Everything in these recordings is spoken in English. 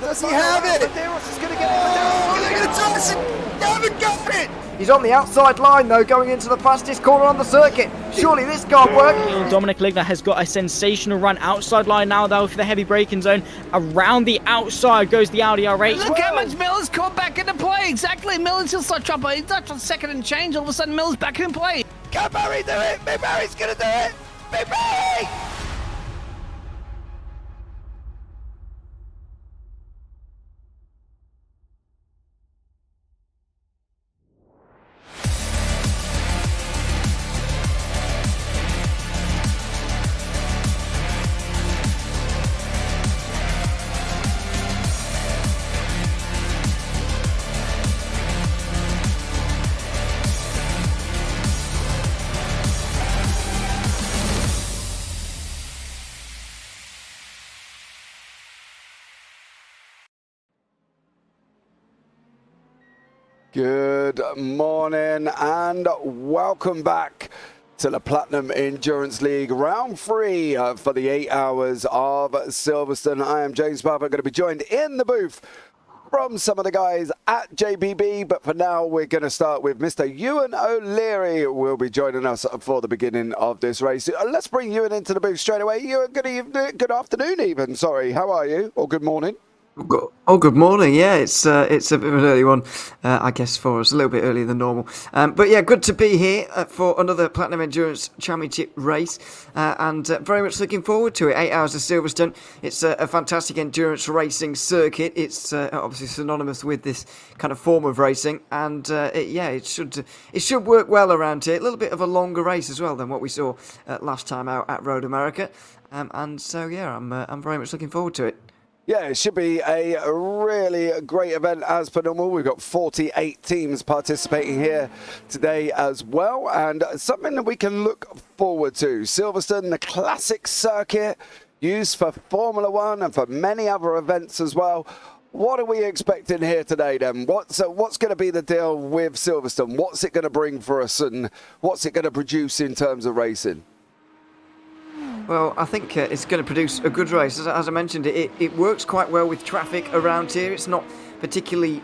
Does he have it? Oh, they're going to toss it! They haven't got it! He's on the outside line though, going into the fastest corner on the circuit. Surely this can't work. Dominic Ligner has got a sensational run outside line now, though, for the heavy braking zone. Around the outside goes the Audi R8. Look how much Miller's caught back into play. Exactly. Miller's still start trouble. He's not on second and change. All of a sudden, Miller's back in play. Can Barry do it? Big Barry's going to do it. Big Barry! Good morning and welcome back to the Platinum Endurance League Round 3 for the 8 hours of Silverstone. I am James Parfitt, going to be joined in the booth from some of the guys at JPB, but for now we're going to start with Mr. Ewan O'Leary who will be joining us for the beginning of this race. Let's bring Ewan into the booth straight away. Ewan, good evening, good afternoon even, sorry. How are you? Or good morning? Oh, good morning. Yeah, it's a bit of an early one, I guess, for us, a little bit earlier than normal. But yeah, good to be here for another Platinum Endurance Championship race, and very much looking forward to it. 8 hours of Silverstone. It's a fantastic endurance racing circuit. It's obviously synonymous with this kind of form of racing, and it should work well around here. A little bit of a longer race as well than what we saw last time out at Road America, and so yeah, I'm very much looking forward to it. Yeah, it should be a really great event as per normal. We've got 48 teams participating here today as well, and something that we can look forward to. Silverstone, the classic circuit used for Formula One and for many other events as well. What are we expecting here today then? What's going to be the deal with Silverstone? What's it going to bring for us, and what's it going to produce in terms of racing? Well, I think it's going to produce a good race. As I mentioned, it works quite well with traffic around here. It's not particularly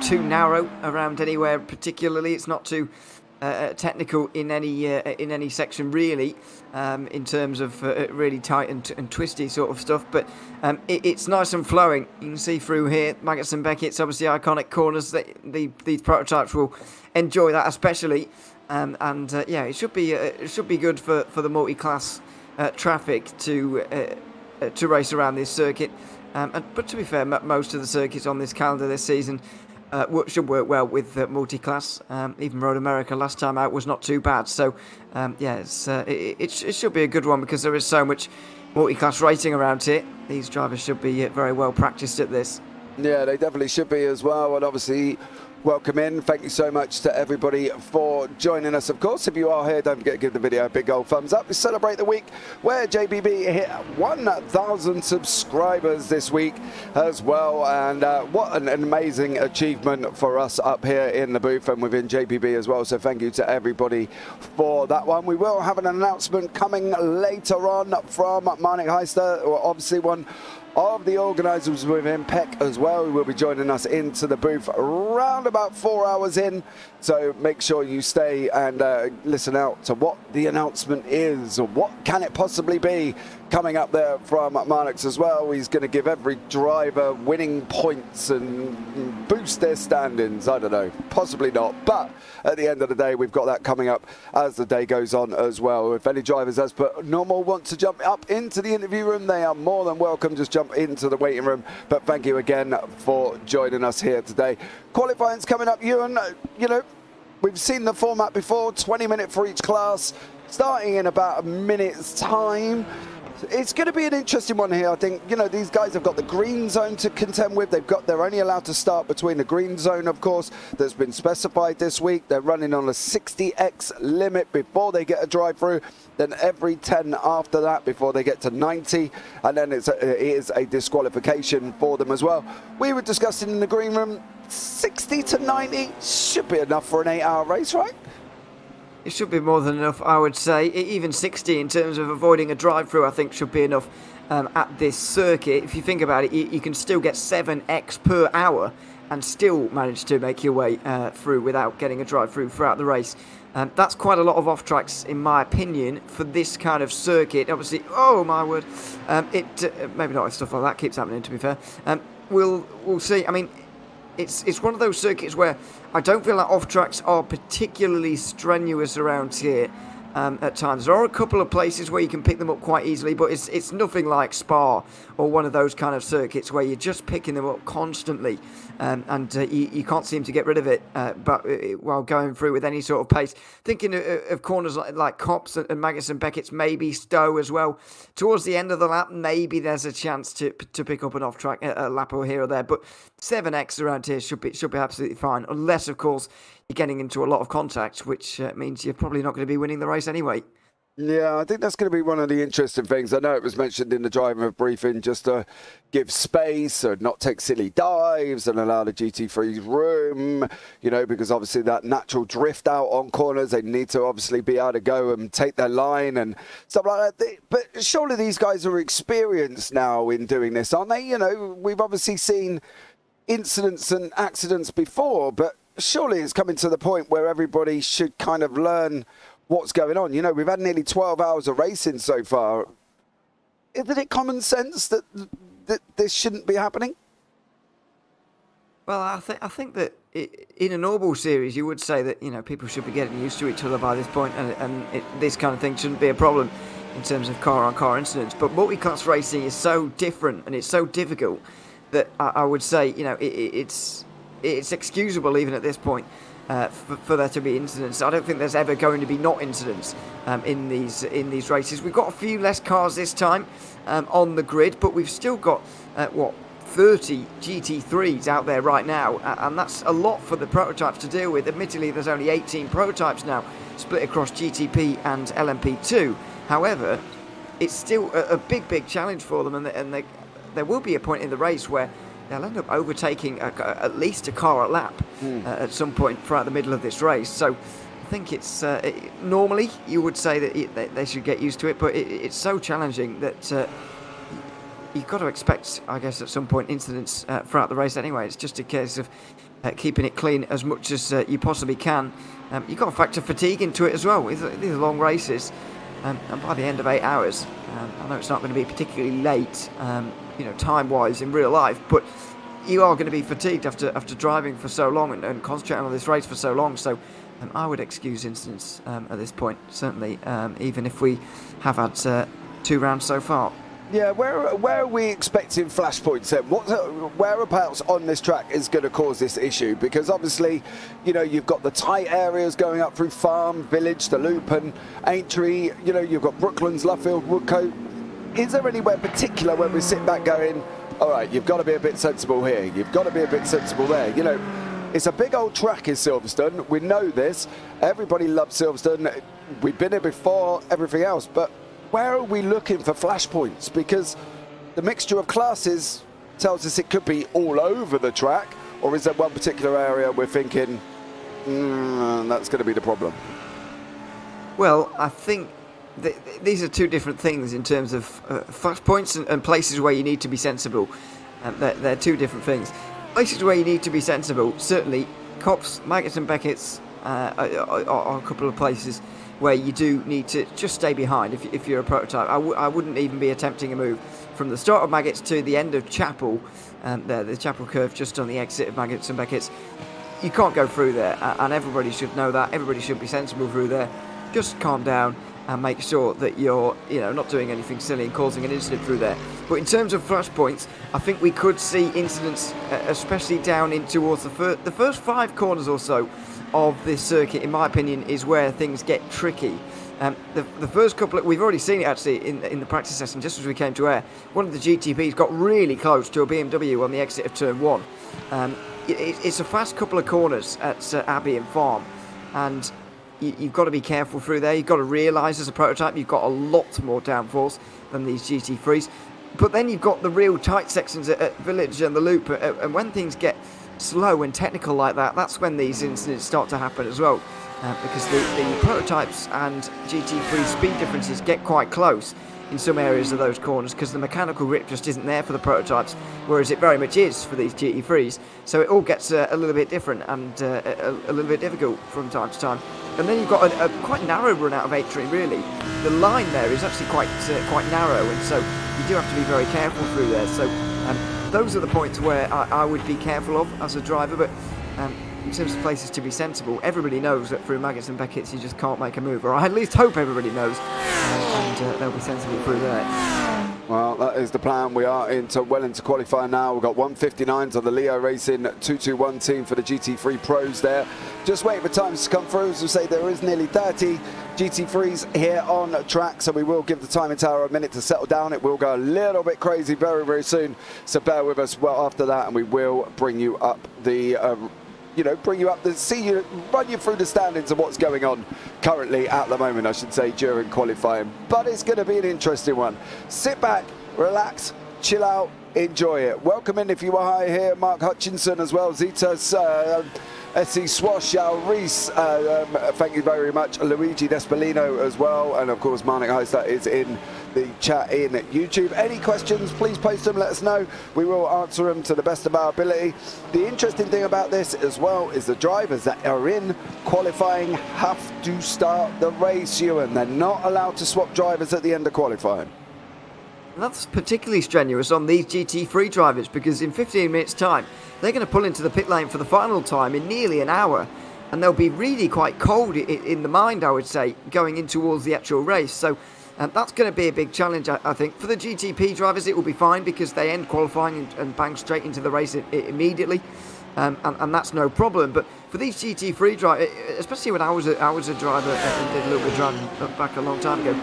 too narrow around anywhere. Particularly, it's not too technical in any section really, in terms of really tight and twisty sort of stuff. But it's nice and flowing. You can see through here, Maggots and Beckett's obviously iconic corners. These prototypes will enjoy that especially. It should be good for the multi-class traffic to race around this circuit, but to be fair, most of the circuits on this calendar this season should work well with multi-class. Even Road America last time out was not too bad, so it should be a good one because there is so much multi-class racing around here. These drivers should be very well practiced at this. Yeah, they definitely should be as well, and obviously welcome in. Thank you so much to everybody for joining us. Of course, if you are here, don't forget to give the video a big old thumbs up. We celebrate the week where JPB hit 1,000 subscribers this week as well, and what an amazing achievement for us up here in the booth and within JPB as well. So thank you to everybody for that one. We will have an announcement coming later on from Marnik Heister, obviously one of the organisers within PEC as well, who will be joining us into the booth around about 4 hours in. So make sure you stay and listen out to what the announcement is, or what can it possibly be coming up there from Marnix as well. He's going to give every driver winning points and boost their standings. I don't know, possibly not, but at the end of the day, we've got that coming up as the day goes on as well. If any drivers, as per normal, want to jump up into the interview room, they are more than welcome. Just jump into the waiting room. But thank you again for joining us here today. Qualifying's coming up, Ewan. You know, we've seen the format before, 20 minutes for each class, starting in about a minute's time. It's going to be an interesting one here. I think, you know, these guys have got the green zone to contend with. They're only allowed to start between the green zone, of course, that's been specified this week. They're running on a 60x limit before they get a drive through, then every 10 after that before they get to 90, and then it is a disqualification for them as well. We were discussing in the green room, 60 to 90 should be enough for an 8-hour race, right? It should be more than enough, I would say. Even 60 in terms of avoiding a drive-through, I think should be enough at this circuit. If you think about it, you can still get 7x per hour and still manage to make your way through without getting a drive-through throughout the race. That's quite a lot of off-tracks, in my opinion, for this kind of circuit. Obviously, oh my word, maybe not if stuff like that keeps happening, to be fair. We'll see. I mean, it's one of those circuits where I don't feel like off-tracks are particularly strenuous around here. At times there are a couple of places where you can pick them up quite easily, but it's nothing like Spa or one of those kind of circuits where you're just picking them up constantly, and you can't seem to get rid of it while going through with any sort of pace. Thinking of corners like Copse and Maggots and Beckett's, maybe Stowe as well. Towards the end of the lap, maybe there's a chance to pick up an off track a lap or here or there, but 7x around here should be absolutely fine, unless of course you're getting into a lot of contact, which means you're probably not going to be winning the race anyway. Yeah, I think that's going to be one of the interesting things. I know it was mentioned in the driver briefing just to give space and not take silly dives and allow the GT3s room, because obviously that natural drift out on corners, they need to obviously be able to go and take their line and stuff like that. But surely these guys are experienced now in doing this, aren't they? We've obviously seen incidents and accidents before, but surely it's coming to the point where everybody should kind of learn what's going on. We've had nearly 12 hours of racing so far. Isn't it common sense that this shouldn't be happening? Well, I think that in a normal series, you would say that people should be getting used to each other by this point, and this kind of thing shouldn't be a problem in terms of car-on-car incidents. But multi-class racing is so different and it's so difficult that I would say it's excusable even at this point for there to be incidents. I don't think there's ever going to be not incidents in these races. We've got a few less cars this time on the grid, but we've still got 30 GT3s out there right now, and that's a lot for the prototypes to deal with. Admittedly, there's only 18 prototypes now split across GTP and LMP2. However, it's still a big challenge for them, and there will be a point in the race where they'll end up overtaking at least a car a lap at some point throughout the middle of this race. So I think it's normally you would say that they should get used to it, but it's so challenging that you've got to expect, I guess, at some point incidents throughout the race anyway. It's just a case of keeping it clean as much as you possibly can. You've got to factor fatigue into it as well. These are long races, and by the end of 8 hours, I know it's not going to be particularly late, time-wise in real life, but you are going to be fatigued after driving for so long and concentrating on this race for so long. So I would excuse incidents at this point, certainly, even if we have had 2 rounds so far. Yeah, where are we expecting flashpoints then? Whereabouts on this track is going to cause this issue? Because obviously, you've got the tight areas going up through Farm, Village, the Loop and Aintree. You've got Brooklands, Luffield, Woodcote. Is there anywhere particular where we sit back going, all right, you've got to be a bit sensible here, you've got to be a bit sensible there? It's a big old track in Silverstone. We know this. Everybody loves Silverstone. We've been here before, everything else. But where are we looking for flashpoints? Because the mixture of classes tells us it could be all over the track, or is there one particular area we're thinking, that's going to be the problem? Well, I think these are two different things in terms of flashpoints and places where you need to be sensible. They're two different things. Places where you need to be sensible, certainly Copse, Maggots and Beckett's are a couple of places where you do need to just stay behind if you're a prototype. I wouldn't even be attempting a move from the start of Maggots to the end of Chapel, the Chapel curve just on the exit of Maggots and Beckett's. You can't go through there, and everybody should know that. Everybody should be sensible through there. Just calm down and make sure that you're not doing anything silly and causing an incident through there. But in terms of flashpoints, I think we could see incidents, especially down in towards the first 5 corners or so of this circuit, in my opinion, is where things get tricky. The first couple, we've already seen it actually in the practice session just as we came to air. One of the GTPs got really close to a BMW on the exit of turn 1. It's a fast couple of corners at Abbey and Farm, and you've got to be careful through there. You've got to realise as a prototype you've got a lot more downforce than these GT3s. But then you've got the real tight sections at Village and the Loop, and when things get slow and technical like that, that's when these incidents start to happen as well. because the prototypes and GT3 speed differences get quite close in some areas of those corners because the mechanical grip just isn't there for the prototypes, whereas it very much is for these GT3s. So it all gets a little bit different and a little bit difficult from time to time. And then you've got a quite narrow run out of 8-tree, really. The line there is actually quite narrow, and so you do have to be very careful through there. So those are the points where I would be careful of as a driver, but in terms of places to be sensible, everybody knows that through Maggots and Beckett's you just can't make a move, or I at least hope everybody knows, and they'll be sensible through there. Well, that is the plan. We are well into qualifying now. We've got 159s on the Leo Racing 221 team for the GT3 Pros there. Just waiting for times to come through. As we say, there is nearly 30 GT3s here on track, so we will give the timing tower a minute to settle down. It will go a little bit crazy very, very soon, so bear with us well after that, and we will bring you up the run you through the standings of what's going on currently at the moment, I should say, during qualifying. But it's going to be an interesting one. Sit back, relax, chill out, enjoy it. Welcome in if you are here, Mark Hutchinson as well, Zitas, SC Swash, Al Reese, thank you very much, Luigi Despolino as well, and of course Marnik Heister is in the chat in YouTube. Any questions, please post them, let us know. We will answer them to the best of our ability. The interesting thing about this as well is the drivers that are in qualifying have to start the race, Ewan. They're not allowed to swap drivers at the end of qualifying. That's particularly strenuous on these GT3 drivers because in 15 minutes time they're going to pull into the pit lane for the final time in nearly an hour, and they'll be really quite cold in the mind, I would say, going in towards the actual race. So that's going to be a big challenge, I think. For the GTP drivers it will be fine because they end qualifying and bang straight into the race immediately, and that's no problem. But for these GT3 drivers, especially when I was a driver and did a little bit of driving back a long time ago,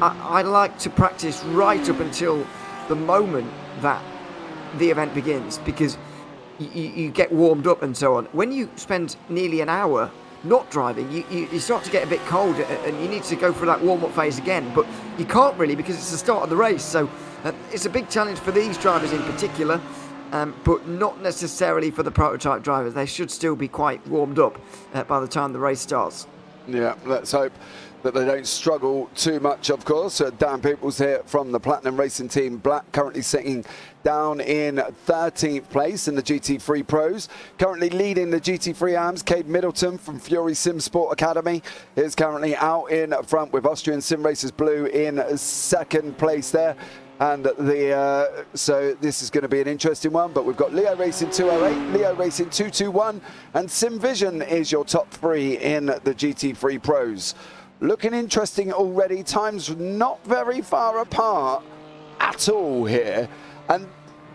I like to practice right up until the moment that the event begins, because you get warmed up and so on. When you spend nearly an hour not driving, you start to get a bit cold and you need to go through that warm-up phase again, but you can't really because it's the start of the race. So it's a big challenge for these drivers in particular, but not necessarily for the prototype drivers. They should still be quite warmed up by the time the race starts. Yeah, let's hope that they don't struggle too much, of course. Daan Pepels here from the Platinum Racing Team Black, currently sitting down in 13th place in the GT3 Pros. Currently leading the GT3 AMS, Cade Middleton from Fury Sim Sport Academy is currently out in front with Austrian Sim Racers Blue in second place there. And so this is going to be an interesting one, but we've got Leo Racing 208, Leo Racing 221, and Sim Vision is your top three in the GT3 Pros. Looking interesting already. Times not very far apart at all here. And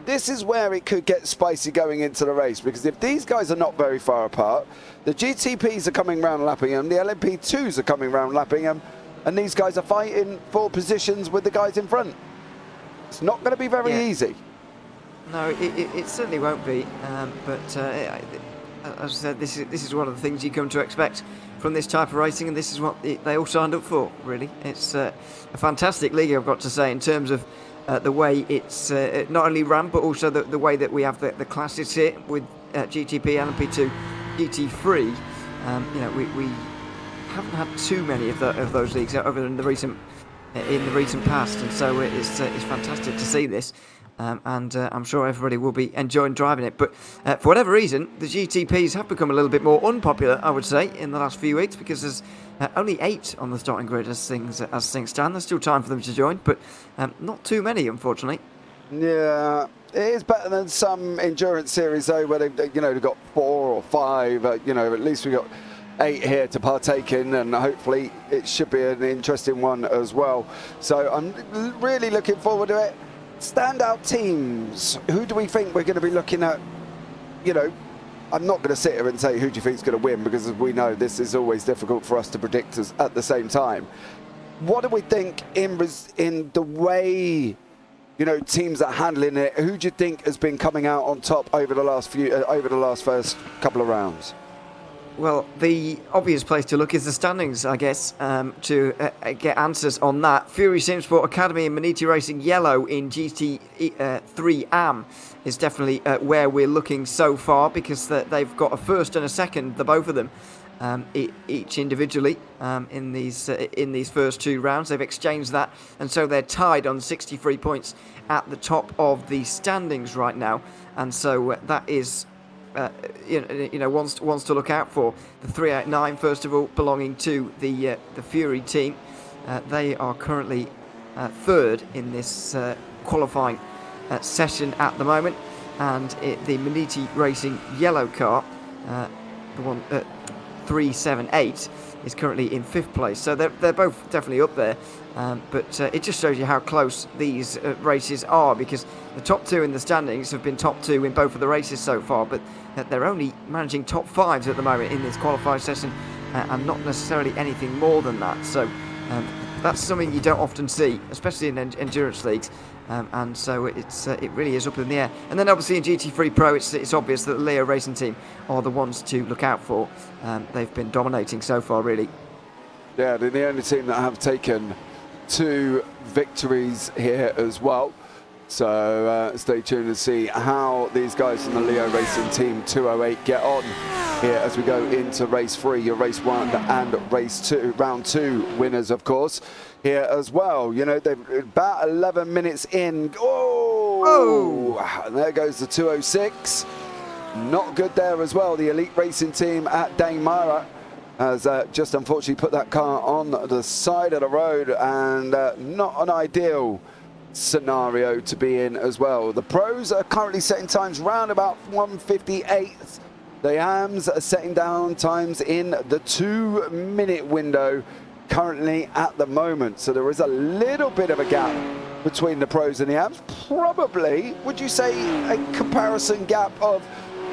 this is where it could get spicy going into the race, because if these guys are not very far apart, the GTPs are coming round lapping them, the LMP2s are coming round lapping them, and these guys are fighting for positions with the guys in front. It's not going to be very easy. No, it certainly won't be. But as I said, this is one of the things you come to expect from this type of racing, and this is what they all signed up for, really. It's a fantastic league, I've got to say, in terms of the way it's not only run, but also the way that we have the classes here with GTP, LMP2, GT3. We haven't had too many of those leagues over in the recent past, and so it's fantastic to see this. And I'm sure everybody will be enjoying driving it. But for whatever reason, the GTPs have become a little bit more unpopular, I would say, in the last few weeks, because there's only 8 on the starting grid as things stand. There's still time for them to join, but not too many, unfortunately. Yeah, it is better than some endurance series, though, where they've got 4 or 5. At least we've got 8 here to partake in, and hopefully it should be an interesting one as well. So I'm really looking forward to it. Standout teams, who do we think we're going to be looking at? I'm not going to sit here and say who do you think is going to win, because as we know, this is always difficult for us to predict at the same time. What do we think in the way teams are handling it? Who do you think has been coming out on top over the last first couple of rounds? Well, the obvious place to look is the standings, I guess, to get answers on that. Fury Sim Sport Academy and Maniti Racing Yellow in GT3 AM is definitely where we're looking so far, because they've got a first and a second, the both of them, each individually in these first 2 rounds. They've exchanged that, and so they're tied on 63 points at the top of the standings right now. And so that is ones to look out for. The 389, first of all, belonging to the Fury team. They are currently third in this qualifying session at the moment, and the Maniti Racing yellow car, the one 378, is currently in 5th place. So they're both definitely up there, but it just shows you how close these races are, because the top 2 in the standings have been top 2 in both of the races so far, but they're only managing top 5s at the moment in this qualifying session, and not necessarily anything more than that. So that's something you don't often see, especially in endurance leagues, and so it really is up in the air. And then obviously in GT3 Pro, it's obvious that the Leo Racing team are the ones to look out for. They've been dominating so far, really. Yeah, they're the only team that have taken 2 victories here as well. So stay tuned to see how these guys from the Leo Racing Team 208 get on here as we go into race 3, your race 1 and race 2, round 2 winners, of course, here as well. You know, they're about 11 minutes in. Oh! And there goes the 206. Not good there as well. The Elite Racing Team at Dane Myra has just unfortunately put that car on the side of the road, and not an ideal scenario to be in as well. The pros are currently setting times round about 1:58. The AMs are setting down times in the 2-minute window currently at the moment. So there is a little bit of a gap between the pros and the AMs. Probably, would you say, a comparison gap of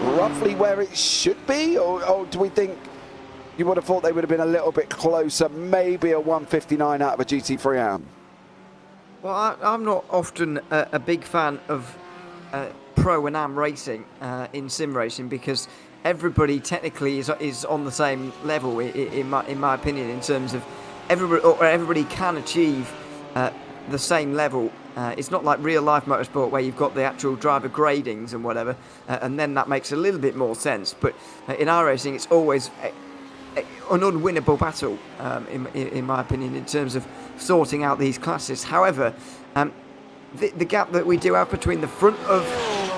roughly where it should be? Or do we think you would have thought they would have been a little bit closer, maybe a 1:59 out of a GT3 AM? Well, I'm not often a big fan of pro and am racing in sim racing, because everybody technically is on the same level, in my opinion, in terms of everybody can achieve the same level. It's not like real life motorsport where you've got the actual driver gradings and whatever, and then that makes a little bit more sense. But in iRacing, it's always an unwinnable battle, in my opinion, in terms of sorting out these classes. However, the gap that we do have between the front of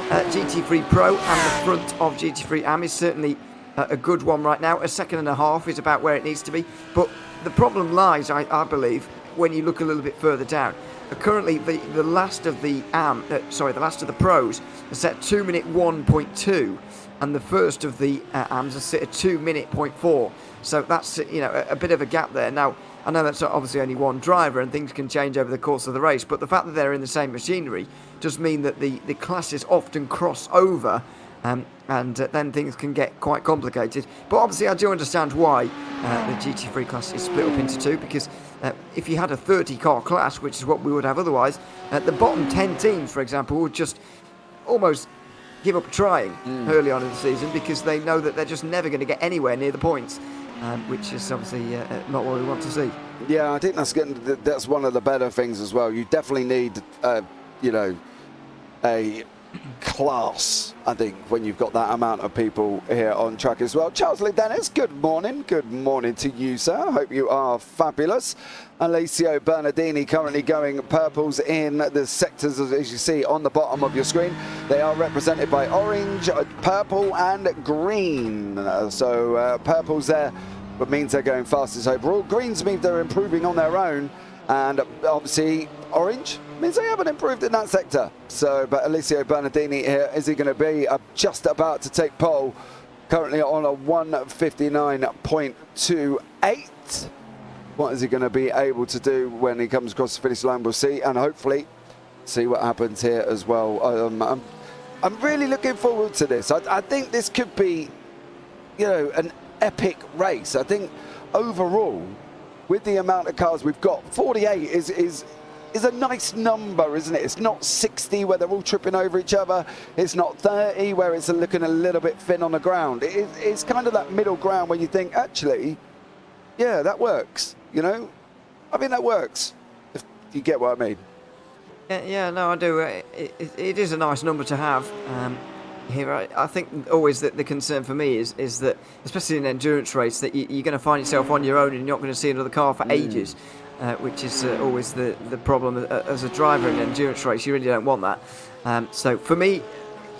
GT3 Pro and the front of GT3 AM is certainly a good one right now. A second and a half is about where it needs to be. But the problem lies, I believe, when you look a little bit further down. Currently, the last of the the last of the pros are set 2-minute 1.2, and the first of the AMs are set at 2-minute 0.4. So that's a bit of a gap there. Now, I know that's obviously only one driver and things can change over the course of the race, but the fact that they're in the same machinery does mean that the classes often cross over, and then things can get quite complicated. But obviously I do understand why the GT3 class is split up into 2, because if you had a 30-car class, which is what we would have otherwise, the bottom 10 teams, for example, would just almost give up trying early on in the season, because they know that they're just never going to get anywhere near the points. Which is obviously not what we want to see. Yeah, I think that's one of the better things as well. You definitely need, a class, I think, when you've got that amount of people here on track as well. Charles Lee Dennis, good morning. Good morning to you, sir. I hope you are fabulous. Alessio Bernardini currently going purples in the sectors, as you see on the bottom of your screen. They are represented by orange, purple and green. So purple's there, but means they're going fastest overall. Greens means they're improving on their own. And obviously orange means they haven't improved in that sector. So, but Alessio Bernardini here, is he going to be just about to take pole? Currently on a 1:59.28. What is he going to be able to do when he comes across the finish line? We'll see, and hopefully see what happens here as well. I'm really looking forward to this. I think this could be, an epic race. I think overall, with the amount of cars we've got, 48 is a nice number, isn't it? It's not 60 where they're all tripping over each other. It's not 30 where it's looking a little bit thin on the ground. It's kind of that middle ground where you think, actually, yeah, that works. I mean, that works, if you get what I mean. Yeah, no, I do. It is a nice number to have. here. I think always that the concern for me is that, especially in an endurance race, that you're going to find yourself on your own and you're not going to see another car for ages, which is always the problem as a driver in an endurance race. You really don't want that. So for me,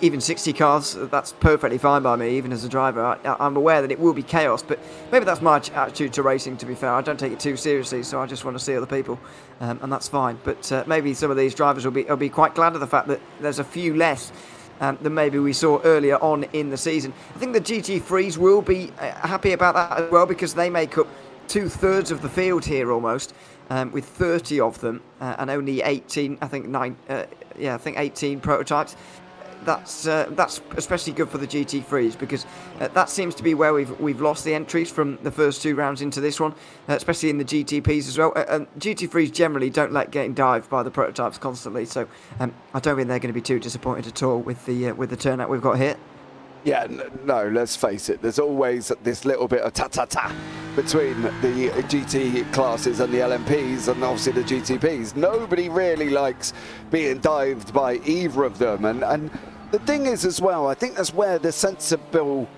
even 60 cars, that's perfectly fine by me, even as a driver. I'm aware that it will be chaos, but maybe that's my attitude to racing, to be fair. I don't take it too seriously, so I just want to see other people, and that's fine. But maybe some of these drivers will be quite glad of the fact that there's a few less than maybe we saw earlier on in the season. I think the GT3s will be happy about that as well, because they make up 2/3 of the field here almost, with 30 of them, and only 18, I think 18 prototypes. That's especially good for the GT3s, because that seems to be where we've lost the entries from the first 2 rounds into this one, especially in the GTPs as well. And GT3s generally don't like getting dived by the prototypes constantly, so I don't think they're going to be too disappointed at all with the turnout we've got here. Yeah, no, let's face it, there's always this little bit of ta-ta-ta between the GT classes and the LMPs, and obviously the GTPs. Nobody really likes being dived by either of them. And the thing is as well, I think that's where the sensible,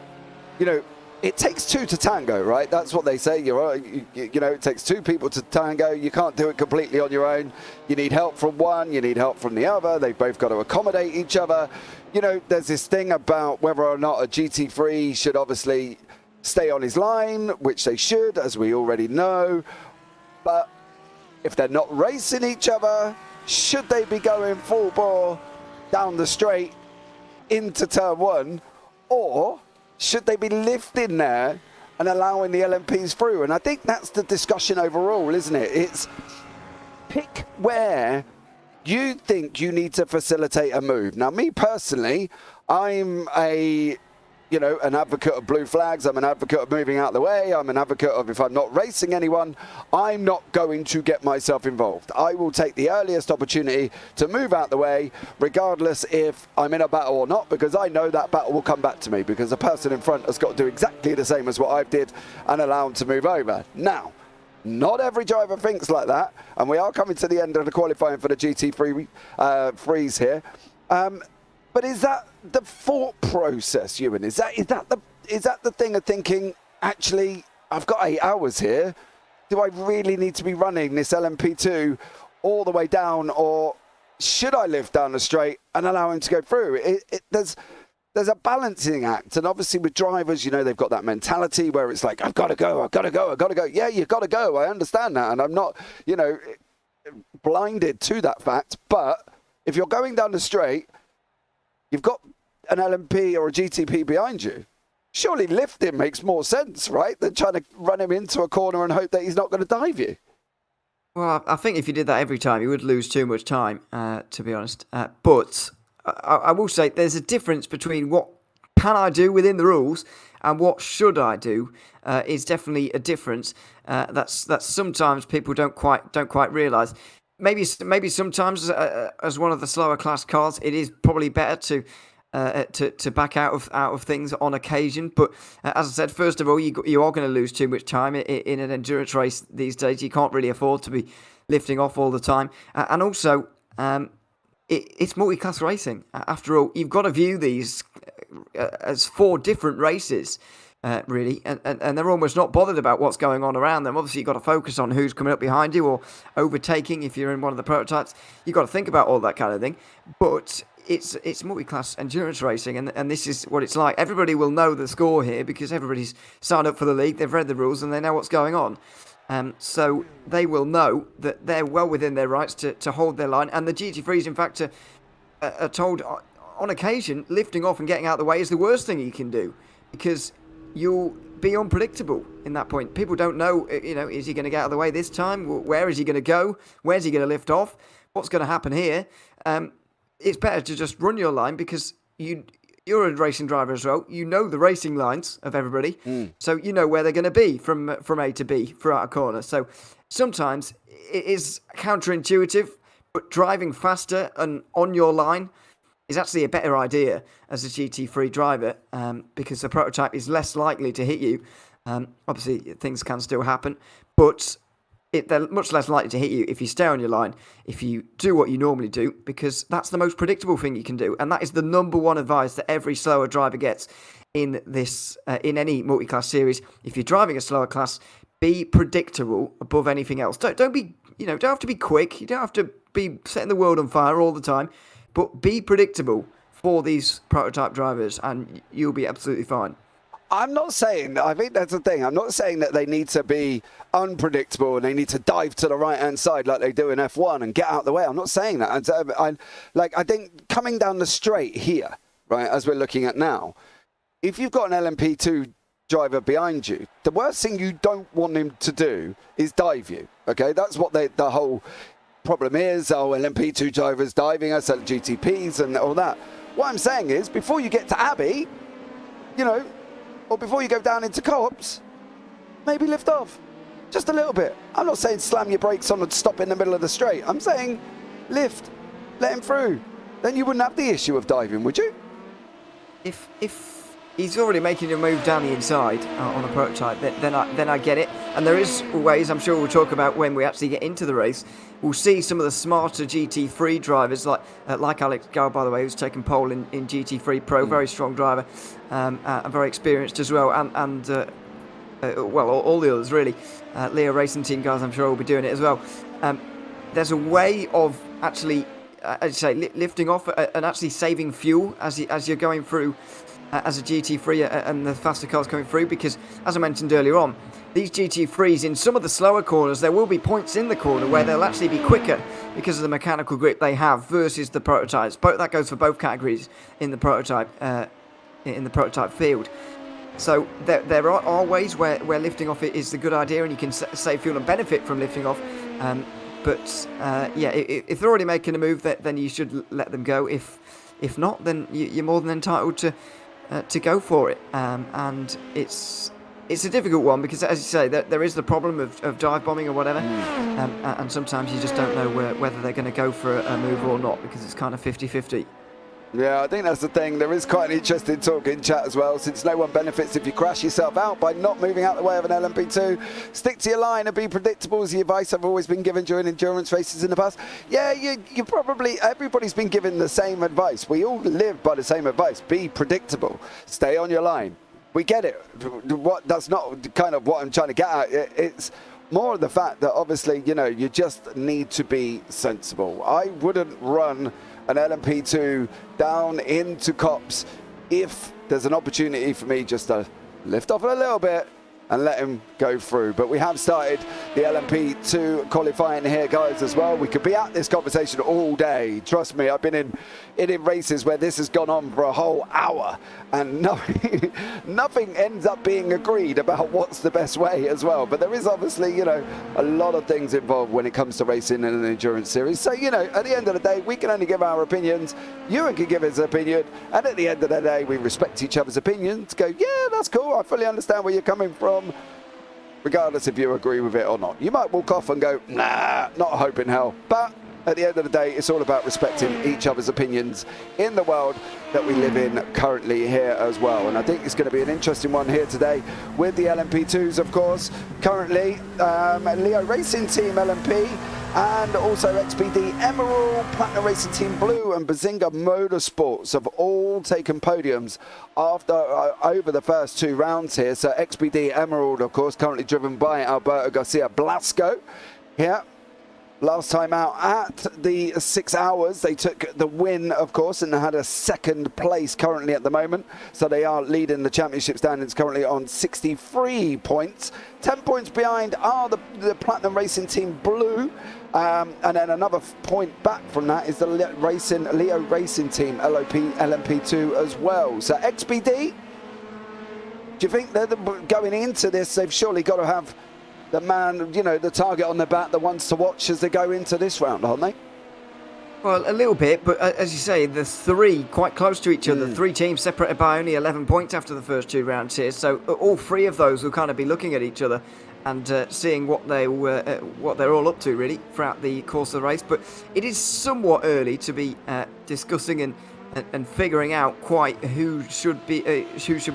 it takes 2 to tango, right? That's what they say. It takes 2 people to tango. You can't do it completely on your own. You need help from one, you need help from the other. They've both got to accommodate each other. There's this thing about whether or not a GT3 should obviously stay on his line, which they should, as we already know. But if they're not racing each other, should they be going full bore down the straight into turn 1, or should they be lifting there and allowing the LMPs through? And I think that's the discussion overall, isn't it? It's pick where you think you need to facilitate a move. Now, me personally, I'm an advocate of blue flags. I'm an advocate of moving out of the way. I'm an advocate of, if I'm not racing anyone, I'm not going to get myself involved. I will take the earliest opportunity to move out the way, regardless if I'm in a battle or not, because I know that battle will come back to me, because the person in front has got to do exactly the same as what I did and allow them to move over. Now, not every driver thinks like that, and we are coming to the end of the qualifying for the GT3 freeze here. But is that the thought process, Ewan? Is that the thing of thinking, actually, I've got 8 hours here. Do I really need to be running this LMP2 all the way down, or should I lift down the straight and allow him to go through? There's a balancing act, and obviously with drivers, they've got that mentality where it's like, I've got to go. Yeah, you've got to go. I understand that, and I'm not, blinded to that fact. But if you're going down the straight, you've got an LMP or a GTP behind you. Surely lifting makes more sense, right, than trying to run him into a corner and hope that he's not going to dive you. Well, I think if you did that every time, you would lose too much time, to be honest. But I will say there's a difference between what can I do within the rules and what should I do. Is definitely a difference. That's sometimes people don't quite realise. Maybe sometimes as one of the slower class cars, it is probably better to back out of things on occasion. But as I said, first of all, you are going to lose too much time in an endurance race these days. You can't really afford to be lifting off all the time, and also it's multi-class racing. After all, you've got to view these as 4 different races. Really, and they're almost not bothered about what's going on around them. Obviously, you've got to focus on who's coming up behind you or overtaking if you're in one of the prototypes. You've got to think about all that kind of thing. But it's multi-class endurance racing, and this is what it's like. Everybody will know the score here because everybody's signed up for the league, they've read the rules, and they know what's going on. So they will know that they're well within their rights to hold their line. And the GT3s, in fact, are told on occasion, lifting off and getting out of the way is the worst thing you can do, because you'll be unpredictable in that point. People don't know, is he going to get out of the way this time? Where is he going to go? Where's he going to lift off? What's going to happen here? It's better to just run your line, because you're a racing driver as well. You know the racing lines of everybody, so you know where they're going to be from A to B throughout a corner. So sometimes it is counterintuitive, but driving faster and on your line is actually a better idea as a GT3 driver, because the prototype is less likely to hit you. Obviously, things can still happen, but they're much less likely to hit you if you stay on your line, if you do what you normally do, because that's the most predictable thing you can do. And that is the number one advice that every slower driver gets in this, in any multi-class series. If you're driving a slower class, be predictable above anything else. Don't be, don't have to be quick. You don't have to be setting the world on fire all the time, but be predictable for these prototype drivers, and you'll be absolutely fine. I'm not saying, I think that's the thing, I'm not saying that they need to be unpredictable and they need to dive to the right-hand side like they do in F1 and get out of the way. I'm not saying that. I think coming down the straight here, right, as we're looking at now, if you've got an LMP2 driver behind you, the worst thing you don't want him to do is dive you, okay? That's what the whole problem is. Oh, LMP2 drivers diving us at GTPs and all that. What I'm saying is, before you get to Abbey, or before you go down into co-ops, maybe lift off just a little bit. I'm not saying slam your brakes on and stop in the middle of the straight. I'm saying lift, let him through. Then you wouldn't have the issue of diving, would you? If he's already making a move down the inside on a prototype, then I get it. And there is ways, I'm sure we'll talk about when we actually get into the race. We'll see some of the smarter GT3 drivers, like Alex Gall, by the way, who's taken pole in GT3 Pro, very strong driver, and very experienced as well, and all the others really. Leo Racing Team guys, I'm sure will be doing it as well. There's a way of actually, as you say, lifting off and actually saving fuel as you're going through as a GT3 and the faster cars coming through, because as I mentioned earlier on, these GT3s in some of the slower corners, there will be points in the corner where they'll actually be quicker because of the mechanical grip they have versus the prototypes. That goes for both categories in the prototype field. So there are ways where lifting off it is a good idea, and you can save fuel and benefit from lifting off. If they're already making a move, then you should let them go. If not, then you're more than entitled to go for it. And it's a difficult one because, as you say, there is the problem of dive bombing or whatever, and sometimes you just don't know whether they're going to go for a move or not, because it's kind of 50-50. Yeah, I think that's the thing. There is quite an interesting talk in chat as well, since no one benefits if you crash yourself out by not moving out the way of an LMP2. Stick to your line and be predictable is the advice I've always been given during endurance races in the past. Yeah, you probably, everybody's been given the same advice. We all live by the same advice. Be predictable. Stay on your line. We get it. That's not kind of what I'm trying to get at. It's more of the fact that obviously, you just need to be sensible. I wouldn't run an LMP2 down into cops if there's an opportunity for me just to lift off a little bit and let him go through. But we have started the LMP2 qualifying here, guys, as well. We could be at this conversation all day. Trust me, I've been in races where this has gone on for a whole hour and nothing ends up being agreed about what's the best way as well. But there is obviously, a lot of things involved when it comes to racing in an endurance series. So, at the end of the day, we can only give our opinions. Ewan can give his opinion. And at the end of the day, we respect each other's opinions. Go, yeah, that's cool. I fully understand where you're coming from, regardless if you agree with it or not. You might walk off and go, nah, not a hope in hell. But at the end of the day, it's all about respecting each other's opinions in the world that we live in currently here as well. And I think it's going to be an interesting one here today with the LMP2s, of course. Currently, Leo Racing Team LMP and also XPD Emerald, Platinum Racing Team Blue and Bazinga Motorsports have all taken podiums after over the first two rounds here. So XPD Emerald, of course, currently driven by Alberto Garcia Blasco here. Last time out at the 6 hours, they took the win, of course, and had a second place currently at the moment. So they are leading the championship standings currently on 63 points. 10 points behind are the Platinum Racing Team Blue. And then another point back from that is the Leo Racing Team LMP2 as well. So XPD, do you think they're going into this, they've surely got to have the man, the target on their back, the ones to watch as they go into this round, aren't they? Well, a little bit, but as you say, the three quite close to each other. Three teams separated by only 11 points after the first two rounds here. So all three of those will kind of be looking at each other and seeing what they're all up to really throughout the course of the race. But it is somewhat early to be discussing and figuring out quite who should be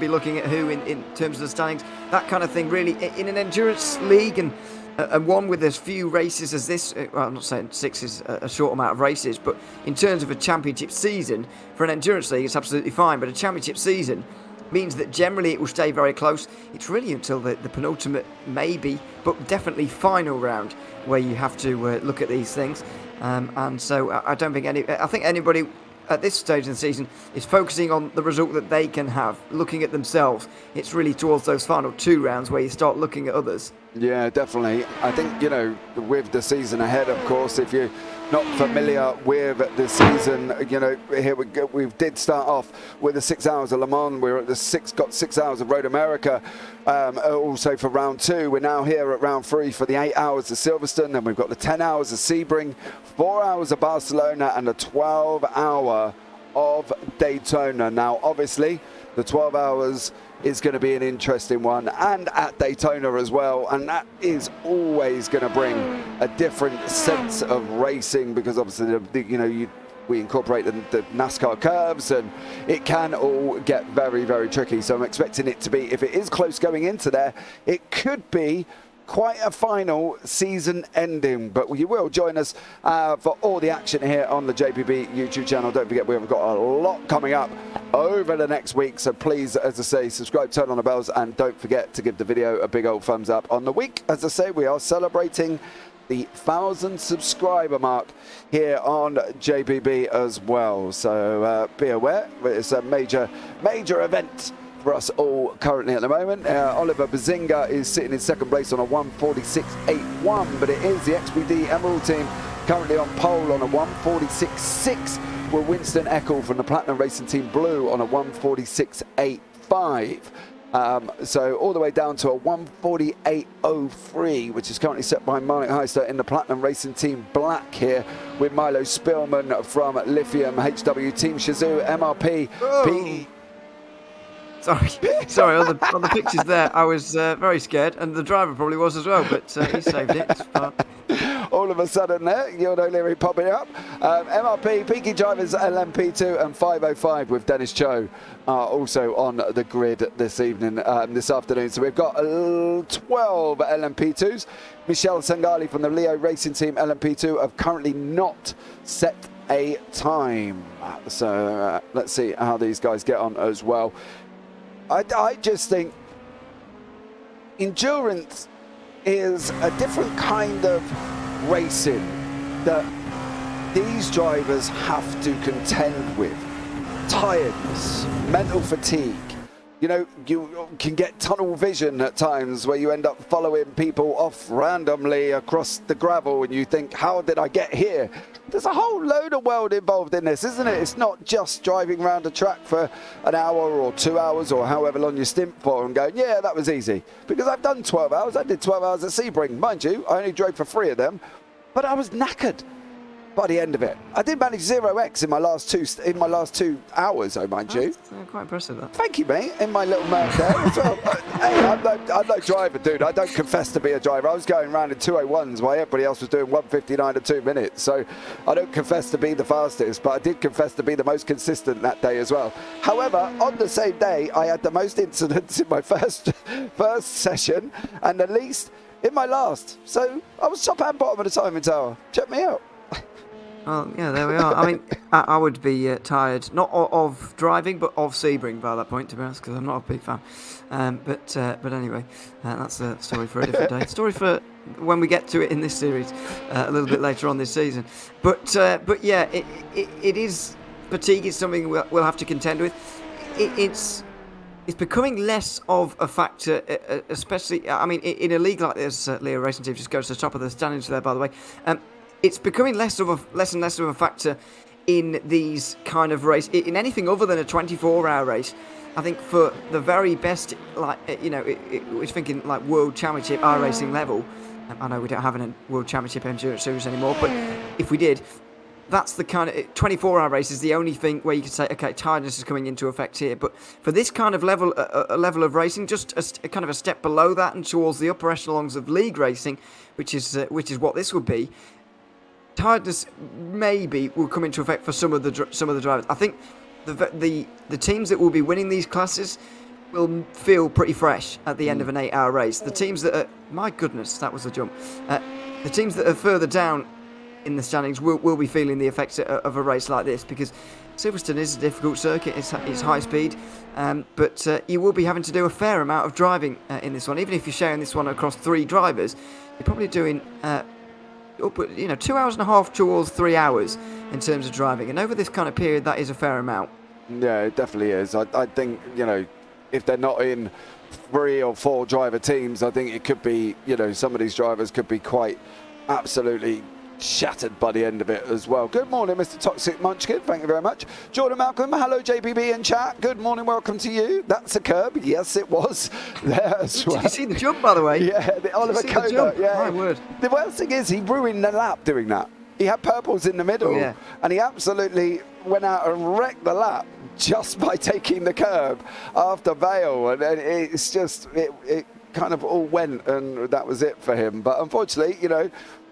looking at who in terms of the standings, that kind of thing. Really, in an endurance league and and one with as few races as this. Well, I'm not saying 6 is a short amount of races, but in terms of a championship season, for an endurance league, it's absolutely fine. But a championship season means that generally it will stay very close. It's really until the penultimate, maybe, but definitely final round, where you have to look at these things. And so I don't think I think anybody at this stage in the season is focusing on the result that they can have, looking at themselves. It's really towards those final 2 rounds where you start looking at others. Yeah, definitely. I think, you know, with the season ahead, of course, if you're not familiar with the season, you know, here we go. We did start off with the 6 hours of Le Mans. We're at got 6 hours of Road America, also for round 2. We're now here at round 3 for the 8 hours of Silverstone. Then we've got the 10 hours of Sebring, 4 hours of Barcelona, and a 12-hour of Daytona. Now, obviously, the 12 hours is going to be an interesting one, and at Daytona as well, and that is always going to bring a different sense of racing, because obviously we incorporate the NASCAR curves, and it can all get very, very tricky. So I'm expecting it to be, if it is close going into there, it could be quite a final season ending. But you will join us for all the action here on the JPB YouTube channel. Don't forget, we've got a lot coming up over the next week, so please, as I say, subscribe, turn on the bells, and don't forget to give the video a big old thumbs up. On the week, as I say, we are celebrating the 1,000 subscriber mark here on JPB as well, so be aware. It's a major event for us all currently at the moment. Oliver Bazinga is sitting in second place on a 1:46.81, but it is the XPD Emerald team currently on pole on a 1:46.6, with Winston Eckel from the Platinum Racing Team Blue on a 1:46.85. So all the way down to a 1:48.03, which is currently set by Marnik Heister in the Platinum Racing Team Black here, with Milo Spillman from Lithium, HW Team Shazoo, MRP, P. Sorry. On the pictures there, I was very scared, and the driver probably was as well. But he saved it. It's fine. All of a sudden there, Ewan O'Leary popping up. MRP, Peaky Drivers, LMP2 and 505 with Dennis Cho also on the grid this afternoon. So we've got 12 LMP2s. Michelle Sangali from the Leo Racing Team LMP2 have currently not set a time. So let's see how these guys get on as well. I just think endurance is a different kind of racing that these drivers have to contend with. Tiredness, mental fatigue. You know, you can get tunnel vision at times where you end up following people off randomly across the gravel and you think, how did I get here? There's a whole load of world involved in this, isn't it? It's not just driving around a track for an hour or 2 hours or however long you stint for and going, yeah, that was easy. Because I've done 12 hours. I did 12 hours at Sebring. Mind you, I only drove for 3 of them, but I was knackered by the end of it. I did manage 0x in my last 2 hours, oh mind you. That's quite impressive, that. Thank you, mate, in my little Merc there as well. Hey, I'm no driver, dude. I don't confess to be a driver. I was going around in 201s while everybody else was doing 1:59 at 2 minutes. So I don't confess to be the fastest, but I did confess to be the most consistent that day as well. However, on the same day, I had the most incidents in my first session and the least in my last. So I was top and bottom of the timing tower. Check me out. Well, yeah, there we are. I mean, I would be tired, not of driving, but of Sebring by that point, to be honest, because I'm not a big fan. But anyway, that's a story for a different day. Story for when we get to it in this series a little bit later on this season. But yeah, it is fatigue is something we'll have to contend with. It's becoming less of a factor, especially, I mean, in a league like this, Leo Racing Team just goes to the top of the standings there, by the way. It's becoming less and less of a factor in these kind of race, in anything other than a 24-hour race. I think for the very best, like, you know, we're thinking like World Championship iRacing level. I know we don't have a World Championship Endurance Series anymore, but if we did, that's the kind of 24-hour race is the only thing where you can say, okay, tiredness is coming into effect here. But for this kind of level, a level of racing, just a kind of a step below that and towards the upper echelons of league racing, which is what this would be. Tiredness maybe will come into effect for some of the drivers. I think the teams that will be winning these classes will feel pretty fresh at the end of an 8-hour race. The teams that are, my goodness, that was a jump. The teams that are further down in the standings will be feeling the effects of a race like this, because Silverstone is a difficult circuit. It's high speed, but you will be having to do a fair amount of driving in this one. Even if you're sharing this one across 3 drivers, you're probably doing 2 hours and a half towards 3 hours in terms of driving. And over this kind of period, that is a fair amount. Yeah, it definitely is. I think, if they're not in 3 or 4 driver teams, I think it could be, some of these drivers could be quite absolutely shattered by the end of it as well. Good morning, Mr. Toxic Munchkin. Thank you very much. Jordan Malcolm, hello JPB in chat. Good morning, welcome to you. That's a curb. Yes, it was. There as well. Did you see the jump, by the way? Yeah, the Oliver Koda. Yeah. My word. The worst thing is he ruined the lap doing that. He had Purples in the middle, and he absolutely went out and wrecked the lap just by taking the curb after Vale, and it's just it kind of all went, and that was it for him. But unfortunately,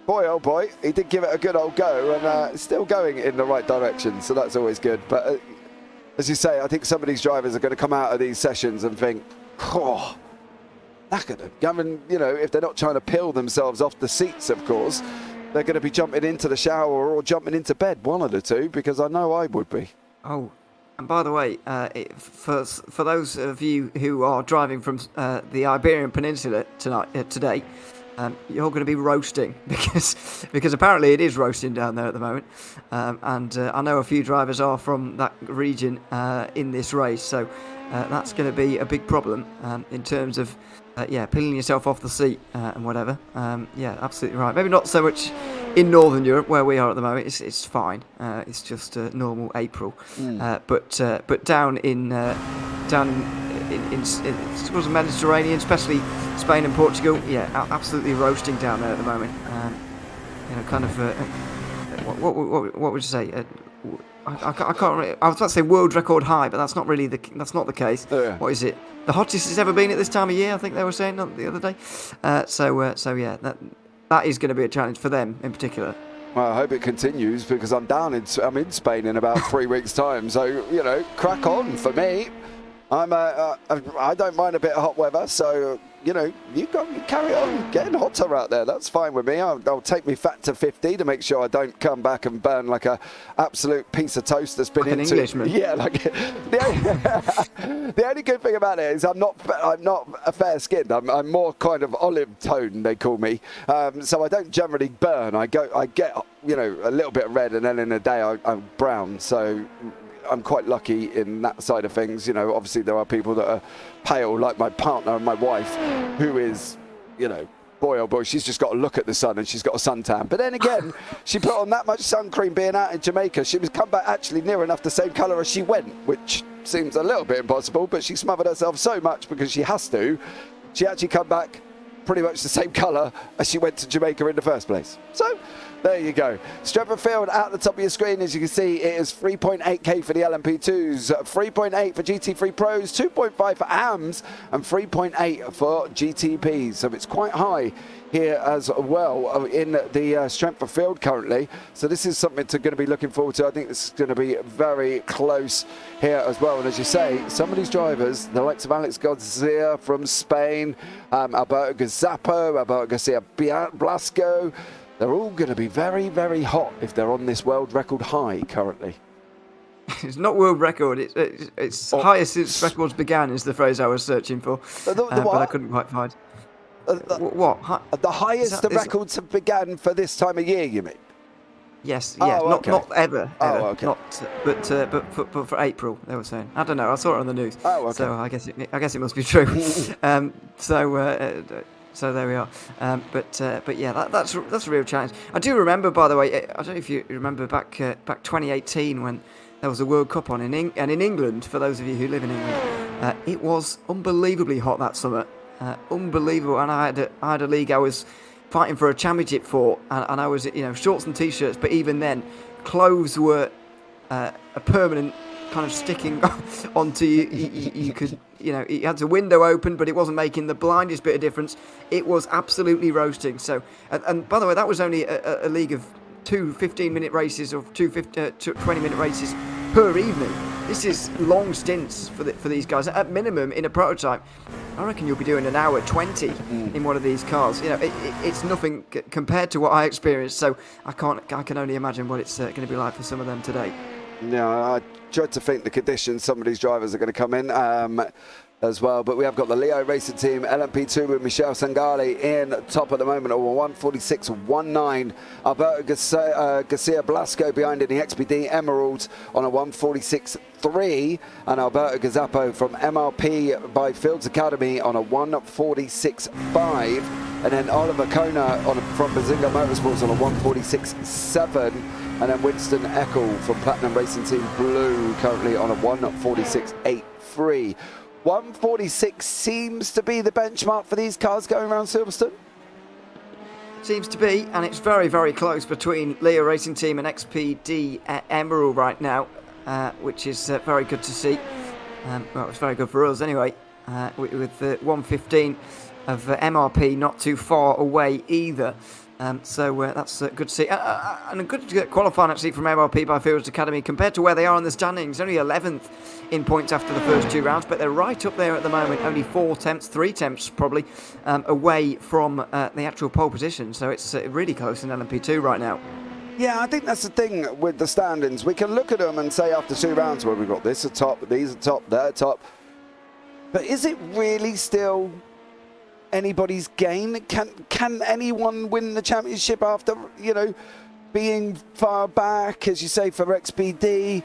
boy oh boy, he did give it a good old go, and still going in the right direction, so that's always good. But as you say, I think some of these drivers are going to come out of these sessions and think, oh, knackered them. I mean, if they're not trying to peel themselves off the seats, of course, they're going to be jumping into the shower or jumping into bed, one of the two, because I know I would be. Oh, and by the way, for those of you who are driving from the Iberian Peninsula today, you're going to be roasting because apparently it is roasting down there at the moment, and I know a few drivers are from that region in this race, so that's going to be a big problem in terms of peeling yourself off the seat and whatever. Absolutely right. Maybe not so much in Northern Europe where we are at the moment. It's fine. It's just normal April. But down in towards the Mediterranean, especially Spain and Portugal, absolutely roasting down there at the moment. What would you say? I can't remember. I was about to say world record high, but that's not the case. Yeah. What is it? The hottest it's ever been at this time of year, I think they were saying the other day. That is going to be a challenge for them in particular. Well, I hope it continues, because I'm in Spain in about 3 weeks' time. So crack on for me. I don't mind a bit of hot weather, so you carry on getting hotter out there. That's fine with me. I'll take me fat to 50 to make sure I don't come back and burn like a absolute piece of toast that's been like into an Englishman. Yeah, like the only good thing about it is I'm not a fair skinned. I'm more kind of olive tone, they call me. So I don't generally burn. I get a little bit red, and then in a day I'm brown. So I'm quite lucky in that side of things. Obviously there are people that are pale, like my partner and my wife, who is, boy oh boy, she's just got to look at the sun and she's got a suntan. But then again, she put on that much sun cream being out in Jamaica. She was come back actually near enough the same colour as she went, which seems a little bit impossible, but she smothered herself so much because she has to. She actually come back pretty much the same colour as she went to Jamaica in the first place. So there you go. Strength of field at the top of your screen, as you can see, it is 3.8k for the LMP2s, 3.8 for GT3 Pros, 2.5 for AMs, and 3.8 for GTPs. So it's quite high here as well in the strength of field currently. So this is something to going to be looking forward to. I think this is going to be very close here as well. And as you say, some of these drivers, the likes of Alex Garcia from Spain, Alberto Gazzapo, Alberto Garcia Blasco, they're all going to be very, very hot if they're on this world record high currently. It's not world record. It's highest since records began is the phrase I was searching for, but I couldn't quite find. What? The highest the records have began for this time of year, you mean? Yes, not ever. Oh, okay. But for April, they were saying. I don't know. I saw it on the news. Oh, okay. So I guess it must be true. So there we are. But yeah, that's a real challenge. I do remember, by the way, I don't know if you remember back 2018 when there was a World Cup on in England. For those of you who live in England, it was unbelievably hot that summer. Unbelievable. And I had a league I was fighting for a championship for, and I was shorts and t-shirts. But even then, clothes were a permanent kind of sticking onto you. You could, you had the window open, but it wasn't making the blindest bit of difference. It was absolutely roasting. So, and by the way, that was only a league of 2 15-minute races or 2 20-minute races per evening. this is long stints for these guys. At minimum, in a prototype, I reckon you'll be doing an hour 20 in one of these cars. You know, it's nothing compared to what I experienced. So I can only imagine what it's going to be like for some of them today. Yeah, I dread to think the conditions some of these drivers are going to come in as well. But we have got the Leo Racing Team LMP2 with Michel Sangali in top at the moment, over 146.19. Alberto Garcia Blasco behind in the XPD Emeralds on a 146.3, and Alberto Gazzapo from MRP by Fields Academy on a 146.5. And then Oliver Kona from Bazinga Motorsports on a 146.7. And then Winston Eckel from Platinum Racing Team Blue currently on a 146.83. 146 seems to be the benchmark for these cars going around Silverstone. Seems to be, and it's very, very close between Leo Racing Team and XPD Emerald right now, which is very good to see. Well, it's very good for us anyway, with the 115 of MRP not too far away either. So that's good to see. And a good qualifying actually from MRP by Fields Academy compared to where they are in the standings. Only 11th in points after the first 2 rounds, but they're right up there at the moment. Only 3 tenths probably away from the actual pole position. So it's really close in LMP2 right now. Yeah, I think that's the thing with the standings. We can look at them and say after 2 rounds, well, we've got this at top, these at top, they're at top. But is it really still anybody's gain? Can anyone win the championship after, you know, being far back, as you say, for XPD?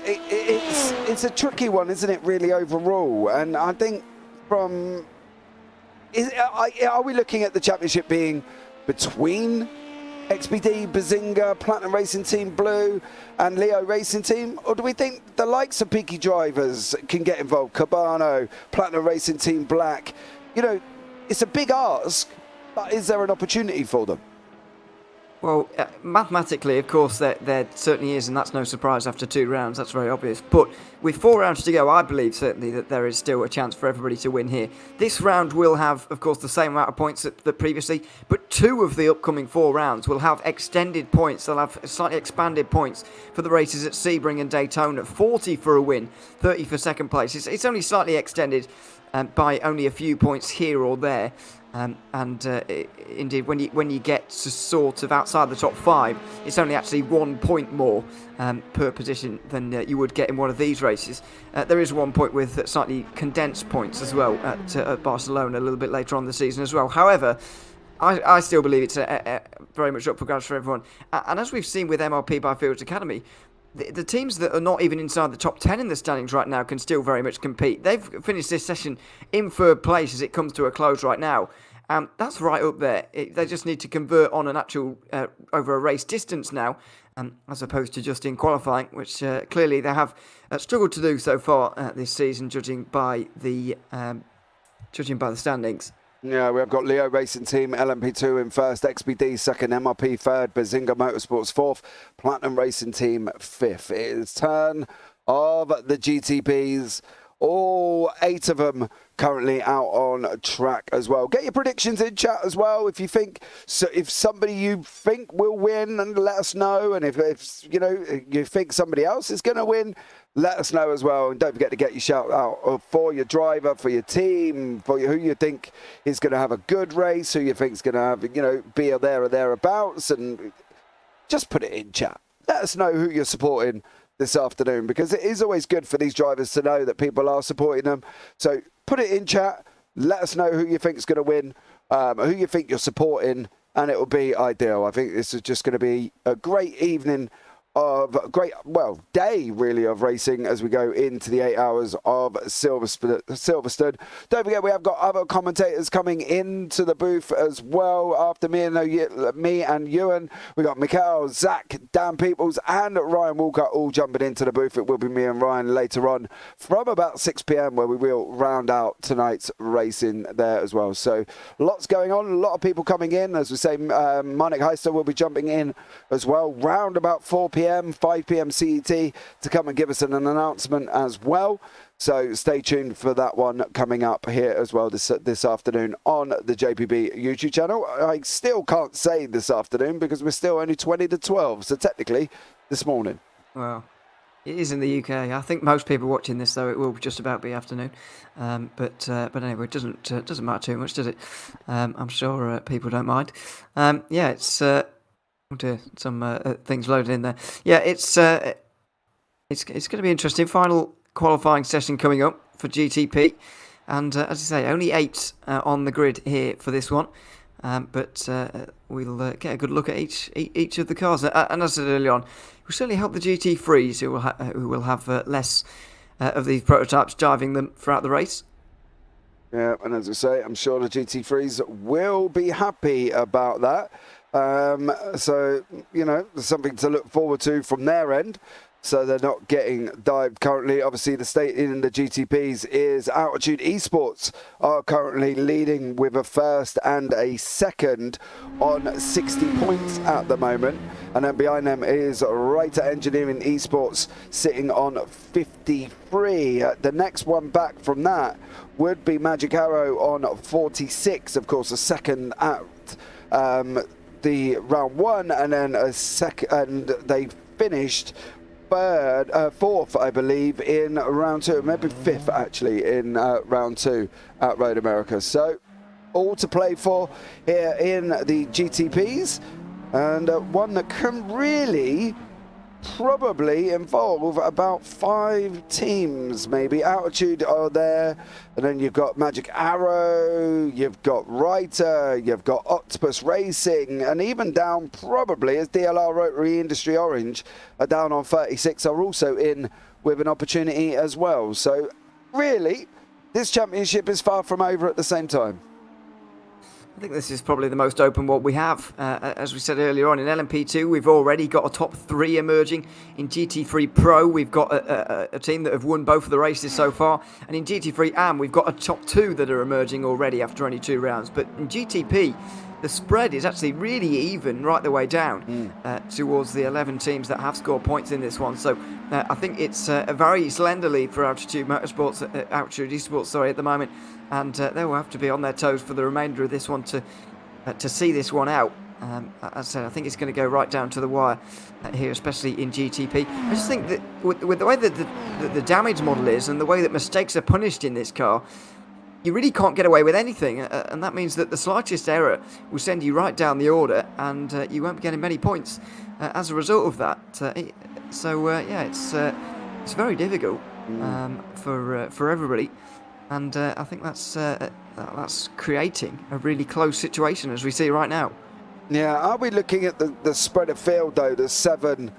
It's a tricky one, isn't it, really, overall? And I think are we looking at the championship being between XPD, Bazinga, Platinum Racing Team Blue and Leo Racing Team? Or do we think the likes of peaky drivers can get involved? Cabano, Platinum Racing Team Black, you know, it's a big ask, but is there an opportunity for them? Well, mathematically, of course, there certainly is, and that's no surprise after 2 rounds. That's very obvious. But with 4 rounds to go, I believe certainly that there is still a chance for everybody to win here. This round will have, of course, the same amount of points that previously, but 2 of the upcoming 4 rounds will have extended points. They'll have slightly expanded points for the races at Sebring and Daytona. 40 for a win, 30 for second place. It's only slightly extended by only a few points here or there. Indeed, when you get to sort of outside the top 5, it's only actually 1 point more per position than you would get in one of these races. There is 1 point with slightly condensed points as well at Barcelona a little bit later on in the season as well. However, I still believe it's very much up for grabs for everyone. And as we've seen with MRP by Fields Academy, the teams that are not even inside the top 10 in the standings right now can still very much compete. They've finished this session in 3rd place as it comes to a close right now. That's right up there. They just need to convert on an actual over a race distance now, as opposed to just in qualifying, which clearly they have struggled to do so far this season, judging by the standings. Yeah, we have got Leo Racing Team LMP2 in 1st, XPD 2nd, MRP 3rd, Bazinga Motorsports 4th, Platinum Racing Team 5th. It is turn of the GTPs. All 8 of them currently out on track as well. Get your predictions in chat as well. If you think, if somebody you think will win, and let us know. And if you know you think somebody else is going to win, let us know as well. And don't forget to get your shout out for your driver, for your team, for who you think is going to have a good race, who you think is going to have, you know, be there or thereabouts, and just put it in chat. Let us know who you're supporting this afternoon, because it is always good for these drivers to know that people are supporting them. So put it in chat, let us know who you think is going to win, who you think you're supporting, and it will be ideal. I think this is just going to be a great evening of day really of racing as we go into the 8 hours of Silverstone. Don't forget, we have got other commentators coming into the booth as well. After me and Ewan, we got Mikhail, Zach, Daan Pepels and Ryan Walker all jumping into the booth. It will be me and Ryan later on from about 6 p.m. where we will round out tonight's racing there as well. So lots going on, a lot of people coming in. As we say, Monik Heister will be jumping in as well round about 4 p.m. 5 p.m. CET to come and give us an announcement as well. So stay tuned for that one coming up here as well this afternoon on the JPB YouTube channel. I still can't say this afternoon because we're still only 20 to 12. So technically this morning. Well, It is in the UK. I think most people watching this, though, it will just about be afternoon. But anyway, it doesn't matter too much, does it? I'm sure people don't mind. Yeah, it's oh dear, some things loaded in there. Yeah, it's going to be interesting. Final qualifying session coming up for GTP, and as I say, only 8 on the grid here for this one. But we'll get a good look at each of the cars. And as I said earlier on, it will certainly help the GT3s who will have less of these prototypes driving them throughout the race. Yeah, and as I say, I'm sure the GT3s will be happy about that. So, there's something to look forward to from their end. So they're not getting dived currently. Obviously, the state in the GTPs is Altitude Esports are currently leading with a first and a second on 60 points at the moment. And then behind them is Writer Engineering Esports sitting on 53. The next one back from that would be Magic Arrow on 46. Of course, a second at the round 1, and then a second, and they finished fourth, I believe, in round 2, maybe 5th actually in round 2 at Road America. So all to play for here in the GTPs, and one that can really probably involve about 5 teams, maybe. Altitude are there, and then you've got Magic Arrow, you've got Writer, you've got Octopus Racing, and even down probably as DLR Rotary Industry Orange are down on 36, are also in with an opportunity as well. So really, this championship is far from over at the same time. I think this is probably the most open one we have. As we said earlier on, in LMP2, we've already got a top 3 emerging. In GT3 Pro, we've got a team that have won both of the races so far. And in GT3 AM, we've got a top 2 that are emerging already after only 2 rounds. But in GTP, the spread is actually really even right the way down towards the 11 teams that have scored points in this one. So I think it's a very slender lead for Altitude Motorsports, Altitude Esports, at the moment. And they will have to be on their toes for the remainder of this one to see this one out. As I said, I think it's going to go right down to the wire here, especially in GTP. I just think that with the way that the damage model is and the way that mistakes are punished in this car, you really can't get away with anything, and that means that the slightest error will send you right down the order, and you won't be getting many points as a result of that. It's very difficult for everybody, and I think that's creating a really close situation as we see right now. Yeah, are we looking at the spread of field though? The seven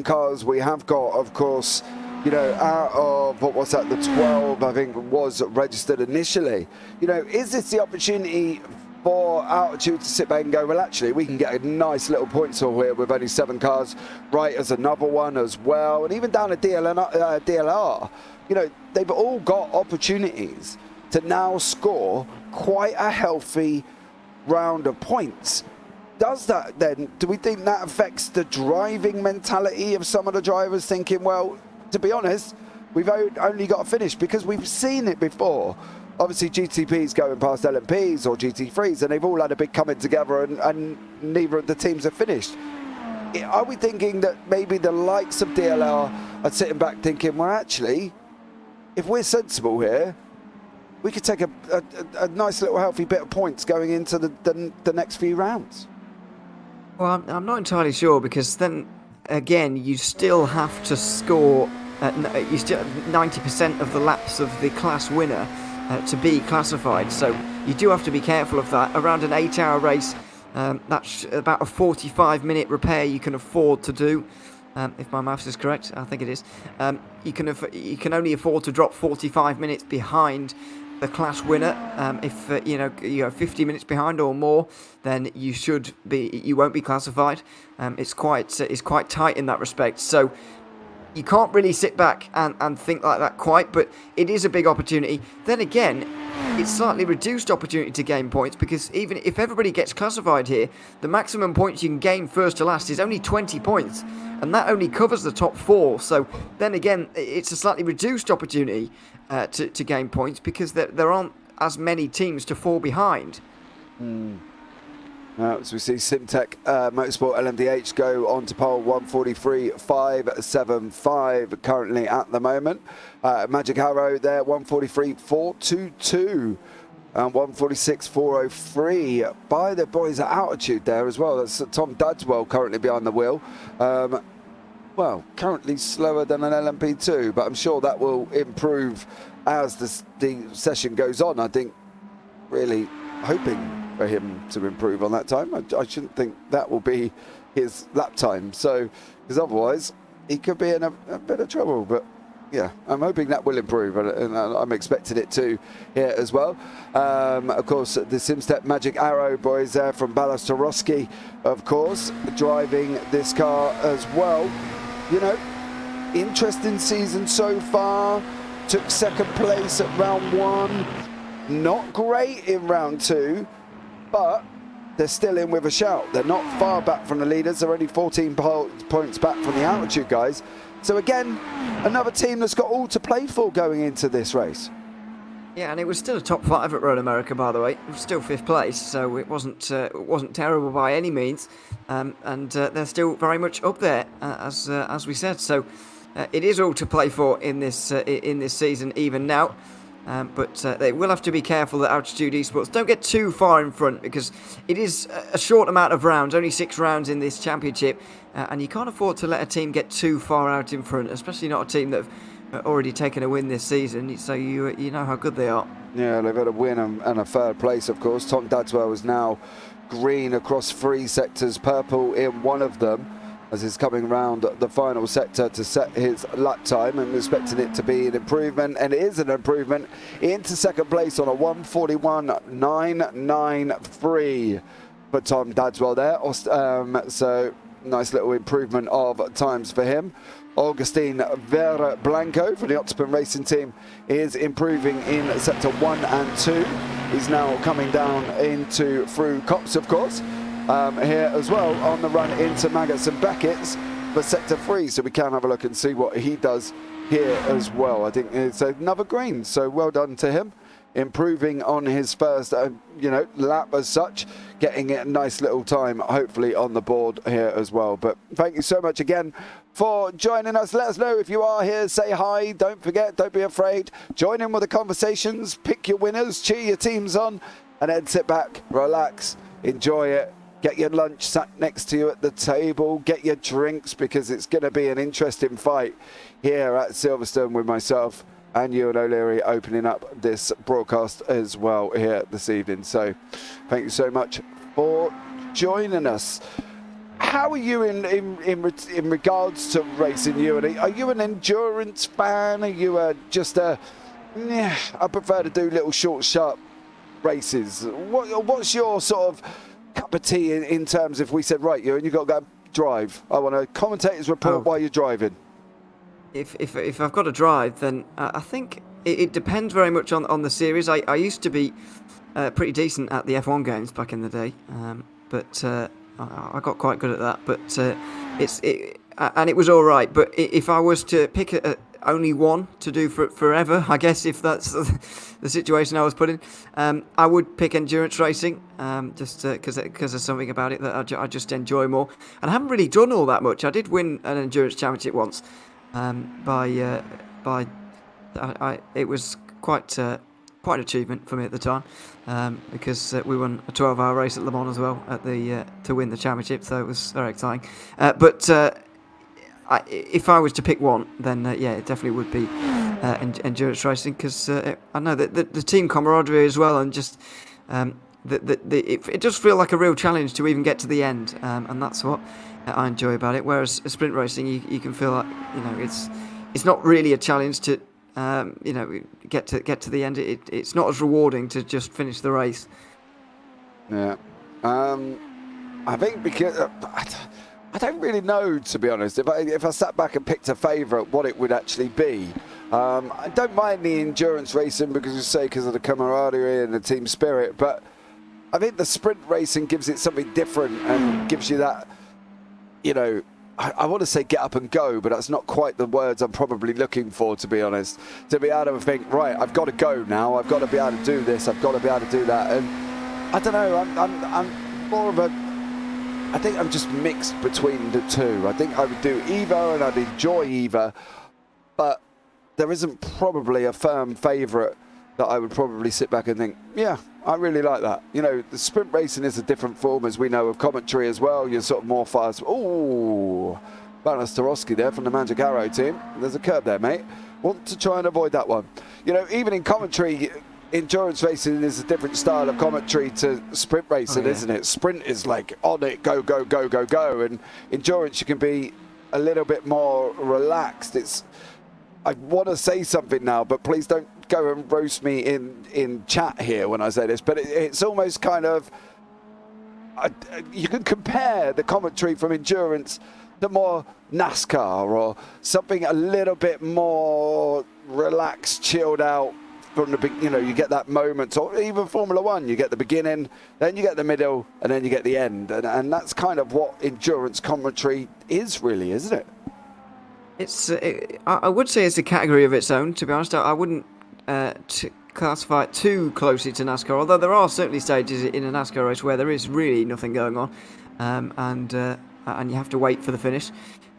cars we have got, of course. Out of, what was that, the 12, I think, was registered initially. Is this the opportunity for Altitude to sit back and go, well, actually, we can get a nice little points haul here with only 7 cars, right, as another one as well. And even down at DLR, they've all got opportunities to now score quite a healthy round of points. Does that then, do we think that affects the driving mentality of some of the drivers thinking, well, to be honest, we've only got to finish, because we've seen it before. Obviously, GTPs going past LMPs or GT3s, and they've all had a big coming together, and neither of the teams have finished. Are we thinking that maybe the likes of DLR are sitting back thinking, well, actually, if we're sensible here, we could take a nice little healthy bit of points going into the next few rounds? Well, I'm not entirely sure, because then, again, you still have to score 90% of the laps of the class winner to be classified. So you do have to be careful of that. Around an 8-hour race, that's about a 45-minute repair you can afford to do. If my maths is correct, I think it is. You can only afford to drop 45 minutes behind the class winner. If you're 50 minutes behind or more, then you won't be classified. It's quite tight in that respect. So you can't really sit back and think like that quite, but it is a big opportunity. Then again, it's slightly reduced opportunity to gain points, because even if everybody gets classified here, the maximum points you can gain first to last is only 20 points, and that only covers the top 4. So then again, it's a slightly reduced opportunity to gain points, because there aren't as many teams to fall behind. As we see Simtech Motorsport LMDH go on to pole 143.575 currently at the moment. Magic Arrow there 143.422 and 146.403 by the boys at altitude there as well. That's Tom Dadswell currently behind the wheel. Well, currently slower than an LMP2, but I'm sure that will improve as the session goes on. I think really hoping for him to improve on that time. I shouldn't think that will be his lap time. So, because otherwise he could be in a bit of trouble. But yeah, I'm hoping that will improve, and I'm expecting it to here as well. Of course, the Simstep Magic Arrow boys there from Ballastorowski, of course, driving this car as well. You know, interesting season so far. Took second place at round 1. Not great in round 2, but they're still in with a shout. They're not far back from the leaders. They're only 14 points back from the altitude guys. So again, another team that's got all to play for going into this race. Yeah, and it was still a top 5 at Road America, by the way. It was still 5th place, so it wasn't terrible by any means. And they're still very much up there, as we said. So it is all to play for in this season, even now. But they will have to be careful that Altitude Esports don't get too far in front, because it is a short amount of rounds, only 6 rounds in this championship, and you can't afford to let a team get too far out in front, especially not a team that have already taken a win this season, so you know how good they are. Yeah, they've had a win and a third place, of course. Tom Dadswell is now green across 3 sectors, purple in one of them, as he's coming round the final sector to set his lap time, and expecting it to be an improvement, and it is an improvement into second place on a 141.993 for Tom Dadswell there. So nice little improvement of times for him. Augustine Vera Blanco for the Octopin Racing Team is improving in sector 1 and 2. He's now coming down through Cops, of course. Here as well on the run into Maggots and Beckett's for sector 3, so we can have a look and see what he does here as well. I think it's another green, so well done to him, improving on his first lap as such, getting a nice little time hopefully on the board here as well. But thank you so much again for joining us. Let us know if you are here, say hi, don't forget, don't be afraid, join in with the conversations, pick your winners, cheer your teams on, and then sit back, relax, enjoy it. Get your lunch sat next to you at the table. Get your drinks, because it's going to be an interesting fight here at Silverstone with myself and Ewan O'Leary opening up this broadcast as well here this evening. So thank you so much for joining us. How are you in regards to racing, Ewan? Are you an endurance fan? Are you I prefer to do little short, sharp races. What's your sort of cup of tea in terms if we said, right, Ewan, you've got to go drive. I want a commentator's report while you're driving. If I've got to drive, then I think it depends very much on the series. I used to be pretty decent at the F1 games back in the day, but I got quite good at that. But and it was all right. But if I was to pick only one to do forever, I guess, if that's the situation I was put in, I would pick endurance racing, just because there's something about it that I just enjoy more. And I haven't really done all that much. I did win an endurance championship once, it was quite an achievement for me at the time, because we won a 12-hour race at Le Mans as well to win the championship, so it was very exciting. If I was to pick one, then it definitely would be endurance racing, because I know that the team camaraderie as well, and just it does feel like a real challenge to even get to the end, and that's what I enjoy about it. Whereas sprint racing, you can feel like it's not really a challenge to get to the end. It's not as rewarding to just finish the race. Yeah, I think because. I don't really know, to be honest. If I sat back and picked a favourite, what it would actually be. I don't mind the endurance racing because of the camaraderie and the team spirit, but I think the sprint racing gives it something different and gives you that, I want to say get up and go, but that's not quite the words I'm probably looking for, to be honest. To be able to think, right, I've got to go now, I've got to be able to do this, I've got to be able to do that. And I don't know, I'm more of a, I think I'm just mixed between the two. I think I would do either, and I'd enjoy either, but there isn't probably a firm favourite that I would probably sit back and think, yeah, I really like that. You know, the sprint racing is a different form, as we know, of commentary as well. You're sort of more fast. Ooh, Balastarovski there from the Magic Arrow team. There's a curb there, mate. Want to try and avoid that one. You know, even in commentary, endurance racing is a different style of commentary to sprint racing, isn't it? Sprint is like on it, go, go, go, go, go. And endurance, you can be a little bit more relaxed. I want to say something now, but please don't go and roast me in chat here when I say this, but it's almost kind of, you can compare the commentary from endurance to more NASCAR or something a little bit more relaxed, chilled out from the big, you know, you get that moment, or even Formula One, you get the beginning, then you get the middle, and then you get the end. And that's kind of what endurance commentary is really, isn't it? I would say it's a category of its own, to be honest. I wouldn't classify it too closely to NASCAR, although there are certainly stages in a NASCAR race where there is really nothing going on, and you have to wait for the finish.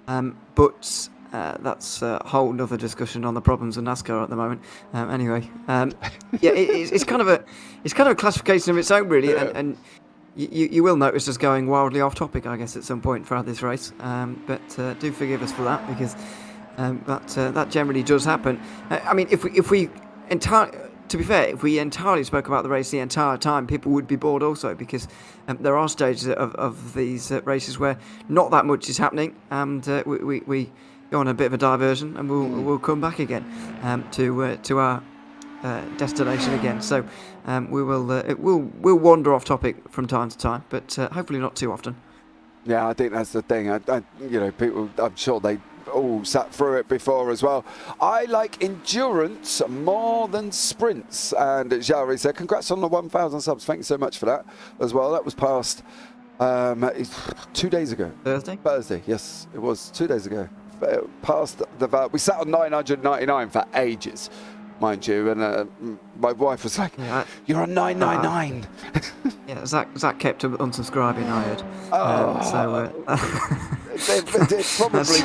But that's a whole other discussion on the problems of NASCAR at the moment. Anyway, it's kind of a classification of its own, really, and you will notice us going wildly off topic, I guess, at some point throughout this race. But do forgive us for that, because that generally does happen. I mean, if we to be fair, if we entirely spoke about the race the entire time, people would be bored also, because there are stages of these races where not that much is happening, and we go on a bit of a diversion, and we'll come back again to our destination again. So we'll wander off topic from time to time, but hopefully not too often. Yeah, I think that's the thing. You know, people, I'm sure they all sat through it before as well. I like endurance more than sprints. And Jari said, congrats on the 1,000 subs. Thank you so much for that as well. That was past 2 days ago. Thursday, yes, it was 2 days ago. Past the we sat on 999 for ages, mind you, and my wife was like, "You're on 999." Yeah, Zach kept unsubscribing, I heard. Probably.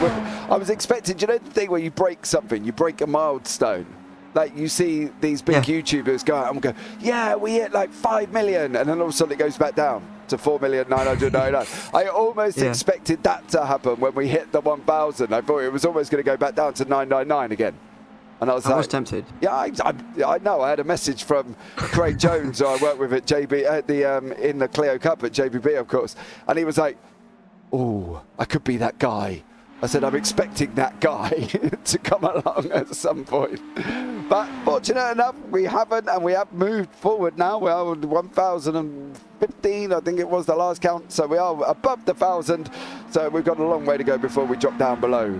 I was expecting. Do you know the thing where you break something? You break a milestone. Like you see these big YouTubers go out and go, "Yeah, we hit like 5 million," and then all of a sudden it goes back down to 4,999,000. I almost expected that to happen when we hit the 1,000. I thought it was almost going to go back down to 999 again. And I was tempted. Yeah, I know. I had a message from Craig Jones, who I work with at JB at the in the Clio Cup at JPB, of course, and he was like, "Oh, I could be that guy." I said, I'm expecting that guy to come along at some point. But fortunate enough, we haven't, and we have moved forward now. We are 1,015, I think it was the last count. So we are above the 1,000. So we've got a long way to go before we drop down below.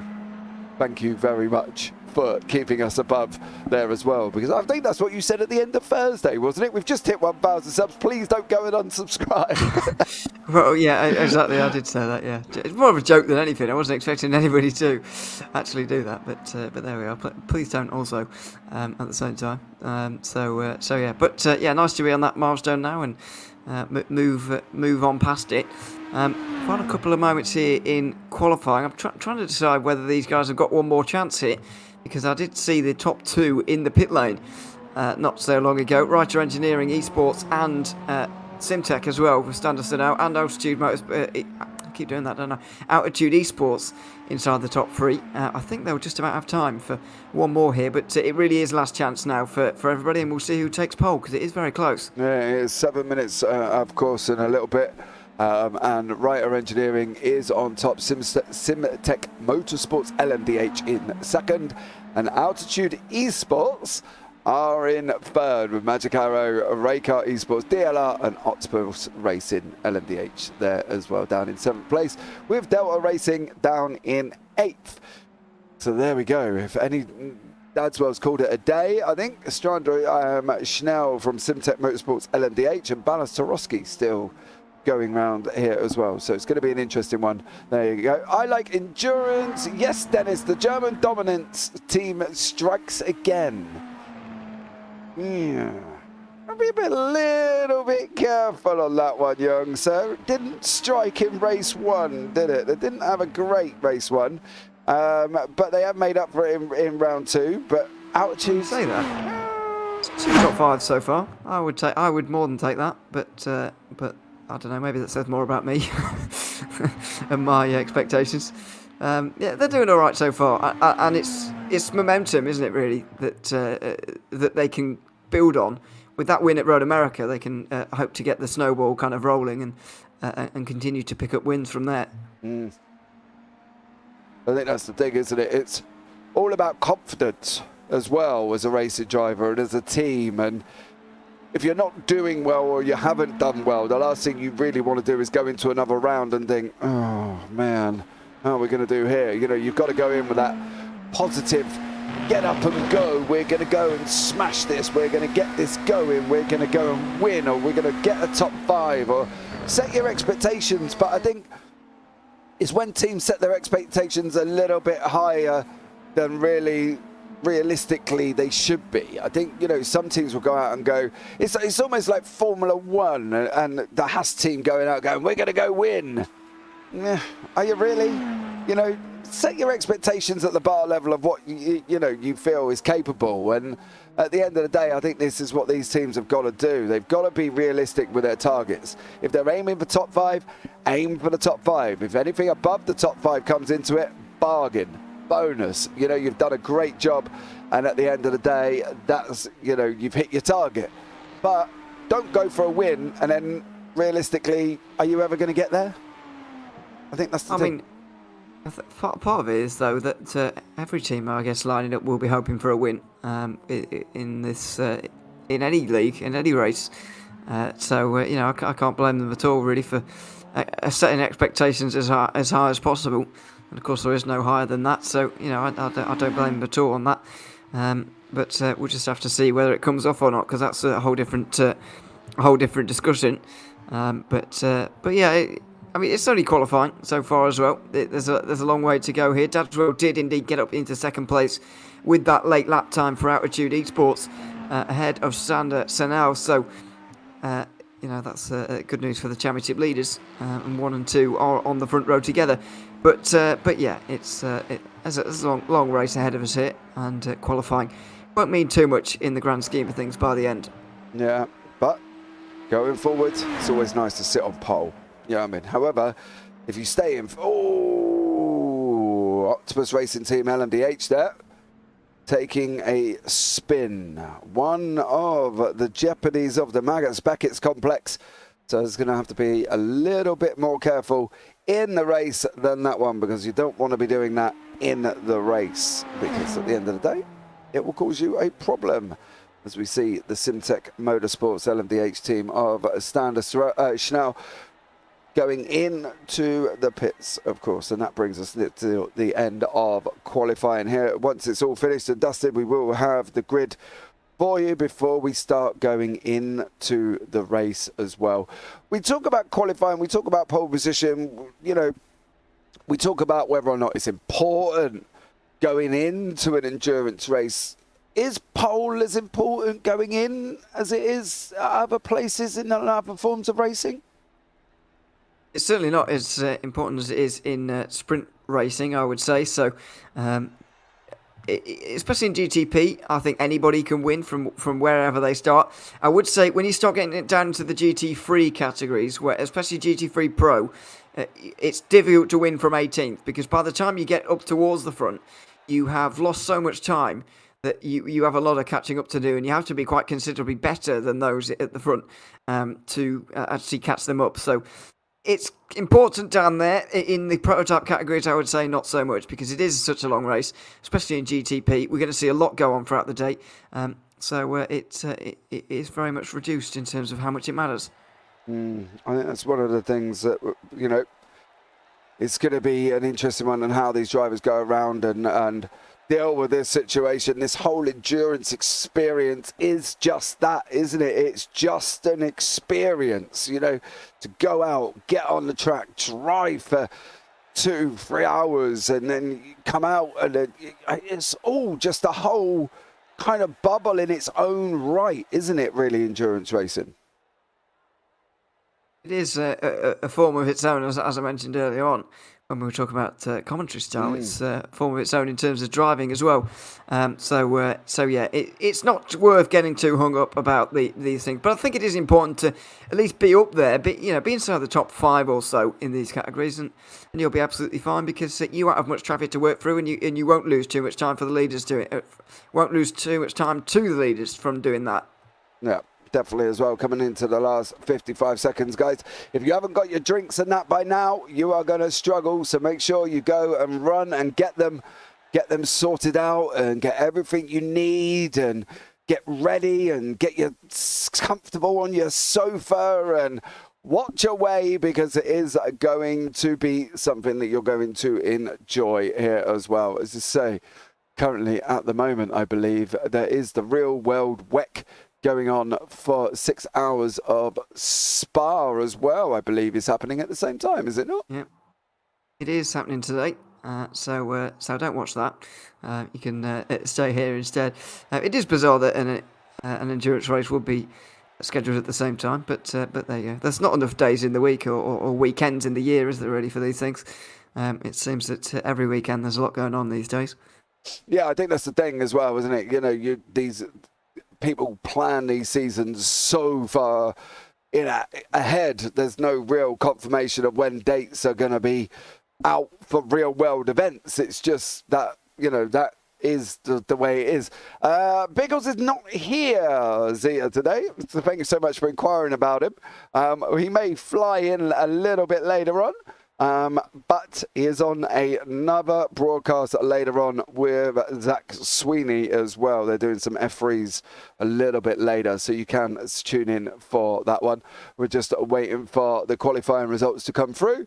Thank you very much for keeping us above there as well, because I think that's what you said at the end of Thursday, wasn't it? We've just hit 1,000 subs. Please don't go and unsubscribe. Well, yeah, exactly. I did say that. Yeah, it's more of a joke than anything. I wasn't expecting anybody to actually do that, but there we are. Please don't also at the same time. So yeah, but yeah, nice to be on that milestone now and move on past it. Find a couple of moments here in qualifying. I'm trying to decide whether these guys have got one more chance here, because I did see the top two in the pit lane not so long ago. Writer Engineering, Esports, and Simtech as well, with Standerson out, and Altitude Motors. I keep doing that, don't I? Altitude Esports inside the top three. I think they'll just about have time for one more here, but it really is last chance now for everybody, and we'll see who takes pole, because it is very close. Yeah, it is 7 minutes, of course, in a little bit. And Writer Engineering is on top. Simtech Motorsports LMDH in second, and Altitude Esports are in third, with Magic Arrow, Raycar Esports, DLR, and Octopus Racing LMDH there as well, down in seventh place, with Delta Racing down in eighth. So there we go. If any Dadswell's called it a day, I think. Strandra Schnell from Simtech Motorsports LMDH, and Balastarovski still going round here as well. So it's going to be an interesting one. There you go. I like endurance. Yes, Dennis, the German dominance team strikes again. Yeah. be a little bit careful on that one, young sir. It didn't strike in race 1, did it? They didn't have a great race 1, but they have made up for it in round 2. But altitude. Say that. 2 top 5 so far. I would more than take that, but I don't know. Maybe that says more about me and my expectations. Yeah, they're doing all right so far, and it's momentum, isn't it? Really, that they can build on. With that win at Road America, they can hope to get the snowball kind of rolling and continue to pick up wins from there. I think that's the thing, isn't it? It's all about confidence as well as a racing driver and as a team. And if you're not doing well or you haven't done well, the last thing you really want to do is go into another round and think, oh man, how are we going to do here? You know, you've got to go in with that positive, get up and go. We're going to go and smash this. We're going to get this going. We're going to go and win, or we're going to get a top 5, or set your expectations. But I think it's when teams set their expectations a little bit higher than really realistically they should be. I think, you know, some teams will go out and go, it's almost like Formula 1 and the Haas team going out going, we're going to go win. Are you really? You know, set your expectations at the bar level of what you feel is capable. And at the end of the day, I think this is what these teams have got to do. They've got to be realistic with their targets. If they're aiming for top 5, aim for the top 5. If anything above the top 5 comes into it, bargain, bonus. You know, you've done a great job, and at the end of the day, that's, you know, you've hit your target. But don't go for a win and then realistically, are you ever going to get there? I think that's the thing. Part of it is, though, that every team, I guess, lining up will be hoping for a win in this, in any league, in any race. So you know, I can't blame them at all, really, for setting expectations as high as possible. And of course, there is no higher than that. So you know, I don't blame them at all on that. But we'll just have to see whether it comes off or not, because that's a whole different discussion. But yeah. I mean, it's only qualifying so far as well. There's a long way to go here. Dadwell did indeed get up into second place with that late lap time for Altitude Esports ahead of Sander Senel. So, you know, that's good news for the championship leaders. And 1 and 2 are on the front row together. But yeah, it's a long race ahead of us here, and qualifying won't mean too much in the grand scheme of things by the end. Yeah, but going forward, it's always nice to sit on pole. You know what I mean? However, if you stay in... Octopus Racing Team LMDH there, taking a spin. One of the jeopardies of the Maggots Beckett's complex. So it's going to have to be a little bit more careful in the race than that one, because you don't want to be doing that in the race, because at the end of the day, it will cause you a problem. As we see the Simtech Motorsports LMDH team of Stander Schnell going into the pits, of course, and that brings us to the end of qualifying here. Once it's all finished and dusted, we will have the grid for you before we start going into the race as well. We talk about qualifying, we talk about pole position, you know, we talk about whether or not it's important going into an endurance race. Is pole as important going in as it is at other places in other forms of racing? It's certainly not as important as it is in sprint racing, I would say. So, especially in GTP, I think anybody can win from wherever they start. I would say when you start getting it down to the GT3 categories, where especially GT3 Pro, it's difficult to win from 18th, because by the time you get up towards the front, you have lost so much time that you have a lot of catching up to do, and you have to be quite considerably better than those at the front to actually catch them up. So it's important down there. In the prototype categories, I would say not so much, because it is such a long race, especially in GTP. We're going to see a lot go on throughout the day. So it is very much reduced in terms of how much it matters. I think that's one of the things that, you know, it's going to be an interesting one, and how these drivers go around and deal with this situation. This whole endurance experience is just that, isn't it? It's just an experience, you know, to go out, get on the track, drive for 2-3 hours, and then come out, and it's all just a whole kind of bubble in its own right, isn't it, really, endurance racing? It is a form of its own, as I mentioned earlier on when we were talking about commentary style. It's a form of its own in terms of driving as well. So yeah, it's not worth getting too hung up about these things. But I think it is important to at least be up there, be inside the top 5 or so in these categories, and you'll be absolutely fine because you won't have much traffic to work through, and you won't lose too much time for the leaders doing it. Won't lose too much time to the leaders from doing that. Yeah. Definitely as well, coming into the last 55 seconds, guys. If you haven't got your drinks and that by now, you are going to struggle. So make sure you go and run and get them sorted out and get everything you need and get ready and get you comfortable on your sofa and watch your way, because it is going to be something that you're going to enjoy here as well. As I say, currently at the moment, I believe there is the real world WEC going on for 6 hours of Spa as well, I believe is happening at the same time, is it not? Yeah, it is happening today. So don't watch that. You can stay here instead. It is bizarre that an endurance race would be scheduled at the same time, but there you go. There's not enough days in the week or weekends in the year, is there, really, for these things? It seems that every weekend there's a lot going on these days. Yeah, I think that's the thing as well, isn't it? These people plan these seasons so far ahead. There's no real confirmation of when dates are going to be out for real world events. It's just that, that is the way it is. Biggles is not here, Zia, today. So thank you so much for inquiring about him. He may fly in a little bit later on. But he is on another broadcast later on with Zach Sweeney as well. They're doing some F3s a little bit later, so you can tune in for that one. We're just waiting for the qualifying results to come through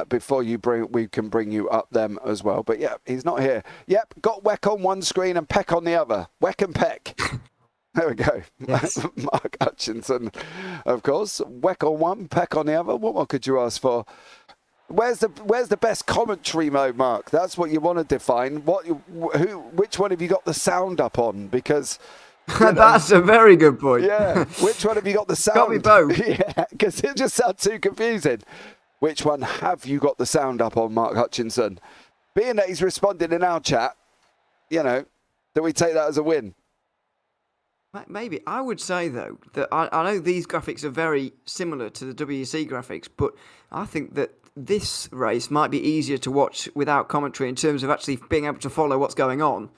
before we can bring you up them as well. But yeah, he's not here. Yep, got WEC on one screen and Peck on the other. WEC and Peck. There we go. Yes. Mark Hutchinson, of course. WEC on one, Peck on the other. What more could you ask for? Where's the best commentary mode, Mark? That's what you want to define. Which one have you got the sound up on? Because that's a very good point. Yeah. Which one have you got the sound? Got me both. Yeah, because it just sounds too confusing. Which one have you got the sound up on, Mark Hutchinson? Being that he's responded in our chat, do we take that as a win? Maybe. I would say, though, that I know these graphics are very similar to the WEC graphics, but I think that this race might be easier to watch without commentary in terms of actually being able to follow what's going on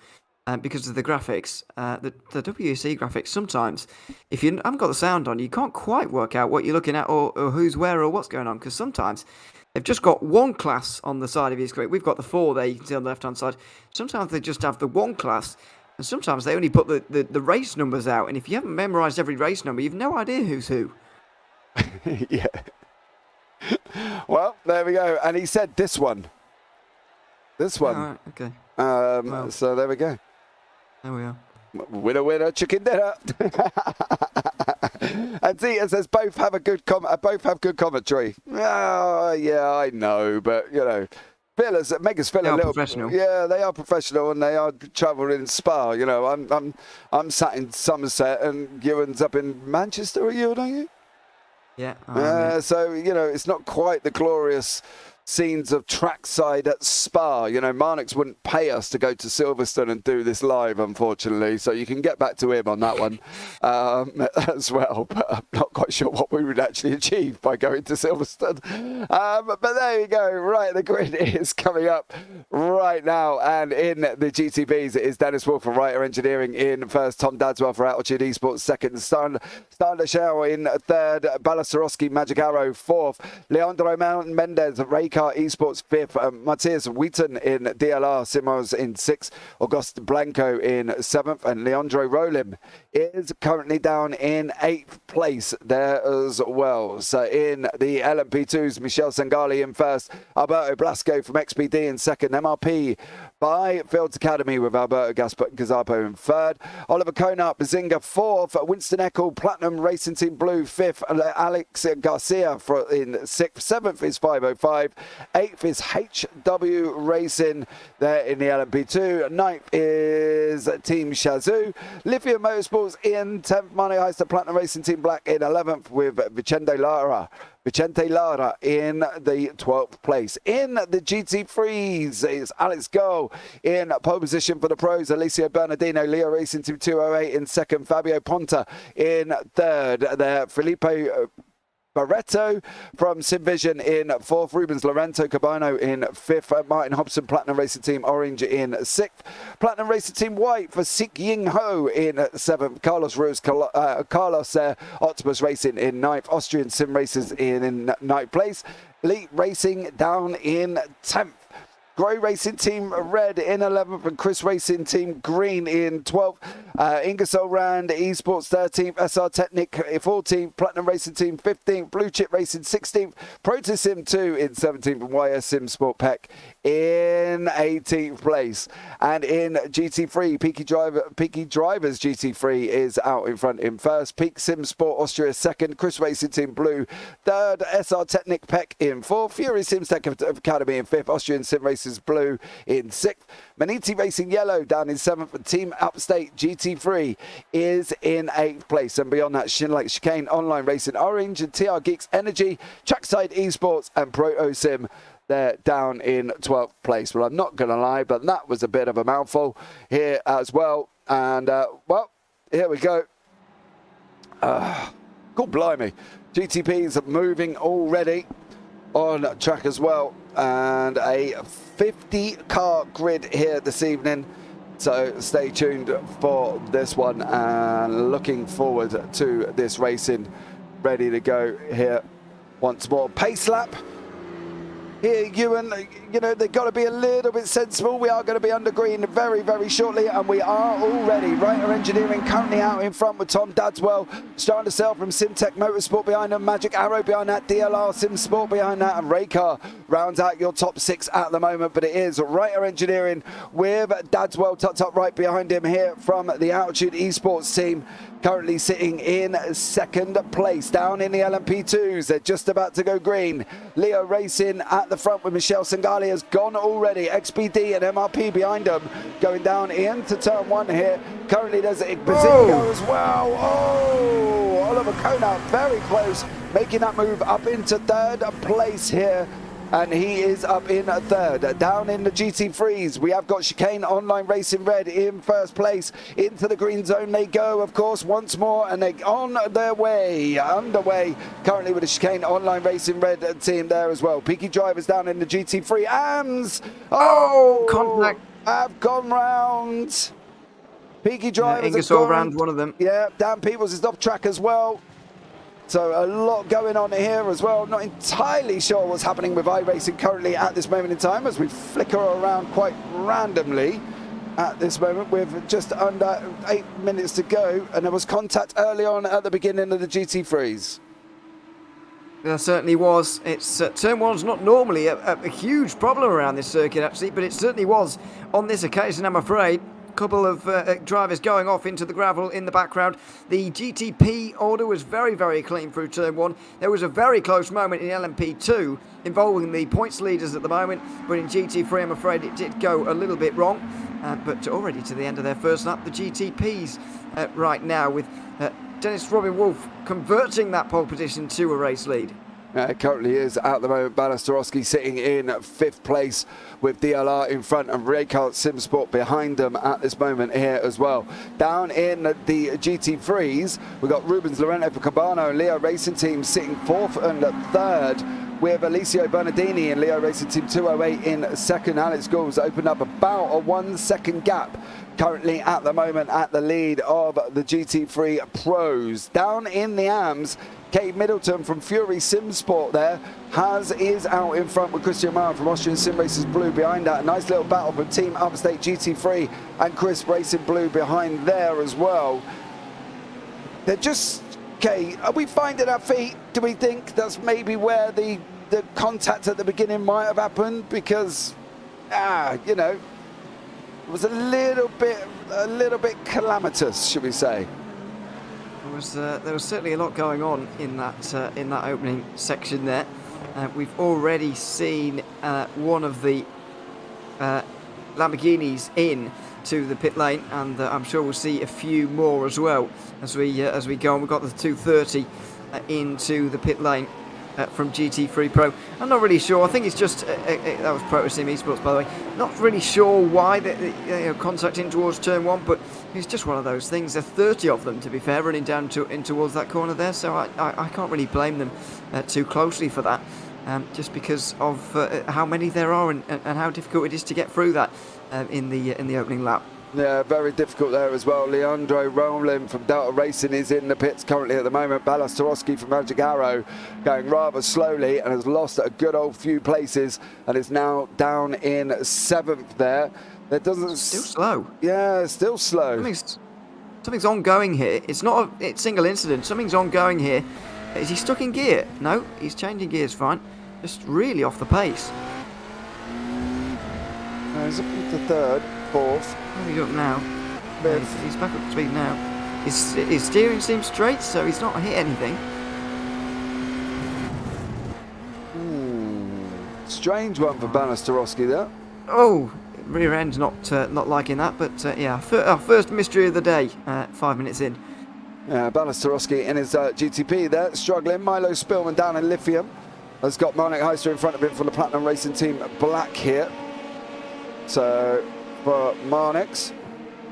because of the graphics. The WEC graphics, sometimes, if you haven't got the sound on, you can't quite work out what you're looking at or who's where or what's going on, because sometimes they've just got one class on the side of your screen. We've got the 4 there, you can see on the left-hand side. Sometimes they just have the one class, and sometimes they only put the race numbers out, and if you haven't memorised every race number, you've no idea who's who. Yeah. Well, there we go. And he said this one. This one. All right, okay. So there we go. There we are. Winner, winner, chicken dinner. And Zita says both have good commentary. Oh, yeah, I know, but make us feel a little professional. Yeah, they are professional, and they are travelling in Spa. I'm sat in Somerset, and Ewan's up in Manchester. Are you? Are you? Yeah. So, it's not quite the glorious scenes of trackside at Spa. Marnix wouldn't pay us to go to Silverstone and do this live, unfortunately. So you can get back to him on that one as well. But I'm not quite sure what we would actually achieve by going to Silverstone. But there you go. Right, the grid is coming up right now. And in the GTBs, it is Dennis Wolf for Writer Engineering in first, Tom Dadswell for Altitude Esports second, Standard in third, Balasarowski Magic Arrow fourth, Leandro Mendez Raycar Esports fifth, Matthias Wheaton in DLR Simos in sixth, Augusto Blanco in seventh, and Leandro Rolim is currently down in eighth place there as well. So in the LMP2s, Michel Sangali in first, Alberto Blasco from XPD in second, MRP by Fields Academy with Alberto Gazzapo in third. Oliver Konart, Bazinga fourth. Winston Eckel, Platinum Racing Team Blue fifth. Alex Garcia in sixth. Seventh is 505. Eighth is HW Racing there in the LMP2. Ninth is Team Shazoo. Lithia Motorsports in 10th. Mane Heister, Platinum Racing Team Black in 11th with Vicente Lara in the 12th place. In the GT3s, it's Alex Goh in pole position for the pros. Alicia Bernardino, Leo Racing Team 208 in second. Fabio Ponta in third. There, Felipe Barreto from Simvision in fourth. Rubens Lorenzo Cabano in fifth. Martin Hobson, Platinum Racing Team Orange in sixth. Platinum Racing Team White for Sik Ying Ho in seventh. Carlos Ruiz, Carlos Octopus Racing in ninth. Austrian Sim Racers in ninth place. Elite Racing down in 10th. Grey Racing Team Red in 11th and Chris Racing Team Green in 12th. Ingersoll Rand Esports 13th. SR Technic 14th. Platinum Racing Team 15th. Blue Chip Racing 16th. Protosim 2 in 17th. And YS Sim Sport Peck in 18th place. And in GT3, Peaky Drivers GT3 is out in front in first. Peak Sim Sport Austria second. Chris Racing Team Blue third. SR Technic Peck in fourth. Fury Sims Tech Academy in fifth. Austrian Sim Racers Blue in sixth. Maniti Racing Yellow down in seventh. And Team Upstate GT3 is in eighth place. And beyond that, Shinlake Chicane Online Racing Orange and TR Geeks Energy, Trackside Esports and Proto Sim. They're down in 12th place. Well, I'm not going to lie, but that was a bit of a mouthful here as well. And, well, here we go. God blimey. GTP's moving already on track as well. And a 50-car grid here this evening. So stay tuned for this one. And looking forward to this racing. Ready to go here once more. Pace lap. Here, Ewan, you know, they've got to be a little bit sensible. We are going to be under green very, very shortly, and we are already. Writer Engineering currently out in front with Tom Dadswell, starting to sell from Simtech Motorsport behind them, Magic Arrow behind that, DLR Sim Sport behind that, and Raycar rounds out your top six at the moment. But it is Writer Engineering with Dadswell tucked up right behind him here from the Altitude Esports team. Currently sitting in second place. Down in the LMP2s, they're just about to go green. Leo Racing at the front with Michelle Sangali has gone already. XPD and MRP behind them. Going down into turn one here. Currently there's a Bazingo as well. Oh, Oliver Konart very close. Making that move up into third place here. And he is up in third. Down in the GT3s, we have got Chicane Online Racing Red in first place. Into the green zone they go, of course, once more, and they're on their way, underway, currently with the Chicane Online Racing Red team there as well. Peaky Drivers down in the GT3. AMS! Oh! Contact. Have gone round. Peaky Drivers Ingersoll round one of them. Yeah, Daan Pepels is off track as well. So a lot going on here as well. Not entirely sure what's happening with iRacing currently at this moment in time as we flicker around quite randomly at this moment with just under 8 minutes to go. And there was contact early on at the beginning of the GT3s. There certainly was. It's turn one's not normally a huge problem around this circuit, actually, but it certainly was on this occasion, I'm afraid. Couple of drivers going off into the gravel in the background. The GTP order was very, very clean through turn one. There was a very close moment in LMP2 involving the points leaders at the moment, but in GT3 I'm afraid it did go a little bit wrong. But already to the end of their first lap, the GTPs right now with Dennis Robin Wolf converting that pole position to a race lead. It currently is at the moment. Balasterowski sitting in fifth place with DLR in front and Raycar Simsport behind them at this moment here as well. Down in the GT3s, we've got Rubens Lorente for Cabano and Leo Racing Team sitting fourth and third with Alicio Bernardini and Leo Racing Team 208 in second. Alex Gould's opened up about a 1 second gap currently at the moment at the lead of the GT3 pros. Down in the AMS, Kate Middleton from Fury Simsport there is out in front with Christian Mara from Austrian Sim Racers Blue behind that. A nice little battle from Team Upstate GT3 and Chris Racing Blue behind there as well. They're just, okay, are we finding our feet? Do we think that's maybe where the contact at the beginning might have happened? Because, you know, was a little bit calamitous, should we say? There was certainly a lot going on in that opening section there. We've already seen one of the Lamborghinis in to the pit lane, and I'm sure we'll see a few more as well as we go on. We've got the 230 into the pit lane from GT3 Pro. I'm not really sure. I think it's just that was Proto Sim Esports, by the way. Not really sure why they're contacting towards turn 1, but it's just one of those things. There's 30 of them, to be fair, running down in towards that corner there, so I can't really blame them too closely for that. Just because of how many there are and how difficult it is to get through that in the opening lap. Yeah, very difficult there as well. Leandro Rowland from Delta Racing is in the pits currently at the moment. Balastarovski from Magic Arrow going rather slowly and has lost a good old few places and is now down in 7th there. That doesn't... Still slow. Yeah, still slow. Something's ongoing here. It's not a single incident. Something's ongoing here. Is he stuck in gear? No, he's changing gears fine. Just really off the pace. He's up to 3rd, 4th. Where are we up now? He's back up to speed now. His steering seems straight, so he's not hit anything. Strange one for Balastarovski there. Oh, rear end's not liking that, but yeah, our first mystery of the day, 5 minutes in. Balastarovski in his GTP there, struggling. Milo Spillman down in Lithium has got Marnik Heister in front of him from the Platinum Racing Team Black here. So for Marnix,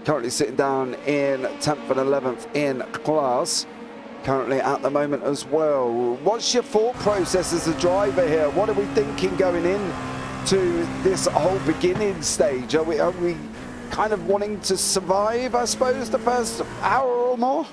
currently sitting down in 10th and 11th in class, currently at the moment as well. What's your thought process as a driver here? What are we thinking going in to this whole beginning stage? Are we kind of wanting to survive, I suppose, the first hour or more?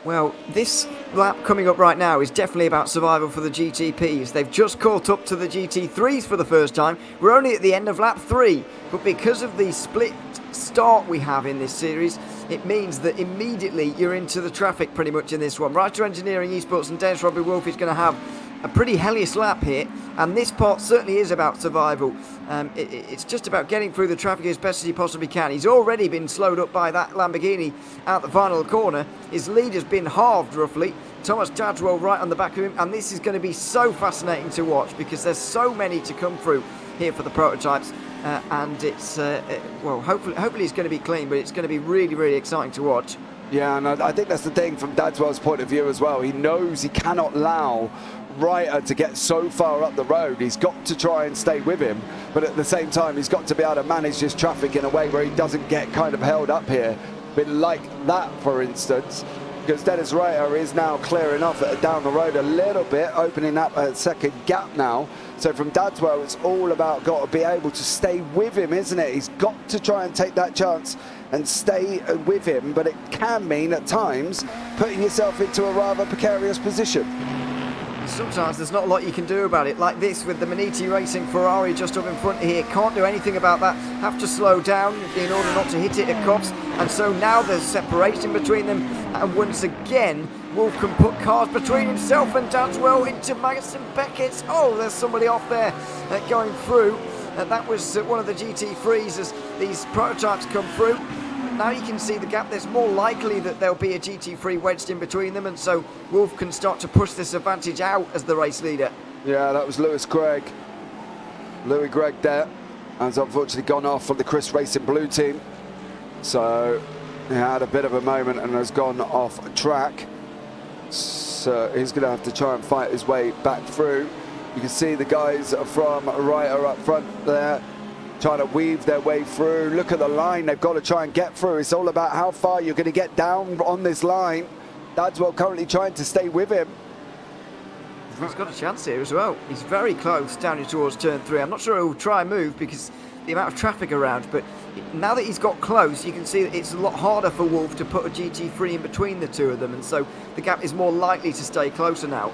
Well, this lap coming up right now is definitely about survival for the GTPs. They've just caught up to the GT3s for the first time. We're only at the end of lap 3, but because of the split start we have in this series, it means that immediately you're into the traffic pretty much in this one. Writer Engineering Esports and Dennis Robbie Wolf is going to have a pretty hellish lap here, and this part certainly is about survival. It's just about getting through the traffic as best as he possibly can. He's already been slowed up by that Lamborghini out the final corner. His lead has been halved roughly. Thomas Jadwell right on the back of him, and this is going to be so fascinating to watch because there's so many to come through here for the prototypes, and it's well, hopefully it's going to be clean, but it's going to be really, really exciting to watch. Yeah, and I think that's the thing from Dadwell's point of view as well. He knows he cannot allow Reiter to get so far up the road. He's got to try and stay with him, but at the same time he's got to be able to manage this traffic in a way where he doesn't get kind of held up here. But like that, for instance, because Dennis Reiter is now clearing off down the road a little bit, opening up a second gap now. So from Dadwell, it's all about got to be able to stay with him, isn't it? He's got to try and take that chance and stay with him, but it can mean at times putting yourself into a rather precarious position. Sometimes there's not a lot you can do about it, like this with the Maniti Racing Ferrari just up in front here. Can't do anything about that, have to slow down in order not to hit it at Cops, and so now there's separation between them, and once again Wolf can put cars between himself and Danswell into Magnussen Beckett. Oh, there's somebody off there going through. That was one of the GT3s as these prototypes come through. Now you can see the gap. There's more likely that there'll be a GT3 wedged in between them, and so Wolf can start to push this advantage out as the race leader. Yeah, that was Lewis Gregg. Louis Gregg there has unfortunately gone off from the Chris Racing Blue team. So he had a bit of a moment and has gone off track. So he's going to have to try and fight his way back through. You can see the guys from Reiter up front there trying to weave their way through. Look at the line they've got to try and get through. It's all about how far you're going to get down on this line. Dadswell currently trying to stay with him. He's got a chance here as well. He's very close down towards turn 3. I'm not sure he'll try and move because the amount of traffic around, but now that he's got close, you can see that it's a lot harder for Wolf to put a GT3 in between the two of them, and so the gap is more likely to stay closer now.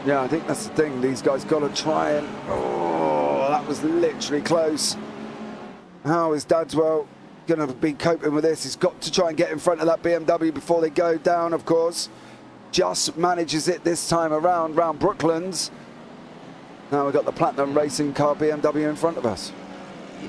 Yeah, I think that's the thing. These guys got to try and... Oh, that was literally close. How is Dadswell going to be coping with this? He's got to try and get in front of that BMW before they go down, of course. Just manages it this time around Brooklands. Now we've got the Platinum Racing car BMW in front of us.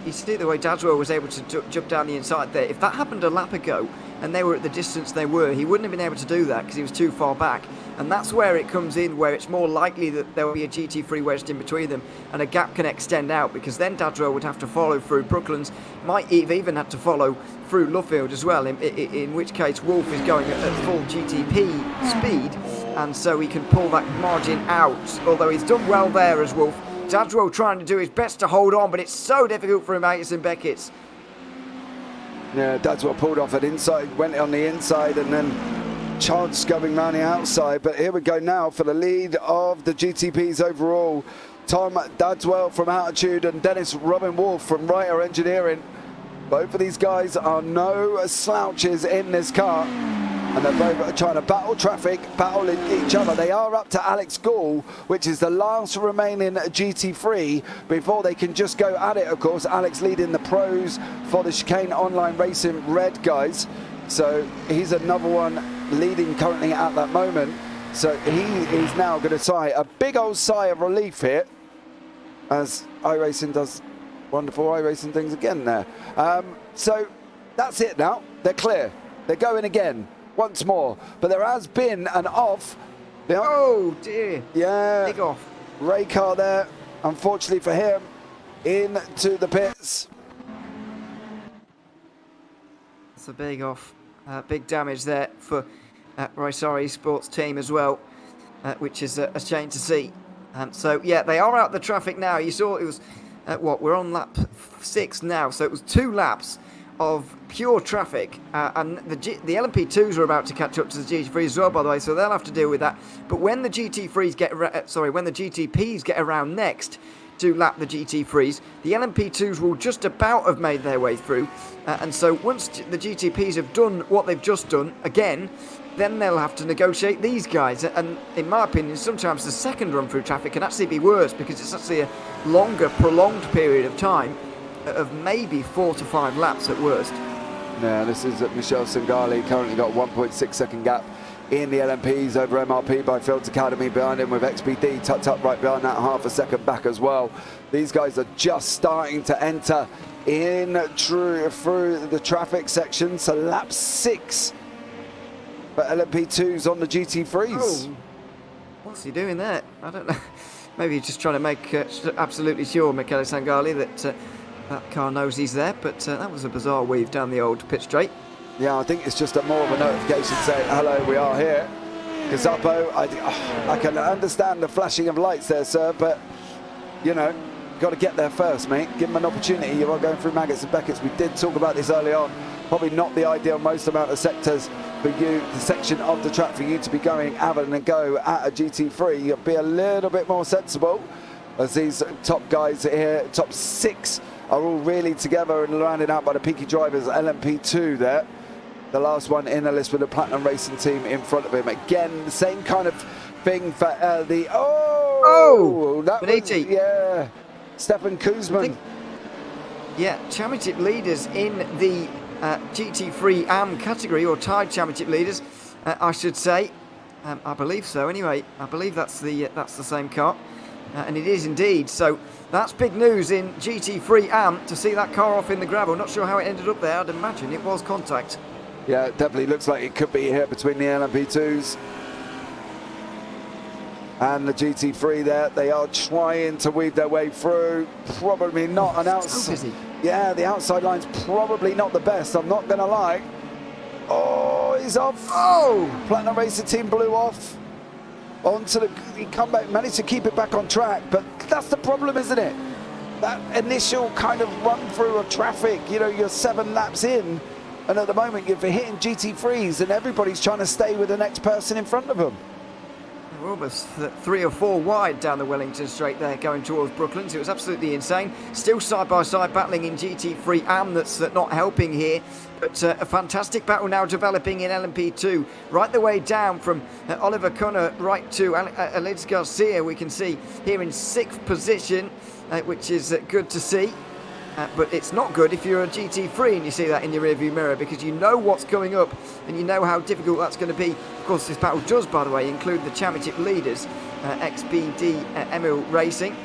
you see the way Dadwell was able to jump down the inside there. If that happened a lap ago and they were at the distance they were, he wouldn't have been able to do that because he was too far back. And that's where it comes in, where it's more likely that there will be a GT3 wedged in between them and a gap can extend out, because then Dadwell would have to follow through Brooklands, might even have to follow through Luffield as well, in which case Wolf is going at full GTP speed, and so he can pull that margin out, although he's done well there as Wolf. Dadwell trying to do his best to hold on, but it's so difficult for him, Mason Beckett's. Yeah, Dadwell pulled off at inside, went on the inside, and then chance going round the outside. But here we go now for the lead of the GTPs overall. Tom Dadwell from Altitude and Dennis Robin Wolf from Writer Engineering. Both of these guys are no slouches in this car, and they're both trying to battle traffic, battle each other. They are up to Alex Gall, which is the last remaining GT3 before they can just go at it. Of course, Alex leading the pros for the Chicane Online Racing Red guys. So he's another one leading currently at that moment. So he is now going to sigh a big old sigh of relief here, as iRacing does wonderful iRacing things again there. So that's it now. They're clear. They're going again once more. But there has been an off. Oh dear. Yeah. Big off. Ray Carr there, unfortunately for him, into the pits. It's a big off. Big damage there for Raisari Sports team as well, which is a shame to see. So yeah, they are out the traffic now. You saw it was we're on lap 6 now, so it was 2 laps of pure traffic, and the LMP2s are about to catch up to the GT3s as well, by the way, so they'll have to deal with that. But when the GT3s when the GTPs get around next to lap the GT3s, the LMP2s will just about have made their way through, and so once the GTPs have done what they've just done again, then they'll have to negotiate these guys. And in my opinion, sometimes the second run through traffic can actually be worse, because it's actually a longer, prolonged period of time of maybe 4 to 5 laps at worst. Yeah, this is Michel Sangali, currently got 1.6 second gap in the LMPs over MRP by Fields Academy, behind him with XPD tucked up right behind that, half a second back as well. These guys are just starting to enter in through the traffic section, so lap 6 for LMP2s on the GT3s. Oh, what's he doing there? I don't know. Maybe he's just trying to make absolutely sure, Michele Sangali, that that car knows he's there, but that was a bizarre weave down the old pit straight. Yeah, I think it's just more of a notification saying, hello, we are here. Gazzapo, I can understand the flashing of lights there, sir, but, you know, got to get there first, mate. Give them an opportunity. You are going through Maggots and Beckett's. We did talk about this early on. Probably not the ideal most amount of sectors for you, the section of the track for you to be going having a go at a GT3. You'll be a little bit more sensible, as these top guys here, top 6, are all really together and rounded out by the peaky drivers. LMP2 there, the last one in the list with the Platinum Racing team in front of him. Again, the same kind of thing for the that was, yeah, Stefan Kuzman. Yeah, championship leaders in the GT3 AM category, or tied championship leaders, I should say. I believe so. Anyway, I believe that's the same car, and it is indeed. So that's big news in GT3 AM to see that car off in the gravel. Not sure how it ended up there. I'd imagine it was contact. Yeah, it definitely looks like it could be here between the LMP2s and the GT3 there. They are trying to weave their way through. Probably not an outside. Yeah, the outside line's probably not the best, I'm not going to lie. Oh, he's off. Oh, Platinum Racing team blew off. He come back, managed to keep it back on track, but that's the problem, isn't it? That initial kind of run through of traffic, you know, you're 7 laps in, and at the moment you're hitting GT3s and everybody's trying to stay with the next person in front of them. We're almost 3 or 4 wide down the Wellington straight there, going towards Brooklands. It was absolutely insane. Still side by side battling in GT3 AM. That's not helping here. But a fantastic battle now developing in LMP2. Right the way down from Oliver Connor right to Alex Garcia. We can see here in 6th position, which is good to see. But it's not good if you're a GT3 and you see that in your rearview mirror, because you know what's coming up and you know how difficult that's going to be. Of course, this battle does, by the way, include the championship leaders, XBD Emil Racing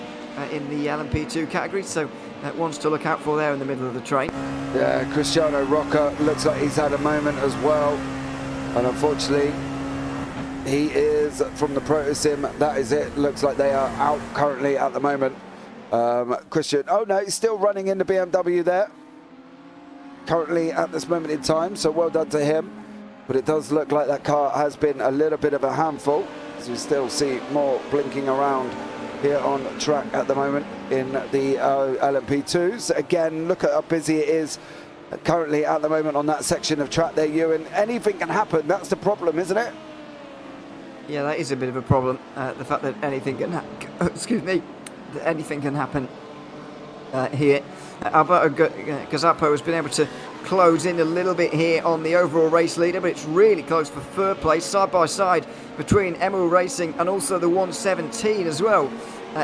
in the LMP2 category. So ones to look out for there in the middle of the train. Yeah, Cristiano Rocca looks like he's had a moment as well. And unfortunately, he is from the Protosim. That is it. Looks like they are out currently at the moment. Christian, oh no, he's still running in the BMW there. Currently at this moment in time, so well done to him. But it does look like that car has been a little bit of a handful, as we still see more blinking around here on track at the moment in the LMP2s. Again, look at how busy it is currently at the moment on that section of track there, Ewan. Anything can happen, that's the problem, isn't it? Yeah, that is a bit of a problem. The fact that anything can anything can happen here. Alberto Gazzapo has been able to close in a little bit here on the overall race leader, but it's really close for third place, side by side between Emerald Racing and also the 117 as well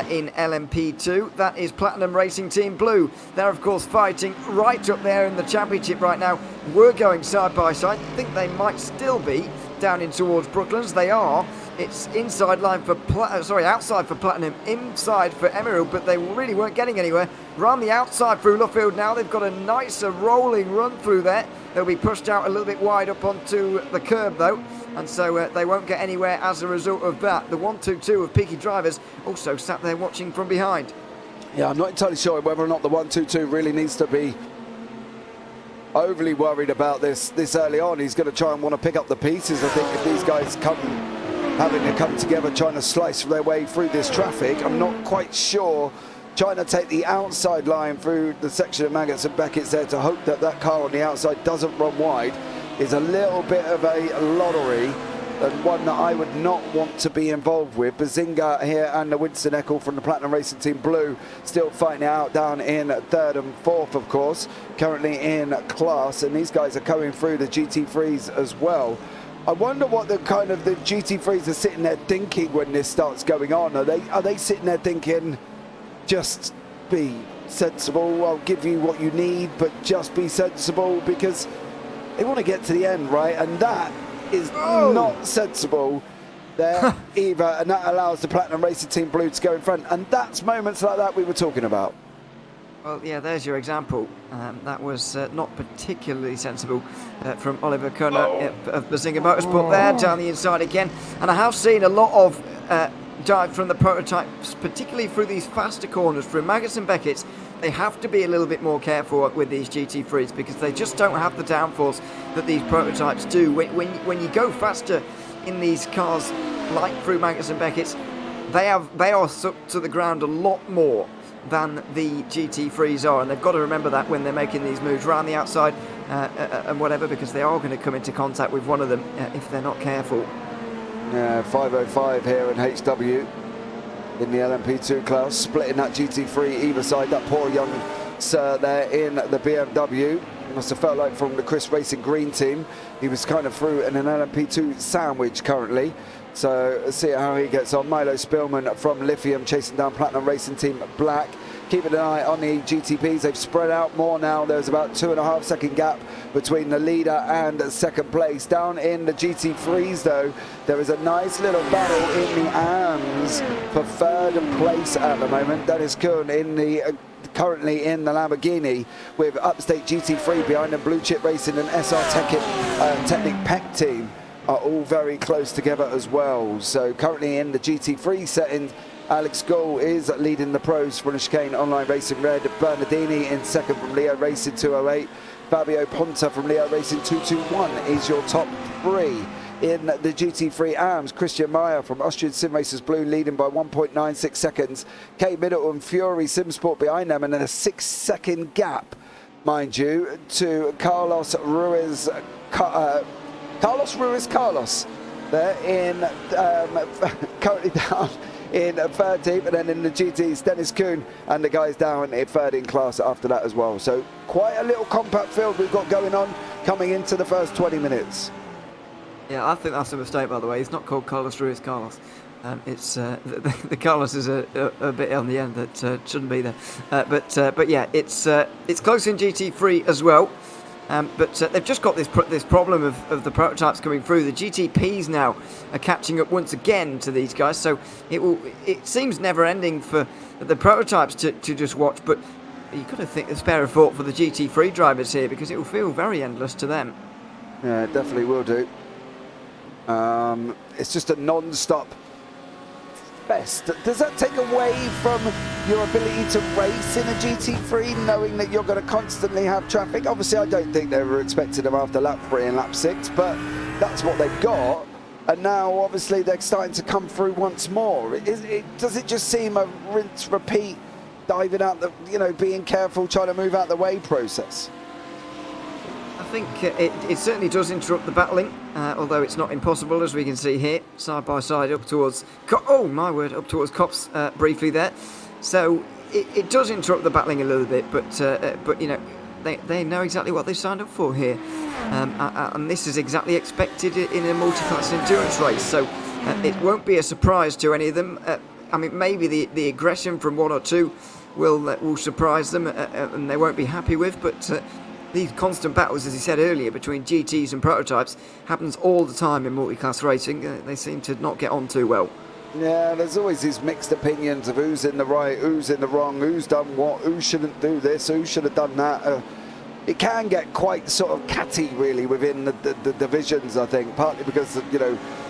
in LMP2. That is Platinum Racing Team Blue. They're of course fighting right up there in the championship right now. We're going side by side. I think they might still be down in towards Brooklands. They are. It's inside line for outside for Platinum, inside for Emerald, but they really weren't getting anywhere. Round the outside through Luffield now. They've got a nicer rolling run through there. They'll be pushed out a little bit wide up onto the curb though, and so they won't get anywhere as a result of that. The 122 of Peaky Drivers also sat there watching from behind. Yeah, I'm not entirely sure whether or not the 122 really needs to be overly worried about this early on. He's going to try and want to pick up the pieces. I think if these guys having to come together, trying to slice their way through this traffic, I'm not quite sure. Trying to take the outside line through the section of Maggots and Beckett's there to hope that that car on the outside doesn't run wide is a little bit of a lottery, and one that I would not want to be involved with. Bazinga here and the Winston Eckel from the Platinum Racing Team Blue still fighting it out down in third and fourth, of course, currently in class, and these guys are coming through the GT3s as well. I wonder what the GT3s are sitting there thinking when this starts going on. Are they sitting there thinking, just be sensible, I'll give you what you need, but just be sensible, because they want to get to the end, right? And that is not sensible there either, and that allows the Platinum Racing Team Blue to go in front, and that's moments like that we were talking about. Well, yeah, there's your example. That was not particularly sensible from Oliver Kerner of Bazinga Motorsport there, down the inside again. And I have seen a lot of dive from the prototypes, particularly through these faster corners, through Maggots and Beckett's. They have to be a little bit more careful with these GT3s because they just don't have the downforce that these prototypes do. When you go faster in these cars, like through Maggots and Beckett's, they are sucked to the ground a lot more than the GT3s are, and they've got to remember that when they're making these moves around the outside and whatever, because they are going to come into contact with one of them if they're not careful. Yeah, 505 here in HW in the LMP2 class, splitting that GT3 either side. That poor young sir there in the BMW. It must have felt like from the Chris Racing Green team, he was kind of through in an LMP2 sandwich currently. So let's see how he gets on. Milo Spillman from Lithium chasing down Platinum Racing Team Black. Keeping an eye on the GTPs. They've spread out more now. There's about 2.5 second gap between the leader and second place. Down in the GT3s though, there is a nice little battle in the AMS for third place at the moment. Dennis Kuhn in the currently in the Lamborghini with Upstate GT3 behind them. Blue Chip Racing and SR Technic Peck team are all very close together as well. So currently in the GT3 setting, Alex Gull is leading the pros from the Chicane Online Racing Red. Bernardini in second from Leo Racing 208. Fabio Ponta from Leo Racing 221 is your top three. In the GT3 AMS, Christian Meyer from Austrian Sim Racers Blue leading by 1.96 seconds. Kate Middleton, Fury Simsport behind them, and then a 6 second gap, mind you, to Carlos Ruiz. Carlos there in currently down in third team, and then in the GTs, Dennis Kuhn and the guys down in third in class after that as well. So quite a little compact field we've got going on coming into the first 20 minutes. Yeah, I think that's a mistake, by the way. It's not called Carlos Ruiz Carlos. It's the Carlos is a bit on the end that shouldn't be there. But yeah, it's close in GT3 as well. But they've just got this problem of the prototypes coming through. The GTPs now are catching up once again to these guys, so it seems never ending for the prototypes to just watch. But you've got to think there's spare a thought for the GT3 drivers here, because it will feel very endless to them. Yeah, it definitely will do. It's just a non-stop fest. Does that take away from your ability to race in a GT3, knowing that you're going to constantly have traffic? Obviously, I don't think they were expecting them after lap 3 and lap 6, but that's what they've got. And now, obviously, they're starting to come through once more. Does it just seem a rinse, repeat, diving out the, being careful, trying to move out the way process? I think it certainly does interrupt the battling, although it's not impossible, as we can see here, side by side up towards, up towards Copse briefly there. So it does interrupt the battling a little bit, but they know exactly what they've signed up for here. And this is exactly expected in a multi-class endurance race, so it won't be a surprise to any of them. I mean, maybe the aggression from one or two will surprise them, and they won't be happy with, but these constant battles, as he said earlier, between GTs and prototypes happens all the time in multi-class racing. They seem to not get on too well. Yeah, there's always these mixed opinions of who's in the right, who's in the wrong, who's done what, who shouldn't do this, who should have done that. It can get quite sort of catty, really, within the divisions, I think, partly because,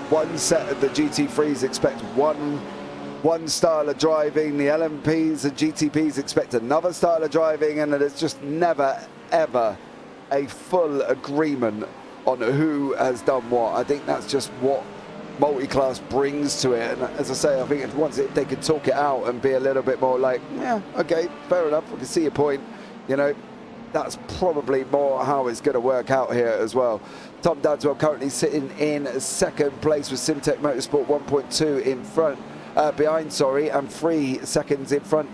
one set of the GT3s expect one style of driving, the LMPs and GTPs expect another style of driving, and there's just never, ever a full agreement on who has done what. I think that's just what multi-class brings to it, and as I say, I think once they could talk it out and be a little bit more like, yeah, okay, fair enough, I can see your point, that's probably more how it's going to work out here as well. Tom Dadswell currently sitting in second place with Simtech Motorsport 1.2 behind, and 3 seconds in front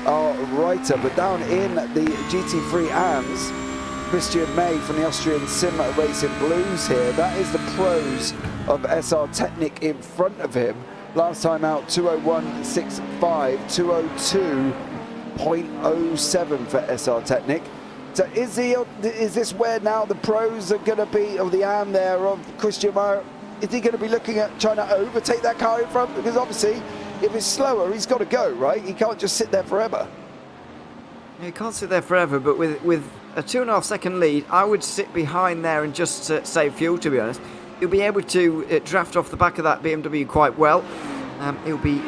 are Reiter. But down in the GT3 AMS, Christian May from the Austrian Sim Racing Blues here. That is the pros of SR Technic in front of him. Last time out, 201.65, 202.07 for SR Technic. So is this where now the pros are going to be, of the AM there, of Christian Meyer, is he going to be looking at trying to overtake that car in front? Because obviously, if it's slower, he's got to go, right? He can't just sit there forever. He can't sit there forever, but with a 2.5 second lead, I would sit behind there and just save fuel, to be honest. He'll be able to draft off the back of that BMW quite well. He'll be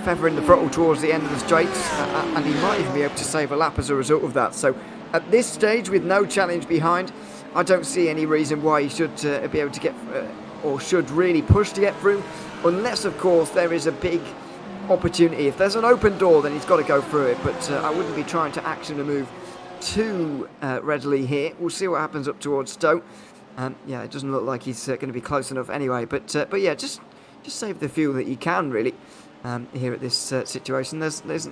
feathering the throttle towards the end of the straights, and he might even be able to save a lap as a result of that. So at this stage, with no challenge behind, I don't see any reason why he should be able to get, or should really push to get through, unless, of course, there is a big opportunity. If there's an open door, then he's got to go through it, but I wouldn't be trying to action a move too readily here. We'll see what happens up towards Stowe. Yeah, it doesn't look like he's going to be close enough anyway, but yeah, just save the fuel that you can, really, here at this situation.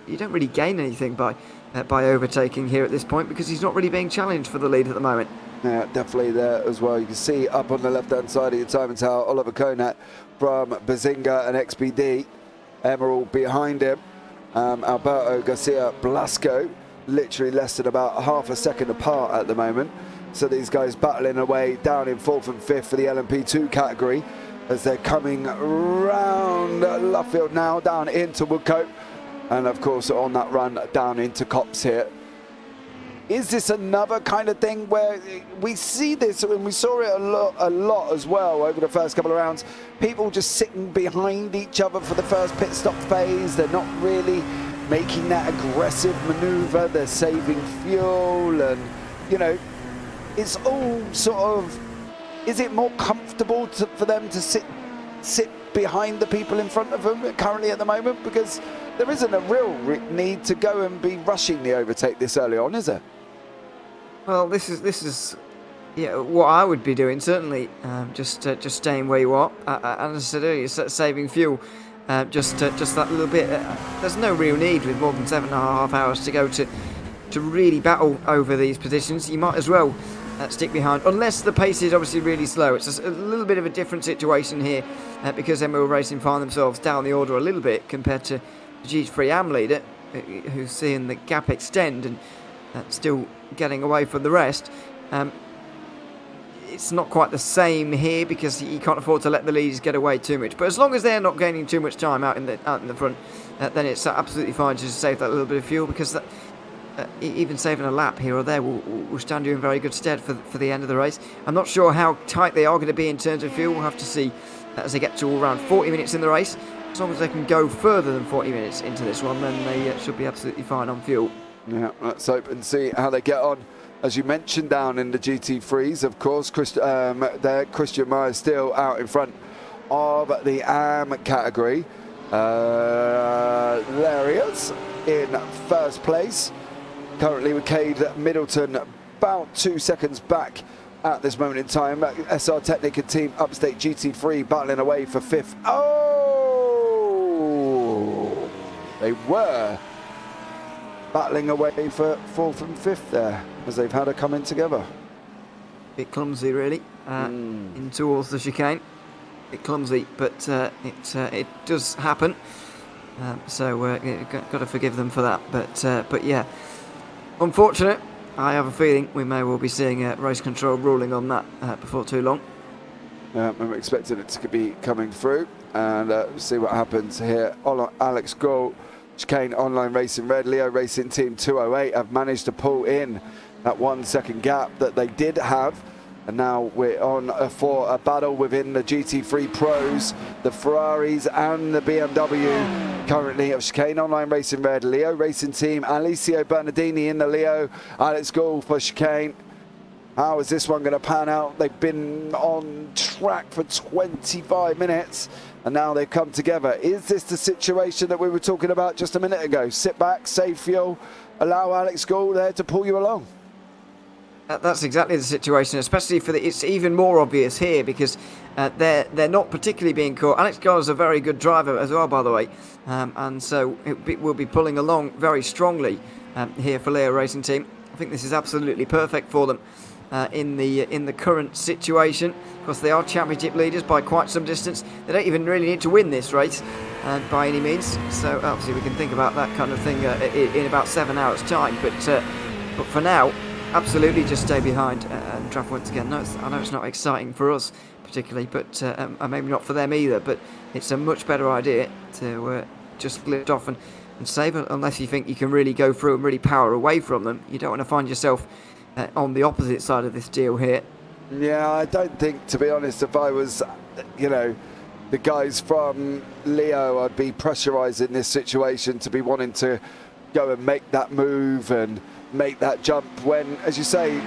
You don't really gain anything by overtaking here at this point, because he's not really being challenged for the lead at the moment. Yeah, definitely there as well. You can see up on the left-hand side of your timing tower, Oliver Konat from Bazinga and XPD. Emerald behind him. Alberto Garcia Blasco, literally less than about half a second apart at the moment. So these guys battling away down in 4th and 5th for the LMP2 category as they're coming round Luffield now, down into Woodcote. And of course on that run down into Copse here. Is this another kind of thing where we see this, and we saw it a lot as well over the first couple of rounds, people just sitting behind each other for the first pit stop phase. They're not really making that aggressive maneuver. They're saving fuel, and it's all sort of, is it more comfortable for them to sit behind the people in front of them currently at the moment? Because there isn't a real need to go and be rushing the overtake this early on, is there? Well, this is what I would be doing, certainly. Just staying where you are, and as I said earlier, saving fuel. Just that little bit. There's no real need with more than 7.5 hours to go to really battle over these positions. You might as well stick behind, unless the pace is obviously really slow. It's a little bit of a different situation here because Emerald Racing find themselves down the order a little bit compared to the GT3 AM leader, who's seeing the gap extend and still getting away from the rest. It's not quite the same here because you can't afford to let the leaders get away too much. But as long as they're not gaining too much time out in the front, then it's absolutely fine to just save that little bit of fuel, because even saving a lap here or there will stand you in very good stead for the end of the race. I'm not sure how tight they are going to be in terms of fuel. We'll have to see as they get to around 40 minutes in the race. As long as they can go further than 40 minutes into this one, then they should be absolutely fine on fuel. Yeah, let's hope and see how they get on. As you mentioned, down in the GT3s, of course, Christian Meyer still out in front of the AM category. There he is in first place. Currently with Cade Middleton about 2 seconds back at this moment in time. SR Technic and Team Upstate GT3 battling away for 5th. Oh! They were battling away for 4th and 5th there, as they've had a come in together. Bit clumsy, really, in towards the chicane. Bit clumsy, but it does happen. So got to forgive them for that. But yeah, unfortunate. I have a feeling we may well be seeing race control ruling on that before too long. I'm expecting it to be coming through, and see what happens here. Alex Gould, Chicane Online Racing Red, Leo Racing Team 208 have managed to pull in that 1 second gap that they did have. And now we're on for a battle within the GT3 Pros, the Ferraris and the BMW. Currently of Chicane Online Racing Red, Leo Racing Team, Alessio Bernardini in the Leo, Alex Gould for Chicane. How is this one going to pan out? They've been on track for 25 minutes and now they've come together. Is this the situation that we were talking about just a minute ago? Sit back, save fuel, allow Alex Gould there to pull you along. That's exactly the situation, especially it's even more obvious here because they're not particularly being caught. Alex Gould is a very good driver as well, by the way, and so we'll be pulling along very strongly here for Leo Racing Team. I think this is absolutely perfect for them in the current situation. Of course, they are championship leaders by quite some distance. They don't even really need to win this race by any means. So obviously we can think about that kind of thing in about 7 hours' time. But for now, absolutely just stay behind and draft once again. I know it's not exciting for us particularly, but maybe not for them either. But it's a much better idea to just lift off and save, unless you think you can really go through and really power away from them. You don't want to find yourself on the opposite side of this deal here. Yeah, I don't think, to be honest, if I was, the guys from Leo, I'd be pressurised in this situation to be wanting to go and make that move and make that jump when, as you say,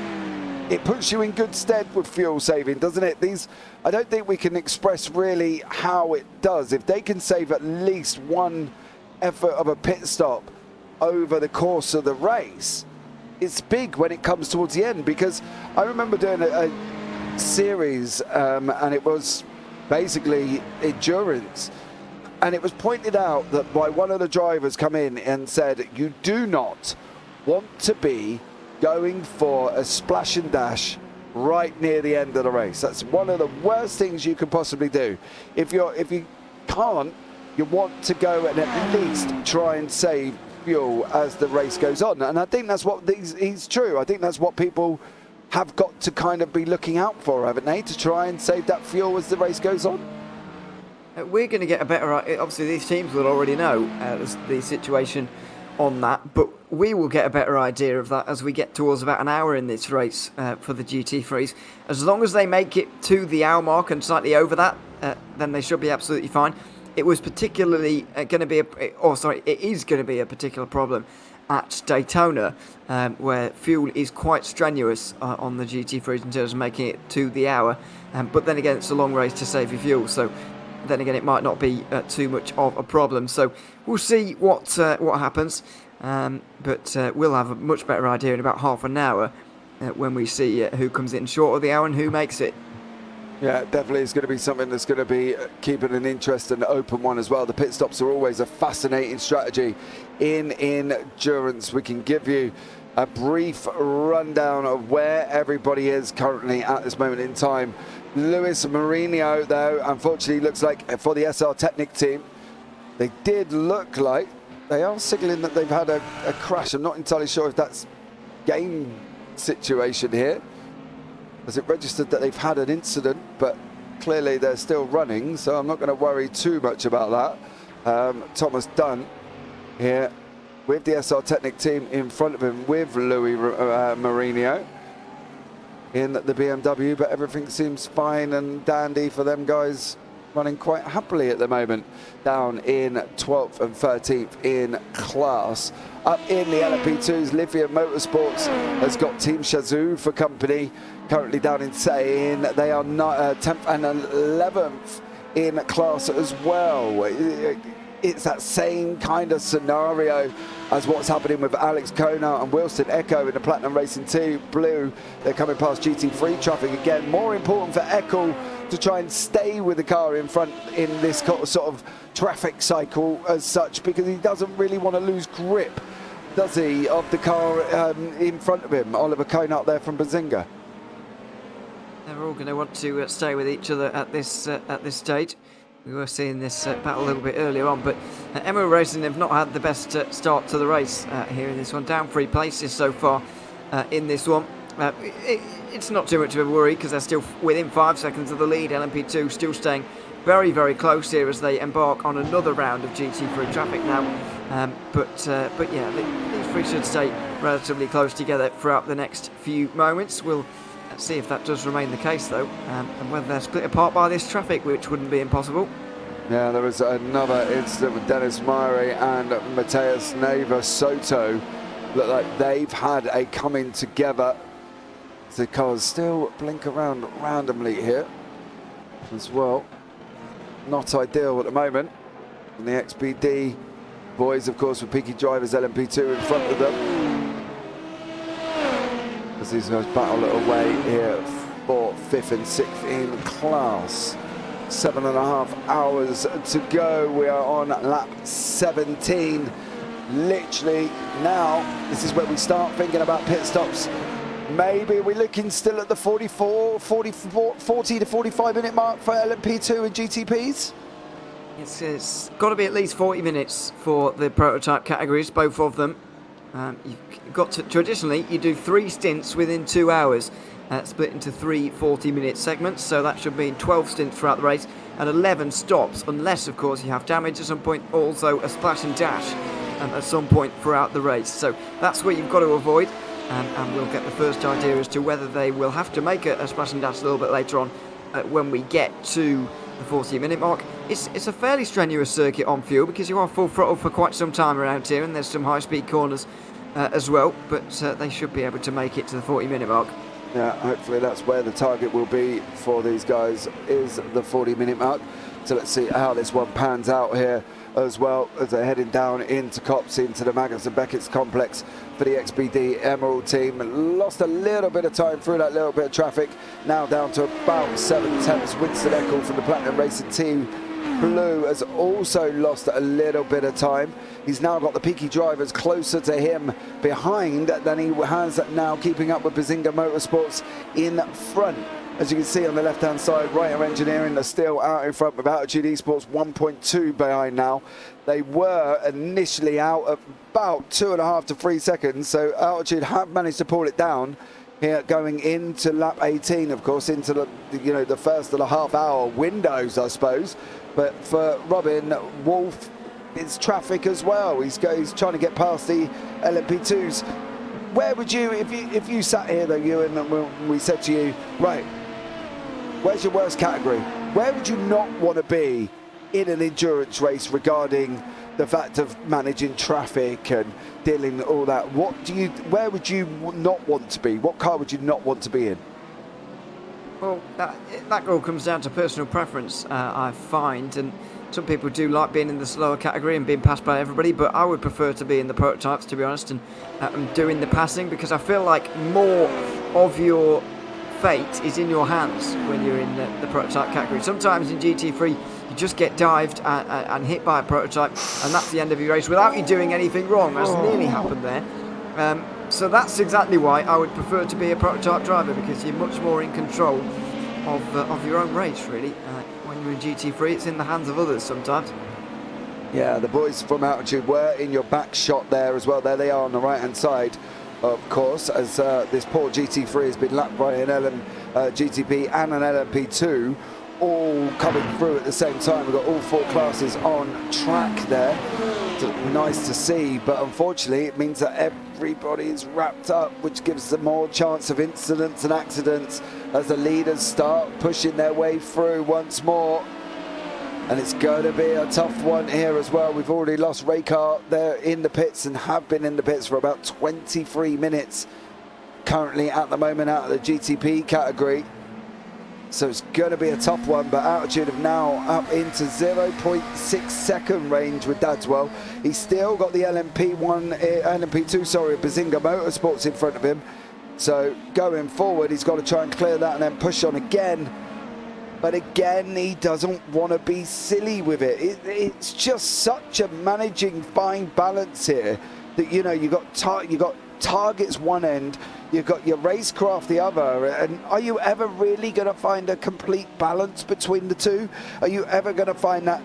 it puts you in good stead with fuel saving, doesn't it? I don't think we can express really how it does. If they can save at least one effort of a pit stop over the course of the race, it's big when it comes towards the end, because I remember doing a series and it was basically endurance, and it was pointed out that by one of the drivers come in and said, you do not want to be going for a splash and dash right near the end of the race. That's one of the worst things you can possibly do. If you can't, you want to go and at least try and save fuel as the race goes on. And I think that's what he's true. I think that's what people have got to kind of be looking out for, haven't they, to try and save that fuel as the race goes on. We're going to get a better, obviously these teams will already know the situation on that, but we will get a better idea of that as we get towards about an hour in this race for the GT3s. As long as they make it to the hour mark and slightly over that, then they should be absolutely fine. It was particularly going to be it is going to be a particular problem at Daytona, where fuel is quite strenuous on the GT3s in terms of making it to the hour, but then again it's a long race to save your fuel, so then again it might not be too much of a problem. So we'll see what happens, but we'll have a much better idea in about half an hour when we see who comes in short of the hour and who makes it. Yeah, definitely it's going to be something that's going to be keeping an interest and an open one as well. The pit stops are always a fascinating strategy in endurance. We can give you a brief rundown of where everybody is currently at this moment in time. Luis Mourinho, though, unfortunately looks like for the SR Technic team, they did look like they are signalling that they've had a crash. I'm not entirely sure if that's game situation here, as it registered that they've had an incident, but clearly they're still running, so I'm not going to worry too much about that. Thomas Dunn here with the SR Technic team in front of him, with Louis Marino in the BMW, but everything seems fine and dandy for them guys, running quite happily at the moment, down in 12th and 13th in class. Up in the LMP2s, Livia Motorsports has got Team Shazoo for company, currently down in saying they are 10th and 11th in class as well. It's that same kind of scenario as what's happening with Alex Kona and Wilson Echo in the Platinum Racing 2 Blue. They're coming past GT3 traffic again. More important for Echo to try and stay with the car in front in this sort of traffic cycle as such, because he doesn't really want to lose grip, does he, of the car in front of him. Oliver Kona up there from Bazinga. They're all going to want to stay with each other at this stage. We were seeing this battle a little bit earlier on, but Emerald Racing have not had the best start to the race here in this one. Down 3 places so far in this one. It's not too much of a worry because they're still within 5 seconds of the lead. LMP2 still staying very, very close here as they embark on another round of GT3 traffic now. But yeah, these three should stay relatively close together throughout the next few moments. We'll see if that does remain the case though, and whether they're split apart by this traffic, which wouldn't be impossible. Yeah, there was another incident with Dennis Myrie and Mateus Neva Soto. Look like they've had a coming together. The cars still blink around randomly here as well. Not ideal at the moment. And the XBD boys, of course, with Peaky Drivers LMP2 in front of them, as these guys battle it away here for 5th and 6th in class. 7.5 hours to go. We are on lap 17. Literally now, this is where we start thinking about pit stops. Maybe we're looking still at the 40 to 45 minute mark for LMP2 and GTPs. It's got to be at least 40 minutes for the prototype categories, both of them. You've got to, traditionally, you do 3 stints within 2 hours, split into 3 40-minute segments, so that should mean 12 stints throughout the race and 11 stops, unless, of course, you have damage at some point, also a splash and dash at some point throughout the race. So that's what you've got to avoid, and we'll get the first idea as to whether they will have to make a splash and dash a little bit later on when we get to the 40-minute mark. It's a fairly strenuous circuit on fuel because you are full throttle for quite some time around here, and there's some high-speed corners as well, but they should be able to make it to the 40-minute mark. Yeah, hopefully that's where the target will be for these guys, is the 40-minute mark. So let's see how this one pans out here as well, as they're heading down into Cops, into the Magnus and Beckett's complex for the XBD Emerald team. Lost a little bit of time through that little bit of traffic. Now down to about 7/10. Winston Eckel from the Platinum Racing Team Blue has also lost a little bit of time. He's now got the Peaky Drivers closer to him behind than he has now, keeping up with Bazinga Motorsports in front. As you can see on the left-hand side, Writer Engineering are still out in front with Altitude Esports 1.2 behind now. They were initially out at about 2.5 to 3 seconds, so Altitude have managed to pull it down here going into lap 18, of course, into the first of the half-hour windows, I suppose. But for Robin Wolf, it's traffic as well. He's trying to get past the LMP2s. Where would you, if you sat here though, Ewan, and we said to you, right, where's your worst category? Where would you not want to be in an endurance race regarding the fact of managing traffic and dealing with all that? Where would you not want to be? What car would you not want to be in? Well, that all comes down to personal preference, I find, and some people do like being in the slower category and being passed by everybody, but I would prefer to be in the prototypes, to be honest, and doing the passing, because I feel like more of your fate is in your hands when you're in the prototype category. Sometimes in GT3 you just get dived and hit by a prototype, and that's the end of your race without you doing anything wrong. That's nearly happened there. So that's exactly why I would prefer to be a prototype driver, because you're much more in control of your own race, really. When you're in GT3, it's in the hands of others sometimes. Yeah, the boys from Altitude were in your back shot there as well. There they are on the right-hand side, of course, as this poor GT3 has been lapped by an GTP and an LMP2, all coming through at the same time. We've got all 4 classes on track there. nice to see, but unfortunately it means that everybody's wrapped up, which gives them more chance of incidents and accidents as the leaders start pushing their way through once more. And it's going to be a tough one here as well. We've already lost Raykart. They're in the pits and have been in the pits for about 23 minutes currently at the moment out of the GTP category. So it's going to be a tough one, but Altitude have now up into 0.6 second range with Dadswell. He's still got the LMP2, sorry, Bazinga Motorsports in front of him. So going forward, he's got to try and clear that and then push on again. But again, he doesn't want to be silly with it. It's just such a managing fine balance here that, you know, you got targets one end, you've got your racecraft the other, and are you ever really going to find a complete balance between the two? Are you ever going to find that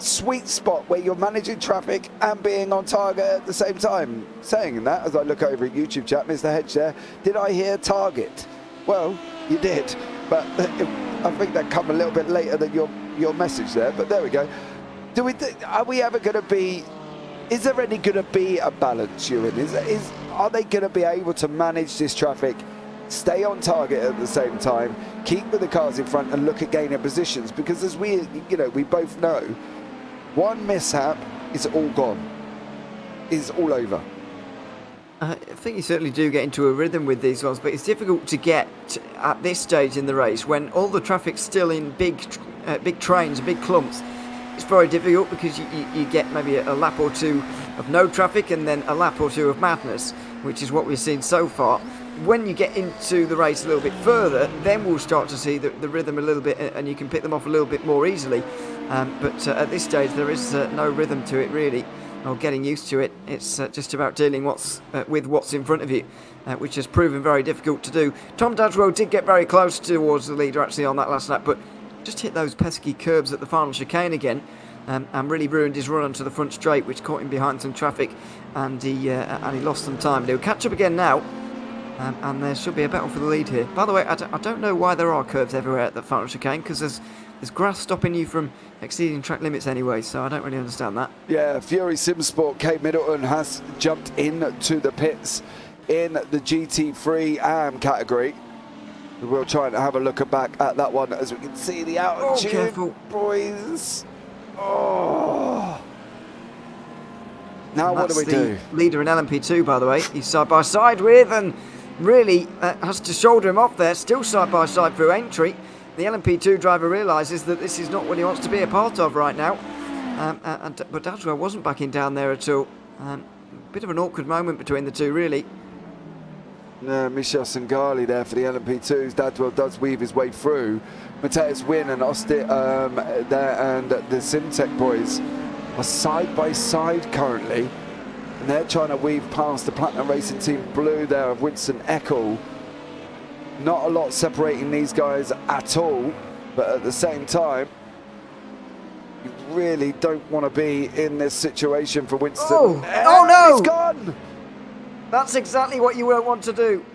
sweet spot where you're managing traffic and being on target at the same time? Saying that, as I look over at YouTube chat, Mr. Hedge there, did I hear target? Well, you did, but I think that come a little bit later than your message there, but there we go. Are we ever going to be, is there any going to be a balance, Ewan? Are they going to be able to manage this traffic, stay on target at the same time, keep with the cars in front and look at gaining positions? Because as we both know, one mishap is all gone, is all over. I think you certainly do get into a rhythm with these ones, but it's difficult to get at this stage in the race when all the traffic's still in big trains, big clumps. It's very difficult because you get maybe a lap or two of no traffic and then a lap or two of madness, which is what we've seen so far. When you get into the race a little bit further, then we'll start to see the rhythm a little bit, and you can pick them off a little bit more easily. But at this stage, there is no rhythm to it really, or getting used to it. It's just about dealing with what's in front of you, which has proven very difficult to do. Tom Dadswell did get very close towards the leader actually on that last lap, but just hit those pesky curbs at the final chicane again, and really ruined his run onto the front straight, which caught him behind some traffic, and he lost some time. He'll catch up again now, and there should be a battle for the lead here. By the way, I don't know why there are curves everywhere at the final chicane, because there's grass stopping you from exceeding track limits anyway, so I don't really understand that. Yeah, Fury Simsport, Kate Middleton has jumped into the pits in the GT3 AM category. We'll try and have a look back at that one as we can see the altitude. Oh, careful, boys. Oh. Now what do we do? Leader in LMP2, by the way. He's side by side with, and really has to shoulder him off there. Still side by side through entry. The LMP2 driver realises that this is not what he wants to be a part of right now. But Dadswell wasn't backing down there at all. Bit of an awkward moment between the two, really. Michel Sangali there for the LMP2s. Dadswell does weave his way through. Matthias Wynn and Ostit there, and the Simtech boys are side by side currently. And they're trying to weave past the Platinum Racing Team Blue there of Winston Eckel. Not a lot separating these guys at all, but at the same time, you really don't want to be in this situation for Winston. Oh no! He's gone! That's exactly what you won't want to do.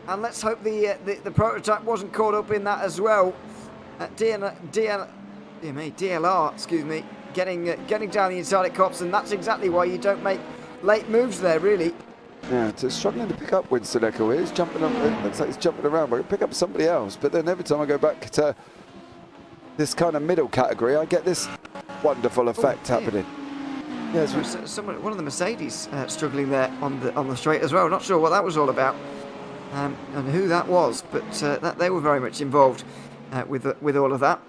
And let's hope the prototype wasn't caught up in that as well. DLR, excuse me, getting down the inside at cops, and that's exactly why you don't make late moves there, really. Yeah, it's struggling to pick up Winston Eckel here. He's jumping up, it looks like he's jumping around, but I can pick up somebody else. But then every time I go back to this kind of middle category, I get this wonderful effect happening. Yeah, one of the Mercedes struggling there on the straight as well. Not sure what that was all about, and who that was, but that they were very much involved with all of that.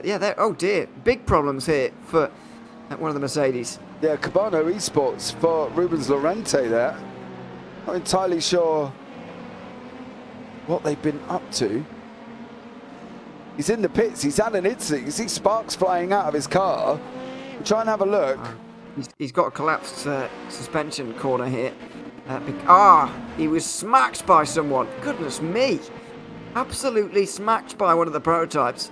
Yeah, oh dear, big problems here for one of the Mercedes. Yeah, Cabano Esports for Rubens Lorente there. Not entirely sure what they've been up to. He's in the pits, he's had an incident. You see sparks flying out of his car. We'll try and have a look. He's got a collapsed suspension corner here. He was smacked by someone. Goodness me. Absolutely smacked by one of the prototypes.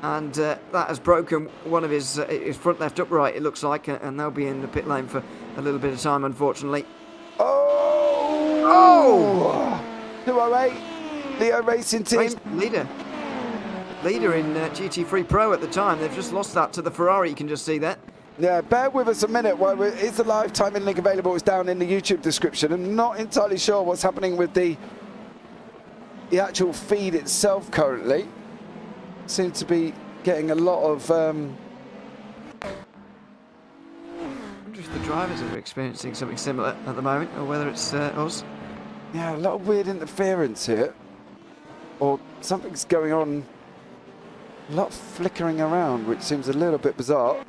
And that has broken one of his front left upright, it looks like, and they'll be in the pit lane for a little bit of time, unfortunately. Oh! 208, Leo Racing Team. Leader in GT3 Pro at the time. They've just lost that to the Ferrari, you can just see that. Yeah, bear with us a minute. Is the live timing link available? It's down in the YouTube description. I'm not entirely sure what's happening with the actual feed itself currently. Seems to be getting a lot of... I wonder if the drivers are experiencing something similar at the moment, or whether it's us. Yeah, a lot of weird interference here. Or something's going on. A lot of flickering around, which seems a little bit bizarre.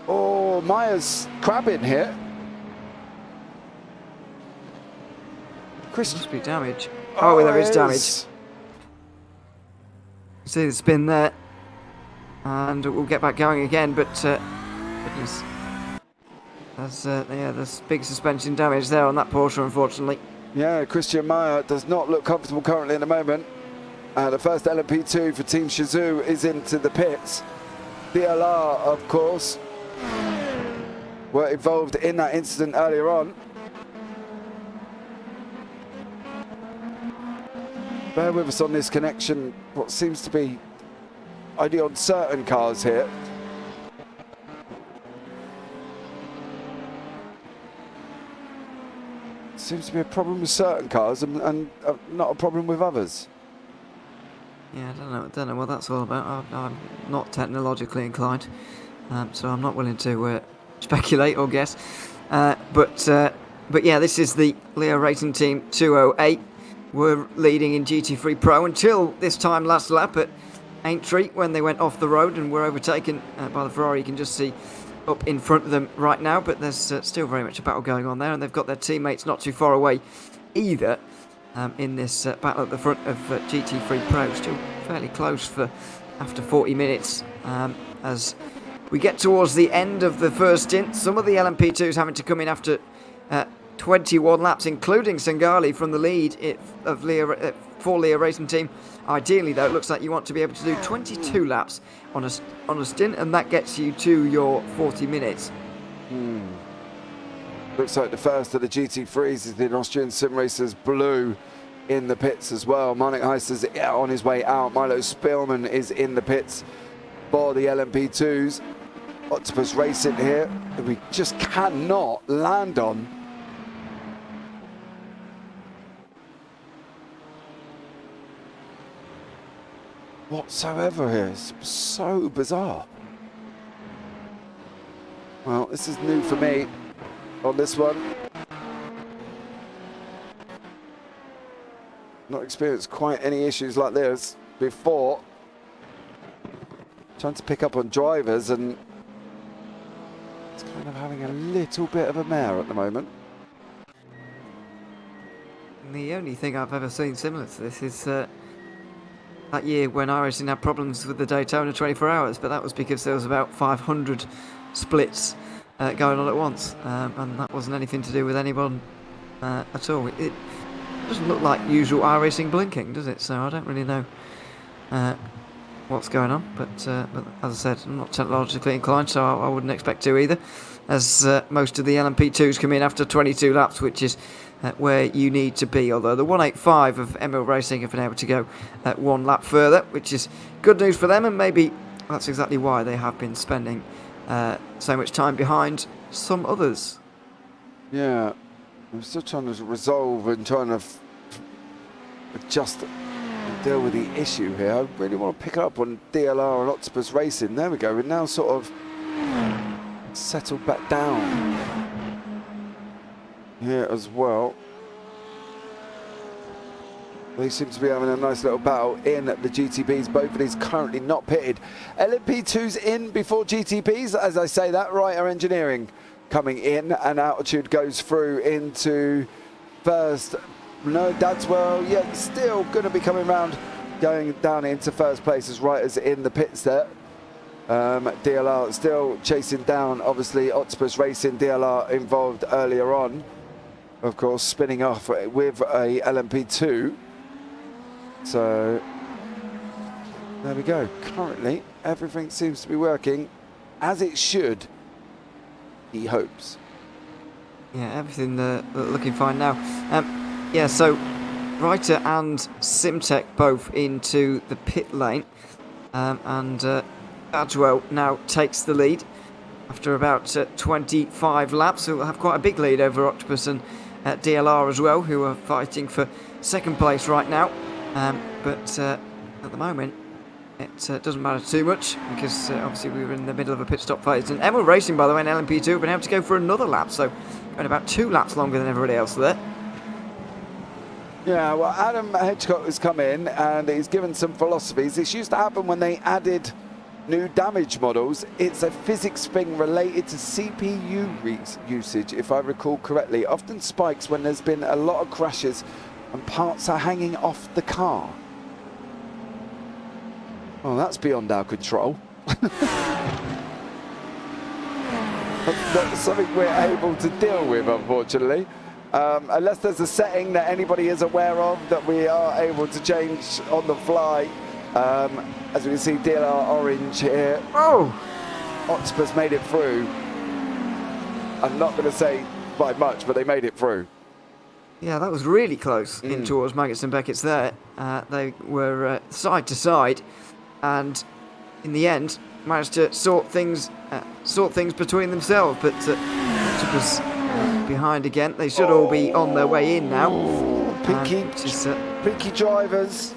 Oh, Myers crabbing here. Must be damage. Oh, there is damage. See the spin there. And we'll get back going again, but goodness. There's big suspension damage there on that Porsche, unfortunately. Yeah, Christian Meyer does not look comfortable currently in the moment. The first LMP2 for Team Shizou is into the pits. DLR, of course, were involved in that incident earlier on. Bear with us on this connection, what seems to be only on certain cars here. Seems to be a problem with certain cars and not a problem with others. Yeah, I don't know what that's all about. I'm not technologically inclined, so I'm not willing to speculate or guess. But yeah, this is the Leo Racing Team 208. We're leading in GT3 Pro until this time last lap at Aintree, when they went off the road and were overtaken by the Ferrari. You can just see up in front of them right now, but there's still very much a battle going on there, and they've got their teammates not too far away either in this battle at the front of GT3 Pro. Still fairly close for after 40 minutes as we get towards the end of the first stint. Some of the LMP2s having to come in after 21 laps, including Sangali from the lead for Leo Racing Team. Ideally, though, it looks like you want to be able to do 22 laps on a stint, and that gets you to your 40 minutes. Looks like the first of the GT3s is the Austrian sim racers Blue in the pits as well. Marnik Heister's on his way out. Milo Spielman is in the pits for the LMP2s. Octopus Racing here, that we just cannot land on. Whatsoever here. It's so bizarre. Well, this is new for me on this one. Not experienced quite any issues like this before. Trying to pick up on drivers, and it's kind of having a little bit of a mare at the moment. And the only thing I've ever seen similar to this is that year when iRacing had problems with the Daytona 24 Hours, but that was because there was about 500 splits going on at once, and that wasn't anything to do with anyone at all. It doesn't look like usual iRacing blinking, does it? So I don't really know what's going on, but as I said, I'm not technologically inclined, so I wouldn't expect to either, as most of the LMP2s come in after 22 laps, which is where you need to be, although the 185 of Emil Racing have been able to go one lap further, which is good news for them, and maybe that's exactly why they have been spending so much time behind some others. Yeah, I'm still trying to resolve and trying to adjust and deal with the issue here. I really want to pick up on DLR and Octopus Racing. There we go, we're now sort of settled back down here as well. They seem to be having a nice little battle in the GTPs. Both of these currently not pitted. LMP2's in before GTPs. As I say that, Ryder Engineering coming in, and Altitude goes through into first. No, Dadswell, yeah, still going to be coming round, going down into first place as Ryder's in the pits there. DLR still chasing down, obviously, Octopus Racing. DLR involved earlier on, of course, spinning off with a LMP2. So there we go. Currently, everything seems to be working as it should. He hopes. Yeah, everything looking fine now. Yeah, so Reiter and Simtek both into the pit lane, and Adwell now takes the lead after about 25 laps. So we'll have quite a big lead over Octopus and DLR as well, who are fighting for second place right now. But at the moment, it doesn't matter too much because obviously we were in the middle of a pit stop phase. And Emerald Racing, by the way, and LMP2 have been able to go for another lap, so going about 2 laps longer than everybody else there. Yeah, well, Adam Hedgecock has come in and he's given some philosophies. This used to happen when they added new damage models. It's a physics thing related to CPU usage, if I recall correctly. Often spikes when there's been a lot of crashes and parts are hanging off the car. Oh, that's beyond our control. That's something we're able to deal with, unfortunately. Unless there's a setting that anybody is aware of that we are able to change on the fly. As we can see, DLR orange here. Oh! Octopus made it through. I'm not going to say by much, but they made it through. Yeah, that was really close in towards Maggots and Beckett's there. They were side to side, and in the end managed to sort things between themselves. But Octopus behind again. They should all be on their way in now. Pinky drivers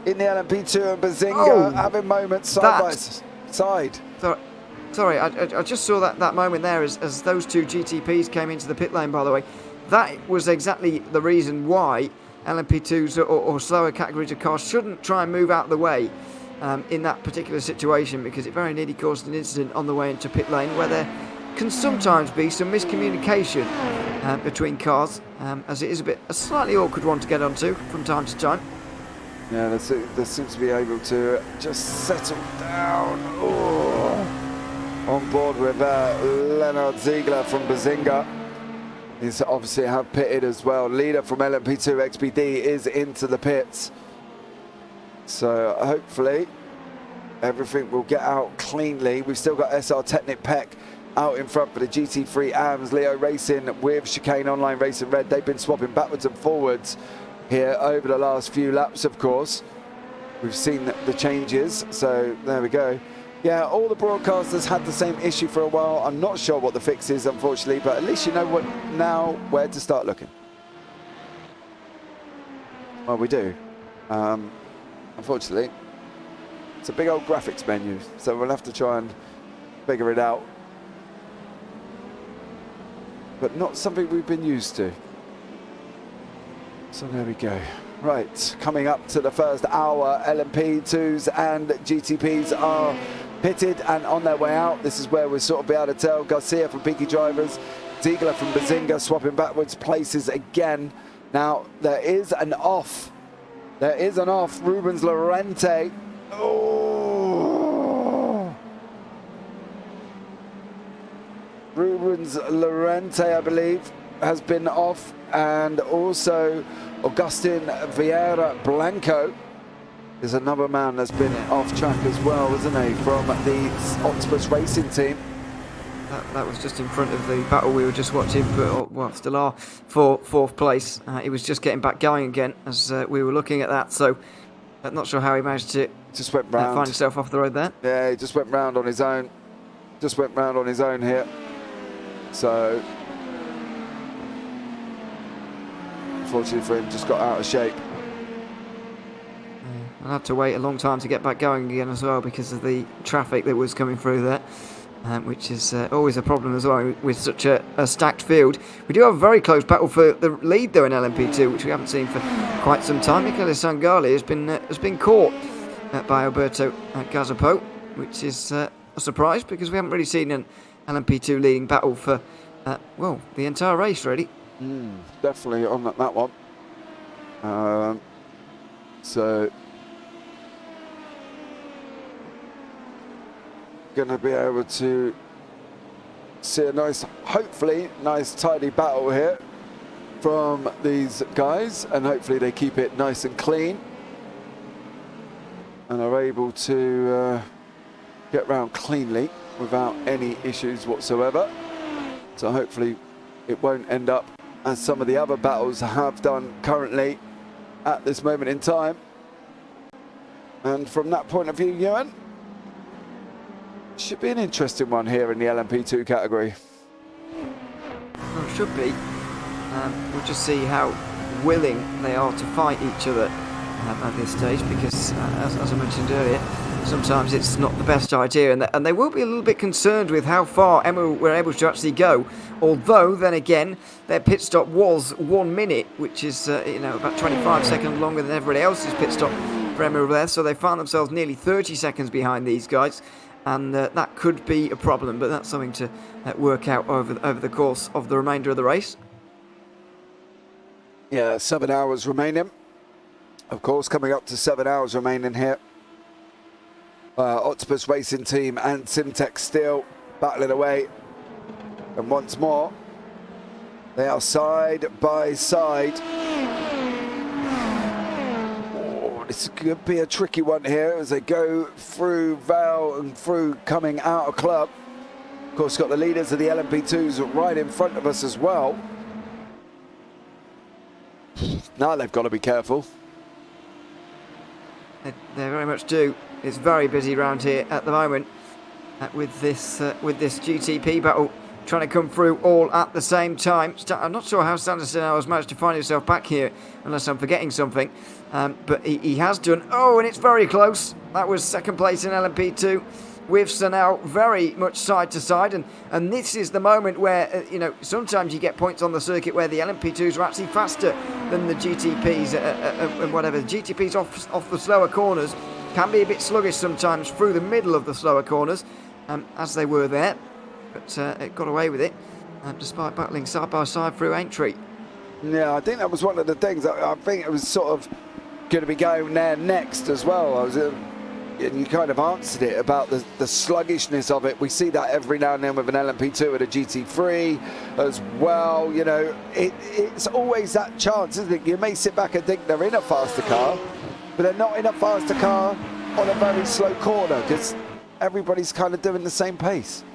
in the LMP2 and Bazinga having moments side by side. Sorry, I just saw that moment there as those 2 GTPs came into the pit lane, by the way. That was exactly the reason why LMP2s or slower categories of cars shouldn't try and move out of the way in that particular situation, because it very nearly caused an incident on the way into pit lane where there can sometimes be some miscommunication between cars, as it is a slightly awkward one to get onto from time to time. Yeah, they seem to be able to just settle down. On board with Leonard Ziegler from Bazinga. He's obviously have pitted as well. Leader from LMP2 XPD is into the pits. So hopefully everything will get out cleanly. We've still got SR Technic Peck out in front for the GT3 AMS. Leo Racing with Chicane Online Racing Red. They've been swapping backwards and forwards here over the last few laps, of course. We've seen the changes, so there we go. Yeah, all the broadcasters had the same issue for a while. I'm not sure what the fix is, unfortunately, but at least you know where to start looking. Well, we do. Unfortunately, it's a big old graphics menu, so we'll have to try and figure it out. But not something we've been used to. So there we go. Right, coming up to the first hour, LMP2s and GTPs are pitted and on their way out. This is where we'll sort of be able to tell. Garcia from Pinky Drivers, Ziegler from Bazinga swapping backwards places again. Now, there is an off. There is an off. Rubens Lorente. Oh! Rubens Lorente, I believe, has been off. And also Augustin Vieira Blanco is another man that's been off track as well, isn't he, from the Octopus Racing team. That was just in front of the battle we were just watching, but well, still are for 4th place. He was just getting back going again as we were looking at that, so I'm not sure how he managed to just went round. Find himself off the road there. Yeah, he just went round on his own. Just went round on his own here. So unfortunately for him, just got out of shape. I had to wait a long time to get back going again as well because of the traffic that was coming through there, which is always a problem as well with such a stacked field. We do have a very close battle for the lead though in LMP2, which we haven't seen for quite some time. Michele Sangali has been caught by Alberto Gazapo, which is a surprise because we haven't really seen an LMP2 leading battle for well, the entire race really. Definitely on that one. So going to be able to see a nice, hopefully nice tidy battle here from these guys, and hopefully they keep it nice and clean and are able to get round cleanly without any issues whatsoever. So hopefully it won't end up as some of the other battles have done currently at this moment in time. And from that point of view, Ewan, Should be an interesting one here in the LMP2 category. Well, it should be. We'll just see how willing they are to fight each other at this stage, because as I mentioned earlier, sometimes it's not the best idea, and they will be a little bit concerned with how far Emma were able to actually go. Although, then again, their pit stop was 1 minute, which is about 25 seconds longer than everybody else's pit stop for Emma there. So they found themselves nearly 30 seconds behind these guys, and that could be a problem. But that's something to work out over the course of the remainder of the race. Yeah, 7 hours remaining. Of course, coming up to 7 hours remaining here. Octopus Racing Team and Simtech still battling away. And once more, they are side by side. Oh, this could be a tricky one here as they go through Vale and through coming out of club. Of course, got the leaders of the LMP2s right in front of us as well. Now they've got to be careful. They very much do. It's very busy around here at the moment with this GTP battle trying to come through all at the same time. I'm not sure how Sanderson has managed to find himself back here, unless I'm forgetting something. But he has done. Oh, and it's very close. That was second place in LMP2. With Sanel very much side to side, and this is the moment where sometimes you get points on the circuit where the LMP2s are actually faster than the GTPs and whatever. The GTPs off the slower corners can be a bit sluggish sometimes through the middle of the slower corners, as they were there, but it got away with it despite battling side by side through Aintree. Yeah, I think that was one of the things. I think it was sort of going to be going there next as well. And you kind of answered it about the sluggishness of it. We see that every now and then with an LMP2 and a GT3 as well. It's always that chance, isn't it? You may sit back and think they're in a faster car, but they're not in a faster car on a very slow corner because everybody's kind of doing the same pace.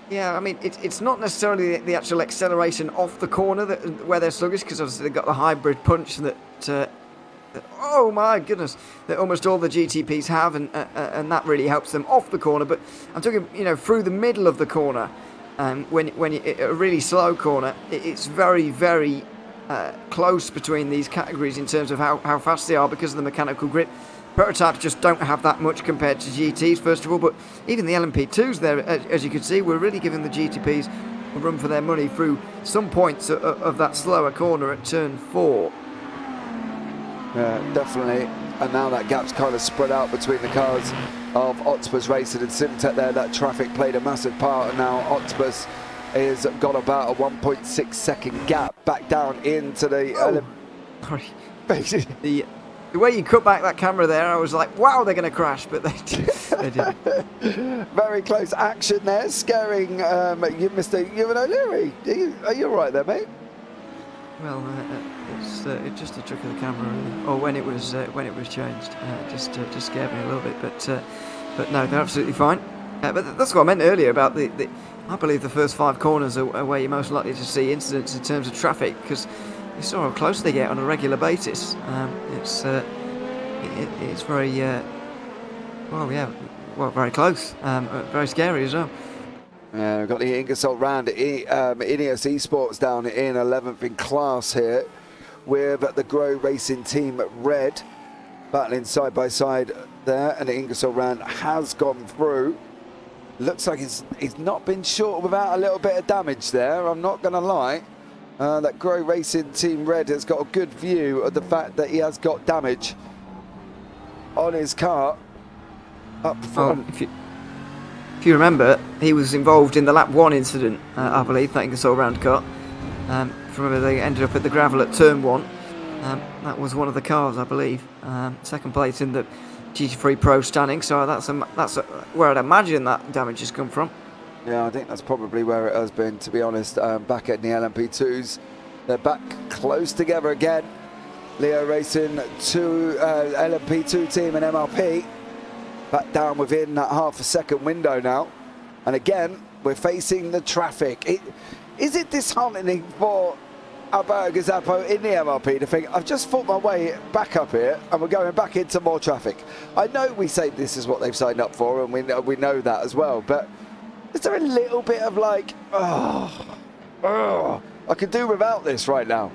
Yeah, I mean, it's not necessarily the actual acceleration off the corner where they're sluggish, because obviously they've got the hybrid punch that oh my goodness, that almost all the GTPs have, and that really helps them off the corner. But I'm talking, through the middle of the corner, when a really slow corner, it's very, very close between these categories in terms of how fast they are because of the mechanical grip. Prototypes just don't have that much compared to GTs, first of all, but even the LMP2s there, as you can see, we're really giving the GTPs a run for their money through some points of that slower corner at turn 4. Yeah, definitely. And now that gap's kind of spread out between the cars of Octopus Racing and Simtech there. That traffic played a massive part, and now Octopus has got about a 1.6 second gap back down into the... Sorry. The way you cut back that camera there, I was like, wow, they're going to crash, but they didn't. Very close action there, scaring Mr. Ewan O'Leary. Are you all right there, mate? Well, it's just a trick of the camera, really. Or when it was changed, just scared me a little bit. But no, they're absolutely fine. But that's what I meant earlier about I believe the first 5 corners are where you're most likely to see incidents in terms of traffic, because you saw how close they get on a regular basis. It's very very close. Very scary as well. We've got the Ingersoll round Ineos Esports down in 11th in class here with the Grow Racing Team Red battling side by side there, and the Ingersoll round has gone through. Looks like he's not been short without a little bit of damage there, I'm not going to lie. That Grow Racing Team Red has got a good view of the fact that he has got damage on his car up front. Oh, if you remember, he was involved in the lap 1 incident, I believe, that Ingersoll round car. Remember, they ended up at the gravel at turn 1. That was one of the cars, I believe. Second place in the GT3 Pro standing, so that's where I'd imagine that damage has come from. Yeah, I think that's probably where it has been, to be honest. Back at the LMP2s, they're back close together again. Leo Racing, LMP2 team and MRP, back down within that half a second window now. And again, we're facing the traffic. Is it disheartening for Alberto Gazzapo in the MRP to think, I've just fought my way back up here and we're going back into more traffic. I know we say this is what they've signed up for, and we know that as well, but is there a little bit of like, I could do without this right now?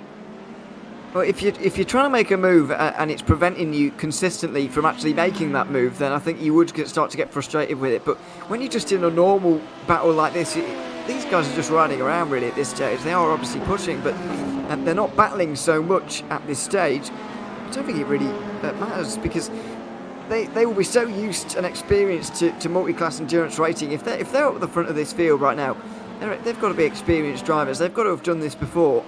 Well, if you're trying to make a move and it's preventing you consistently from actually making that move, then I think you would start to get frustrated with it. But when you're just in a normal battle like this, these guys are just riding around really at this stage. They are obviously pushing, but they're not battling so much at this stage. I don't think it really matters, because they will be so used and experienced to multi-class endurance racing. If they're up at the front of this field right now, they've got to be experienced drivers. They've got to have done this before.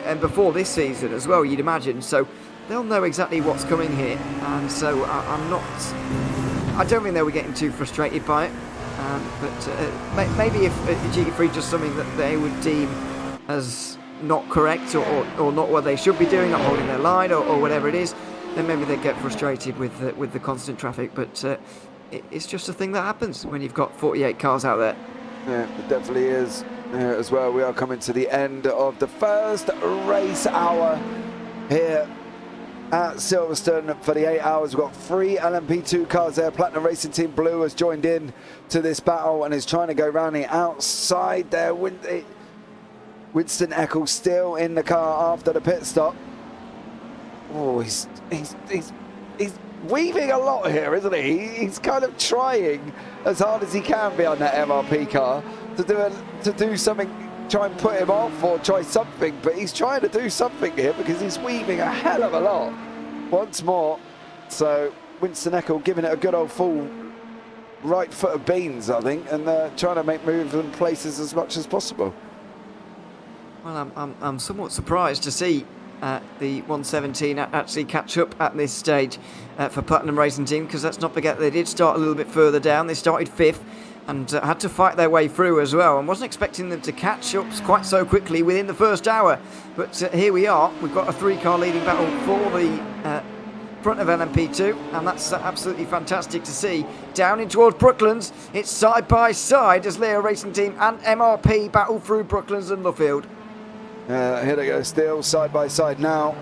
And before this season as well, you'd imagine. So they'll know exactly what's coming here, and so I don't think they were getting too frustrated by it. But maybe if GT3 does something that they would deem as not correct or not what they should be doing, not holding their line or whatever it is, then maybe they get frustrated with the constant traffic. But it's just a thing that happens when you've got 48 cars out there. Yeah, it definitely is. As well, we are coming to the end of the first race hour here at Silverstone for the 8 hours. We've got 3 LMP2 cars there. Platinum Racing Team Blue has joined in to this battle and is trying to go round the outside there. Winston Eccles still in the car after the pit stop. Oh, he's weaving a lot here, isn't he? He's kind of trying as hard as he can be on that MRP car to do something, try and put him off or try something, but he's trying to do something here because he's weaving a hell of a lot once more. So Winston Eccles giving it a good old full right foot of beans, I think, and trying to make moves and places as much as possible. Well, I'm somewhat surprised to see the 117 actually catch up at this stage for Platinum Racing Team, because let's not forget they did start a little bit further down. They started 5th and had to fight their way through as well, and wasn't expecting them to catch up quite so quickly within the first hour. But here we are. We've got a 3-car leading battle for the front of LMP2, and that's absolutely fantastic to see. Down in towards Brooklands, it's side by side as Leo Racing Team and MRP battle through Brooklands and Luffield. Here they go, still side by side now.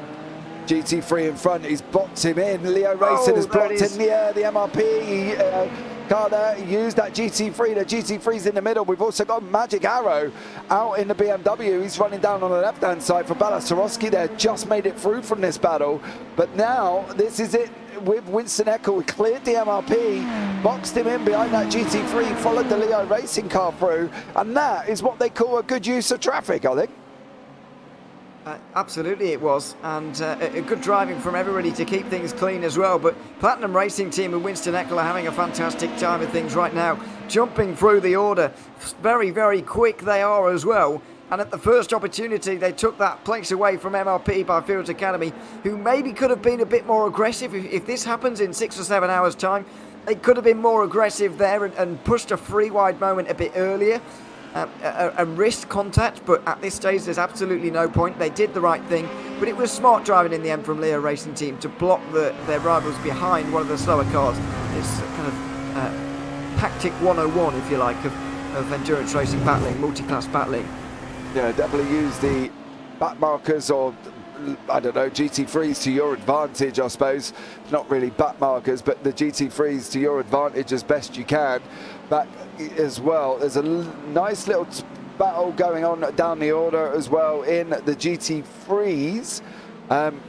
GT3 in front, he's boxed him in. Leo Racing has blocked in the air. The MRP car there, he used that GT3. The GT3's in the middle. We've also got Magic Arrow out in the BMW. He's running down on the left-hand side for Ballas Tarowski there. Just made it through from this battle. But now, this is it with Winston Eccles. Cleared the MRP, boxed him in behind that GT3, followed the Leo Racing car through. And that is what they call a good use of traffic, I think. Absolutely it was, and a good driving from everybody to keep things clean as well. But Platinum Racing Team and Winston Eccles are having a fantastic time of things right now, jumping through the order. Very, very quick they are as well, and at the first opportunity they took that place away from MRP by Fields Academy, who maybe could have been a bit more aggressive. If this happens in 6 or 7 hours time, they could have been more aggressive there and pushed a free wide moment a bit earlier. A wrist contact, but at this stage there's absolutely no point. They did the right thing, but it was smart driving in the end from Leo Racing Team to block their rivals behind one of the slower cars. It's kind of tactic 101, if you like, of endurance racing battling, multi-class battling. Yeah, definitely use the back markers, or I don't know, GT3s to your advantage, I suppose. Not really back markers, but the GT3s to your advantage as best you can. Back as well, there's a nice little battle going on down the order as well in the GT3s.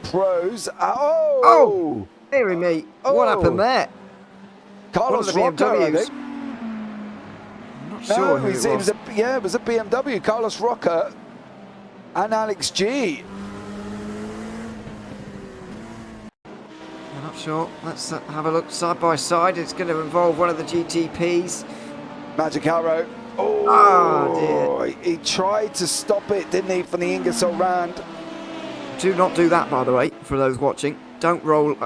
Pros. Oh! Dear me, what happened there? Carlos Rocca, I think. I'm not sure who it was. It was a BMW. Carlos Rocca and Alex G. I'm not sure. Let's have a look side by side. It's going to involve one of the GTPs. Magic Arrow. Oh dear. He tried to stop it, didn't he, from the Ingersoll Rand. Do not do that, by the way, for those watching. Don't roll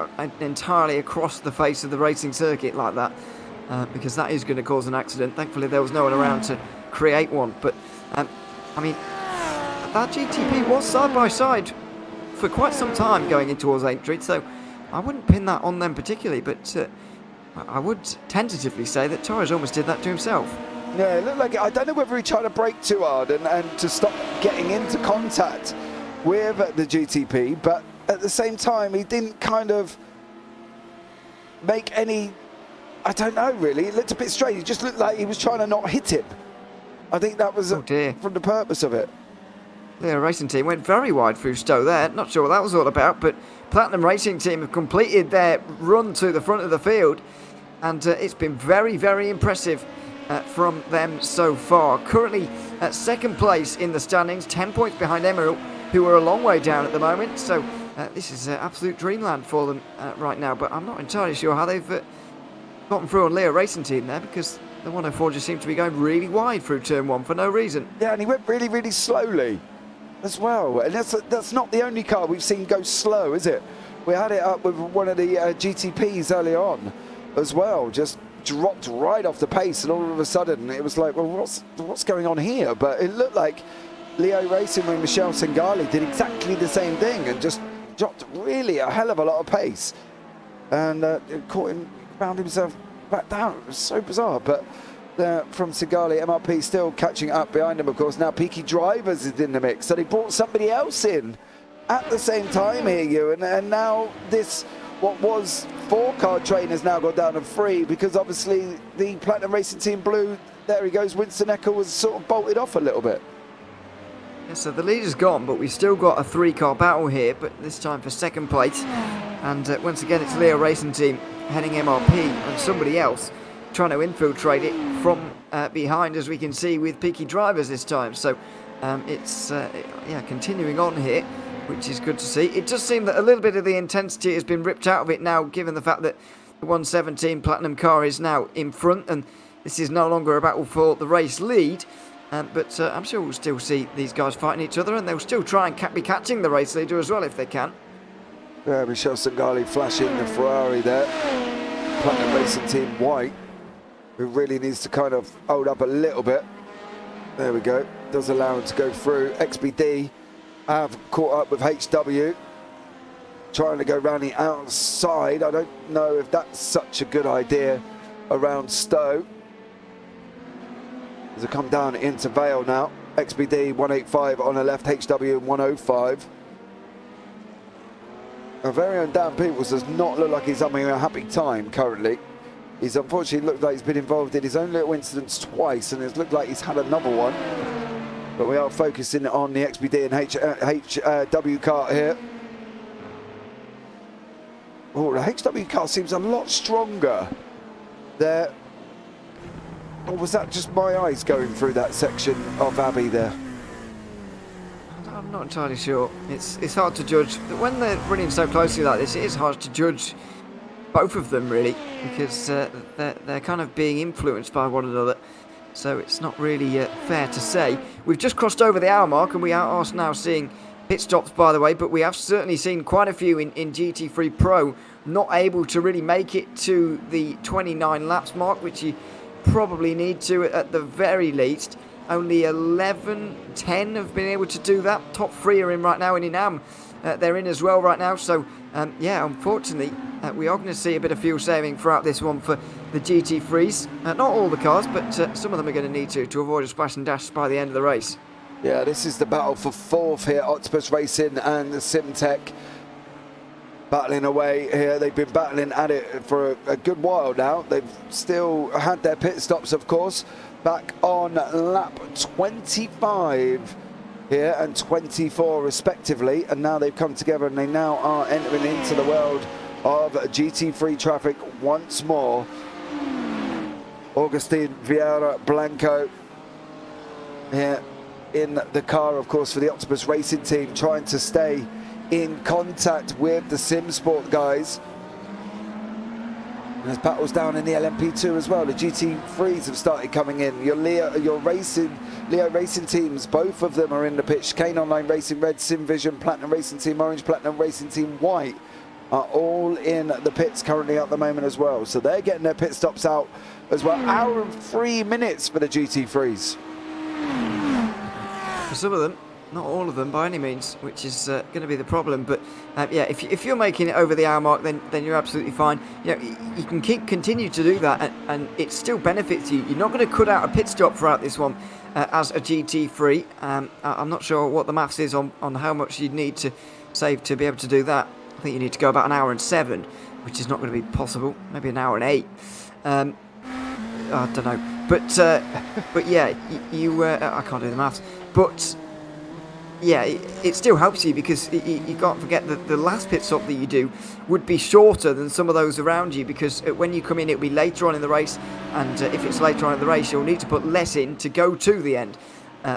entirely across the face of the racing circuit like that, because that is going to cause an accident. Thankfully, there was no one around to create one. But, I mean, that GTP was side by side for quite some time going in towards 8th Street, so I wouldn't pin that on them particularly, but I would tentatively say that Torres almost did that to himself. Yeah, it looked like it. I don't know whether he tried to brake too hard and to stop getting into contact with the GTP, but at the same time, he didn't kind of make any, I don't know really, it looked a bit strange. It just looked like he was trying to not hit him. I think that was from the purpose of it. The racing team went very wide through Stowe there. Not sure what that was all about, but Platinum Racing Team have completed their run to the front of the field, and it's been very, very impressive from them so far. Currently at second place in the standings, 10 points behind Emerald, who are a long way down at the moment. So this is absolute dreamland for them right now, but I'm not entirely sure how they've gotten through on Leo Racing Team there, because the 104 just seemed to be going really wide through turn 1 for no reason. Yeah, and he went really, really slowly as well. And that's not the only car we've seen go slow, is it? We had it up with one of the GTPs earlier on as well, just dropped right off the pace, and all of a sudden it was like, well, what's going on here? But it looked like Leo Racing with Michel Sengali did exactly the same thing and just dropped really a hell of a lot of pace, and caught him, found himself back down. It was so bizarre. But from Sengali, MRP still catching up behind him, of course. Now Peaky Drivers is in the mix, so they brought somebody else in at the same time here, Ewan, and now this, what was 4-car train has now gone down to 3, because obviously the Platinum Racing Team Blue, there he goes, Winston Eccles was sort of bolted off a little bit. Yeah, so the leader's gone, but we've still got a 3-car battle here, but this time for second place. And once again, it's Leo Racing Team heading MRP, and somebody else trying to infiltrate it from behind, as we can see with Peaky Drivers this time. So it's continuing on here, which is good to see. It does seem that a little bit of the intensity has been ripped out of it now, given the fact that the 117 Platinum car is now in front, and this is no longer a battle for the race lead. But I'm sure we'll still see these guys fighting each other, and they'll still try and be catching the race leader as well if they can. Yeah, Michel Sengali flashing the Ferrari there. Platinum Racing Team White, who really needs to kind of hold up a little bit. There we go. Does allow him to go through. XBD have caught up with HW, trying to go round the outside. I don't know if that's such a good idea around Stowe. As I come down into Vale now, XBD 185 on the left, HW 105. Our very own Daan Pepels does not look like he's having a happy time currently. He's unfortunately looked like he's been involved in his own little incidents twice, and it's looked like he's had another one. But we are focusing on the XBD and HW car here. Oh, the HW car seems a lot stronger there. Or was that just my eyes going through that section of Abbey there? I'm not entirely sure. It's hard to judge. When they're running so closely like this, it is hard to judge both of them really, because they're kind of being influenced by one another. So it's not really fair to say. We've just crossed over the hour mark, and we are now seeing pit stops, by the way, but we have certainly seen quite a few in GT3 Pro not able to really make it to the 29 laps mark, which you probably need to at the very least. Only 10 have been able to do that. Top 3 are in right now, and Inam they're in as well right now. So yeah, unfortunately we are going to see a bit of fuel saving throughout this one for the GT3s. Not all the cars, but some of them are going to need to avoid a splash and dash by the end of the race. Yeah, this is the battle for 4th here. Octopus Racing and Simtech battling away here. They've been battling at it for a good while now. They've still had their pit stops, of course, back on lap 25 here and 24 respectively, and now they've come together and they now are entering into the world of GT3 traffic once more. Augustin Vieira Blanco here in the car, of course, for the Octopus Racing Team, trying to stay in contact with the SimSport guys. And there's battles down in the LMP2 as well. The GT3s have started coming in. Your Leo Racing teams, both of them are in the pitch. Kane Online Racing Red, SimVision, Platinum Racing Team Orange, Platinum Racing Team White are all in the pits currently at the moment as well. So they're getting their pit stops out as well. Hour and 3 minutes for the GT3s. For some of them, not all of them by any means, which is going to be the problem. But yeah, if you're making it over the hour mark, then you're absolutely fine. You know, you can continue to do that, and it still benefits you. You're not going to cut out a pit stop throughout this one as a GT3. I'm not sure what the maths is on how much you'd need to save to be able to do that. I think you need to go about 1 hour and 7, which is not going to be possible. Maybe 1 hour and 8. I don't know, but yeah, you I can't do the maths, but yeah, it still helps you because you can't forget that the last pit stop that you do would be shorter than some of those around you, because when you come in it'll be later on in the race, and if it's later on in the race you'll need to put less in to go to the end.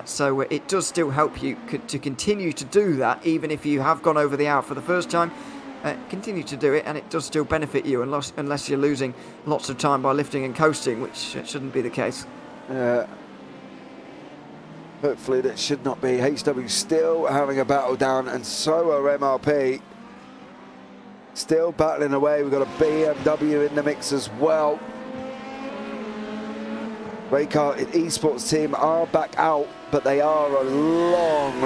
So it does still help you to continue to do that, even if you have gone over the hour for the first time. Continue to do it, and it does still benefit you unless you're losing lots of time by lifting and coasting, which shouldn't be the case. Hopefully that should not be. HW still having a battle down, and so are MRP. Still battling away. We've got a BMW in the mix as well. Raycar esports team are back out, but they are a long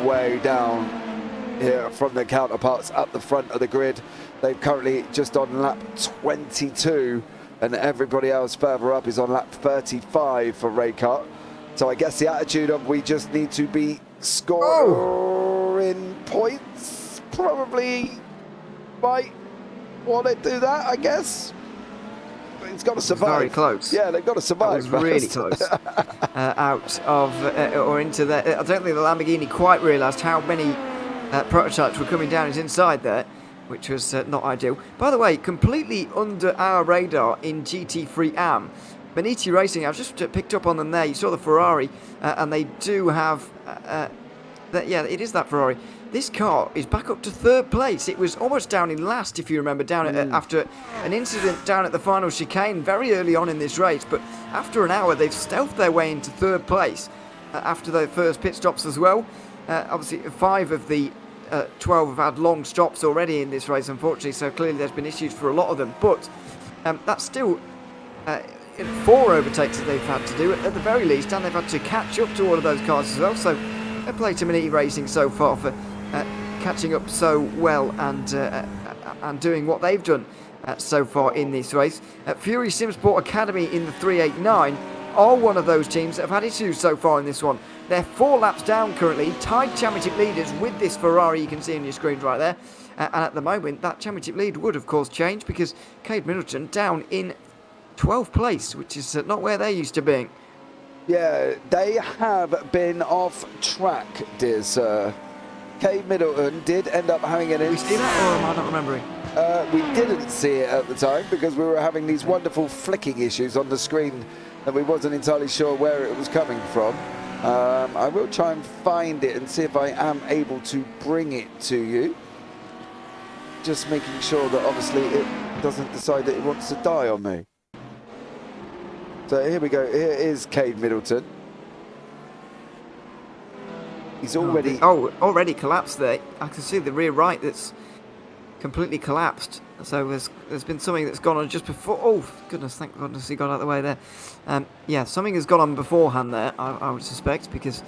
way down here from their counterparts at the front of the grid. They're currently just on lap 22, and everybody else further up is on lap 35 for Raycar. So I guess the attitude of we just need to be scoring points probably might want to do that, I guess. It's got to survive. Very close. Yeah, they've got to survive. That was really close. Out of or into there. I don't think the Lamborghini quite realised how many prototypes were coming down his inside there, which was not ideal. By the way, completely under our radar in GT3 AM, Beniti Racing, I've just picked up on them there. You saw the Ferrari, and they do have, yeah, it is that Ferrari. This car is back up to 3rd place. It was almost down in last, if you remember, down after an incident down at the final chicane very early on in this race. But after an hour, they've stealthed their way into 3rd place after their first pit stops as well. Obviously, 5 of the 12 have had long stops already in this race, unfortunately, so clearly there's been issues for a lot of them. But that's still 4 overtakes that they've had to do at the very least, and they've had to catch up to all of those cars as well. So fair play to Beniti Racing so far for catching up so well and doing what they've done so far in this race. Fury Simsport Academy in the 389 are one of those teams that have had issues so far in this one. They're 4 laps down currently, tied championship leaders with this Ferrari you can see on your screen right there. And at the moment, that championship lead would, of course, change because Cade Middleton down in 12th place, which is not where they're used to being. Yeah, they have been off track, dear sir. Cade Middleton did end up having an... Did we see that, or am I not remembering? We didn't see it at the time because we were having these wonderful flicking issues on the screen and we wasn't entirely sure where it was coming from. I will try and find it and see if I am able to bring it to you. Just making sure that obviously it doesn't decide that it wants to die on me. So here we go. Here is Cade Middleton. He's already... already collapsed there. I can see the rear right that's completely collapsed. So there's been something that's gone on just before. Oh, goodness, thank goodness he got out of the way there. Yeah, something has gone on beforehand there, I would suspect, because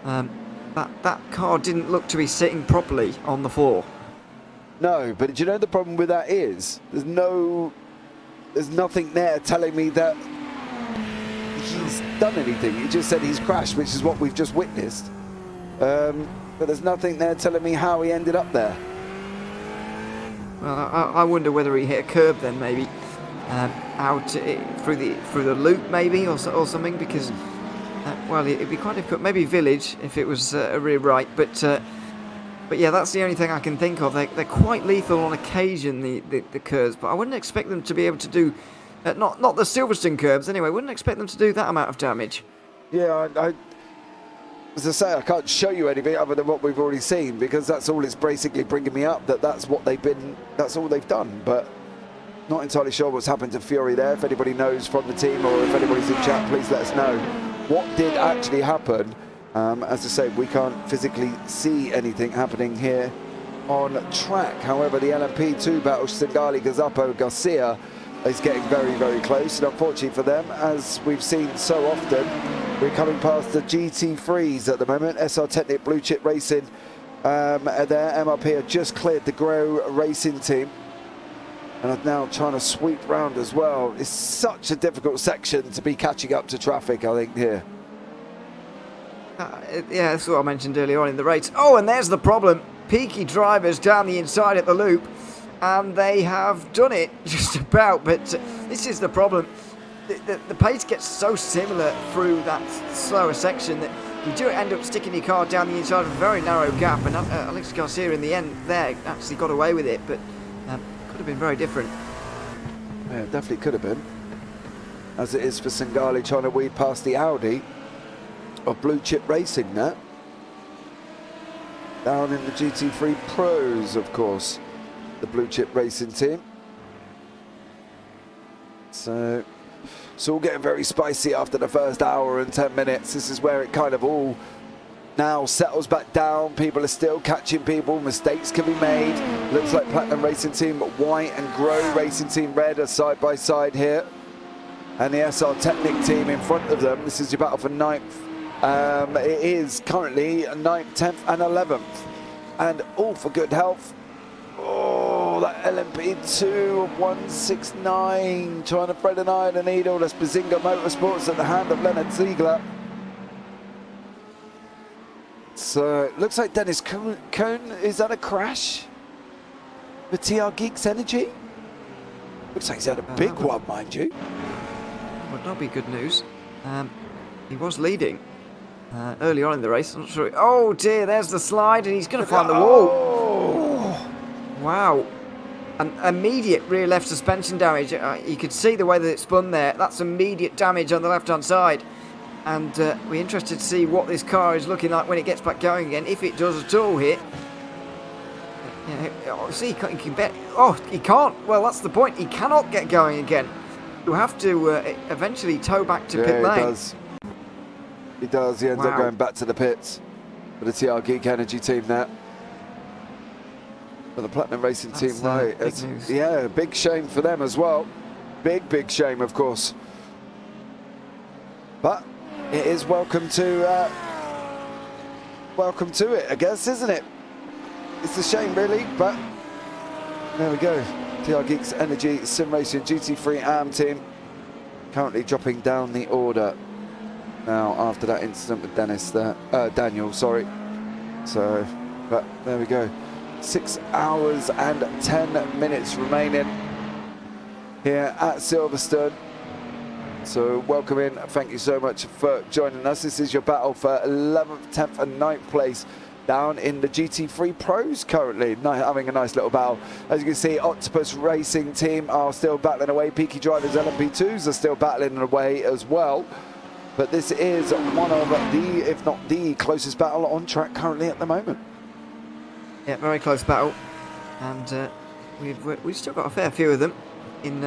that car didn't look to be sitting properly on the floor. No, but do you know the problem with that is? There's nothing there telling me that he's done anything. He just said he's crashed, which is what we've just witnessed. But there's nothing there telling me how he ended up there. Well, I wonder whether he hit a curb then, maybe out through the loop, maybe, or something. Because well, it'd be quite difficult. Maybe Village if it was a rear right, but yeah, that's the only thing I can think of. They're quite lethal on occasion, the curves, but I wouldn't expect them to be able to do not the Silverstone curbs anyway. Wouldn't expect them to do that amount of damage. Yeah, as I say, I can't show you anything other than what we've already seen because that's all it's basically bringing me up. That's all they've done. But not entirely sure what's happened to Fury there. If anybody knows from the team or if anybody's in chat, please let us know what did actually happen. As I say, we can't physically see anything happening here on track. However, the LMP2 battle, Singali, Gazapo, Garcia is getting very, very close. And unfortunately for them, as we've seen so often, We're coming past the GT3s at the moment. SR Technic Blue Chip Racing there. MRP have just cleared the Grow Racing team and are now trying to sweep round as well. It's such a difficult section to be catching up to traffic, I think, here. Yeah, that's what I mentioned earlier on in the race. Oh, and there's the problem. Peaky drivers down the inside at the loop, and they have done it just about, but this is the problem. The pace gets so similar through that slower section that you do end up sticking your car down the inside of a very narrow gap, and Alex Garcia in the end there actually got away with it, but could have been very different. Yeah, definitely could have been. As it is for Singali trying to weed past the Audi of Blue Chip Racing there. Down in the GT3 Pros, of course, the Blue Chip Racing team. So it's all getting very spicy after the first hour and 10 minutes. This is where it kind of all now settles back down. People are still catching people. Mistakes can be made. Looks like Platinum Racing Team White and Grow Racing Team Red are side by side here. And the SR Technic team in front of them. This is your battle for 9th. It is currently 9th, 10th and 11th. And all for good health. Oh, that LMP2 of 169 trying to thread an eye in a needle. That's Bazinga Motorsports at the hand of Leonard Ziegler. So it looks like Dennis Cohn, is that a crash for TR Geeks Energy? Looks like he's had a big one, mind you. Would not be good news. He was leading early on in the race. I'm not sure. Oh dear, there's the slide, and he's going to find the wall. Oh. Wow. An immediate rear left suspension damage. You could see the way that it spun there. That's immediate damage on the left-hand side. And we're interested to see what this car is looking like when it gets back going again, if it does at all hit. See, he can bet. Oh, he can't. Well, that's the point. He cannot get going again. You have to eventually tow back to pit lane. He does. He does. He ends up going back to the pits for the TR Geek Energy team there. For the Platinum Racing team, right? Big news. Yeah, big shame for them as well. Big shame, of course. But it is welcome to it, I guess, isn't it? It's a shame, really, but there we go. TR Geeks Energy Sim Racing GT3 AM team currently dropping down the order now after that incident with Daniel, sorry. So, but there we go. 6 hours and 10 minutes remaining here at Silverstone. So welcome in, thank you so much for joining us. This is your battle for 11th, 10th and 9th place down in the GT3 Pros currently. Having a nice little battle. As you can see, Octopus Racing team are still battling away. Peaky Drivers LMP2s are still battling away as well. But this is one of the, if not the closest battle on track currently at the moment. Yeah, very close battle. And we've still got a fair few of them in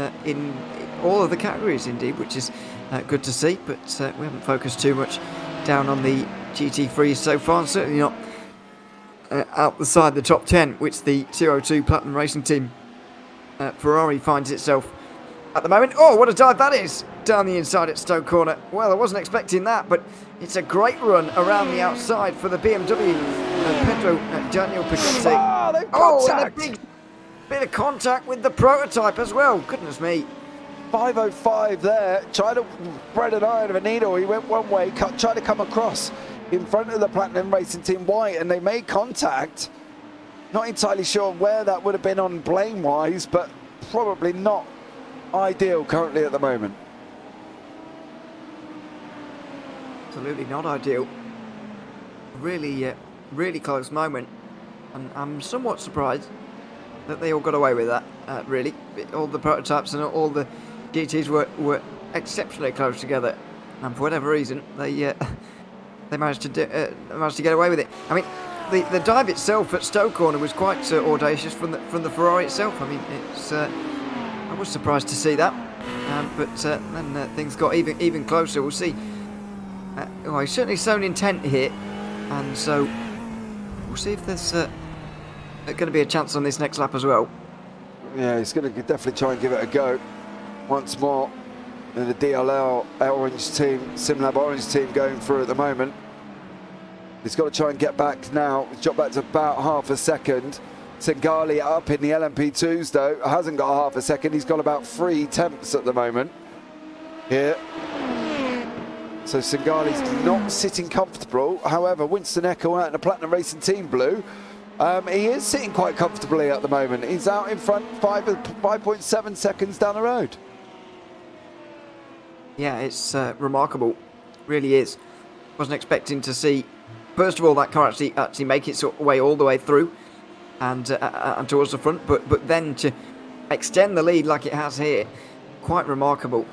all of the categories indeed, which is good to see, but we haven't focused too much down on the GT3 so far, and certainly not outside the top 10, which the 202 Platinum Racing team Ferrari finds itself at the moment. Oh, what a dive that is down the inside at Stoke Corner. Well, I wasn't expecting that, but it's a great run around the outside for the BMW Pedro Daniel Pedrotti. Oh, and a big bit of contact with the prototype as well. Goodness me. 505 there, trying to thread an eye of a needle. He went one way, tried to come across in front of the Platinum Racing team White, and they made contact. Not entirely sure where that would have been on blame wise, but probably not ideal currently at the moment. Absolutely not ideal. Really close moment, and I'm somewhat surprised that they all got away with that. Really, all the prototypes and all the GTs were exceptionally close together, and for whatever reason they managed to get away with it. I mean, the dive itself at Stoke Corner was quite audacious from the Ferrari itself. I mean, it's I was surprised to see that, but then things got even closer. We'll see. Well, he's certainly shown intent here, and so we'll see if there's going to be a chance on this next lap as well. Yeah, he's going to definitely try and give it a go once more. And the DLL Orange team, SimLab Orange team going through at the moment. He's got to try and get back now. He's dropped back to about half a second. Singali up in the LMP2s though, hasn't got half a second. He's got about 3 tenths at the moment here. So Singali's not sitting comfortable. However, Winston Echo out in the Platinum Racing Team Blue, he is sitting quite comfortably at the moment. He's out in front 5.7 seconds down the road. Yeah, it's remarkable, really is. Wasn't expecting to see, first of all, that car actually make its way all the way through and towards the front, but then to extend the lead like it has here, quite remarkable.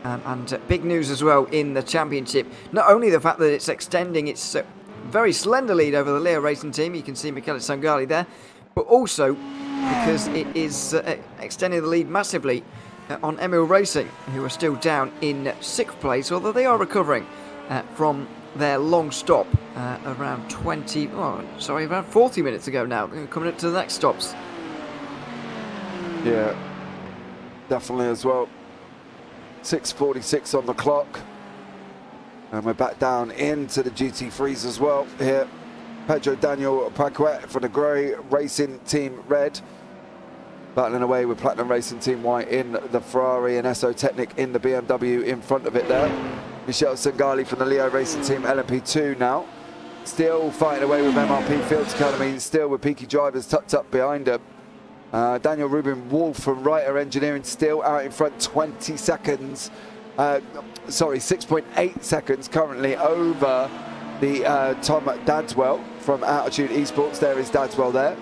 And big news as well in the championship. Not only the fact that it's extending its very slender lead over the Leo Racing team, you can see Michele Sangali there, but also because it is extending the lead massively on Emil Racing, who are still down in 6th place, although they are recovering from their long stop around 40 minutes ago now, coming up to the next stops. Yeah, definitely as well. 6:46 on the clock. And we're back down into the GT3s as well here. Pedro Daniel Paquet from the Grey Racing Team Red. Battling away with Platinum Racing Team White in the Ferrari and SO Technic in the BMW in front of it there. Michele Sangali from the Leo Racing Team LMP2 now. Still fighting away with MRP Fields Academy, still with Peaky Drivers tucked up behind him. Daniel Rubin Wolf from Writer Engineering still out in front, 20 seconds. 6.8 seconds currently over the Tom Dadswell from Altitude Esports. There is Dadswell there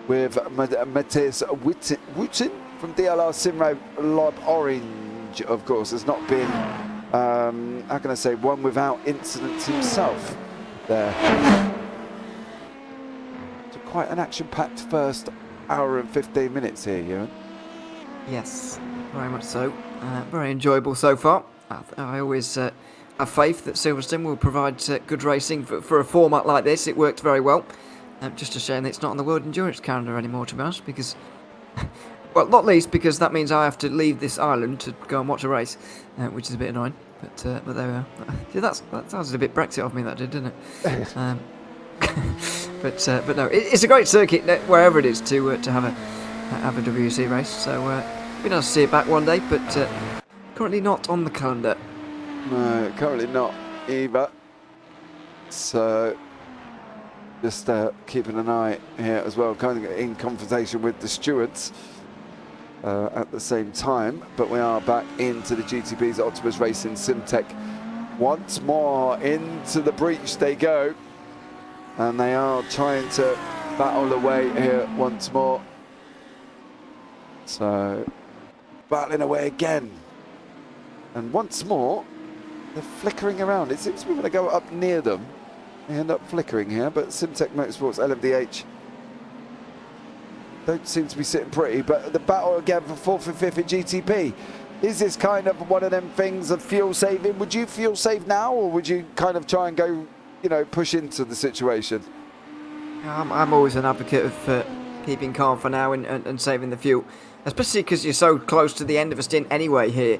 with Matthias Wooten from DLR Simrad Lob Orange, of course, has not been, how can I say, one without incidents himself there. So quite an action-packed first hour and 15 minutes here, Ewan. Yes, very much so. Very enjoyable so far. I always have faith that Silverstone will provide good racing for a format like this. It worked very well. Just a shame that it's not on the World Endurance calendar anymore, to be honest, because, well, not least because that means I have to leave this island to go and watch a race, which is a bit annoying. But there we are. See, that sounded a bit Brexit of me, that did, didn't it? But no, it's a great circuit wherever it is to have a WEC race. So it'd be nice to see it back one day, but currently not on the calendar. No, currently not either. So just keeping an eye here as well, kind of in conversation with the stewards at the same time. But we are back into the GTP's Optimus Racing Simtech once more. Into the breach they go. And they are trying to battle away here once more. So, battling away again. And once more, they're flickering around. It seems to be when they go up near them, they end up flickering here. But Simtech Motorsports, LMDH, don't seem to be sitting pretty. But the battle again for 4th and 5th in GTP. Is this kind of one of them things of fuel saving? Would you fuel save now, or would you kind of try and go, you know, push into the situation? I'm always an advocate of keeping calm for now and saving the fuel, especially because you're so close to the end of a stint anyway here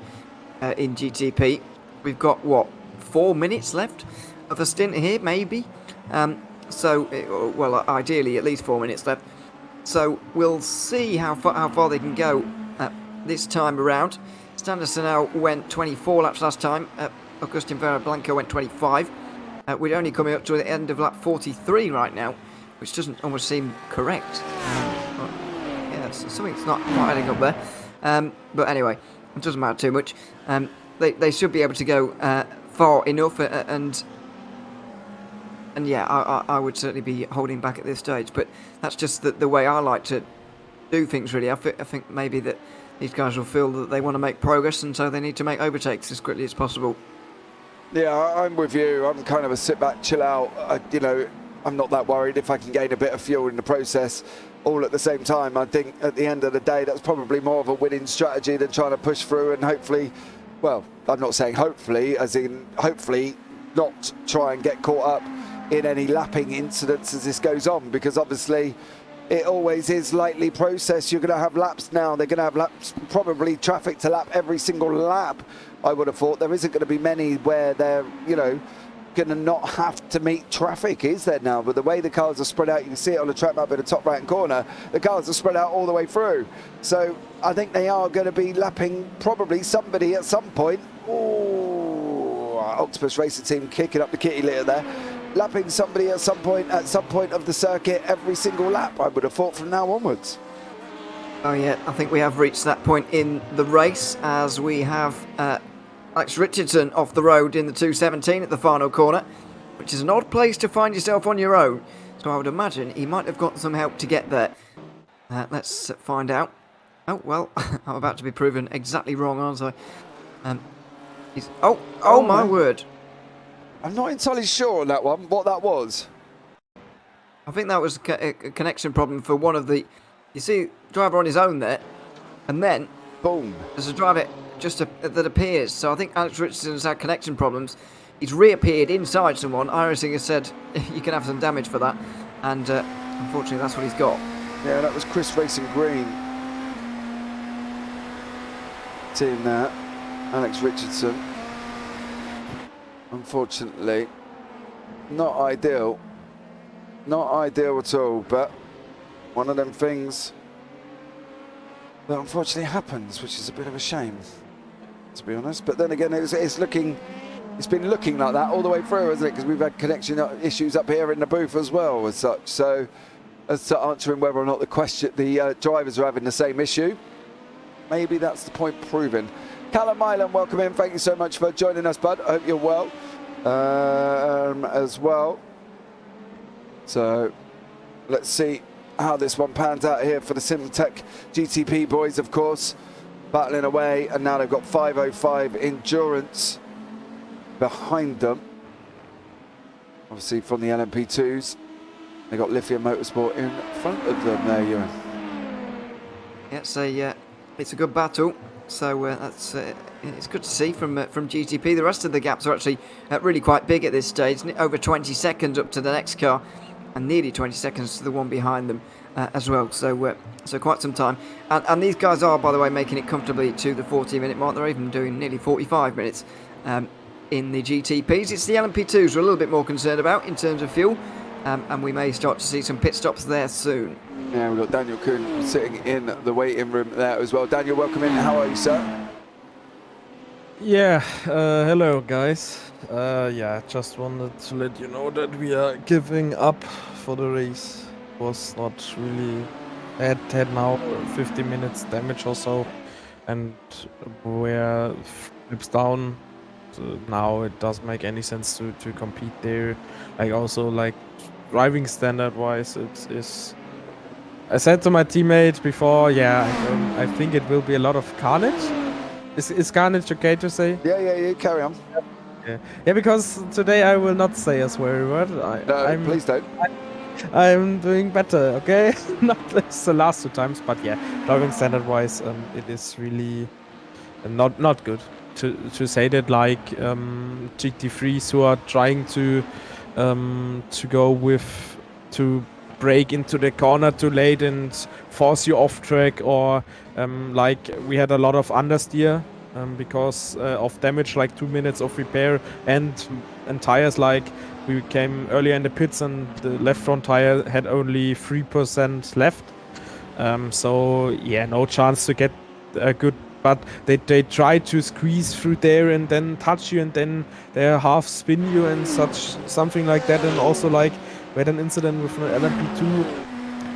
in GTP. We've got, what, 4 minutes left of a stint here, maybe? Well, ideally at least 4 minutes left. So we'll see how far they can go this time around. Standerson went 24 laps last time. Agustin Vera Blanco went 25. We're only coming up to the end of lap 43 right now, which doesn't almost seem correct. Yeah, something's not quite adding up there. But anyway, it doesn't matter too much. They should be able to go far enough, and yeah, I would certainly be holding back at this stage. But that's just the way I like to do things, really. I think maybe that these guys will feel that they want to make progress, and so they need to make overtakes as quickly as possible. Yeah, I'm with you. I'm kind of a sit back, chill out. You know, I'm not that worried if I can gain a bit of fuel in the process all at the same time. I think at the end of the day, that's probably more of a winning strategy than trying to push through and hopefully, well, I'm not saying hopefully, as in hopefully not try and get caught up in any lapping incidents as this goes on, because obviously it always is lightly processed. You're going to have laps now. They're going to have laps, probably traffic to lap every single lap, I would have thought. There isn't going to be many where they're, you know, going to not have to meet traffic, is there now? But the way the cars are spread out, you can see it on the track map in the top right corner, the cars are spread out all the way through. So I think they are going to be lapping probably somebody at some point. Oh, Octopus Racing Team kicking up the kitty litter there. Lapping somebody at some point of the circuit every single lap, I would have thought, from now onwards. Oh yeah, I think we have reached that point in the race as we have Alex Richardson off the road in the 217 at the final corner, which is an odd place to find yourself on your own. So I would imagine he might have got some help to get there. Let's find out. Oh, well, I'm about to be proven exactly wrong, aren't I? Oh my word. I'm not entirely sure on that one, what that was. I think that was a connection problem for one of the... You see, driver on his own there, and then... Boom. There's a driver that appears. So I think Alex Richardson has had connection problems. He's reappeared inside someone. iRacing has said you can have some damage for that. And unfortunately, that's what he's got. Yeah, that was Chris Racing Green. Team there. Alex Richardson. Unfortunately, not ideal. Not ideal at all, but one of them things that unfortunately happens, which is a bit of a shame, to be honest. But then again, it's been looking like that all the way through, hasn't it? Because we've had connection issues up here in the booth as well, as such. So, as to answering whether or not the drivers are having the same issue, maybe that's the point proven. Callum Milan, welcome in. Thank you so much for joining us, bud. I hope you're well as well. So, let's see how this one pans out here for the Simtech GTP boys, of course, battling away, and now they've got 505 Endurance behind them. Obviously from the LMP2s, they got Lithium Motorsport in front of them there, Ewan. Yeah, it's a good battle. So that's it's good to see from GTP. The rest of the gaps are actually really quite big at this stage, over 20 seconds up to the next car, and nearly 20 seconds to the one behind them as well. So so quite some time. And these guys are, by the way, making it comfortably to the 40-minute mark. They're even doing nearly 45 minutes in the GTPs. It's the LMP2s we're a little bit more concerned about in terms of fuel, and we may start to see some pit stops there soon. Yeah, we've got Daniel Kuhn sitting in the waiting room there as well. Daniel, welcome in. How are you, sir? Yeah, hello guys. Yeah, just wanted to let you know that we are giving up for the race. Was not really had now 50 minutes damage or so, and we're flips down. So now it doesn't make any sense to compete there. Like also like driving standard wise, it is. I said to my teammate before, yeah, I think it will be a lot of carnage. Is carnage okay to say? Yeah, carry on. Yeah, because today I will not say a swear word. Please don't. I'm doing better, okay? Not as the last two times, but yeah, driving standard wise, it is really not good to say that. Like GT3s who are trying to go with to brake into the corner too late and force you off track, or like we had a lot of understeer because of damage, like 2 minutes of repair and tires. Like we came earlier in the pits and the left front tire had only 3% left, so yeah, no chance to get a good. But they try to squeeze through there and then touch you, and then they half spin you and something like that. And also like we had an incident with an LMP2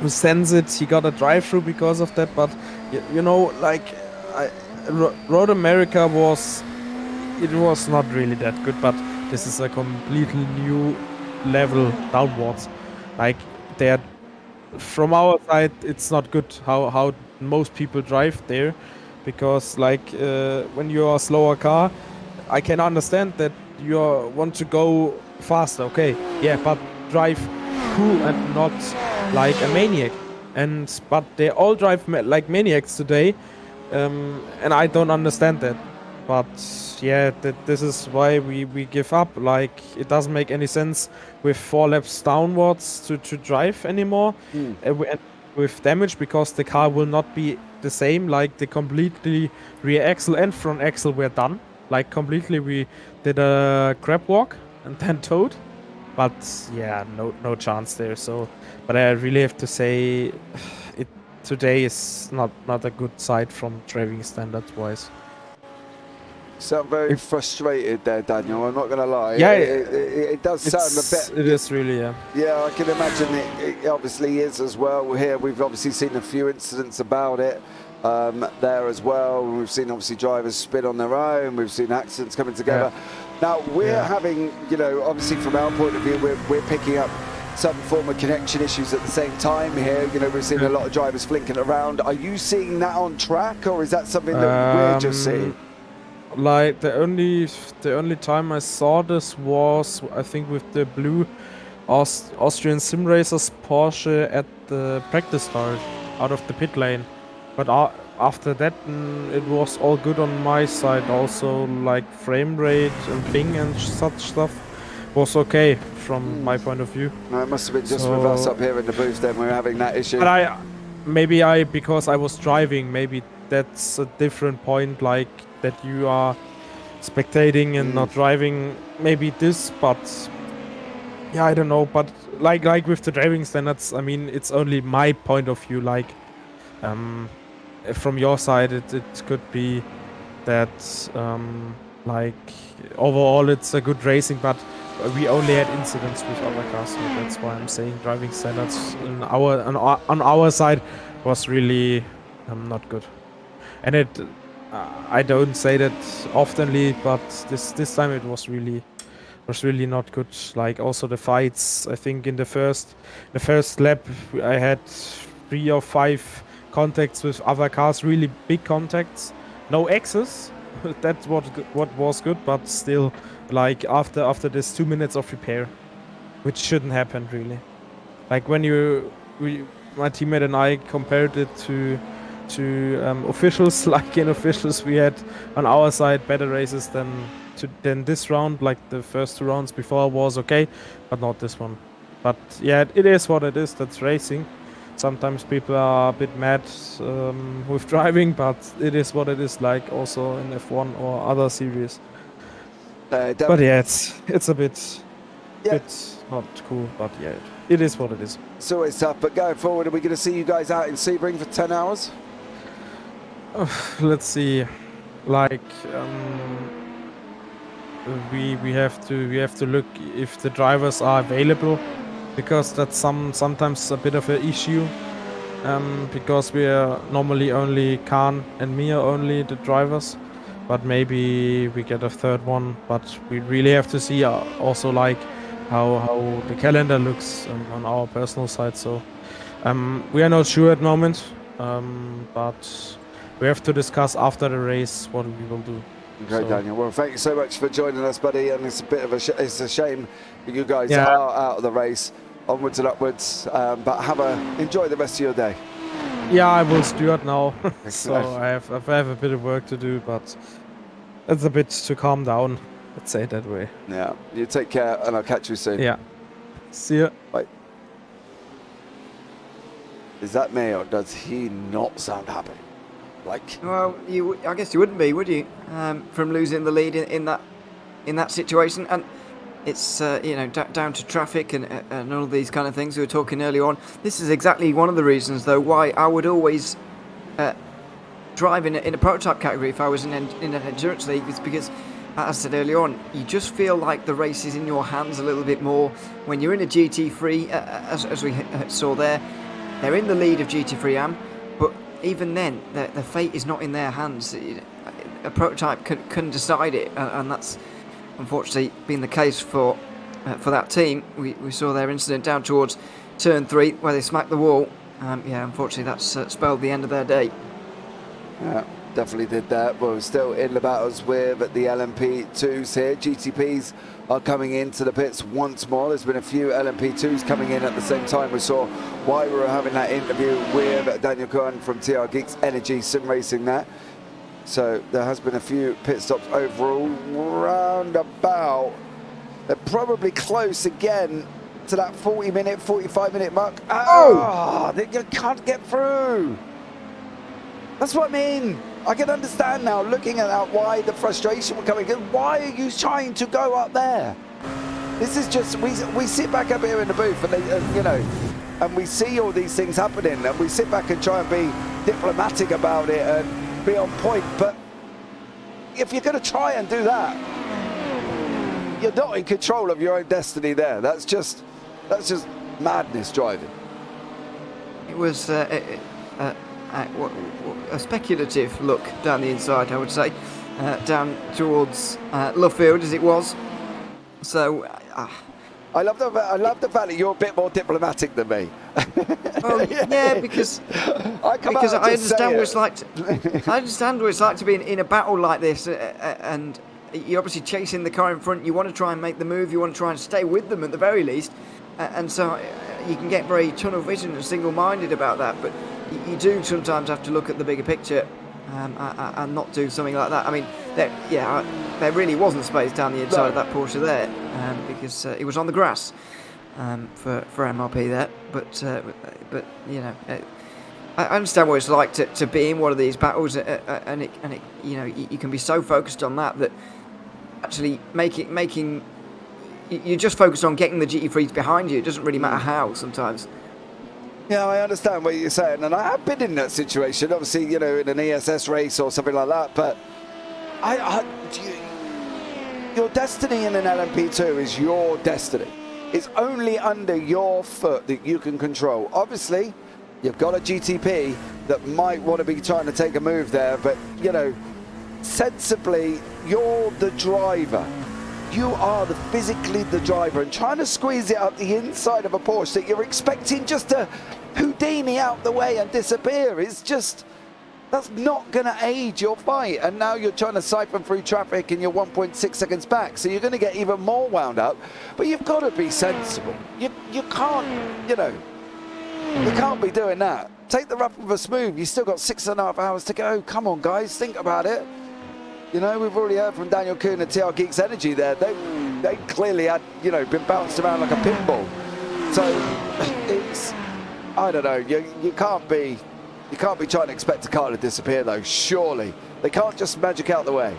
who sends it. He got a drive-through because of that. But you know, like Road America was not really that good. But this is a completely new level downwards. Like from our side, it's not good how most people drive there. Because like when you're a slower car, I can understand that you want to go faster, okay, yeah, but drive cool and not like a maniac. But they all drive like maniacs today, and I don't understand that. But yeah, this is why we give up. Like it doesn't make any sense with 4 laps downwards to drive anymore. with damage because the car will not be the same. Like the completely rear axle and front axle were done. Like completely, we did a grab walk and then towed. But yeah, no chance there. So, but I really have to say, today is not a good side from driving standards wise. Sound very frustrated there, Daniel. I'm not going to lie. Yeah, it does sound a bit. It is really, yeah. Yeah, I can imagine it obviously is as well. Here we've obviously seen a few incidents about it there as well. We've seen obviously drivers spin on their own. We've seen accidents coming together. Yeah. Now we're having, obviously from our point of view, we're picking up some form of connection issues at the same time here. We've seen a lot of drivers flinking around. Are you seeing that on track, or is that something that we're just seeing? Like the only time I saw this was, I think, with the blue Austrian sim racers Porsche at the practice start out of the pit lane. But after that, it was all good on my side. Also, like frame rate and ping and such stuff was okay from my point of view. No, it must have been just with us up here in the booth. Then we're having that issue. But because I was driving, maybe that's a different point. Like that you are spectating and not driving, maybe this, but yeah, I don't know. But like with the driving standards, I mean, it's only my point of view. Like from your side, it could be that like overall it's a good racing, but we only had incidents with other cars, so that's why I'm saying driving standards on our side was really not good. And I don't say that oftenly, but this time it was really not good. Like also the fights, I think in the first lap I had 3 or 5 contacts with other cars, really big contacts, no access. That's what was good, but still, like after this 2 minutes of repair, which shouldn't happen really. Like when my teammate and I compared it to officials, like in officials we had on our side better races than this round. Like the first 2 rounds before was okay, but not this one. But yeah, it is what it is. That's racing. Sometimes people are a bit mad with driving, but it is what it is. Like also in F1 or other series. But yeah, it's a bit not cool. But yeah, it is what it is. So it's tough. But going forward, are we going to see you guys out in Sebring for 10 hours? Let's see. Like we have to look if the drivers are available, because that's sometimes a bit of an issue. Because we are normally only Khan and me are only the drivers, but maybe we get a third one. But we really have to see also like how the calendar looks on our personal side. So we are not sure at the moment, but we have to discuss after the race what we will do. Okay, so, Daniel. Well, thank you so much for joining us, buddy. And it's a bit of it's a shame that you guys are out of the race. Onwards and upwards, but enjoy the rest of your day. Yeah, I will steward now, so I have a bit of work to do, but it's a bit to calm down. Let's say it that way. Yeah, you take care, and I'll catch you soon. Yeah, see ya. Bye. Is that me, or does he not sound happy? Like, well, I guess you wouldn't be, would you? From losing the lead in that situation, and it's down to traffic and all these kind of things we were talking earlier on. This is exactly one of the reasons, though, why I would always drive in a prototype category if I was in an endurance league. It's because, as I said earlier on, you just feel like the race is in your hands a little bit more. When you're in a GT3, as we saw there, they're in the lead of GT3 AM, but even then, the fate is not in their hands. A prototype can decide it, and that's unfortunately been the case for that team. We saw their incident down towards turn 3 where they smacked the wall. Unfortunately that's spelled the end of their day. Yeah, definitely did that. Well, we're still in the battles with the LMP2s here. GTPs are coming into the pits once more. There's been a few LMP2s coming in at the same time. We saw why we were having that interview with Daniel Cohen from TR Geeks Energy Sim Racing there. So there has been a few pit stops overall, round about. They're probably close again get to that 40-minute, 45-minute mark. Oh, you can't get through. That's what I mean. I can understand now, looking at that, why the frustration would come in. Why are you trying to go up there? This is just, we sit back up here in the booth and, you know, and we see all these things happening and we sit back and try and be diplomatic about it and be on point. But if you're going to try and do that, you're not in control of your own destiny there. That's just madness driving. It was a speculative look down the inside, I would say, down towards Lovefield as it was. So I love the fact that you're a bit more diplomatic than me. Well, yeah, because I understand what it's like. I understand what it's like to be in a battle like this, and you're obviously chasing the car in front. You want to try and make the move. You want to try and stay with them at the very least, and so you can get very tunnel vision and single-minded about that. But you do sometimes have to look at the bigger picture and not do something like that. I mean, there really wasn't space down the inside of that Porsche there because it was on the grass for MRP there. But you know, I understand what it's like to be in one of these battles, and it you know, you can be so focused on that actually making you're just focused on getting the GT3s behind you. It doesn't really matter how sometimes. Yeah, I understand what you're saying, and I have been in that situation, obviously, you know, in an ESS race or something like that, but your destiny in an LMP2 is your destiny. It's only under your foot that you can control. Obviously, you've got a GTP that might want to be trying to take a move there, but, you know, sensibly, you're the driver. You are physically the driver, and trying to squeeze it up the inside of a Porsche that you're expecting just to Houdini out the way and disappear is just, that's not going to aid your fight. And now you're trying to siphon through traffic and you're 1.6 seconds back, so you're going to get even more wound up. But you've got to be sensible. You can't, you know, you can't be doing that. Take the rough with a smooth. You've still got 6.5 hours to go. Come on, guys, think about it. You know, we've already heard from Daniel Kuhn and TR Geeks Energy there. They clearly had, you know, been bounced around like a pinball. So it's, I don't know. You can't be trying to expect a car to disappear though. Surely they can't just magic out the way.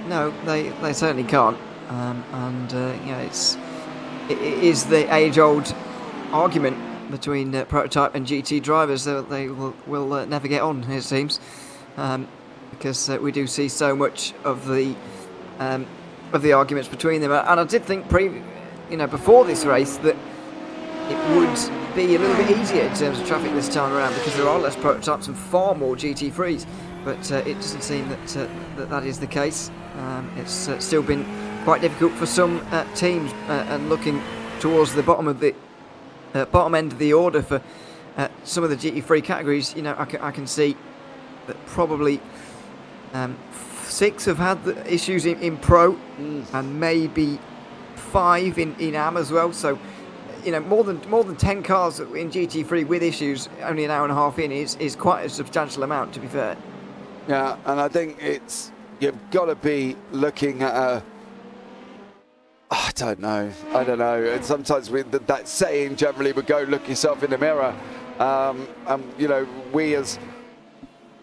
No, they certainly can't. And you know, it is the age-old argument between prototype and GT drivers that they will never get on, it seems. Because we do see so much of the arguments between them, and I did think before this race that it would be a little bit easier in terms of traffic this time around because there are less prototypes and far more GT3s, but it doesn't seem that is the case. It's still been quite difficult for some teams, and looking towards the bottom end of the order for some of the GT3 categories. You know, I can see that probably 6 have had the issues in Pro, and maybe 5 in AM as well. So, you know, more than 10 cars in GT3 with issues only an hour and a half in is quite a substantial amount, to be fair. Yeah, and I think you've got to be looking at I don't know. And sometimes that saying generally would go, look yourself in the mirror. You know, we as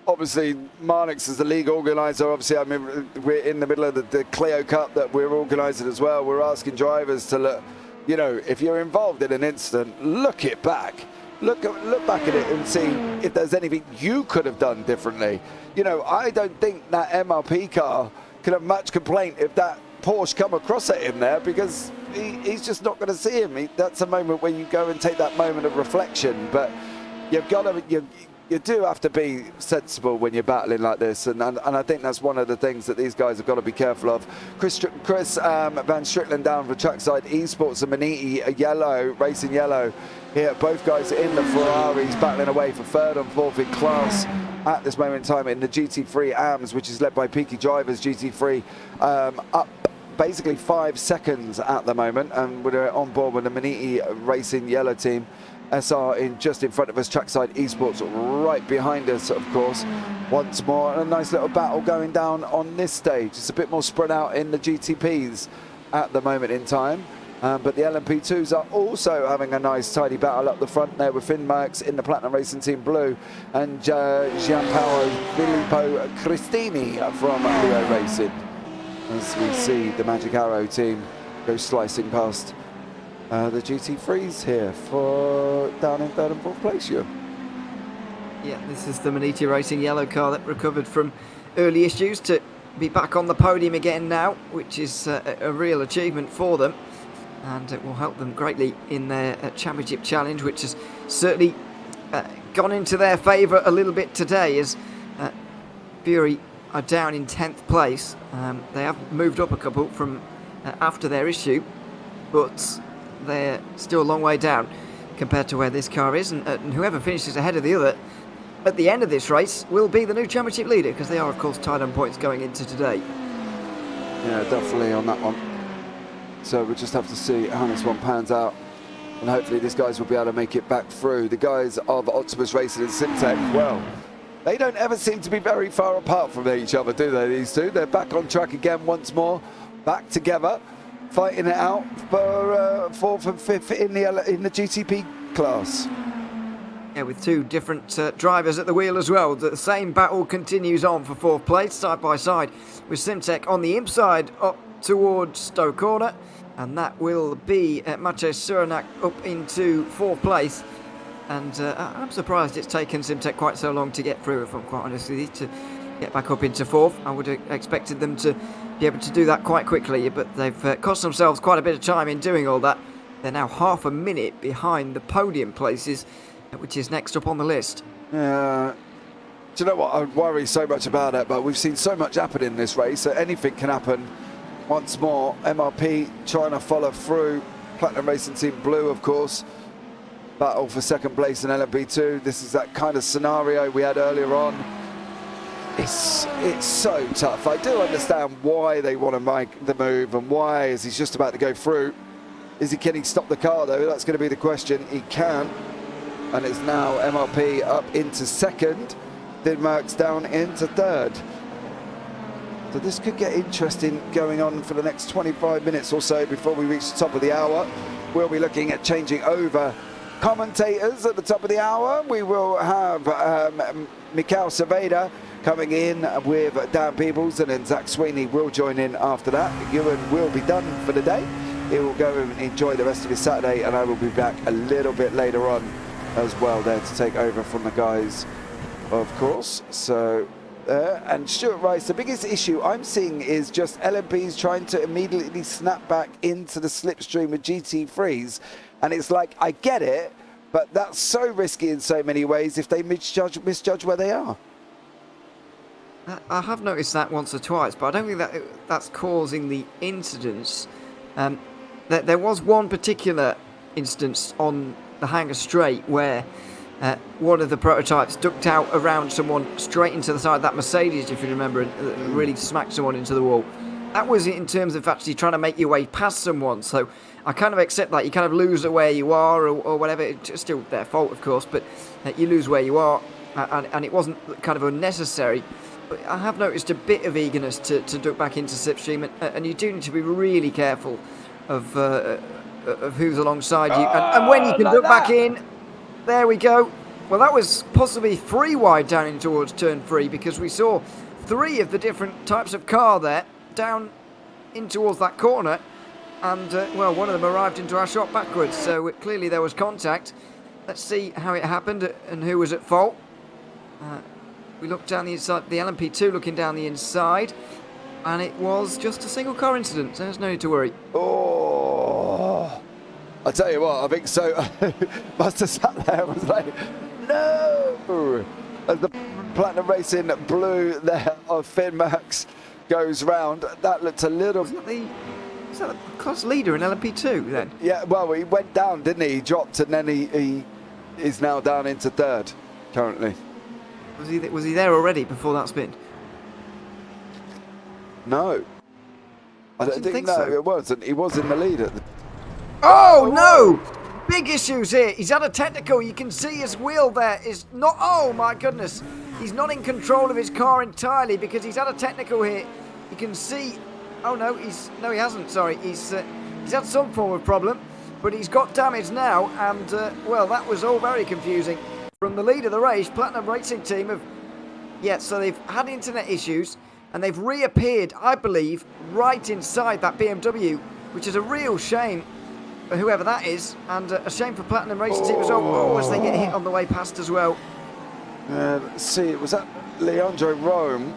obviously, Marnix is the league organiser. Obviously, I mean, we're in the middle of the Clio Cup that we're organising as well. We're asking drivers to look, you know, if you're involved in an incident, look it back. Look back at it and see if there's anything you could have done differently. You know, I don't think that MRP car could have much complaint if that Porsche come across at him there, because he's just not going to see him. That's a moment where you go and take that moment of reflection. But you've got to, you do have to be sensible when you're battling like this, and I think that's one of the things that these guys have got to be careful of. Chris Van Strickland down for Trackside Esports and Maniti Yellow, Racing Yellow here. Both guys in the Ferraris battling away for 3rd and 4th in class at this moment in time in the GT3 AMS, which is led by Peaky Drivers GT3, up basically 5 seconds at the moment, and we're on board with the Maniti Racing Yellow team. SR just in front of us, Trackside Esports right behind us, of course. Once more, a nice little battle going down on this stage. It's a bit more spread out in the GTPs at the moment in time. But the LMP2s are also having a nice tidy battle up the front there with Finn Marks in the Platinum Racing Team Blue and Gianpaolo Filippo Cristini from Leo Racing. As we see the Magic Arrow team go slicing past the GT3s here for down in 3rd and 4th place. Yeah, this is the Maniti Racing yellow car that recovered from early issues to be back on the podium again now, which is a real achievement for them. And it will help them greatly in their championship challenge, which has certainly gone into their favour a little bit today, as Fury are down in 10th place. They have moved up a couple from after their issue, but they're still a long way down compared to where this car is. And whoever finishes ahead of the other at the end of this race will be the new championship leader, because they are, of course, tied on points going into today. Yeah, definitely on that one. So we'll just have to see how this one pans out, and hopefully these guys will be able to make it back through. The guys of Optimus Racing and Simtech, well, they don't ever seem to be very far apart from each other, do they, these two? They're back on track again once more, back together, fighting it out for 4th and 5th in the GTP class. Yeah, with two different drivers at the wheel as well. The same battle continues on for 4th place, side by side, with Simtech on the inside up towards Stowe Corner. And that will be Maciej Suranak up into 4th place. And I'm surprised it's taken Simtech quite so long to get through, if I'm quite honest with you, to get back up into 4th. I would have expected them to be able to do that quite quickly, but they've cost themselves quite a bit of time in doing all that. They're now half a minute behind the podium places, which is next up on the list. Do you know what? I worry so much about it, but we've seen so much happen in this race that anything can happen. Once more, MRP trying to follow through. Platinum Racing Team Blue, of course. Battle for 2nd place in LMP2. This is that kind of scenario we had earlier on. It's so tough. I do understand why they want to make the move and why, as he's just about to go through. Can he stop the car, though? That's going to be the question. He can. And it's now MRP up into 2nd. Denmark's down into 3rd. So this could get interesting going on for the next 25 minutes or so before we reach the top of the hour. We'll be looking at changing over commentators at the top of the hour. We will have Mikael Cerveda coming in with Daan Pepels, and then Zach Sweeney will join in after that. Ewan will be done for the day. He will go and enjoy the rest of his Saturday, and I will be back a little bit later on as well there to take over from the guys, of course. So and Stuart Rice, the biggest issue I'm seeing is just LMPs trying to immediately snap back into the slipstream with GT3s. And it's like, I get it, but that's so risky in so many ways if they misjudge where they are. I have noticed that once or twice, but I don't think that's causing the incidents. There was one particular instance on the Hangar Straight where one of the prototypes ducked out around someone straight into the side of that Mercedes, if you remember, and really smacked someone into the wall. That was in terms of actually trying to make your way past someone, so I kind of accept that. You kind of lose where you are or whatever. It's still their fault, of course, but you lose where you are, and it wasn't kind of unnecessary. But I have noticed a bit of eagerness to duck back into slipstream, and you do need to be really careful of who's alongside you, and when you can duck back in. There we go. Well, that was possibly 3 wide down in towards turn 3, because we saw 3 of the different types of car there down in towards that corner, and well, one of them arrived into our shot backwards, so clearly there was contact. Let's see how it happened and who was at fault. We looked down the inside, the LMP2 looking down the inside, and it was just a single car incident, so there's no need to worry. Oh, I tell you what, I think so. Must have sat there and was like, no! As the Platinum Racing Blue there of Finn Max goes round, that looked a little... Was that the class leader in LMP2 then? Yeah, well, he went down, didn't he? He dropped, and then he is now down into 3rd currently. Was he there already before that spin? No. I don't think so. It wasn't. He was in the lead at the... Oh, no! Big issues here. He's had a technical. You can see his wheel there is not... Oh, my goodness. He's not in control of his car entirely because he's had a technical here. You can see... Oh, no, he hasn't. Sorry. He's He's had some form of problem, but he's got damage now, and, well, that was all very confusing. From the lead of the race, Platinum Racing Team have... Yeah, so they've had internet issues, and they've reappeared, I believe, right inside that BMW, which is a real shame for whoever that is, and a shame for Platinum Racing Team as well. Oh, as they get hit on the way past as well. Let's see, was that Leandro Rome?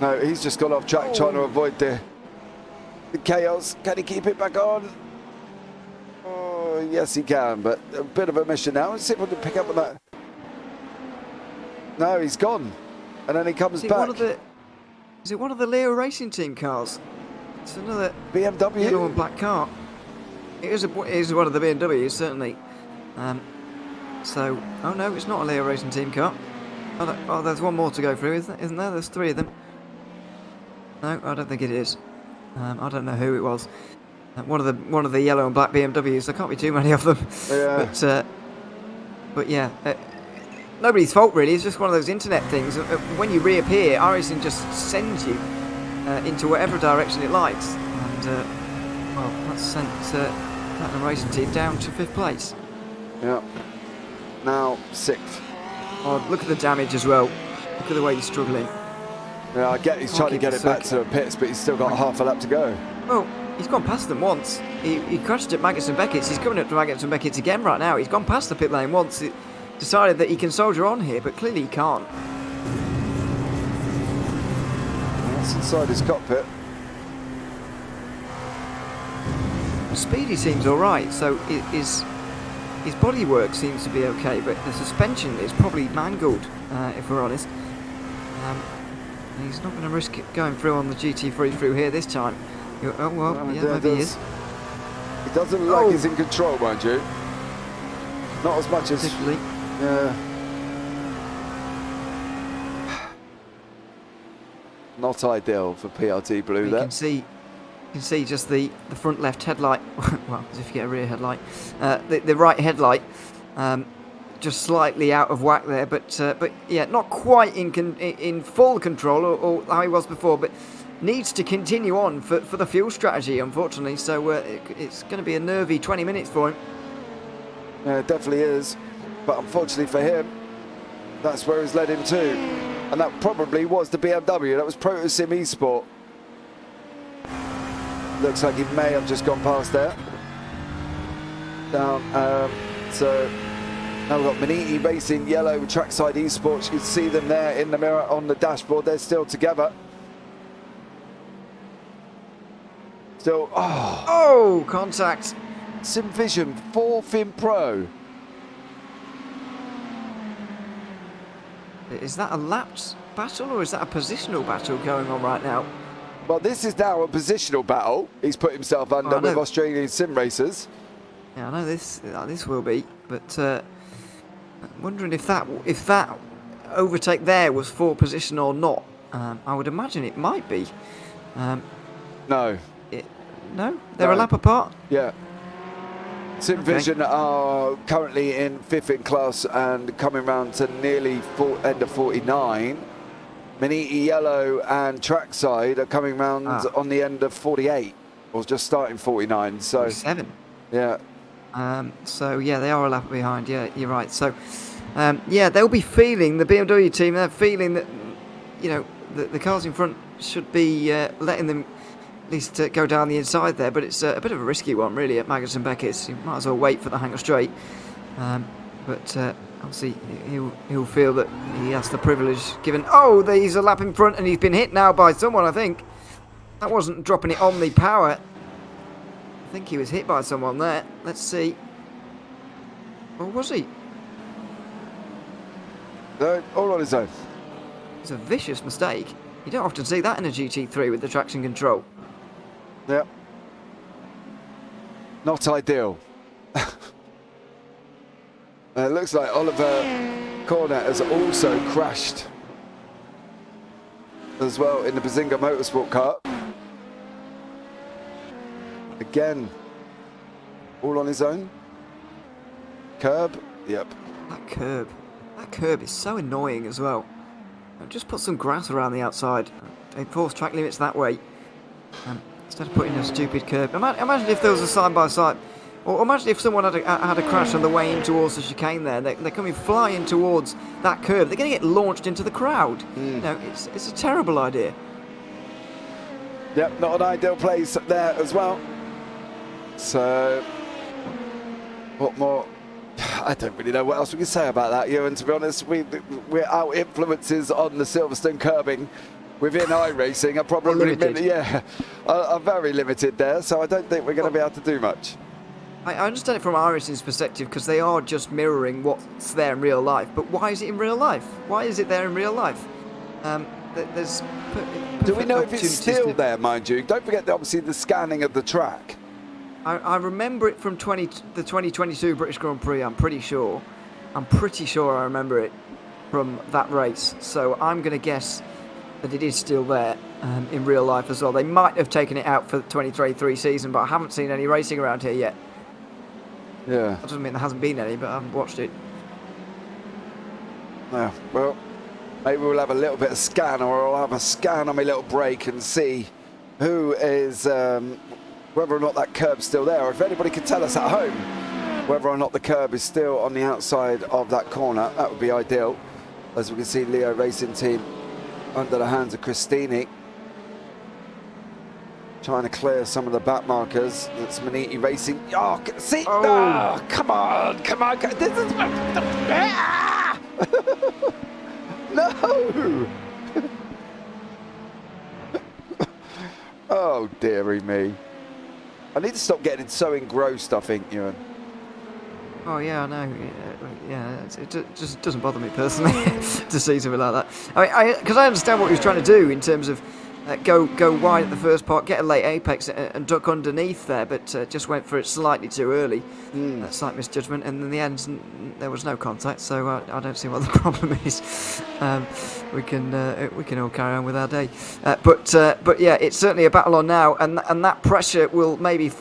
No, he's just gone off track trying to avoid the chaos. Can he keep it back on? Oh, yes, he can, but a bit of a mission now. Let's see if we can pick up on that. No, he's gone. And then he comes back. Is it one of the Leo Racing Team cars? It's another BMW? yellow and black car. It is one of the BMWs, certainly. So, oh no, it's not a Leo Racing Team car. Oh, there's one more to go through, isn't there? There's 3 of them. No, I don't think it is. I don't know who it was. One of the yellow and black BMWs. There can't be too many of them. Yeah. But yeah, nobody's fault really. It's just one of those internet things. When you reappear, iRacing just sends you into whatever direction it likes, and well, that's sent Platinum Racing Team down to 5th place. Yeah. Now 6th. Oh, look at the damage as well. Look at the way he's struggling. Yeah, I get he's trying to get it back to the pits, but he's still got half a lap to go. Well, he's gone past them once. He crashed at Maggots and Beckett's. He's coming up to Maggots and Beckett's again right now. He's gone past the pit lane once. He decided that he can soldier on here, but clearly he can't. That's inside his cockpit. Speedy seems all right, so his bodywork seems to be okay, but the suspension is probably mangled, if we're honest. He's not going to risk it going through on the GT3 through here this time. Oh, well, yeah, maybe he is. He doesn't look like he's in control, mind you. Not as much as... Particularly. Yeah. Not ideal for PRT Blue there. You can see just the front left headlight. Well, as if you get a rear headlight. The right headlight, just slightly out of whack there, but yeah, not quite in full control or how he was before, but needs to continue on for the fuel strategy, unfortunately. So it's going to be a nervy 20 minutes for him. Yeah, it definitely is. But unfortunately for him, that's where it's led him to. And that probably was the BMW. That was Protosim Esport. Looks like he may have just gone past there. Down. So now we've got Maniti Racing Yellow Trackside Esports. You can see them there in the mirror on the dashboard. They're still together. Still. Oh, contact. SimVision 4 Pro. Is that a lapped battle or is that a positional battle going on right now? Well, this is now a positional battle. He's put himself under with Australian sim racers. Yeah, I know this will be, but I'm wondering if that overtake there was for position or not. I would imagine it might be. No. No? They're a lap apart? Yeah. SimVision are currently in 5th in class and coming round to nearly end of 49. Maniti Yellow and Trackside are coming round on the end of 48, or just starting 49. So 47. Yeah. So yeah, they are a lap behind. Yeah, you're right. So yeah, they'll be feeling, the BMW team, they're feeling that, you know, the cars in front should be letting them at least go down the inside there, but it's a bit of a risky one really at Maggots and Beckett's. You might as well wait for the hangar straight, but obviously he'll feel that he has the privilege given. Oh, he's a lap in front and he's been hit now by someone. I think that wasn't dropping it on the power. I think he was hit by someone there. Let's see. Or was he? No, all on his own. It's a vicious mistake. You don't often see that in a GT3 with the traction control. Yep. Not ideal. It looks like Oliver Cornet has also crashed as well in the Bazinga Motorsport car. Again, all on his own. Curb, yep. That curb is so annoying as well. Just put some grass around the outside. Enforce track limits that way. instead of putting a stupid curb. Imagine if there was a side-by-side. Or imagine if someone had a crash on the way in towards the chicane there. They're coming flying towards that curb. They're going to get launched into the crowd. You know, it's a terrible idea. Yep, not an ideal place there as well. So, what more? I don't really know what else we can say about that, Ewan. To be honest, our influences on the Silverstone curbing within iRacing are probably are very limited there. So I don't think we're going to be able to do much. I understand it from iRacing's perspective because they are just mirroring what's there in real life. But why is it in real life? Why is it there in real life? There's. Do we know if it's still there, mind you? Don't forget, obviously, the scanning of the track. I remember it from the 2022 British Grand Prix. I'm pretty sure I remember it from that race. So I'm going to guess that it is still there in real life as well. They might have taken it out for the 2023 season, but I haven't seen any racing around here yet. Yeah. That doesn't mean there hasn't been any, but I haven't watched it. Yeah, well, maybe we'll have a little bit of scan, or I'll have a scan on my little break and see who is, whether or not that curb's still there, or if anybody can tell us at home whether or not the curb is still on the outside of that corner. That would be ideal. As we can see, Leo Racing Team under the hands of Christini, trying to clear some of the back markers. That's Maniti Racing. Oh, see? Oh, come on. This is... Ah! No! Oh, dearie me. I need to stop getting so engrossed, I think, Ewan. Oh yeah, I know. Yeah, it just doesn't bother me personally to see something like that. I mean, because I understand what he was trying to do in terms of go wide at the first part, get a late apex and duck underneath there, but just went for it slightly too early. Slight misjudgment, and in the end there was no contact, so I don't see what the problem is. We can all carry on with our day. But yeah, it's certainly a battle on now, and that pressure will maybe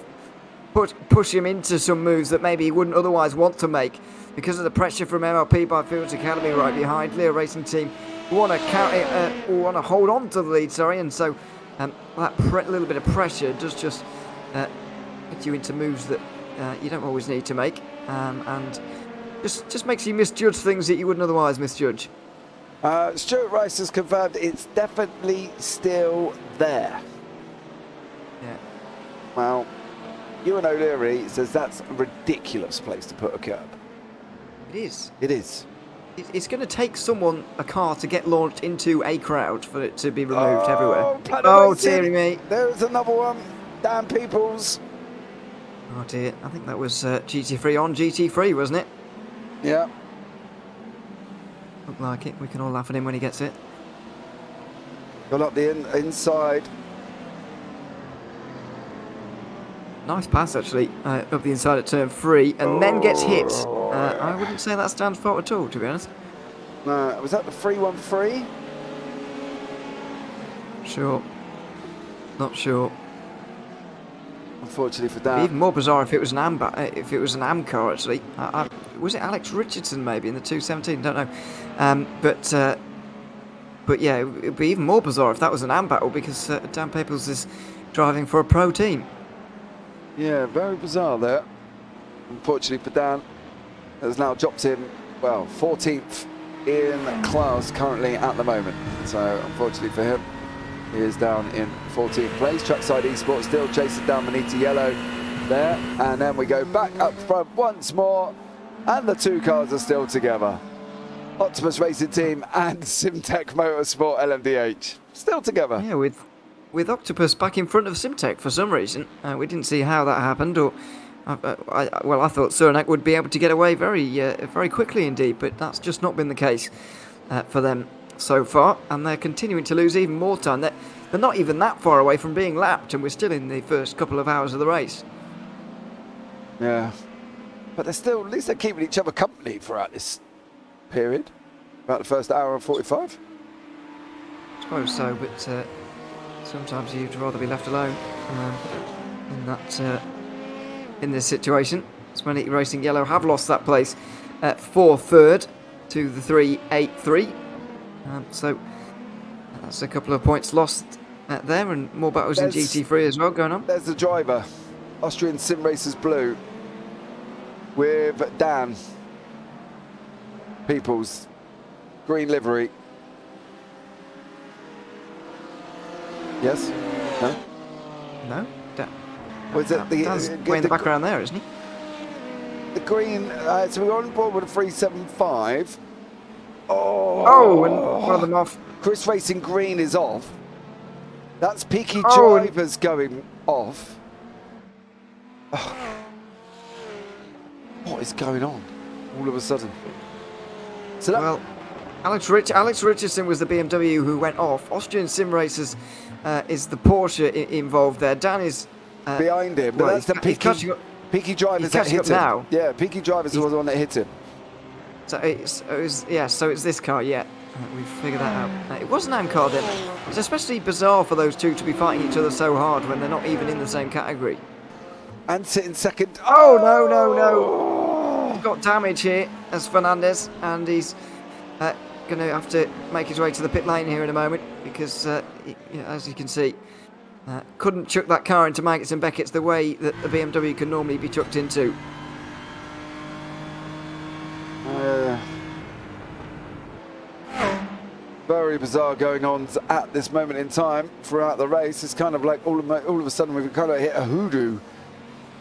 push him into some moves that maybe he wouldn't otherwise want to make because of the pressure from MLP Byfields Academy right behind. Leo Racing Team want to hold on to the lead, and so that little bit of pressure does just get you into moves that you don't always need to make, and just makes you misjudge things that you wouldn't otherwise misjudge. Stuart Rice has confirmed it's definitely still there. Yeah. Well, Ewan O'Leary says that's a ridiculous place to put a curb. It is. It is. It's going to take a car to get launched into a crowd for it to be removed everywhere. Oh, dearie me. There's another one. Daan Pepels. Oh dear, I think that was GT3 on GT3, wasn't it? Yeah. Looked like it. We can all laugh at him when he gets it. Got up the inside. Nice pass, actually, up the inside at turn 3, and then gets hit. I wouldn't say that's Dan's fault at all, to be honest. No, was that the 313? Sure. Not sure. Unfortunately for Dan. Even more bizarre if it was an AM car, actually. Was it Alex Richardson maybe in the 217? Don't know. But yeah, it would be even more bizarre if that was an AM battle because Daan Pepels is driving for a pro team. Yeah, very bizarre there. Unfortunately for Dan, has now dropped him, well, 14th in class currently at the moment. So unfortunately for him, he is down in 14th place. Trackside Esports still chasing down Maniti Yellow there. And then we go back up front once more. And the two cars are still together. Octopus Racing Team and Simtech Motorsport LMDH. Still together. Yeah, with Octopus back in front of Simtech for some reason. We didn't see how that happened. Or I thought Surenak would be able to get away very quickly indeed. But that's just not been the case for them so far, and they're continuing to lose even more time. They're not even that far away from being lapped, and we're still in the first couple of hours of the race. Yeah, but they're still, at least they're keeping each other company throughout this period, about the first hour and 45. I suppose so, but sometimes you'd rather be left alone in this situation. Sweeney Racing Yellow have lost that place for third to the 383. So that's a couple of points lost there, and more battles in There's- GT3 as well going on. There's the driver, Austrian Sim Racers Blue, with Daan Pepels, green livery. Yes? No? No? Was it the Dan's way in the background there, isn't he? the green? So we're on board with a 375. Oh, and one of them off. Chris Racing Green is off. That's Peaky Oh, and- Drivers going off. What is going on all of a sudden? So that, Well, Alex Richardson was the BMW who went off. Austrian Sim Racers is the Porsche involved there. Dan is behind him, but well, that's the he's catching up. Peaky Drivers he's that catching hit up him. now. Yeah, Peaky Drivers was the one that hit him. So it's this car. Yeah, we've figured that out. It was an AM car then. It's especially bizarre for those two to be fighting each other so hard when they're not even in the same category. And sitting second. Oh no! We've got damage here as Fernandez, and he's going to have to make his way to the pit lane here in a moment because, as you can see, couldn't chuck that car into Maggots and Beckett's the way that the BMW can normally be chucked into. Very bizarre going on at this moment in time throughout the race. It's kind of like all of a sudden we've kind of hit a hoodoo,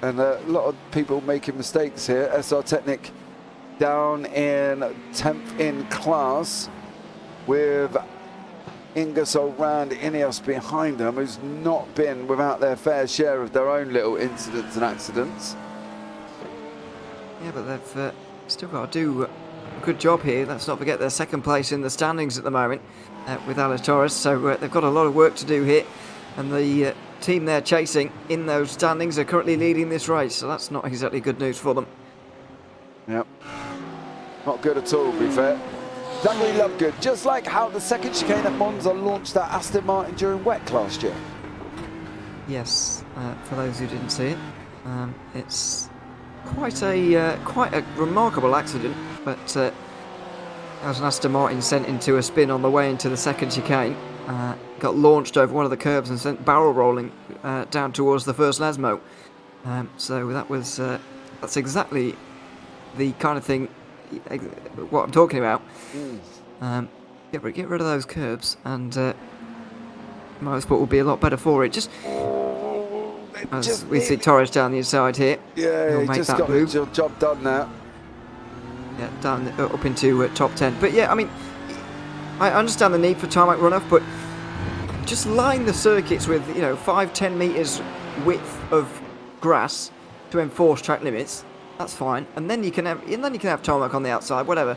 and a lot of people making mistakes here. SR Technic down in 10th in class with Ingersoll Rand Ineos behind them, who's not been without their fair share of their own little incidents and accidents. Yeah, but they've still got to do a good job here. Let's not forget they're second place in the standings at the moment with Alex Torres, so they've got a lot of work to do here, and the team they're chasing in those standings are currently leading this race, so that's not exactly good news for them. Yep. Not good at all, to be fair. Don't really love good. Just like how the second chicane at Monza launched that Aston Martin during WEC last year. Yes, for those who didn't see it, it's quite a remarkable accident, but as an Aston Martin sent into a spin on the way into the second chicane, got launched over one of the curbs and sent barrel rolling down towards the first Lesmo. So that's exactly the kind of thing what I'm talking about. Get rid of those curbs, and motorsport will be a lot better for it. Just as we see Torres down the inside here. Yeah, he make just that got move. the job done now. Yeah, down up into top 10. But yeah, I mean, I understand the need for tarmac runoff, but just line the circuits with 5-10 meters width of grass to enforce track limits. That's fine, and then you can have tarmac on the outside, whatever.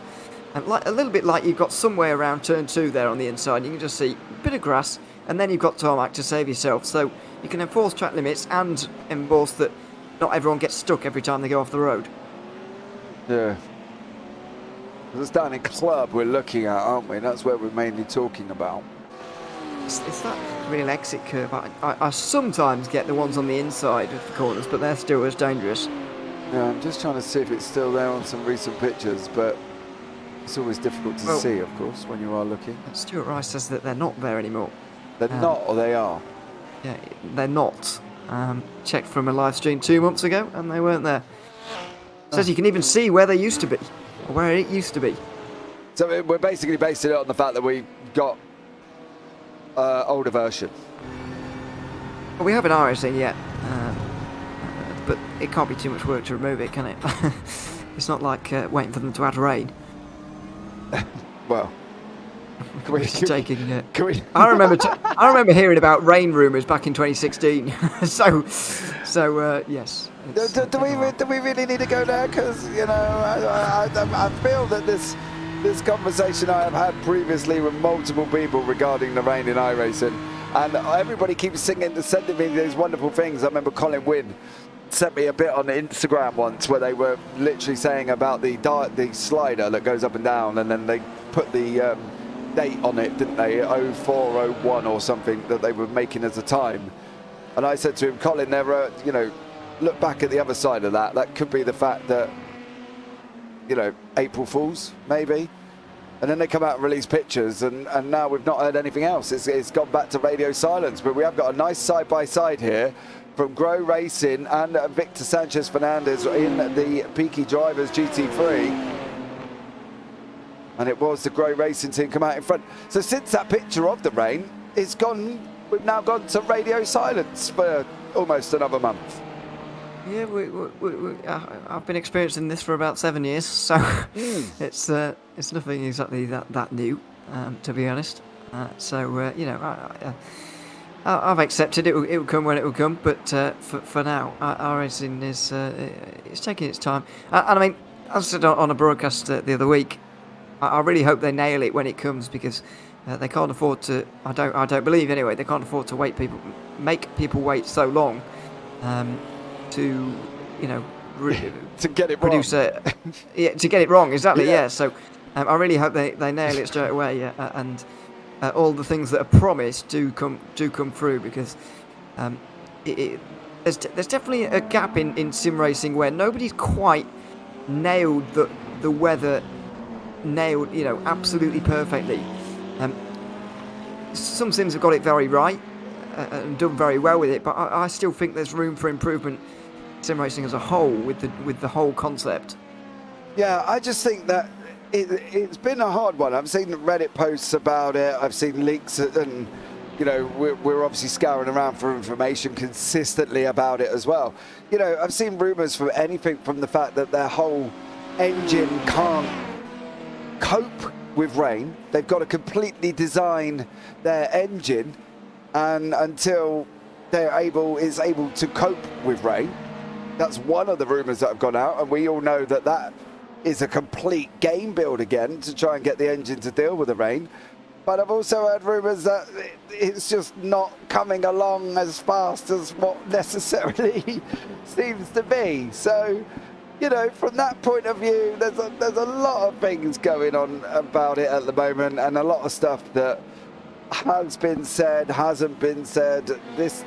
And a little bit like you've got somewhere around turn 2 there on the inside. You can just see a bit of grass, and then you've got tarmac to save yourself. So you can enforce track limits and enforce that not everyone gets stuck every time they go off the road. Yeah. It's down in club we're looking at, aren't we? That's where we're mainly talking about. It's that real exit curve. I sometimes get the ones on the inside of the corners, but they're still as dangerous. Yeah, I'm just trying to see if it's still there on some recent pictures, but it's always difficult to see, of course, when you are looking. Stuart Rice says that they're not there anymore. They're not, or they are? Yeah, they're not. Checked from a live stream 2 months ago, and they weren't there. Says you can even see where they used to be, or where it used to be. So we're basically basing it on the fact that we got older version. Well, we haven't iRacing yet, but it can't be too much work to remove it, can it? It's not like waiting for them to add rain. Well, I remember hearing about rain rumours back in 2016. so yes. Do we really need to go there? Because I feel that this conversation I have had previously with multiple people regarding the rain in iRacing, and everybody keeps sending me these wonderful things. I remember Colin Wynn sent me a bit on Instagram once where they were literally saying about the slider that goes up and down, and then they put the date on it, didn't they? 0401 or something that they were making as a time. And I said to him, Colin, look back at the other side of that. That could be the fact that, April Fools, maybe. And then they come out and release pictures, and now we've not heard anything else. It's gone back to radio silence. But we have got a nice side-by-side here from Grow Racing and Victor Sanchez Fernandez in the Peaky Drivers GT3. And it was the Grow Racing team come out in front. So since that picture of the rain, we've now gone to radio silence for almost another month. Yeah, I've been experiencing this for about 7 years, so it's nothing exactly that new, to be honest. I've accepted it will come when it will come, but for now, iRacing is it's taking its time. And I mean, as I said on a broadcast the other week, I really hope they nail it when it comes, because they can't afford to. I don't believe anyway. They can't afford to make people wait so long. To to get it produce wrong. To get it wrong, exactly. Yeah. Yeah. So I really hope they nail it straight away. Yeah, and all the things that are promised do come through, because there's definitely a gap in sim racing where nobody's quite nailed the weather absolutely perfectly. Some sims have got it very right and done very well with it, but I still think there's room for improvement sim racing as a whole with the whole concept. Yeah, I just think that it's been a hard one. I've seen Reddit posts about it. I've seen leaks, and we're obviously scouring around for information consistently about it as well. I've seen rumours from anything from the fact that their whole engine can't cope with rain. They've got to completely design their engine, and until is able to cope with rain. That's one of the rumours that have gone out, and we all know that is a complete game build again to try and get the engine to deal with the rain. But I've also heard rumours that it's just not coming along as fast as what necessarily seems to be. So, from that point of view, there's a lot of things going on about it at the moment, and a lot of stuff that has been said, hasn't been said, this.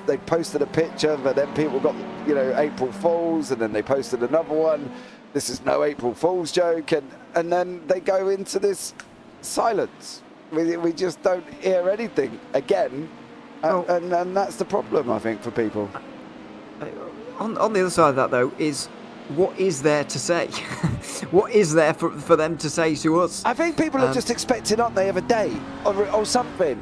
They posted a picture, but then people got, April Fools, and then they posted another one. This is no April Fool's joke, and then they go into this silence. We just don't hear anything again, and that's the problem, I think, for people. On the other side of that, though, is what is there to say? What is there for them to say to us? I think people are just expecting, aren't they, of a date or something.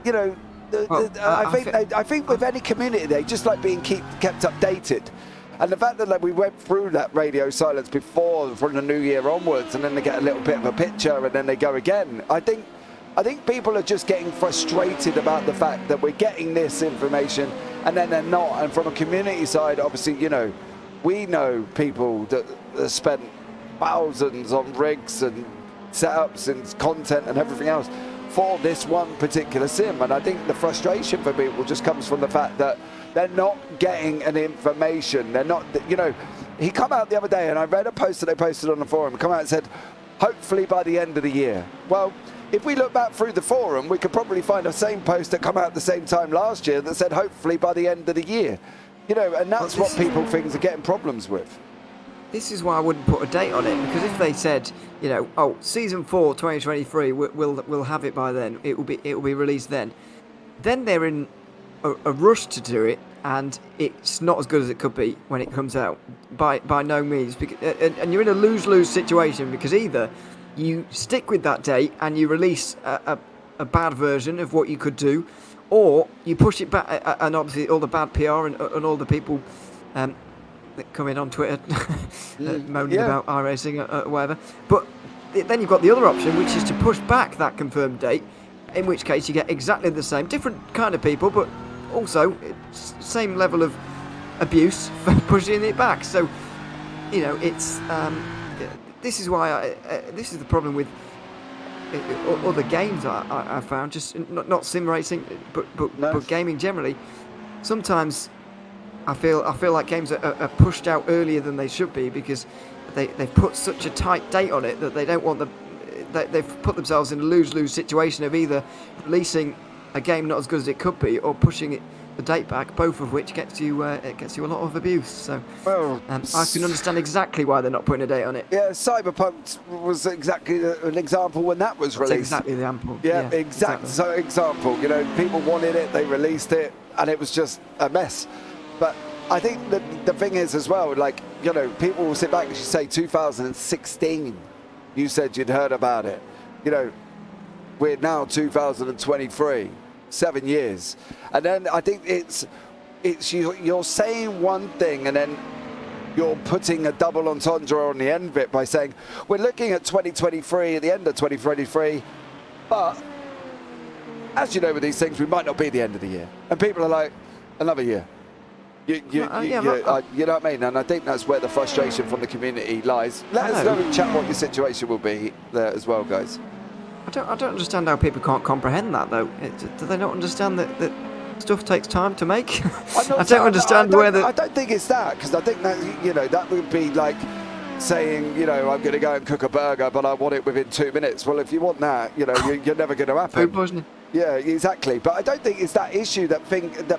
I think with any community, they just like being kept updated. And the fact that we went through that radio silence before, from the new year onwards, and then they get a little bit of a picture and then they go again. I think people are just getting frustrated about the fact that we're getting this information and then they're not. And from a community side, obviously, we know people that spent thousands on rigs and setups and content and everything else for this one particular sim. And I think the frustration for people just comes from the fact that they're not getting an information. They're not, he come out the other day and I read a post that they posted on the forum, come out and said, hopefully by the end of the year. Well, if we look back through the forum, we could probably find the same post that come out at the same time last year that said, hopefully by the end of the year. And that's what people think are getting problems with. This is why I wouldn't put a date on it, because if they said, season 4, 2023, we'll have it by then, it will be released then they're in a rush to do it, and it's not as good as it could be when it comes out. By no means, and you're in a lose-lose situation, because either you stick with that date and you release a bad version of what you could do, or you push it back, and obviously all the bad PR and all the people that come in on Twitter moaning about iRacing or whatever. But then you've got the other option, which is to push back that confirmed date, in which case you get exactly the same, different kind of people, but also same level of abuse for pushing it back. So, it's this is why this is the problem with other games I found, just not sim racing, but gaming generally. Sometimes I feel like games are pushed out earlier than they should be, because they've put such a tight date on it that they don't want they've put themselves in a lose-lose situation of either releasing a game not as good as it could be, or pushing it the date back, both of which gets you a lot of abuse. So Well, I can understand exactly why they're not putting a date on it. yeah, Cyberpunk was exactly an example when that was That's released. exactly the example. Yeah, exactly. So example, you know, people wanted it, they released it, and it was just a mess. But I think that the thing is as well, like, you know, people will sit back and you say 2016, you said you'd heard about it. You know, we're now 2023, 7 years. And then I think it's you're saying one thing and then you're putting a double entendre on the end of it by saying, we're looking at 2023, at the end of 2023, but as you know with these things, we might not be the end of the year. And people are like, another year. You know what I mean? And I think that's where the frustration from the community lies. Let us know in chat what your situation will be there as well, guys. I don't understand how people can't comprehend that, though. Do they not understand that stuff takes time to make? I don't understand whether... I don't think it's that, because I think that, you know, that would be like saying, you know, I'm going to go and cook a burger, but I want it within 2 minutes. Well, if you want that, you know, you're never going to happen. Food poisoning. Yeah, exactly. But I don't think it's that issue that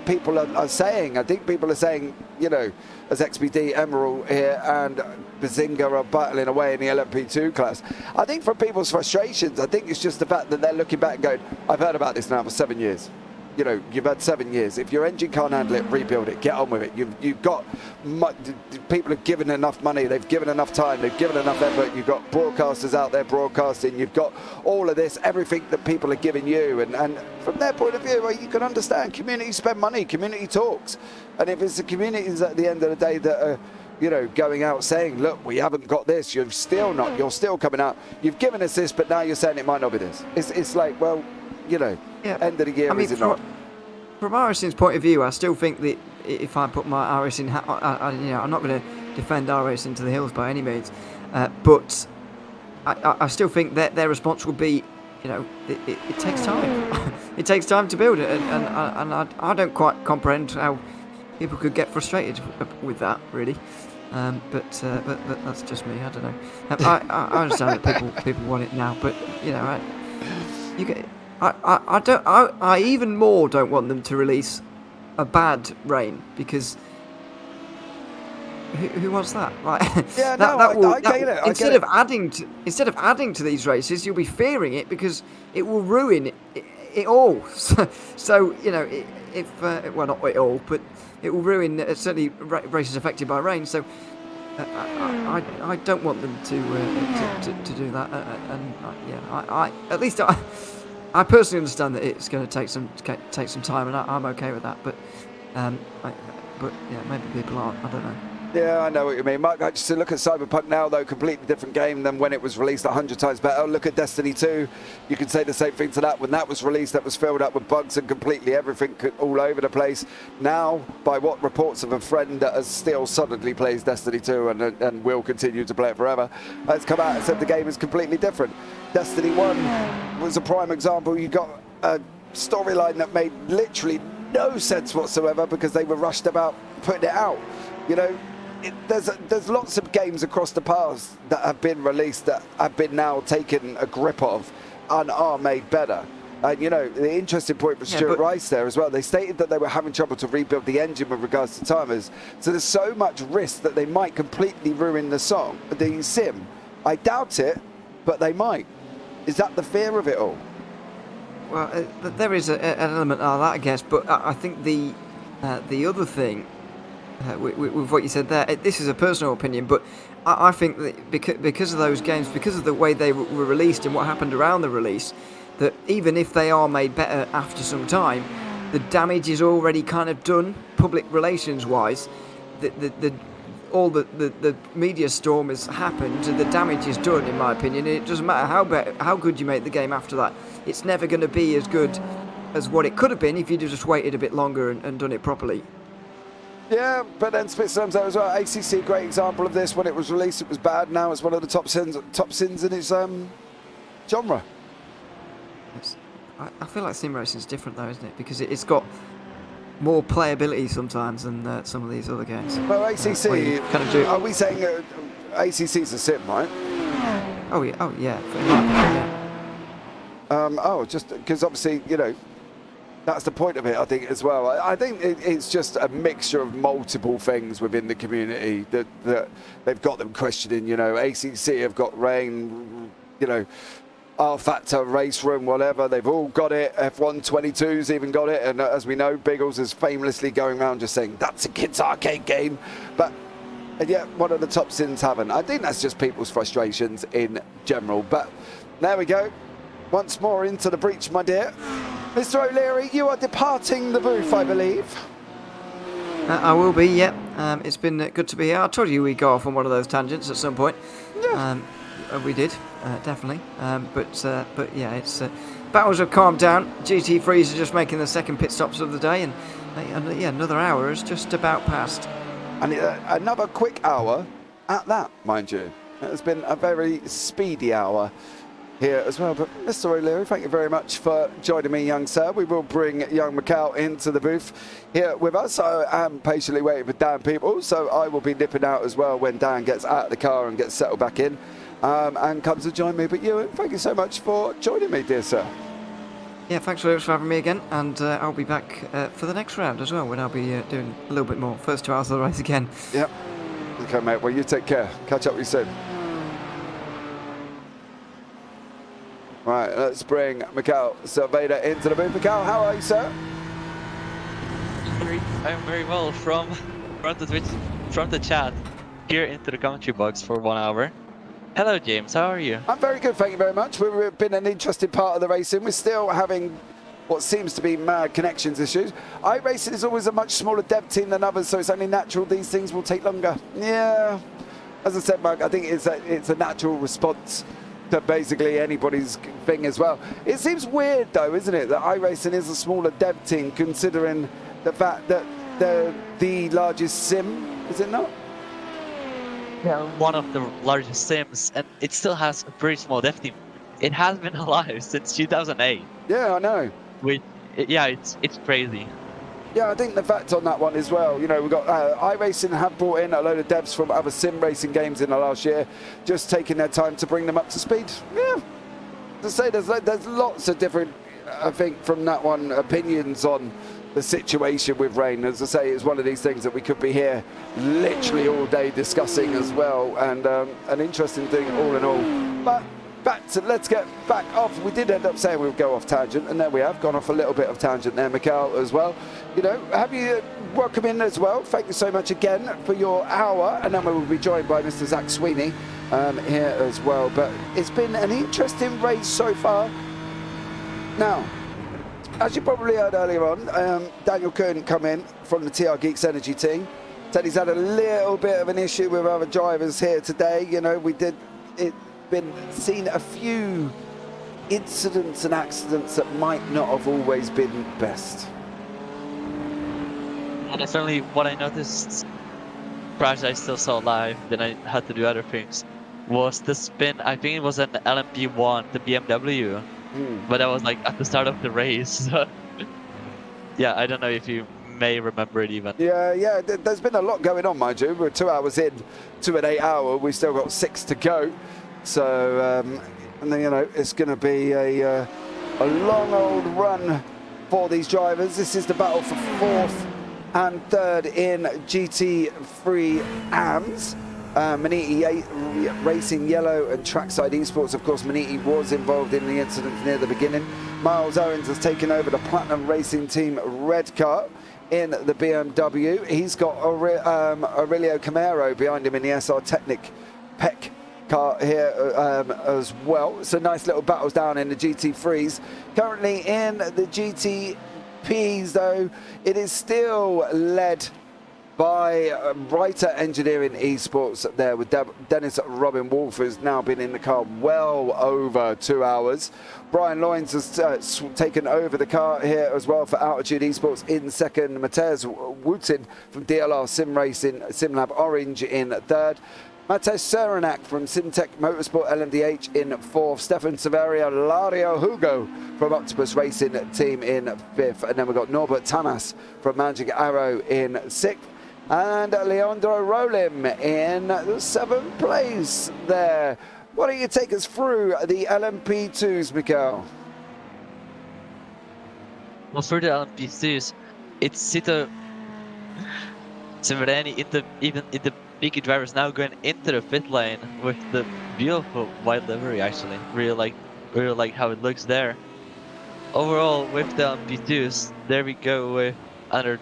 people are saying. I think people are saying, you know, as XPD, Emerald here and Bazinga are battling away in the LMP2 class. I think from people's frustrations, I think it's just the fact that they're looking back and going, I've heard about this now for 7 years. You know, you've had 7 years. If your engine can't handle it, rebuild it. Get on with it. You've got people have given enough money. They've given enough time. They've given enough effort. You've got broadcasters out there broadcasting. You've got all of this, everything that people are giving you. And from their point of view, well, you can understand. Communities spend money. Community talks. And if it's the communities at the end of the day that are, you know, going out saying, look, we haven't got this. You're still coming out. You've given us this, but now you're saying it might not be this. It's like, well, you know, end of the year, is it not? From iRacing's point of view, I still think that if I put my iRacing hat on, you know, I'm not going to defend iRacing to the hills by any means, but I still think that their response will be, you know, it takes time. It takes time to build it, and I don't quite comprehend how people could get frustrated with that, really. But that's just me. I don't know. I understand that people want it now, but you know, I even more don't want them to release a bad rain, because who wants that? Right? Yeah, I get it. Instead of adding to these races, you'll be fearing it because it will ruin it all. So you know, well, not it all, but it will ruin certainly races affected by rain. So I don't want them to do that. At least I personally understand that it's going to take some time, and I'm okay with that. But yeah, maybe people aren't. I don't know. Yeah, I know what you mean. Mark, just to look at Cyberpunk now, though, completely different game than when it was released, 100 times better. Look at Destiny 2. You could say the same thing to that. When that was released, that was filled up with bugs and completely everything all over the place. Now, by what reports of a friend that has still suddenly plays Destiny 2 and will continue to play it forever, has come out and said the game is completely different. Destiny 1 was a prime example. You got a storyline that made literally no sense whatsoever because they were rushed about putting it out. You know, there's lots of games across the past that have been released that have been now taken a grip of and are made better. And you know, the interesting point for Stuart Rice there as well, they stated that they were having trouble to rebuild the engine with regards to timers. So there's so much risk that they might completely ruin the sim. I doubt it, but they might. Is that the fear of it all? Well, there is an element of that, I guess, but I think the other thing with what you said there, this is a personal opinion, but I think that because of those games, because of the way they were released and what happened around the release, that even if they are made better after some time, the damage is already kind of done, public relations wise. All the media storm has happened, and the damage is done, in my opinion. It doesn't matter how good you make the game after that. It's never going to be as good as what it could have been if you'd just waited a bit longer and done it properly. Yeah, but then Spitzer's there as well. ACC, great example of this. When it was released, it was bad. Now it's one of the top sins in its genre. I feel like sim racing is different though, isn't it? Because it's got more playability sometimes than some of these other games. Well, ACC, are we saying ACC's a sim, right? Oh yeah. Just because obviously, you know, That's the point of it, I think, as well. I think it's just a mixture of multiple things within the community that they've got them questioning. You know, ACC have got rain, you know, R-Factor, Race Room, whatever. They've all got it. F122's even got it. And as we know, Biggles is famously going around just saying, that's a kid's arcade game. And yet, one of the top sins haven't. I think that's just people's frustrations in general. But there we go. Once more into the breach, my dear. Mr. O'Leary, you are departing the booth, I believe. I will be, yeah. It's been good to be here. I told you we'd go off on one of those tangents at some point. Yeah. We did, definitely. But yeah, it's battles have calmed down. GT3s are just making the second pit stops of the day, and yeah, another hour is just about passed. And another quick hour at that, mind you. It has been a very speedy hour here as well. But Mr. O'Leary, thank you very much for joining me, young sir. We will bring young Mikhail into the booth here with us. I am patiently waiting for Daan Pepels, so I will be nipping out as well when Dan gets out of the car and gets settled back in and comes to join me. But Ewan, thank you so much for joining me, dear sir. Yeah, thanks very much for having me again, and I'll be back for the next round as well, when I'll be doing a little bit more. First 2 hours of the race again. Yep. Okay, mate. Well, you take care. Catch up with you soon. Right, let's bring Mikhail Silveda into the booth. Mikhail, how are you, sir? I'm very well from the chat here into the commentary box for 1 hour. Hello, James. How are you? I'm very good, thank you very much. We've been an interesting part of the racing. We're still having what seems to be mad connections issues. iRacing is always a much smaller dev team than others, so it's only natural these things will take longer. Yeah, as I said, Mark, I think it's a natural response to basically anybody's thing as well. It seems weird though, isn't it, that iRacing is a smaller dev team considering the fact that they're the largest sim, is it not? Yeah, one of the largest sims, and it still has a pretty small dev team. It has been alive since 2008. Yeah, I know. Yeah, it's crazy. Yeah, I think the fact on that one as well, you know, we've got iRacing have brought in a load of devs from other sim racing games in the last year, just taking their time to bring them up to speed. Yeah, to say there's lots of different, I think, from that one, opinions on the situation with rain. As I say, it's one of these things that we could be here literally all day discussing as well, and an interesting thing all in all. But let's get back off. We did end up saying we would go off tangent, and there we have gone off a little bit of tangent there, Mikhail, as well. You know, have you welcome in as well. Thank you so much again for your hour, and then we will be joined by Mr. Zach Sweeney here as well. But it's been an interesting race so far. Now, as you probably heard earlier on, Daniel couldn't come in from the TR Geeks Energy team. Said he's had a little bit of an issue with other drivers here today. You know, been seen a few incidents and accidents that might not have always been best. And that's certainly what I noticed. Crash I still saw live, then I had to do other things. Was the spin? I think it was an LMP1, the BMW, but that was like at the start of the race. Yeah, I don't know if you may remember it even. Yeah, there's been a lot going on, mind you. We're 2 hours in to an 8 hour. We've still got 6 to go. So, and then, you know, it's going to be a long old run for these drivers. This is the battle for 4th and 3rd in GT3 AMS. Maniti Racing Yellow and Trackside Esports. Of course, Maniti was involved in the incident near the beginning. Miles Owens has taken over the Platinum Racing Team red car in the BMW. He's got Aurelio Camaro behind him in the SR Technic PEC car here as well. So nice little battles down in the GT3s. Currently in the GTPs though, it is still led by Writer Engineering Esports there with Dennis Robin Wolf, who's now been in the car well over 2 hours. Brian Loynes has taken over the car here as well for Altitude Esports in 2nd. Mateusz Wooten from DLR Sim Racing SimLab Orange in 3rd. Matej Serenak from Simtech Motorsport LMDH in 4th. Stefan Severia, Lario Hugo from Octopus Racing Team in 5th. And then we've got Norbert Tamas from Magic Arrow in 6th. And Leandro Rolim in the 7th place there. Why don't you take us through the LMP2s, Mikhail? Well, for the LMP2s, it's Sito Silverstone even in the Peaky drivers now going into the pit lane with the beautiful white livery. Actually, really like how it looks there. Overall, with the LMP2s, there we go with other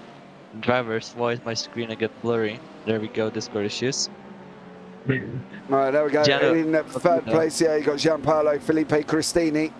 drivers. Why is my screen a bit blurry? There we go, Discord issues. Right, there we go. In third place, yeah, you got Gianpaolo Felipe Cristini,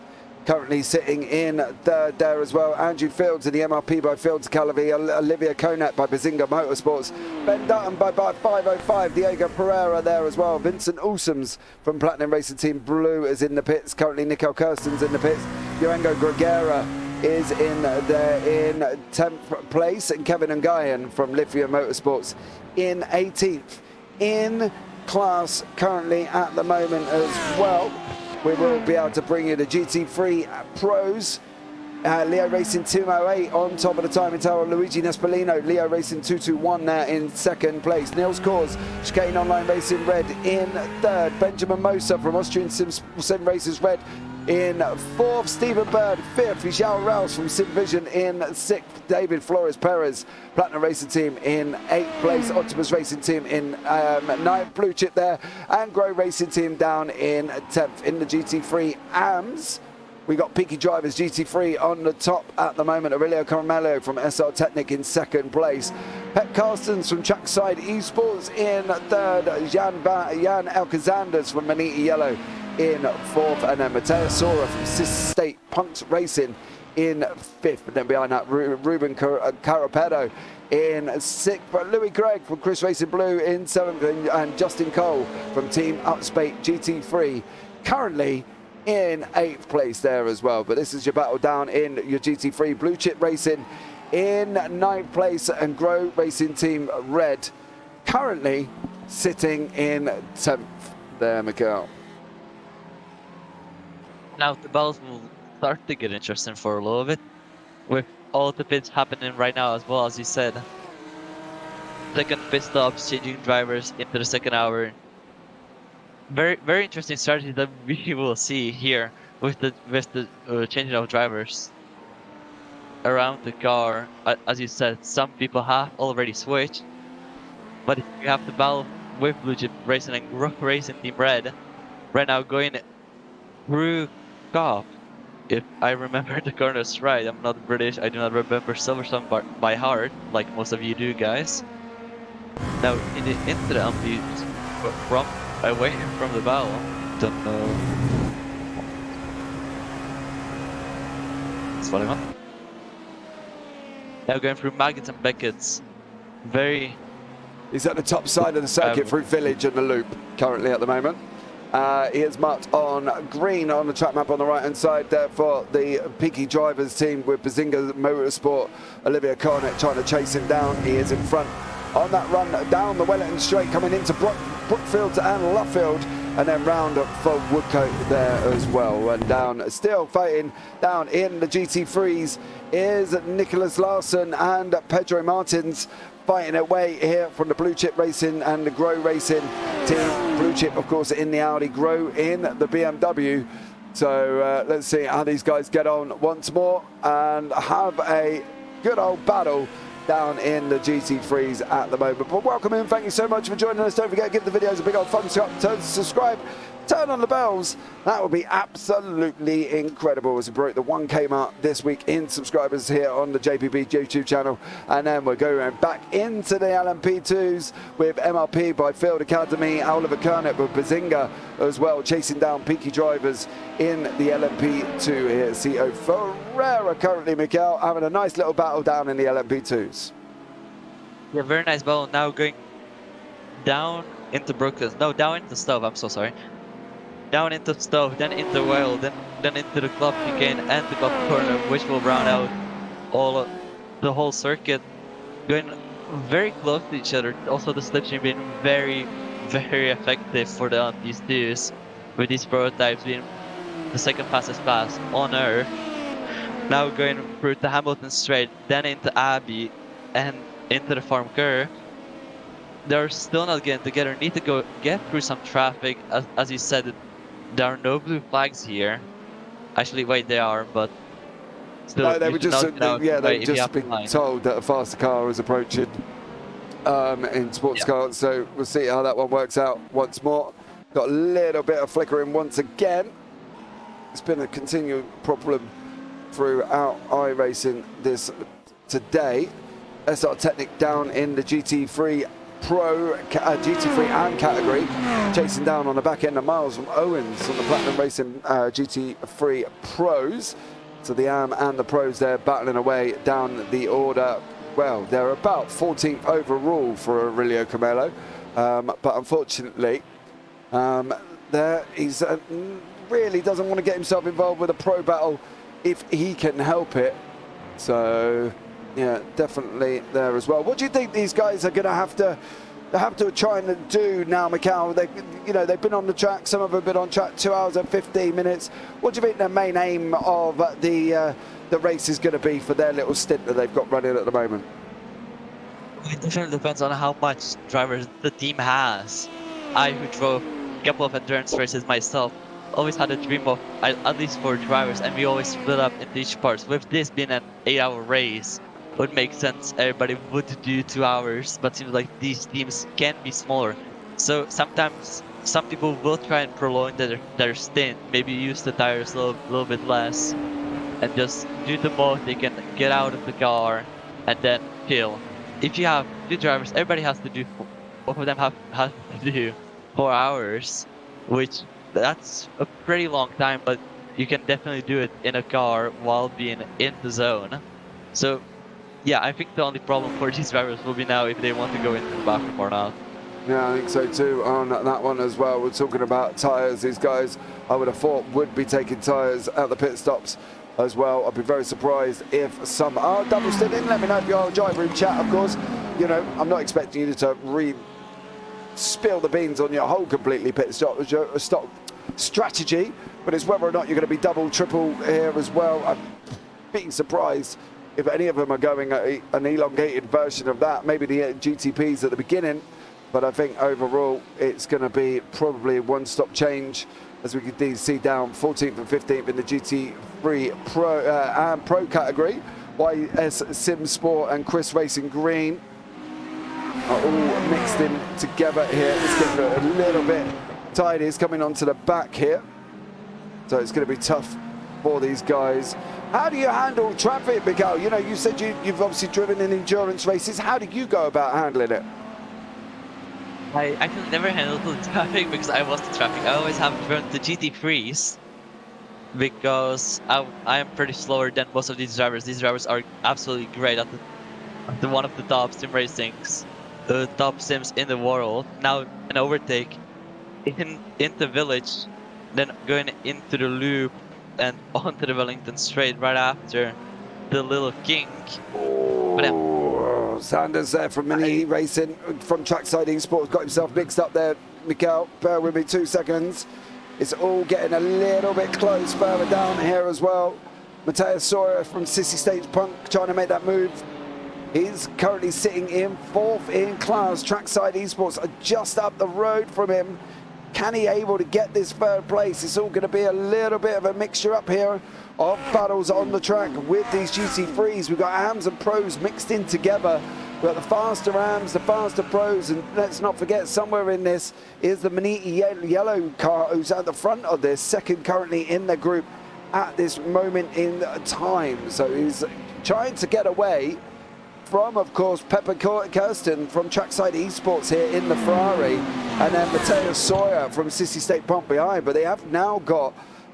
currently sitting in third there as well. Andrew Fields in the MRP by Fields Calavi, Olivia Konak by Bazinga Motorsports, Ben Dutton by 505, Diego Pereira there as well. Vincent Ulsums from Platinum Racing Team Blue is in the pits. Currently, Nico Kirsten's in the pits. Yoengo Gregera is in there in 10th place, and Kevin Ngayan from Lithia Motorsports in 18th. In class currently at the moment as well, we will be able to bring you the GT3 Pros. Leo Racing 208 on top of the time in tower. Luigi Nespolino, Leo Racing 221 there in second place. Niels Kors, Chicane Online Racing Red in third. Benjamin Moser from Austrian Sim Racers Red in fourth. Stephen Bird fifth. Vijal Rouse from Sim Vision in sixth. David Flores Perez, Platinum Racing Team in 8th place. Optimus Racing Team in 9th. Blue Chip there. And Grow Racing Team down in 10th. In the GT3 AMS, we got Peaky Drivers GT3 on the top at the moment. Aurelio Caramello from SR Technic in second place. Pet Carstens from Trackside Esports in third. Jan Alcazanders from Manita Yellow in fourth. And then Mateo Sora from Sis State Punks Racing in fifth. And then behind that, Ruben Carapedo in sixth. But Louis Craig from Chris Racing Blue in seventh. And Justin Cole from Team Upspate GT3 currently in 8th place there as well. But this is your battle down in your GT3. Blue Chip Racing in 9th place, and Grow Racing Team Red currently sitting in 10th there, Mikhail. Now the battles will start to get interesting for a little bit, with all the pits happening right now as well, as you said. Second pit stops, changing drivers into the second hour. Very interesting strategy that we will see here with the changing of drivers around the car. As you said, some people have already switched, but if you have the battle with Blue Chip Racing and Grow Racing Team Red right now going through Cop. If I remember the corners right, I'm not British, I do not remember Silverstone by heart, like most of you do, guys. Now into the LMP from away from the battle. Don't know what's going on. Now going through Maggots and Beckett's. He's at the top side of the circuit through Village and the Loop currently at the moment. He is marked on green on the track map on the right hand side there for the Peaky Drivers team, with Bazinga Motorsport, Olivia Carnett trying to chase him down. He is in front on that run down the Wellington Straight, coming into Brookfield and Luffield, and then round up for Woodcote there as well. And down, still fighting down in the GT3s is Nicholas Larson and Pedro Martins, fighting away here from the Blue Chip Racing and the Grow Racing team. Blue Chip, of course, in the Audi, Grow in the BMW. So let's see how these guys get on once more and have a good old battle down in the GT3s at the moment. But welcome in, thank you so much for joining us. Don't forget to give the videos a big old thumbs up, turn to subscribe, turn on the bells. That would be absolutely incredible as we broke the 1K mark this week in subscribers here on the JPB YouTube channel. And then we're going back into the LMP2s with MRP by Field Academy, Oliver Kernet with Bazinga as well, chasing down Peaky Drivers in the LMP2 here. CO Ferreira currently, Mikael, having a nice little battle down in the LMP2s. Yeah, very nice battle. Now going down into Brooklyn. No, down into Stove, I'm so sorry. Down into Stove, then into Whale, then into the Club Chicane and the Club Corner, which will round out the whole circuit. Going very close to each other. Also the slipstream being very effective for the LMP2s, with these prototypes being the second fastest class on Earth. Now going through the Hamilton Straight, then into Abbey and into the Farm Curve. They're still not getting together, need to go get through some traffic. As you said, there are no blue flags here. Actually, wait, they are, but So No, they you were should just not get out yeah, right they've if you just have been line. told that a faster car is approaching in sports cars. So we'll see how that one works out once more. Got a little bit of flickering once again. It's been a continual problem throughout iRacing this today. SR Technic down in the GT3 Pro, GT3 AM category, chasing down on the back end of Miles from Owens on the Platinum Racing GT3 Pros. So the AM and the Pros there battling away down the order. Well, they're about 14th overall for Aurelio Camelo, but unfortunately, there he's really doesn't want to get himself involved with a pro battle if he can help it. So yeah, definitely there as well. What do you think these guys are going to have to try and do now, Mikhail? They've been on the track. Some of them have been on track 2 hours and 15 minutes. What do you think the main aim of the race is going to be for their little stint that they've got running at the moment? It definitely depends on how much drivers the team has. I, who drove a couple of endurance races myself, always had a dream of at least 4 drivers, and we always split up into each parts. With this being an 8-hour race, it would make sense everybody would do 2 hours, but seems like these teams can be smaller. So sometimes some people will try and prolong their stint, maybe use the tires a little bit less, and just do the most they can get out of the car, and then chill. If you have 2 drivers, everybody has to do, both of them have to do 4 hours, which that's a pretty long time, but you can definitely do it in a car while being in the zone. So yeah, I think the only problem for these drivers will be now if they want to go into the bathroom or not. Yeah, I think so too on that one as well. We're talking about tyres. These guys, I would have thought, would be taking tyres at the pit stops as well. I'd be very surprised if some are double stinting. Let me know if you are a driver in chat, of course. You know, I'm not expecting you to spill the beans on your whole completely pit stop strategy, but it's whether or not you're going to be double, triple here as well. I'm being surprised if any of them are going an elongated version of that, maybe the GTPs at the beginning, but I think overall it's going to be probably a one-stop change, as we can see down 14th and 15th in the GT3 Pro and Pro category. YS Sim Sport and Chris Racing Green are all mixed in together here. It's getting a little bit tight. He's coming onto the back here, so it's going to be tough for these guys. How do you handle traffic, Miguel? You know, you said you've obviously driven in endurance races. How do you go about handling it? I actually never handled the traffic because I was the traffic. I always have driven the GT3s because I am pretty slower than most of these drivers. These drivers are absolutely great at the one of the top sim racings, the top sims in the world. Now an overtake in the village, then going into the loop and onto the Wellington Straight right after the little kink. Oh, Sanders there from Mini Racing, from Trackside Esports, got himself mixed up there. Miguel, bear with me 2 seconds. It's all getting a little bit close further down here as well. Mateus Sawyer from Sissy Stage Punk trying to make that move. He's currently sitting in 4th in class. Trackside Esports are just up the road from him. Can he able to get this 3rd place? It's all going to be a little bit of a mixture up here of battles on the track with these GT3s. We've got AMs and pros mixed in together. We've got the faster AMs, the faster pros, and let's not forget, somewhere in this is the Maniti yellow car who's at the front of this, 2nd currently in the group at this moment in time. So he's trying to get away from, of course, Pepper Kirsten from Trackside Esports here in the Ferrari, and then Mateus Sawyer from Sissy State Pump behind. But they have now got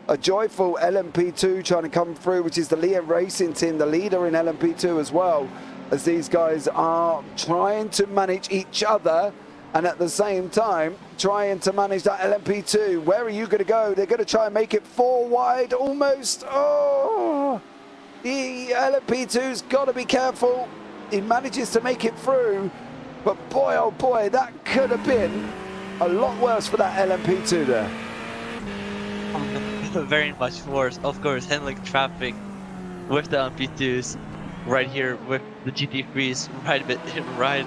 a joyful LMP2 trying to come through, which is the Liam Racing team, the leader in LMP2 as well, as these guys are trying to manage each other and at the same time trying to manage that LMP2. Where are you going to go? They're going to try and make it 4 wide almost. Oh, the LMP2's got to be careful. He manages to make it through, but boy, oh boy, that could have been a lot worse for that LMP2 there. Very much worse, of course, handling traffic with the LMP2s right here with the GT3s right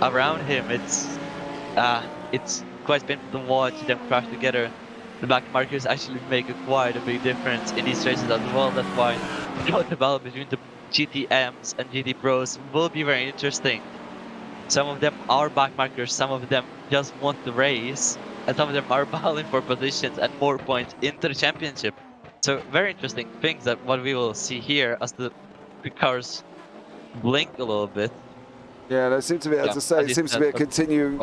around him. It's quite painful to watch them crash together. The back markers actually make quite a big difference in these races as well. That's why the battle between the GTMs and GT Pros will be very interesting. Some of them are backmarkers, some of them just want the race, and some of them are battling for positions and more points into the championship. So very interesting things that what we will see here as the cars blink a little bit. Yeah, there seems to be, as I say, it seems to be a continued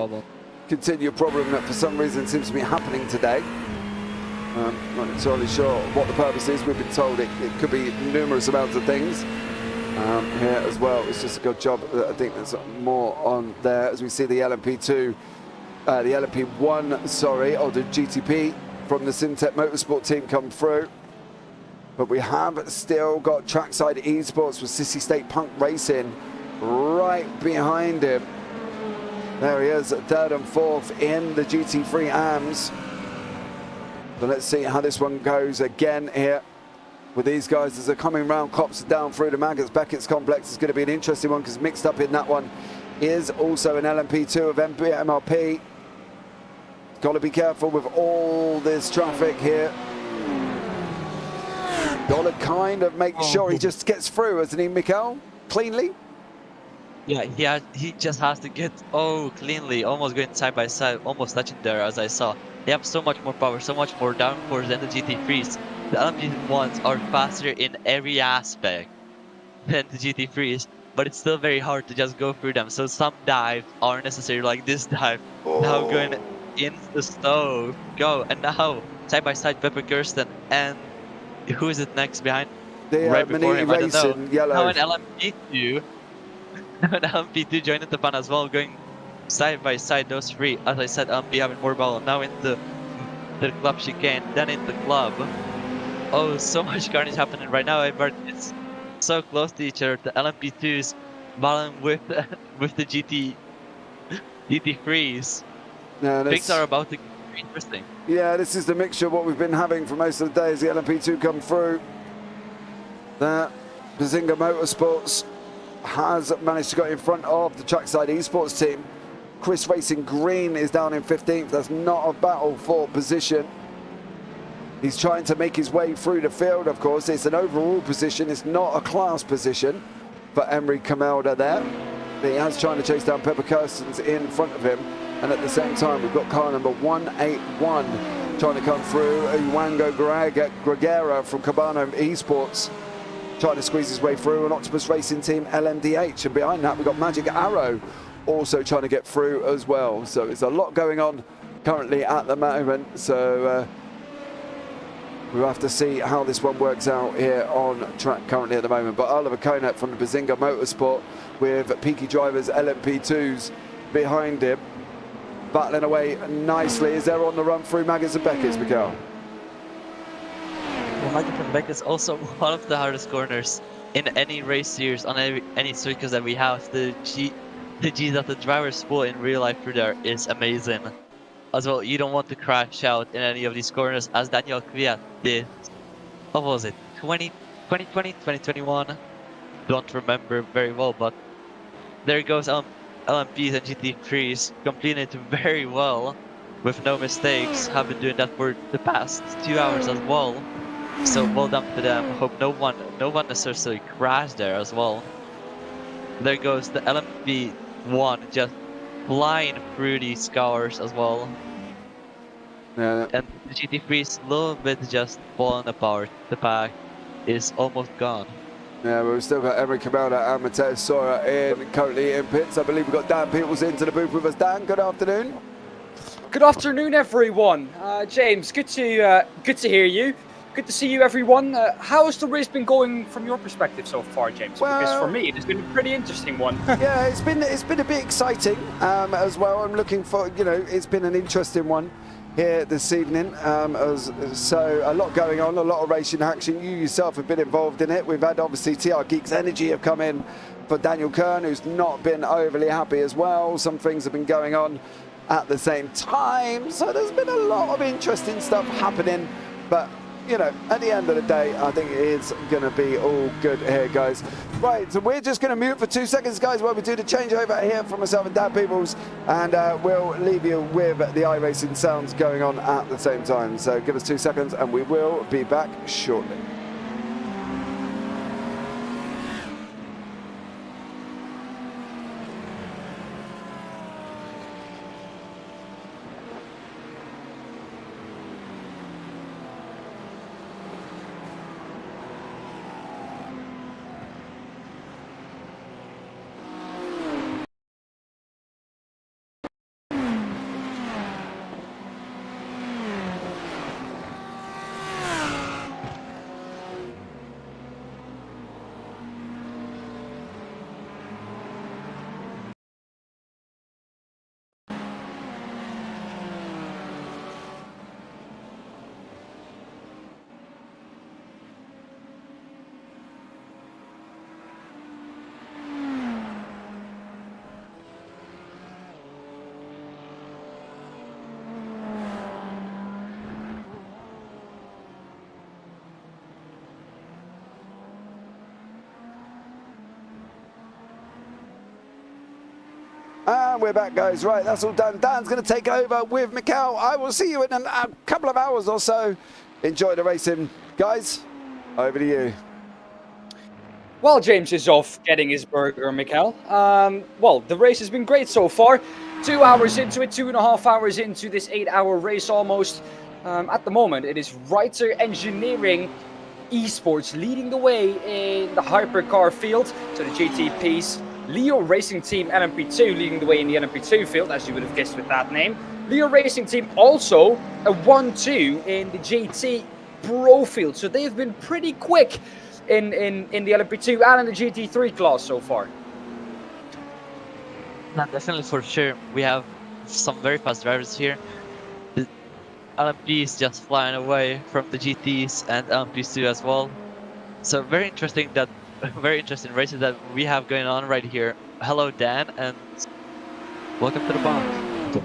problem that for some reason seems to be happening today. Not entirely sure what the purpose is. We've been told it could be numerous amounts of things here as well. It's just a good job. I think there's more on there as we see the LMP2, the LMP1, sorry, or the GTP from the Syntec Motorsport team come through. But we have still got Trackside Esports with Sissy State Punk Racing right behind him. There he is, third and fourth in the GT3 AMS. So let's see how this one goes again here with these guys as they're coming round, Cops down through the Maggotts Beckett's complex. It's going to be an interesting one because mixed up in that one is also an LMP2 of MRP. Got to be careful with all this traffic here. Got to kind of make sure he just gets through, hasn't he, Mikael? Cleanly? Yeah, he just has to get cleanly, almost going side by side, almost touching there as I saw. They have so much more power, so much more downforce than the GT3s. The LMP1s are faster in every aspect than the GT3s, but it's still very hard to just go through them. So some dives are necessary, like this dive. Now going in the stove, go, and now side by side Pepper Kirsten, and who is it next behind? The right before him, I don't know. Yellow. Now an LMP2 joined the fun as well, going side by side, those three. As I said, LMP having more ball. Now into the club chicane, then into club. Oh, so much carnage happening right now, but it's so close to each other. The LMP2s battling with the GT3s. Yeah, Things are about to get interesting. Yeah, this is the mixture of what we've been having for most of the day as the LMP2 come through. That Bazinga Motorsports has managed to get in front of the Trackside Esports team. Chris Racing Green is down in 15th. That's not a battle for position. He's trying to make his way through the field, of course. It's an overall position. It's not a class position for Emery Camelda there. But he has trying to chase down Pepper Kirstens in front of him. And at the same time, we've got car number 181 trying to come through. Iwango Gregera from Cabano Esports trying to squeeze his way through. An Octopus Racing Team LMDH. And behind that, we've got Magic Arrow also trying to get through as well. So it's a lot going on currently at the moment. So we'll have to see how this one works out here on track currently at the moment. But Oliver Konet from the Bazinga Motorsport with Peaky Drivers LMP2s behind him, battling away nicely as they're on the run through Maggotts and Beckett's, Mikael. Well, Maggotts and Beckett's also one of the hardest corners in any race series on any circuits that we have. The G that the drivers pull in real life through there is amazing. As well, you don't want to crash out in any of these corners as Daniel Kvyat did. What was it? 2020, 2021? Don't remember very well, but there goes LMPs and GT3s completing it very well with no mistakes. Have been doing that for the past 2 hours as well. So well done to them. Hope no one necessarily crashed there as well. There goes the LMP1 just flying through these cars as well. Yeah. And the GT3 is a little bit just falling apart. The pack is almost gone. Yeah, we've still got Emery Camelda and Mateus Sora currently in pits. I believe we've got Daan Pepels into the booth with us. Dan, good afternoon. Good afternoon, everyone. James, good to hear you. Good to see you, everyone. How has the race been going from your perspective so far, James? Well, because for me, it's been a pretty interesting one. Yeah, it's been a bit exciting as well. I'm looking for, it's been an interesting one here this evening. So a lot going on, a lot of racing action. You yourself have been involved in it. We've had obviously TR Geeks Energy have come in for Daniel Kern, who's not been overly happy as well. Some things have been going on at the same time. So there's been a lot of interesting stuff happening, but at the end of the day, I think it is going to be all good here, guys. Right, so we're just going to mute for 2 seconds, guys, while we do the changeover here from myself and Daan Pepels, and we'll leave you with the iRacing sounds going on at the same time. So give us 2 seconds, and we will be back shortly. And we're back, guys. Right, that's all done. Dan's going to take over with Mikel. I will see you in a couple of hours or so. Enjoy the racing. Guys, over to you. While James is off getting his burger, Mikel, well, the race has been great so far. 2 hours into it, 2.5 hours into this 8-hour race almost. At the moment, it is Writer Engineering Esports leading the way in the hypercar field. So the GTPs, Leo Racing Team LMP2 leading the way in the LMP2 field, as you would have guessed with that name. Leo Racing Team also a 1-2 in the GT Pro field. So they've been pretty quick in the LMP2 and in the GT3 class so far. Not definitely, for sure. We have some very fast drivers here. The LMP is just flying away from the GTs and LMP2 as well. So very interesting races that we have going on right here. Hello, Dan, and welcome to the box.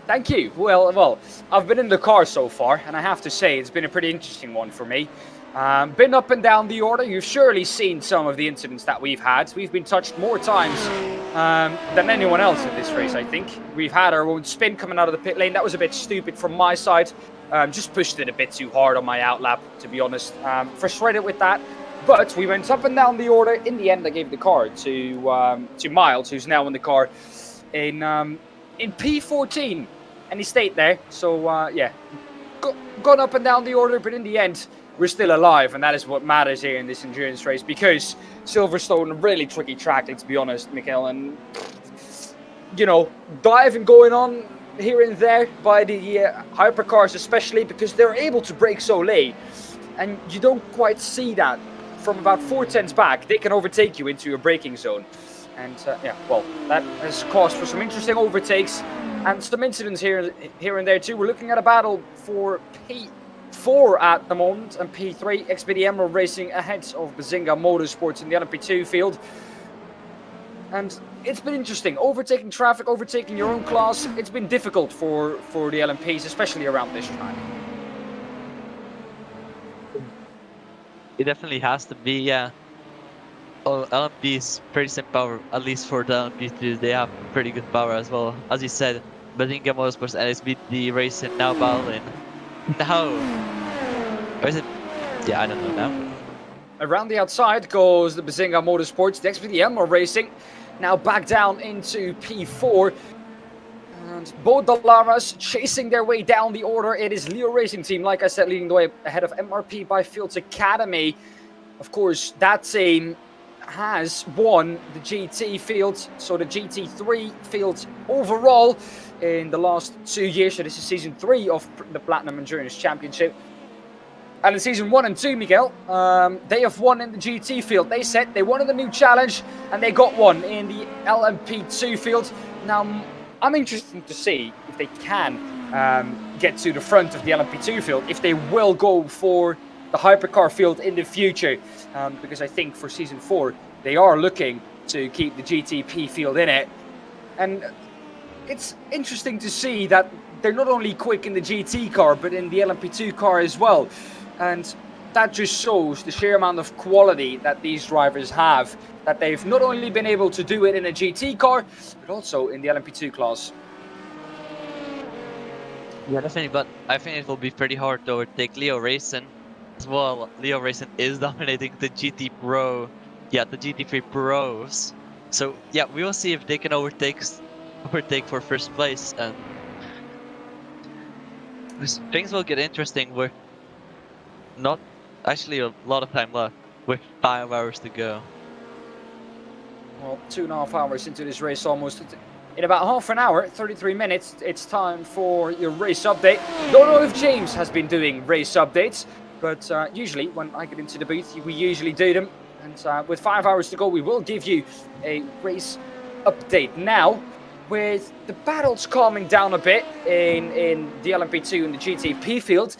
Thank you. Well, I've been in the car so far, and I have to say it's been a pretty interesting one for me. Been up and down the order. You've surely seen some of the incidents that we've had. We've been touched more times than anyone else in this race, I think. We've had our own spin coming out of the pit lane. That was a bit stupid from my side. Just pushed it a bit too hard on my outlap, to be honest. Frustrated with that. But we went up and down the order. In the end, I gave the car to Miles, who's now in the car in P14. And he stayed there. So, yeah, gone up and down the order. But in the end, we're still alive, and that is what matters here in this endurance race, because Silverstone, a really tricky track, let's be honest, Mikel, and, you know, diving going on here and there by the hypercars, especially because they're able to brake so late, and you don't quite see that from about 4/10s back. They can overtake you into your braking zone, and yeah, well, that has caused for some interesting overtakes and some incidents here and there too. We're looking at a battle for P4 at the moment, and P3, XPD Emerald Racing ahead of Bazinga Motorsports in the LMP2 field. And it's been interesting, overtaking traffic, overtaking your own class. It's been difficult for the LMPs, especially around this track. It definitely has to be, yeah. Oh, LMP is pretty same power, at least for the LMP2. They have pretty good power as well. As you said, Bazinga Motorsports and XPD Racing now battling. No. Or is it? Yeah, I don't know now. Around the outside goes the Bazinga Motorsports, the XPD Emerald Racing, now back down into P4. And both the Laras chasing their way down the order. It is Leo Racing Team, like I said, leading the way ahead of MRP by Fields Academy. Of course, that team has won the GT field, so the GT3 field overall in the last 2 years. So this is season 3 of the Platinum Endurance Championship. And in season 1 and 2, Miguel, they have won in the GT field. They said they wanted a new challenge, and they got one in the LMP2 field. Now, I'm interested to see if they can get to the front of the LMP2 field, if they will go for the hypercar field in the future, because I think for season 4 they are looking to keep the GTP field in it. And it's interesting to see that they're not only quick in the GT car but in the LMP2 car as well, and that just shows the sheer amount of quality that these drivers have, that they've not only been able to do it in a GT car but also in the LMP2 class. Yeah, definitely, but I think it will be pretty hard to overtake Leo Racing as well. Leo Racing is dominating the GT Pro, the GT3 Pros. So yeah, we will see if they can overtake for first place, and things will get interesting with not actually a lot of time left, with 5 hours to go. Well, 2.5 hours into this race almost. In about half an hour, 33 minutes, it's time for your race update. Don't know if James has been doing race updates, but usually when I get into the booth, we usually do them. And with 5 hours to go, we will give you a race update. Now, with the battles calming down a bit in the LMP2 and the GTP field,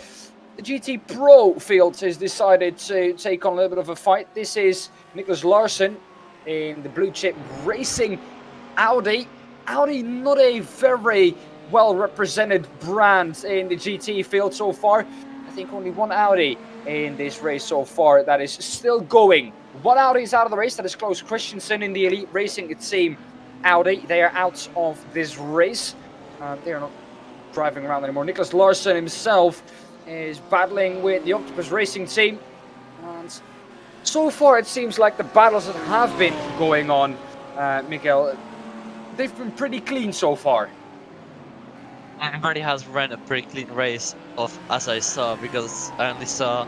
the GT Pro field has decided to take on a little bit of a fight. This is Nicholas Larsen in the blue chip racing Audi. Audi, not a very well represented brand in the GT field so far. I think only one Audi in this race so far that is still going. One Audi is out of the race, that is Klaus Christensen in the Elite Racing team Audi. They are out of this race. They are not driving around anymore. Nicholas Larsson himself is battling with the Octopus Racing team. And so far it seems like the battles that have been going on, Miguel, they've been pretty clean so far. Everybody has run a pretty clean race as I saw, because I only saw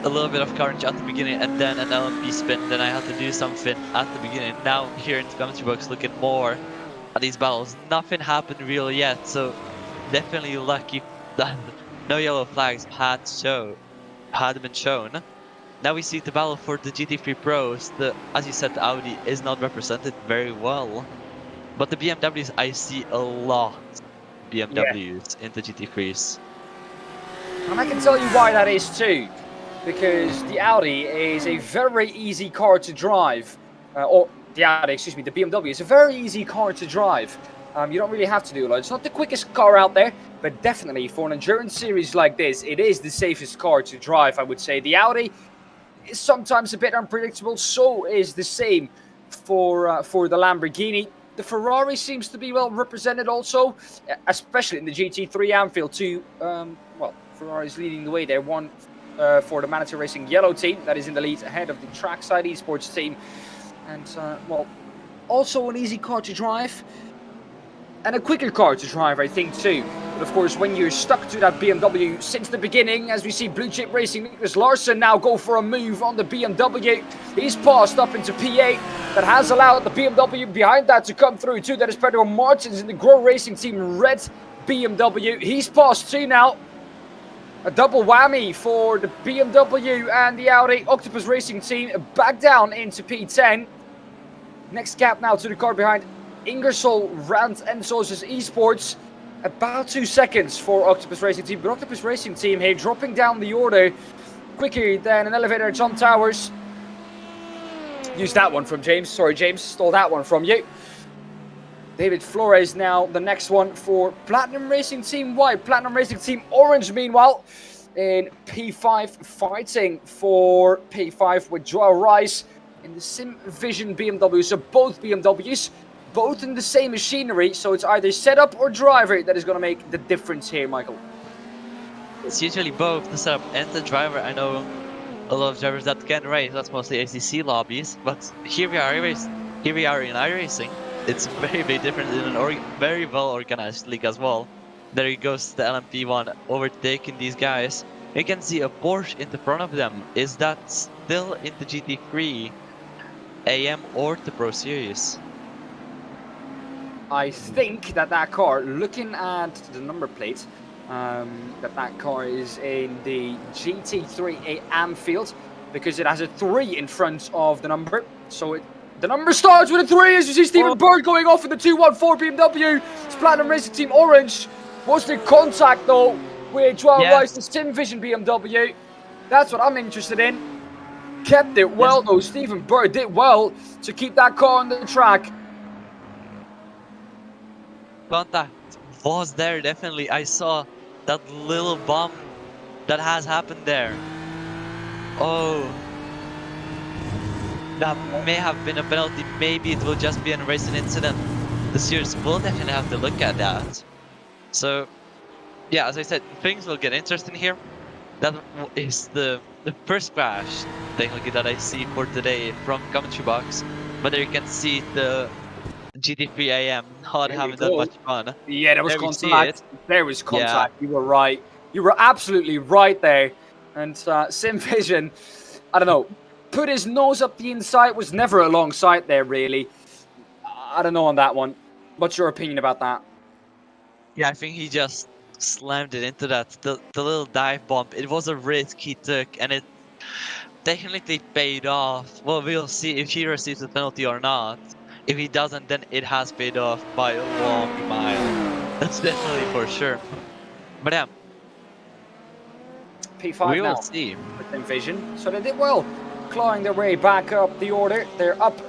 a little bit of carnage at the beginning and then an LMP spin, then I had to do something at the beginning. Now here in the commentary box looking more at these battles, nothing happened really yet, so definitely lucky that no yellow flags had been shown. Now we see the battle for the GT3 Pros. As you said, the Audi is not represented very well, but the BMWs, I see a lot BMWs in the GT3s. And I can tell you why that is too. Because the Audi is a very easy car to drive. The BMW is a very easy car to drive. You don't really have to do a lot. It's not the quickest car out there, but definitely for an endurance series like this, it is the safest car to drive, I would say. The Audi is sometimes a bit unpredictable, so is the same for the Lamborghini. The Ferrari seems to be well represented also, especially in the GT3 Anfield too. Ferrari's leading the way there. One for the Manatee Racing yellow team that is in the lead ahead of the Trackside Esports team. And, also an easy car to drive. And a quicker car to drive, I think, too. But, of course, when you're stuck to that BMW since the beginning, as we see Blue Chip Racing, Nicholas Larsson now go for a move on the BMW. He's passed up into P8. That has allowed the BMW behind that to come through, too. That is Pedro Martins in the Grow Racing Team red BMW. He's passed too now. A double whammy for the BMW and the Audi Octopus Racing team back down into P10. Next gap now to the car behind Ingersoll Rand and Sources Esports. About 2 seconds for Octopus Racing team, but Octopus Racing team here dropping down the order quicker than an elevator at John Towers. Use that one from James. Sorry, James, stole that one from you. David Flores now the next one for Platinum Racing Team White. Platinum Racing Team Orange, meanwhile, in P5, fighting for P5 with Joao Rice in the Sim Vision BMW. So both BMWs, both in the same machinery. So it's either setup or driver that is going to make the difference here, Michael. It's usually both the setup and the driver. I know a lot of drivers that can race. That's mostly ACC lobbies, but here we are in iRacing. It's very, very different in a very well-organized league as well. There he goes, the LMP1 overtaking these guys. You can see a Porsche in the front of them. Is that still in the GT3 AM or the Pro Series? I think that car, looking at the number plate, that car is in the GT3 AM field because it has a 3 in front of the number. So the number starts with a 3 as you see Stephen Bird going off in the 214 BMW. It's Platinum Racing Team Orange. Was there contact though with Joao Rice, the Sim Vision BMW? That's what I'm interested in. Kept it well though. Stephen Bird did well to keep that car on the track. Contact was there, definitely. I saw that little bump that has happened there. Oh. That may have been a penalty. Maybe it will just be a racing incident. The series will definitely have to look at that. So, yeah, as I said, things will get interesting here. That is the first crash, technically, that I see for today from commentary box. But there you can see the GT3 AM not having that much fun. Yeah, there was contact. There was contact. Yeah. You were right. You were absolutely right there. And Sim Vision, I don't know, put his nose up the inside, was never alongside there, really. I don't know on that one. What's your opinion about that? Yeah, I think he just slammed it into that. The little dive bump, it was a risk he took, and it technically paid off. Well, we'll see if he receives a penalty or not. If he doesn't, then it has paid off by a long mile. That's definitely for sure. But yeah. P5 we now will see. With Vision. So they did well, clawing their way back up the order. They're up,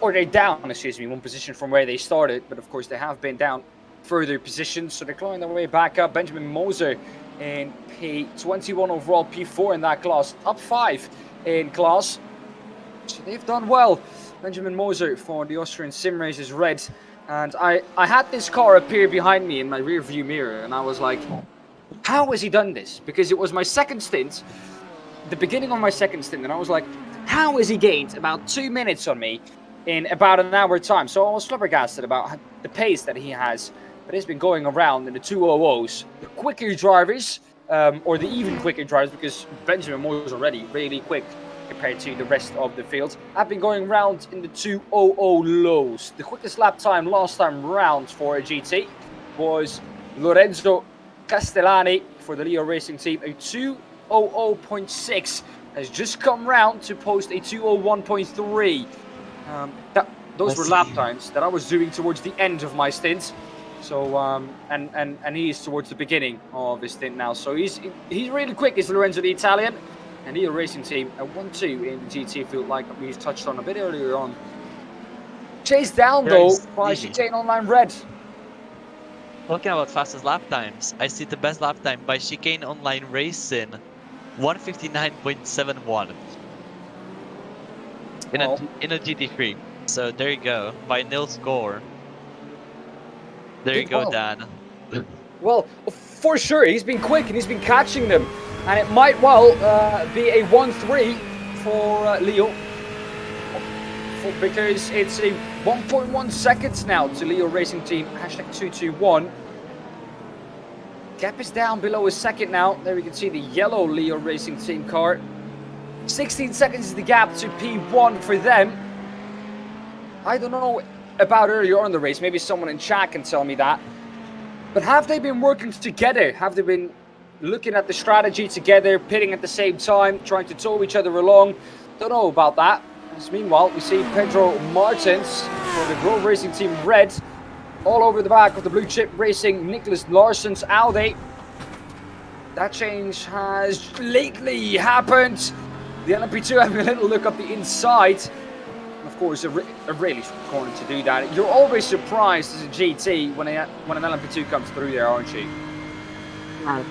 or they're down, excuse me, one position from where they started. But of course, they have been down further positions. So they're clawing their way back up. Benjamin Moser in P21 overall, P4 in that class. Up 5 in class. So they've done well. Benjamin Moser for the Austrian Sim Racers Red. And I had this car appear behind me in my rear view mirror, and I was like, how has he done this? Because it was my second stint, the beginning of my second stint, and I was like, how has he gained about 2 minutes on me in about an hour time? So I was flabbergasted about the pace that he has. But he's been going around in the 200s. The quicker drivers, or the even quicker drivers, because Benjamin Moore was already really quick compared to the rest of the field, have been going around in the 200 lows. The quickest lap time last time round for a GT was Lorenzo Castellani for the Leo Racing team. A 200.6 has just come round to post a 201.3. Those were lap times that I was doing towards the end of my stint. So and he is towards the beginning of his stint now. So he's really quick. Is Lorenzo the Italian, and Leo Racing team a 1-2 in the GT field, like we've touched on a bit earlier on. Chased down though by Chicane Online Red. Talking about fastest lap times, I see the best lap time by Chicane Online Racing, 1:59.71 in a GT3. So there you go, by nil score. There you go, Dan. Well, for sure, he's been quick and he's been catching them, and it might well be a 1-3 for Leo, because it's a 1.1 seconds now to Leo Racing Team, #221. Gap is down below a second now. There we can see the yellow Leo Racing Team car. 16 seconds is the gap to P1 for them. I don't know about earlier on in the race, maybe someone in chat can tell me that. But have they been working together? Have they been looking at the strategy together, pitting at the same time, trying to tow each other along? Don't know about that. As meanwhile, we see Pedro Martins for the Grove Racing Team Red all over the back of the Blue Chip Racing Nicholas Larsen's Audi. That change has lately happened. The LMP2 having a little look up the inside. Of course, a really strong corner to do that. You're always surprised as a GT when an LMP2 comes through there, aren't you?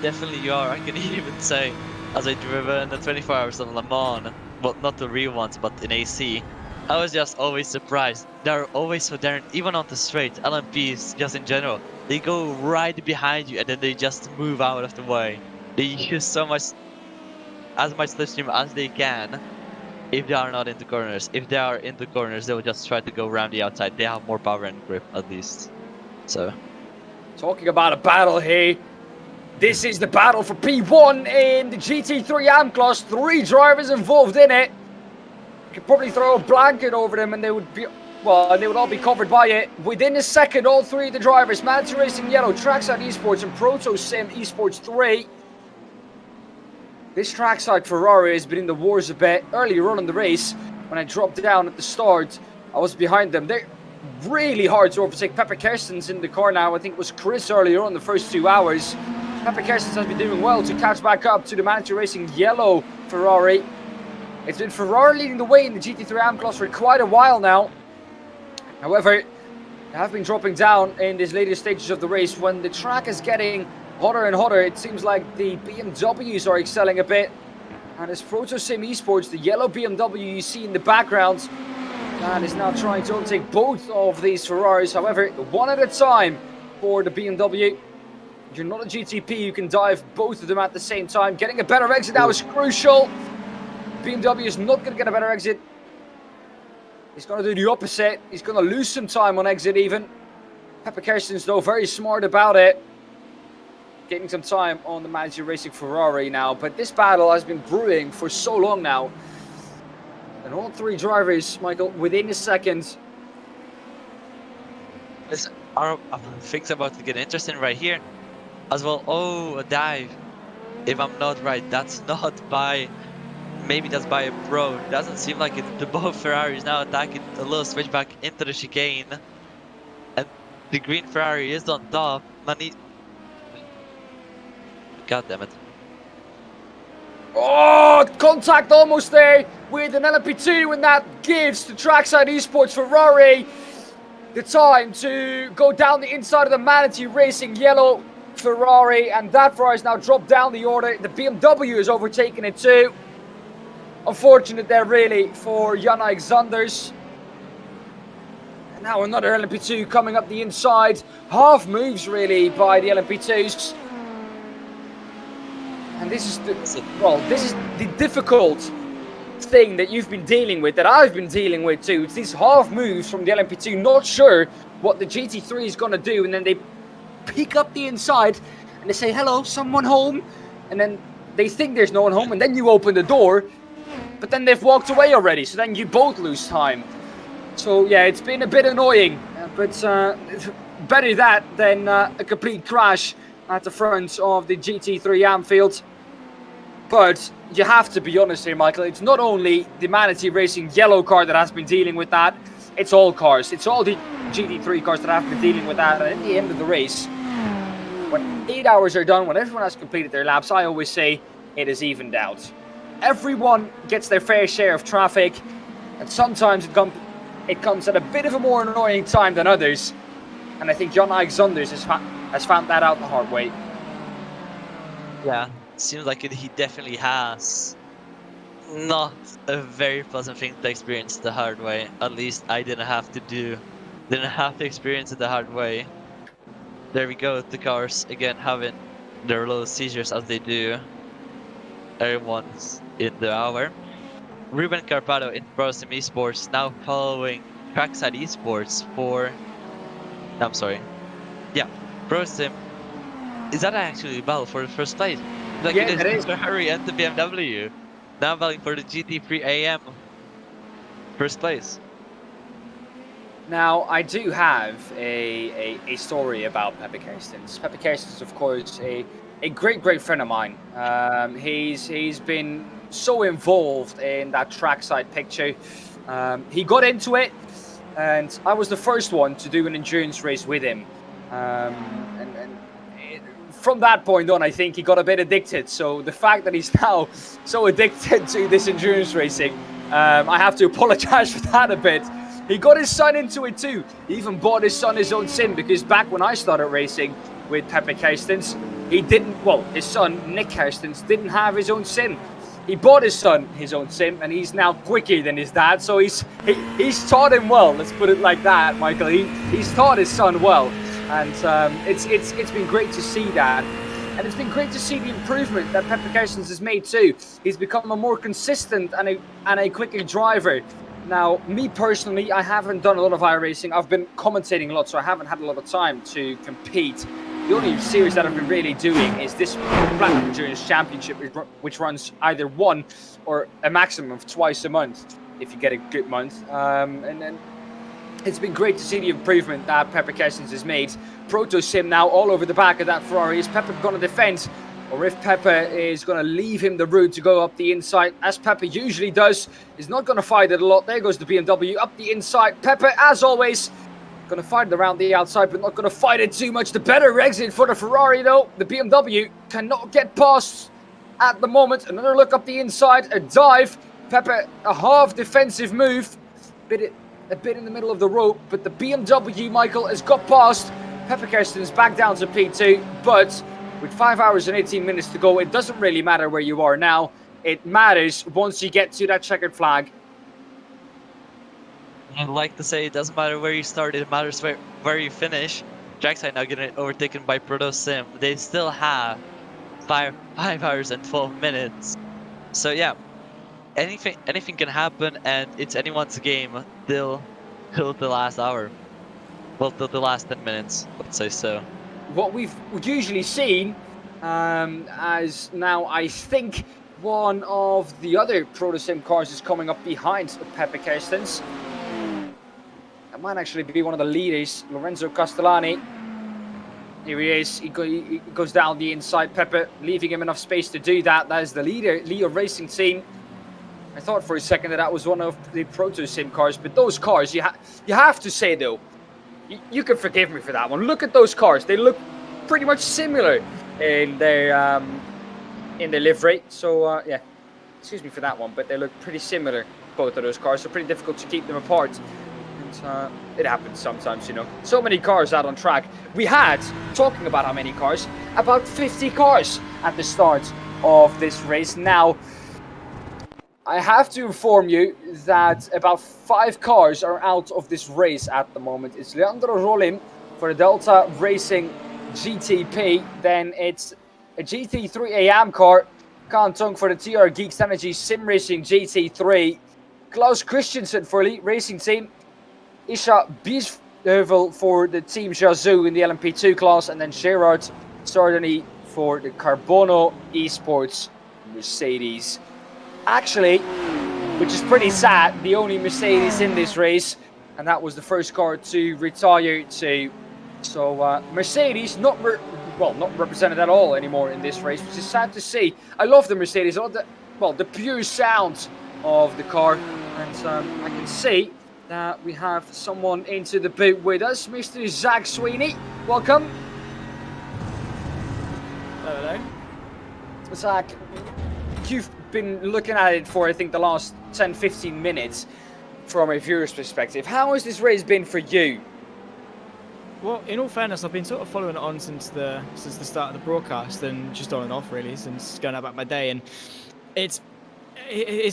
Definitely you are. I can even say, as I driven the 24 hours on Le Mans, well, not the real ones, but in AC, I was just always surprised. They're always so daring, even on the straight. LMPs, just in general, they go right behind you and then they just move out of the way. They use as much slipstream as they can. If they are not in the corners. If they are in the corners, they will just try to go around the outside. They have more power and grip, at least. So, talking about a battle here, this is the battle for P1 in the GT3 AM class. 3 drivers involved in it. You could probably throw a blanket over them and they would be, well, and they would all be covered by it. Within a second, all 3 of the drivers, Manti Racing Yellow, Trackside Esports and Proto Sim Esports 3. This trackside Ferrari has been in the wars a bit. Earlier on in the race, when I dropped down at the start, I was behind them. They're really hard to overtake. Pepper Kerstens in the car now. I think it was Chris earlier on the first 2 hours. Pepper Kerstens has been doing well to catch back up to the Manti Racing Yellow Ferrari. It's been Ferrari leading the way in the GT3 AM class for quite a while now. However, they have been dropping down in these later stages of the race. When the track is getting hotter and hotter, it seems like the BMWs are excelling a bit. And as Proto Sim Esports, the yellow BMW you see in the background, and is now trying to overtake both of these Ferraris. However, one at a time for the BMW. If you're not a GTP, you can dive both of them at the same time. Getting a better exit now is crucial. BMW is not going to get a better exit. He's going to do the opposite. He's going to lose some time on exit even. Pepper Kerstens, though, very smart about it. Getting some time on the Manti Racing Ferrari now. But this battle has been brewing for so long now. And all 3 drivers, Michael, within a second. Things about to get interesting right here. As well, oh, a dive. If I'm not right, that's not by... Maybe that's by a pro. It doesn't seem like it. The both Ferraris now attacking a little switchback into the chicane. And the green Ferrari is on top. God damn it. Oh, contact almost there with an LMP2, and that gives the Trackside Esports Ferrari the time to go down the inside of the Manti Racing Yellow Ferrari, and that Ferrari has now dropped down the order. The BMW is overtaking it too. Unfortunate there really for Jan Alexanders. Now another LMP2 coming up the inside. Half moves really by the LMP2s. And this is the difficult thing that you've been dealing with, that I've been dealing with too. It's these half moves from the LMP2, not sure what the GT3 is going to do, and then they peek up the inside and they say, hello, someone home? And then they think there's no one home, and then you open the door, but then they've walked away already, so then you both lose time. So yeah, it's been a bit annoying, but better that than a complete crash at the front of the GT3 Anfield. But you have to be honest here, Michael, it's not only the Manatee Racing yellow car that has been dealing with that, it's all cars. It's all the GT3 cars that have been dealing with that. And at the end of the race, when 8 hours are done, when everyone has completed their laps, I always say it is evened out. Everyone gets their fair share of traffic, and sometimes it comes at a bit of a more annoying time than others. And I think Jon Alexanders has found that out the hard way. Yeah, seems like he definitely has. Not a very pleasant thing to experience the hard way. At least I didn't have to experience it the hard way. There we go, the cars again having their little seizures as they do once in the hour. Ruben Carpado in ProSim Esports now following Trackside Esports for... I'm sorry. Yeah, ProSim. Is that actually battle for the first place? Like, yeah, it is. Mr. Hurry and the BMW. Now battling for the GT3 AM first place. Now, I do have a story about Pepe Kerstens. Pepe Kerstens, of course, a great friend of mine. He's been so involved in that trackside picture. He got into it, and I was the first one to do an endurance race with him. From that point on, I think he got a bit addicted. So the fact that he's now so addicted to this endurance racing, I have to apologize for that a bit. He got his son into it too. He even bought his son his own sim, because back when I started racing with Pepe Kerstens, his son, Nick Kerstens, didn't have his own sim. He bought his son his own sim, and he's now quicker than his dad. So he's taught him well. Let's put it like that, Michael. He's taught his son well. And it's been great to see that. And it's been great to see the improvement that Pepe Kerstens has made too. He's become a more consistent and a quicker driver. Now, me personally, I haven't done a lot of iRacing. I've been commentating a lot, so I haven't had a lot of time to compete. The only series that I've been really doing is this Platinum Endurance Championship, which runs either one or a maximum of twice a month, if you get a good month. And then it's been great to see the improvement that Pepe Kerstens has made. Proto Sim now all over the back of that Ferrari. Is Pepe going to defend? Or if Pepe is going to leave him the route to go up the inside, as Pepe usually does, is not going to fight it a lot. There goes the BMW up the inside. Pepe, as always, going to fight it around the outside, but not going to fight it too much. The better exit for the Ferrari, though. The BMW cannot get past at the moment. Another look up the inside, a dive. Pepe, a half defensive move. A bit in the middle of the rope, but the BMW, Michael, has got past. Pepe Kerstens back down to P2, but with 5 hours and 18 minutes to go, it doesn't really matter where you are now. It matters once you get to that checkered flag. I'd like to say it doesn't matter where you start, it matters where you finish. Trackside now getting overtaken by Proto Sim. They still have 5 hours and 12 minutes. So yeah, anything can happen, and it's anyone's game till the last hour. Well, till the last 10 minutes, let's say so. What we've usually seen, as now I think one of the other Proto Sim cars is coming up behind Pepe Kerstens. That might actually be one of the leaders, Lorenzo Castellani. Here he is. He goes down the inside. Pepe leaving him enough space to do that. That is the leader, Leo Racing Team. I thought for a second that was one of the Proto Sim cars, but those cars, you have to say though, you can forgive me for that one. Look at those cars; they look pretty much similar in their livery. So yeah, excuse me for that one, but they look pretty similar, both of those cars. So pretty difficult to keep them apart. And it happens sometimes, you know. So many cars out on track. We had, talking about how many cars, about 50 cars at the start of this race. Now, I have to inform you that about 5 cars are out of this race at the moment. It's Leandro Rolim for the Delta Racing GTP. Then it's a GT3 AM car. Kaan Tong for the TR Geeks Energy Sim Racing GT3. Klaus Christensen for Elite Racing Team. Isha Biesheuvel for the Team Yazoo in the LMP2 class. And then Gerard Sardini for the Carbono Esports Mercedes. Actually, which is pretty sad, the only Mercedes in this race, and that was the first car to retire too. So Mercedes not represented at all anymore in this race, which is sad to see. I love the Mercedes, I love the pure sound of the car, and I can see that we have someone into the boot with us, Mr. Zach Sweeney. Welcome. Hello. Zach, you've been looking at it for, I think, the last 10-15 minutes from a viewer's perspective. How has this race been for you? Well, in all fairness, I've been sort of following it on since the start of the broadcast, and just on and off really since going about my day, and it's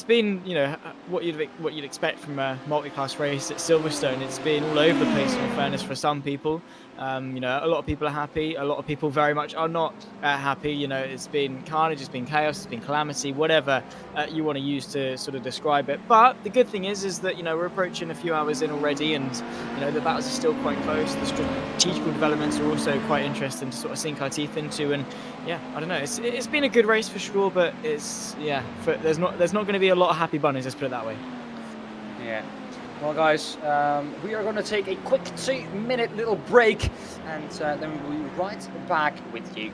been, you know, what you'd expect from a multi-class race at Silverstone. It's been all over the place, in all fairness, for some people. You know, a lot of people are happy, a lot of people very much are not happy. You know, it's been carnage, it's been chaos, it's been calamity, whatever you want to use to sort of describe it. But the good thing is that, you know, we're approaching a few hours in already, and, you know, the battles are still quite close. The strategical developments are also quite interesting to sort of sink our teeth into. And yeah, I don't know, it's been a good race for sure, but there's not going to be a lot of happy bunnies, let's put it that way. Yeah. Well, guys, we are going to take a quick 2-minute little break, and then we'll be right back with you.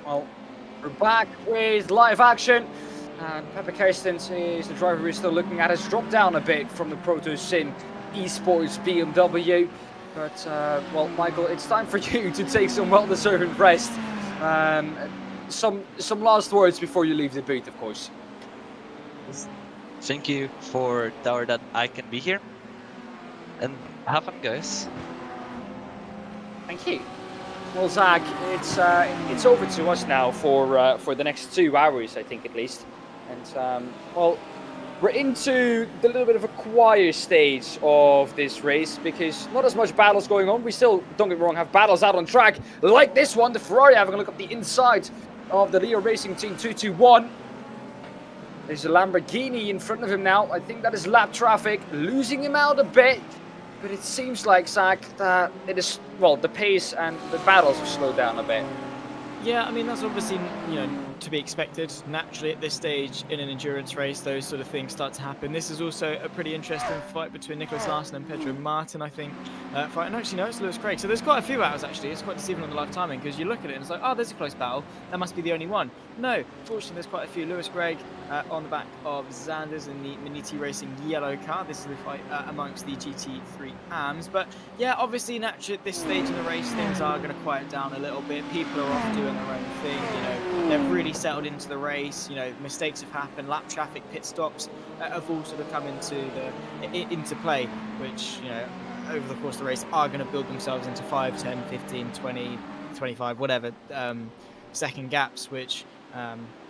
Well, we're back with live action. Pepper Kerstens is the driver we're still looking at. Has dropped down a bit from the Proto Sim Esports BMW. But, well, Michael, it's time for you to take some well-deserved rest. Some last words before you leave the booth, of course. Thank you for the hour that I can be here. And have fun, guys. Thank you. Well, Zach, it's over to us now for the next 2 hours, I think, at least. And well, we're into the little bit of a quiet stage of this race because not as much battles going on. We still, don't get me wrong, have battles out on track like this one. The Ferrari having a look at the inside of the Leo Racing Team 221. There's a Lamborghini in front of him now. I think that is lap traffic, losing him out a bit. But it seems like, Zach, that it is, well, the pace and the battles have slowed down a bit. Yeah, I mean, that's obviously, you know, to be expected. Naturally, at this stage in an endurance race, those sort of things start to happen. This is also a pretty interesting fight between Nicholas Larson and Pedro Martin, I think. Fight. And actually, no, it's Lewis Craig. So there's quite a few battles, actually. It's quite deceiving on the live timing because you look at it and it's like, oh, there's a close battle. That must be the only one. No, fortunately, there's quite a few. Lewis Craig on the back of Zanders in the Maniti Racing yellow car. This is the fight amongst the GT3 AMs. But yeah, obviously, naturally, at this stage in the race, things are going to quiet down a little bit. People are off doing their own thing. You know, they've really settled into the race. You know, mistakes have happened. Lap traffic, pit stops have all sort of come into play, which, you know, over the course of the race are going to build themselves into 5, 10, 15, 20, 25, whatever second gaps, which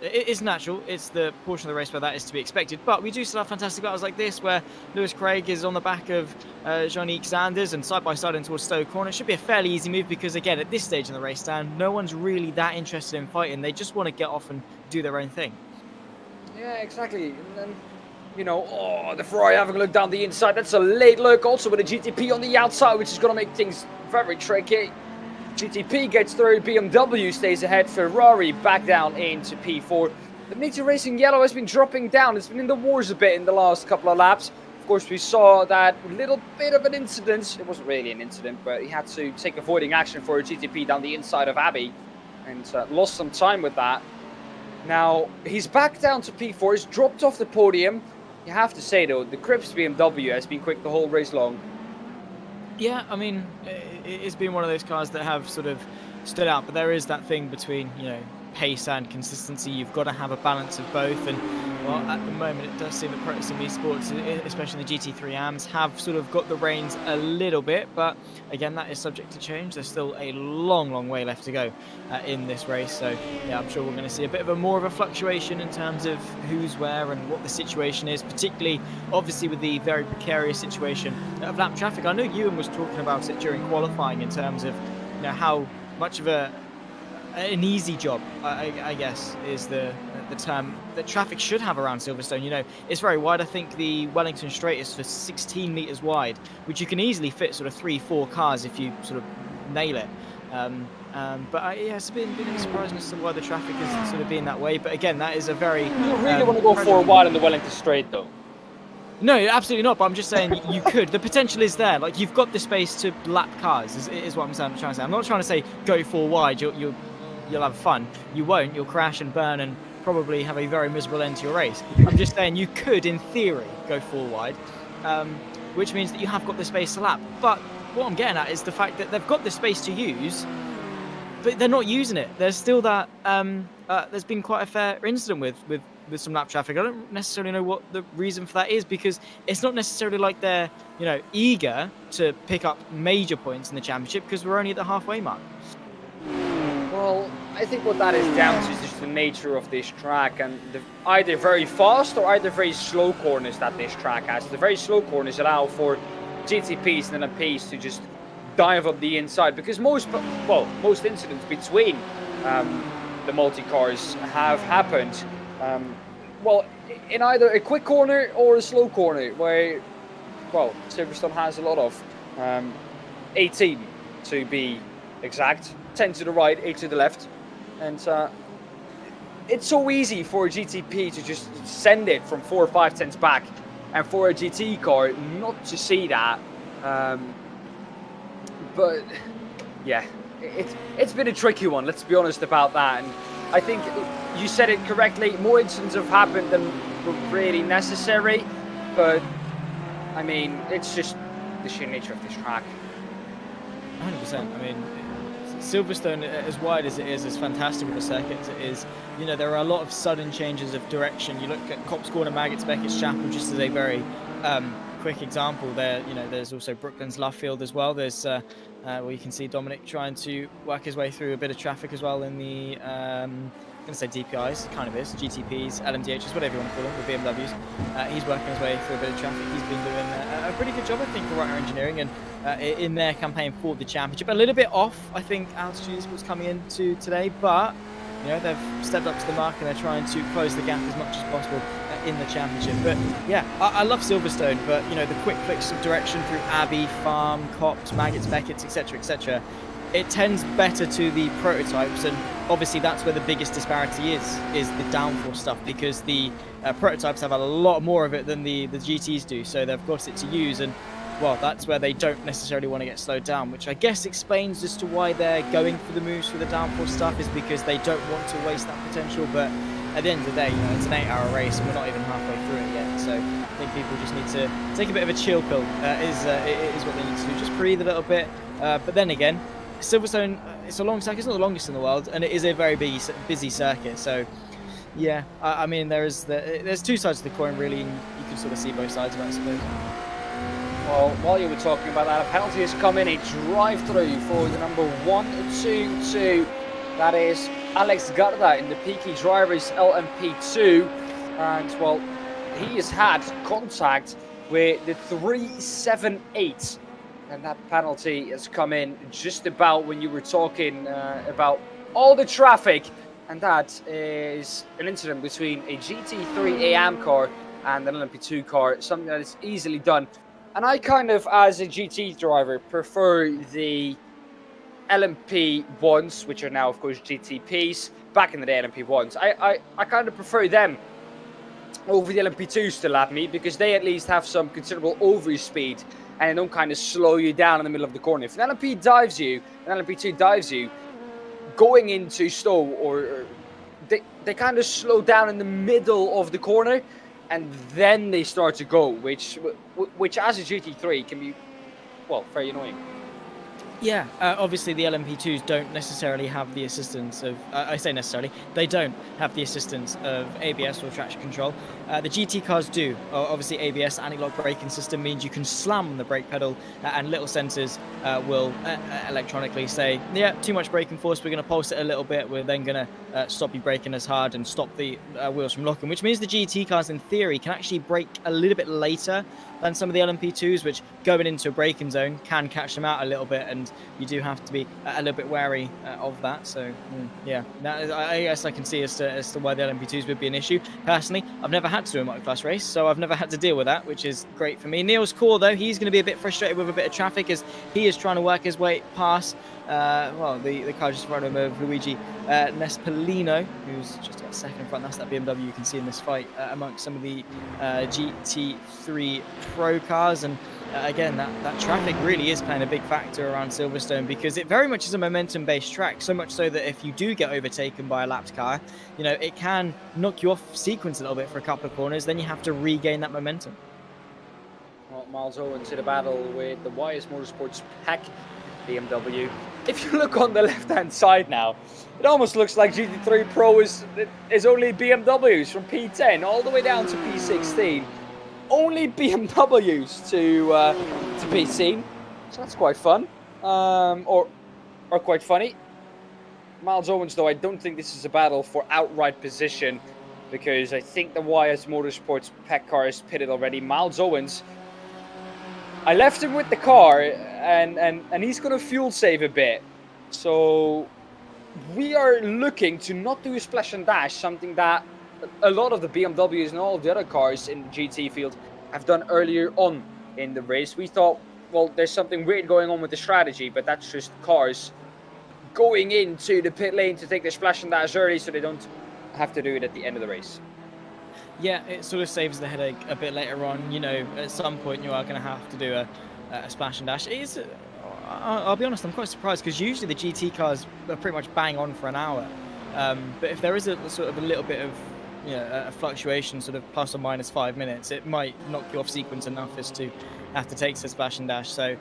it is natural. It's the portion of the race where that is to be expected. But we do still have fantastic battles like this, where Lewis Craig is on the back of Jean-Yves Sanders and side by side in towards Stowe Corner. It should be a fairly easy move because, again, at this stage in the race, Dan, no one's really that interested in fighting. They just want to get off and do their own thing. Yeah, exactly. And then, you know, oh, the Ferrari having a look down the inside. That's a late look also with a GTP on the outside, which is going to make things very tricky. GTP gets through, BMW stays ahead, Ferrari back down into P4. The Maniti Racing yellow has been dropping down. It's been in the wars a bit in the last couple of laps. Of course, we saw that little bit of an incident. It wasn't really an incident, but he had to take avoiding action for a GTP down the inside of Abbey and lost some time with that. Now, he's back down to P4. He's dropped off the podium. You have to say, though, the Crips BMW has been quick the whole race long. Yeah, I mean, it's been one of those cars that have sort of stood out, but there is that thing between, pace and consistency. You've got to have a balance of both, and well, at the moment it does seem that Protosim Esports, especially the GT3 AMs, have sort of got the reins a little bit, but again, that is subject to change. There's still a long way left to go in this race, so yeah, I'm sure we're going to see a bit of more of a fluctuation in terms of who's where and what the situation is, particularly obviously with the very precarious situation of lap traffic. I know Ewan was talking about it during qualifying in terms of how much of an easy job, I guess, is the term that traffic should have around Silverstone. It's very wide. I think the Wellington Straight is for 16 meters wide, which you can easily fit sort of 3-4 cars if you sort of nail it. But it's been a surprise as to why the traffic is sort of being that way. But again, that is a very... You don't really want to go for a while in the Wellington Straight, though. No, absolutely not. But I'm just saying you could. The potential is there. Like, you've got the space to lap cars. Is what I'm trying to say. I'm not trying to say go 4 wide. You'll have fun. You won't. You'll crash and burn and probably have a very miserable end to your race. I'm just saying you could, in theory, go 4 wide, which means that you have got the space to lap. But what I'm getting at is the fact that they've got the space to use, but they're not using it. There's still that. There's been quite a fair incident with some lap traffic. I don't necessarily know what the reason for that is, because it's not necessarily like they're eager to pick up major points in the championship, because we're only at the halfway mark. Well, I think what that is down to is just the nature of this track and the either very fast or either very slow corners that this track has. The very slow corners allow for GTPs and LMPs to just dive up the inside, because most incidents between the multi-cars have happened in either a quick corner or a slow corner, where Silverstone has a lot of 18 to be exact, 10 to the right, 8 to the left, and it's so easy for a GTP to just send it from 4 or 5 tenths back, and for a GT car not to see that. But yeah, it's been a tricky one, let's be honest about that. And I think you said it correctly, more incidents have happened than were really necessary, but I mean, it's just the sheer nature of this track. 100%. I mean, Silverstone, as wide as it is, as fantastic of a circuit as it is, there are a lot of sudden changes of direction. You look at Copse Corner, Maggots, Beckett's Chapel, just as a very quick example there. There's also Brooklands, Luffield as well. There's where you can see Dominic trying to work his way through a bit of traffic as well in the I'm going to say DPIs, kind of is, GTPs, LMDHs, whatever you want to call them, the BMWs. He's working his way through a bit of traffic. He's been doing a pretty good job, I think, for Ryder Engineering and in their campaign for the championship. A little bit off, I think, Altitude was coming into today, but they've stepped up to the mark and they're trying to close the gap as much as possible in the championship. But yeah, I love Silverstone, but the quick flicks of direction through Abbey, Farm, Copse, Maggots, Beckett's, etc., it tends better to the prototypes, and obviously that's where the biggest disparity is the downforce stuff, because the prototypes have a lot more of it than the GTs do, so they've got it to use, and well, that's where they don't necessarily want to get slowed down, which I guess explains as to why they're going for the moves for the downforce stuff, is because they don't want to waste that potential. But at the end of the day, it's an 8-hour race and we're not even halfway through it yet, so I think people just need to take a bit of a chill pill, is what they need to do, just breathe a little bit. But then again, Silverstone, it's a long circuit, it's not the longest in the world, and it is a very busy circuit, so yeah, I mean, there's 2 sides to the coin really, and you can sort of see both sides of it, I suppose. Well, while you were talking about that, a penalty has come in, a drive-through for the number 122. That is Alex Garda in the Peaky Drivers LMP2. And, well, he has had contact with the 378. And that penalty has come in just about when you were talking about all the traffic. And that is an incident between a GT3 AM car and an LMP2 car, something that is easily done. And I kind of, as a GT driver, prefer the LMP1s, which are now, of course, GTPs. Back in the day, LMP1s. I kind of prefer them over the LMP2 still at me, because they at least have some considerable overy speed and they don't kind of slow you down in the middle of the corner. If an LMP2 dives you, going into slow, or they kind of slow down in the middle of the corner, and then they start to go, which as a GT3 can be, well, very annoying. Yeah, obviously the LMP2s don't necessarily have the assistance of, I say necessarily, they don't have the assistance of ABS or traction control. The GT cars do. Obviously ABS, anti-lock braking system, means you can slam the brake pedal and little sensors will electronically say, yeah, too much braking force, we're going to pulse it a little bit, we're then going to stop you braking as hard and stop the wheels from locking, which means the GT cars in theory can actually brake a little bit later than some of the LMP2s, which going into a braking zone can catch them out a little bit, and you do have to be a little bit wary of that. So yeah, I guess I can see as to why the LMP2s would be an issue. Personally, I've never had to do a multi-class race, so I've never had to deal with that, which is great for me. Neil's cool though. He's going to be a bit frustrated with a bit of traffic as he is trying to work his way past the car just in front of him of Luigi Nespolino, who's just got second in front. That's that BMW you can see in this fight amongst some of the GT3 Pro cars. And again, that traffic really is playing a big factor around Silverstone, because it very much is a momentum-based track, so much so that if you do get overtaken by a lapped car, you know, it can knock you off sequence a little bit for a couple of corners, then you have to regain that momentum. Well, Miles Owens in a battle with the YS Motorsports pack BMW. If you look on the left-hand side now, it almost looks like GT3 Pro is only BMWs from P10 all the way down to P16. Only BMWs to be seen, so that's quite fun, or quite funny. Miles Owens, though, I don't think this is a battle for outright position, because I think the YS Motorsports pack car is pitted already. Miles Owens, I left him with the car, and he's going to fuel save a bit. So we are looking to not do a splash and dash, something that a lot of the BMWs and all of the other cars in the GT field have done earlier on in the race. We thought, well, there's something weird going on with the strategy, but that's just cars going into the pit lane to take their splash and dash early so they don't have to do it at the end of the race. Yeah, it sort of saves the headache a bit later on. You know, at some point you are going to have to do a splash and dash. It is, I'll be honest, I'm quite surprised, because usually the GT cars are pretty much bang on for an hour. But if there is a sort of a little bit of, you know, a fluctuation, sort of plus or minus 5 minutes, it might knock you off sequence enough as to have to take the splash and dash. So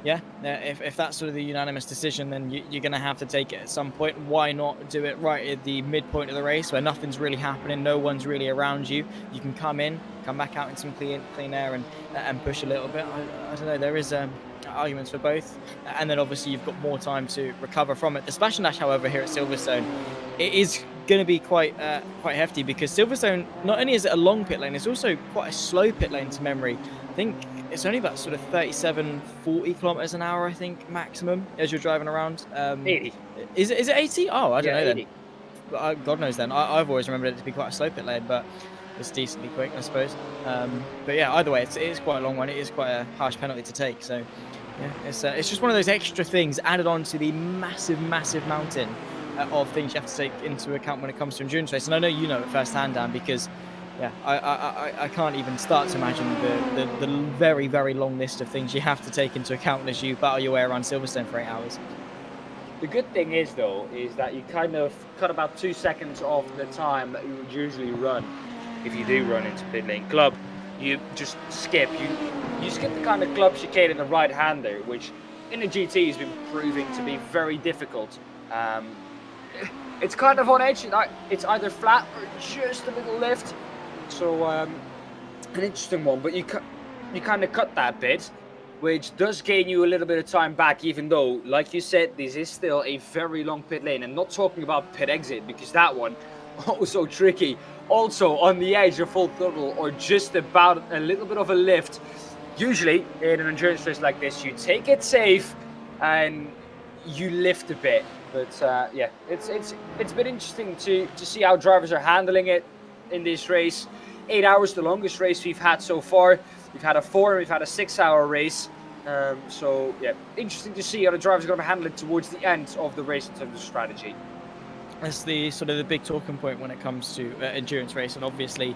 yeah, if that's sort of the unanimous decision, then you're going to have to take it at some point. Why not do it right at the midpoint of the race where nothing's really happening, no one's really around you? You can come back out in some clean air and push a little bit. I don't know, there is arguments for both, and then obviously you've got more time to recover from it. The splash and dash, however, here at Silverstone, it is going to be quite hefty, because Silverstone, not only is it a long pit lane, it's also quite a slow pit lane to memory. I think it's only about sort of 37-40 kilometers an hour, I think, maximum, as you're driving around. 80. Is it 80? Oh, I don't know 80. then. God knows then. I've always remembered it to be quite a slow pit lane, but it's decently quick, I suppose. But yeah, either way, it is quite a long one. It is quite a harsh penalty to take. So yeah, it's just one of those extra things added on to the massive mountain of things you have to take into account when it comes to endurance race. And I know you know it firsthand, Dan, because yeah, I can't even start to imagine the very, very long list of things you have to take into account as you battle your way around Silverstone for 8 hours. The good thing is, though, is that you kind of cut about 2 seconds off the time that you would usually run if you do run into pit lane club. You just skip. You skip the kind of club chicane in the right-hander, which in the GT has been proving to be very difficult. It's kind of on edge. It's either flat or just a little lift. So an interesting one, but you kind of cut that bit, which does gain you a little bit of time back, even though, like you said, this is still a very long pit lane. And not talking about pit exit, because that one, oh, so tricky. Also on the edge of full throttle or just about a little bit of a lift. Usually in an endurance race like this, you take it safe and you lift a bit. But yeah, it's been interesting to see how drivers are handling it in this race. 8 hours, the longest race we've had so far. We've had a 4, we've had a 6-hour race. So yeah, interesting to see how the drivers are going to handle it towards the end of the race in terms of strategy. That's the sort of the big talking point when it comes to endurance race, and obviously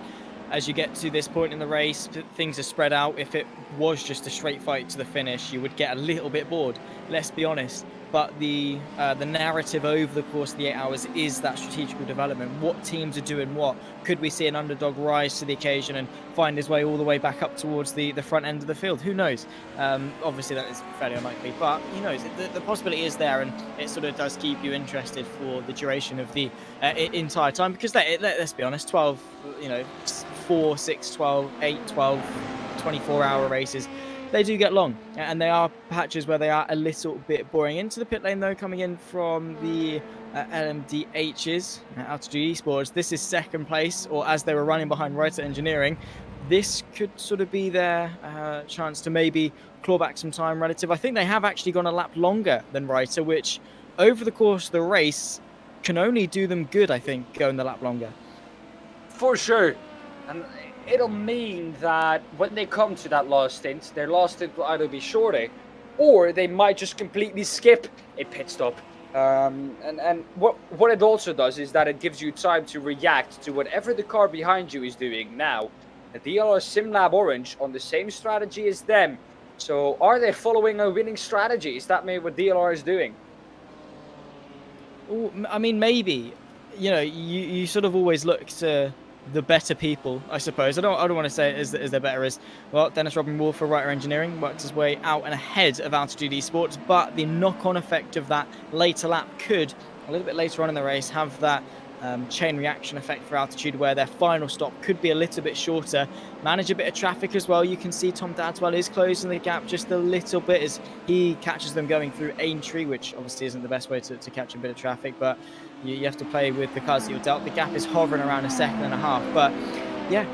as you get to this point in the race, things are spread out. If it was just a straight fight to the finish, you would get a little bit bored, let's be honest. But the narrative over the course of the 8 hours is that strategical development. What teams are doing what? Could we see an underdog rise to the occasion and find his way all the way back up towards the front end of the field? Who knows? Obviously, that is fairly unlikely, but who knows? The possibility is there, and it sort of does keep you interested for the duration of the entire time. Because let's be honest, 12, 4, 6, 12, 8, 12, 24-hour races, they do get long, and they are patches where they are a little bit boring. Into the pit lane, though, coming in from the LMDHs, Altitude Esports, this is second place, or as they were running behind Writer Engineering, this could sort of be their chance to maybe claw back some time relative. I think they have actually gone a lap longer than Writer, which over the course of the race can only do them good, I think, going the lap longer. For sure. And it'll mean that when they come to that last stint, their last stint will either be shorter, or they might just completely skip a pit stop. And what it also does is that it gives you time to react to whatever the car behind you is doing. Now, the DLR SimLab Orange on the same strategy as them. So are they following a winning strategy? Is that maybe what DLR is doing? Ooh, I mean, maybe. You sort of always look to the better people, I suppose. I don't want to say it as they're better as, well, Dennis Robin Wolf for Writer Engineering worked his way out and ahead of Altitude Esports, but the knock-on effect of that later lap could, a little bit later on in the race, have that chain reaction effect for Altitude, where their final stop could be a little bit shorter, manage a bit of traffic as well. You can see Tom Dadswell is closing the gap just a little bit as he catches them going through Aintree, which obviously isn't the best way to catch a bit of traffic, but you have to play with the cars that you're dealt. The gap is hovering around 1.5 seconds, but yeah,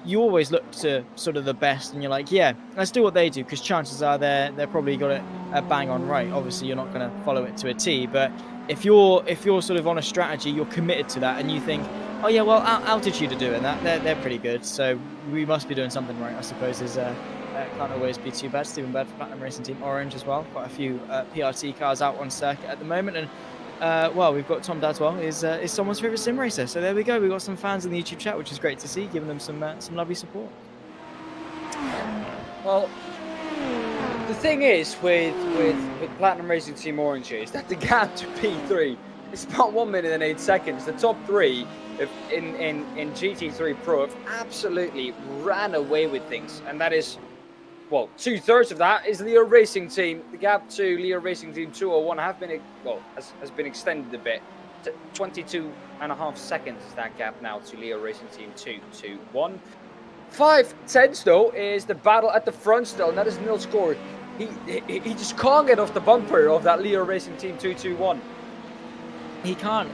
you always look to sort of the best, and you're like, yeah, let's do what they do, because chances are they're probably got it bang on right. Obviously, you're not going to follow it to a T, but if you're sort of on a strategy, you're committed to that, and you think, oh yeah, well, Altitude are doing that, they're pretty good, so we must be doing something right, I suppose. Can't always be too bad. Stephen Bird for Platinum Racing Team Orange as well. Quite a few PRT cars out on circuit at the moment, and well, we've got Tom Dadswell is someone's favourite sim racer. So there we go. We've got some fans in the YouTube chat, which is great to see, giving them some lovely support. Well, the thing is with Platinum Racing Team Orange is that the gap to P3 is about 1 minute and 8 seconds. The top three in GT3 Pro have absolutely ran away with things, and that is, well, 2/3 of that is Leo Racing Team. The gap to Leo Racing Team 201 has been extended a bit. 22.5 seconds is that gap now to Leo Racing Team 221. 5/10 though is the battle at the front still, and that is Nils Gord. He just can't get off the bumper of that Leo Racing Team 221. He can't,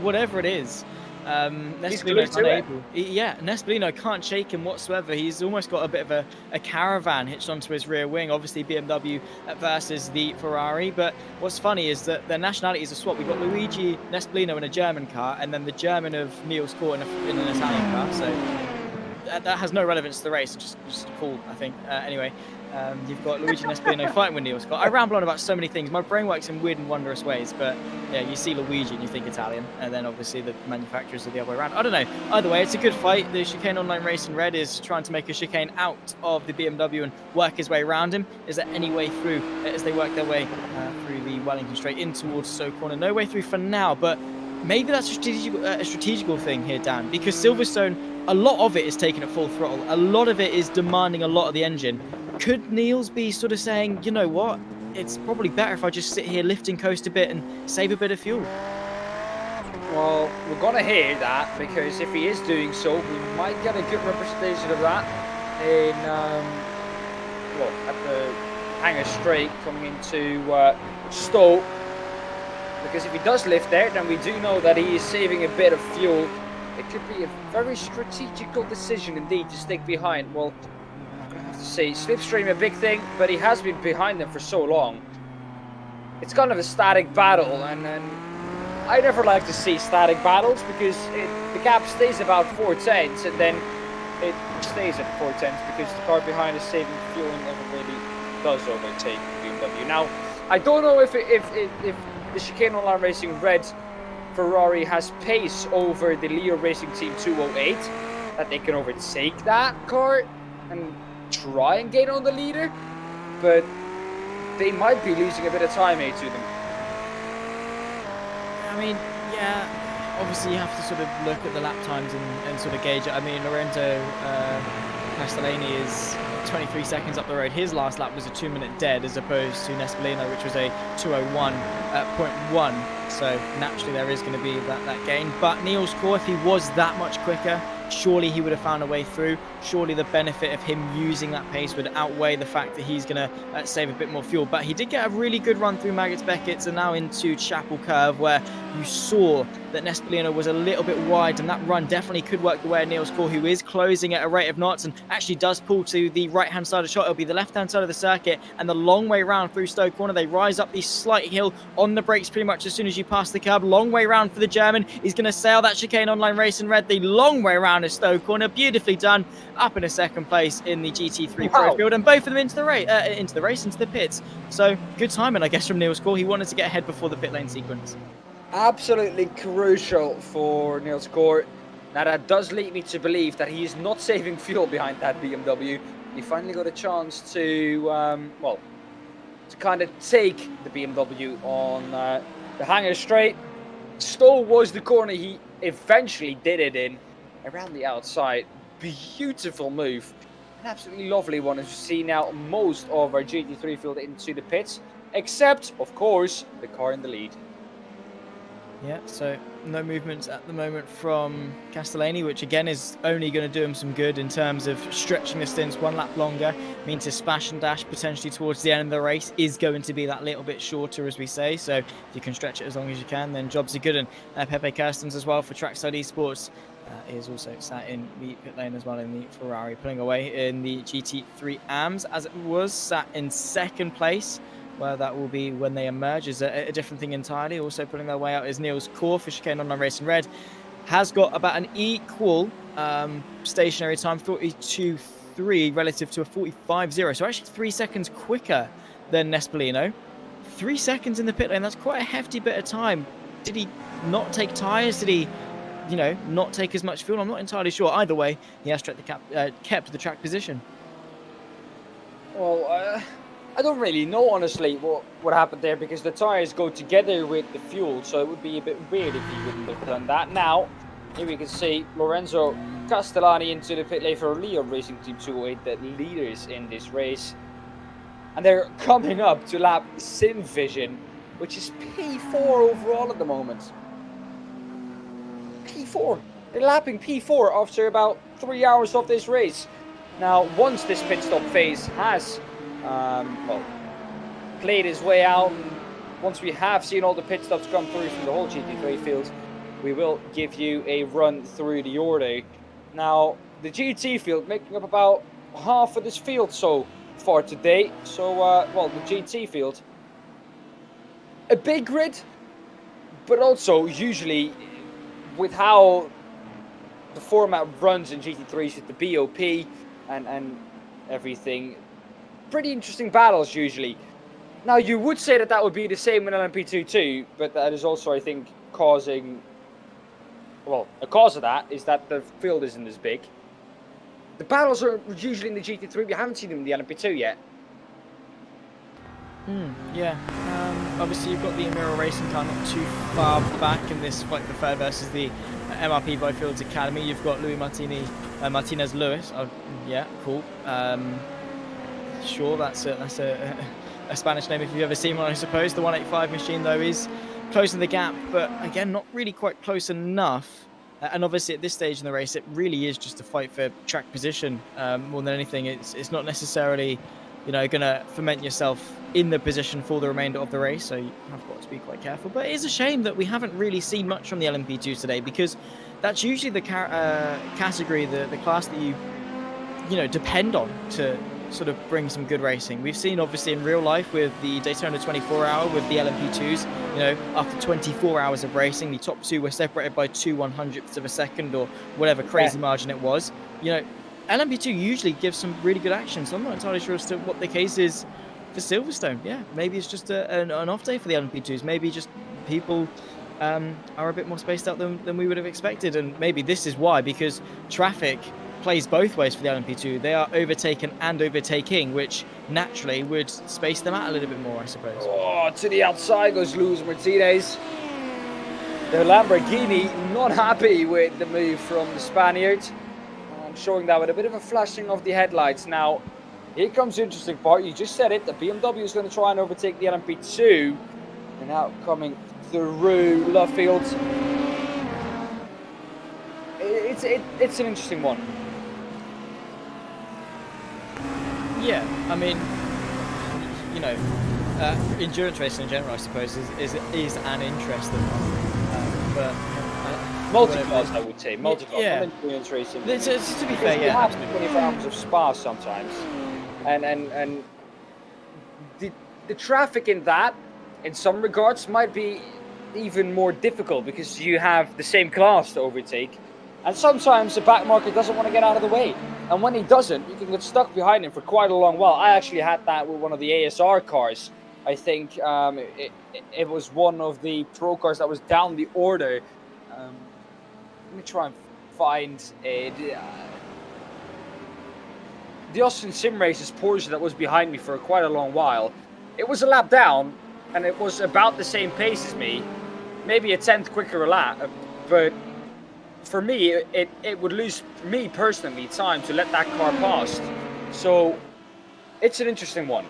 whatever it is. Nespolino's unable. Nespolino can't shake him whatsoever. He's almost got a bit of a caravan hitched onto his rear wing. Obviously BMW versus the Ferrari. But what's funny is that their nationalities are swapped. We've got Luigi Nespolino in a German car, and then the German of Niels Gord in an Italian car. So that has no relevance to the race. Just cool, I think. Anyway. You've got Luigi Nespolino fighting with Niels Gord. I ramble on about so many things. My brain works in weird and wondrous ways, but yeah, you see Luigi and you think Italian, and then obviously the manufacturers are the other way around. I don't know. Either way, it's a good fight. The Chicane Online Racing Red is trying to make a chicane out of the BMW and work his way around him. Is there any way through as they work their way through the Wellington Straight in towards Stowe Corner? No way through for now, but maybe that's a strategical thing here, Dan, because Silverstone, a lot of it is taken at full throttle. A lot of it is demanding a lot of the engine. Could Niels be sort of saying, you know what, it's probably better if I just sit here, lift and coast a bit and save a bit of fuel? Well, we're going to hear that, because if he is doing so, we might get a good representation of that in, at the Hangar Straight coming into Stowe. Because if he does lift there, then we do know that he is saving a bit of fuel. It could be a very strategical decision indeed to stick behind. Well, to say slipstream a big thing, but he has been behind them for so long. It's kind of a static battle, and I never like to see static battles, because the gap stays about 4/10, and then it stays at 4/10 because the car behind is saving fuel and never really does overtake BMW. Now, I don't know if the Chicane Online Racing Red Ferrari has pace over the Leo Racing Team 208. that they can overtake that car and try and gain on the leader, but they might be losing a bit of time here to them. I mean, yeah, obviously you have to sort of look at the lap times and sort of gauge it. I mean, Lorenzo Castellani is 23 seconds up the road. His last lap was a 2-minute dead, as opposed to Nespolino, which was a 2:01.1. So naturally there is going to be that gain. But Niels Kor, if he was that much quicker, surely he would have found a way through. Surely the benefit of him using that pace would outweigh the fact that he's going to save a bit more fuel. But he did get a really good run through Maggots Beckett's and now into Chapel Curve, where you saw that Nespolino was a little bit wide, and that run definitely could work the way of Niels Kor, who is closing at a rate of knots and actually does pull to the right-hand side of the shot. It'll be the left-hand side of the circuit, and the long way round through Stowe Corner. They rise up the slight hill on the brakes pretty much as soon as you pass the curb. Long way round for the German. He's going to sail that chicane online race in red. The long way round is Stowe Corner. Beautifully done. Up in a second place in the GT3 Pro field, and both of them into the pits. So good timing, I guess, from Niels Kor. He wanted to get ahead before the pit lane sequence. Absolutely crucial for Niels Kor. Now that does lead me to believe that he is not saving fuel behind that BMW. He finally got a chance to, to kind of take the BMW on the hanger straight. Stowe was the corner he eventually did it in, around the outside. Beautiful move. An absolutely lovely one, as you see now most of our GT3 field into the pits, except, of course, the car in the lead. Yeah, so no movements at the moment from Castellani, which again is only going to do him some good in terms of stretching the stints one lap longer. Means his splash and dash potentially towards the end of the race is going to be that little bit shorter, as we say. So if you can stretch it as long as you can, then jobs are good. And Pepe Kirstens as well for Trackside Esports is also sat in the pit lane as well in the Ferrari, pulling away in the GT3 AMS, as it was sat in second place. Where that will be when they emerge is a different thing entirely. Also pulling their way out is Niels Kor for chicane online race in red. Has got about an equal stationary time, 42.3 relative to a 45.0. So actually 3 seconds quicker than Nespolino. 3 seconds in the pit lane, that's quite a hefty bit of time. Did he not take tyres? Did he, not take as much fuel? I'm not entirely sure. Either way, he has kept the track position. Well, I don't really know, honestly, what happened there, because the tyres go together with the fuel, so it would be a bit weird if he wouldn't have done that. Now, here we can see Lorenzo Castellani into the pit lane for Leon Racing Team 208, the leaders in this race. And they're coming up to lap Sim Vision, which is P4 overall at the moment. P4. They're lapping P4 after about 3 hours of this race. Now, once this pit stop phase has played his way out, and once we have seen all the pit stops come through from the whole GT3 field, we will give you a run through the order. Now, the GT field making up about half of this field so far today. So, the GT field, a big grid, but also usually with how the format runs in GT3s with the BOP and everything, pretty interesting battles usually. Now, you would say that would be the same in LMP2 too, but that is also, I think, causing... Well, a cause of that is that the field isn't as big. The battles are usually in the GT3, we haven't seen them in the LMP2 yet. Yeah. Obviously, you've got the Amira Racing car not too far back in this fight for third versus the MRP Byfields Academy. You've got Louis Martinez Lewis. Oh, yeah, cool. Sure, that's a Spanish name if you've ever seen one, I suppose. The 185 machine, though, is closing the gap, but again, not really quite close enough. And obviously, at this stage in the race, it really is just a fight for track position more than anything. It's not necessarily, going to ferment yourself in the position for the remainder of the race, so you have got to be quite careful. But it is a shame that we haven't really seen much from the LMP2 today, because that's usually the category, the class that you depend on to sort of bring some good racing. We've seen, obviously, in real life with the Daytona 24 hour with the LMP2s, after 24 hours of racing, the top two were separated by 2/100ths of a second or whatever crazy margin it was. LMP2 usually gives some really good action, so I'm not entirely sure as to what the case is for Silverstone. Yeah, maybe it's just an off day for the LMP2s. Maybe just people are a bit more spaced out than we would have expected. And maybe this is why, because traffic plays both ways for the LMP2. They are overtaken and overtaking, which naturally would space them out a little bit more, I suppose. Oh, to the outside goes Lewis Martinez. The Lamborghini not happy with the move from the Spaniard. Showing that with a bit of a flashing of the headlights. Now, here comes the interesting part. You just said it. The BMW is going to try and overtake the LMP2. And now coming through Luffield. It's an interesting one. Yeah, I mean, you know, endurance racing in general, I suppose, is an interesting one. But multi-class, I would say. Multi-class, yeah. not endurance racing. To be fair, you yeah. have 24 hours of spa sometimes. And the traffic in that, in some regards, might be even more difficult because you have the same class to overtake. And sometimes the back marker doesn't want to get out of the way. And when he doesn't, you can get stuck behind him for quite a long while. I actually had that with one of the ASR cars. I think it was one of the pro cars that was down the order. Let me try and find the Austin Sim Races Porsche that was behind me for quite a long while. It was a lap down, and it was about the same pace as me. Maybe a 10th quicker a lap, but for me, it would lose me personally time to let that car pass. So it's an interesting one.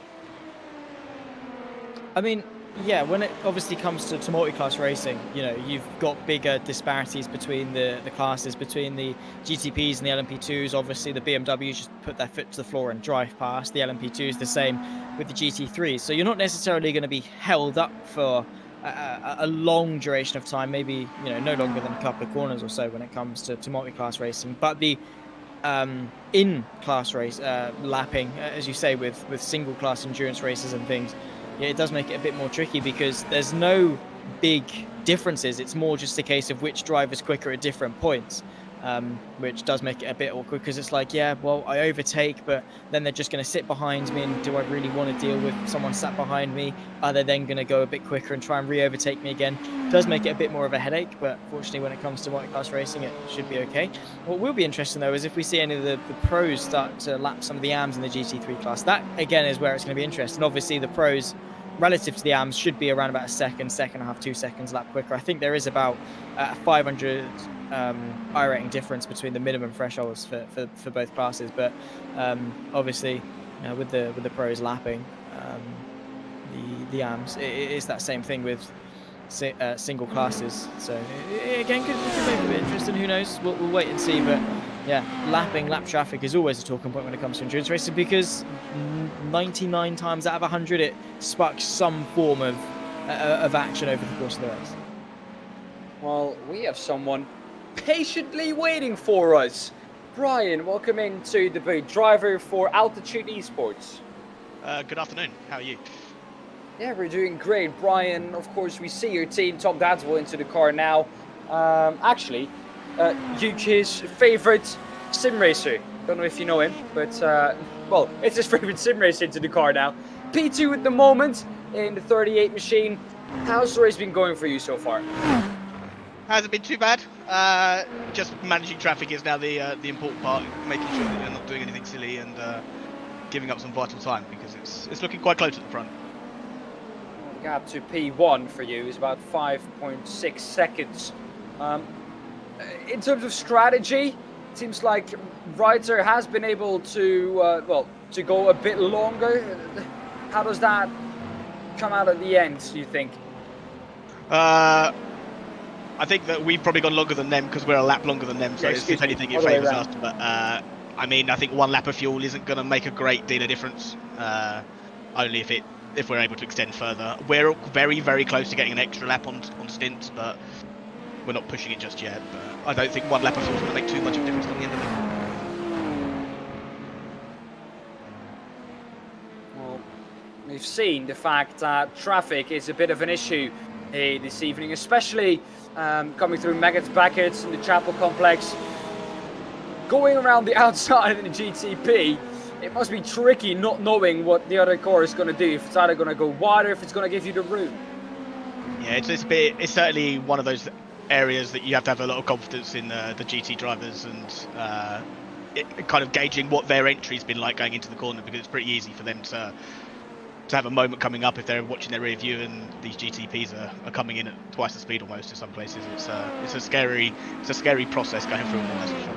I mean, yeah, when it obviously comes to multi-class racing, you know, you've got bigger disparities between the classes, between the GTPs and the LMP2s. Obviously, the BMWs just put their foot to the floor and drive past. The LMP2s the same with the GT3s. So you're not necessarily going to be held up for a long duration of time, maybe, you know, no longer than a couple of corners or so when it comes to multi-class racing. But the in-class race lapping, as you say, with single-class endurance races and things, yeah, it does make it a bit more tricky because there's no big differences. It's more just a case of which driver's quicker at different points, which does make it a bit awkward because it's like, yeah, well, I overtake, but then they're just going to sit behind me, and do I really want to deal with someone sat behind me? Are they then going to go a bit quicker and try and re-overtake me again? It does make it a bit more of a headache, but fortunately when it comes to multi-class racing, it should be okay. What will be interesting, though, is if we see any of the pros start to lap some of the AMs in the GT3 class. That, again, is where it's going to be interesting. Obviously, the pros, relative to the AMs, should be around about a second and a half, 2 seconds lap quicker. I think there is about 500 iRacing difference between the minimum thresholds for both classes, but obviously, you know, with the pros lapping the AMs, it is that same thing with single classes. So again, could make it a bit interesting. Who knows? We'll wait and see. But yeah, lap traffic is always a talking point when it comes to endurance racing because 99 times out of 100 it sparks some form of action over the course of the race. Well, we have someone patiently waiting for us. Brian, welcome into the booth. Driver for Altitude Esports. Good afternoon. How are you? Yeah, we're doing great. Brian, of course, we see your team, Tom Dadswell, into the car now. Actually, UK's favourite sim racer. Don't know if you know him, but, well, it's his favourite sim racer into the car now. P2 at the moment in the 38 machine. How's the race been going for you so far? Hasn't been too bad. Just managing traffic is now the important part, making sure that you're not doing anything silly and giving up some vital time because it's looking quite close at the front. The gap to P1 for you is about 5.6 seconds. In terms of strategy, it seems like Ryder has been able to to go a bit longer. How does that come out at the end, do you think? I think that we've probably gone longer than them because we're a lap longer than them, so if anything it favours us. But I mean, I think 1 lap of fuel isn't going to make a great deal of difference, only if we're able to extend further. We're very, very close to getting an extra lap on stints, but we're not pushing it just yet. But I don't think 1 lap of fuel is going to make too much of a difference on the end of it. Well, we've seen the fact that traffic is a bit of an issue this evening, especially coming through Meggett's Beckett in the Chapel Complex. Going around the outside in the GTP, it must be tricky not knowing what the other car is going to do. If it's either going to go wider, if it's going to give you the room. Yeah, it's certainly one of those areas that you have to have a lot of confidence in the GT drivers and kind of gauging what their entry's been like going into the corner, because it's pretty easy for them to have a moment coming up if they're watching their rear view and these GTPs are coming in at twice the speed almost in some places. It's a scary process going through them, that's for sure.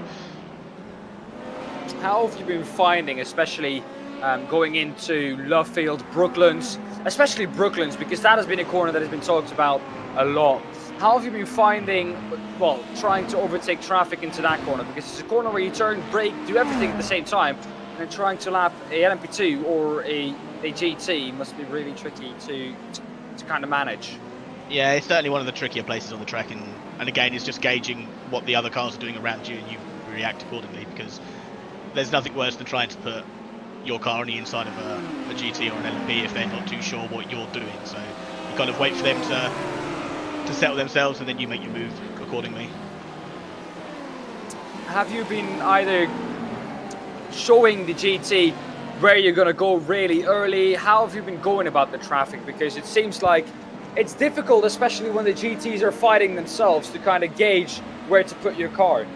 How have you been finding, especially going into Lovefield, Brooklands, especially Brooklands, because that has been a corner that has been talked about a lot. How have you been finding, well, trying to overtake traffic into that corner? Because it's a corner where you turn, brake, do everything at the same time, and trying to lap a LMP2 or a GT must be really tricky to kind of manage. Yeah, it's certainly one of the trickier places on the track, and again, it's just gauging what the other cars are doing around you, and you react accordingly, because there's nothing worse than trying to put your car on the inside of a GT or an LMP if they're not too sure what you're doing. So you kind of wait for them to settle themselves, and then you make your move accordingly. Have you been either showing the GT where you're going to go really early? How have you been going about the traffic? Because it seems like it's difficult, especially when the GTs are fighting themselves, to kind of gauge where to put your car.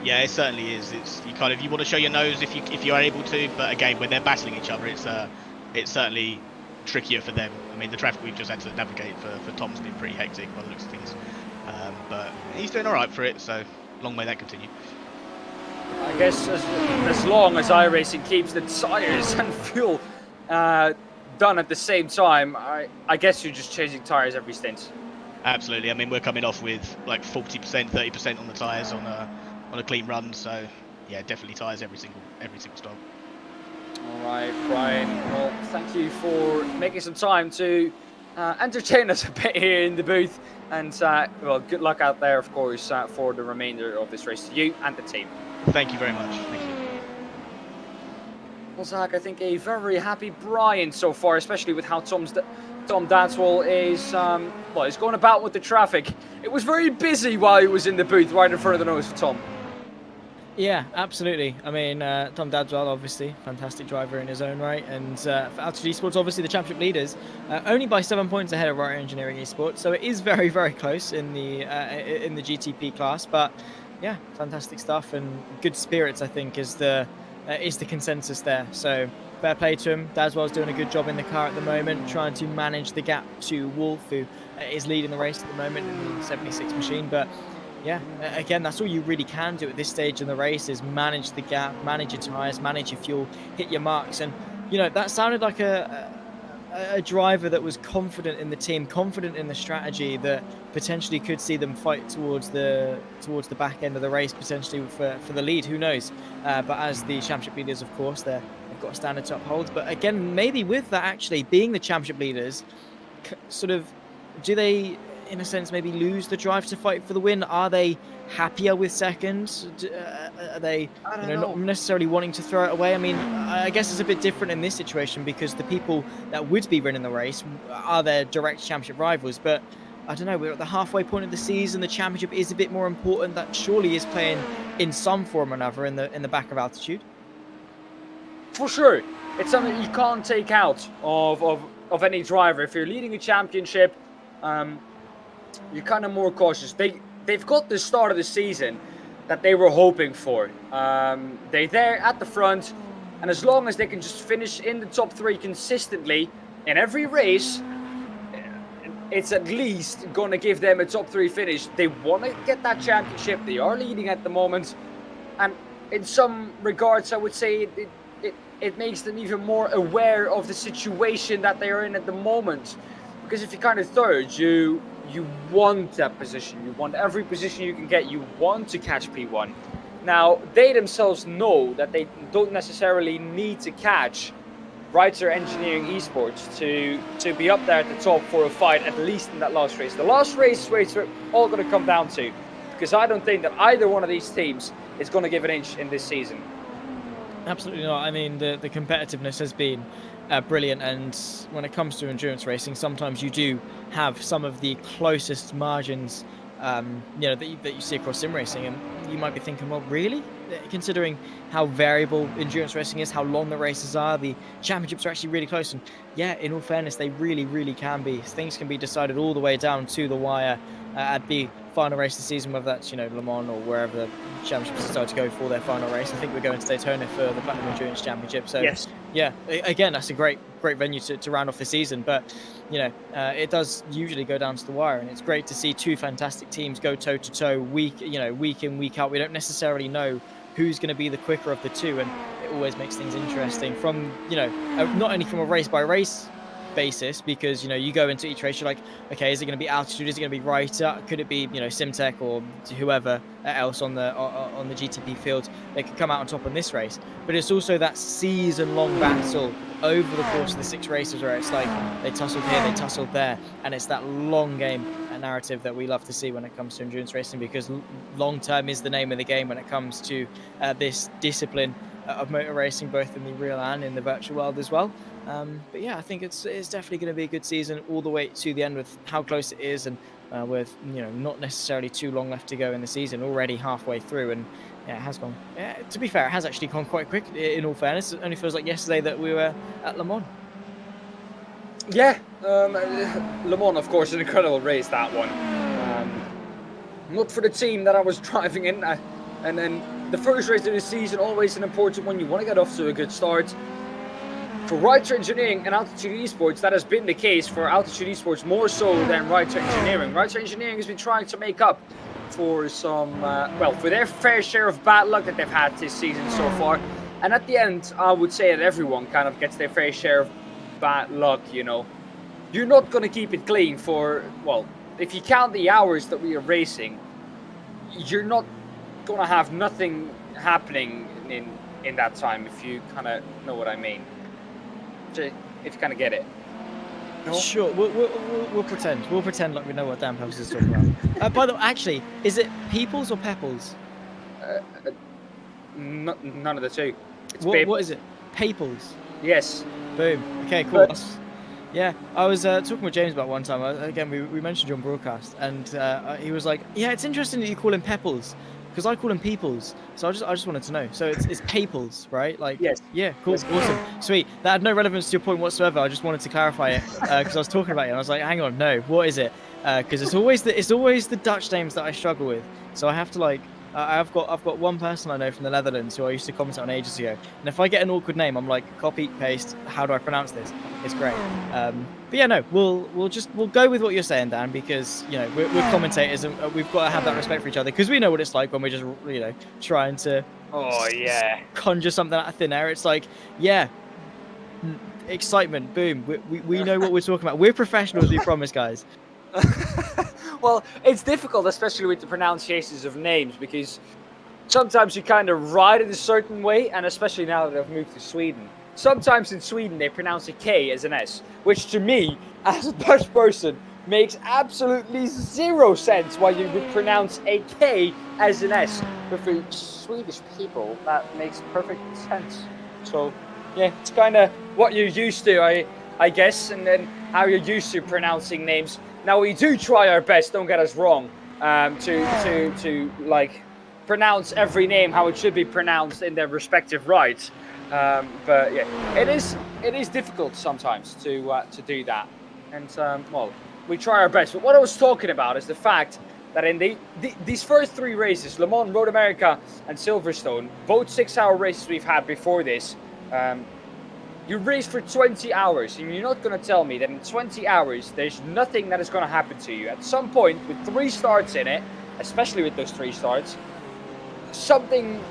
Yeah, it certainly is. You want to show your nose if you are able to, but again, when they're battling each other, it's certainly trickier for them. I mean, the traffic we've just had to navigate for Tom's been pretty hectic by the looks of things, but he's doing all right for it. So long may that continue. I guess as long as iRacing keeps the tires and fuel done at the same time, I guess you're just changing tires every stint. Absolutely. I mean, we're coming off with like 40%, 30% on the tires on a clean run. So yeah, definitely tires every single stop. All right, Brian. Well, thank you for making some time to entertain us a bit here in the booth, and well, good luck out there, of course, for the remainder of this race to you and the team. Thank you very much. Thank you. Well, Zach, I think a very happy Brian so far, especially with how Tom Danswell is well, he's going about with the traffic. It was very busy while he was in the booth, right in front of the nose of Tom. Yeah, absolutely. I mean, Tom Dadswell, obviously, fantastic driver in his own right, and for Altitude Esports, obviously the championship leaders, only by 7 points ahead of Rotor Engineering Esports, so it is very, very close in the GTP class. But yeah, fantastic stuff and good spirits, I think, is the consensus there. So fair play to him. Dadswell's doing a good job in the car at the moment, trying to manage the gap to Wolf, who is leading the race at the moment in the 76 machine. But yeah, again, that's all you really can do at this stage in the race, is manage the gap, manage your tyres, manage your fuel, hit your marks. And, you know, that sounded like a driver that was confident in the team, confident in the strategy, that potentially could see them fight towards the back end of the race, potentially for the lead. Who knows? But as the championship leaders, of course, they've got a standard to uphold. But again, maybe with that actually being the championship leaders, sort of, do they, in a sense, maybe lose the drive to fight for the win? Are they happier with second? Are they not necessarily wanting to throw it away? I mean, I guess it's a bit different in this situation, because the people that would be winning the race are their direct championship rivals. But I don't know, we're at the halfway point of the season. The championship is a bit more important. That surely is playing in some form or another in the back of Altitude. For sure, it's something you can't take out of any driver. If you're leading a championship, you're kind of more cautious. They've got the start of the season that they were hoping for. They're there at the front, and as long as they can just finish in the top 3 consistently in every race, it's at least going to give them a top 3 finish. They want to get that championship. They are leading at the moment, and in some regards, I would say it makes them even more aware of the situation that they are in at the moment. Because if you're kind of third, you want that position. You want every position you can get. You want to catch P1. Now, they themselves know that they don't necessarily need to catch Rotor Engineering Esports to be up there at the top for a fight, at least in that last race. The last race is where it's all going to come down to, because I don't think that either one of these teams is going to give an inch in this season. Absolutely not. I mean, the competitiveness has been brilliant, and when it comes to endurance racing, sometimes you do have some of the closest margins, that you see across sim racing, and you might be thinking, well, really? considering how variable endurance racing is, how long the races are, the championships are actually really close. And yeah, in all fairness, they really, really can be. Things can be decided all the way down to the wire at the final race of the season, whether that's, Le Mans or wherever the championships decide to go for their final race. I think we're going to Daytona for the Platinum Endurance Championship. So yes. Yeah, again, that's a great venue to round off the season. But it does usually go down to the wire, and it's great to see two fantastic teams go toe to toe week in, week out. We don't necessarily know who's going to be the quicker of the two, and it always makes things interesting from not only from a race by race basis, because you go into each race, you're like, okay, is it going to be altitude, is it going to be right, could it be Simtech or whoever else on the GTP field that could come out on top on this race. But it's also that season long battle over the course of the 6 races where it's like they tussled here, they tussled there, and it's that long game narrative that we love to see when it comes to endurance racing, because long term is the name of the game when it comes to this discipline of motor racing, both in the real and in the virtual world as well. But yeah, I think it's definitely going to be a good season all the way to the end, with how close it is, and with not necessarily too long left to go in the season, already halfway through. And yeah, it has gone. Yeah, to be fair, it has actually gone quite quick. In all fairness, it only feels like yesterday that we were at Le Mans. Yeah, Le Mans, of course, an incredible race, that one. Not for the team that I was driving in, and then the first race of the season, always an important one. You want to get off to a good start. For Rider Engineering and Altitude Esports, that has been the case. For Altitude Esports, more so than Rider Engineering. Rider Engineering has been trying to make up for some, for their fair share of bad luck that they've had this season so far. And at the end, I would say that everyone kind of gets their fair share of bad luck, You're not going to keep it clean for, if you count the hours that we are racing, you're not going to have nothing happening in that time, if you kind of know what I mean. If you kind of get it. No? Sure, we'll pretend. We'll pretend like we know what Daan Pepels is talking about. By the way, actually, is it Peoples or Pepels? None of the two. It's what is it? Pepels? Yes. Boom. Okay, cool. Yeah, I was talking with James about one time. Again, we mentioned you on broadcast, and he was like, "Yeah, it's interesting that you call him Pepels, because I call him Peoples." So I just wanted to know. So it's Pepels, right? Like, yes. Yeah, cool, yes. Awesome, sweet. That had no relevance to your point whatsoever. I just wanted to clarify it because I was talking about it, and I was like, "Hang on, no, what is it?" Because it's always the Dutch names that I struggle with. So I have to I've got one person I know from the Netherlands who I used to comment on ages ago, and if I get an awkward name, I'm like, copy, paste, how do I pronounce this? It's great. But yeah, no, we'll go with what you're saying, Dan, because we're commentators, and we've got to have that respect for each other, because we know what it's like when we're just trying to conjure something out of thin air. It's like, yeah, excitement, boom. We know what we're talking about. We're professionals, we promise, guys. Well, it's difficult, especially with the pronunciations of names, because sometimes you kind of write it a certain way, and especially now that I've moved to Sweden. Sometimes in Sweden they pronounce a K as an S, which to me, as a Dutch person, makes absolutely zero sense why you would pronounce a K as an S. But for Swedish people, that makes perfect sense. So, yeah, it's kind of what you're used to, I guess, and then how you're used to pronouncing names. Now, we do try our best, don't get us wrong, to pronounce every name how it should be pronounced in their respective rights. But yeah, it is difficult sometimes to do that. And we try our best. But what I was talking about is the fact that in these first 3 races, Le Mans, Road America, and Silverstone, both 6-hour races we've had before this, you race for 20 hours, and you're not going to tell me that in 20 hours there's nothing that is going to happen to you. At some point, with 3 starts in it, especially with those 3 starts, something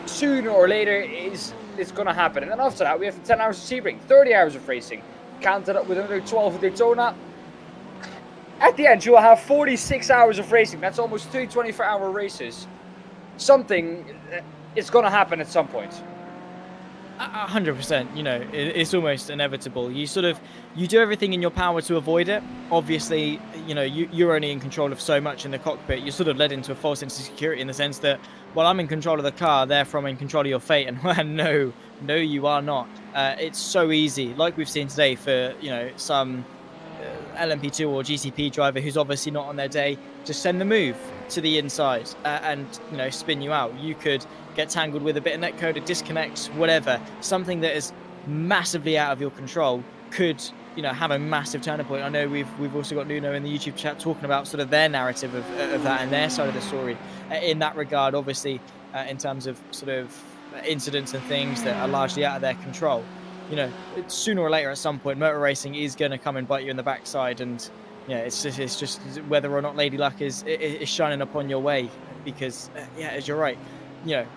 sooner or later is going to happen. And then after that, we have 10 hours of Sebring, 30 hours of racing. Count it up with another 12 of Daytona. At the end, you will have 46 hours of racing. That's almost 2 24-hour races. Something is going to happen at some point. 100%, it's almost inevitable. You do everything in your power to avoid it. Obviously, you're only in control of so much in the cockpit. You're sort of led into a false sense of security in the sense that, well, I'm in control of the car, therefore I'm in control of your fate. And no, you are not. It's so easy, like we've seen today, for some LMP2 or GTP driver who's obviously not on their day, just send the move to the inside and spin you out. You could get tangled with a bit of netcode, a disconnect, whatever. Something that is massively out of your control could have a massive turning point. I know we've also got Nuno in the YouTube chat talking about sort of their narrative of that and their side of the story in that regard, obviously, in terms of sort of incidents and things that are largely out of their control. Sooner or later at some point, motor racing is going to come and bite you in the backside, and it's just whether or not Lady Luck is shining upon your way, because as you're right,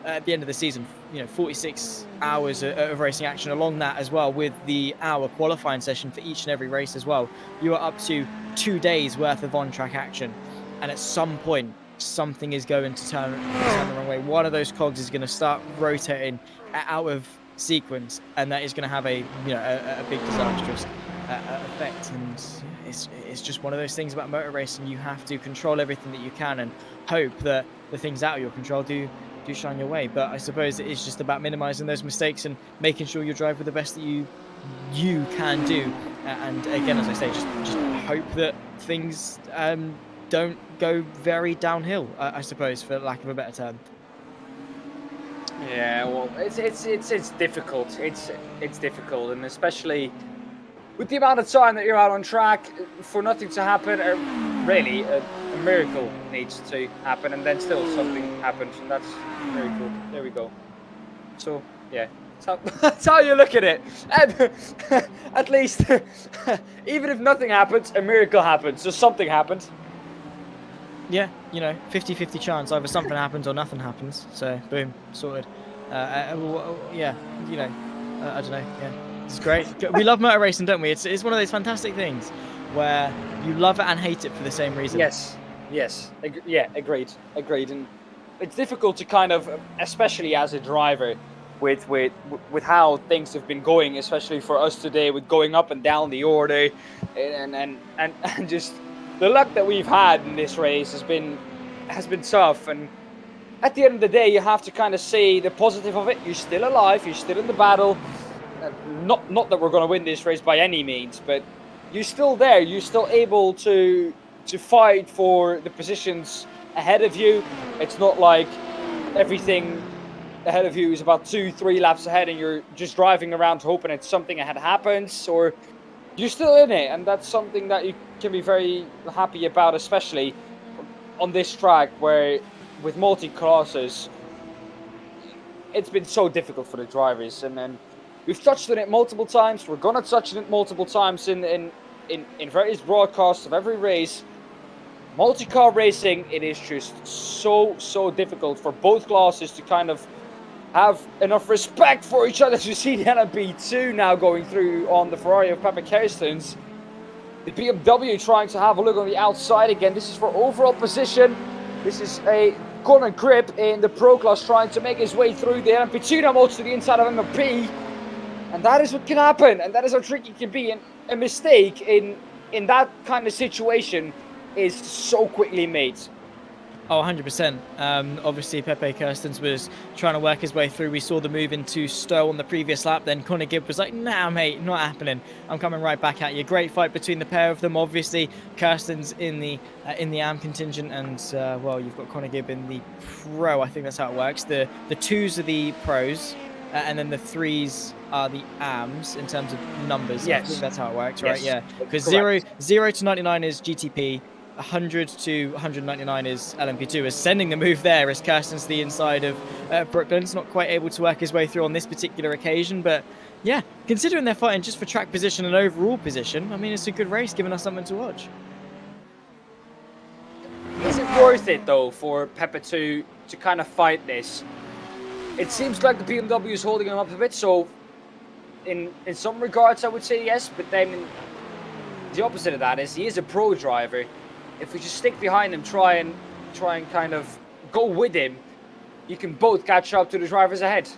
at the end of the season, 46 hours of racing action along that as well, with the hour qualifying session for each and every race as well. You are up to 2 days worth of on-track action, and at some point, something is going to turn the wrong way. One of those cogs is going to start rotating out of sequence, and that is going to have a big disastrous effect. And it's just one of those things about motor racing. You have to control everything that you can and hope that the things out of your control do shine your way. But I suppose it is just about minimizing those mistakes and making sure you drive with the best that you can do. And again, as I say, just hope that things don't go very downhill, I suppose, for lack of a better term. Yeah, well, it's difficult. It's difficult, and especially with the amount of time that you're out on track, for nothing to happen, really a miracle needs to happen, and then still something happens, and that's a miracle. There we go. So yeah, that's how you look at it. And at least, even if nothing happens, a miracle happens. So something happened. Yeah, 50-50 chance. Either something happens or nothing happens. So, boom, sorted. I don't know. Yeah, it's great. We love motor racing, don't we? It's one of those fantastic things where you love it and hate it for the same reason. Yes. Agreed. And it's difficult to kind of, especially as a driver, with how things have been going, especially for us today, with going up and down the order, and just. The luck that we've had in this race has been tough, and at the end of the day, you have to kind of see the positive of it. You're still alive, you're still in the battle. Not that we're going to win this race by any means, but you're still there. You're still able to fight for the positions ahead of you. It's not like everything ahead of you is about 2-3 laps ahead, and you're just driving around hoping that something ahead happens, or you're still in it, and that's something that you can be very happy about, especially on this track where with multi-classes it's been so difficult for the drivers. And then we've touched on it multiple times, we're gonna touch on it multiple times in various broadcasts of every race. Multi-car racing, it is just so difficult for both classes to kind of have enough respect for each other. To see the LMP2 now going through on the Ferrari of Papa Kerstens. The BMW trying to have a look on the outside again. This is for overall position. This is a corner grip in the Pro class trying to make his way through the LMP2 now to the inside of MP. And that is what can happen. And that is how tricky it can be. And a mistake in that kind of situation is so quickly made. Oh, 100%. Obviously, Pepe Kerstens was trying to work his way through. We saw the move into Stowe on the previous lap. Then Conor Gibb was like, nah, mate, not happening. I'm coming right back at you. Great fight between the pair of them. Obviously, Kerstens in the AM contingent, and, well, you've got Conor Gibb in the Pro. I think that's how it works. The twos are the Pros, and then the threes are the AMs in terms of numbers. Yes. I think that's how it works, right? Yes. Yeah. Because 0 to 99 is GTP. 100 to 199 is LMP2, is sending the move there as Kerstens to the inside of Brooklyn. It's not quite able to work his way through on this particular occasion, but yeah, considering they're fighting just for track position and overall position, I mean, it's a good race, giving us something to watch. Is it worth it, though, for Pepe to kind of fight this? It seems like the BMW is holding him up a bit, so in some regards I would say yes, but then the opposite of that is he is a pro driver. If we just stick behind him, try and kind of go with him, you can both catch up to the drivers ahead.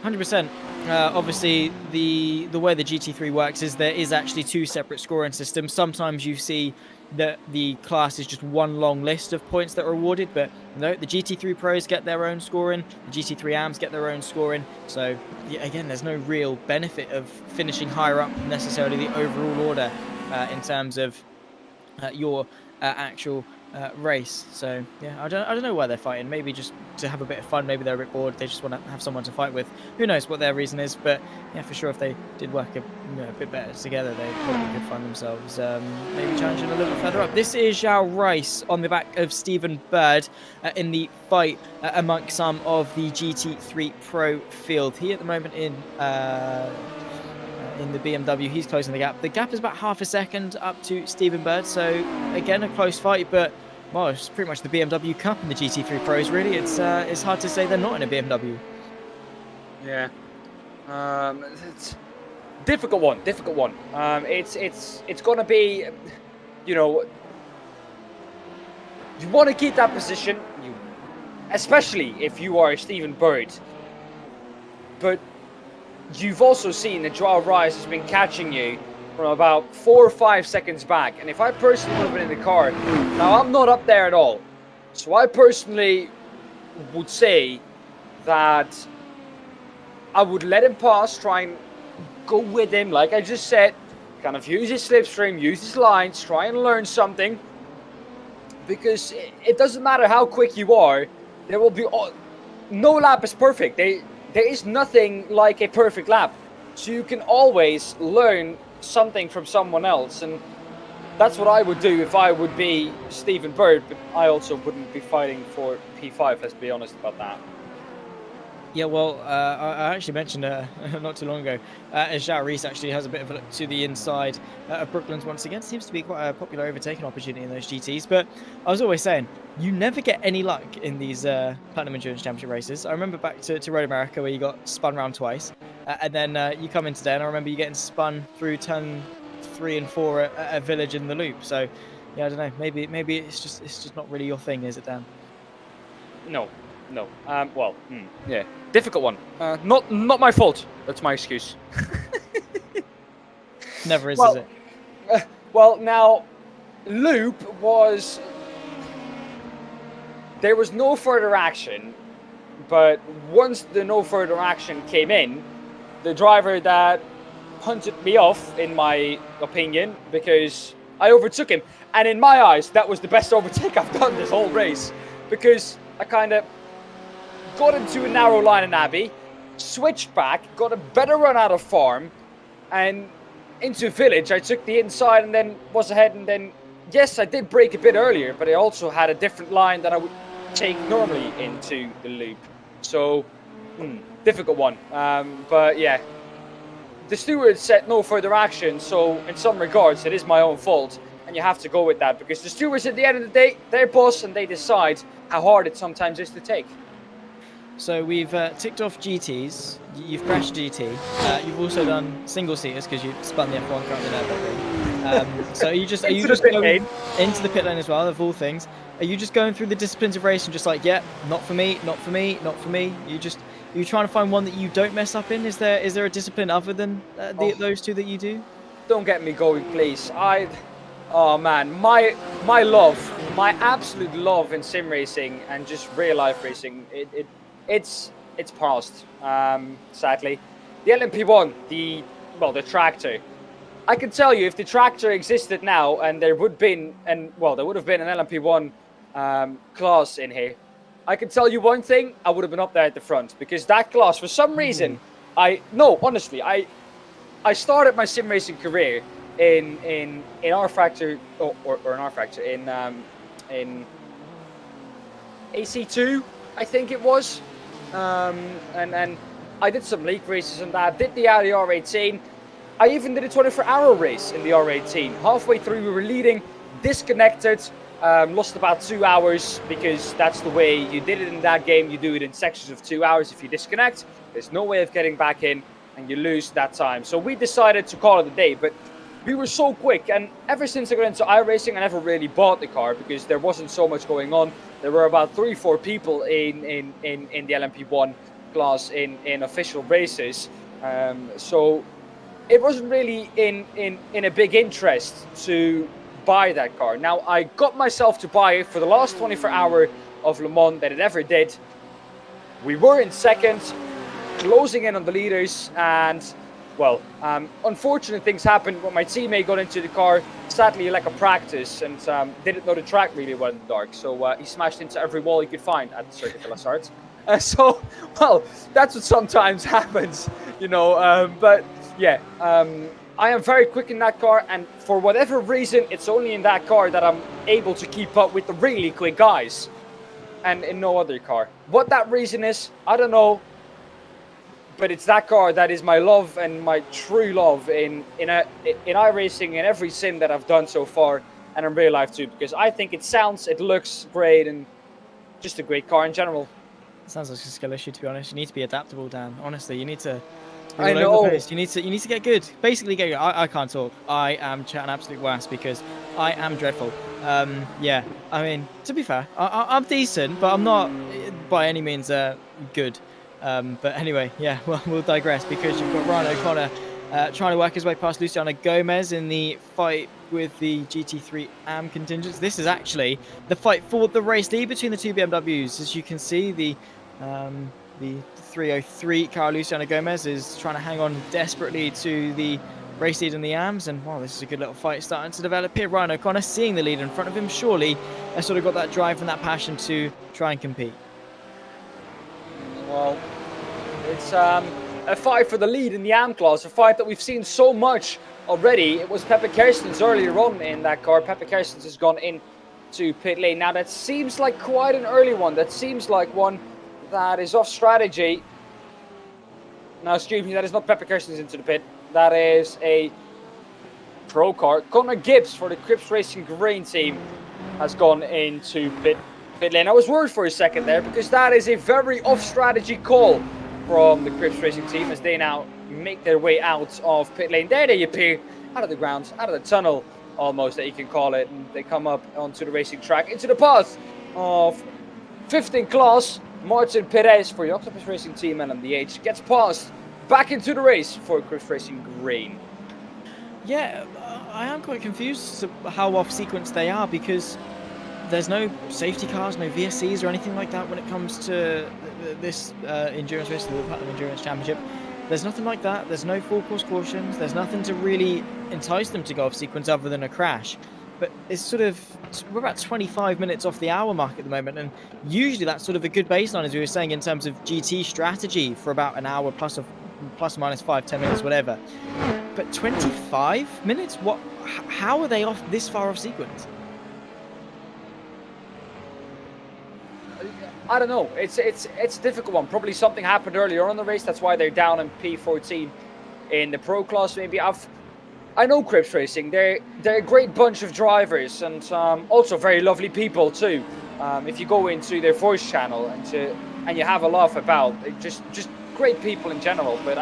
100%. Obviously, the way the GT3 works is there is actually two separate scoring systems. Sometimes you see that the class is just one long list of points that are awarded, but no, the GT3 Pros get their own scoring, the GT3 AMs get their own scoring. So, yeah, again, there's no real benefit of finishing higher up necessarily the overall order in terms of your actual race. So yeah, I don't know why they're fighting. Maybe just to have a bit of fun. Maybe they're a bit bored. They just want to have someone to fight with. Who knows what their reason is? But yeah, for sure, if they did work a bit better together, they probably could find themselves maybe challenging a little bit further up. This is Zhao Rice on the back of Stephen Bird in the fight amongst some of the GT3 Pro field. He at the moment in the BMW, he's closing the gap. The gap is about half a second up to Stephen Bird, so again a close fight, but well, it's pretty much the BMW Cup in the GT3 Pros. Really, it's hard to say they're not in a BMW. Yeah, it's difficult one. It's gonna be, you know, you want to keep that position, especially if you are Stephen Bird, but you've also seen that Joao Rice has been catching you from about 4 or 5 seconds back. And if I personally would have been in the car, now I'm not up there at all. So I personally would say that I would let him pass, try and go with him, like I just said, kind of use his slipstream, use his lines, try and learn something. Because it doesn't matter how quick you are, there will be no lap is perfect. There is nothing like a perfect lap. So you can always learn something from someone else. And that's what I would do if I would be Stephen Bird. But I also wouldn't be fighting for P5, let's be honest about that. Yeah, well, I actually mentioned not too long ago, Zhao Rice actually has a bit of a look to the inside of Brooklands once again. Seems to be quite a popular overtaking opportunity in those GTs. But I was always saying, you never get any luck in these Platinum Endurance Championship races. I remember back to Road America where you got spun round twice. And then you come in today and I remember you getting spun through turn 3 and 4 at a village in the loop. So, yeah, I don't know. Maybe it's just not really your thing, is it, Dan? No. Yeah, difficult one. Not my fault. That's my excuse. Never is, well, is it? Well, now, loop was... There was no further action, but once the no further action came in, the driver that punted me off, in my opinion, because I overtook him. And in my eyes, that was the best overtake I've done this whole race, because I kind of got into a narrow line in Abbey, switched back, got a better run out of farm, and into village. I took the inside and then was ahead, and then, yes, I did brake a bit earlier, but I also had a different line than I would take normally into the loop. So, difficult one. But yeah, the steward said no further action, so in some regards, it is my own fault. And you have to go with that, because the stewards at the end of the day, they're boss and they decide how hard it sometimes is to take. So we've ticked off GTs, you've crashed GT, you've also done single-seaters because you spun the F1 car at the Nürburgring. So are you just going into the pit lane as well, of all things? Are you just going through the disciplines of race and just like, yeah, not for me, not for me, not for me? Are you trying to find one that you don't mess up in? Is there a discipline other than those two that you do? Don't get me going, please. Oh man, my absolute love in sim racing and just real life racing, it's past, sadly. The LMP1, the tractor. I can tell you, if the tractor existed now and there would have been an LMP1 class in here, I can tell you one thing, I would have been up there at the front, because that class, for some reason, honestly, I started my sim racing career in R-Factor, in AC2, I think it was, and I did some league races on that, did the Audi R18, I even did a 24-hour race in the R18. Halfway through we were leading, disconnected, lost about 2 hours, because that's the way you did it in that game. You do it in sections of 2 hours. If you disconnect, there's no way of getting back in, and you lose that time. So we decided to call it a day, but we were so quick, and ever since I got into iRacing, I never really bought the car because there wasn't so much going on. There were about 3-4 people in the LMP1 class in official races, so it wasn't really in a big interest to buy that car. Now, I got myself to buy it for the last 24-hour of Le Mans that it ever did. We were in second, closing in on the leaders, and well, unfortunate things happened when my teammate got into the car, sadly like a practice, and didn't know the track really well in the dark. So he smashed into every wall he could find at the Circuit de la Sarthe. So, well, that's what sometimes happens, you know. But yeah, I am very quick in that car, and for whatever reason, it's only in that car that I'm able to keep up with the really quick guys, and in no other car. What that reason is, I don't know. But it's that car that is my love and my true love in iRacing and every sim that I've done so far, and in real life too, because I think it sounds, it looks great, and just a great car in general. It sounds like a skill issue, to be honest. You need to be adaptable, Dan. Honestly, you need to. I all know. over the place. You need to get good. Basically, get good. I can't talk. I am an absolute wass because I am dreadful. Yeah. I mean, to be fair, I'm decent, but I'm not by any means good. But anyway, yeah, well, we'll digress because you've got Ryan O'Connor trying to work his way past Luciano Gomez in the fight with the GT3 AM contingents. This is actually the fight for the race lead between the two BMWs. As you can see, the 303 car Luciano Gomez is trying to hang on desperately to the race lead in the AMs, and wow, this is a good little fight starting to develop here. Ryan O'Connor seeing the lead in front of him, surely has sort of got that drive and that passion to try and compete. Well, it's a fight for the lead in the AM class, a fight that we've seen so much already. It was Pepe Kerstens earlier on in that car. Pepe Kerstens has gone into pit lane. Now that seems like quite an early one. That seems like one that is off strategy. Now, excuse me, that is not Pepe Kerstens into the pit. That is a pro car. Connor Gibbs for the Crips Racing Green team has gone into pit lane. I was worried for a second there because that is a very off-strategy call from the Crips Racing team as they now make their way out of pit lane. There they appear, out of the ground, out of the tunnel almost that you can call it, and they come up onto the racing track into the path of 15th class. Martin Perez for the Octopus Racing team LMDH gets past back into the race for Crips Racing Green. Yeah, I am quite confused as to how off sequence they are because there's no safety cars, no VSCs or anything like that when it comes to this endurance race, the Platinum Endurance Championship. There's nothing like that. There's no full course cautions. There's nothing to really entice them to go off sequence other than a crash. But it's sort of, we're about 25 minutes off the hour mark at the moment, and usually that's sort of a good baseline, as we were saying, in terms of GT strategy for about an hour plus or minus 5-10 minutes, whatever. But 25 minutes? What? How are they off this far off sequence? I don't know. It's a difficult one. Probably something happened earlier on in the race. That's why they're down in P14 in the pro class. Maybe I know Crips Racing. They're a great bunch of drivers and also very lovely people too. If you go into their voice channel and you have a laugh about just great people in general. But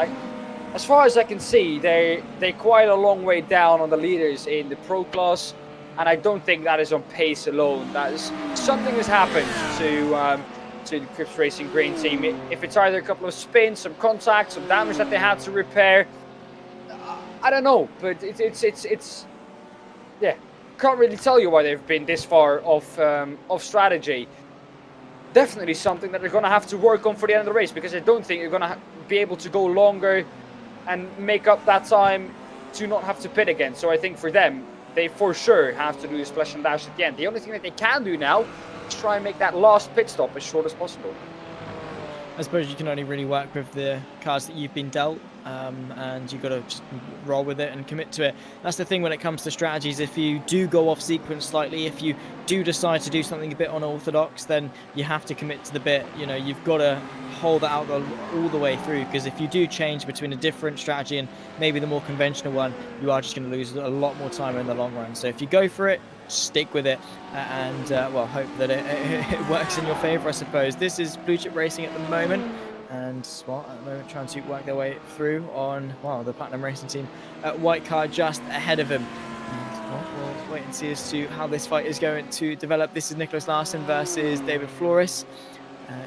as far as I can see, they're quite a long way down on the leaders in the pro class. And I don't think that is on pace alone. That is something has happened to the Crips Racing Green team. If it's either a couple of spins, some contact, some damage that they had to repair, I don't know. But it's yeah, can't really tell you why they've been this far off strategy. Definitely something that they're going to have to work on for the end of the race, because I don't think you're going to be able to go longer and make up that time to not have to pit again. So I think for them, they for sure have to do the splash and dash at the end. The only thing that they can do now is try and make that last pit stop as short as possible. I suppose you can only really work with the cars that you've been dealt, and you've got to just roll with it and commit to it. That's the thing when it comes to strategies. If you do go off sequence slightly, if you do decide to do something a bit unorthodox, then you have to commit to the bit. You know, you've got to hold that out all the way through, because if you do change between a different strategy and maybe the more conventional one, you are just going to lose a lot more time in the long run. So if you go for it, stick with it, and well, hope that it works in your favor, I suppose. This is Blue Chip Racing at the moment, and well, at the moment trying to work their way through on, well, the Platinum Racing team white car just ahead of him. And, well, we'll wait and see as to how this fight is going to develop. This is Nicholas Larson versus David Flores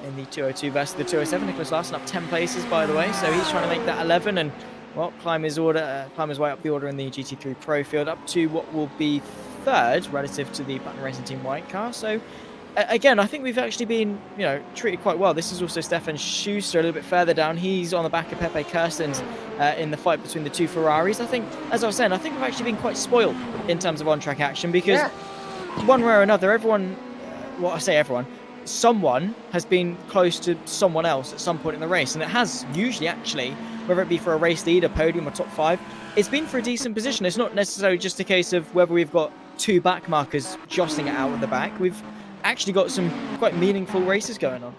in the 202 versus the 207. Nicholas Larson up 10 places, by the way, so he's trying to make that 11 and, well, climb his way up the order in the GT3 Pro field up to what will be third relative to the Platinum Racing Team white car. So again, I think we've actually been, treated quite well. This is also Stefan Schuster a little bit further down. He's on the back of Pepe Kirstens in the fight between the two Ferraris. I think, as I was saying, I think we've actually been quite spoiled in terms of on-track action because one way or another, everyone, well, I say everyone, someone has been close to someone else at some point in the race, and it has usually actually, whether it be for a race lead, a podium, or top 5, it's been for a decent position. It's not necessarily just a case of whether we've got 2 back markers jostling it out of the back. We've actually got some quite meaningful races going on.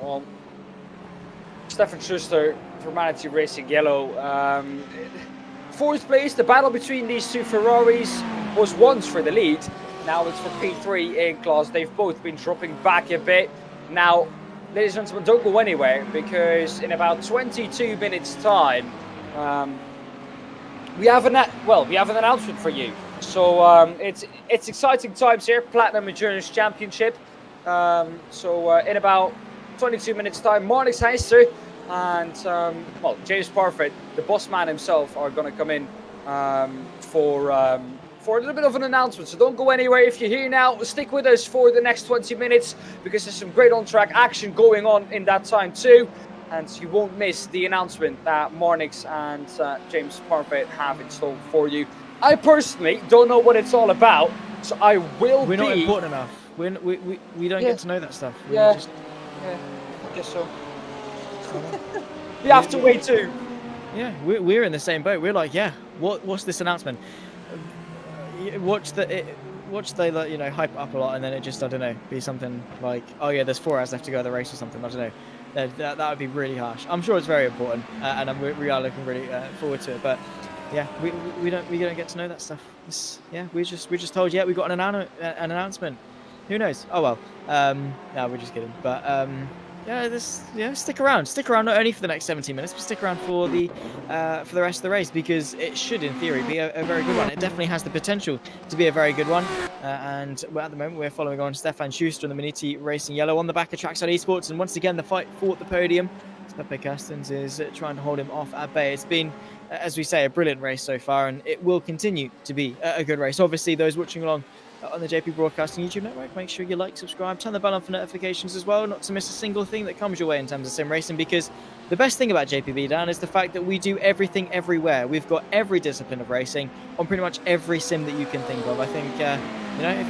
Well, Stefan Schuster for Manatee Racing Yellow. 4th place. The battle between these 2 Ferraris was once for the lead. Now it's for P3 in class. They've both been dropping back a bit. Now, ladies and gentlemen, don't go anywhere because in about 22 minutes time, we have an announcement for you. So it's exciting times here. Platinum Endurance Championship. In about 22 minutes time, Marnix Heister and James Parfitt, the boss man himself, are going to come in for a little bit of an announcement. So don't go anywhere. If you're here now, stick with us for the next 20 minutes because there's some great on-track action going on in that time too. And you won't miss the announcement that Marnix and James Parfitt have in store for you. I personally don't know what it's all about, so I will We're not important enough. We don't get to know that stuff. I guess so. You have to wait too. Yeah, we're in the same boat. We're like, what's this announcement? Watch they hype it up a lot, and then it just, I don't know, be something like, oh yeah, there's 4 hours left to go of the race or something. I don't know. That would be really harsh. I'm sure it's very important, and we are looking really forward to it. But yeah, we don't get to know that stuff. We're just told, we got an announcement. Who knows? Oh well. No, we're just kidding. But stick around. Stick around not only for the next 17 minutes, but stick around for the rest of the race because it should, in theory, be a very good one. It definitely has the potential to be a very good one. And at the moment, we're following on Stefan Schuster and the Manatee Racing Yellow on the back of Trackside Esports. And once again, the fight for the podium. Pepe Kirstens is trying to hold him off at bay. It's been, as we say, a brilliant race so far, and it will continue to be a good race. Obviously, those watching along on the JP Broadcasting YouTube network, make sure you like, subscribe, turn the bell on for notifications as well, not to miss a single thing that comes your way in terms of sim racing, because the best thing about JPB, Dan, is the fact that we do everything everywhere. We've got every discipline of racing on pretty much every sim that you can think of. I think,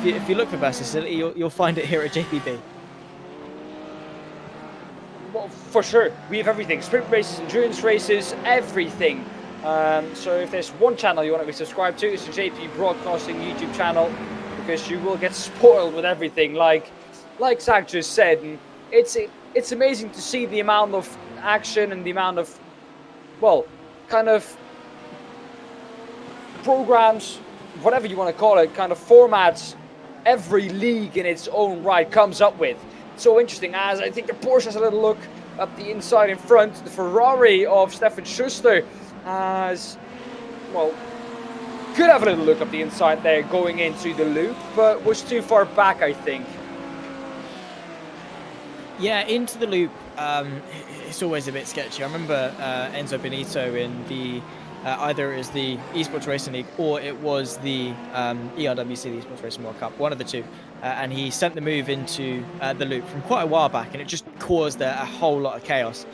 if you look for versatility, you'll find it here at JPB. Well, for sure. We have everything. Sprint races, endurance races, everything. So if there's one channel you want to be subscribed to, it's the JP Broadcasting YouTube channel, because you will get spoiled with everything, like Zach just said. And it's amazing to see the amount of action and the amount of, kind of programs, whatever you want to call it, kind of formats every league in its own right comes up with. So interesting, as I think the Porsche has a little look up the inside in front. The Ferrari of Stefan Schuster has, could have a little look up the inside there going into the loop, but was too far back, I think. Yeah, into the loop, it's always a bit sketchy. I remember Enzo Benito in the either it was the Esports Racing League or it was the ERWC, the Esports Racing World Cup, one of the two. And he sent the move into the loop from quite a while back, and it just caused a whole lot of chaos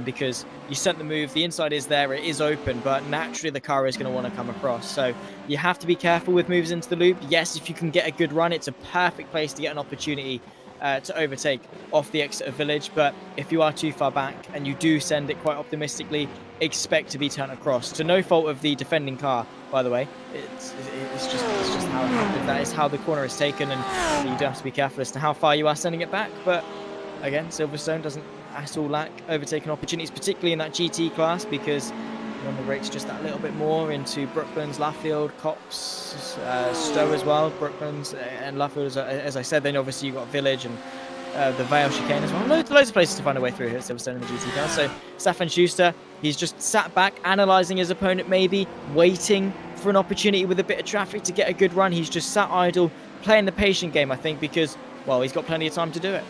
because you sent the move, the inside is there, it is open, but naturally the car is going to want to come across. So you have to be careful with moves into the loop. Yes, if you can get a good run, it's a perfect place to get an opportunity to overtake off the exit of Village, but if you are too far back and you do send it quite optimistically, expect to be turned across. To no fault of the defending car, by the way. It's just how it happened. That is how the corner is taken, and you do have to be careful as to how far you are sending it back. But again, Silverstone doesn't at all lack overtaking opportunities, particularly in that GT class, because on the brakes just that little bit more into Brooklands, Laffield, Cox, Stowe as well. Brooklands and Laffield, as I said. Then obviously you've got Village and the Vale chicane as well. Loads of places to find a way through here at Silverstone in the GT car. So Stefan Schuster, he's just sat back, analysing his opponent, maybe waiting for an opportunity with a bit of traffic to get a good run. He's just sat idle, playing the patient game, I think, because, he's got plenty of time to do it.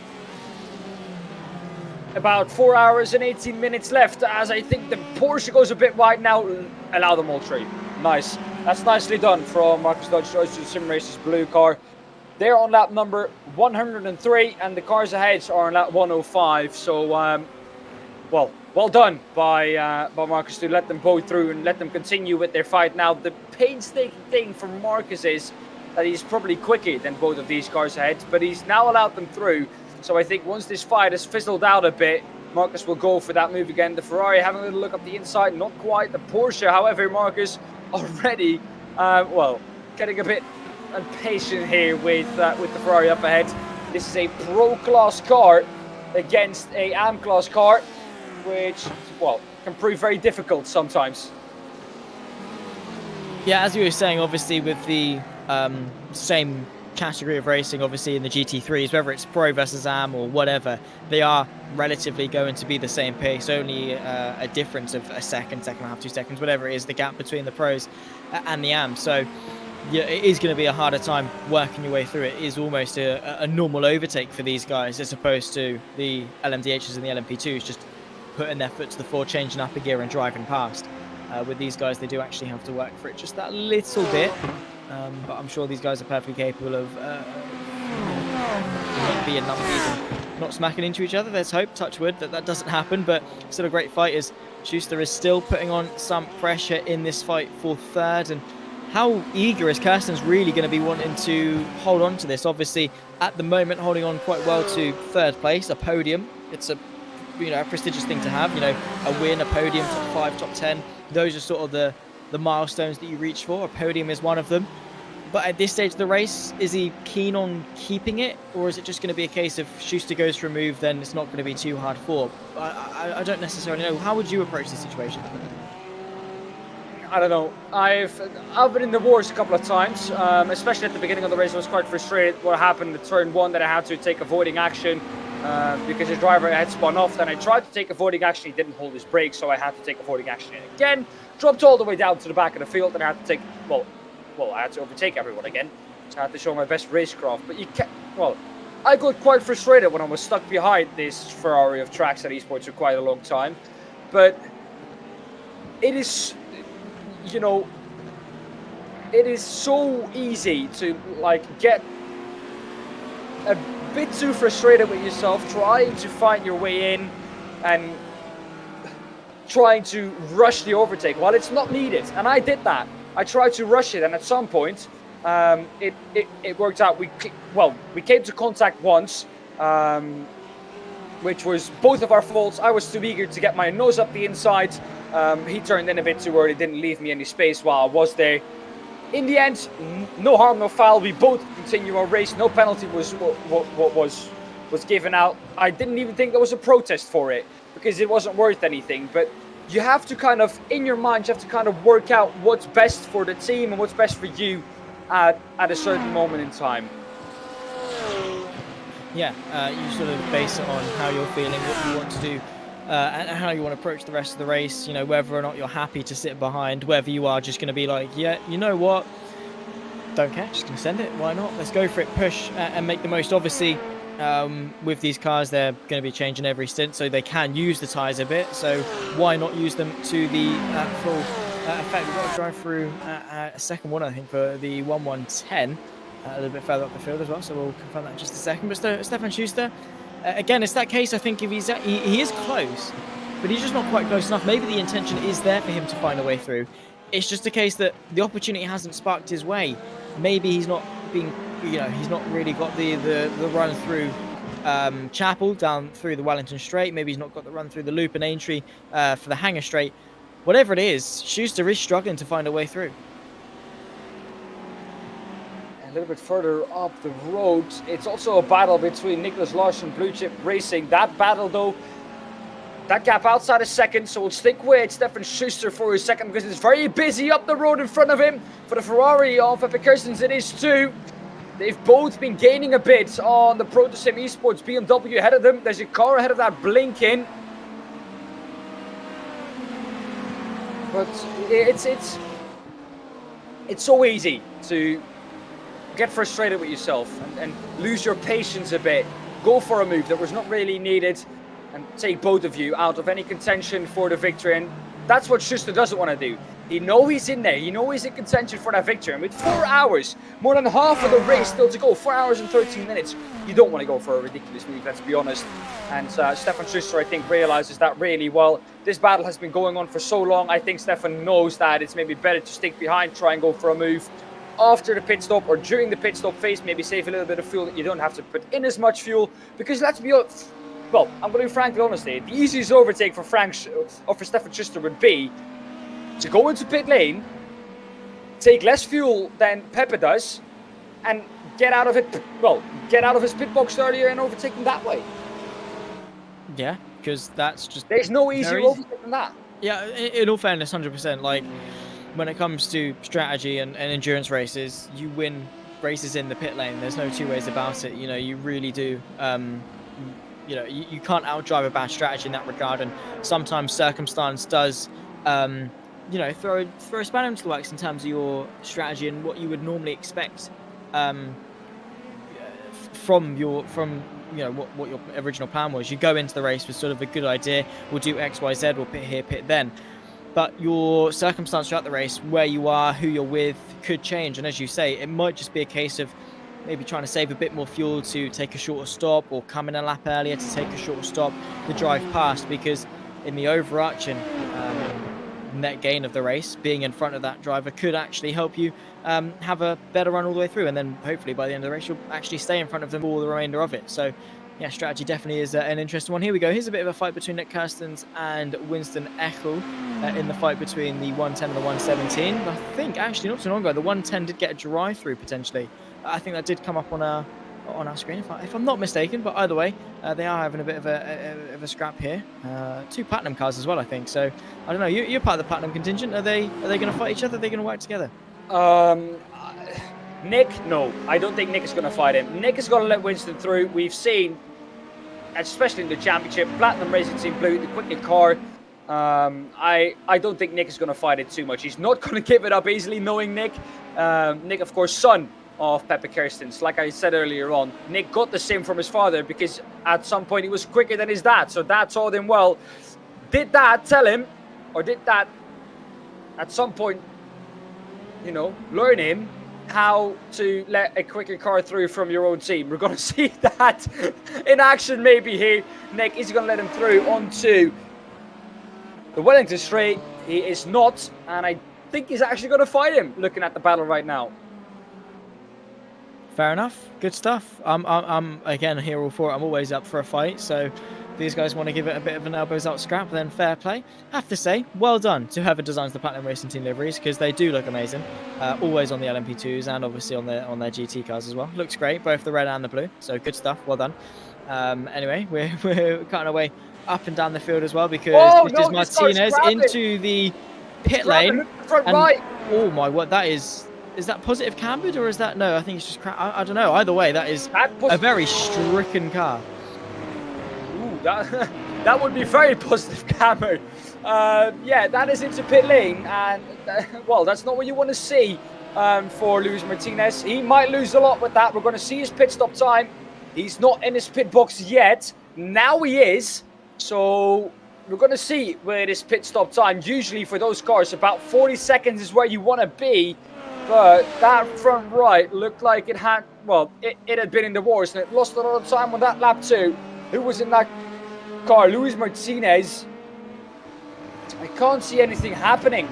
About 4 hours and 18 minutes left, as I think the Porsche goes a bit wide now. Allow them all three. nice. That's nicely done from Marcus Dodge Choice Sim Racers blue car. They're on lap number 103, and the cars ahead are on lap 105. So, well done by Marcus to let them go through and let them continue with their fight. Now, the painstaking thing for Marcus is that he's probably quicker than both of these cars ahead, but he's now allowed them through. So I think once this fight has fizzled out a bit, Marcus will go for that move again. The Ferrari having a little look up the inside, not quite. The Porsche, however, Marcus already, getting a bit impatient here with the Ferrari up ahead. This is a Pro Class car against a AM Class car, which, can prove very difficult sometimes. Yeah, as you were saying, obviously with the same category of racing, obviously in the GT3s, whether it's Pro versus AM or whatever, they are relatively going to be the same pace, only a difference of a second and a half, 2 seconds, whatever it is, the gap between the Pros and the AM. So yeah, it is going to be a harder time working your way through it. It is almost a normal overtake for these guys, as opposed to the LMDHs and the LMP2s just putting their foot to the floor, changing up a gear and driving past. With these guys, they do actually have to work for it just that little bit. But I'm sure these guys are perfectly capable of not being numpies and not smacking into each other. There's hope, touch wood, that doesn't happen, but still a great fight as Schuster is still putting on some pressure in this fight for third. And how eager is Kirsten's really going to be wanting to hold on to this? Obviously, at the moment, holding on quite well to third place, a podium. It's a prestigious thing to have, a win, a podium, top 5, top 10. Those are sort of the milestones that you reach for. A podium is one of them. But at this stage of the race, is he keen on keeping it? Or is it just going to be a case of Schuster goes for a move, then it's not going to be too hard for? I don't necessarily know. How would you approach this situation? I don't know. I've been in the wars a couple of times, especially at the beginning of the race. I was quite frustrated what happened in turn 1, that I had to take avoiding action because the driver had spun off. Then I tried to take avoiding action. He didn't hold his brakes, so I had to take avoiding action again. Dropped all the way down to the back of the field, and I had to take, I had to overtake everyone again. So I had to show my best racecraft. But you can't, I got quite frustrated when I was stuck behind this Ferrari of tracks at esports for quite a long time. But it is, it is so easy to get a bit too frustrated with yourself, trying to find your way in and trying to rush the overtake while it's not needed. And I did that. I tried to rush it, and at some point it worked out. We came to contact once, which was both of our faults. I was too eager to get my nose up the inside. He turned in a bit too early, didn't leave me any space while I was there. In the end, no harm, no foul. We both continue our race. No penalty was given out. I didn't even think there was a protest for it, because it wasn't worth anything. But you have to kind of, in your mind, you have to kind of work out what's best for the team and what's best for you at a certain moment in time. Yeah, you sort of base it on how you're feeling, what you want to do, and how you want to approach the rest of the race. Whether or not you're happy to sit behind, whether you are just going to be like, yeah, you know what, don't care, just going to send it, why not, let's go for it, push and make the most. Obviously, with these cars, they're going to be changing every stint, so they can use the tyres a bit, so why not use them to the full effect. We've got to drive through a second one, I think, for the 1-1-10, a little bit further up the field as well, so we'll confirm that in just a second. But Stefan Schuster, again, it's that case, I think, if he is close, but he's just not quite close enough. Maybe the intention is there for him to find a way through. It's just a case that the opportunity hasn't sparked his way. Maybe he's not being, he's not really got the run through Chapel down through the Wellington Straight. Maybe he's not got the run through the loop and Aintree for the Hangar Straight. Whatever it is, Schuster is struggling to find a way through. A little bit further up the road, it's also a battle between Nicholas Larson, Blue Chip Racing. That battle, though, that gap outside a second, so we'll stick with Stefan Schuster for a second because it's very busy up the road in front of him. For the Ferrari of Epic Kirstens, it is too. They've both been gaining a bit on the Protosim Esports BMW ahead of them. There's a car ahead of that blinking. But it's so easy to get frustrated with yourself and lose your patience a bit. Go for a move that was not really needed and take both of you out of any contention for the victory. And that's what Schuster doesn't want to do. He know he's in there. He know he's in contention for that victory. And with 4 hours, more than half of the race still to go, 4 hours and 13 minutes, you don't want to go for a ridiculous move, let's be honest. And Stefan Schuster, I think, realizes that really well. This battle has been going on for so long. I think Stefan knows that it's maybe better to stick behind, try and go for a move after the pit stop or during the pit stop phase, maybe save a little bit of fuel that you don't have to put in as much fuel. Because let's be honest, well, I'm going to be frankly honest here. The easiest overtake for Stefan Schuster would be to go into pit lane, take less fuel than Pepper does, and get out of it. Well, get out of his pit box earlier and overtake him that way. Yeah, because that's just... There's no easier overtake than that. Yeah, in all fairness, 100%. Like, when it comes to strategy and endurance races, you win races in the pit lane. There's no two ways about it. You know, you really do. You know, you can't outdrive a bad strategy in that regard. And sometimes circumstance does, you know, throw a spanner into the works in terms of your strategy and what you would normally expect from you know what your original plan was. You go into the race with sort of a good idea. We'll do X, Y, Z. We'll pit here, pit then. But your circumstance throughout the race, where you are, who you're with, could change. And as you say, it might just be a case of maybe trying to save a bit more fuel to take a shorter stop, or come in a lap earlier to take a shorter stop to drive past. Because in the overarching net gain of the race, being in front of that driver could actually help you have a better run all the way through. And then hopefully by the end of the race, you'll actually stay in front of them for the remainder of it. So yeah, strategy definitely is an interesting one. Here we go. Here's a bit of a fight between Nick Kirstens and Winston Echel in the fight between the 110 and the 117. I think actually not too long ago, the 110 did get a drive-through potentially. I think that did come up on our screen, if I'm not mistaken. But either way, they are having a bit of a scrap here. 2 platinum cars as well, I think. So I don't know. You're part of the platinum contingent. Are they going to fight each other? Are they going to work together? Nick, no, I don't think Nick is going to fight him. Nick is going to let Winston through. We've seen, especially in the championship, Platinum Racing Team Blue, the quicker car. I don't think Nick is going to fight it too much. He's not going to give it up easily, knowing Nick. Nick, of course, son of Pepper Kirstens. Like I said earlier on, Nick got the sim from his father because at some point he was quicker than his dad. So dad taught him well. Did dad tell him, or did dad at some point, you know, learn him how to let a quicker car through from your own team? We're going to see that in action maybe here. Nick, is he going to let him through onto the Wellington Straight? He is not, and I think he's actually going to fight him, looking at the battle right now. Fair enough. Good stuff. I'm again here all for it. I'm always up for a fight. So these guys want to give it a bit of an elbows out scrap, then fair play. Have to say, well done to whoever designs the Platinum Racing Team liveries, because they do look amazing. Always on the LMP2s and obviously on their GT cars as well. Looks great, both the red and the blue. So good stuff. Well done. Anyway, we're cutting away up and down the field as well, because this is Martinez into the pit lane. Front right. Oh my word, that is that positive cambered, or is that, no, I think it's just I don't know. Either way, that is a very stricken car. Ooh, that would be very positive cambered. Yeah, that is into pit lane, and well, that's not what you want to see for Luis Martinez. He might lose a lot with that. We're going to see his pit stop time. He's not in his pit box yet. Now he is. So we're going to see where this pit stop time, usually for those cars, about 40 seconds is where you want to be. But that front right looked like it had, well, it had been in the wars, and it lost a lot of time on that lap too. Who was in that car? Luis Martinez. I can't see anything happening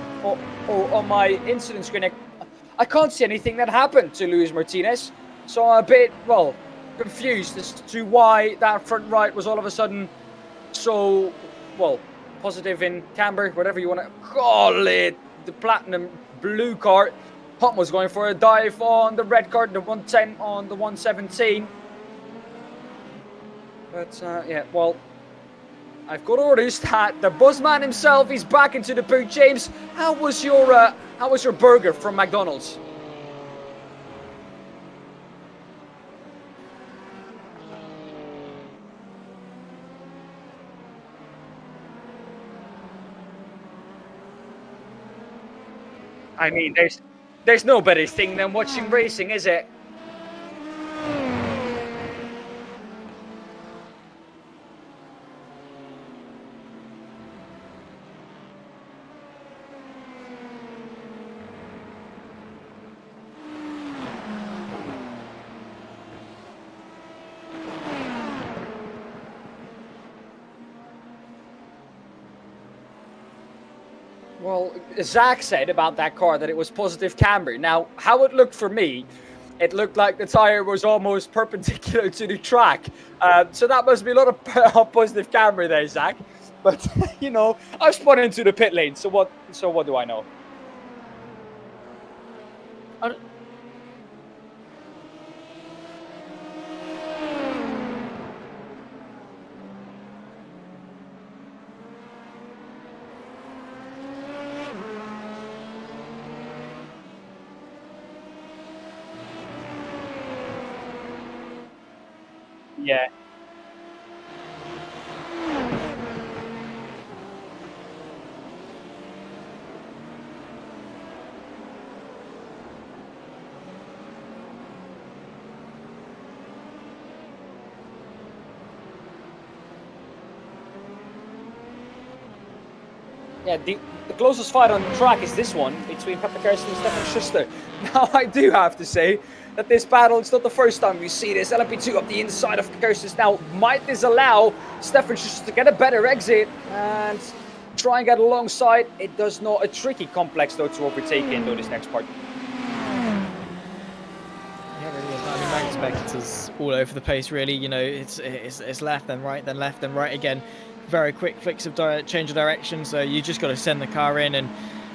on my incident screen. I can't see anything that happened to Luis Martinez. So I'm a bit, well, confused as to why that front right was all of a sudden so, well, positive in camber, whatever you want to call it. The platinum blue car. Hunt was going for a dive on the red card, the 110 on the 117. But yeah, well, I've got orders that the buzzman himself is back into the boot. James, how was your burger from McDonald's? I mean, there's no better thing than watching racing, is it? Well, Zach said about that car that it was positive camber. Now, how it looked for me, it looked like the tire was almost perpendicular to the track. So that must be a lot of positive camber there, Zach. But, you know, I've spun into the pit lane, so what do I know? Yeah. Yeah, the closest fight on the track is this one between Pepper Kirsten and Stefan Schuster. Now, I do have to say that this battle, it's not the first time we see this. LMP2 up the inside of Kirsten. Now, might this allow Stefan Schuster to get a better exit and try and get alongside? It does not. A tricky complex, though, to overtake into this next part. Yeah, it really is. I mean, Magnus Beckett is all over the place, really. You know, it's left, then right, then left, then right again. Very quick flicks of change of direction, so you just got to send the car in, and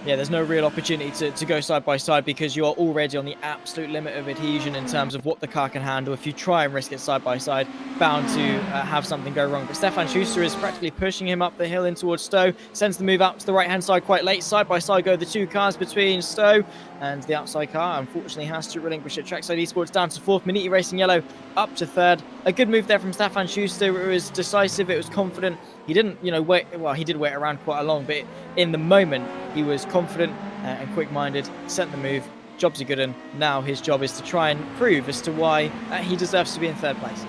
yeah, there's no real opportunity to go side by side because you are already on the absolute limit of adhesion in terms of what the car can handle. If you try and risk it side by side, bound to have something go wrong. But Stefan Schuster is practically pushing him up the hill in towards Stowe, sends the move out to the right hand side quite late. Side by side go the two cars between Stowe and the outside car. Unfortunately has to relinquish it. Trackside Esports down to fourth. Miniti Racing Yellow up to third. A good move there from Stefan Schuster. It was decisive, it was confident. He didn't, you know, wait. Well, he did wait around quite a long, but in the moment he was confident and quick-minded. Sent the move. Job's a good one. Now his job is to try and prove as to why he deserves to be in third place.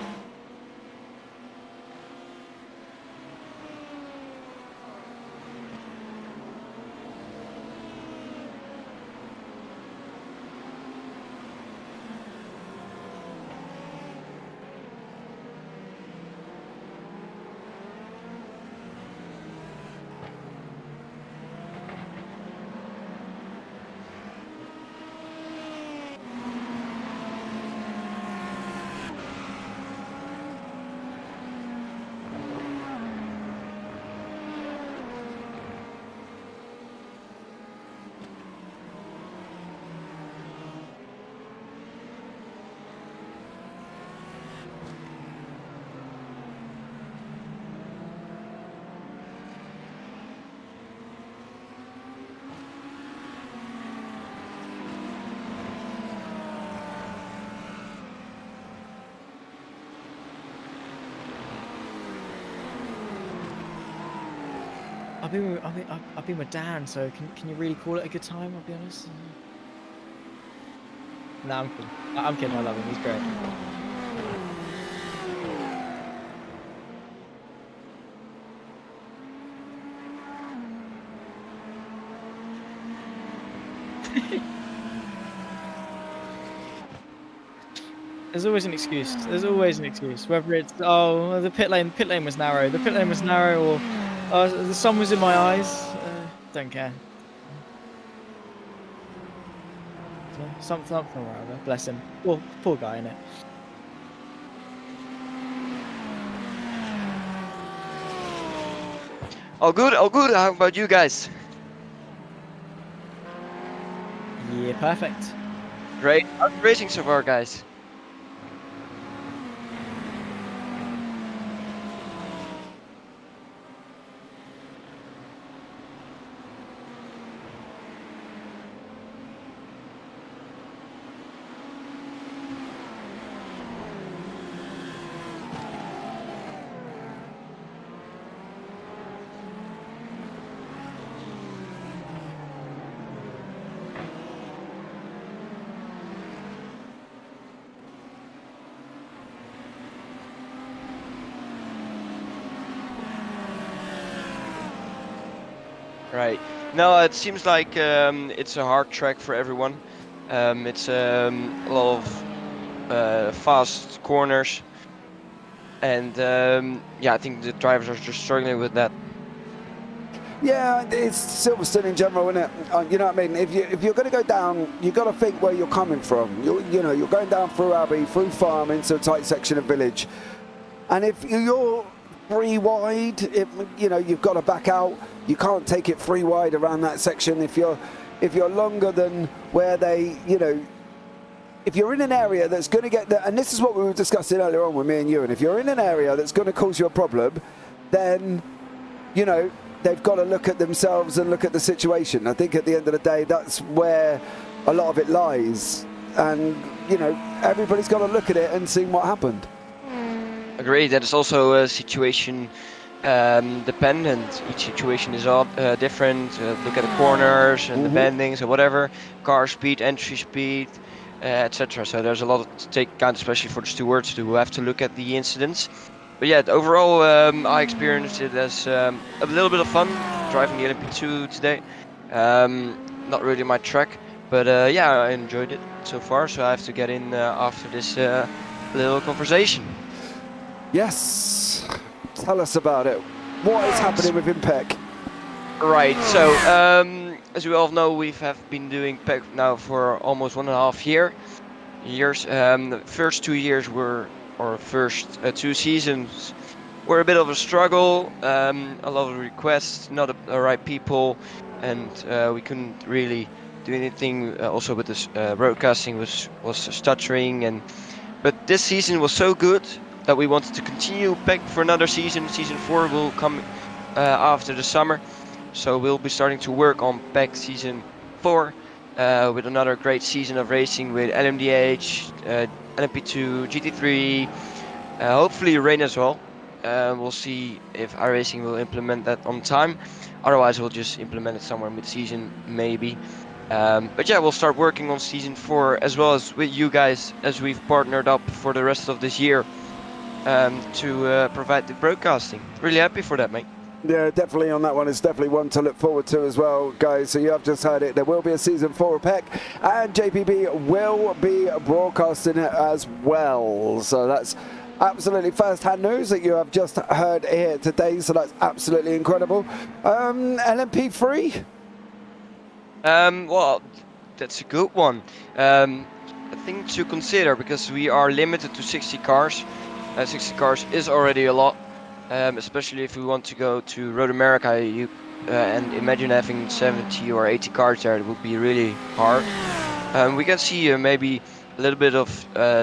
I've been with Daan, so can you really call it a good time? I'll be honest. No, I'm kidding. I'm kidding. I love him. He's great. There's always an excuse. There's always an excuse. Whether it's the pit lane was narrow. The pit lane was narrow, or the sun was in my eyes. Don't care. Something or other. Bless him. Poor guy, innit? All good, all good. How about you guys? Yeah, perfect. Great. How's the racing so far, guys? Right. No, it seems like it's a hard track for everyone. It's a lot of fast corners, and yeah, I think the drivers are just struggling with that. Yeah, it's Silverstone in general, isn't it? You know what I mean? If you're going to go down, you've got to think where you're coming from. You're going down through Abbey, through Farm, into a tight section of Village. And if you're 3 wide, you've got to back out. You can't take it 3 wide around that section. If you're longer than where they, if you're in an area that's going to get and this is what we were discussing earlier on with me and you, and if you're in an area that's going to cause you a problem, then, they've got to look at themselves and look at the situation. I think at the end of the day, that's where a lot of it lies. And, everybody's got to look at it and see what happened. Agree. That is also a situation dependent. Each situation is all different. Look at the corners and the bendings or whatever. Car speed, entry speed, etc. So there's a lot to take account, especially for the stewards who have to look at the incidents. But yeah, overall, I experienced it as a little bit of fun driving the LMP2 today. Not really my track, but yeah, I enjoyed it so far. So I have to get in after this little conversation. Yes, tell us about it. What is happening with IMPEC? Right. So as we all know, we have been doing PEC now for almost 1.5 years. The first 2 years were. Our first 2 seasons were a bit of a struggle, a lot of requests, not the right people, and we couldn't really do anything. Also with this broadcasting was stuttering, but this season was so good that we wanted to continue back for another season. Season 4 will come after the summer, so we'll be starting to work on PEC season 4 with another great season of racing with LMDH, LMP2, GT3, hopefully rain as well. We'll see if iRacing will implement that on time. Otherwise, we'll just implement it somewhere mid-season, maybe. But yeah, we'll start working on season 4 as well as with you guys, as we've partnered up for the rest of this year to provide the broadcasting. Really happy for that, mate. Yeah, definitely on that one. It's definitely one to look forward to as well, guys. So you have just heard it. There will be a season 4 of PEC, and JPB will be broadcasting it as well. So that's absolutely first-hand news that you have just heard here today. So that's absolutely incredible. LMP3? Well, that's a good one. A thing to consider, because we are limited to 60 cars. 60 cars is already a lot. Especially if we want to go to Road America, and imagine having 70 or 80 cars there, it would be really hard. We can see maybe a little bit of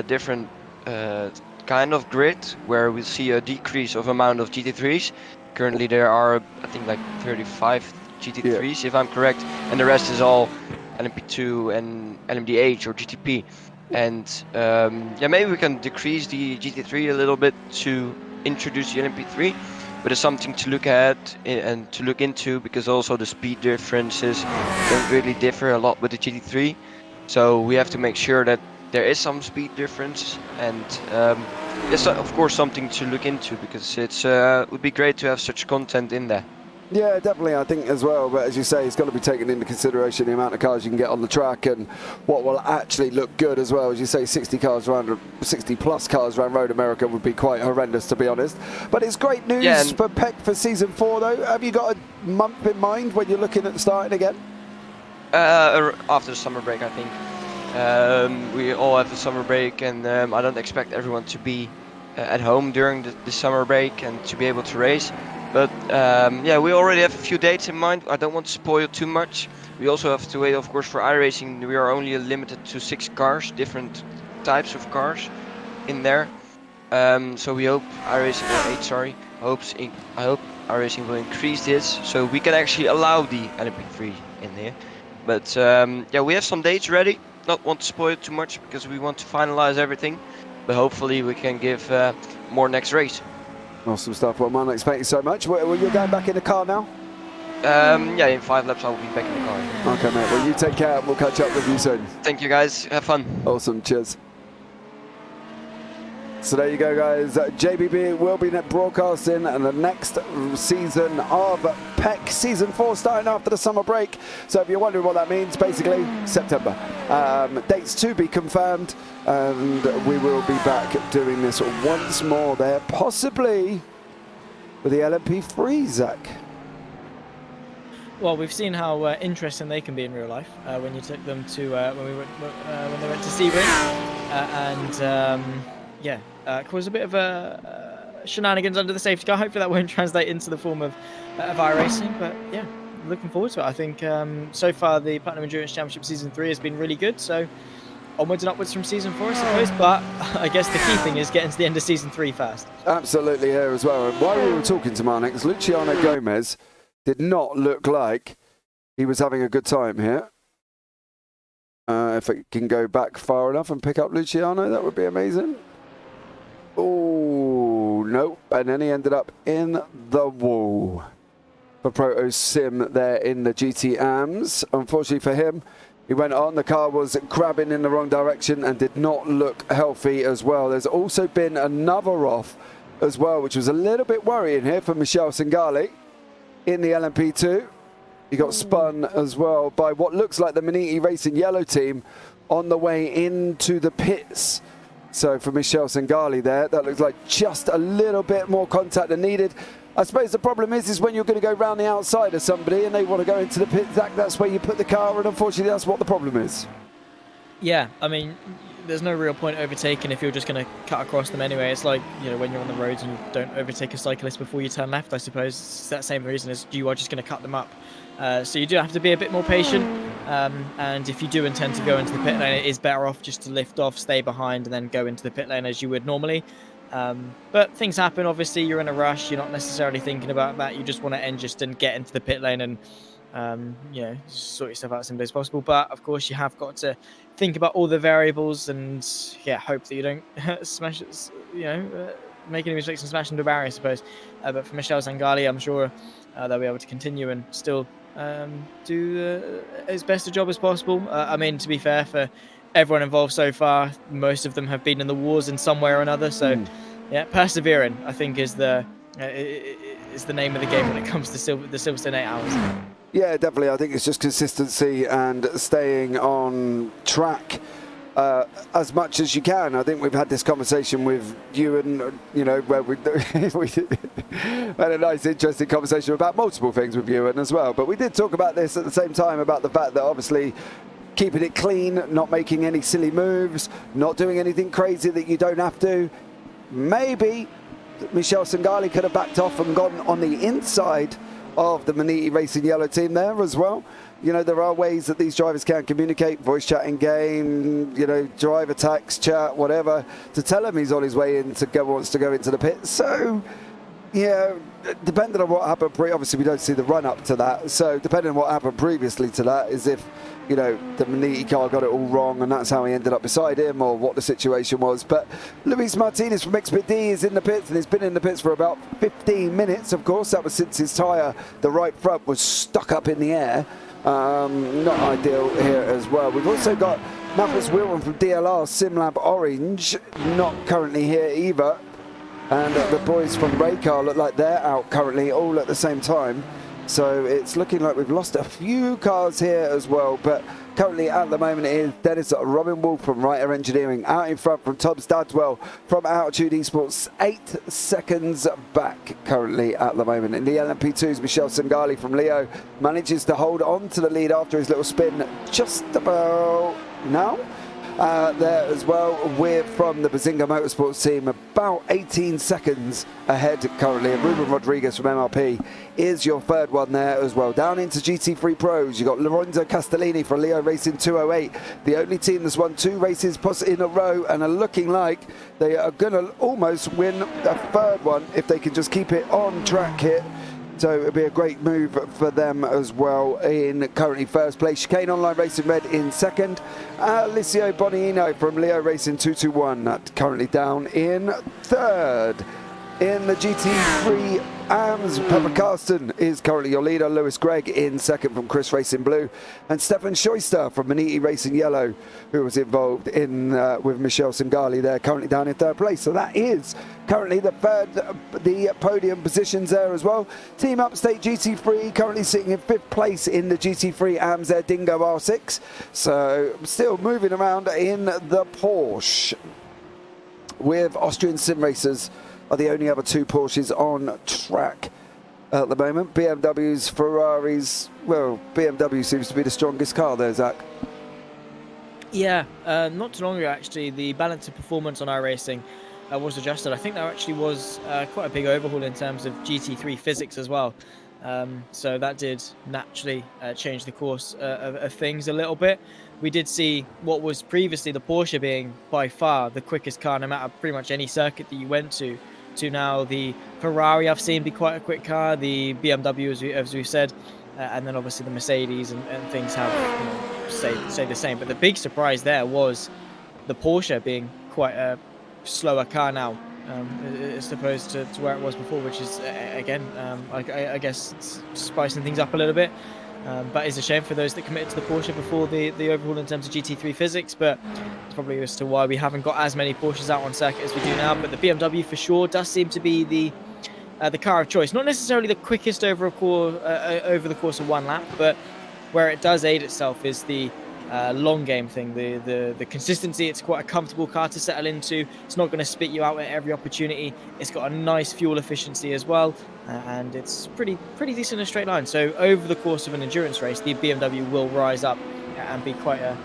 different kind of grid, where we see a decrease of amount of GT3s. Currently there are, I think, like 35 GT3s, if I'm correct, and the rest is all LMP2 and LMDH or GTP. And yeah, maybe we can decrease the GT3 a little bit to introduce the LMP3, but it's something to look at and to look into, because also the speed differences don't really differ a lot with the GT3, so we have to make sure that there is some speed difference, and it's of course something to look into, because it would be great to have such content in there. Yeah, definitely, I think as well, but as you say, it's got to be taken into consideration the amount of cars you can get on the track and what will actually look good as well. As you say, 60 plus cars around Road America would be quite horrendous, to be honest. But it's great news for PEC for season 4 though. Have you got a month in mind when you're looking at starting again? After the summer break, I think. We all have the summer break, and I don't expect everyone to be at home during the summer break and to be able to race. But yeah, we already have a few dates in mind. I don't want to spoil too much. We also have to wait, of course, for iRacing. We are only limited to 6 cars, different types of cars in there. So we hope iRacing, I hope iRacing will increase this, so we can actually allow the LMP3 in here. But yeah, we have some dates ready. Not want to spoil it too much, because we want to finalize everything. But hopefully we can give more next race. Awesome stuff. Well, man, thank you so much. Well, you're going back in the car now? Yeah, in 5 laps I'll be back in the car. Okay, mate. Well, you take care and we'll catch up with you soon. Thank you, guys. Have fun. Awesome. Cheers. So there you go, guys. JBB will be broadcasting the next season of PEC Season 4 starting after the summer break. So if you're wondering what that means, basically September. Dates to be confirmed, and we will be back doing this once more there, possibly with the LMP3, Zach. Well, we've seen how interesting they can be in real life when you took them to when they went to Sebring, caused a bit of shenanigans under the safety car. Hopefully that won't translate into the form of iRacing, but yeah, looking forward to it. I think so far the Platinum Endurance Championship Season 3 has been really good, so onwards and upwards from Season 4, I suppose, but I guess the key thing is getting to the end of Season 3 first. Absolutely here as well. And while we were talking to Marnix, Luciano Gomez did not look like he was having a good time here. If it can go back far enough and pick up Luciano, that would be amazing. Oh, nope. And then he ended up in the wall for Proto Sim there in the GT AMS. Unfortunately for him, he went on. The car was grabbing in the wrong direction and did not look healthy as well. There's also been another off as well, which was a little bit worrying here for Michel Singali in the LMP2. He got spun as well by what looks like the Maniti Racing yellow team on the way into the pits. So for Michel Singali there, that looks like just a little bit more contact than needed. I suppose the problem is when you're going to go round the outside of somebody and they want to go into the pit, that's where you put the car, and unfortunately that's what the problem is. Yeah, I mean, there's no real point overtaking if you're just going to cut across them anyway. It's like, you know, when you're on the roads and you don't overtake a cyclist before you turn left, I suppose. It's that same reason as you are just going to cut them up. So you do have to be a bit more patient. And if you do intend to go into the pit lane, it is better off just to lift off, stay behind, and then go into the pit lane as you would normally. But things happen, obviously. You're in a rush. You're not necessarily thinking about that. You just want to end just and get into the pit lane and sort yourself out as simply as possible. But of course, you have got to think about all the variables and hope that you don't smash it, make any mistakes and smash into a barrier, I suppose. But for Michel Singali, I'm sure they'll be able to continue and still do as best a job as possible. I mean, to be fair, for everyone involved so far, most of them have been in the wars in some way or another. So, persevering, I think, is the name of the game when it comes to the Silverstone 8 hours. Yeah, definitely. I think it's just consistency and staying on track as much as you can. I think we've had this conversation with Ewan, where we had a nice, interesting conversation about multiple things with Ewan as well. But we did talk about this at the same time, about the fact that obviously keeping it clean, not making any silly moves, not doing anything crazy that you don't have to. Maybe Michel Singali could have backed off and gone on the inside of the Maniti Racing yellow team there as well. There are ways that these drivers can communicate, voice chat in game, driver text, chat, whatever, to tell him he's on his way in wants to go into the pit. So, depending on what happened, obviously we don't see the run up to that. So depending on what happened previously to that is if, the Maniti car got it all wrong and that's how he ended up beside him, or what the situation was. But Luis Martinez from XPD is in the pits, and he's been in the pits for about 15 minutes, of course. That was since his tyre, the right front, was stuck up in the air. Not ideal here as well. We've also got Mathis Wilman from DLR SimLab Orange, not currently here either. And the boys from Raycar look like they're out currently, all at the same time. So it's looking like we've lost a few cars here as well. But currently at the moment it is Dennis Robin Wolf from Writer Engineering out in front from Tom Stadwell from Altitude Esports, 8 seconds back currently at the moment. In the LMP2s, Michel Singali from Leo manages to hold on to the lead after his little spin just about now. There as well, we're from the Bazinga Motorsports team, about 18 seconds ahead currently. And Ruben Rodriguez from MRP is your third one there as well. Down into GT3 Pros, you've got Lorenzo Castellini from Leo Racing 208, the only team that's won 2 races in a row and are looking like they are going to almost win a third one if they can just keep it on track here. So it'll be a great move for them as well in currently first place. Chicane Online Racing Red in second. Alicio Bonino from Leo Racing 221 currently down in third. In the GT3 AMS, Pepper Carsten is currently your leader. Lewis Gregg in second from Chris Racing Blue. And Stefan Scheuster from Maniti Racing Yellow, who was involved in with Michel Singali there, currently down in third place. So that is currently the podium positions there as well. Team Upstate GT3 currently sitting in 5th place in the GT3 AMS there, Dingo R6. So still moving around in the Porsche with Austrian Sim Racers are the only other 2 Porsches on track at the moment. BMWs, Ferraris, well, BMW seems to be the strongest car there, Zach. Yeah, not too long ago actually, the balance of performance on iRacing was adjusted. I think there actually was quite a big overhaul in terms of GT3 physics as well. So that did naturally change the course of things a little bit. We did see what was previously the Porsche being by far the quickest car, no matter pretty much any circuit that you went to now the Ferrari I've seen be quite a quick car, the BMW as we've said, and then obviously the Mercedes and things have stay the same. But the big surprise there was the Porsche being quite a slower car now, as opposed to where it was before, which is again I guess spicing things up a little bit. But it's a shame for those that committed to the Porsche before the overhaul in terms of GT3 physics, but it's probably as to why we haven't got as many Porsches out on circuit as we do now. But the BMW for sure does seem to be the car of choice. Not necessarily the quickest over the course of one lap, but where it does aid itself is the long game thing, the consistency. It's quite a comfortable car to settle into. It's not going to spit you out at every opportunity. It's got a nice fuel efficiency as well, and it's pretty decent in a straight line. So over the course of an endurance race, the BMW will rise up and be quite a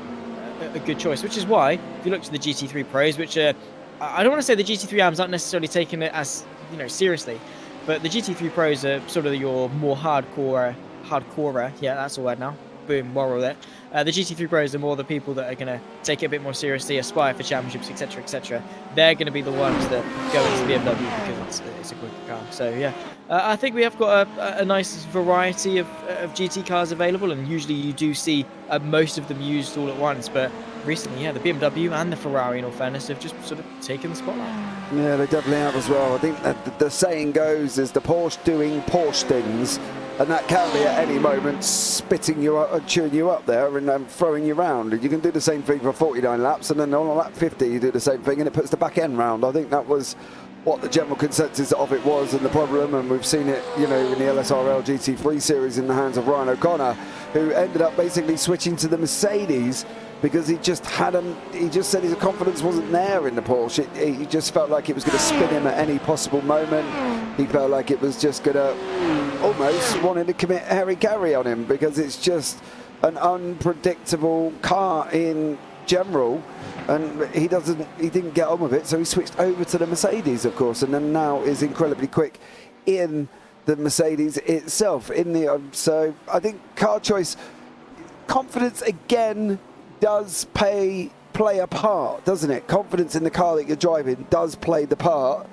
good choice, which is why if you look to the GT3 Pros, which I don't want to say the GT3 AMs aren't necessarily taking it as seriously, but the GT3 Pros are sort of your more hardcore, yeah, that's a word now, boom, moral there. The GT3 Pros are more the people that are going to take it a bit more seriously, aspire for championships, etc., etc. They're going to be the ones that go into the BMW because it's a quicker car. So yeah, I think we have got a nice variety of GT cars available, and usually you do see most of them used all at once. But recently, yeah, the BMW and the Ferrari, in all fairness, have just sort of taken the spotlight. Yeah, they definitely have as well. I think that the saying goes is the Porsche doing Porsche things. And that can be at any moment spitting you up, chewing you up there and throwing you round. You can do the same thing for 49 laps, and then on lap 50 you do the same thing and it puts the back end round. I think that was what the general consensus of it was, and the problem, and we've seen it, in the LSRL GT3 series in the hands of Ryan O'Connor, who ended up basically switching to the Mercedes because he just said his confidence wasn't there in the Porsche. He just felt like it was going to spin him at any possible moment. He felt like it was just going to almost wanted to commit Harry Carey on him because it's just an unpredictable car in general, and he didn't get on with it, so he switched over to the Mercedes, of course, and then now is incredibly quick in the Mercedes itself. So I think car choice, confidence again does play a part, doesn't it? Confidence in the car that you're driving does play the part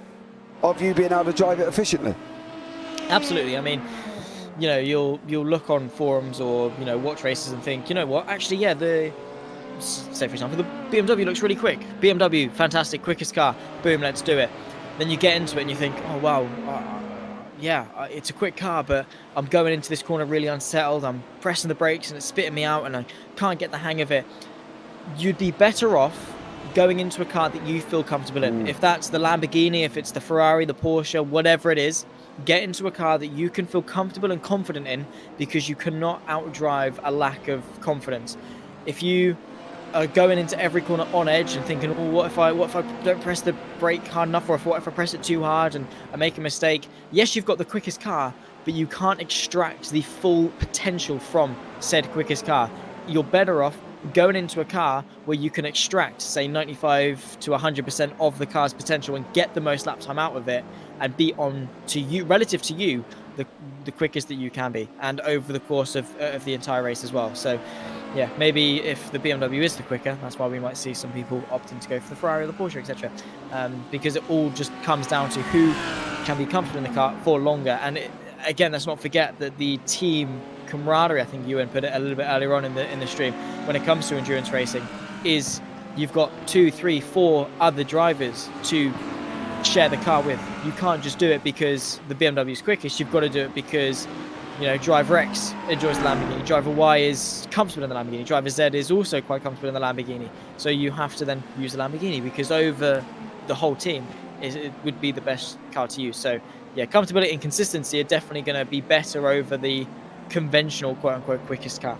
of you being able to drive it efficiently. Absolutely. I mean, you'll look on forums or watch races and think, you know what? Actually, yeah, say for example, the BMW looks really quick. BMW, fantastic, quickest car. Boom, let's do it. Then you get into it and you think, oh wow, yeah, it's a quick car, but I'm going into this corner really unsettled. I'm pressing the brakes and it's spitting me out and I can't get the hang of it. You'd be better off going into a car that you feel comfortable in. If that's the Lamborghini, if it's the Ferrari, the Porsche, whatever it is, get into a car that you can feel comfortable and confident in, because you cannot outdrive a lack of confidence. If you are going into every corner on edge and thinking, oh, what if I don't press the brake hard enough, or what if I press it too hard and I make a mistake? Yes, you've got the quickest car, but you can't extract the full potential from said quickest car. You're better off going into a car where you can extract, say, 95 to 100% of the car's potential and get the most lap time out of it, and be on to you, relative to you, the quickest that you can be, and over the course of the entire race as well. So yeah, maybe if the BMW is the quicker, that's why we might see some people opting to go for the Ferrari or the Porsche, etc. Because it all just comes down to who can be comfortable in the car for longer. And again, let's not forget that the team camaraderie, I think Ewan put it a little bit earlier on in the stream, when it comes to endurance racing, is you've got 2, 3, 4 other drivers to share the car with. You can't just do it because the BMW is quickest. You've got to do it because driver X enjoys the Lamborghini, driver Y is comfortable in the Lamborghini, driver Z is also quite comfortable in the Lamborghini. So you have to then use the Lamborghini, because over the whole team it would be the best car to use. So yeah, comfortability and consistency are definitely going to be better over the conventional quote-unquote quickest car.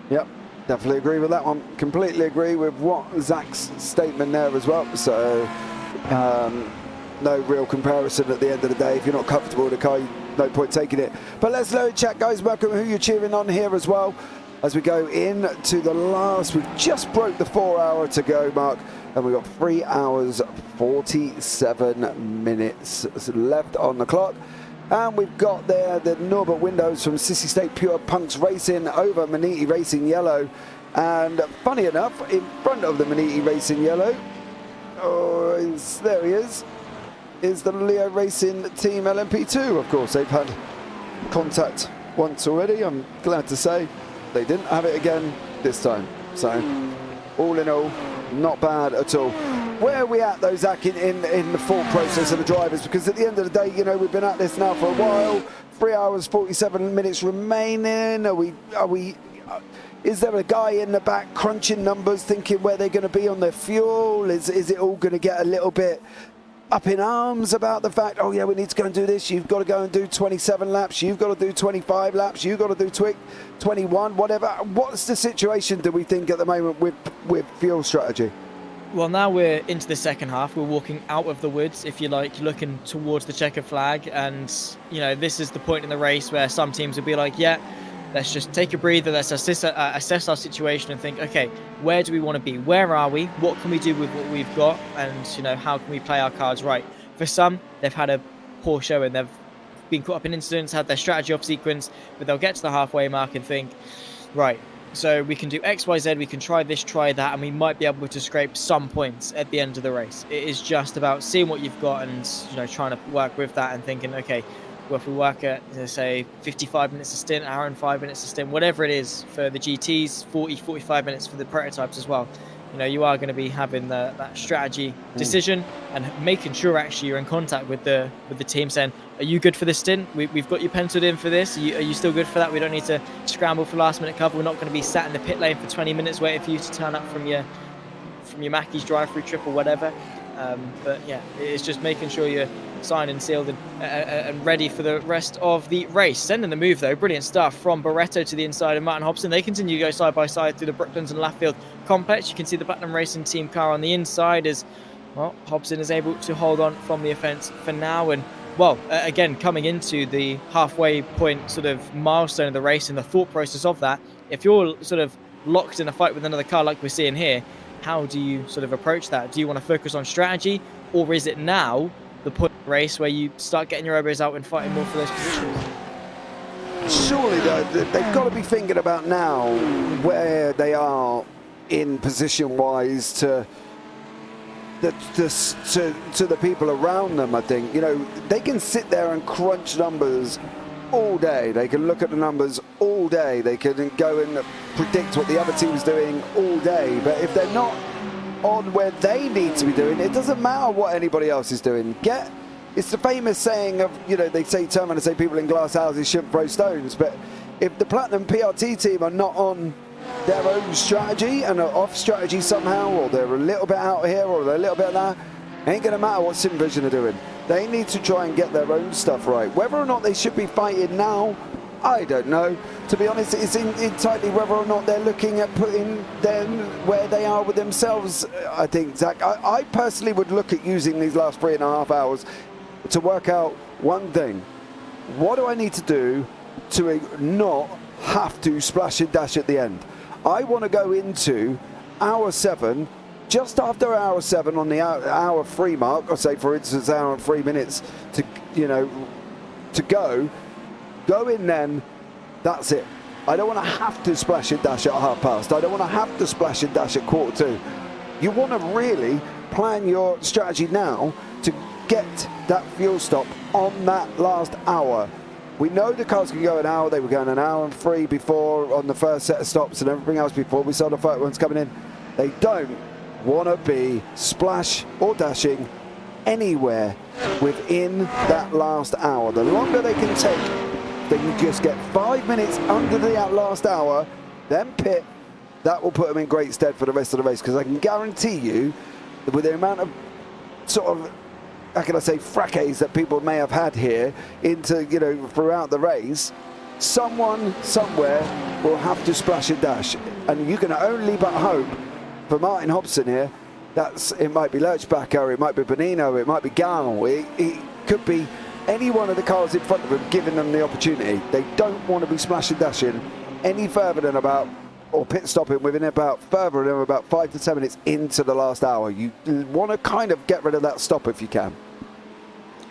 Yep, definitely agree with that one. Completely agree with what Zach's statement there as well. So no real comparison at the end of the day. If you're not comfortable with the car, no point taking it. But let's load chat, guys. Welcome who you're cheering on here as well. As we go into the last, we've just broke the 4 hour to go mark, and we've got 3 hours 47 minutes left on the clock. And we've got there the Norbert Windows from Sissy State Pure Punks Racing over Maniti Racing Yellow. And funny enough, in front of the Maniti Racing Yellow, there he is the Leo Racing Team LMP2. Of course, they've had contact once already, I'm glad to say. They didn't have it again this time. So, all in all, not bad at all. Where are we at, though, Zach, in the thought process of the drivers? Because at the end of the day, you know, we've been at this now for a while. 3 hours, 47 minutes remaining. Is there a guy in the back crunching numbers, thinking where they're going to be on their fuel? Is it all going to get a little bit up in arms about the fact, oh yeah, we need to go and do this, you've got to go and do 27 laps, you've got to do 25 laps, you've got to do 21, whatever. What's the situation, do we think, at the moment with fuel strategy? Well, now we're into the second half. We're walking out of the woods, if you like, looking towards the checkered flag. And, you know, this is the point in the race where some teams will be like, yeah, let's just take a breather, let's assess our situation and think, okay, where do we want to be? Where are we? What can we do with what we've got? And, you know, how can we play our cards right? For some, they've had a poor showing. They've been caught up in incidents, had their strategy off sequence, but they'll get to the halfway mark and think, right, so we can do X, Y, Z, we can try this, try that, and we might be able to scrape some points at the end of the race. It is just about seeing what you've got and, you know, trying to work with that and thinking, okay, well, if we work at, say, 55 minutes a stint, hour and 5 minutes a stint, whatever it is for the GTs, 40, 45 minutes for the prototypes as well. You know, you are going to be having that strategy decision and making sure actually you're in contact with the team, saying, are you good for this stint? We've got you penciled in for this. Are you still good for that? We don't need to scramble for last minute cover. We're not going to be sat in the pit lane for 20 minutes waiting for you to turn up from your Mackey's drive-through trip or whatever. But yeah, it's just making sure you're signed and sealed and ready for the rest of the race. Sending the move though, brilliant stuff from Barretto to the inside of Martin Hobson. They continue to go side by side through the Brooklands and Laffield complex. You can see the Platinum Racing team car on the inside as, well, Hobson is able to hold on from the offence for now. And, well, again, coming into the halfway point sort of milestone of the race and the thought process of that, if you're sort of locked in a fight with another car like we're seeing here, how do you sort of approach that? Do you want to focus on strategy, or is it now the point of the race where you start getting your elbows out and fighting more for those positions? Surely, though, they've got to be thinking about now where they are in position-wise to the people around them. I think, you know, they can sit there and crunch numbers all day. They can look at the numbers all day. They can go and predict what the other team's doing all day. But if they're not on where they need to be doing, it doesn't matter what anybody else is doing. It's the famous saying of, you know, they turn around and say people in glass houses shouldn't throw stones. But if the Platinum PRT team are not on their own strategy and are off strategy somehow, or they're a little bit out here or they're a little bit there, ain't going to matter what SimVision are doing. They need to try and get their own stuff right. Whether or not they should be fighting now, I don't know. To be honest, it's entirely whether or not they're looking at putting them where they are with themselves, I think, Zach. I personally would look at using these last 3.5 hours to work out one thing. What do I need to do to not have to splash and dash at the end? I want to go into hour 7, just after hour 7 on the hour 3 mark, or say for instance hour and 3 minutes to, you know, to go in then, that's it. I don't want to have to splash and dash at past. I don't want to have to splash and dash at 1:45. You want to really plan your strategy now to get that fuel stop on that last hour. We know the cars can go an hour. They were going an hour and 3 before on the first set of stops and everything else before we saw the first ones coming in. They don't want to be splash or dashing anywhere within that last hour. The longer they can take, they can just get 5 minutes under the last hour, then pit. That will put them in great stead for the rest of the race, because I can guarantee you that with the amount of sort of, how can I say, fracas that people may have had here into, you know, throughout the race, someone somewhere will have to splash and dash. And you can only but hope for Martin Hobson here, it might be Lurchbacker, it might be Bonino, it might be Gall, it could be any one of the cars in front of them giving them the opportunity. They don't want to be smash and dashing any further than about, or pit stopping within about further than about 5 to 10 minutes into the last hour. You want to kind of get rid of that stop if you can.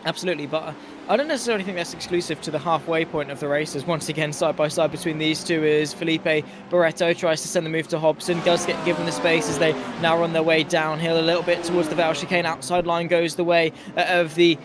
Absolutely, but I don't necessarily think that's exclusive to the halfway point of the races. Once again, side by side between these two is Felipe Barreto tries to send the move to Hobson, does get given the space as they now run their way downhill a little bit towards the Vale chicane. Outside line goes the way of the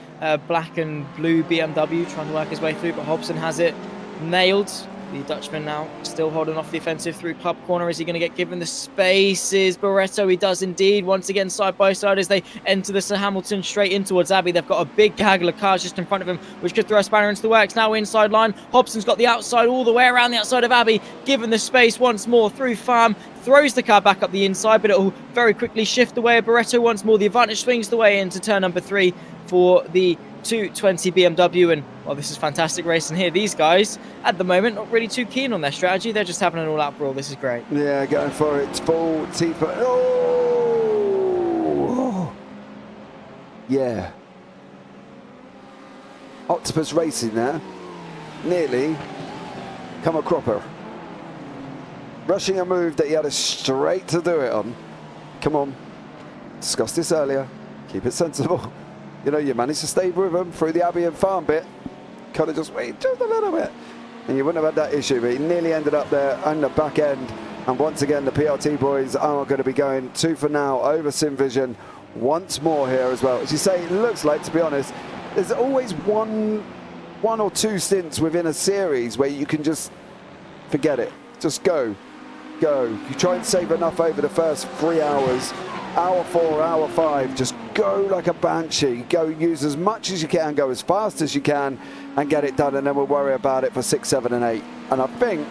black and blue BMW, trying to work his way through, but Hobson has it nailed. The Dutchman now still holding off the offensive through Club Corner. Is he going to get given the spaces? Barreto, he does indeed. Once again, side by side as they enter the Sir Hamilton straight in towards Abbey. They've got a big gaggle of cars just in front of him, which could throw a spanner into the works. Now inside line. Hobson's got the outside all the way around the outside of Abbey. Given the space once more through Farm. Throws the car back up the inside, but it will very quickly shift the way of Barreto once more. The advantage swings the way into turn number 3 for the 220 BMW, and well, this is fantastic racing here. These guys at the moment not really too keen on their strategy. They're just having an all-out brawl. This is great. Yeah, going for it. Full T-for. Oh! Yeah. Octopus Racing there. Nearly come a cropper. Rushing a move that he had a straight to do it on. Come on. Discussed this earlier. Keep it sensible. You know, you managed to stay with them through the Abbey and Farm bit. Could have just waited just a little bit, and you wouldn't have had that issue, but he nearly ended up there on the back end. And once again, the PRT boys are going to be going 2 for now over Sim Vision once more here as well. As you say, it looks like, to be honest, there's always one or two stints within a series where you can just forget it. Just go. You try and save enough over the first 3 hours. Hour 4, hour 5, just go like a banshee. Go use as much as you can, go as fast as you can, and get it done, and then we'll worry about it for 6, 7, and 8. And I think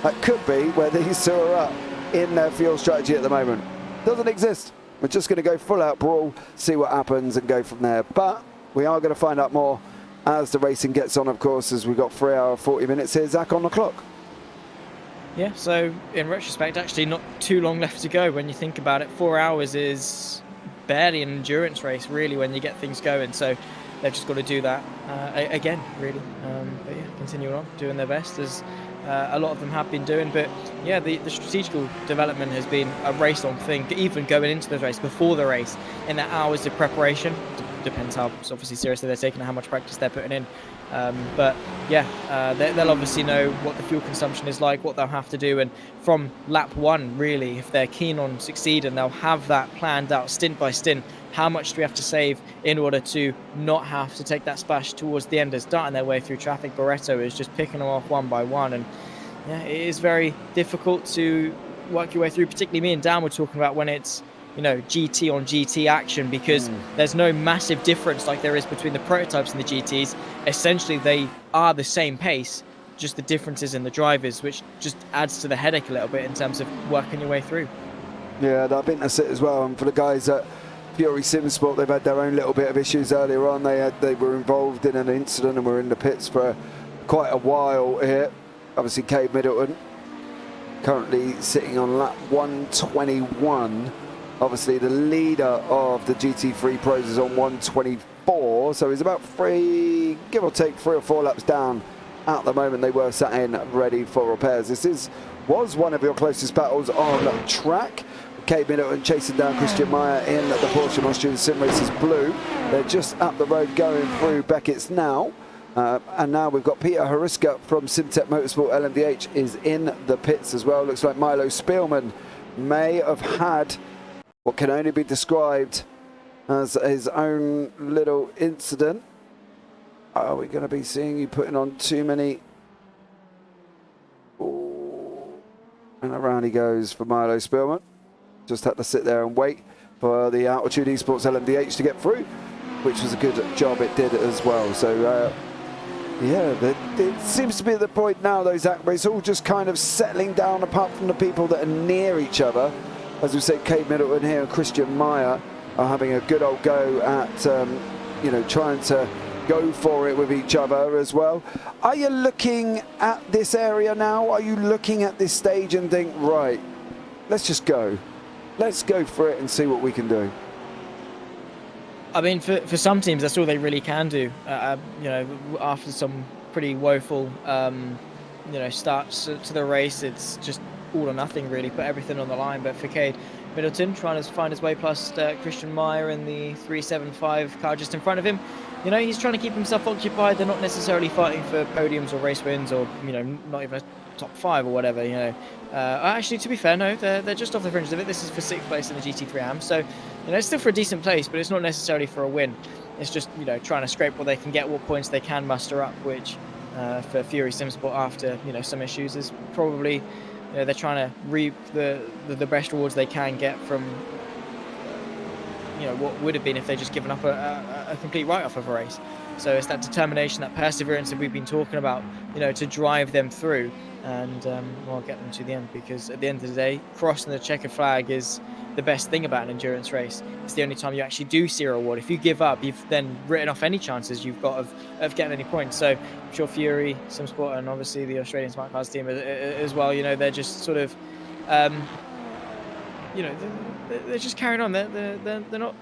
that could be where these two are at in their fuel strategy at the moment. Doesn't exist. We're just going to go full out brawl, see what happens, and go from there. But we are going to find out more as the racing gets on, of course, as we've got 3 hours, 40 minutes here. Zach on the clock. Yeah, so in retrospect, actually not too long left to go when you think about it. 4 hours is barely an endurance race, really, when you get things going. So they've just got to do that again, really. But yeah, continuing on, doing their best, as a lot of them have been doing. But yeah, the strategical development has been a race-long thing, even going into the race, before the race, in the hours of preparation. Depends how obviously seriously they're taking and how much practice they're putting in. But yeah, they'll obviously know what the fuel consumption is like, what they'll have to do, and from lap 1, really, if they're keen on succeeding, they'll have that planned out stint by stint. How much do we have to save in order to not have to take that splash towards the end as starting their way through traffic? Barreto is just picking them off one by one, and yeah, it is very difficult to work your way through. Particularly me and Dan were talking about when it's, you know, GT on GT action, because there's no massive difference like there is between the prototypes and the GTs. Essentially, they are the same pace, just the differences in the drivers, which just adds to the headache a little bit in terms of working your way through. Yeah, I think that's it as well. And for the guys at Fury Simsport, they've had their own little bit of issues earlier on. They were involved in an incident and were in the pits for quite a while here. Obviously, Cade Middleton currently sitting on lap 121. Obviously, the leader of the GT3 Pros is on 124, so he's about give or take 3 or 4 laps down at the moment. They were sat in ready for repairs. This was one of your closest battles on track. Cade Middleton chasing down Christian Meyer in the Porsche Austrian Sim Racers Blue. They're just up the road going through Beckett's now. And now we've got Peter Hariska from Simtech Motorsport LMDH is in the pits as well. Looks like Milo Spielman may have had what can only be described as his own little incident. Are we going to be seeing you putting on too many? Ooh. And around he goes for Milo Spielman. Just had to sit there and wait for the Altitude Esports LMDH to get through, which was a good job it did as well. So yeah, it seems to be at the point now, though, Zach, where it's all just kind of settling down, apart from the people that are near each other. As we said, Cade Middleton here and Christian Meyer are having a good old go at, you know, trying to go for it with each other as well. Are you looking at this area now? Are you looking at this stage and think, right, let's just go. Let's go for it and see what we can do? I mean, for some teams, that's all they really can do. You know, after some pretty woeful, you know, starts to the race, it's just all or nothing really. Put everything on the line. But for Cade Middleton, trying to find his way past Christian Meyer in the 375 car just in front of him. You know, he's trying to keep himself occupied. They're not necessarily fighting for podiums or race wins, or you know, not even a top 5 or whatever. You know, actually, to be fair, no, they're just off the fringes of it. This is for 6th place in the GT3 AM, so you know, it's still for a decent place, but it's not necessarily for a win. It's just, you know, trying to scrape what they can get, what points they can muster up, which for Fury Simsport after, you know, some issues is probably, you know, they're trying to reap the best rewards they can get from, you know, what would have been if they just given up a complete write-off of a race. So it's that determination, that perseverance that we've been talking about, you know, to drive them through and well, get them to the end, because at the end of the day, crossing the checkered flag is the best thing about an endurance race. It's the only time you actually do see a reward. If you give up, you've then written off any chances you've got of getting any points. So I'm sure Fury, Simsport, and obviously the Australian Smart Cars team as well, you know, they're just sort of, you know, they're just carrying on. They're not,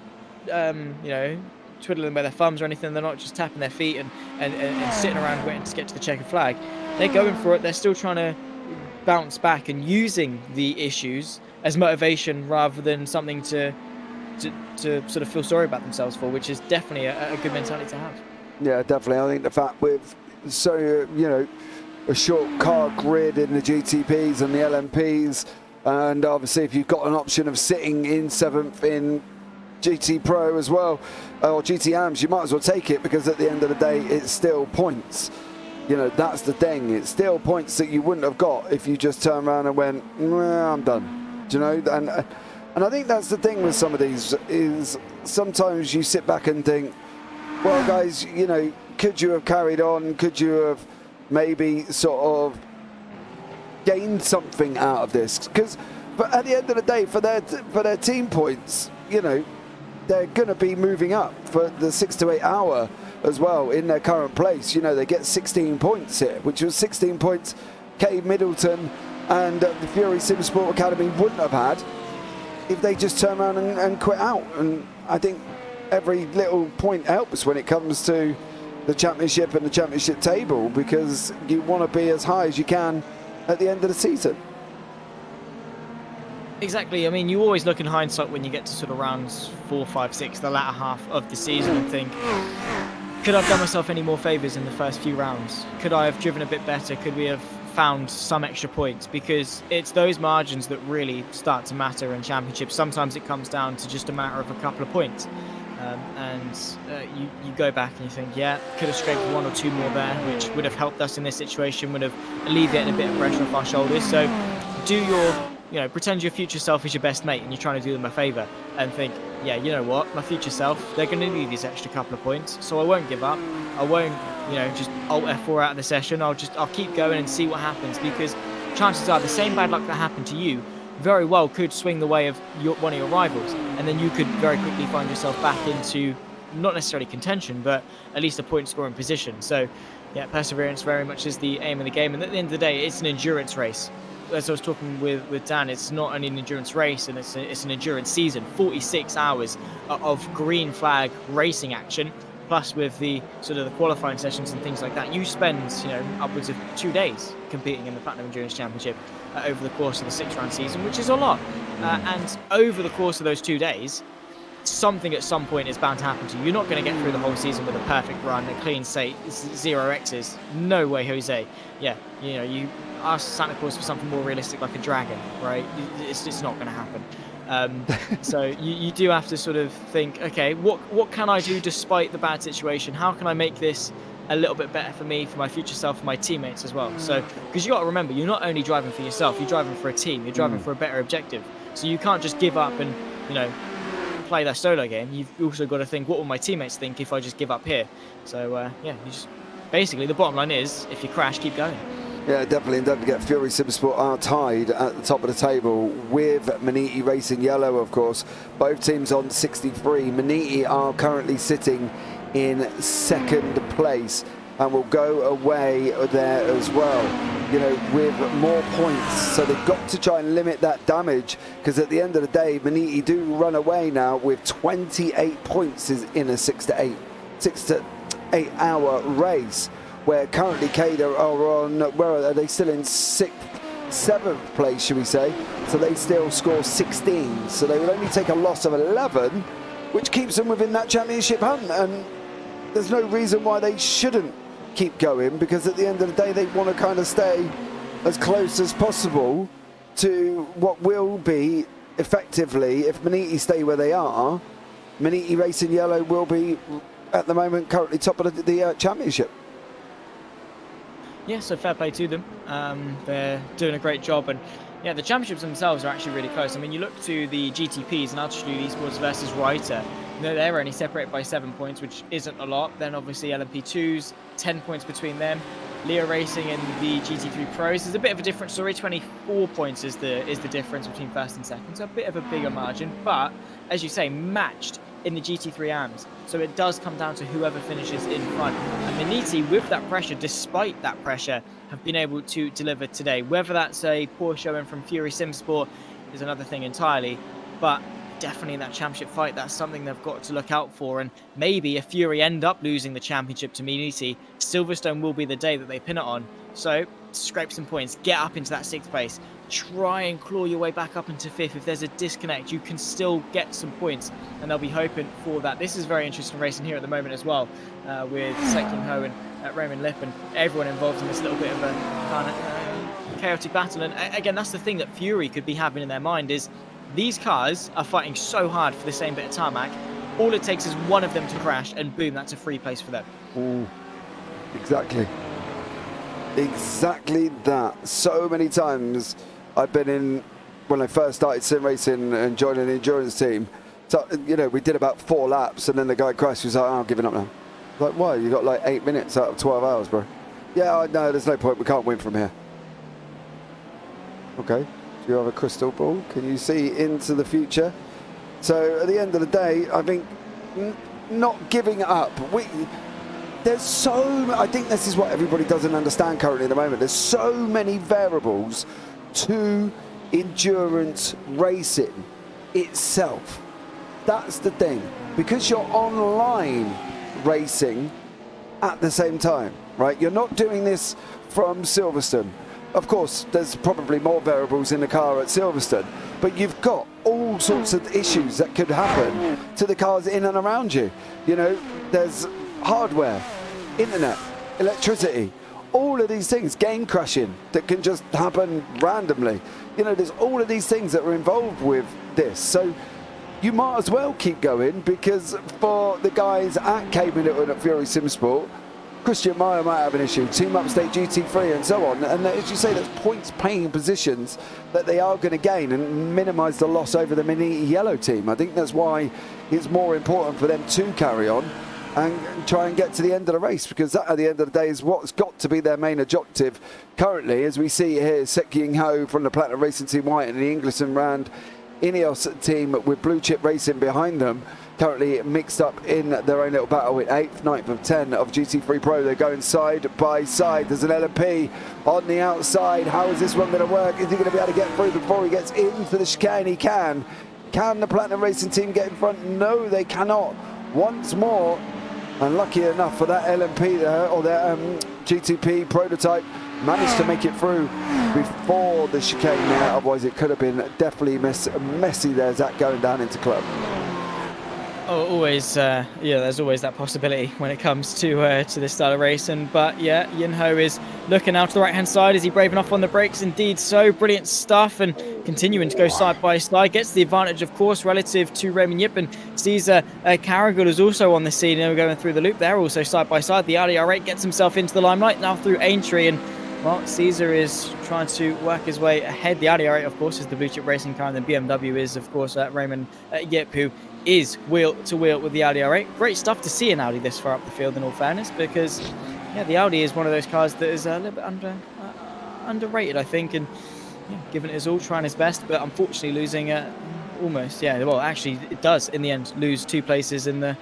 you know, twiddling by their thumbs or anything. They're not just tapping their feet and sitting around waiting to get to the checkered flag. They're going for it. They're still trying to bounce back and using the issues as motivation rather than something to sort of feel sorry about themselves for, which is definitely a good mentality to have. Yeah, definitely. I think the fact with you know, a short car grid in the GTPs and the LMPs, and obviously if you've got an option of sitting in 7th in GT Pro as well, or GT AMS, you might as well take it, because at the end of the day, it's still points. You know, that's the thing. It's still points that you wouldn't have got if you just turned around and went, well, I'm done. Do you know? And I think that's the thing with some of these, is sometimes you sit back and think, well, guys, you know, could you have carried on? Could you have maybe sort of gained something out of this? But at the end of the day, for their team points, you know, they're going to be moving up for the 6 to 8 hour as well in their current place. You know, they get 16 points here, which was 16 points Cade Middleton and the Fury Simsport Academy wouldn't have had if they just turn around and quit out. And I think every little point helps when it comes to the championship and the championship table, because you want to be as high as you can at the end of the season. Exactly. I mean, you always look in hindsight when you get to sort of rounds 4, 5, 6, the latter half of the season, and think, could I have done myself any more favours in the first few rounds? Could I have driven a bit better? Could we have found some extra points? Because it's those margins that really start to matter in championships. Sometimes it comes down to just a matter of a couple of points. You go back and you think, yeah, could have scraped 1 or 2 more there, which would have helped us in this situation, would have alleviated a bit of pressure off our shoulders. So do your, you know, pretend your future self is your best mate and you're trying to do them a favour, and think, yeah, you know what, my future self, they're going to need these extra couple of points, so I won't give up. I won't, you know, just alt F4 out of the session. I'll keep going and see what happens, because chances are the same bad luck that happened to you very well could swing the way of one of your rivals, and then you could very quickly find yourself back into not necessarily contention, but at least a point scoring position. So yeah, perseverance very much is the aim of the game, and at the end of the day, it's an endurance race. As I was talking with Dan, it's not only an endurance race, and it's an endurance season. 46 hours of green flag racing action, plus with the sort of the qualifying sessions and things like that. You spend, you know, upwards of 2 days competing in the Platinum Endurance Championship over the course of the 6-round season, which is a lot. And over the course of those 2 days, something at some point is bound to happen to you. You're not going to get through the whole season with a perfect run, a clean slate, 0 X's. No way, Jose. Yeah, you know, you ask Santa Claus for something more realistic, like a dragon, right? It's not going to happen. So you do have to sort of think, okay, what can I do despite the bad situation? How can I make this a little bit better for me, for my future self, for my teammates as well? So, because you got to remember, you're not only driving for yourself, you're driving for a team, you're driving for a better objective. So you can't just give up and, you know, play that solo game. You've also got to think, what will my teammates think if I just give up here? So yeah, you just, basically the bottom line is, if you crash, keep going. Yeah, definitely. And don't forget, Fury Simsport are tied at the top of the table with Maniti Racing Yellow, of course. Both teams on 63. Maniti are currently sitting in 2nd place and will go away there as well. you know, with more points. So they've got to try and limit that damage, because at the end of the day, Maniti do run away now with 28 points in a 6 to 8 hour race, where currently Cada are on, where are they, still in 7th place, should we say? So they still score 16. So they would only take a loss of 11, which keeps them within that championship hunt. And there's no reason why they shouldn't keep going, because at the end of the day, they want to kind of stay as close as possible to what will be effectively, if Maniti stay where they are, Maniti Racing Yellow will be at the moment currently top of the championship. Yeah, so fair play to them. They're doing a great job, and yeah, the championships themselves are actually really close. I mean, you look to the GTPs and Altitude Esports versus Reiter. They're only separated by 7 points, which isn't a lot. Then obviously LMP2s, 10 points between them. Leo Racing and the GT3 Pros is a bit of a different story. 24 points is the difference between first and second, so a bit of a bigger margin. But as you say, matched in the GT3 AMs. So it does come down to whoever finishes in front. And Maniti, with that pressure, despite that pressure, have been able to deliver today. Whether that's a poor showing from Fury Simsport is another thing entirely. But definitely in that championship fight, that's something they've got to look out for. And maybe if Fury end up losing the championship to Maniti, Silverstone will be the day that they pin it on. So scrape some points, get up into that 6th place, try and claw your way back up into 5th. If there's a disconnect, you can still get some points, and they'll be hoping for that. This is very interesting racing here at the moment as well, with Seking Ho and Raymond Lip and everyone involved in this little bit of a kind of chaotic battle. And again, that's the thing that Fury could be having in their mind, is these cars are fighting so hard for the same bit of tarmac. All it takes is one of them to crash, and boom, that's a free place for them. Ooh, exactly that. So many times I've been in, when I first started sim racing and joining the endurance team, so, you know, we did about 4 laps and then the guy crashed. He was like, oh, I'm giving up now. Like, why? You got like 8 minutes out of 12 hours, bro. Yeah, no, there's no point. We can't win from here. Okay. Do you have a crystal ball? Can you see into the future? So at the end of the day, I think not giving up. There's so, I think this is what everybody doesn't understand currently at the moment. There's so many variables to endurance racing itself. That's the thing. Because you're online racing at the same time, right? You're not doing this from Silverstone. Of course, there's probably more variables in the car at Silverstone, but you've got all sorts of issues that could happen to the cars in and around you. You know, there's hardware, internet, electricity, all of these things, game crashing that can just happen randomly. You know, there's all of these things that are involved with this. So you might as well keep going, because for the guys at Cape Middleton at Fury Simsport, Christian Meyer might have an issue, Team Upstate GT3 and so on. And as you say, there's points paying positions that they are going to gain and minimise the loss over the Maniti Yellow team. I think that's why it's more important for them to carry on and try and get to the end of the race, because that at the end of the day is what's got to be their main objective currently. As we see here, Sekying Ho from the Platinum Racing Team White and the Inglis and Rand Ineos team with Blue Chip Racing behind them, currently mixed up in their own little battle with 8th, 9th of 10 of GT3 Pro. They're going side by side. There's an LMP on the outside. How is this one going to work? Is he going to be able to get through before he gets into the chicane? He can. Can the Platinum Racing team get in front? No, they cannot. Once more, unlucky enough for that LMP there, or their GTP prototype, managed to make it through before the chicane there. Otherwise it could have been definitely messy there, Zach, going down into club. Oh, always, yeah, there's always that possibility when it comes to this style of racing. But yeah, Yin Ho is looking out to the right-hand side. Is he brave enough on the brakes? Indeed so. Brilliant stuff, and continuing to go side by side. Gets the advantage, of course, relative to Raymond Yip, and Caesar Carrigal is also on the scene. And we're going through the loop there, also side by side. The Audi R8 gets himself into the limelight now through Aintree, and well, Caesar is trying to work his way ahead. The Audi R8, of course, is the Blue Chip Racing car, and then BMW is, of course, Raymond Yip, who is wheel to wheel with the Audi R8. Great stuff to see an Audi this far up the field, in all fairness, because yeah, the Audi is one of those cars that is a little bit underrated, I think, and yeah, giving it his all, trying his best, but unfortunately losing almost, yeah. Well, actually, it does in the end lose 2 places in the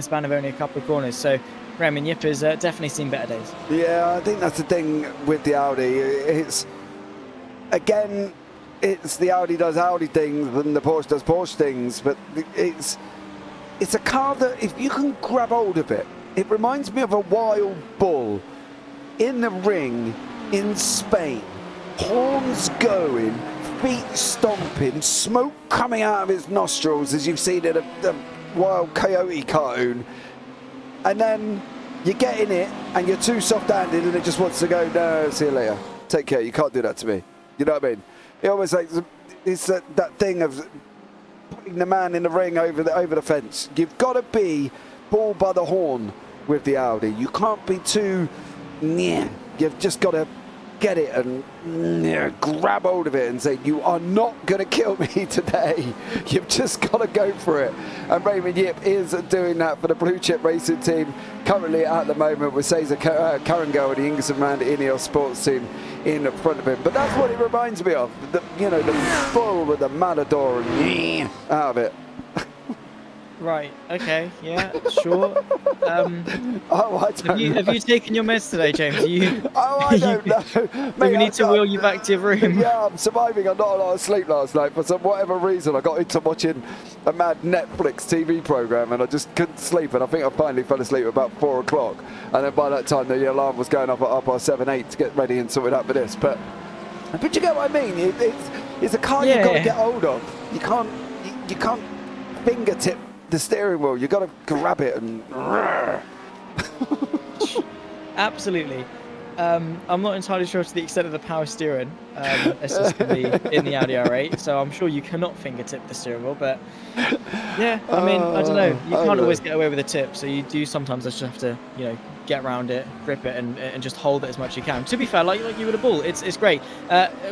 span of only a couple of corners. So Roman Yip has definitely seen better days. Yeah, I think that's the thing with the Audi. It's again, it's the Audi does Audi things and the Porsche does Porsche things, but it's a car that if you can grab hold of it, it reminds me of a wild bull in the ring in Spain, horns going, feet stomping, smoke coming out of his nostrils as you've seen in a Wild Coyote cartoon, and then you get in it and you're too soft-handed and it just wants to go, no, see you later, take care, you can't do that to me. You know what I mean? It almost like it's that thing of putting the man in the ring over the fence. You've got to be bull by the horn with the Audi. You can't be too, you've just got to get it and grab hold of it and say, you are not going to kill me today. You've just got to go for it. And Raymond Yip is doing that for the Blue Chip Racing team currently at the moment with Cesar Carango and the Ingersoll Rand Ineos Sports team in front of him. But that's what it reminds me of. The bull with the matador and out of it. Right. Okay. Yeah. Sure. I don't have you taken your meds today, James? I don't know. Do we need to wheel you back to your room? Yeah, I'm surviving. I got a lot of sleep last night for whatever reason. I got into watching a mad Netflix TV program and I just couldn't sleep. And I think I finally fell asleep about 4 o'clock. And then by that time, the alarm was going off at 7:30 to get ready and sorted out for this. But you get what I mean? It's a car you've got to get hold of. You can't fingertip the steering wheel. You got to grab it and Absolutely. I'm not entirely sure to the extent of the power steering assistantly in the Audi R8, so I'm sure you cannot fingertip the steering wheel, but yeah, I mean, I don't know, you can't always get away with a tip, so you do sometimes just have to, get around it, grip it, and just hold it as much as you can. To be fair, like you with a bull, it's great,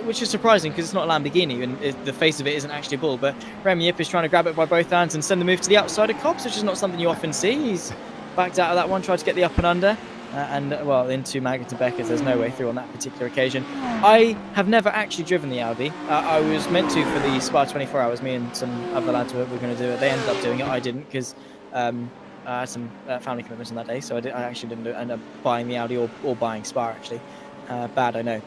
which is surprising because it's not a Lamborghini and the face of it isn't actually a bull, but Remy Yip is trying to grab it by both hands and send the move to the outside of Cobbs, which is not something you often see. He's backed out of that one, tried to get the up and under. Into Maggot and Beckers, there's no way through on that particular occasion. I have never actually driven the Audi. I was meant to for the Spa 24 Hours. Me and some other lads were going to do it. They ended up doing it. I didn't because I had some family commitments on that day, so I actually didn't end up buying the Audi or buying Spa actually. Bad, I know.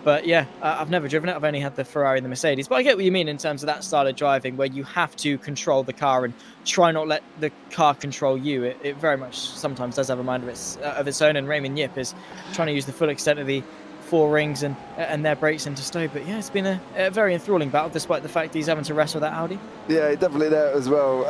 But yeah, I've never driven it. I've only had the Ferrari and the Mercedes. But I get what you mean in terms of that style of driving where you have to control the car and try not let the car control you. It very much sometimes does have a mind of its own. And Raymond Yip is trying to use the full extent of the 4 rings and their brakes into stow. But yeah, it's been a very enthralling battle despite the fact he's having to wrestle that Audi. Yeah, definitely there as well.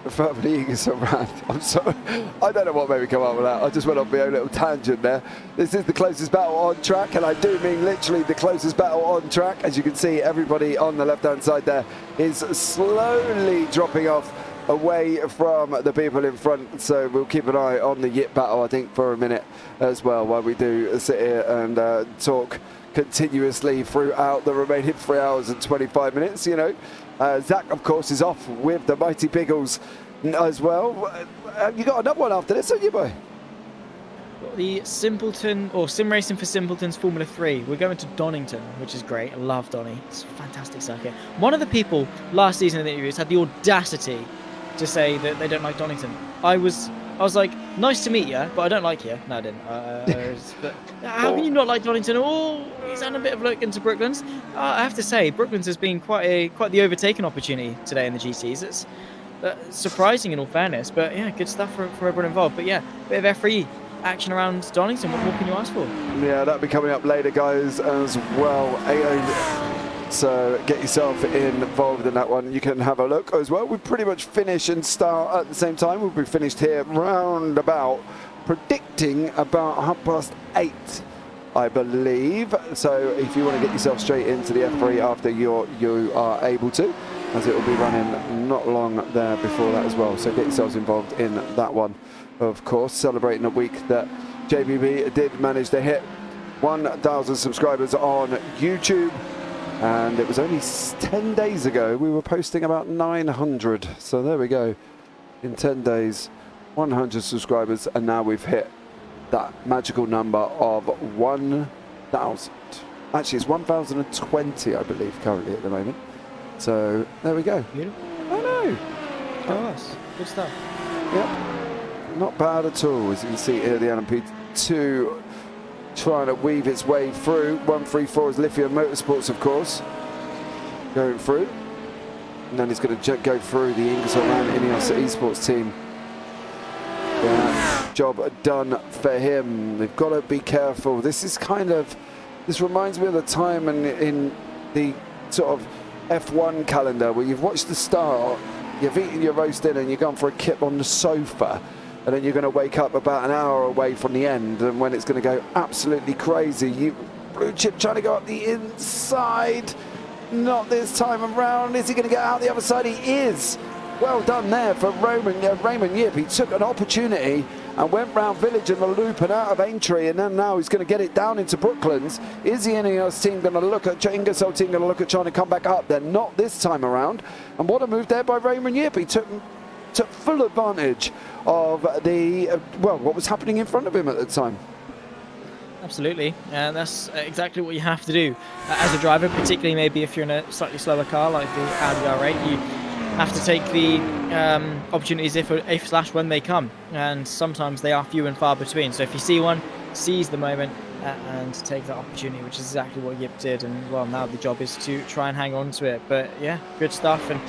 From the Ingersoll Rand. I'm sorry. I don't know what made me come up with that. I just went off my own little tangent there. This is the closest battle on track, and I do mean literally the closest battle on track. As you can see, everybody on the left-hand side there is slowly dropping off away from the people in front, so we'll keep an eye on the Yip battle I think for a minute as well while we do sit here and talk continuously throughout the remaining 3 hours and 25 minutes. Zach of course is off with the mighty Biggles as well. You got another one after this, haven't you, boy? The Simpleton, or Sim Racing for Simpletons Formula 3. We're going to Donington, which is great. I love Donny. It's a fantastic circuit. One of the people last season in the interviews had the audacity to say that they don't like Donington. I was like, nice to meet you, but I don't like you. No, I didn't. But how can you not like Donington? Oh, he's had a bit of a look into Brooklands. I have to say, Brooklands has been quite the overtaken opportunity today in the GTs. It's surprising in all fairness, but yeah, good stuff for everyone involved. But yeah, bit of F3 action around Donington. What more can you ask for? Yeah, that'll be coming up later, guys, as well. So get yourself involved in that one. You can have a look as well. We pretty much finish and start at the same time. We'll be finished here round about, predicting about 8:30, I believe. So if you want to get yourself straight into the F3 after you are able to, as it will be running not long there before that as well. So get yourselves involved in that one, of course, celebrating a week that JPB did manage to hit 1,000 subscribers on YouTube. And it was only 10 days ago we were posting about 900. So there we go. In 10 days, 100 subscribers, and now we've hit that magical number of 1,000. Actually, it's 1,020, I believe, currently at the moment. So there we go. Beautiful. I know. Go us. Good stuff. Yep. Not bad at all. As you can see here, the LMP2 trying to weave its way through. 134 is Lithium Motorsports, of course, going through. And then he's going to go through the Ingersoll Rand Ineos Esports team. Yeah, job done for him. They've got to be careful. This is kind of, this reminds me of the time in the sort of F1 calendar where you've watched the start, you've eaten your roast dinner and you've gone for a kip on the sofa, and then you're going to wake up about an hour away from the end, and when it's going to go absolutely crazy. You Blue Chip trying to go up the inside. Not this time around. Is he going to get out the other side? He is. Well done there for Raymond Yip. He took an opportunity and went round Village in the loop and out of Aintree, and then now he's going to get it down into Brooklands. Is the Ineos team going to look at, Ingersoll team going to look at trying to come back up? They're not this time around. And what a move there by Raymond Yip. He took full advantage of the, well, what was happening in front of him at the time. Absolutely, and that's exactly what you have to do as a driver, particularly maybe if you're in a slightly slower car like the Audi R8. You have to take the opportunities if/when they come, and sometimes they are few and far between. So if you see one, seize the moment and take that opportunity, which is exactly what Yip did. And well, now the job is to try and hang on to it. But yeah, good stuff and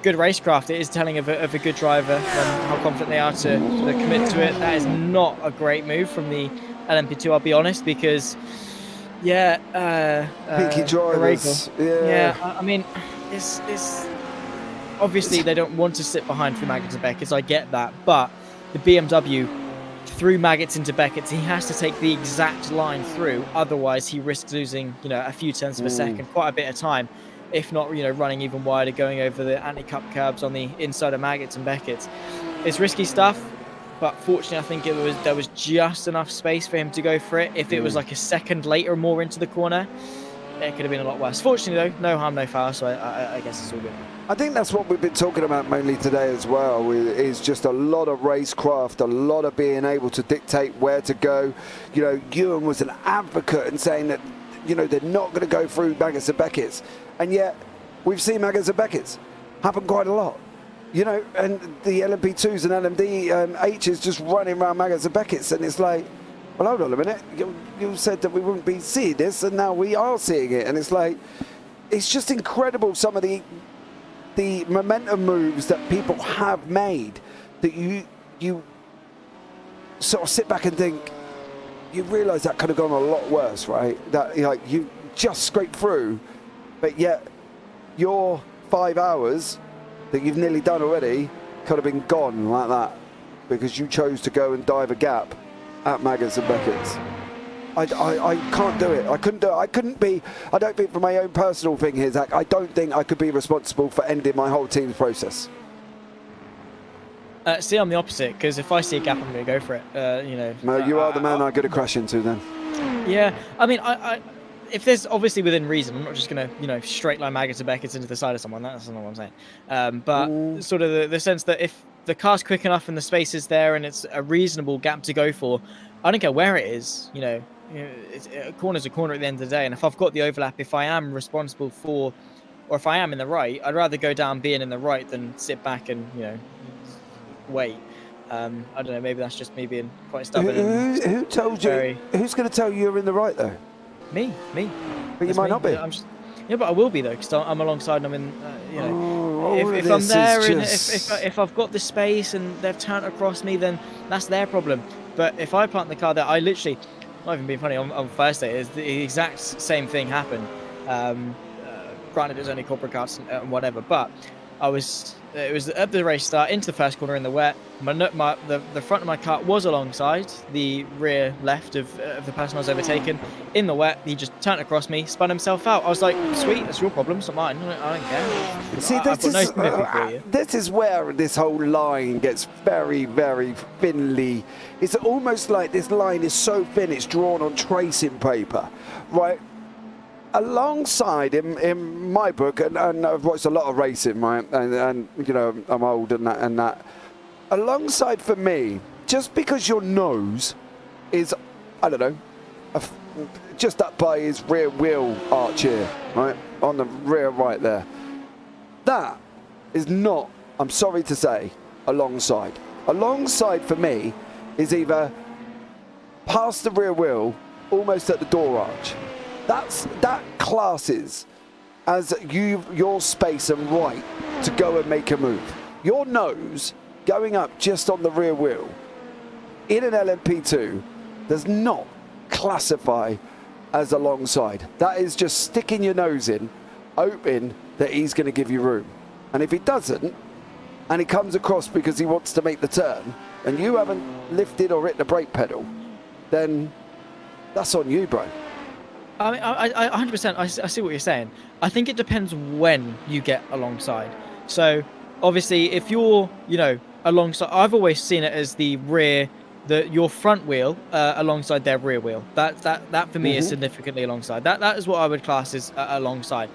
good racecraft. It is telling of a good driver and how confident they are to commit to it. That is not a great move from the LMP2, I'll be honest, because yeah, Pinky drivers. Yeah, I mean, it's obviously they don't want to sit behind through Maggots and Beckett's. I get that, but the BMW through Maggots into Beckett's, he has to take the exact line through. Otherwise, he risks losing, a few tenths of a second, quite a bit of time, if not, running even wider, going over the anti-cup curbs on the inside of Maggots and Beckett's. It's risky stuff. But fortunately, I think there was just enough space for him to go for it. If it was like a second later, more into the corner, it could have been a lot worse. Fortunately, though, no harm, no foul, so I guess it's all good. I think that's what we've been talking about mainly today as well, is just a lot of racecraft, a lot of being able to dictate where to go. Ewan was an advocate and saying that, they're not going to go through Maggots and Beckett's. And yet, we've seen Maggots and Beckett's happen quite a lot. And the LMP2s and LMD8s just running around Maggots and Beckett's, and it's like, well, hold on a minute. You said that we wouldn't be seeing this, and now we are seeing it. And it's like, it's just incredible some of the momentum moves that people have made that you sort of sit back and think, you realise that could have gone a lot worse, right? That you just scraped through, but yet your 5 hours that you've nearly done already could have been gone like that because you chose to go and dive a gap at Maggots and Beckett's. I can't do it. I couldn't do it. I couldn't be, I don't think, for my own personal thing here, Zach, I don't think I could be responsible for ending my whole team's process. See, I'm the opposite, because if I see a gap, I'm going to go for it. No, you are the man I'm going to crash into then. Yeah, I mean, I if there's obviously within reason, I'm not just going to, straight line Maggots and Beckett's into the side of someone. That's not what I'm saying. But sort of the sense that if the car's quick enough and the space is there and it's a reasonable gap to go for, I don't care where it is. A corner's a corner at the end of the day. And if I've got the overlap, if I am responsible for, or if I am in the right, I'd rather go down being in the right than sit back and, wait. I don't know, maybe that's just me being quite stubborn. Who told you? Who's going to tell you you're in the right, though? Me. But you might not be. Yeah, but I will be, though, because I'm alongside them. And if I'm there and if I've got the space and they've turned across me, then that's their problem. But if I plant the car there, I literally, not even being funny, on Thursday, the exact same thing happened. Granted, it was only corporate cars and whatever, but it was at the race start, into the first corner in the wet. The front of my car was alongside the rear left of the person I was overtaken. In the wet, he just turned across me, spun himself out. I was like, sweet, that's your problem, it's not mine. I don't care. See, this is where this whole line gets very, very thinly. It's almost like this line is so thin, it's drawn on tracing paper, right? Alongside, in my book, and I've watched a lot of racing, right, and I'm old and that. Alongside, for me, just because your nose is, I don't know, just up by his rear wheel arch here, right, on the rear right there, That is not, I'm sorry to say, alongside. Alongside for me is either past the rear wheel, almost at the door arch. That classes as your space and right to go and make a move. Your nose going up just on the rear wheel in an LMP2 does not classify as alongside. That is just sticking your nose in, hoping that he's going to give you room. And if he doesn't, and he comes across because he wants to make the turn, and you haven't lifted or hit the brake pedal, then that's on you, bro. I mean, I 100%, I see what you're saying. I think it depends when you get alongside. So, obviously, if you're, alongside, I've always seen it as the rear, your front wheel alongside their rear wheel. That for me is significantly alongside. That is what I would class as alongside.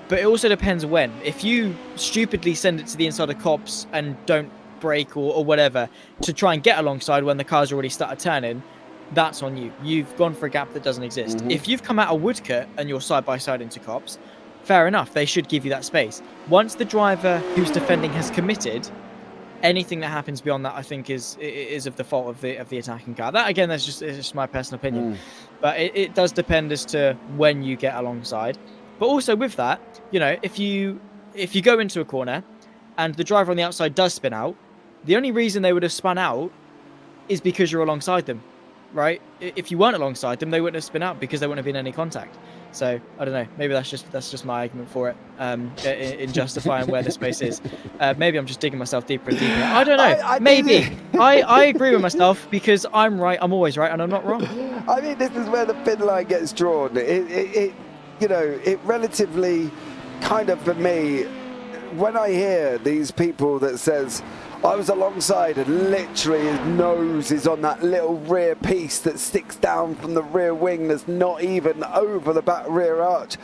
But it also depends when. If you stupidly send it to the inside of cops and don't brake or whatever to try and get alongside when the car's already started turning, that's on you. You've gone for a gap that doesn't exist. If you've come out of Woodcut and you're side by side into cops, fair enough. They should give you that space. Once the driver who's defending has committed, anything that happens beyond that, I think, is of the fault of the attacking car. That again, it's just my personal opinion. But it does depend as to when you get alongside. But also with that, if you go into a corner and the driver on the outside does spin out, the only reason they would have spun out is because you're alongside them, right? If you weren't alongside them, they wouldn't have spun out because there wouldn't have been any contact. So I don't know. Maybe that's just my argument for it in justifying where the space is. Maybe I'm just digging myself deeper and deeper. I don't know. Maybe I agree with myself because I'm right. I'm always right, and I'm not wrong. I mean, this is where the thin line gets drawn. It relatively kind of, for me, when I hear these people that says, I was alongside and literally his nose is on that little rear piece that sticks down from the rear wing that's not even over the back rear arch.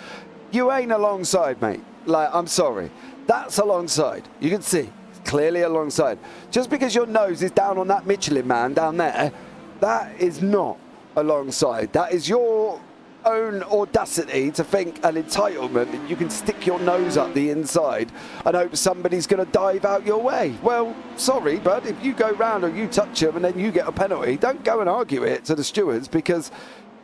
You ain't alongside, mate. Like, I'm sorry. That's alongside. You can see, it's clearly alongside. Just because your nose is down on that Michelin man down there, that is not alongside. That is your own audacity to think an entitlement that you can stick your nose up the inside and hope somebody's going to dive out your way. Well, sorry, but if you go round or you touch him and then you get a penalty, don't go and argue it to the stewards because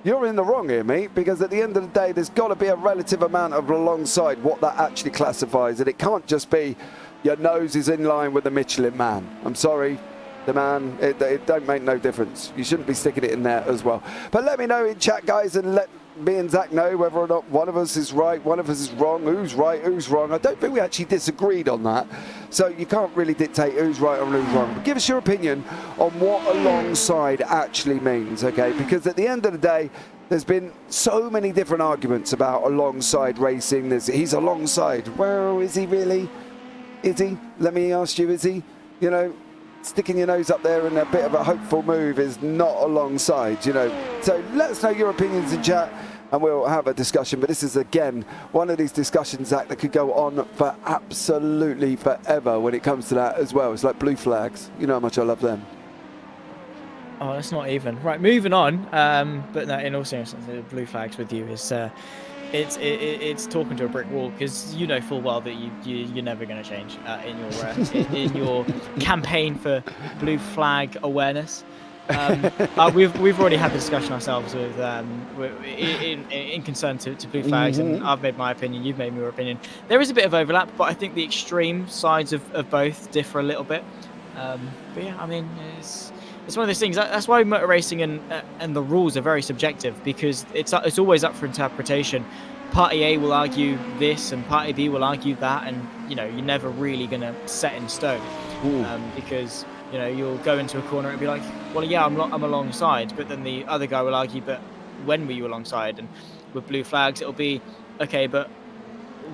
you're in the wrong here, mate, because at the end of the day, there's got to be a relative amount of alongside what that actually classifies, and it can't just be your nose is in line with the Michelin man. I'm sorry. The man, it don't make no difference. You shouldn't be sticking it in there as well. But let me know in chat, guys, and let me and Zach know whether or not one of us is right, one of us is wrong, who's right, who's wrong. I don't think we actually disagreed on that. So you can't really dictate who's right or who's wrong. But give us your opinion on what alongside actually means, okay? Because at the end of the day, there's been so many different arguments about alongside racing. He's alongside. Well, is he really? Is he? Let me ask you, is he? Sticking your nose up there in a bit of a hopeful move is not alongside, So let us know your opinions in chat and we'll have a discussion. But this is, again, one of these discussions, Zach, that could go on for absolutely forever when it comes to that as well. It's like blue flags. You know how much I love them. Oh, that's not even. Right, moving on. But no, in all seriousness, the blue flags with you is... It's talking to a brick wall because you know full well that you're never going to change in your campaign for blue flag awareness. We've already had the discussion ourselves with in concern to blue flags, and I've made my opinion. You've made your opinion. There is a bit of overlap, but I think the extreme sides of both differ a little bit. But yeah, I mean, it's one of those things. That's why motor racing and the rules are very subjective because it's always up for interpretation. Party A will argue this, and Party B will argue that, and you're never really going to set in stone because you'll go into a corner and be like, well, yeah, I'm alongside, but then the other guy will argue, but when were you alongside? And with blue flags, it'll be okay, but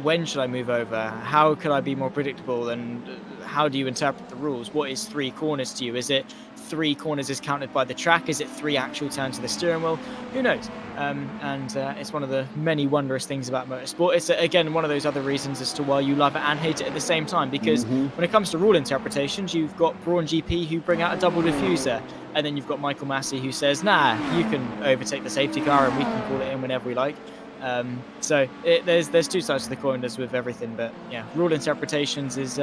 when should I move over? How could I be more predictable? And how do you interpret the rules? What is 3 corners to you? Is it 3 corners is counted by the track? Is it 3 actual turns of the steering wheel? Who knows? It's one of the many wondrous things about motorsport. It's, again, one of those other reasons as to why you love it and hate it at the same time. Because when it comes to rule interpretations, you've got Brawn GP who bring out a double diffuser. And then you've got Michael Massey who says, nah, you can overtake the safety car and we can call it in whenever we like. So there's two sides to the coin as with everything, but yeah, rule interpretations is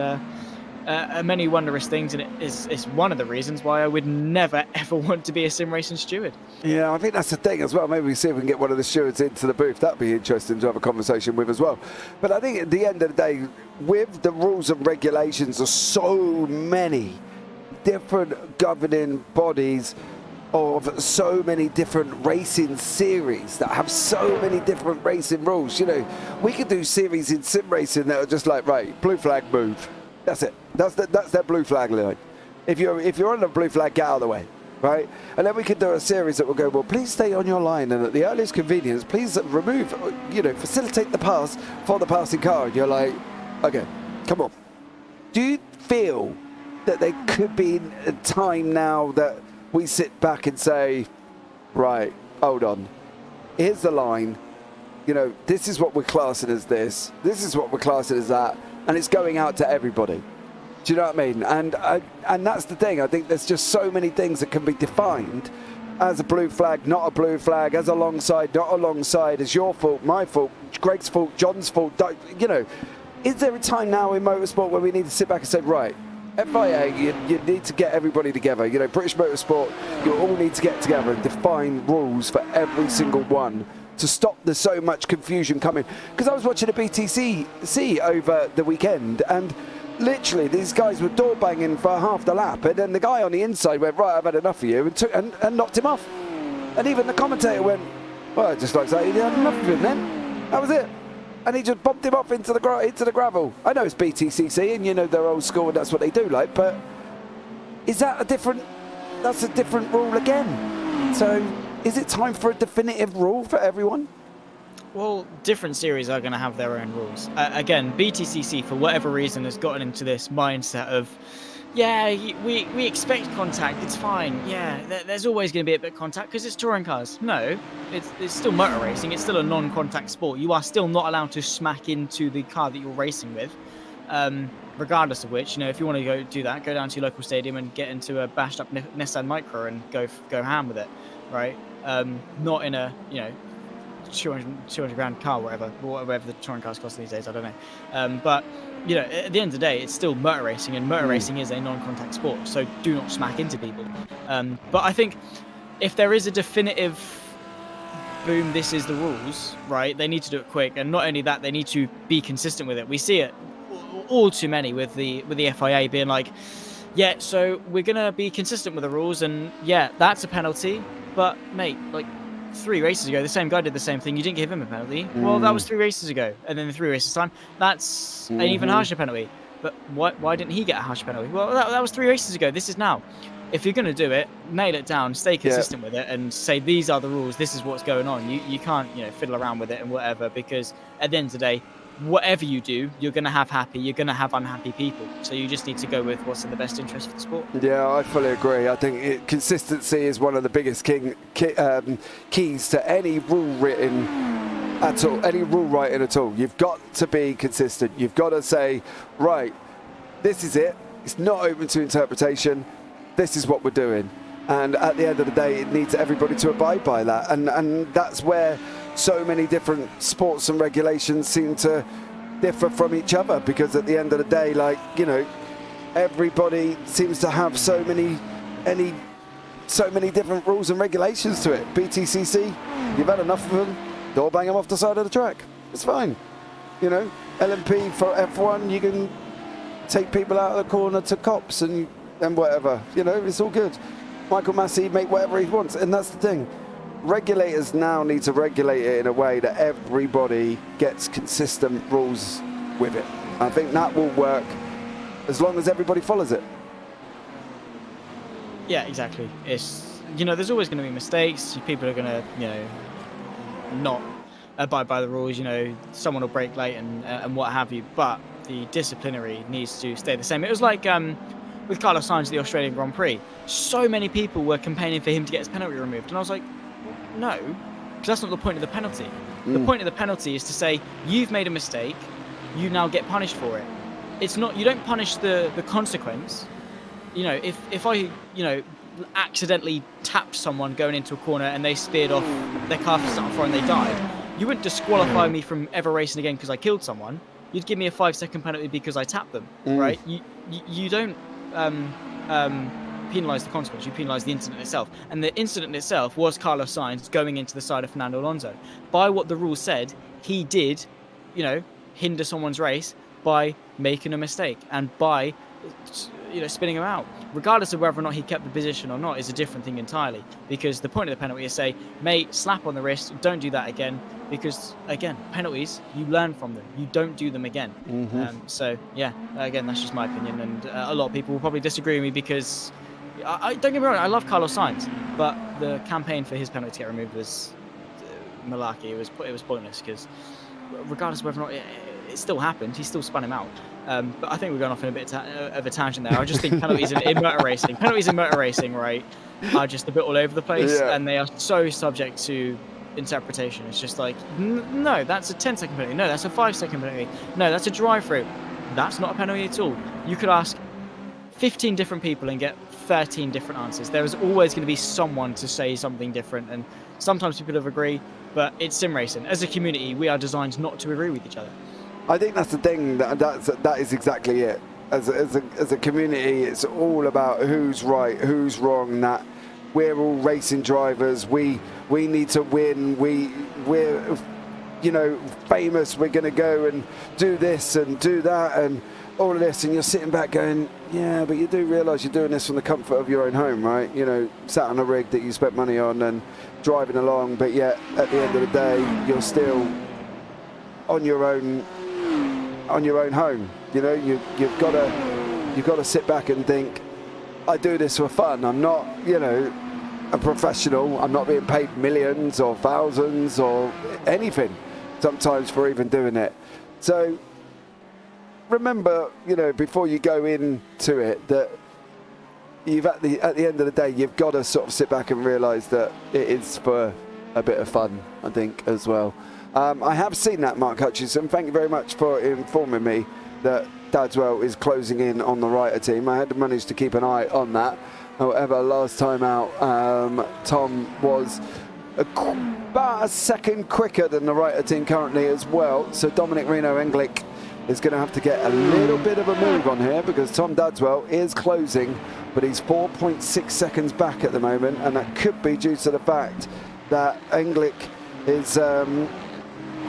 many wondrous things, and it's one of the reasons why I would never ever want to be a sim racing steward. Yeah, I think that's the thing as well. Maybe we see if we can get one of the stewards into the booth. That'd be interesting to have a conversation with as well. But I think at the end of the day, with the rules and regulations, there's so many different governing bodies of so many different racing series that have so many different racing rules. You know, we could do series in sim racing that are just like, right, blue flag, move. That's it. That's that blue flag line. If you're on the blue flag, get out of the way, right? And then we could do a series that will go, well, please stay on your line, and at the earliest convenience, please remove, facilitate the pass for the passing car. And you're like, okay, come on. Do you feel that there could be a time now that we sit back and say, right, hold on, here's the line, this is what we're classing as this is what we're classing as that, and it's going out to everybody. Do you know what I mean? And that's the thing. I think there's just so many things that can be defined as a blue flag, not a blue flag, as alongside, not alongside, as your fault, my fault, Greg's fault, John's fault. Is there a time now in motorsport where we need to sit back and say, right, FIA, you need to get everybody together. British Motorsport, you all need to get together and define rules for every single one to stop there's so much confusion coming. Because I was watching a BTCC over the weekend, and literally these guys were door banging for half the lap, and then the guy on the inside went, right, I've had enough of you, and knocked him off. And even the commentator went, well, just like that, he had enough of him then. That was it. And he just bumped him off into the gravel. I know it's BTCC, and they're old school and that's what they do, but is that that's a different rule again? So is it time for a definitive rule for everyone? Well, different series are going to have their own rules. Again, BTCC, for whatever reason, has gotten into this mindset of, yeah, we expect contact, it's fine. Yeah, there's always going to be a bit of contact because it's touring cars. No, it's still motor racing. It's still a non-contact sport. You are still not allowed to smack into the car that you're racing with. Regardless of which, if you want to go do that, go down to your local stadium and get into a bashed up Nissan Micra and go ham with it, right? Not in a 200 grand car, whatever the touring cars cost these days, I don't know. But at the end of the day, it's still motor racing, and motor racing is a non-contact sport, so do not smack into people. But I think if there is a definitive boom, this is the rules, right, they need to do it quick, and not only that, they need to be consistent with it. We see it all too many with the FIA being like, yeah, so we're gonna be consistent with the rules, and yeah, that's a penalty, but mate, 3 races ago, the same guy did the same thing. You didn't give him a penalty. Well, that was 3 races ago, and then in 3 races time, that's an even harsher penalty. But why didn't he get a harsh penalty? Well, that was 3 races ago. This is now. If you're going to do it, nail it down, stay consistent with it, and say these are the rules. This is what's going on. You can't fiddle around with it and whatever, because at the end of the day, whatever you do, you're going to have happy, you're going to have unhappy people. So you just need to go with what's in the best interest for the sport. Yeah, I fully agree. I think consistency is one of the biggest keys to any rule writing at all, any rule writing at all. You've got to be consistent. You've got to say, right, this is it. It's not open to interpretation. This is what we're doing. And at the end of the day, it needs everybody to abide by that. And that's where so many different sports and regulations seem to differ from each other, because at the end of the day, everybody seems to have so many different rules and regulations to it. BTCC, you've had enough of them, door bang them off the side of the track. It's fine. LMP for F1, you can take people out of the corner to cops and whatever. It's all good. Michael Massey make whatever he wants, and that's the thing. Regulators now need to regulate it in a way that everybody gets consistent rules with it. I think that will work as long as everybody follows it. Yeah, exactly. It's there's always going to be mistakes. People are going to not abide by the rules. Someone will break late and what have you. But the disciplinary needs to stay the same. It was like with Carlos Sainz at the Australian Grand Prix. So many people were campaigning for him to get his penalty removed, and I was like, no, because that's not the point of the penalty. The point of the penalty is to say, you've made a mistake, you now get punished for it. It's not, you don't punish the consequence. If I, accidentally tapped someone going into a corner and they speared off, their car started fire and they died, You wouldn't disqualify me from ever racing again because I killed someone. You'd give me a 5-second penalty because I tapped them, right? You don't penalise the consequence. You penalise the incident itself. And the incident itself was Carlos Sainz going into the side of Fernando Alonso. By what the rules said, he did, hinder someone's race by making a mistake and by spinning him out. Regardless of whether or not he kept the position or not is a different thing entirely, because the point of the penalty is say, mate, slap on the wrist, don't do that again, because again, penalties, you learn from them, you don't do them again. So yeah, again, that's just my opinion, and a lot of people will probably disagree with me because I don't get me wrong, I love Carlos Sainz, but the campaign for his penalty to get removed was malarkey. It was pointless, because regardless of whether or not it still happened, he still spun him out. But I think we're going off in a bit of a tangent there. I just think penalties in motor racing, right, are just a bit all over the place, and they are so subject to interpretation. It's just like, no, that's a 10-second penalty. No, that's a 5-second penalty. No, that's a drive-through. That's not a penalty at all. You could ask 15 different people and get 13 different answers. There is always going to be someone to say something different, and sometimes people will agree, but it's sim racing. As a community, we are designed not to agree with each other. I think that's the thing. That is exactly it. As a community, it's all about who's right, who's wrong. That we're all racing drivers. We need to win. We're famous. We're going to go and do this and do that and all of this. And you're sitting back going, yeah, but you do realise you're doing this from the comfort of your own home, right? Sat on a rig that you spent money on and driving along. But yet, at the end of the day, you're still on your own home. You've got to sit back and think, I do this for fun. I'm not a professional. I'm not being paid millions or thousands or anything sometimes for even doing it. So remember, before you go into it, that at the end of the day, you've got to sort of sit back and realise that it is for a bit of fun, I think, as well. I have seen that, Mark Hutchinson. Thank you very much for informing me that Dadswell is closing in on the Writer team. I had managed to keep an eye on that. However, last time out, Tom was about a second quicker than the Writer team currently as well. So Dominic Reno-Englick is going to have to get a little bit of a move on here, because Tom Dadswell is closing, but he's 4.6 seconds back at the moment, and that could be due to the fact that Englick is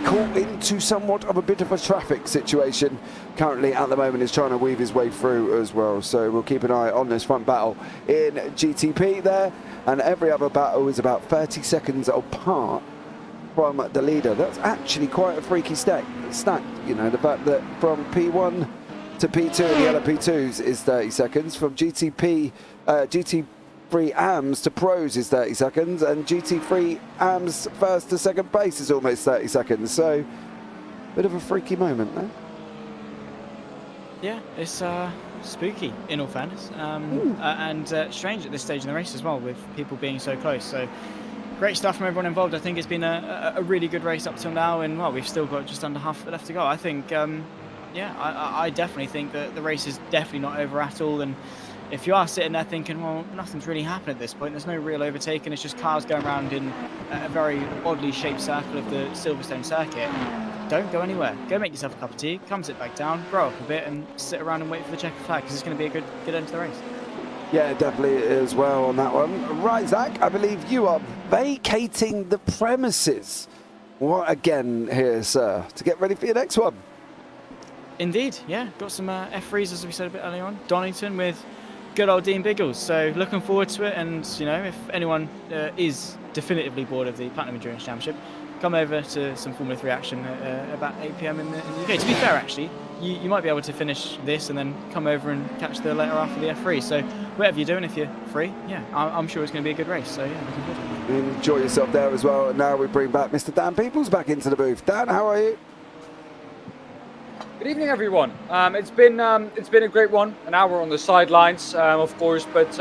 caught into somewhat of a bit of a traffic situation currently at the moment. Is trying to weave his way through as well, so we'll keep an eye on this front battle in GTP there, and every other battle is about 30 seconds apart from the leader. That's actually quite a freaky stack, the fact that from P1 to P2 and the yellow P2s is 30 seconds, from GT3 AMS to pros is 30 seconds, and GT3 AMS first to second base is almost 30 seconds. So, bit of a freaky moment there. Yeah, it's spooky, in all fairness, and strange at this stage in the race as well, with people being so close. So, great stuff from everyone involved. I think it's been a really good race up till now, and well, we've still got just under half left to go. I think, I definitely think that the race is definitely not over at all, and if you are sitting there thinking, well, nothing's really happened at this point, there's no real overtaking, it's just cars going around in a very oddly shaped circle of the Silverstone circuit, don't go anywhere. Go make yourself a cup of tea, come sit back down, grow up a bit, and sit around and wait for the checkered flag, because it's going to be a good end to the race. Yeah, definitely as well on that one. Right, Zach, I believe you are vacating the premises. What again here, sir, to get ready for your next one? Indeed, yeah. Got some F3s, as we said a bit earlier on. Donington with good old Dean Biggles. So looking forward to it. And, if anyone is definitively bored of the Platinum Endurance Championship, come over to some Formula 3 action at about 8 PM in the UK. To be fair, actually, you might be able to finish this and then come over and catch the later half of the F3. So whatever you're doing, if you're free, yeah, I'm sure it's going to be a good race. So yeah, looking forward to it. Enjoy yourself there as well. And now we bring back Mr. Daan Pepels back into the booth. Dan, how are you? Good evening, everyone. It's been a great one. An hour on the sidelines, of course, but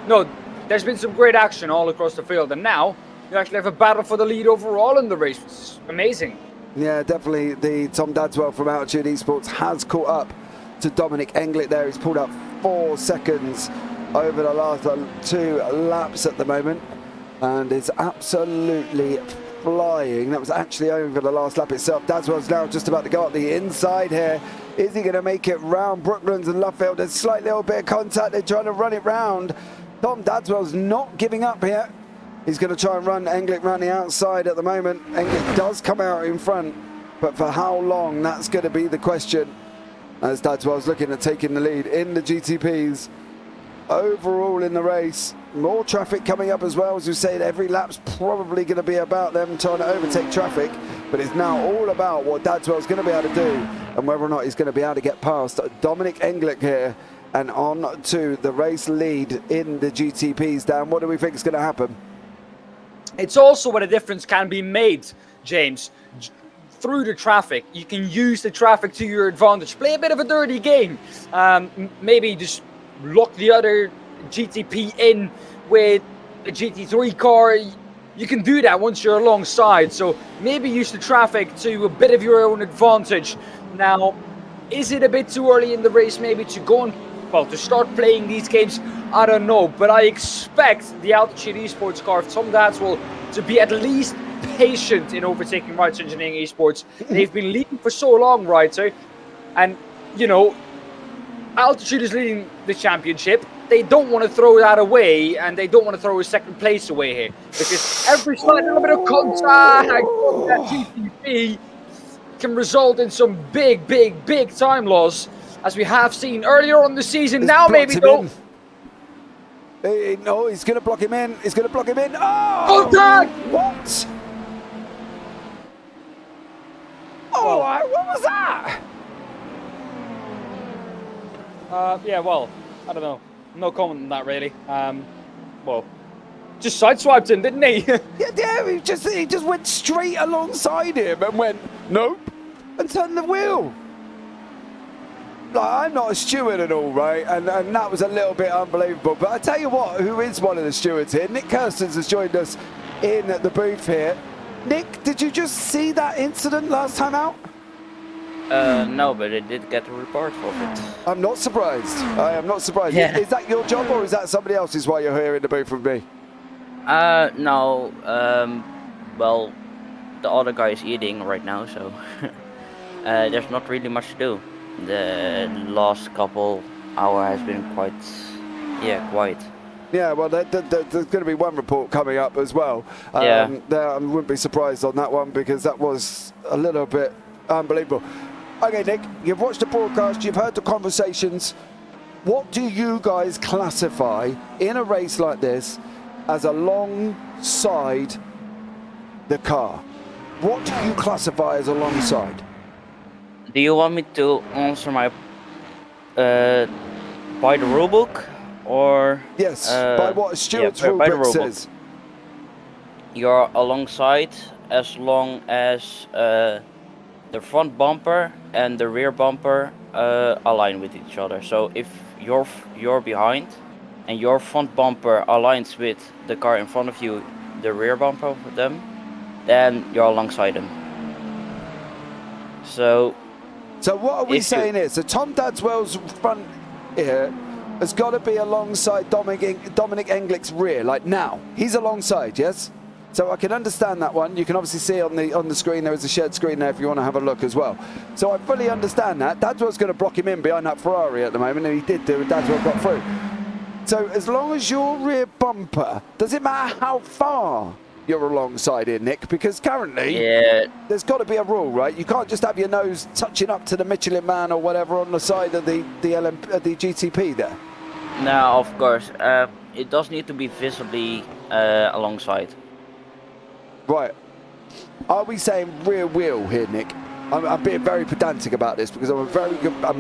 no, there's been some great action all across the field, and now you actually have a battle for the lead overall in the race, which is amazing. Yeah, definitely. The Tom Dadswell from Altitude Esports has caught up to Dominic Englick there. He's pulled up 4 seconds over the last 2 laps at the moment, and it's absolutely flying. That was actually over the last lap itself. Dadswell's now just about to go up the inside here. Is he going to make it round Brooklands and Luffield? There's a slight little bit of contact. They're trying to run it round. Tom Dadswell's not giving up here. He's going to try and run Englick round the outside at the moment. Englick does come out in front, but for how long? That's going to be the question. As Dadswell's looking at taking the lead in the GTPs. Overall in the race, more traffic coming up as well. As we said, every lap's probably going to be about them trying to overtake traffic, but it's now all about what Dadswell's going to be able to do and whether or not he's going to be able to get past Dominic Englick here and on to the race lead in the GTPs. Dan, what do we think is going to happen? It's also where the difference can be made, James. Through the traffic, you can use the traffic to your advantage. Play a bit of a dirty game. Maybe just lock the other GTP in with a GT3 car. You can do that once you're alongside. So maybe use the traffic to a bit of your own advantage. Now, is it a bit too early in the race maybe to go and, well, to start playing these games? I don't know. But I expect the Altitude Esports car of Tom Dadswell to be at least patient in overtaking Wrights Engineering Esports. They've been leading for so long, Wrighter. And, you know, Altitude is leading the championship. They don't want to throw that away, and they don't want to throw a second place away here. Because every slight little bit of contact on that GTP can result in some big, big, big time loss, as we have seen earlier on the season. It's now maybe don't. No, he's going to block him in. He's going to block him in. Oh! Contact! What? Oh, what was that? Yeah, well, I don't know. No comment on that, really. Well, just sideswiped him, didn't he? yeah, he just went straight alongside him and went, nope, and turned the wheel. Like, I'm not a steward at all, right? And that was a little bit unbelievable. But I tell you what, who is one of the stewards here? Nick Kirstens has joined us in the booth here. Nick, did you just see that incident last time out? No, but I did get a report of it. I'm not surprised. I am not surprised. Yeah. Is that your job or is that somebody else's while you're here in the booth with me? No. Well, the other guy is eating right now, so there's not really much to do. The last couple hours has been quite quiet. Yeah, well, there's going to be one report coming up as well. Yeah. I wouldn't be surprised on that one because that was a little bit unbelievable. Okay, Nick, you've watched the broadcast, you've heard the conversations. What do you guys classify in a race like this as alongside the car? What do you classify as alongside? Do you want me to answer my by the rulebook or? Yes, by what Stuart's by the rulebook rulebook. says. You're alongside as long as the front bumper and the rear bumper align with each other. So if you're behind and your front bumper aligns with the car in front of you, the rear bumper of them, then you're alongside them. So what are we saying here? So Tom Dadswell's front here has got to be alongside Dominic Englick's rear, like now. He's alongside, yes? So I can understand that one. You can obviously see on the screen, there is a shared screen there if you want to have a look as well. So I fully understand that. Dadswell's going to block him in behind that Ferrari at the moment, and he did do it. Dadswell got through. So as long as your rear bumper, does it matter how far you're alongside here, Nick? Because currently, there's got to be a rule, right? You can't just have your nose touching up to the Michelin Man or whatever on the side of the GTP there. no, of course, it does need to be visibly alongside. Right. Are we saying rear wheel here, Nick? I'm being very pedantic about this because I'm a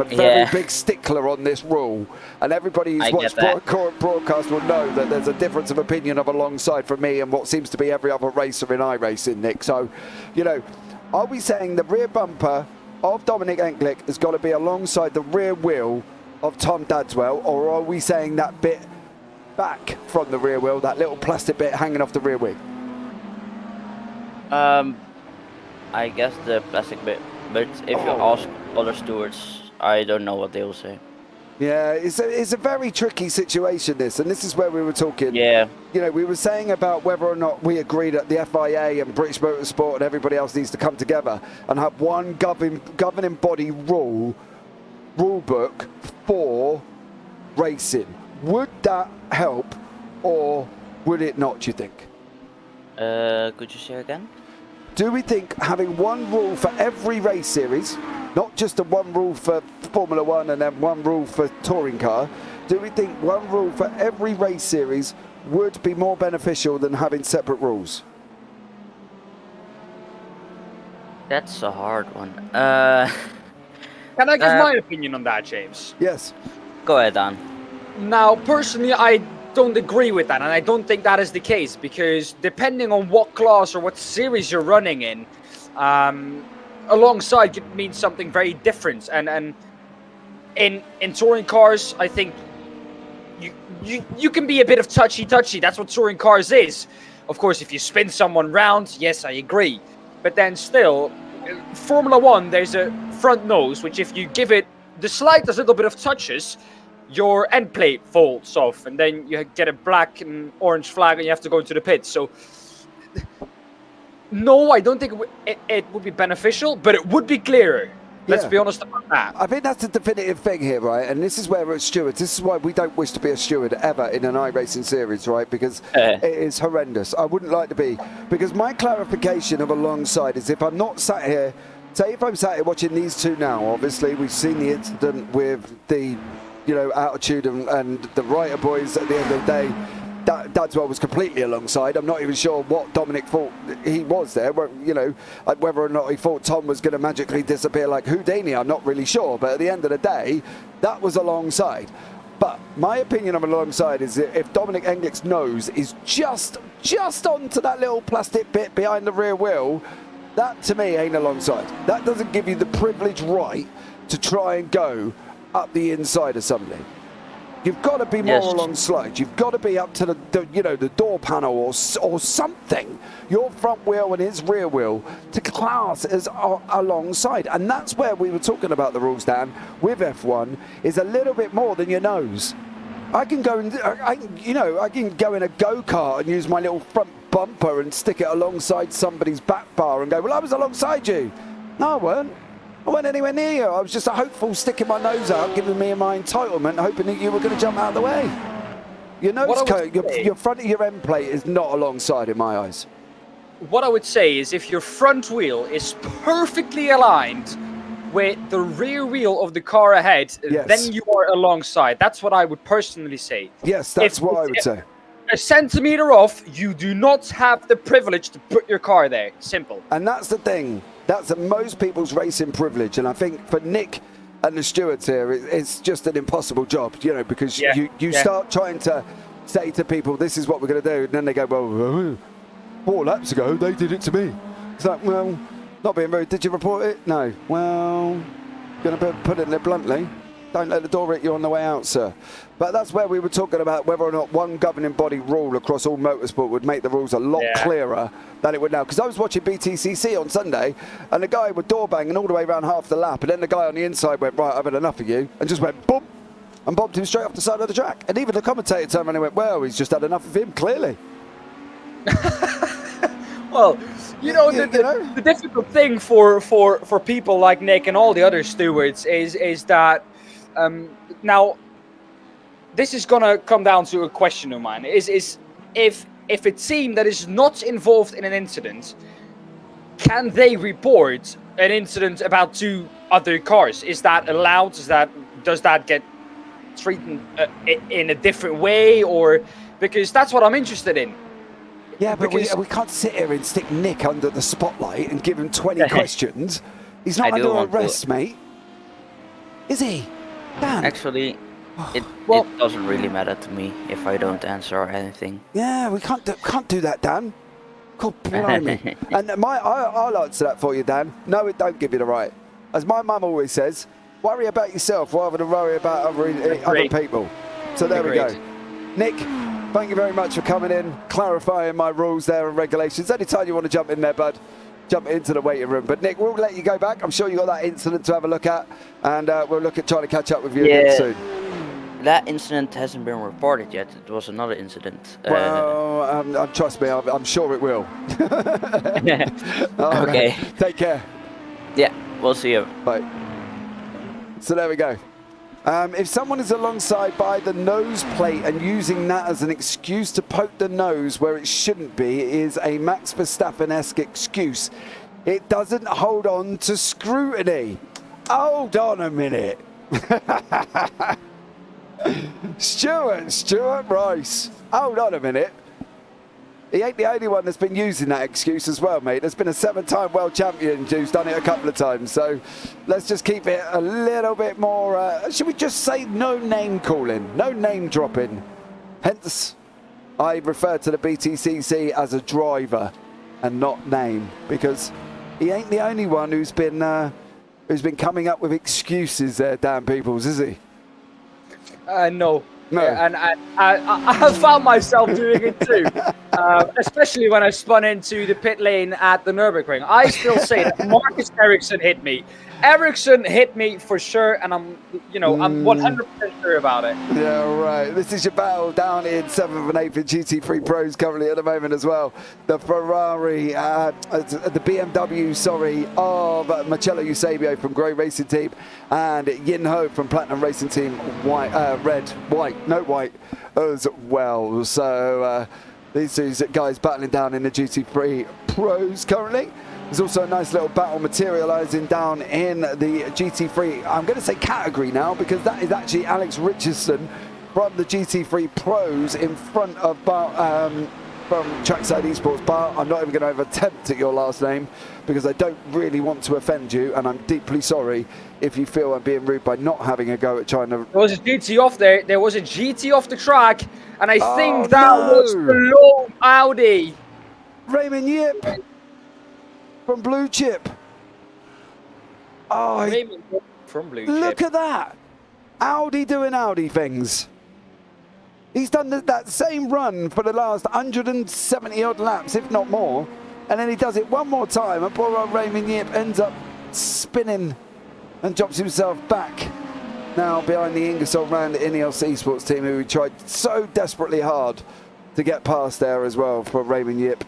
very big stickler on this rule, and everybody who's watched broadcast will know that there's a difference of opinion of alongside from me and what seems to be every other racer in iRacing, Nick. So, you know, are we saying the rear bumper of Dominic Englick has got to be alongside the rear wheel of Tom Dadswell, or are we saying that bit back from the rear wheel, that little plastic bit hanging off the rear wing? I guess the plastic bit, but if you ask other stewards, I don't know what they will say. Yeah, it's a very tricky situation, this, and this is where we were talking. Yeah. You know, we were saying about whether or not we agreed that the FIA and British Motorsport and everybody else needs to come together and have one governing body rule book for racing. Would that help, or would it not, do you think? Could you say again? Do we think having one rule for every race series, not just a one rule for Formula One and then one rule for touring car, do we think one rule for every race series would be more beneficial than having separate rules? That's a hard one. Can I give my opinion on that, James? Yes. Go ahead, Dan. Now, personally, I don't agree with that, and I don't think that is the case, because depending on what class or what series you're running in, alongside could mean something very different. And in touring cars, I think you can be a bit of touchy. That's what touring cars is. Of course, if you spin someone round, yes, I agree. But then still, Formula One, there's a front nose, which if you give it the slightest little bit of touches, your end plate falls off, and then you get a black and orange flag, and you have to go into the pits. So, no, I don't think it would be beneficial, but it would be clearer. Let's be honest about that. I think that's the definitive thing here, right? And this is where we're stewards. This is why we don't wish to be a steward ever in an iRacing series, right? Because it is horrendous. I wouldn't like to be. Because my clarification of alongside is if I'm not sat here, say if I'm sat here watching these two now, obviously we've seen the incident with the, you know, attitude and the writer boys at the end of the day. That's what I was completely alongside. I'm not even sure what Dominic thought he was there. You know, whether or not he thought Tom was going to magically disappear like Houdini, I'm not really sure. But at the end of the day, that was alongside. But my opinion of alongside is that if Dominic Englick's nose is just onto that little plastic bit behind the rear wheel, that to me ain't alongside. That doesn't give you the privileged right to try and go up the inside of somebody. You've got to be more alongside. You've got to be up to the you know, the door panel or something. Your front wheel and his rear wheel to class as alongside. And that's where we were talking about the rules, Dan, with F1, is a little bit more than your nose. I can go and, I can go in a go-kart and use my little front bumper and stick it alongside somebody's back bar and go, well, I was alongside you. No, I weren't. I wasn't anywhere near you. I was just a hopeful sticking my nose out, giving me my entitlement, hoping that you were going to jump out of the way. Your nose coat, your front of your end plate is not alongside in my eyes. What I would say is if your front wheel is perfectly aligned with the rear wheel of the car ahead, then you are alongside. That's what I would personally say. Yes, that's what I would say. A centimetre off, you do not have the privilege to put your car there. Simple. And that's the thing. That's most people's racing privilege. And I think for Nick and the stewards here, it's just an impossible job, you know, because you start trying to say to people, this is what we're going to do. And then they go, well, 4 laps ago, they did it to me. It's like, well, not being very, did you report it? No. Well, going to put it bluntly. Don't let the door hit you on the way out, sir. But that's where we were talking about whether or not one governing body rule across all motorsport would make the rules a lot clearer than it would now. Because I was watching BTCC on Sunday, and the guy would door banging all the way around half the lap, and then the guy on the inside went, right, I've had enough of you, and just went, boom, and bobbed him straight off the side of the track. And even the commentator turned around and went, well, he's just had enough of him, clearly. Well, the difficult thing for people like Nick and all the other stewards is that now this is gonna come down to a question of mine: is if a team that is not involved in an incident, can they report an incident about 2 other cars? Is that allowed? Does that get treated in a different way, or because that's what I'm interested in? Yeah, but we can't sit here and stick Nick under the spotlight and give him 20 questions. He's not under arrest, mate. Is he? Dan. Actually, it doesn't really matter to me if I don't answer or anything. Yeah, we can't do that, Dan. God blimey. And I'll answer that for you, Dan. No, it don't give you the right. As my mum always says, worry about yourself rather than worry about other people. So there we go. Nick, thank you very much for coming in, clarifying my rules there and regulations. Anytime you want to jump in there, bud, jump into the waiting room. But Nick, we'll let you go back. I'm sure you got that incident to have a look at, and we'll look at trying to catch up with you again soon. that incident hasn't been reported yet. It was another incident. Well, trust me, I'm sure it will. Okay. Take care. Yeah, we'll see you. Bye. So there we go. If someone is alongside by the nose plate and using that as an excuse to poke the nose where it shouldn't be, it is a Max Verstappen-esque excuse. It doesn't hold on to scrutiny. Hold on a minute. Stuart Rice. Hold on a minute. He ain't the only one that's been using that excuse as well, mate. There's been a 7-time world champion who's done it a couple of times. So let's just keep it a little bit more, should we just say no name calling, no name dropping. Hence, I refer to the BTCC as a driver and not name, because he ain't the only one who's been coming up with excuses there, Daan Pepels, is he? No. No. Yeah, and I have found myself doing it too, especially when I spun into the pit lane at the Nürburgring. I still say that Marcus Ericsson hit me. Ericsson hit me for sure, and I'm 100% sure about it. Yeah, right. This is your battle down in 7th and 8th in GT3 Pros currently at the moment as well. The Ferrari, the BMW, of Marcello Eusebio from Grey Racing Team and Yin Ho from Platinum Racing Team, white as well. So these two guys battling down in the GT3 Pros currently. There's also a nice little battle materialising down in the GT3, I'm going to say category now, because that is actually Alex Richardson from the GT3 Pros in front of from Trackside Esports. Bart, I'm not even going to have an attempt at your last name because I don't really want to offend you, and I'm deeply sorry if you feel I'm being rude by not having a go at trying to... There was a GT off there. There was a GT off the track, and I think that was below Audi. Raymond Yip from Blue Chip. Oh, Raymond from Blue Chip. Look at that. Audi doing Audi things. He's done that same run for the last 170 odd laps, if not more. And then he does it one more time, and poor old Raymond Yip ends up spinning and drops himself back now behind the Ingersoll Rand Ineos Esports team, who tried so desperately hard to get past there as well for Raymond Yip.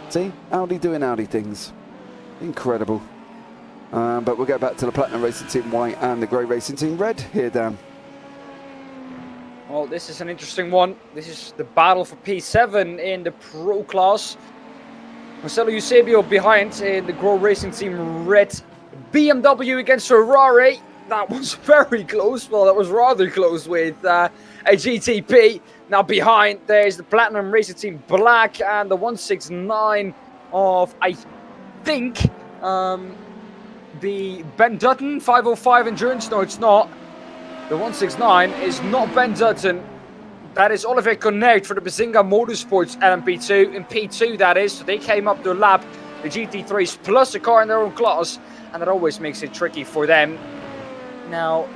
See, Audi doing Audi things. Incredible. But we'll go back to the Platinum Racing Team White and the Grey Racing Team Red here, Dan. Well, this is an interesting one. This is the battle for P7 in the Pro class. Marcello Eusebio behind in the Grey Racing Team Red. BMW against Ferrari. That was very close. Well, that was rather close with a GTP. Now behind, there's the Platinum Racing Team Black and the 169 of, I think, the Ben Dutton 505 Endurance. No, it's not. The 169 is not Ben Dutton. That is Oliver Connect for the Bazinga Motorsports LMP2. In P2, that is. So they came up to lap the GT3s plus a car in their own class. And that always makes it tricky for them. Now,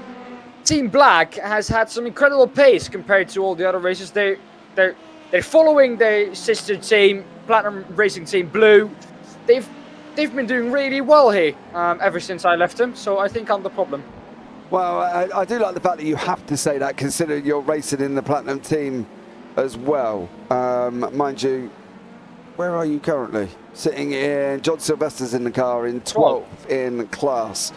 Team Black has had some incredible pace compared to all the other races. They're following their sister team, Platinum Racing Team Blue. They've been doing really well here ever since I left them. So I think I'm the problem. Well, I do like the fact that you have to say that, considering you're racing in the Platinum team as well. Mind you, where are you currently? Sitting in, John Sylvester's in the car in 12th in class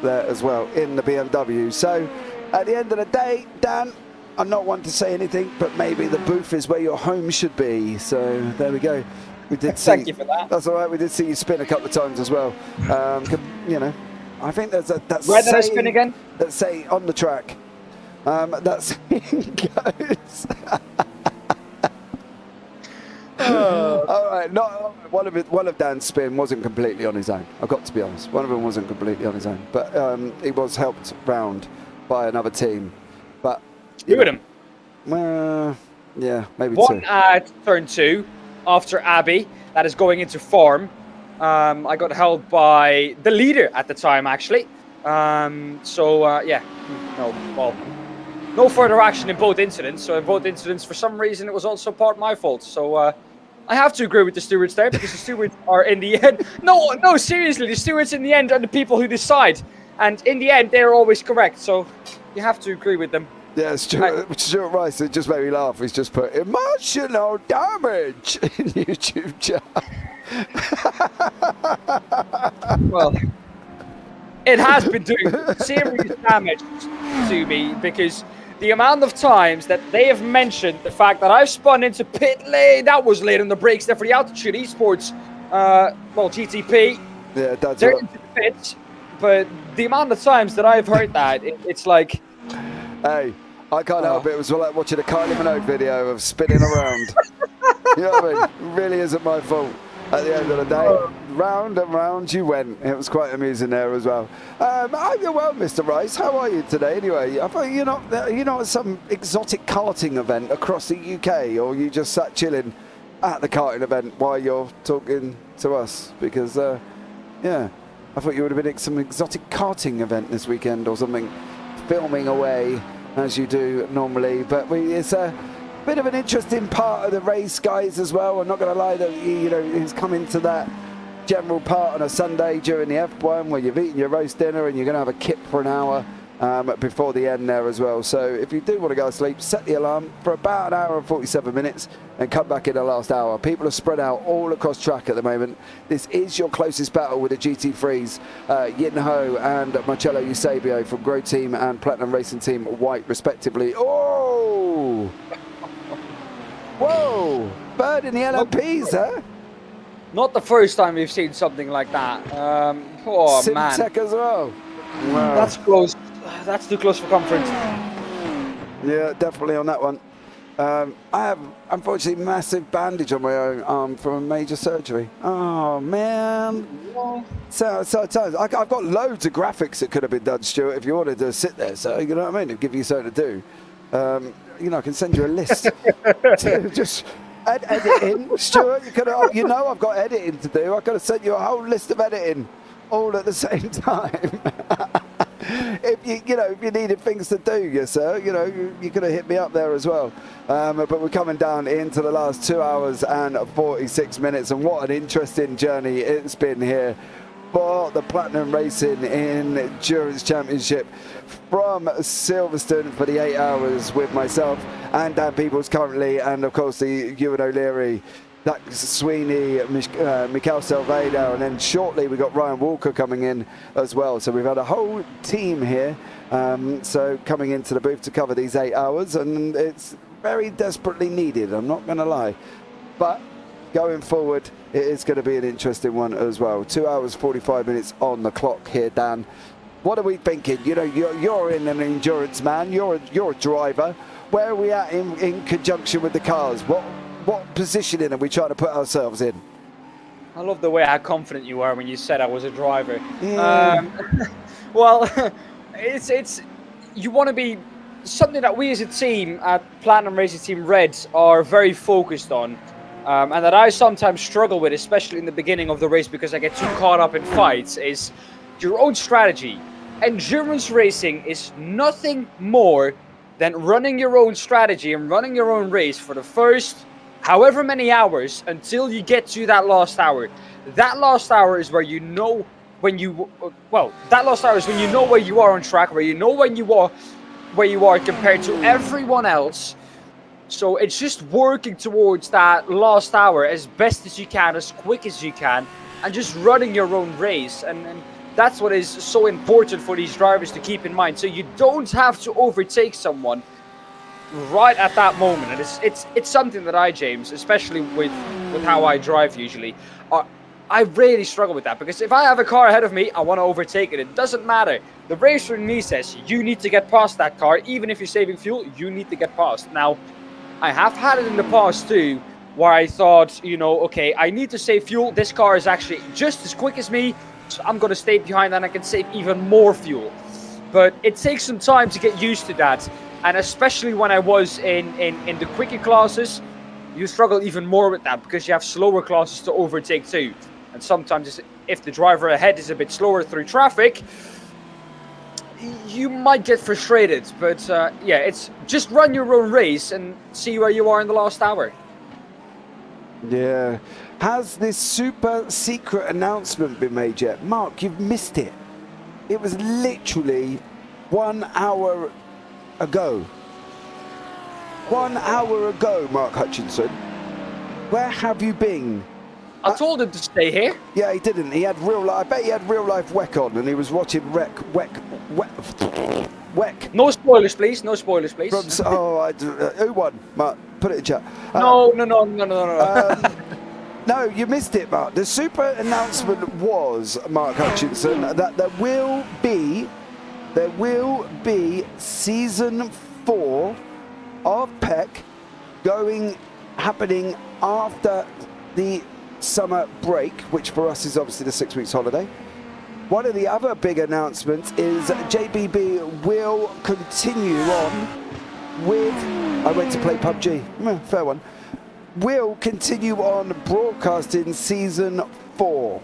there as well, in the BMW. So, at the end of the day, Dan, I'm not one to say anything, but maybe the booth is where your home should be. So, there we go. We did see, Thank you for that. That's all right. We did see you spin a couple of times as well. You know, I think there's that Where did I spin again? Let's say on the track. That saying goes. All right, one of Dan's spin wasn't completely on his own. I've got to be honest. One of them wasn't completely on his own, but he was helped round by another team. But Look at him. Yeah, maybe One two. at turn 2 after Abbey. That is going into farm. I got held by the leader at the time, actually. Yeah, no further action in both incidents. So in both incidents, for some reason, it was also part my fault. So I have to agree with the stewards there, because the stewards are in the end. No, seriously, the stewards in the end are the people who decide, and in the end, they're always correct. So You have to agree with them. Yeah, Stuart Rice, it just made me laugh. He's just put emotional damage in YouTube chat. Well, it has been doing serious damage to me because the amount of times that they have mentioned the fact that I've spun into pit lane, that was late on the brakes there for the Altitude Esports, GTP. Yeah, that's they're right. into the pits, but the amount of times that I've heard that, it's like... Hey, I can't help it. It was like watching a Kylie Minogue video of spinning around. You know what I mean? It really isn't my fault. At the end of the day, round and round you went. It was quite amusing there as well. Well, Mr. Rice, how are you today? Anyway, I thought you're not at some exotic karting event across the UK, or you just sat chilling at the karting event while you're talking to us? Because, yeah, I thought you would have been at some exotic karting event this weekend or something, filming away as you do normally. But it's a bit of an interesting part of the race, guys, as well. I'm not going to lie that he's come into that general part on a Sunday during the F1 where you've eaten your roast dinner and you're going to have a kip for an hour before the end there as well. So if you do want to go to sleep, set the alarm for about an hour and 47 minutes and come back in the last hour. People are spread out all across track at the moment. This is your closest battle with the GT3s, Yin Ho and Marcello Eusebio from Grow Team and Platinum Racing Team White respectively. Oh! Whoa! Bird in the LMPs, huh? Not the first time we've seen something like that. Oh, man. Simtech as well. Wow. That's close. That's too close for comfort. Yeah, definitely on that one. I have, unfortunately, massive bandage on my own arm from a major surgery. Oh, man. So I've got loads of graphics that could have been done, Stuart, if you wanted to sit there. So, you know what I mean? It'd give you something to do. I can send you a list. To just edit in. Stuart, I've got editing to do. I could have sent you a whole list of editing all at the same time. If you needed things to do, yes, sir, you could have hit me up there as well. But we're coming down into the last 2 hours and 46 minutes, and what an interesting journey it's been here for the Platinum Racing Endurance Championship from Silverstone for the 8 hours with myself and Daan Pepels currently, and of course the Ewan O'Leary, Sweeney, Mikel Salvador, and then shortly we got Ryan Walker coming in as well. So we've had a whole team here, so coming into the booth to cover these 8 hours, and it's very desperately needed, I'm not going to lie. But going forward, it is going to be an interesting one as well. 2 hours 45 minutes on the clock here, Dan. What are we thinking? You're in an endurance man. You're a driver. Where are we at in conjunction with the cars? What positioning are we trying to put ourselves in? I love the way how confident you were when you said I was a driver. Yeah. Well, it's you want to be something that we as a team at Platinum Racing Team Red are very focused on. And that I sometimes struggle with, especially in the beginning of the race because I get too caught up in fights, is your own strategy. Endurance racing is nothing more than running your own strategy and running your own race for the first however many hours until you get to that last hour. That last hour is where you know when you, that last hour is when you know where you are on track, where you know where you are compared to everyone else. So it's just working towards that last hour as best as you can, as quick as you can, and just running your own race. And that's what is so important for these drivers to keep in mind. So you don't have to overtake someone right at that moment. And it's something that I, James, especially with how I drive usually, I really struggle with that. Because if I have a car ahead of me, I want to overtake it. It doesn't matter. The racer in me says you need to get past that car. Even if you're saving fuel, you need to get past. Now, I have had it in the past too, where I thought, okay, I need to save fuel. This car is actually just as quick as me, so I'm going to stay behind and I can save even more fuel. But it takes some time to get used to that. And especially when I was in the quickie classes, you struggle even more with that because you have slower classes to overtake too. And sometimes if the driver ahead is a bit slower through traffic, you might get frustrated, but yeah, it's just run your own race and see where you are in the last hour. Yeah. Has this super secret announcement been made yet? Mark, you've missed it. It was literally 1 hour ago. 1 hour ago, Mark Hutchinson. Where have you been? I told him to stay here. Yeah, he didn't. He had real life. I bet he had real life WEC on, and he was watching WEC. No spoilers, please. No spoilers, please. Who won? Mark, put it in chat. No. No, you missed it, Mark. The super announcement was, Mark Hutchinson, that there will be season 4 of PEC happening after the summer break, which for us is obviously the 6 weeks holiday. One of the other big announcements is JBB will continue on with, I went to play PUBG, fair one, will continue on broadcasting season 4.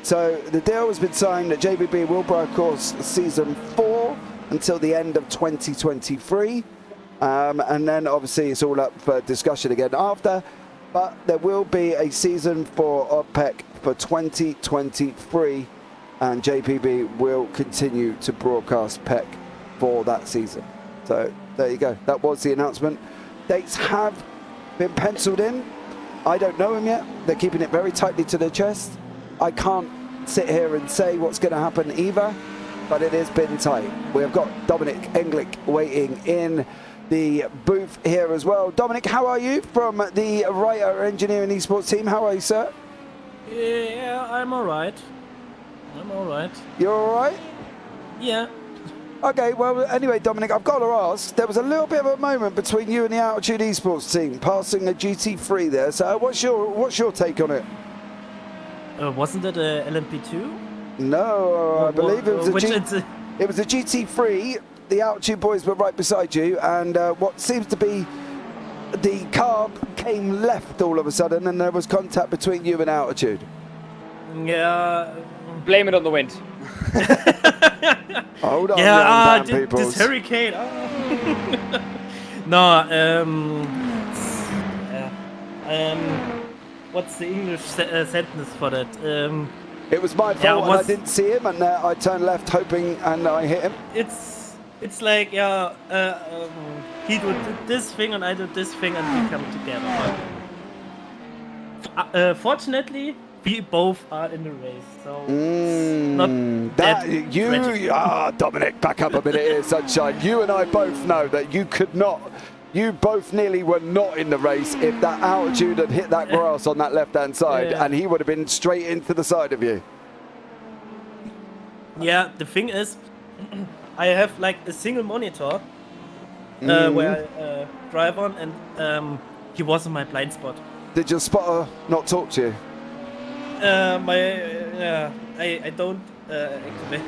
So the deal has been signed that JBB will broadcast season 4 until the end of 2023. And then obviously it's all up for discussion again after. But there will be a season 4 of PEC for 2023. And JPB will continue to broadcast PEC for that season. So there you go. That was the announcement. Dates have been penciled in. I don't know them yet. They're keeping it very tightly to their chest. I can't sit here and say what's going to happen either, but it has been tight. We have got Dominic Englick waiting in the booth here as well. Dominic, how are you from the Writer Engineering Esports team? How are you, sir? Yeah, I'm all right. You're all right? Yeah. Okay, well, anyway, Dominic, I've got to ask, there was a little bit of a moment between you and the Altitude Esports team, passing a GT3 there. So what's your take on it? Wasn't it a LMP2? No, I believe it was it was a GT3. The Altitude boys were right beside you, and what seems to be the car came left all of a sudden, and there was contact between you and Altitude. Yeah. Blame it on the wind. Hold on, yeah, Daan Pepels. this hurricane. No, what's the English sentence for that? It was my fault, and I didn't see him, and I turned left hoping, and I hit him. It's like, he did this thing, and I did this thing, and we come together. But, fortunately, we both are in the race, so it's not that Dominic, back up a minute here, sunshine. You and I both know that you both nearly were not in the race if that Altitude had hit that grass on that left-hand side, and he would have been straight into the side of you. Yeah, the thing is, I have like a single monitor where I drive on, and he was in my blind spot. Did your spotter not talk to you? I don't activate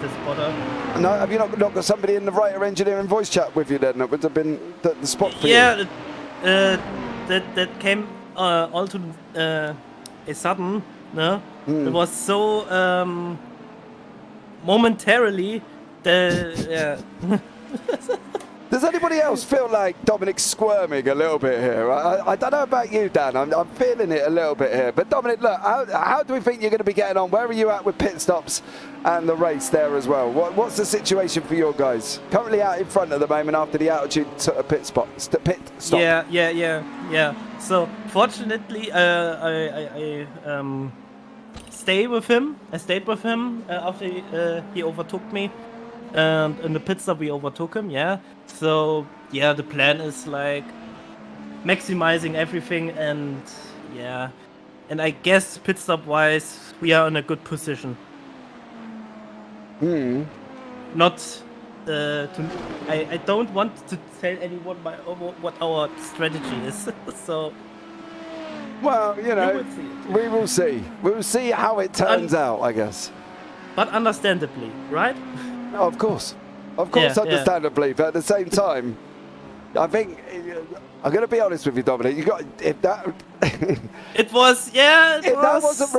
the spotter. No, have you not got somebody in the Writer Engineering voice chat with you then? That would have been the spot for you. Yeah, that came all to a sudden. No, it was so momentarily. Does anybody else feel like Dominic's squirming a little bit here? I don't know about you, Dan. I'm feeling it a little bit here. But Dominic, look, how do we think you're going to be getting on? Where are you at with pit stops and the race there as well? What's the situation for your guys? Currently out in front at the moment after the Altitude pit stop. Yeah. So fortunately, I stayed with him after he overtook me. And in the pit stop we overtook him, So, the plan is like maximizing everything, and and I guess pit stop wise we are in a good position. Not I don't want to tell anyone what our strategy is. So. Well, we will see. We will see how it turns out, I guess. But understandably, right? Of course, understandably. Yeah. But at the same time, I think I'm going to be honest with you, Dominic. You got if that. It was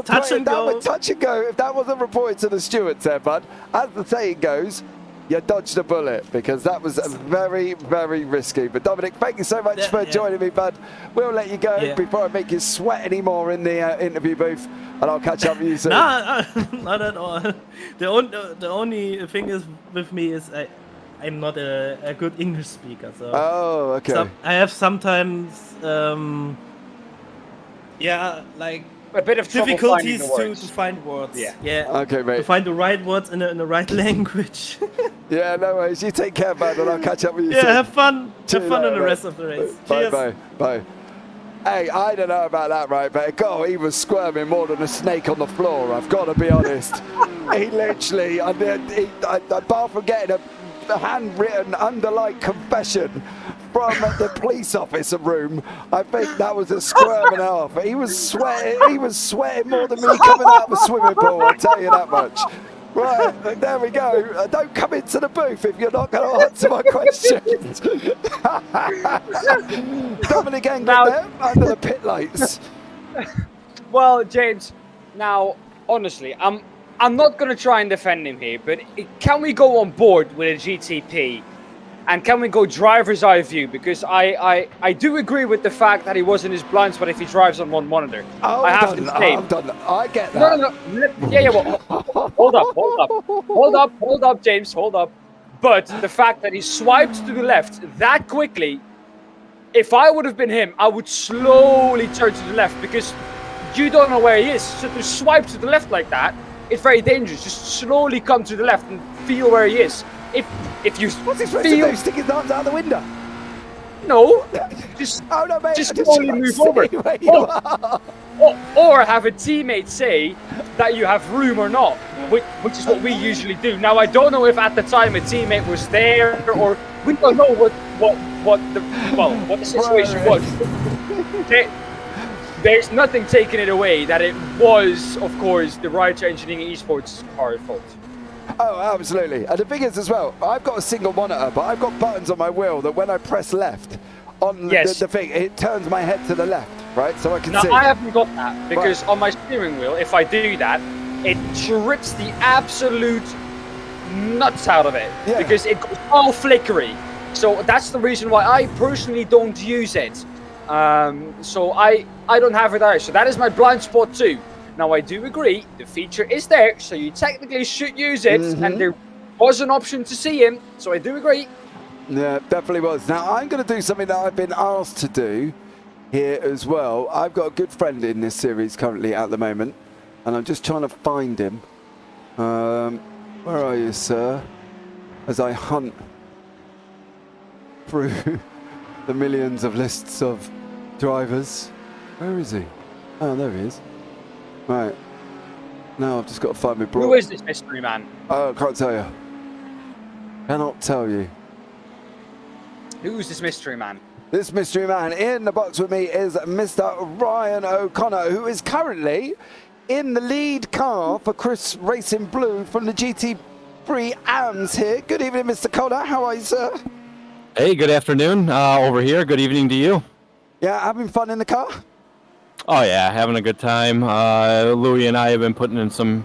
touch and go. Touch and go. If that wasn't reported to the stewards, there, bud, as the saying goes, you dodged a bullet because that was very, very risky. But Dominic, thank you so much for joining me, bud. We'll let you go before I make you sweat anymore in the interview booth, and I'll catch up with you soon. Nah, not at all. The only thing is with me is I'm not a good English speaker. So Oh, okay. I have sometimes like A bit of trouble finding difficulties the words. to find words. Yeah. Okay, mate. To find the right words in the right language. Yeah, no worries. You take care, man, and I'll catch up with you Yeah, soon. have fun. See Have you fun later, in the mate. rest of the race. Bye, Cheers. bye, bye. Hey, I don't know about that, right, but God, he was squirming more than a snake on the floor, I've got to be honest. He literally, apart from getting a handwritten, underlined confession from the police officer room, I think that was a squirm and a half. He was sweating more than me coming out of a swimming pool, I'll tell you that much. Right, there we go. Don't come into the booth if you're not going to answer my questions. Dominic Engel there, under the pit lights. Well, James, now honestly, I'm not gonna try and defend him here, but can we go on board with a GTP, and can we go driver's eye view? Because I do agree with the fact that he was in his blind spot if he drives on one monitor. Oh, I have to say, I'm done. I get that. No. Yeah. Well, hold up, James, hold up. But the fact that he swiped to the left that quickly, if I would have been him, I would slowly turn to the left because you don't know where he is. So to swipe to the left like that, it's very dangerous. Just slowly come to the left and feel where he is. If you What's he supposed to do? Stick his arms out the window? No, just slowly move over. Or have a teammate say that you have room or not, which is what we usually do. Now I don't know if at the time a teammate was there or we don't know what the situation was. There's nothing taking it away that it was, of course, the Riot Engineering Esports car fault. Oh, absolutely. And the thing is as well, I've got a single monitor, but I've got buttons on my wheel that when I press left on the thing, it turns my head to the left, right? So I can see. Now, I haven't got that because on my steering wheel, if I do that, it trips the absolute nuts out of it because it goes all flickery. So that's the reason why I personally don't use it. So I don't have it either. So that is my blind spot too. Now I do agree, the feature is there, so you technically should use it, and there was an option to see him, so I do agree. Yeah, definitely was. Now I'm going to do something that I've been asked to do here as well. I've got a good friend in this series currently at the moment, and I'm just trying to find him. Where are you, sir? As I hunt through the millions of lists of drivers. Where is he? Oh, there he is. Right. Now I've just got to find my bro. Who is this mystery man? Oh, I can't tell you. Cannot tell you. Who's this mystery man? This mystery man in the box with me is Mr. Ryan O'Connor, who is currently in the lead car for Chris Racing Blue from the GT3 AMS here. Good evening, Mr. Connor. How are you, sir? Hey, good afternoon over here. Good evening to you. Yeah, having fun in the car? Oh, yeah, having a good time. Louis and I have been putting in some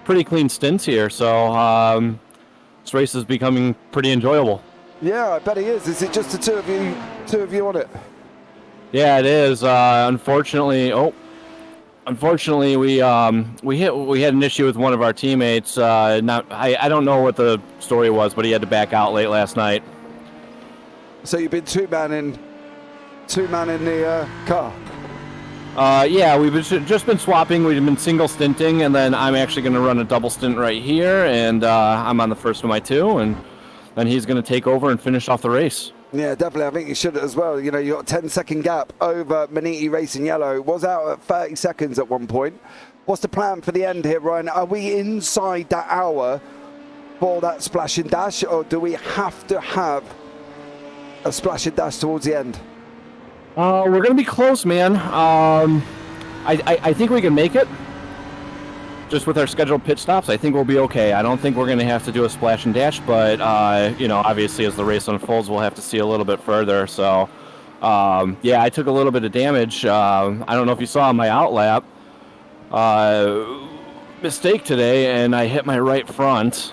pretty clean stints here, so this race is becoming pretty enjoyable. Yeah, I bet he is. Is it just the two of you on it? Yeah, it is. Unfortunately, we had an issue with one of our teammates. I don't know what the story was, but he had to back out late last night. So you've been two-man in the car? Yeah, we've just been swapping. We've been single stinting, and then I'm actually going to run a double stint right here, and I'm on the first of my two, and then he's going to take over and finish off the race. Yeah, definitely. I think you should as well. You know, you got a 10-second gap over Maniti Racing Yellow. Was out at 30 seconds at one point. What's the plan for the end here, Ryan? Are we inside that hour for that splash and dash, or do we have to have a splash and dash towards the end? We're going to be close, man. I think we can make it. Just with our scheduled pit stops, I think we'll be okay. I don't think we're going to have to do a splash and dash, but, obviously as the race unfolds, we'll have to see a little bit further. So, yeah, I took a little bit of damage. I don't know if you saw on my outlap. Mistake today, and I hit my right front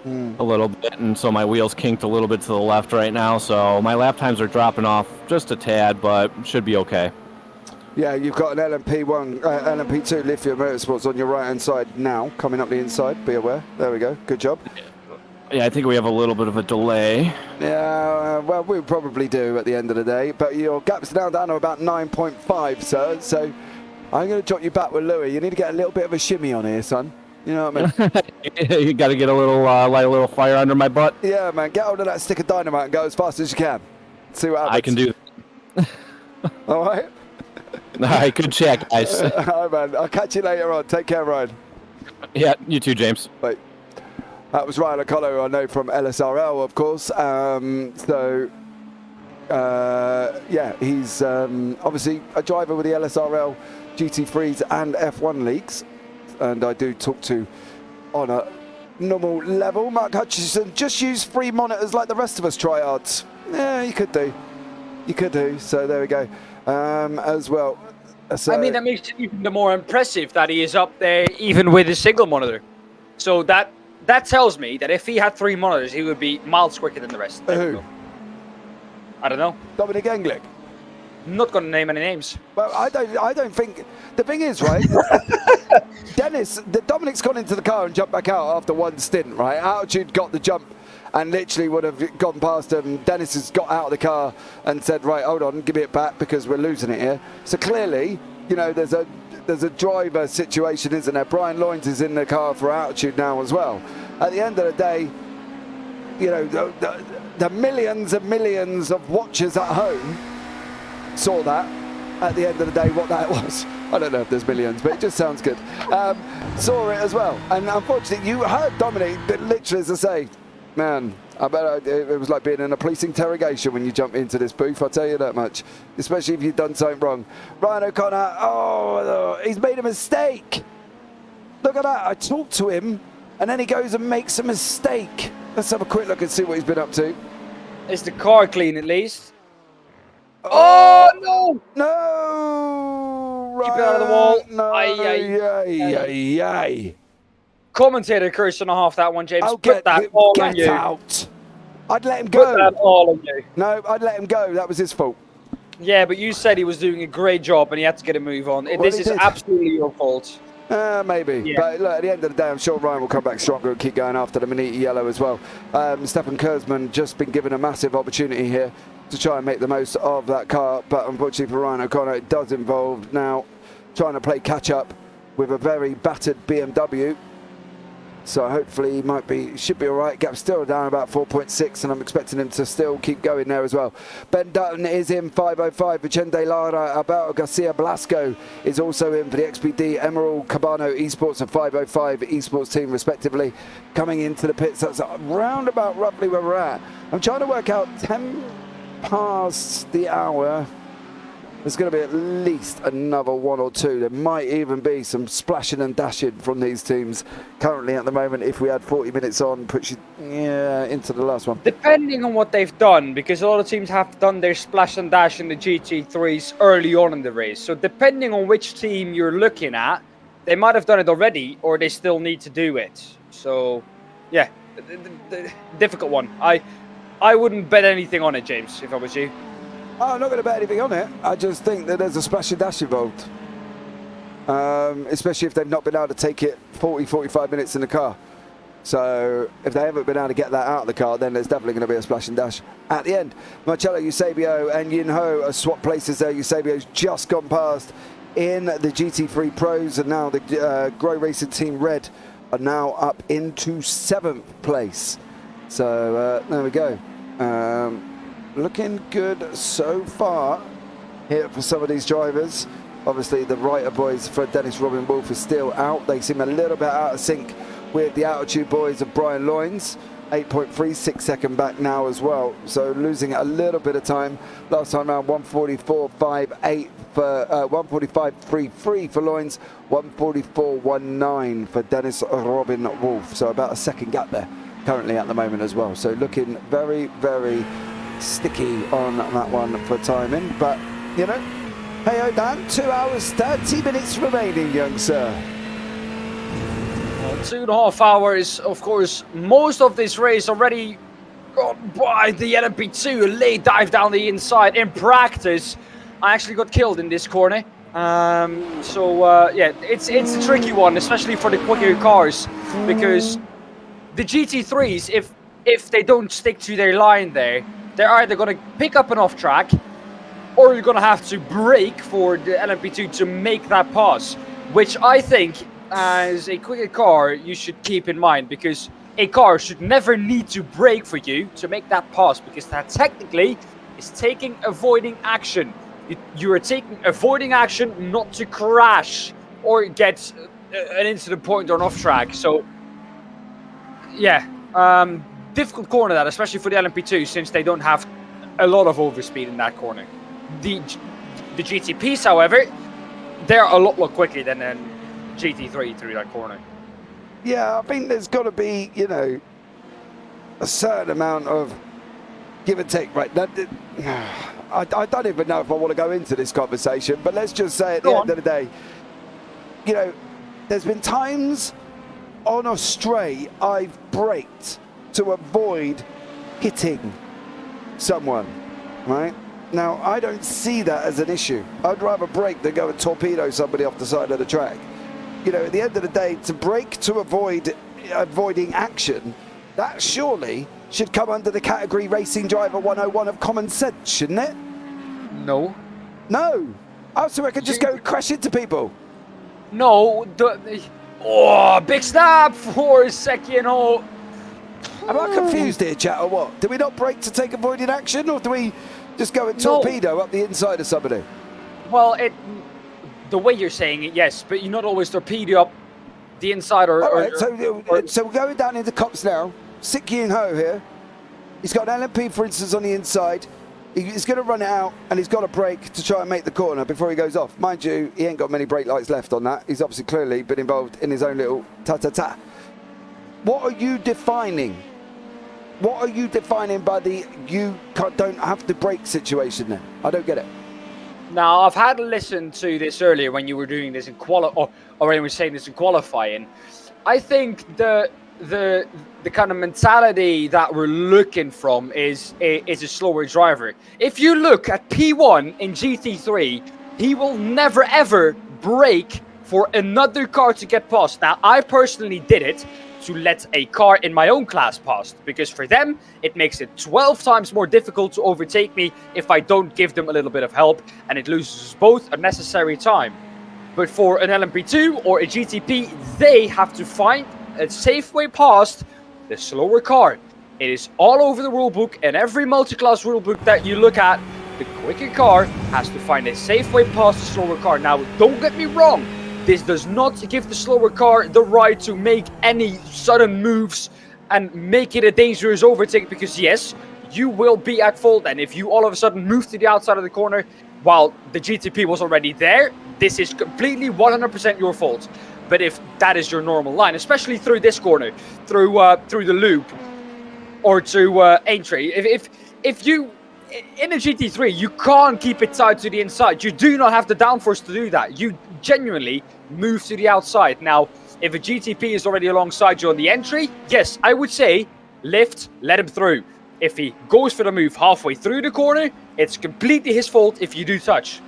a little bit, and so my wheels kinked a little bit to the left right now. So my lap times are dropping off just a tad, but should be okay. Yeah, you've got an LMP1, LMP2 Lithium Motorsports on your right-hand side now, coming up the inside. Be aware. There we go. Good job. Yeah, I think we have a little bit of a delay. Yeah, well, we probably do at the end of the day. But your gap's now down to about 9.5, sir. So I'm going to drop you back with Louis. You need to get a little bit of a shimmy on here, son. You know what I mean? You got to get a little, light a little fire under my butt. Yeah, man. Get hold of that stick of dynamite and go as fast as you can. See what happens. I can do that. All right? All right, good chat, guys. All right, man. I'll catch you later on. Take care, Ryan. Yeah, you too, James. Bye. That was Ryan O'Connor, who I know from LSRL, of course. Yeah, he's obviously a driver with the LSRL, GT3s and F1 leagues. And I do talk to on a normal level. Mark Hutchinson, just use free monitors like the rest of us tryhards. Yeah, you could do. You could do. So there we go. As well. So, I mean, that makes it even the more impressive that he is up there even with his single monitor. So that tells me that if he had 3 monitors, he would be miles quicker than the rest. Who? I don't know. Dominic Englick. I'm not going to name any names. Well, I don't think. The thing is, right? Dominic's gone into the car and jumped back out after one stint, right? Altitude got the jump and literally would have gone past him. Dennis has got out of the car and said, right, hold on, give me it back because we're losing it here. So clearly, you know, there's a driver situation, isn't there? Brian Loynes is in the car for Altitude now as well. At the end of the day, you know, the millions and millions of watchers at home saw that. At the end of the day, what that was. I don't know if there's millions, but it just sounds good. Saw it as well. And unfortunately, you heard Dominic literally as I say, man, it was like being in a police interrogation when you jump into this booth, I'll tell you that much. Especially if you've done something wrong. Ryan O'Connor, he's made a mistake. Look at that, I talked to him, and then he goes and makes a mistake. Let's have a quick look and see what he's been up to. Is the car clean at least? Oh, no! No! Keep it out of the wall. No! Aye. Commentator cursing off that one, James. Get on you. Out. I'd let him go. Put that all on you. No, I'd let him go. That was his fault. Yeah, but you said he was doing a great job and he had to get a move on. Well, this is absolutely your fault. Maybe. Yeah. But look, at the end of the day, I'm sure Ryan will come back stronger and keep going after the Maniti Yellow as well. Stefan Kurzman just been given a massive opportunity here to try and make the most of that car. But unfortunately for Ryan O'Connor, it does involve now trying to play catch up with a very battered BMW. So hopefully he should be all right. Gap's still down about 4.6, and I'm expecting him to still keep going there as well. Ben Dutton is in 505. Vicente Lara, Alberto Garcia Blasco is also in for the XPD. Emerald Cabano Esports and 505 Esports team respectively coming into the pits. That's around about roughly where we're at. I'm trying to work out 10 past the hour. There's going to be at least another 1 or 2. There might even be some splashing and dashing from these teams currently at the moment. If we had 40 minutes on, puts you into the last one. Depending on what they've done, because a lot of teams have done their splash and dash in the GT3s early on in the race. So depending on which team you're looking at, they might have done it already, or they still need to do it. So, yeah, the difficult one. I wouldn't bet anything on it, James, if I was you. Oh, I'm not going to bet anything on it. I just think that there's a splash and dash involved. Especially if they've not been able to take it 40, 45 minutes in the car. So if they haven't been able to get that out of the car, then there's definitely going to be a splash and dash at the end. Marcello Eusebio and Yin Ho are swapped places there. Eusebio's just gone past in the GT3 Pros, and now the Grow Racing Team Red are now up into 7th place. So there we go. Looking good so far here for some of these drivers. Obviously the Writer boys for Dennis Robin Wolf is still out. They seem a little bit out of sync with the Altitude boys of Brian Loynes. 8.3, 6 second back now as well. So losing a little bit of time. Last time around 144.58 for 145.33 for Loynes, 144.19 for Dennis Robin Wolf. So about a second gap there currently at the moment as well. So looking very, very sticky on that one for timing, but you know, hey, Dan, 2 hours 30 minutes remaining, young sir. Well, 2.5 hours, of course. Most of this race already gone by the LMP2. A late dive down the inside. In practice, I actually got killed in this corner. Yeah, it's a tricky one, especially for the quicker cars, because the GT3s, if they don't stick to their line there, they're either going to pick up an off track, or you're going to have to brake for the LMP2 to make that pass, which I think, as a quicker car, you should keep in mind, because a car should never need to brake for you to make that pass, because that technically is taking avoiding action. You are taking avoiding action not to crash or get an incident point or an off track. So, yeah, difficult corner that, especially for the LMP2, since they don't have a lot of overspeed in that corner. The GTPs, however, they're a lot quicker than GT3 through that corner. Yeah, I think there's got to be, you know, a certain amount of give and take. Right, I don't even know if I want to go into this conversation, but let's just say at the end of the day, you know, there's been times on a straight I've braked to avoid hitting someone, right? Now, I don't see that as an issue. I'd rather brake than go and torpedo somebody off the side of the track. You know, at the end of the day, to brake to avoid avoiding action, that surely should come under the category Racing Driver 101 of common sense, shouldn't it? No. No. Oh, so I could just go crash into people. No. Big snap for Sekino. Am I confused here, chat, or what? Do we not brake to take avoiding action, or do we just go and torpedo up the inside of somebody? Well, the way you're saying it, yes, but you not always torpedo up the inside or... All right, so we're going down into Cops now. Sik Yin Ho here. He's got an LMP, for instance, on the inside. He's going to run it out, and he's got a brake to try and make the corner before he goes off. Mind you, he ain't got many brake lights left on that. He's obviously clearly been involved in his own little ta-ta-ta. What are you defining? What are you defining by the don't have to brake situation then? I don't get it. Now, I've had a listen to this earlier when you were doing this in or when you were saying this in qualifying. I think the kind of mentality that we're looking from is a slower driver. If you look at P1 in GT3, he will never ever brake for another car to get past. Now, I personally did it to let a car in my own class pass, because for them it makes it 12 times more difficult to overtake me if I don't give them a little bit of help, and it loses both unnecessary time. But for an LMP2 or a GTP, they have to find a safe way past the slower car. It is all over the rulebook, and every multi-class rulebook that you look at, the quicker car has to find a safe way past the slower car. Now, don't get me wrong, this does not give the slower car the right to make any sudden moves and make it a dangerous overtake, because yes, you will be at fault, and if you all of a sudden move to the outside of the corner while the GTP was already there, this is completely 100% your fault. But if that is your normal line, especially through this corner, through the loop, or to entry, if you in a GT3 you can't keep it tied to the inside. You do not have the downforce to do that. You genuinely move to the outside. Now, if a GTP is already alongside you on the entry, yes, I would say lift, let him through. If he goes for the move halfway through the corner, it's completely his fault if you do touch.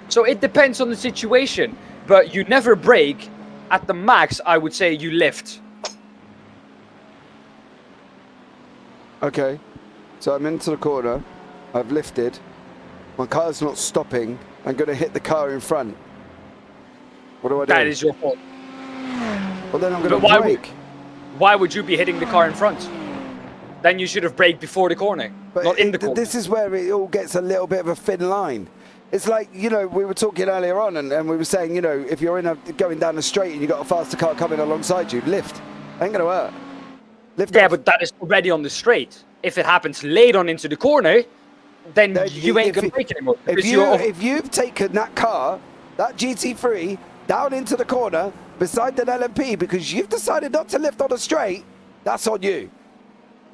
So it depends on the situation, but you never brake. At the max, I would say you lift. Okay, so I'm into the corner, I've lifted, my car's not stopping, I'm going to hit the car in front. What do I do? That is your fault. Well, then I'm going to brake. Why would you be hitting the car in front? Then you should have braked before the corner, but not in the corner. This is where it all gets a little bit of a thin line. It's like, you know, we were talking earlier on, and we were saying, you know, if you're going down the straight and you've got a faster car coming alongside you, lift. Ain't going to work. Lift off. But that is already on the straight. If it happens late on into the corner, then you ain't going to brake anymore. If you've taken that car, that GT3, down into the corner beside an LMP because you've decided not to lift on a straight, that's on you.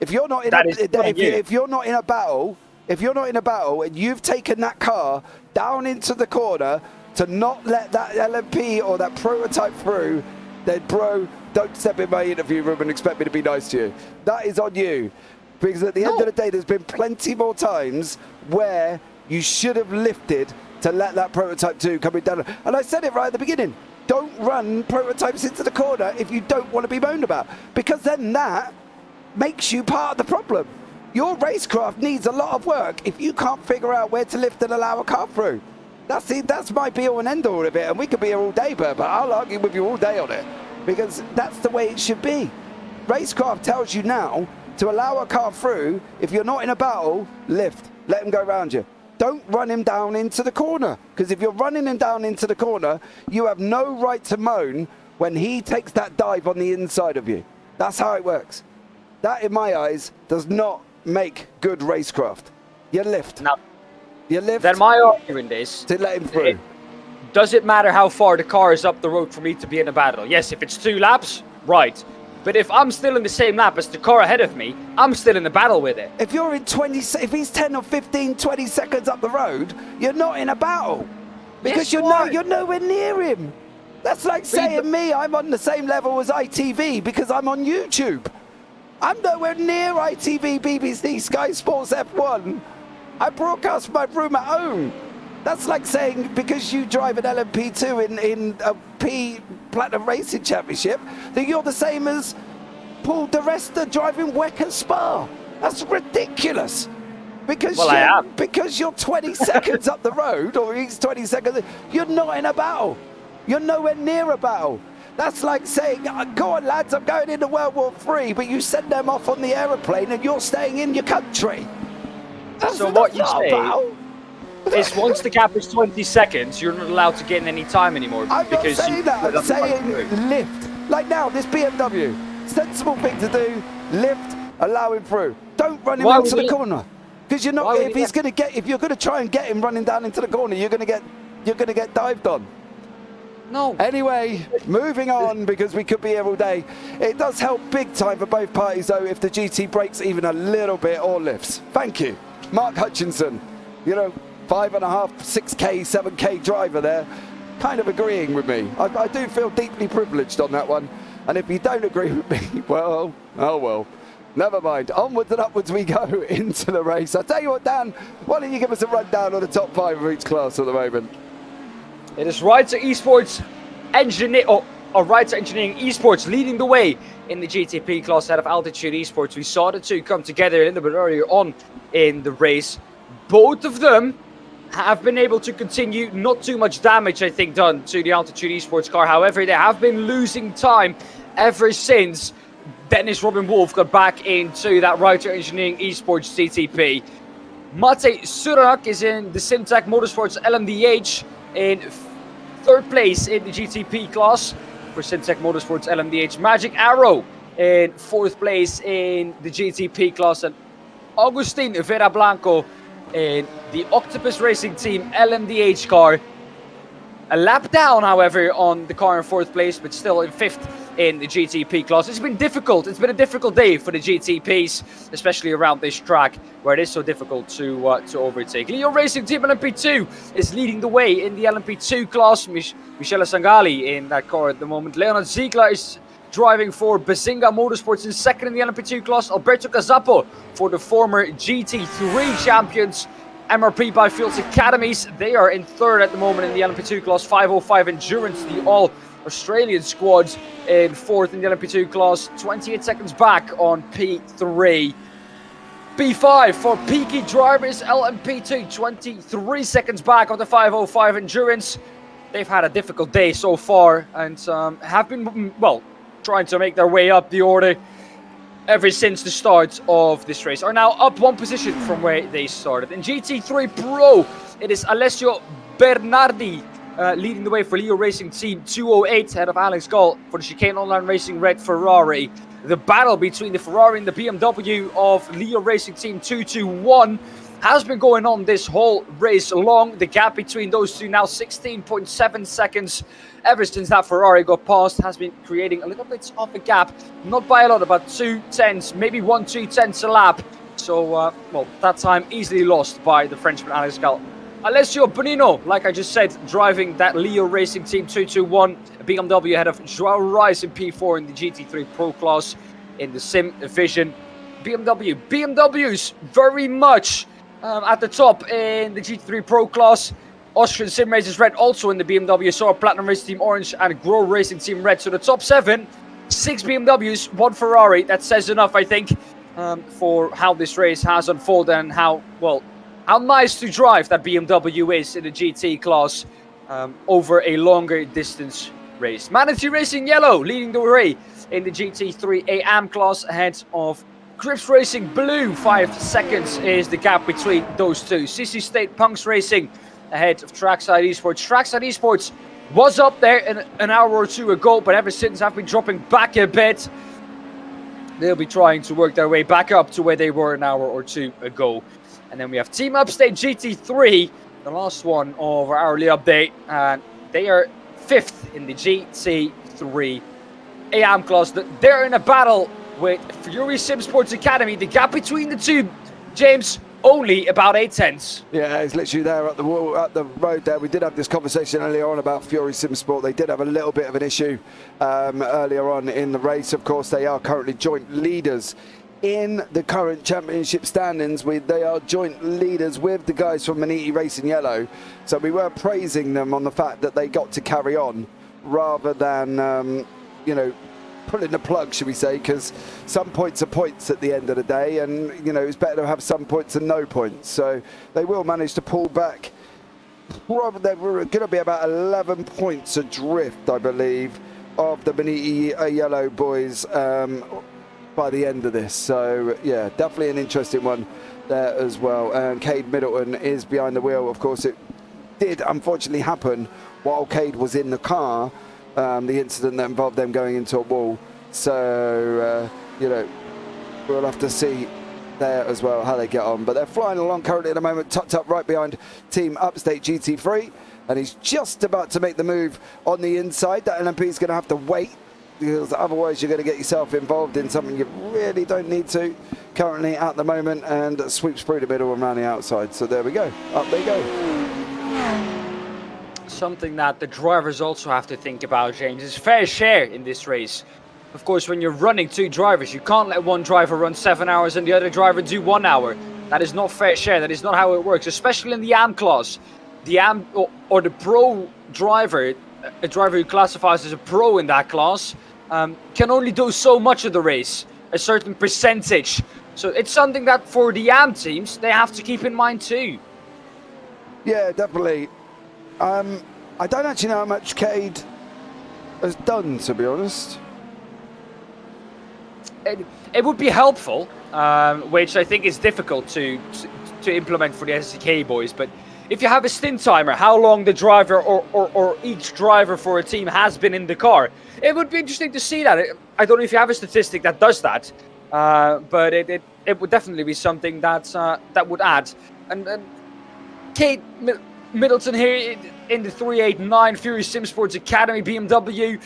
If you're not in if you're not in a battle, and you've taken that car down into the corner to not let that LMP or that prototype through, then bro, don't step in my interview room and expect me to be nice to you. That is on you. Because at the end of the day, there's been plenty more times where you should have lifted to let that prototype 2 coming down. And I said it right at the beginning. Don't run prototypes into the corner if you don't want to be moaned about. Because then that makes you part of the problem. Your racecraft needs a lot of work if you can't figure out where to lift and allow a car through. That's my be-all and end-all of it, and we could be here all day, but I'll argue with you all day on it, because that's the way it should be. Racecraft tells you now to allow a car through. If you're not in a battle, lift. Let him go around you. Don't run him down into the corner, because if you're running him down into the corner, you have no right to moan when he takes that dive on the inside of you. That's how it works. That, in my eyes, does not make good racecraft. You lift. Now, you lift. Then my argument is to let him through. Does it matter how far the car is up the road for me to be in a battle? Yes, if it's 2 laps, right. But if I'm still in the same lap as the car ahead of me, I'm still in a battle with it. If you're in if he's 10 or 15, 20 seconds up the road, you're not in a battle. Because you're nowhere near him. That's like saying me, I'm on the same level as ITV because I'm on YouTube. I'm nowhere near ITV, BBC, Sky Sports F1. I broadcast from my room at home. That's like saying because you drive an LMP2 in a P Platinum Racing Championship, that you're the same as Paul de Resta driving WEC at Spa. That's ridiculous. Because because you're 20 seconds up the road, or he's 20 seconds, you're not in a battle. You're nowhere near a battle. That's like saying, go on lads, I'm going into World War III, but you send them off on the aeroplane and you're staying in your country. So what you say is once the gap is 20 seconds, you're not allowed to get in any time anymore. I'm not saying that, I'm saying lift. Like now, this BMW, sensible thing to do, lift, allow him through. Don't run him into the corner. Because you're not, if you're going to try and get him running down into the corner, you're going to get dived on. No. Anyway, moving on, because we could be here all day. It does help big time for both parties, though, if the GT brakes even a little bit or lifts. Thank you. Mark Hutchinson, 5.5, 6K, 7K driver there, kind of agreeing with me. I do feel deeply privileged on that one. And if you don't agree with me, well, oh well. Never mind. Onwards and upwards we go into the race. I'll tell you what, Dan, why don't you give us a rundown on the top 5 of each class at the moment? It is Rider Esports Engineering Esports leading the way in the GTP class out of Altitude Esports. We saw the two come together a little bit earlier on in the race. Both of them have been able to continue. Not too much damage, I think, done to the Altitude Esports car. However, they have been losing time ever since Dennis Robin Wolf got back into that Rider Engineering Esports GTP. Mate Surak is in the Simtech Motorsports LMDH in 3rd place in the GTP class for Simtech Motorsports LMDH. Magic Arrow in 4th place in the GTP class, and Agustin Vera Blanco in the Octopus Racing Team LMDH car. A lap down, however, on the car in 4th place, but still in 5th in the GTP class. It's been difficult. It's been a difficult day for the GTPs, especially around this track where it is so difficult to overtake. Leo Racing Team LMP2 is leading the way in the LMP2 class. Michele Sangali in that car at the moment. Leonard Ziegler is driving for Bazinga Motorsports in 2nd in the LMP2 class. Alberto Casapo for the former GT3 champions. MRP by Fields Academies, they are in 3rd at the moment in the LMP2 class. 505 Endurance, the all-Australian squad, in 4th in the LMP2 class. 28 seconds back on P3. P5 for Peaky Drivers LMP2, 23 seconds back on the 505 Endurance. They've had a difficult day so far and have been, trying to make their way up the order ever since the start of this race. Are now up 1 position from where they started. In GT3 Pro, it is Alessio Bernardi leading the way for Leo Racing Team 208, ahead of Alex Gall for the Chicane Online Racing Red Ferrari. The battle between the Ferrari and the BMW of Leo Racing Team 221 has been going on this whole race long. The gap between those two now 16.7 seconds. Ever since that Ferrari got past, has been creating a little bit of a gap. Not by a lot, about 2 tenths, maybe 1-2 tenths a lap. So, that time easily lost by the Frenchman Alex Gall. Alessio Bonino, like I just said, driving that Leo Racing Team 221. A BMW ahead of Joao Rice in P4 in the GT3 Pro class in the Sim Division. BMWs very much at the top in the GT3 Pro class. Austrian Sim Racers Red also in the BMW, Soar Platinum Racing Team Orange and Grow Racing Team Red. So the top 7 6 BMWs, 1 Ferrari. That says enough, I think, for how this race has unfolded and how nice to drive that BMW is in the GT class over a longer distance race. Manatee Racing Yellow leading the way in the GT3 AM class ahead of Grips Racing Blue. 5 seconds is the gap between those two. CC State Punks Racing ahead of Trackside Esports. Trackside Esports was up there an hour or two ago, but ever since have been dropping back a bit. They'll be trying to work their way back up to where they were an hour or two ago. And then we have Team Upstate GT3, the last one of our hourly update, and they are 5th in the GT3 AM class. They're in a battle with Fury Sim Sports Academy. The gap between the two, James, only about 8 tenths. Yeah, it's literally there at the wall, at the road there. We did have this conversation earlier on about Fury Sim Sport. They did have a little bit of an issue earlier on in the race. Of course, they are currently joint leaders in the current championship standings. They are joint leaders with the guys from Manatee Racing Yellow. So we were praising them on the fact that they got to carry on rather than, pulling the plug, should we say, because some points are points at the end of the day, and it's better to have some points than no points. So they will manage to pull back. They're going to be about 11 points adrift, I believe, of the Manatee Yellow boys by the end of this. So yeah, definitely an interesting one there as well. And Cade Middleton is behind the wheel. Of course, it did unfortunately happen while Cade was in the car. The incident that involved them going into a wall. So, we'll have to see there as well how they get on. But they're flying along currently at the moment, tucked up right behind Team Upstate GT3. And he's just about to make the move on the inside. That LMP is going to have to wait, because otherwise you're going to get yourself involved in something you really don't need to currently at the moment, and sweeps through the middle and around the outside. So there we go. Up they go. Something that the drivers also have to think about, James, is fair share in this race. Of course, when you're running 2 drivers, you can't let one driver run 7 hours and the other driver do 1 hour. That is not fair share. That is not how it works, especially in the AM class. The AM or the pro driver, a driver who classifies as a pro in that class, can only do so much of the race, a certain percentage. So it's something that for the AM teams, they have to keep in mind too. Yeah, definitely. I don't actually know how much Cade has done, to be honest. It would be helpful, which I think is difficult to implement for the SCK boys. But if you have a stint timer, how long the driver or each driver for a team has been in the car, it would be interesting to see that. I don't know if you have a statistic that does that, but it would definitely be something that would add. And Cade Middleton here in the 389 Fury Sim Sports Academy BMW.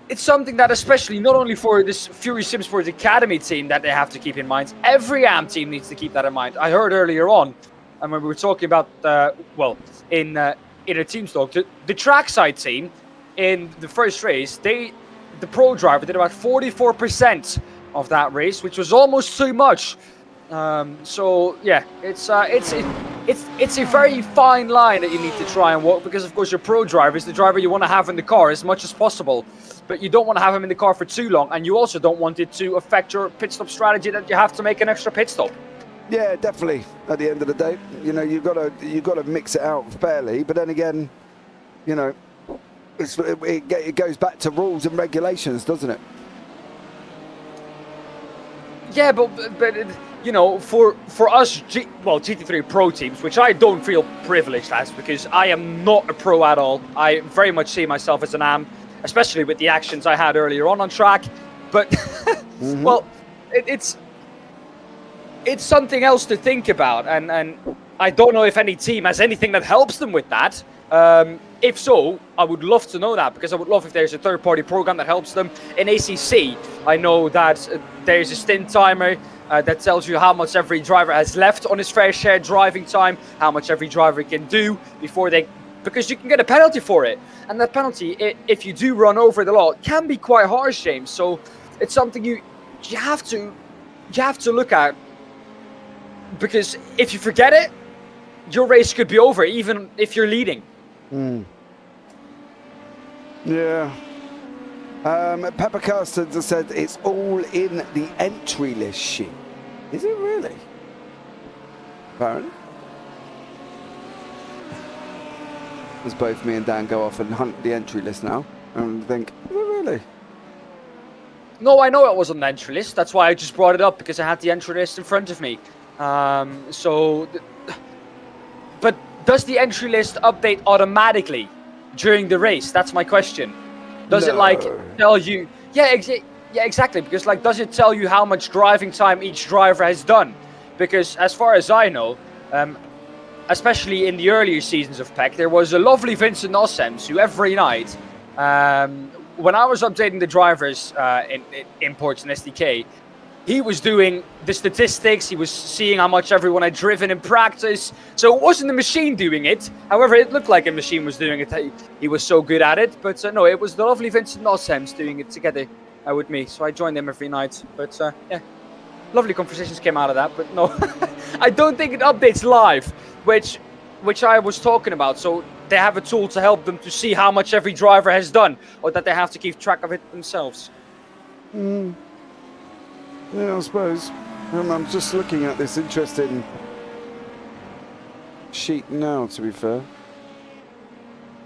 It's something that, especially not only for this Fury Sim Sports Academy team, that they have to keep in mind. Every AM team needs to keep that in mind. I heard earlier on, and when we were talking about, in a team talk, the trackside team in the first race, the pro driver did about 44% of that race, which was almost too much. So yeah, it's a very fine line that you need to try and walk, because of course your pro driver is the driver you want to have in the car as much as possible, but you don't want to have him in the car for too long, and you also don't want it to affect your pit stop strategy that you have to make an extra pit stop. Yeah, definitely. At the end of the day, you've got to mix it out fairly, but then again, it goes back to rules and regulations, doesn't it? Yeah, but for us, GT3 Pro teams, which I don't feel privileged as, because I am not a pro at all. I very much see myself as an AM, especially with the actions I had earlier on track. But, well, it's something else to think about, and I don't know if any team has anything that helps them with that. If so, I would love to know that, because I would love if there's a third-party program that helps them. In ACC, I know that there's a stint timer that tells you how much every driver has left on his fair share driving time, how much every driver can do because you can get a penalty for it. And that penalty, if you do run over the law, can be quite harsh, James. So it's something you have to look at, because if you forget it, your race could be over, even if you're leading. Yeah. Pepper Carstens has said it's all in the entry list sheet. Is it really? Apparently. As both me and Dan go off and hunt the entry list now and think, is it really? No, I know it was on the entry list. That's why I just brought it up, because I had the entry list in front of me. But does the entry list update automatically during the race? That's my question. Does it like tell you? Yeah, exactly. Because like, does it tell you how much driving time each driver has done? Because as far as I know, especially in the earlier seasons of PEC, there was a lovely Vincent Ossems who every night, when I was updating the drivers in imports and SDK, he was doing the statistics, he was seeing how much everyone had driven in practice. So it wasn't the machine doing it. However, it looked like a machine was doing it. He was so good at it. But no, it was the lovely Vincent Ossems doing it together with me. So I joined them every night. But yeah, lovely conversations came out of that. But no, I don't think it updates live, which I was talking about. So they have a tool to help them to see how much every driver has done, or that they have to keep track of it themselves. Yeah, I suppose. I'm just looking at this interesting sheet now, to be fair.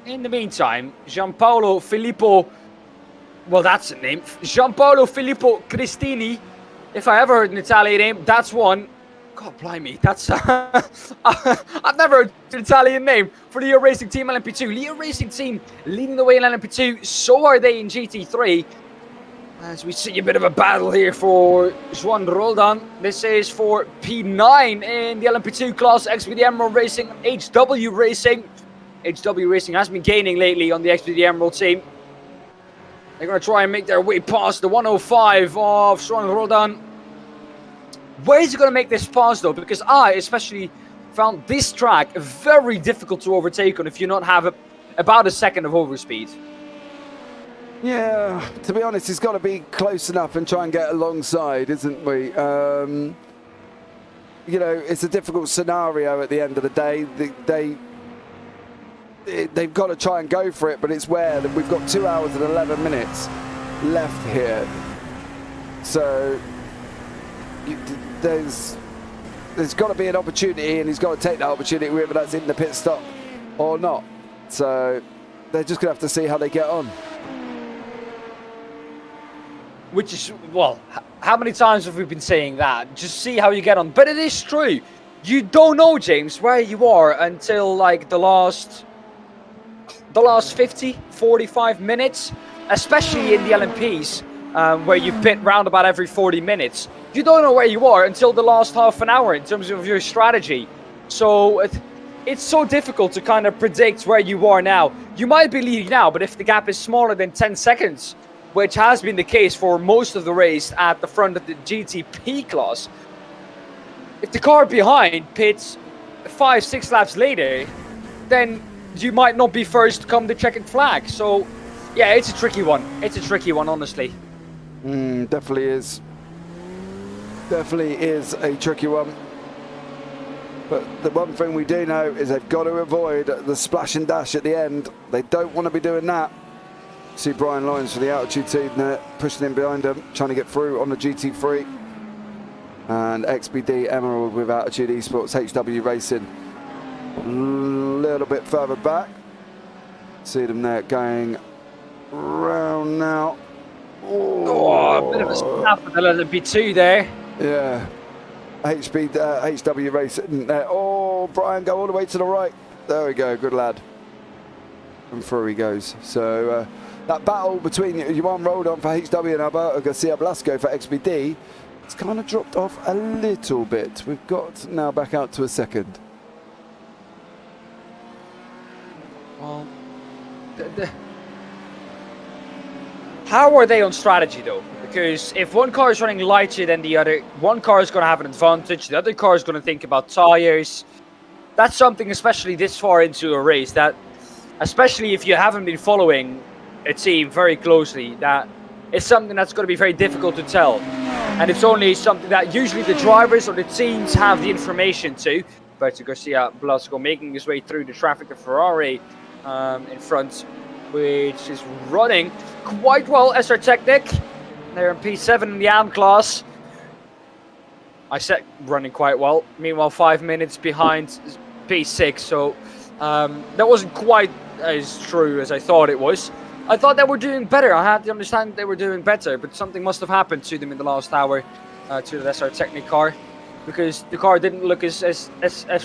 In the meantime, Gianpaolo Filippo, well, that's a name. Gianpaolo Filippo Cristini. If I ever heard an Italian name, that's one. God blimey, that's I've never heard an Italian name for the Leo Racing Team LMP2. Leo Racing Team leading the way in LMP2, so are they in GT3. As we see a bit of a battle here for Juan Roldan. This is for P9 in the LMP2 class, XPD Emerald Racing, HW Racing. HW Racing has been gaining lately on the XPD Emerald team. They're going to try and make their way past the 105 of Juan Roldan. Where is he going to make this pass though? Because I especially found this track very difficult to overtake on if you not have about a second of overspeed. Yeah, to be honest, he's got to be close enough and try and get alongside, isn't we? You know, it's a difficult scenario at the end of the day. They've got to try and go for it, but it's where we've got 2 hours and 11 minutes left here. So there's got to be an opportunity, and he's got to take that opportunity, whether that's in the pit stop or not. So they're just going to have to see how they get on. Which is, well, how many times have we been saying that? Just see how you get on. But it is true. You don't know, James, where you are until like the last 50, 45 minutes, especially in the LMPs, where you pit round about every 40 minutes. You don't know where you are until the last half an hour in terms of your strategy. So it's so difficult to kind of predict where you are now. You might be leading now, but if the gap is smaller than 10 seconds, which has been the case for most of the race at the front of the GTP class, if the car behind pits 5-6 laps later, then you might not be first come the checkered flag. So yeah, it's a tricky one. It's a tricky one, honestly. Definitely is. Definitely is a tricky one. But the one thing we do know is they've got to avoid the splash and dash at the end. They don't want to be doing that. See Brian Lyons for the Altitude team there, pushing in behind them, trying to get through on the GT3. And XPD Emerald with Altitude Esports, HW Racing a little bit further back. See them there going round now. Oh, a bit of a snap with the LMP2 there. Yeah. HW Racing there. Oh, Brian, go all the way to the right. There we go, good lad. And through he goes. So that battle between Juan Roldan for HW and Alberto Garcia Blasco for XPD, it's kind of dropped off a little bit. We've got now back out to a second. Well, how are they on strategy though? Because if one car is running lighter than the other, one car is going to have an advantage, the other car is going to think about tires. That's something, especially this far into a race, that especially if you haven't been following a team very closely, that is something that's going to be very difficult to tell. And it's only something that usually the drivers or the teams have the information to. But Garcia Blasco making his way through the traffic of Ferrari in front which is running quite well. SR Technic, they're in P7 in the AM class. I said running quite well. Meanwhile, 5 minutes behind P6, so that wasn't quite as true as I thought it was. I thought they were doing better. I had to understand they were doing better, but something must have happened to them in the last hour, to the SR Technic car, because the car didn't look as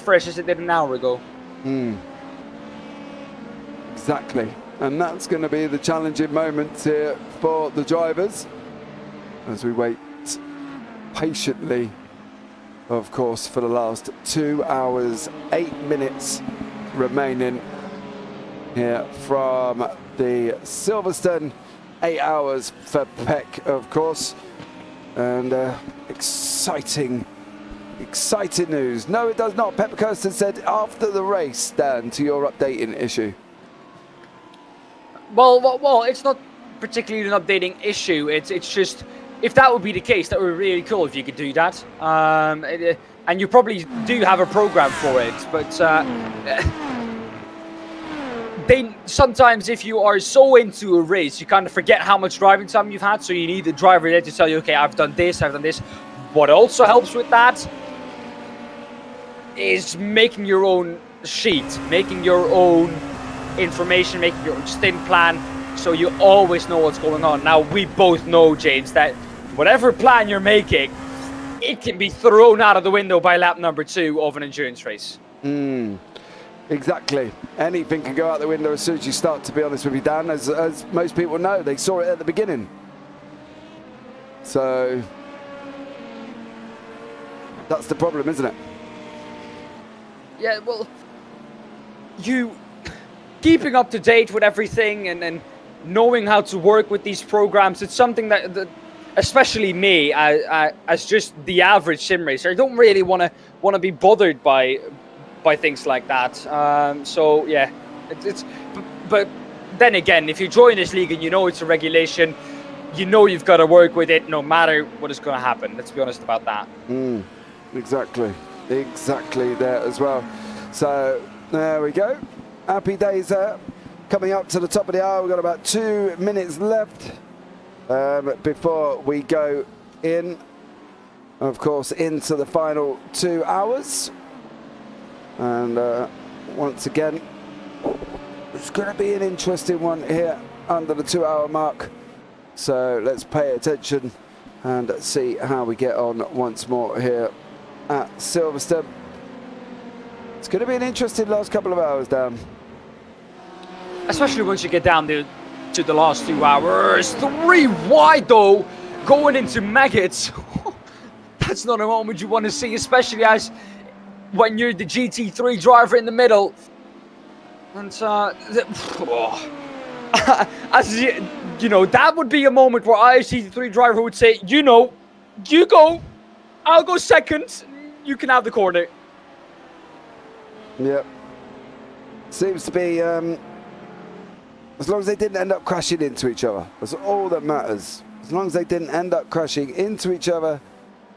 fresh as it did an hour ago. Exactly. And that's going to be the challenging moment here for the drivers as we wait patiently, of course, for the last 2 hours, 8 minutes remaining here from the Silverstone. 8 hours for Peck, of course. And exciting news. No, it does not. Pepper Kirsten said after the race, Dan, to your updating issue. Well, it's not particularly an updating issue. It's just, if that would be the case, that would be really cool if you could do that. And you probably do have a program for it, but sometimes if you are so into a race, you kind of forget how much driving time you've had, so you need the driver there to tell you, okay, I've done this. What also helps with that is making your own sheet, making your own information, making your own stint plan, so you always know what's going on. Now, we both know, James, that whatever plan you're making, it can be thrown out of the window by lap number 2 of an endurance race. Exactly. Anything can go out the window as soon as you start, to be honest with you, Dan. As most people know, they saw it at the beginning. So that's the problem, isn't it? Yeah, well, you keeping up to date with everything and knowing how to work with these programs, it's something that especially me, as just the average sim racer, I don't really want to be bothered by things like that. So yeah, but then again, if you join this league and you know it's a regulation, you know you've got to work with it no matter what is going to happen. Let's be honest about that. Exactly there as well. So there we go. Happy days there. Coming up to the top of the hour, we've got about 2 minutes left before we go in, of course, into the final 2 hours. And once again, it's going to be an interesting one here under the 2 hour mark. So let's pay attention and see how we get on once more here at Silverstone. It's going to be an interesting last couple of hours, Dan. Especially once you get down to the last 2 hours. 3 wide though, going into maggots. That's not a moment you want to see, especially as when you're the GT3 driver in the middle. And as you know, that would be a moment where I, as GT3 driver, would say, you know, you go, I'll go second, you can have the corner. Yep. Seems to be, as long as they didn't end up crashing into each other, that's all that matters. As long as they didn't end up crashing into each other,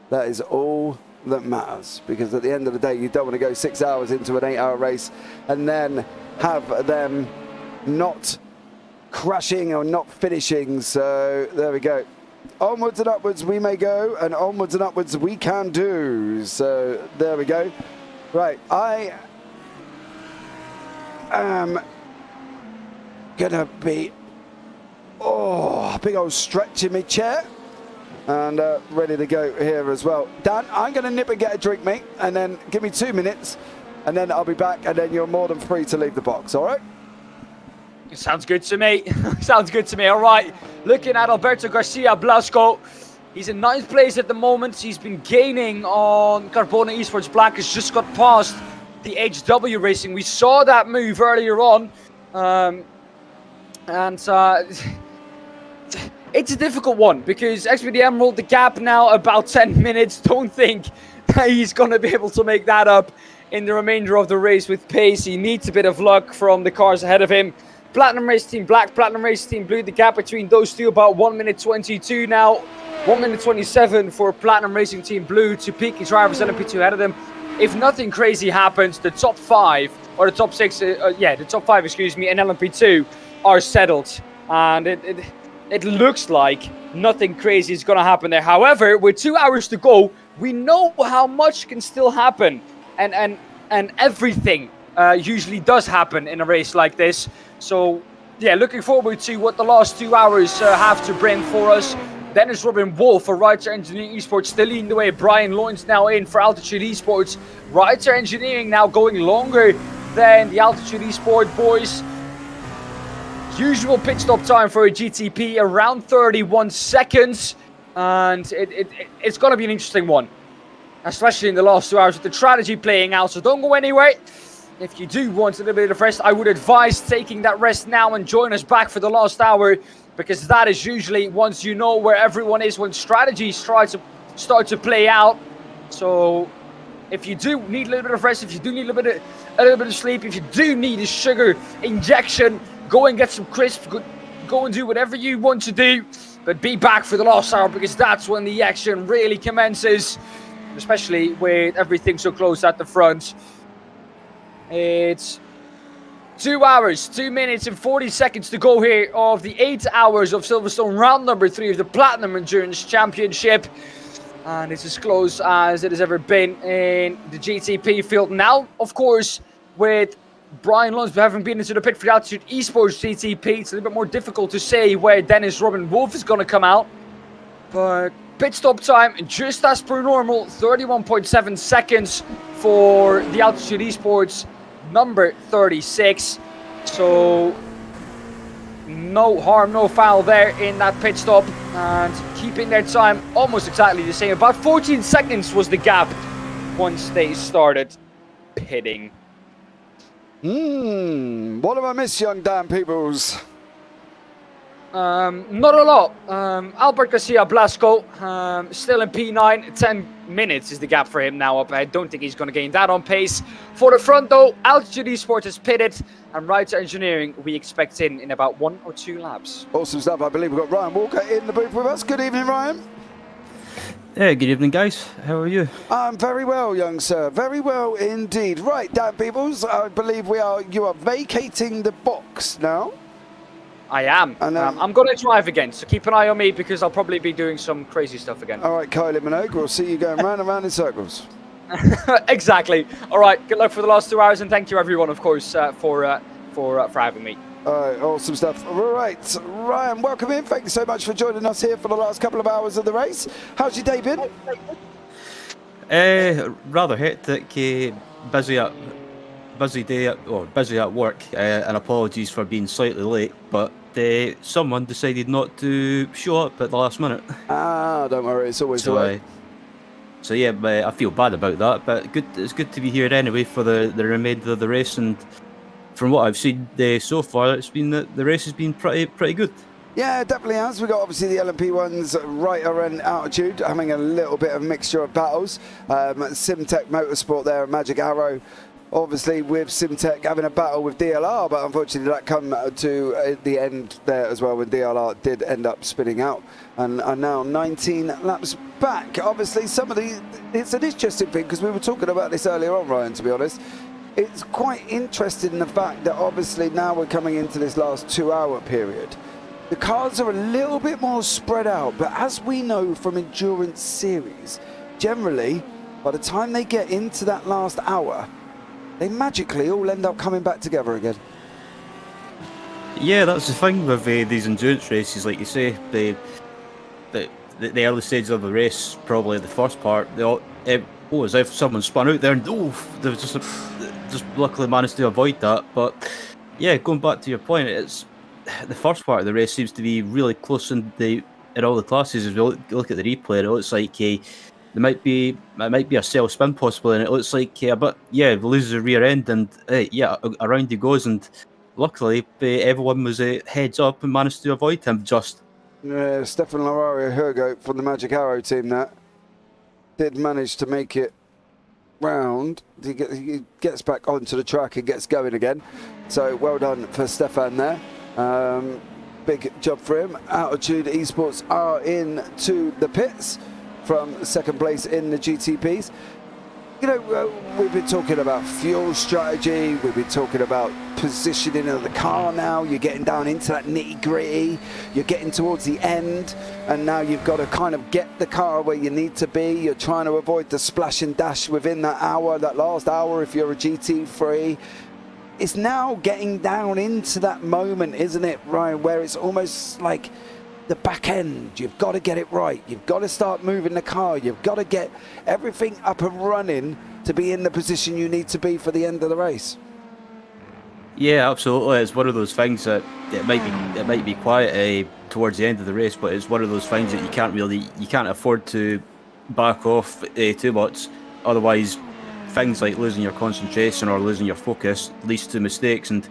that is all that matters. Because at the end of the day, you don't want to go 6 hours into an 8 hour race and then have them not crashing or not finishing. So there we go. Onwards and upwards we may go, and onwards and upwards we can do. So there we go. Right, I am gonna be big old stretch in my chair and ready to go here as well. Dan, I'm gonna nip and get a drink, mate, and then give me 2 minutes and then I'll be back, and then you're more than free to leave the box. All right? Sounds good to me. Sounds good to me. All right, looking at Alberto Garcia Blasco, he's in 9th place at the moment. He's been gaining on Carbona Esports Black. Has just got past the HW Racing. We saw that move earlier on. It's a difficult one because XP the Emerald, the gap now about 10 minutes. Don't think that he's going to be able to make that up in the remainder of the race with pace. He needs a bit of luck from the cars ahead of him. Platinum Race Team Black, Platinum Race Team Blue, the gap between those two about 1 minute 22 now. 1 minute 27 for Platinum Racing Team Blue to peak his drivers LMP2 ahead of them. If nothing crazy happens, the top 5, or the top 6, the top 5, excuse me, and LMP2 are settled, and it looks like nothing crazy is going to happen there. However, with 2 hours to go, we know how much can still happen, and everything usually does happen in a race like this. So yeah, looking forward to what the last 2 hours have to bring for us. Dennis Robin Wolf for Writer Engineering Esports still leading the way. Brian Loynes now in for Altitude Esports. Writer Engineering now going longer than the Altitude Esports boys. Usual pit stop time for a GTP, around 31 seconds. And it's going to be an interesting one, especially in the last 2 hours with the strategy playing out. So don't go anywhere. If you do want a little bit of rest, I would advise taking that rest now and join us back for the last hour, because that is usually once you know where everyone is when strategies start to play out. So if you do need a little bit of rest, if you do need a little bit of sleep, if you do need a sugar injection, go and get some crisps, go and do whatever you want to do, but be back for the last hour, because that's when the action really commences, especially with everything so close at the front. It's 2 hours, 2 minutes and 40 seconds to go here of the 8 hours of Silverstone round number 3 of the Platinum Endurance Championship. And it's as close as it has ever been in the GTP field. Now, of course, with Brian Loynes having been into the pit for the Altitude Esports GTP, it's a little bit more difficult to say where Dennis Robin Wolf is going to come out. But pit stop time, just as per normal, 31.7 seconds for the Altitude Esports number 36. So no harm, no foul there in that pit stop, and keeping their time almost exactly the same. About 14 seconds was the gap once they started pitting. What have I missed, young Daan Pepels? Not a lot. Albert Garcia Blasco, still in P9. 10 minutes is the gap for him now up. I don't think he's going to gain that on pace. For the front, though, Altitude Esports is pitted, and Writer Engineering we expect in about 1 or 2 laps. Awesome stuff. I believe we've got Ryan Walker in the booth with us. Good evening, Ryan. Yeah, good evening, guys. How are you? I'm very well, young sir. Very well indeed. Right, Daan Pepels, I believe you are vacating the box now. I am. I'm going to drive again, so keep an eye on me, because I'll probably be doing some crazy stuff again. All right, Kylie Minogue, we'll see you going round and round in circles. Exactly. All right, good luck for the last 2 hours, and thank you, everyone, of course, for having me. All right, awesome stuff. All right, Ryan, welcome in. Thank you so much for joining us here for the last couple of hours of the race. How's your day been? Rather hectic. Busy at work, and apologies for being slightly late, but someone decided not to show up at the last minute. Don't worry, it's always the way. So yeah, I feel bad about that, but it's good to be here anyway for the remainder of the race, and from what I've seen so far, the race has been pretty good. Yeah, it definitely has. We've got obviously the LMP ones, Writer and Altitude, having a little bit of mixture of battles. Simtech Motorsport there, Magic Arrow, obviously with Simtech having a battle with DLR, but unfortunately that come to the end there as well when DLR did end up spinning out and are now 19 laps back. Obviously it's an interesting thing, because we were talking about this earlier on, Ryan, to be honest. It's quite interesting, the fact that obviously now we're coming into this last 2 hour period. The cars are a little bit more spread out, but as we know from endurance series, generally by the time they get into that last hour, they magically all end up coming back together again. Yeah, that's the thing with these endurance races, like you say. The early stages of the race, probably the first part, as if someone spun out there and they was just luckily managed to avoid that. But yeah, going back to your point, it's the first part of the race seems to be really close in all the classes. As we look at the replay, it looks like there might be a self spin possibly, and it looks like loses the rear end, and around he goes, and luckily everyone was heads up and managed to avoid him just. Yeah, Stefan Lorario Hergo from the Magic Arrow team that did manage to make it round. He gets back onto the track and gets going again. So well done for Stefan there. Big job for him. Altitude Esports are into the pits from second place in the GTPs. you know, we've been talking about fuel strategy, we've been talking about positioning of the car now, you're getting down into that nitty gritty, you're getting towards the end, and now you've got to kind of get the car where you need to be. You're trying to avoid the splash and dash within that hour, that last hour if you're a GT3. It's now getting down into that moment, isn't it, Ryan, where it's almost like the back end. You've got to get it right. You've got to start moving the car. You've got to get everything up and running to be in the position you need to be for the end of the race. Yeah, absolutely. It's one of those things that it might be quiet towards the end of the race, but it's one of those things that you can't afford to back off too much. Otherwise, things like losing your concentration or losing your focus leads to mistakes. And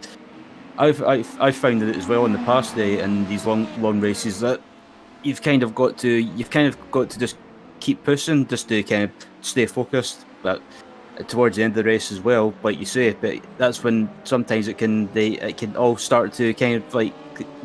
I've found it as well in the past in these long races that you've kind of got to just keep pushing just to kind of stay focused. But towards the end of the race as well, like you say, but that's when sometimes it can all start to kind of like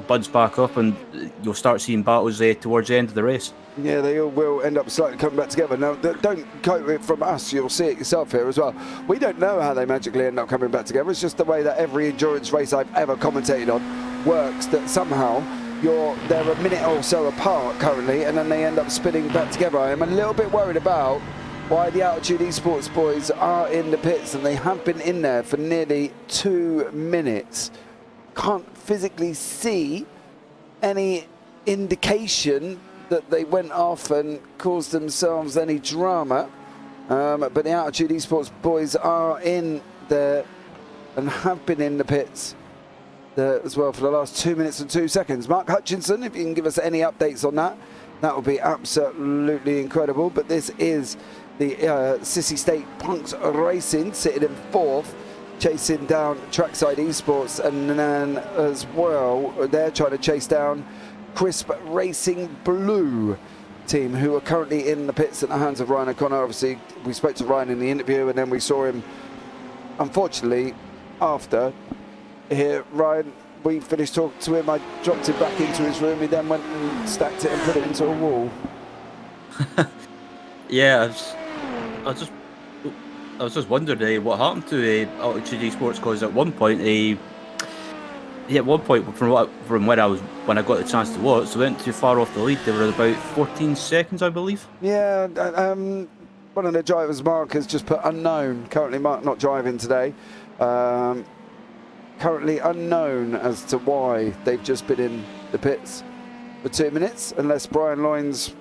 buds back up, and you'll start seeing battles towards the end of the race. Yeah, they all will end up slightly coming back together. Now, don't quote it from us, you'll see it yourself here as well. We don't know how they magically end up coming back together. It's just the way that every endurance race I've ever commentated on works, that somehow they're a minute or so apart currently, and then they end up spinning back together. I am a little bit worried about why the Altitude Esports boys are in the pits, and they have been in there for nearly 2 minutes. Can't physically see any indication that they went off and caused themselves any drama, but the Altitude Esports boys are in there and have been in the pits there as well for the last 2 minutes and 2 seconds. Mark Hutchinson, if you can give us any updates on that, that would be absolutely incredible. But this is the Sissy State Punks Racing sitting in 4th, chasing down Trackside Esports, and then as well they're trying to chase down Crisp Racing Blue team, who are currently in the pits at the hands of Ryan O'Connor. Obviously, we spoke to Ryan in the interview, and then we saw him, unfortunately, after here. Ryan, we finished talking to him. I dropped it back into his room. He then went and stacked it and put it into a wall. Yeah, I was just wondering what happened to Altitude Esports, because at one point when I got the chance to watch, they went too far off the lead. They were at about 14 seconds, I believe. Yeah, one of the drivers, Mark, has just put unknown. Currently, Mark not driving today. Currently unknown as to why they've just been in the pits for 2 minutes, unless Brian Loynes,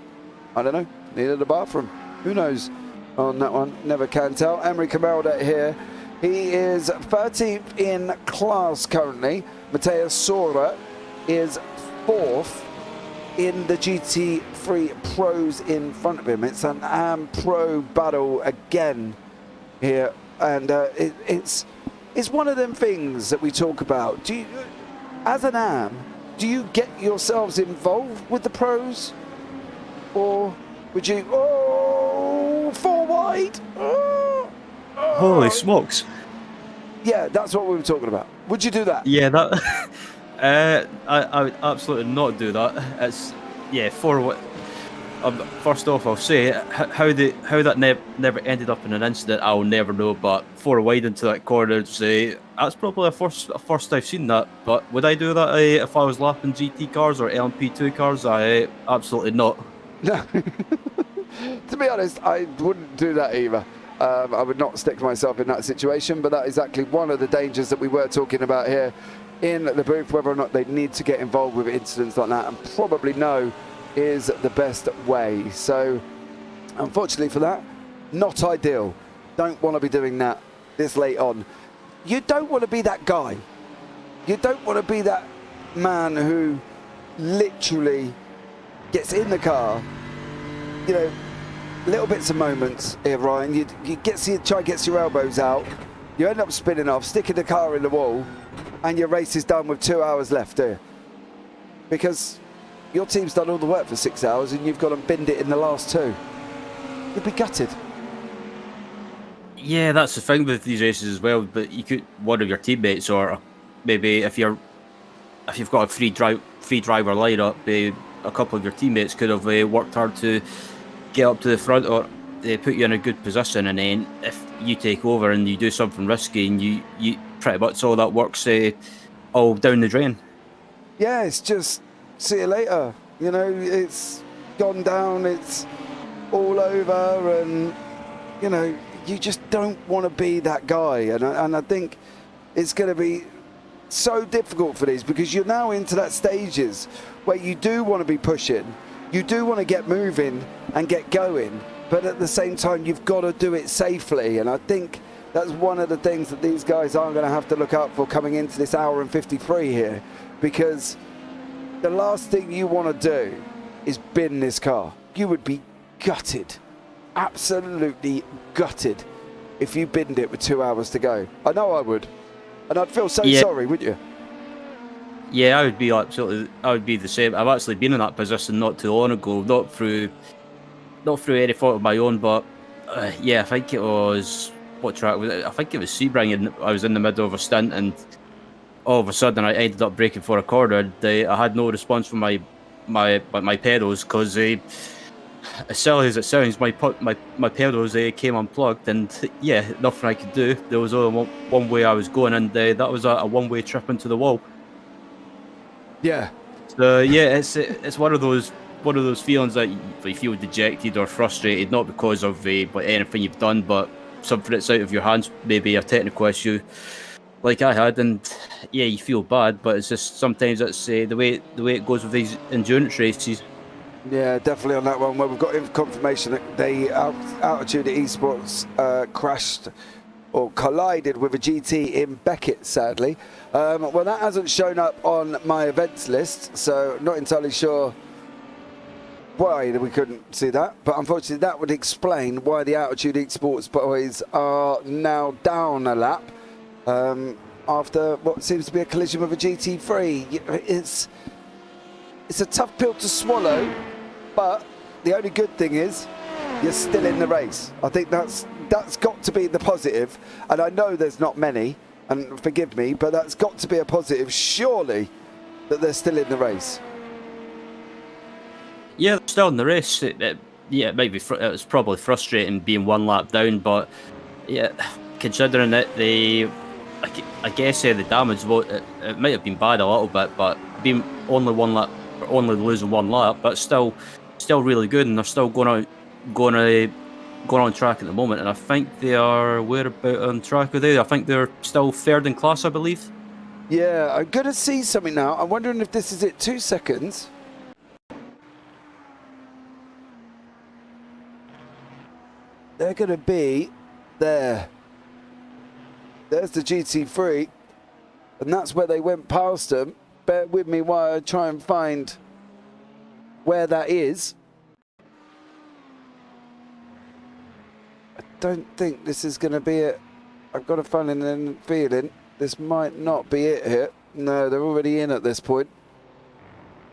I don't know, needed a bathroom. Who knows on that one? Never can tell. Emery Camelda here. He is 13th in class currently. Mateus Sora is 4th in the GT3 pros in front of him. It's an AM Pro battle again here, and it's one of them things that we talk about. Do you, as an AM, do you get yourselves involved with the pros, or would you? Oh, 4 wide. Holy smokes! Yeah, that's what we were talking about. Would you do that? Yeah, that. I would absolutely not do that. It's first off, I'll say how that never ended up in an incident, I'll never know. But 4 wide into that corner, that's probably a first I've seen that. But would I do that if I was lapping GT cars or LMP2 cars? I absolutely not. No. To be honest, I wouldn't do that either. I would not stick myself in that situation, but that is exactly one of the dangers that we were talking about here in the booth, whether or not they need to get involved with incidents like that, and probably no is the best way. So unfortunately for that, not ideal. Don't want to be doing that this late on. You don't want to be that guy. You don't want to be that man who literally gets in the car, you know, little bits of moments here, Ryan. You try and get your elbows out, you end up spinning off, sticking the car in the wall, and your race is done with 2 hours left here. Because your team's done all the work for 6 hours and you've got to binned it in the last 2. You'd be gutted. Yeah, that's the thing with these races as well. But you could, one of your teammates, or maybe if you've got a free driver lineup, a couple of your teammates could have worked hard to get up to the front, or they put you in a good position, and then if you take over and you do something risky, and you pretty much all that works all down the drain. Yeah, it's just see you later. You know, it's gone down, it's all over, and you know, you just don't want to be that guy. And I think it's going to be so difficult for these, because you're now into that stages where you do want to be pushing, you do want to get moving and get going, but at the same time you've got to do it safely. And I think that's one of the things that these guys are going to have to look out for coming into this hour and 53 here, because the last thing you want to do is bin this car. You would be gutted, absolutely gutted, if you binned it with 2 hours to go. I know I would. And I'd feel so sorry, wouldn't you? Yeah, I would be the same. I've actually been in that position not too long ago, not through any fault of my own, but yeah, I think it was, what track was it? I think it was Sebring, and I was in the middle of a stint, and all of a sudden I ended up braking for a corner, and I had no response from my pedals, because as silly as it sounds, my pedals came unplugged, and yeah, nothing I could do. There was only one way I was going, and that was a one-way trip into the wall. Yeah. So yeah, it's one of those feelings that you feel dejected or frustrated, not because of anything you've done, but something that's out of your hands, maybe a technical issue like I had, and yeah, you feel bad, but it's just sometimes that's the way it goes with these endurance races. Yeah, definitely on that one. Well, we've got confirmation that the Altitude Esports crashed or collided with a GT in Beckett, sadly. Well, that hasn't shown up on my events list, so not entirely sure why we couldn't see that. But unfortunately, that would explain why the Altitude Esports boys are now down a lap after what seems to be a collision with a GT3. It's a tough pill to swallow, but the only good thing is you're still in the race. I think that's got to be the positive, and I know there's not many, and forgive me, but that's got to be a positive, surely, that they're still in the race. Yeah, they're still in the race. It might be. It was probably frustrating being one lap down, but yeah, considering that I guess the damage, it might have been bad a little bit, but being only losing one lap, but still really good, and they're still going on track at the moment. And I think they are, where about on track are they? I think they're still third in class, I believe. Yeah, I'm going to see something now. I'm wondering if this is it. 2 seconds. They're going to be there. There's the GT3, and that's where they went past them. Bear with me while I try and find where that is. I don't think this is going to be it. I've got a funny feeling this might not be it here. No, they're already in at this point.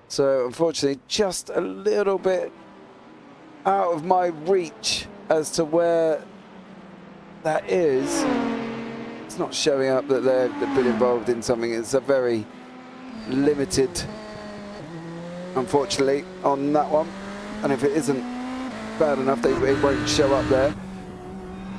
So unfortunately, just a little bit out of my reach as to where that is. It's not showing up that they've been involved in something. It's a very limited, unfortunately, on that one. And if it isn't bad enough, it won't show up there.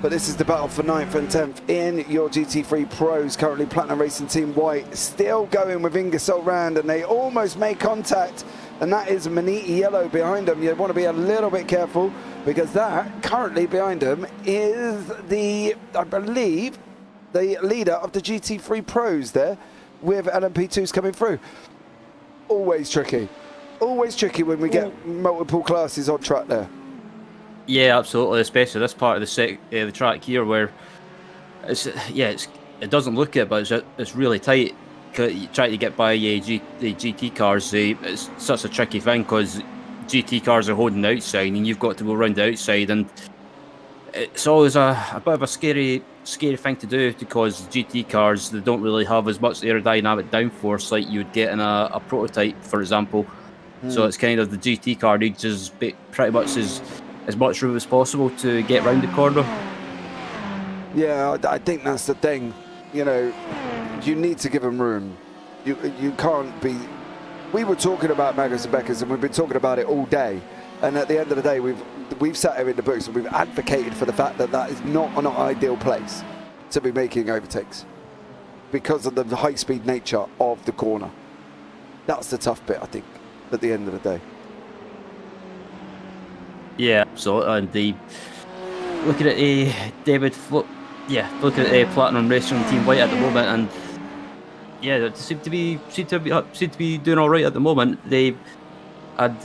But this is the battle for 9th and 10th in your GT3 Pros. Currently, Platinum Racing Team White still going with Ingersoll Rand, and they almost made contact. And that is Maniti Yellow behind them. You want to be a little bit careful, because that currently behind them is I believe, the leader of the GT3 Pros there, with LMP2s coming through. Always tricky when we get multiple classes on track there. Yeah, absolutely, especially this part of the track here, where it doesn't look it, but it's really tight. You try to get by the GT cars, it's such a tricky thing, because GT cars are holding the outside, and you've got to go around the outside, and it's always a bit of a scary thing to do, because GT cars, they don't really have as much aerodynamic downforce like you would get in a prototype, for example. So it's kind of, the GT car needs pretty much as much room as possible to get round the corner. Yeah, I think that's the thing. You know, you need to give them room. You can't be. We were talking about Magnus and Beckers, and we've been talking about it all day. And at the end of the day, we've sat here in the booth and we've advocated for the fact that that is not an ideal place to be making overtakes because of the high-speed nature of the corner. That's the tough bit, I think, at the end of the day. Yeah, so and looking at David, looking at the Platinum Racing Team White at the moment, and yeah, they seem to be doing all right at the moment. They had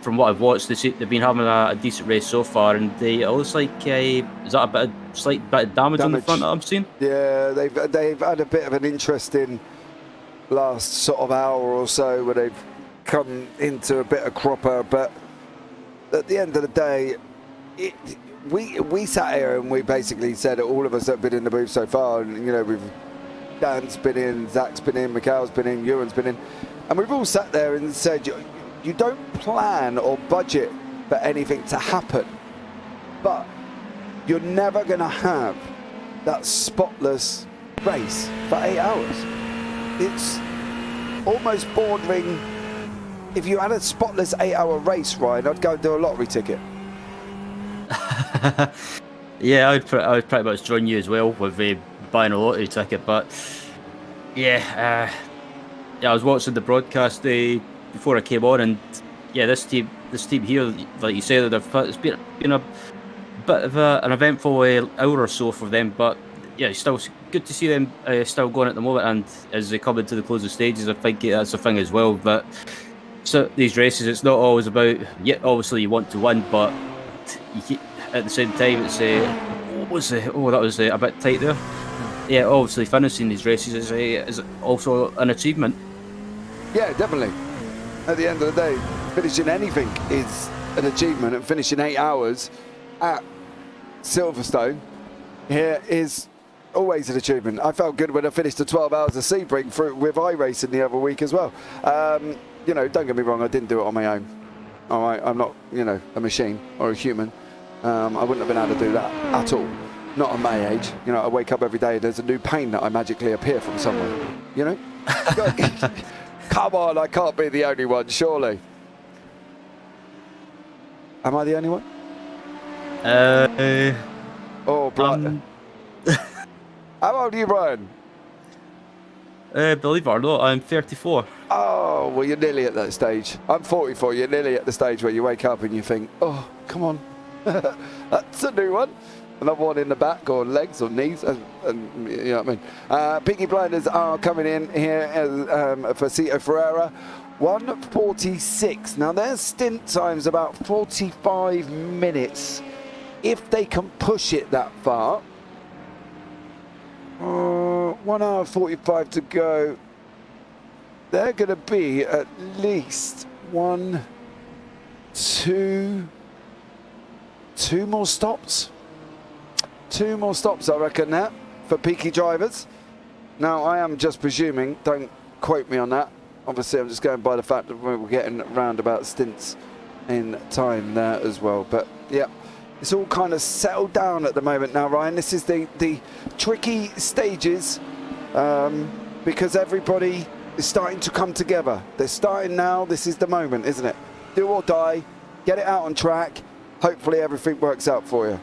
from what I've watched, they've been having a decent race so far, and it looks like is that a slight bit of damage on the front that I'm seeing? Yeah, they've had a bit of an interesting last sort of hour or so where they've come into a bit of cropper, but at the end of the day, we sat here and we basically said, all of us that have been in the booth so far, and Dan's been in, Zach's been in, Mikhail's been in, Ewan's been in, and we've all sat there and said, you don't plan or budget for anything to happen, but you're never going to have that spotless race for 8 hours. It's almost bordering. If you had a spotless 8-hour race, Ryan, I'd go and do a lottery ticket. Yeah, I would pretty much join you as well with buying a lottery ticket. But I was watching the broadcast before I came on, and yeah, this team here, like you said, it's been a bit of an eventful hour or so for them. But yeah, it's still good to see them still going at the moment, and as they come into the closing stages, I think that's a thing as well. But so these races, it's not always about. Yeah, obviously you want to win, but at the same time, it's that was a bit tight there. Yeah, obviously finishing these races is also an achievement. Yeah, definitely. At the end of the day, finishing anything is an achievement, and finishing 8 hours at Silverstone here is always an achievement. I felt good when I finished the 12 hours of Sebring through with iRacing the other week as well. Don't get me wrong, I didn't do it on my own. All right, I'm not, a machine or a human. I wouldn't have been able to do that at all. Not at my age. I wake up every day, there's a new pain that I magically appear from somewhere. Come on, I can't be the only one, surely. Am I the only one? Brian. How old are you, Brian? Believe it or not, I'm 34. Oh, well, you're nearly at that stage. I'm 44. You're nearly at the stage where you wake up and you think, oh, come on. That's a new one. Another one in the back or legs or knees. And you know what I mean? Peaky Blinders are coming in here for Cito Ferreira. 1:46. Now, their stint time's about 45 minutes. If they can push it that far. 1 hour 45 to go. They're going to be at least two more stops. 2 more stops, I reckon, that for peaky drivers. Now, I am just presuming, don't quote me on that. Obviously, I'm just going by the fact that we're getting roundabout stints in time there as well. But yeah, it's all kind of settled down at the moment now, Ryan. This is the tricky stages because everybody is starting to come together. They're starting now. This is the moment, isn't it? Do or die. Get it out on track. Hopefully everything works out for you.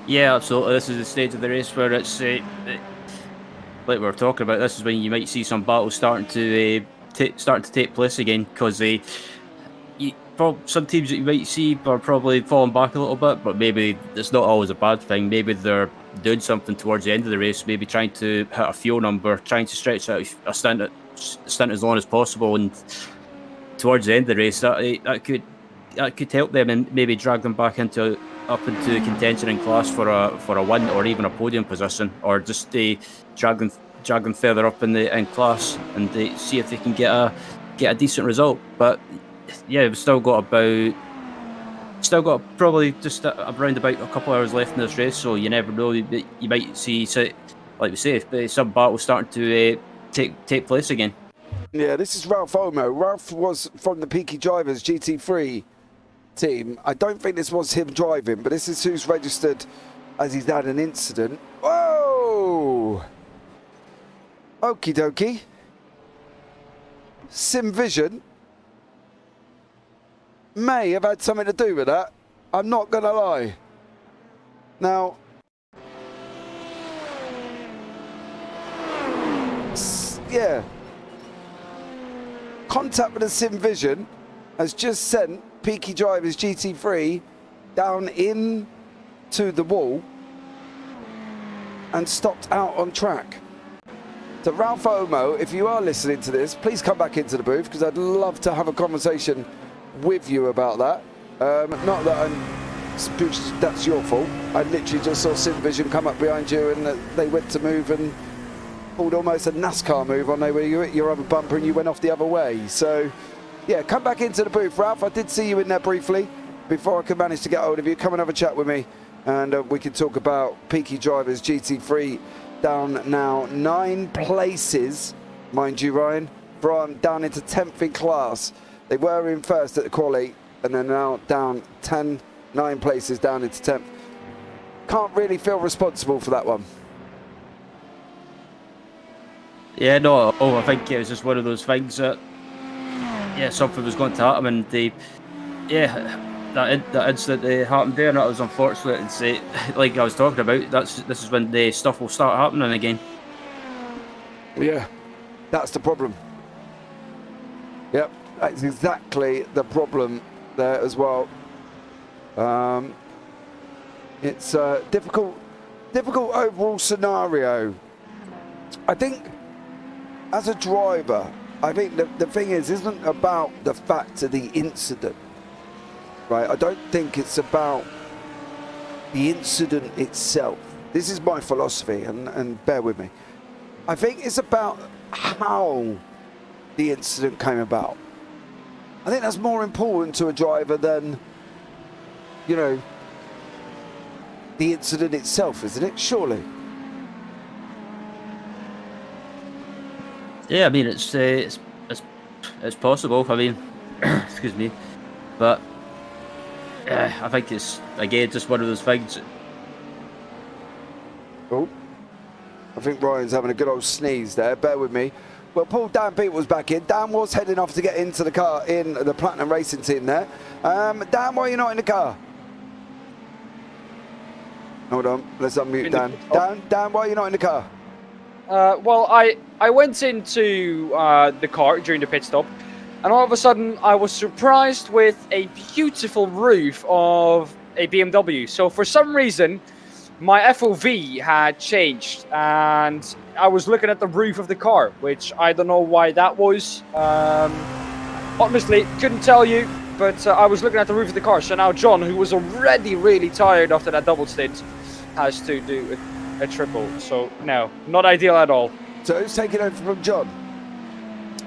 Yeah, absolutely. This is the stage of the race where it's like we were talking about. This is when you might see some battles starting to take place again, because some teams that you might see are probably falling back a little bit, but maybe it's not always a bad thing. Maybe they're doing something towards the end of the race, maybe trying to hit a fuel number, trying to stretch out a stint as long as possible, and towards the end of the race, that could help them and maybe drag them back up into contention in class for a win or even a podium position, or just drag them further up in class and see if they can get a decent result. But yeah, we've still got probably just around about a couple hours left in this race, so you never know. You might see, like we say, some battles starting to take place again. Yeah, this is Ralph Olmo. Ralph was from the Peaky Drivers GT3 team. I don't think this was him driving, but this is who's registered as he's had an incident. Whoa! Okie dokie. Sim Vision. may have had something to do with that. I'm not going to lie. Now, yeah. Contact with the Sim Vision has just sent Peaky Drivers GT3 down into the wall and stopped out on track. So Ralph Omo, if you are listening to this, please come back into the booth because I'd love to have a conversation with you about that. Not that that's your fault. I literally just saw Sim Vision come up behind you and they went to move and pulled almost a NASCAR move on there where you hit your other bumper and you went off the other way. So, yeah, come back into the booth. Ralph, I did see you in there briefly before I could manage to get hold of you. Come and have a chat with me and we can talk about Peaky Drivers GT3 down now 9 places, mind you, Ryan, from down into 10th in class. They were in first at the quali and they're now down 9 places down into 10th. Can't really feel responsible for that one. Yeah, no, I think it was just one of those things that, yeah, something was going to happen, and that incident happened there, and that was unfortunate. And say, like I was talking about, this is when the stuff will start happening again. Yeah, that's the problem. Yep, that's exactly the problem there as well. It's a difficult overall scenario. I think, as a driver, I think the thing isn't about the fact of the incident, right? I don't think it's about the incident itself. This is my philosophy, and bear with me. I think it's about how the incident came about. I think that's more important to a driver than, you know, the incident itself, isn't it? Surely. Yeah, I mean it's possible. I mean, excuse me, but I think it's again just one of those things. Oh, I think Ryan's having a good old sneeze there. Bear with me. Well, Daan Pepels back in. Dan was heading off to get into the car in the Platinum Racing team there. Dan, why are you not in the car? Hold on, let's unmute Dan. Dan, why are you not in the car? Well, I went into the car during the pit stop, and all of a sudden I was surprised with a beautiful roof of a BMW. So for some reason, my FOV had changed, and I was looking at the roof of the car, which I don't know why that was. Honestly, couldn't tell you, but I was looking at the roof of the car. So now John, who was already really tired after that double stint, has to do a triple. So no, not ideal at all. So who's taking over from John?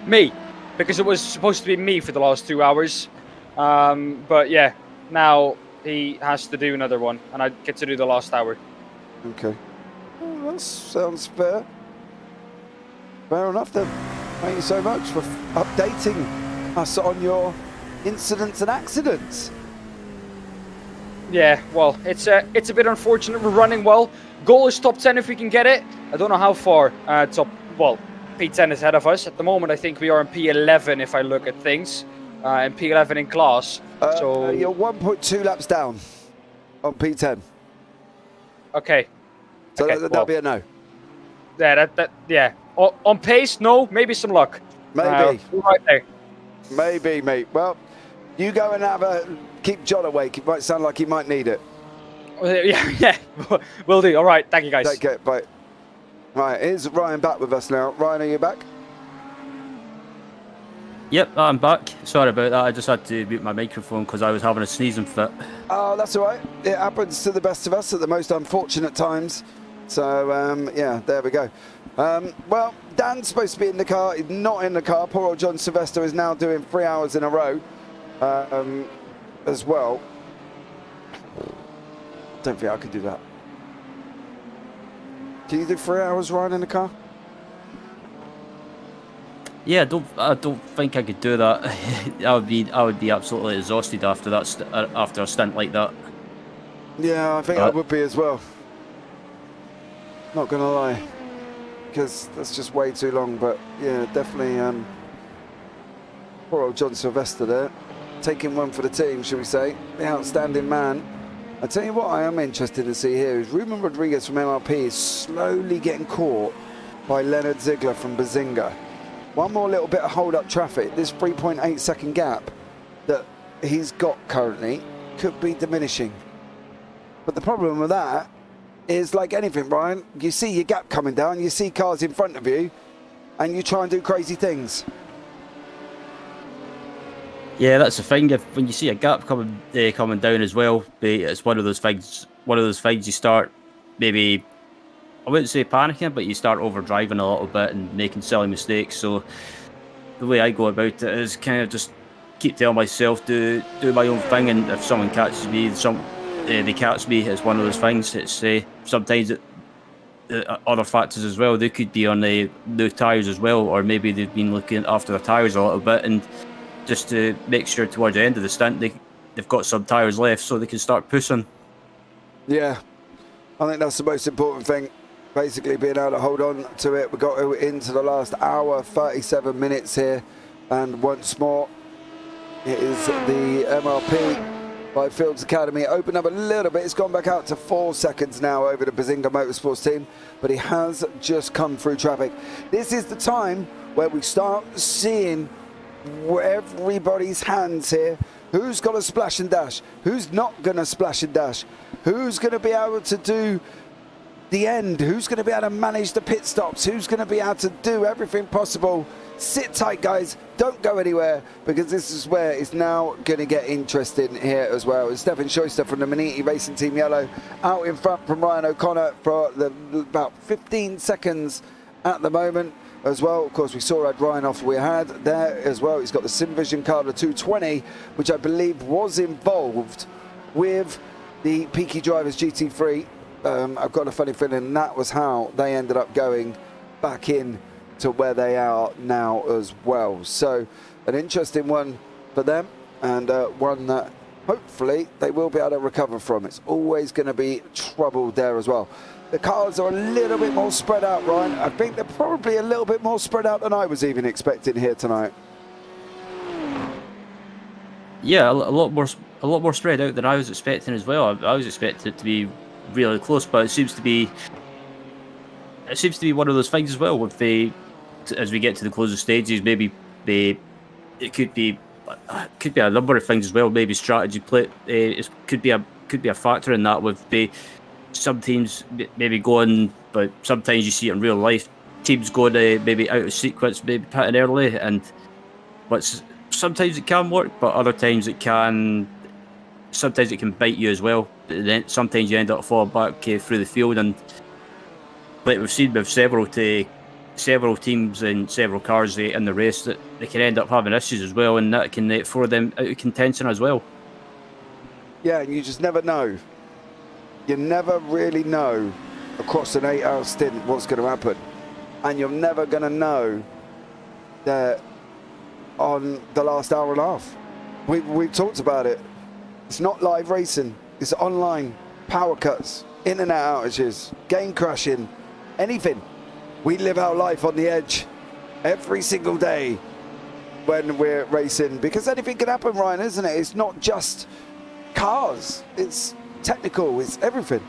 Me, because it was supposed to be me for the last 2 hours. But yeah, now he has to do another one, and I get to do the last hour. Okay. Well, that sounds fair. Fair enough then. Thank you so much for updating us on your incidents and accidents. Yeah, well, it's a bit unfortunate. We're running well. Goal is top 10 if we can get it. I don't know how far. P10 is ahead of us. At the moment, I think we are in P11 if I look at things. And P11 in class. So you're 1.2 laps down on P10. Okay. So okay, that'll be a no. Yeah, yeah. On pace, no. Maybe some luck. Maybe. Right there. Maybe, mate. Well, you go and keep John awake. It might sound like he might need it. Yeah. Will do. All right. Thank you, guys. Take care. Bye. Right, here's Ryan back with us now. Ryan, are you back? Yep, I'm back. Sorry about that. I just had to mute my microphone because I was having a sneezing fit. Oh, that's all right. It happens to the best of us at the most unfortunate times. So, yeah, there we go. Well, Dan's supposed to be in the car. He's not in the car. Poor old John Sylvester is now doing 3 hours in a row as well. Don't think I could do that. Can you do 3 hours, Ryan, in the car? Yeah, I don't think I could do that. I would be absolutely exhausted after that after a stint like that. Yeah, I think I would be as well. Not gonna lie, because that's just way too long. But yeah, definitely. Poor old John Sylvester there. taking one for the team, shall we say, the outstanding man. I tell you what I am interested to see here is Ruben Rodriguez from MRP is slowly getting caught by Leonard Ziegler from Bazinga. One more little bit of hold-up traffic. This 3.8 second gap that he's got currently could be diminishing. But the problem with that is, like anything, Brian, you see your gap coming down, you see cars in front of you, and you try and do crazy things. Yeah, that's the thing. When you see a gap coming down as well, it's one of those things. You start maybe, I wouldn't say panicking, but you start overdriving a little bit and making silly mistakes. So the way I go about it is kind of just keep telling myself do my own thing, and if someone catches me, they catch me. It's one of those things. It's sometimes other factors as well. They could be on the new tyres as well, or maybe they've been looking after their tyres a little bit, and just to make sure towards the end of the stint they've got some tyres left so they can start pushing. Yeah, I think that's the most important thing. Basically being able to hold on to it. We got into the last hour, 37 minutes here, and once more it is the MRP by Fields Academy. It opened up a little bit. It's gone back out to 4 seconds now over the Bazinga Motorsports team, but he has just come through traffic. This is the time where we start seeing everybody's hands here. Who's got a splash and dash? Who's not going to splash and dash? Who's going to be able to do the end? Who's going to be able to manage the pit stops? Who's going to be able to do everything possible? Sit tight, guys. Don't go anywhere, because this is where it's now going to get interesting here as well. It's Stefan Schuster from the Maniti Racing Team Yellow out in front from Ryan O'Connor for about 15 seconds at the moment as well. Of course, we saw Ryan off we had there as well. He's got the SimVision car, the 220, which I believe was involved with the Peaky Drivers GT3. I've got a funny feeling that was how they ended up going back in to where they are now as well. So an interesting one for them, and one that hopefully they will be able to recover from. It's always going to be trouble there as well. The cars are a little bit more spread out, Ryan. I think they're probably a little bit more spread out than I was even expecting here tonight. Yeah, a lot more spread out than I was expecting as well. I was expecting it to be really close, but it seems to be one of those things as well. With as we get to the closing stages, maybe it could be a number of things as well. Maybe strategy play. It could be a factor in that. With some teams maybe going, but sometimes you see it in real life. Teams going maybe out of sequence, maybe pitting early, but sometimes it can work, but other times it can. Sometimes it can bite you as well. Then sometimes you end up falling back through the field, and like we've seen with several teams and several cars in the race, that they can end up having issues as well, and that can throw them out of contention as well. Yeah, and you just never know. You never really know across an 8-hour stint what's going to happen, and you're never going to know that on the last hour and a half. We've talked about it. It's not live racing. It's online, power cuts, in and out outages, game crashing, anything. We live our life on the edge every single day when we're racing, because anything can happen, Ryan, isn't it? It's not just cars. It's technical. It's everything.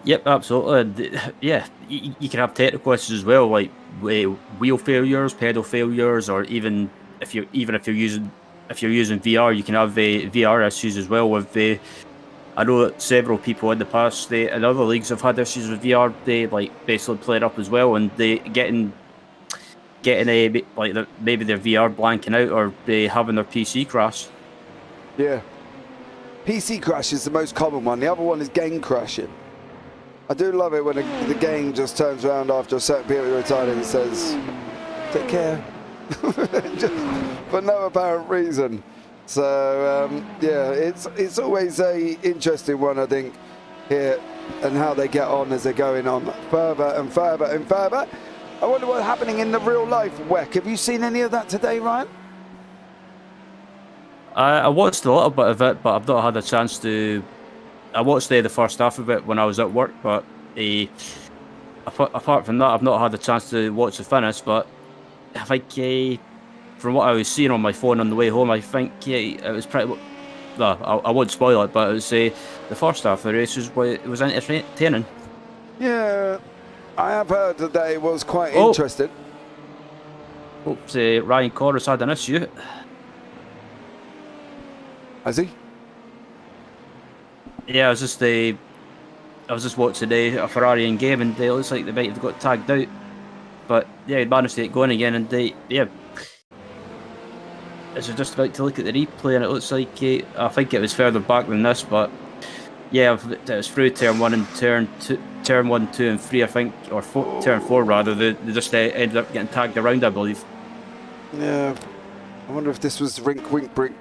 Yep, absolutely. Yeah, you can have technical issues as well, like wheel failures, pedal failures, or even if you're using VR, you can have VR issues as well. With I know that several people in the past, in other leagues, have had issues with VR. They basically play it up as well, and they getting maybe their VR blanking out, or they having their PC crash. Yeah, PC crash is the most common one. The other one is game crashing. I do love it when the game just turns around after a certain period of time and says, "Take care," just for no apparent reason. So yeah, it's always a interesting one, I think, here, and how they get on as they're going on further and further and further. I wonder what's happening in the real life WEC. Have you seen any of that today, Ryan? I watched a little bit of it, but I've not had a chance to. I watched the first half of it when I was at work, but apart from that, I've not had a chance to watch the finish. But I think from what I was seeing on my phone on the way home, I think it was pretty. Well, I won't spoil it, but I would say the first half of the race was entertaining. Yeah, I have heard that it was quite interesting. Hope Ryan Corris had an issue. Has he? Yeah, I was just watching a Ferrari in game, and it looks like they might have got tagged out. But yeah, he managed to get going again, and as we're just about to look at the replay, and it looks like I think it was further back than this, but yeah, it was through turn 1 and turn 1, 2, and 3, I think, or turn 4 rather. They just ended up getting tagged around, I believe. Yeah, I wonder if this was Rink Wink Brink.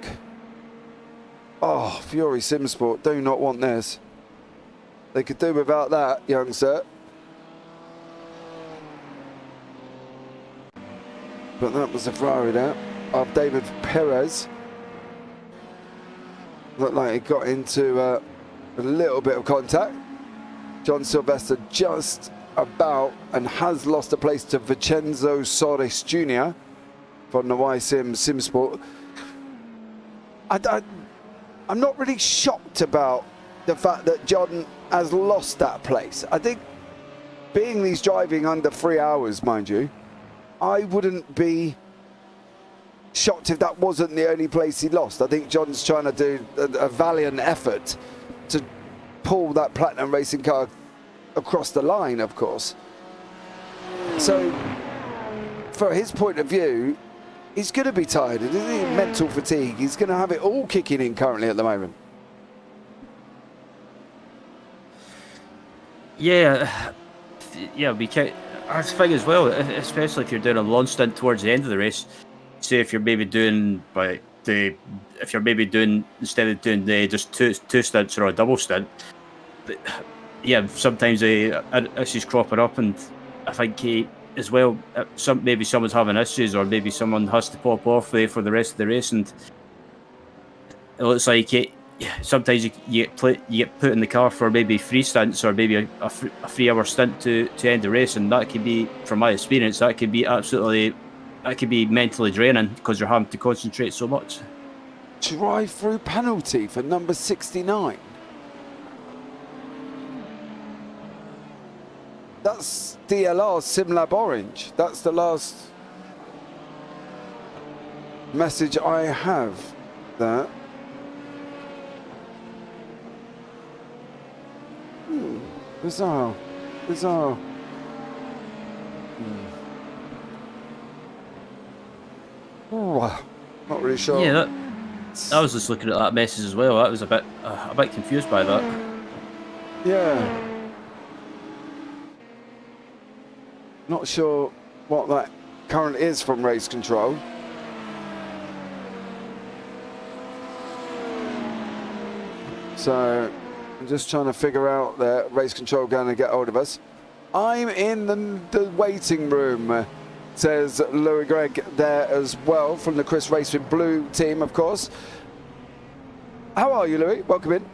Oh, Fury Simsport, do not want this. They could do without that, young sir. But that was a Ferrari there of David Perez. Looked like he got into a little bit of contact. John Sylvester just about and has lost a place to Vincenzo Soares Jr. from the YSIM Simsport. I'm not really shocked about the fact that John has lost that place. I think being he's driving under 3 hours, mind you, I wouldn't be shocked if that wasn't the only place he lost. I think John's trying to do a valiant effort to pull that Platinum racing car across the line, of course. So, for his point of view, he's going to be tired. Mental fatigue. He's going to have it all kicking in currently at the moment. Yeah, we can't. I think as well, especially if you're doing a long stint towards the end of the race. Say if you're maybe doing instead of doing just two stints or a double stint. Yeah, sometimes issues cropping up, and I think as well, maybe someone's having issues, or maybe someone has to pop off for the rest of the race, and it looks like sometimes you get put in the car for maybe 3 stints, or maybe a 3 hour stint to end the race, and that could be, from my experience, that could be mentally draining because you're having to concentrate so much. Drive-through penalty for number 69. That's DLR SimLab Orange. That's the last message I have there. Bizarre. Oh, not really sure. Yeah, I was just looking at that message as well. I was a bit confused by that. Yeah. Not sure what that current is from race control. So I'm just trying to figure out that race control going to get hold of us. I'm in the waiting room, says Louis Gregg there as well, from the Chris Racing Blue team, of course. How are you, Louis? Welcome in.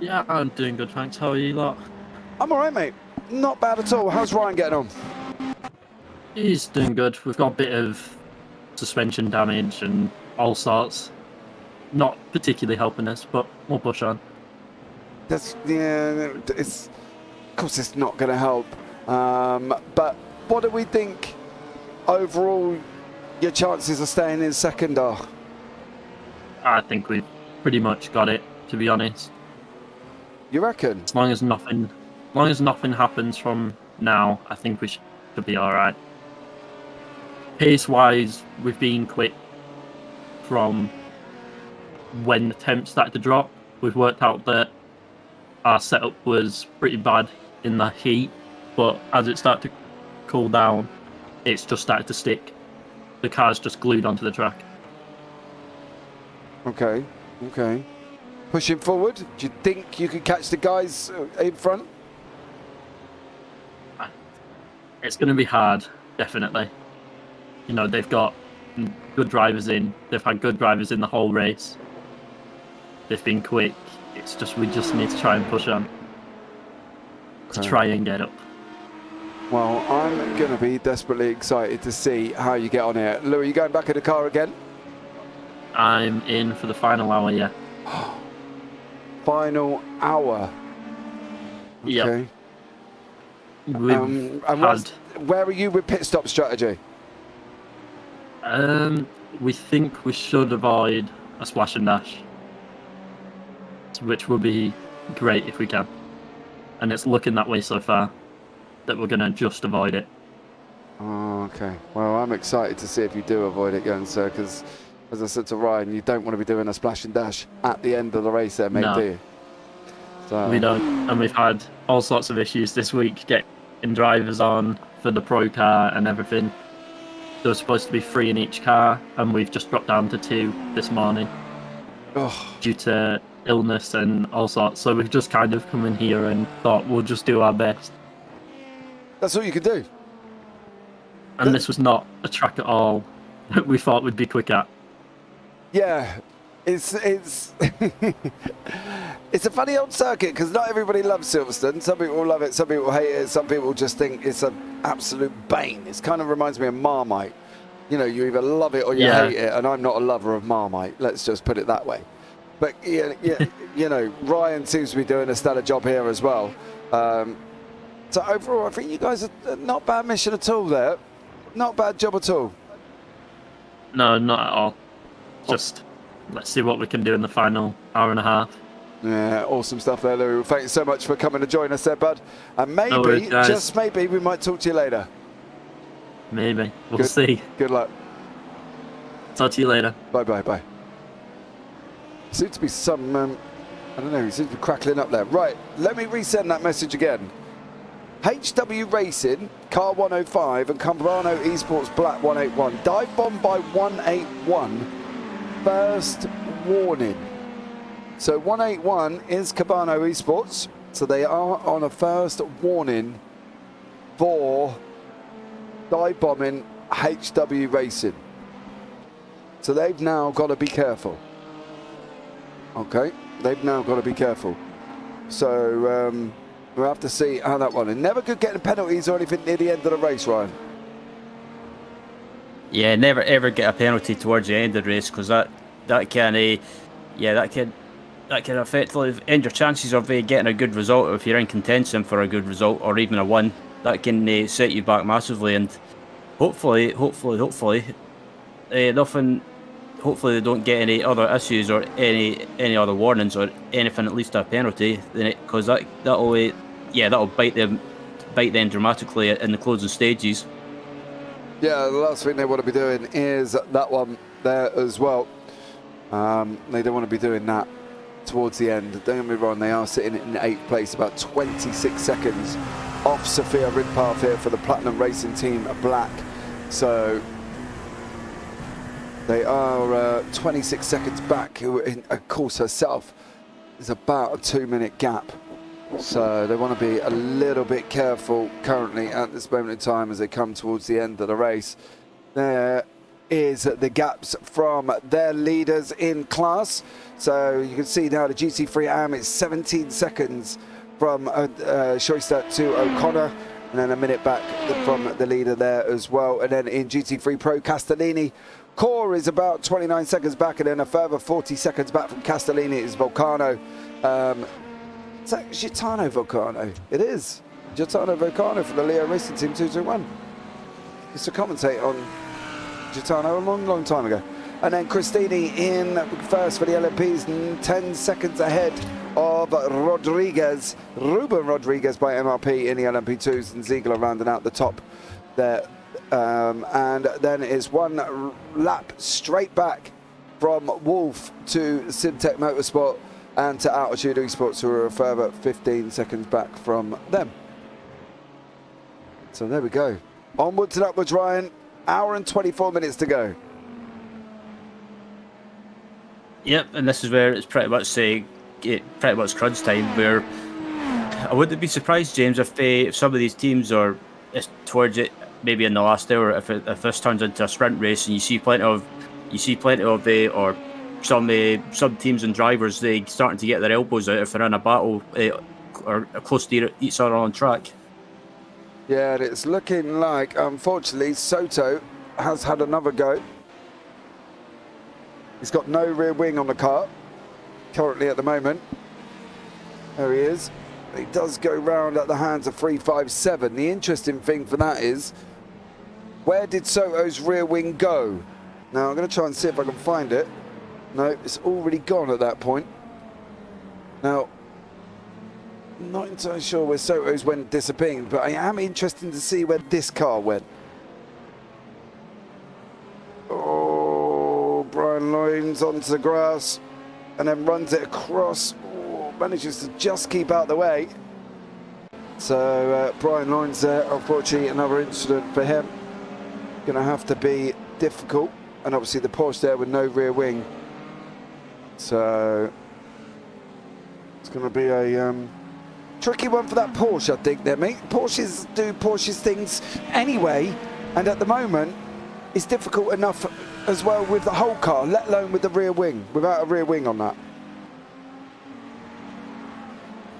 Yeah, I'm doing good, thanks. How are you lot? I'm all right, mate. Not bad at all. How's Ryan getting on? He's doing good. We've got a bit of suspension damage and all sorts. Not particularly helping us, but we'll push on. Of course it's not going to help. But what do we think overall your chances of staying in second are? I think we've pretty much got it, to be honest. You reckon? As long as nothing happens from now, I think we should be all right. Pace-wise, we've been quick from when the temps started to drop. We've worked out that our setup was pretty bad in the heat, but as it started to cool down, it's just started to stick. The car's just glued onto the track. Okay. Pushing forward, do you think you could catch the guys in front? It's going to be hard, definitely. You know, they've got good drivers in. They've had good drivers in the whole race. They've been quick. It's just, we just need to try and push on to try and get up. Well, I'm going to be desperately excited to see how you get on here. Lou, are you going back in the car again? I'm in for the final hour, yeah. Final hour. Yep. Okay. We've where are you with pit stop strategy? We think we should avoid a splash and dash, which would be great if we can. And it's looking that way so far, that we're going to just avoid it. Oh, okay. Well, I'm excited to see if you do avoid it, going, sir, because as I said to Ryan, you don't want to be doing a splash and dash at the end of the race there, mate, No. do you? So, We don't, and we've had all sorts of issues this week getting drivers on for the pro car and everything. There was supposed to be 3 in each car, and we've just dropped down to 2 this morning due to illness and all sorts. So we've just kind of come in here and thought we'll just do our best. That's all you can do. And this was not a track at all that we thought we'd be quick at. Yeah, it's it's a funny old circuit because not everybody loves Silverstone. Some people love it, some people hate it, some people just think it's an absolute bane. It kind of reminds me of Marmite. You know, you either love it or you hate it, and I'm not a lover of Marmite. Let's just put it that way. But yeah, you know, Ryan seems to be doing a stellar job here as well. So overall, I think you guys are not bad mission at all there. Not bad job at all. No, not at all. Just let's see what we can do in the final hour and a half. Yeah, awesome stuff there, Lou. Thank you so much for coming to join us there, bud. And maybe, No worries, guys. just maybe, we might talk to you later. Maybe. We'll see. Good luck. Talk to you later. Bye. Seems to be some, I don't know, he seems to be crackling up there. Right, let me resend that message again. HW Racing, Car 105, and Cabano Esports Black 181. Dive bomb by 181. First warning. So 181 is Cabano Esports. So they are on a first warning for dive bombing HW Racing. So they've now got to be careful. Okay, they've now got to be careful. So we'll have to see how that one. And never could get penalties or anything near the end of the race, Ryan. Yeah, never ever get a penalty towards the end of the race, because that can effectively end your chances of getting a good result. If you're in contention for a good result or even a win, that can set you back massively. And hopefully, nothing. Hopefully they don't get any other issues or any other warnings or anything, at least a penalty, because that'll bite them dramatically in the closing stages. Yeah, the last thing they want to be doing is that one there as well. They don't want to be doing that towards the end. Don't get me wrong, they are sitting in 8th place, about 26 seconds off Sophia Rinpath here for the Platinum Racing Team Black. So they are 26 seconds back. Of course, herself is about a 2-minute gap. So they want to be a little bit careful currently at this moment in time as they come towards the end of the race. There is the gaps from their leaders in class. So you can see now the GT3 AM is 17 seconds from Shoister to O'Connor, and then a minute back from the leader there as well. And then in GT3 Pro, Castellini Core is about 29 seconds back, and then a further 40 seconds back from Castellini is Volcano. It's like Gitano Volcano. It is. Gitano Volcano from the Leo Racing Team 221. Used to commentate on Gitano a long time ago. And then Cristini in first for the LMPs, 10 seconds ahead of Rodriguez. Ruben Rodriguez by MRP in the LMP2s, and Ziegler rounding out the top there. And then it's one lap straight back from Wolf to Simtech Motorsport and to Altitude Esports, who are a further 15 seconds back from them. So there we go. Onwards and upwards, Ryan. Hour and 24 minutes to go. Yep, and this is where it's pretty much crunch time. Where I wouldn't be surprised, James, if some of these teams are towards it, maybe in the last hour, if this turns into a sprint race, and you see plenty of or some teams and drivers starting to get their elbows out if they're in a battle or close to each other on track. Yeah, and it's looking like, unfortunately, Soto has had another go. He's got no rear wing on the car currently at the moment. There he is. He does go round at the hands of 357. The interesting thing for that is, where did Soto's rear wing go? Now, I'm going to try and see if I can find it. No, it's already gone at that point. Now, not entirely sure where Soto's went disappearing, but I am interested to see where this car went. Oh, Brian Loynes onto the grass and then runs it across. Oh, manages to just keep out the way. So Brian Loynes there, unfortunately, another incident for him. Going to have to be difficult. And obviously the Porsche there with no rear wing. So it's going to be a tricky one for that Porsche, I think, there, mate. Porsches do Porsche's things anyway, and at the moment, it's difficult enough as well with the whole car, let alone with the rear wing, without a rear wing on that.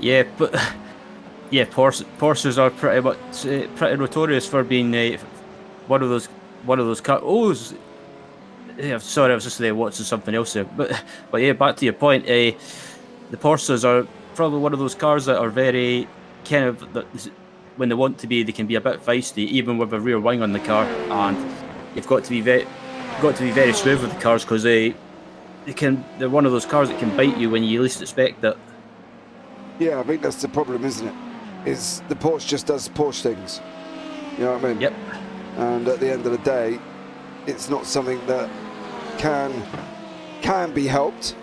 Yeah, but yeah, Porsches are pretty much pretty notorious for being one of those cars. Oh, yeah, sorry, I was just watching something else there. But yeah, back to your point, the Porsches are probably one of those cars that are very kind of, when they want to be, they can be a bit feisty, even with a rear wing on the car, and you've got to be very smooth with the cars, because they're one of those cars that can bite you when you least expect it. Yeah, I think that's the problem, isn't it? Is the Porsche just does Porsche things. You know what I mean? Yep. And at the end of the day, it's not something that can be helped,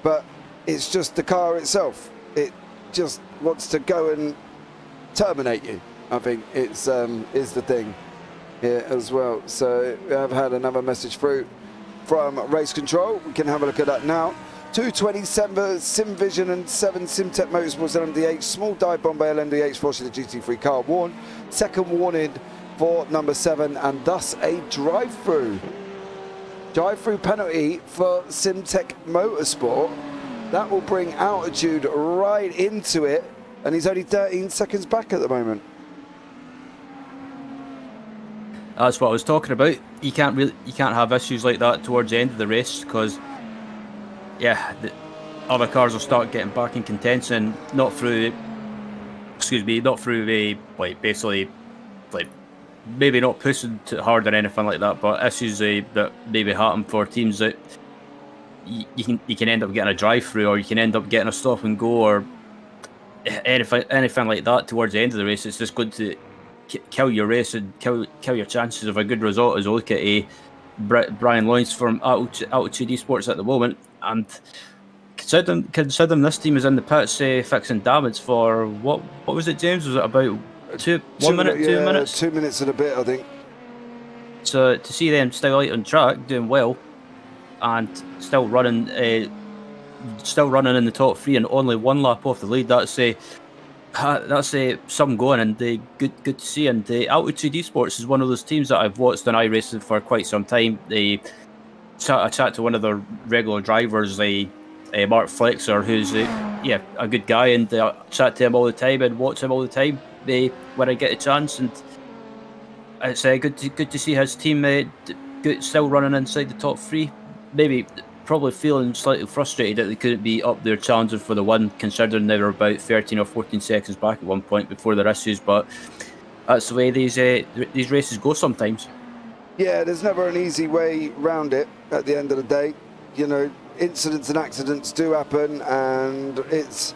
but it's just the car itself. It just wants to go and terminate you. I think it's is the thing here as well. So we have had another message through from Race Control. We can have a look at that now. 227 SimVision and 7 SimTech Motorsports LMDH. Small dive bomb by LMDH forcing the GT3 car warned. Second warning for number 7, and thus a drive-through penalty for SimTech Motorsport. That will bring altitude right into it, and he's only 13 seconds back at the moment. That's what I was talking about. You can't have issues like that towards the end of the race, because yeah, the other cars will start getting back in contention, not through basically maybe not pushing too hard or anything like that, but issues that maybe happen for teams that you can end up getting a drive-through, or you can end up getting a stop and go, or anything like that towards the end of the race. It's just going to kill your race and kill your chances of a good result. As I look at Brian Loynes from Altitude Esports at the moment, and considering this team is in the pits fixing damage for what was it, James? Was it about 2 minutes? 2 minutes and a bit, I think. So to see them still out on track, doing well, and still running in the top 3 and only 1 lap off the lead, that's some going, and good to see. And Altitude Esports is one of those teams that I've watched on iRacing for quite some time. I chat to one of their regular drivers, Mark Flexer, who's a good guy, and I chat to him all the time and watch him all the time when I get a chance, and it's good to see his team still running inside the top 3. Maybe probably feeling slightly frustrated that they couldn't be up there challenging for the win, considering they were about 13 or 14 seconds back at one point before their issues, but that's the way these races go sometimes. Yeah, there's never an easy way round it at the end of the day. You know, incidents and accidents do happen, and it's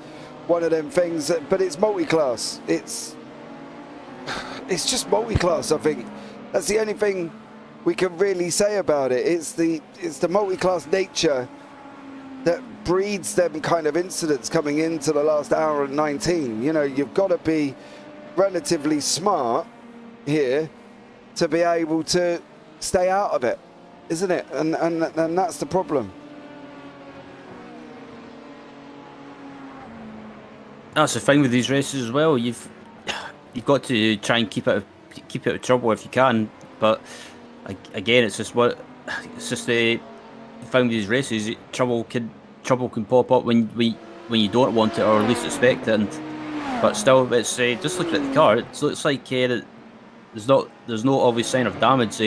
one of them things, but it's multi-class. It's just multi-class, I think. That's the only thing we can really say about it. It's the multi-class nature that breeds them kind of incidents coming into the last hour and 19. You know, you've got to be relatively smart here to be able to stay out of it, isn't it? And that's the problem. That's the thing with these races as well. You've got to try and keep it out of trouble if you can, but again, it's just the thing with these races. Trouble can pop up when you don't want it or least expect it, and but still, it's just looking at the car. It looks like that there's no obvious sign of damage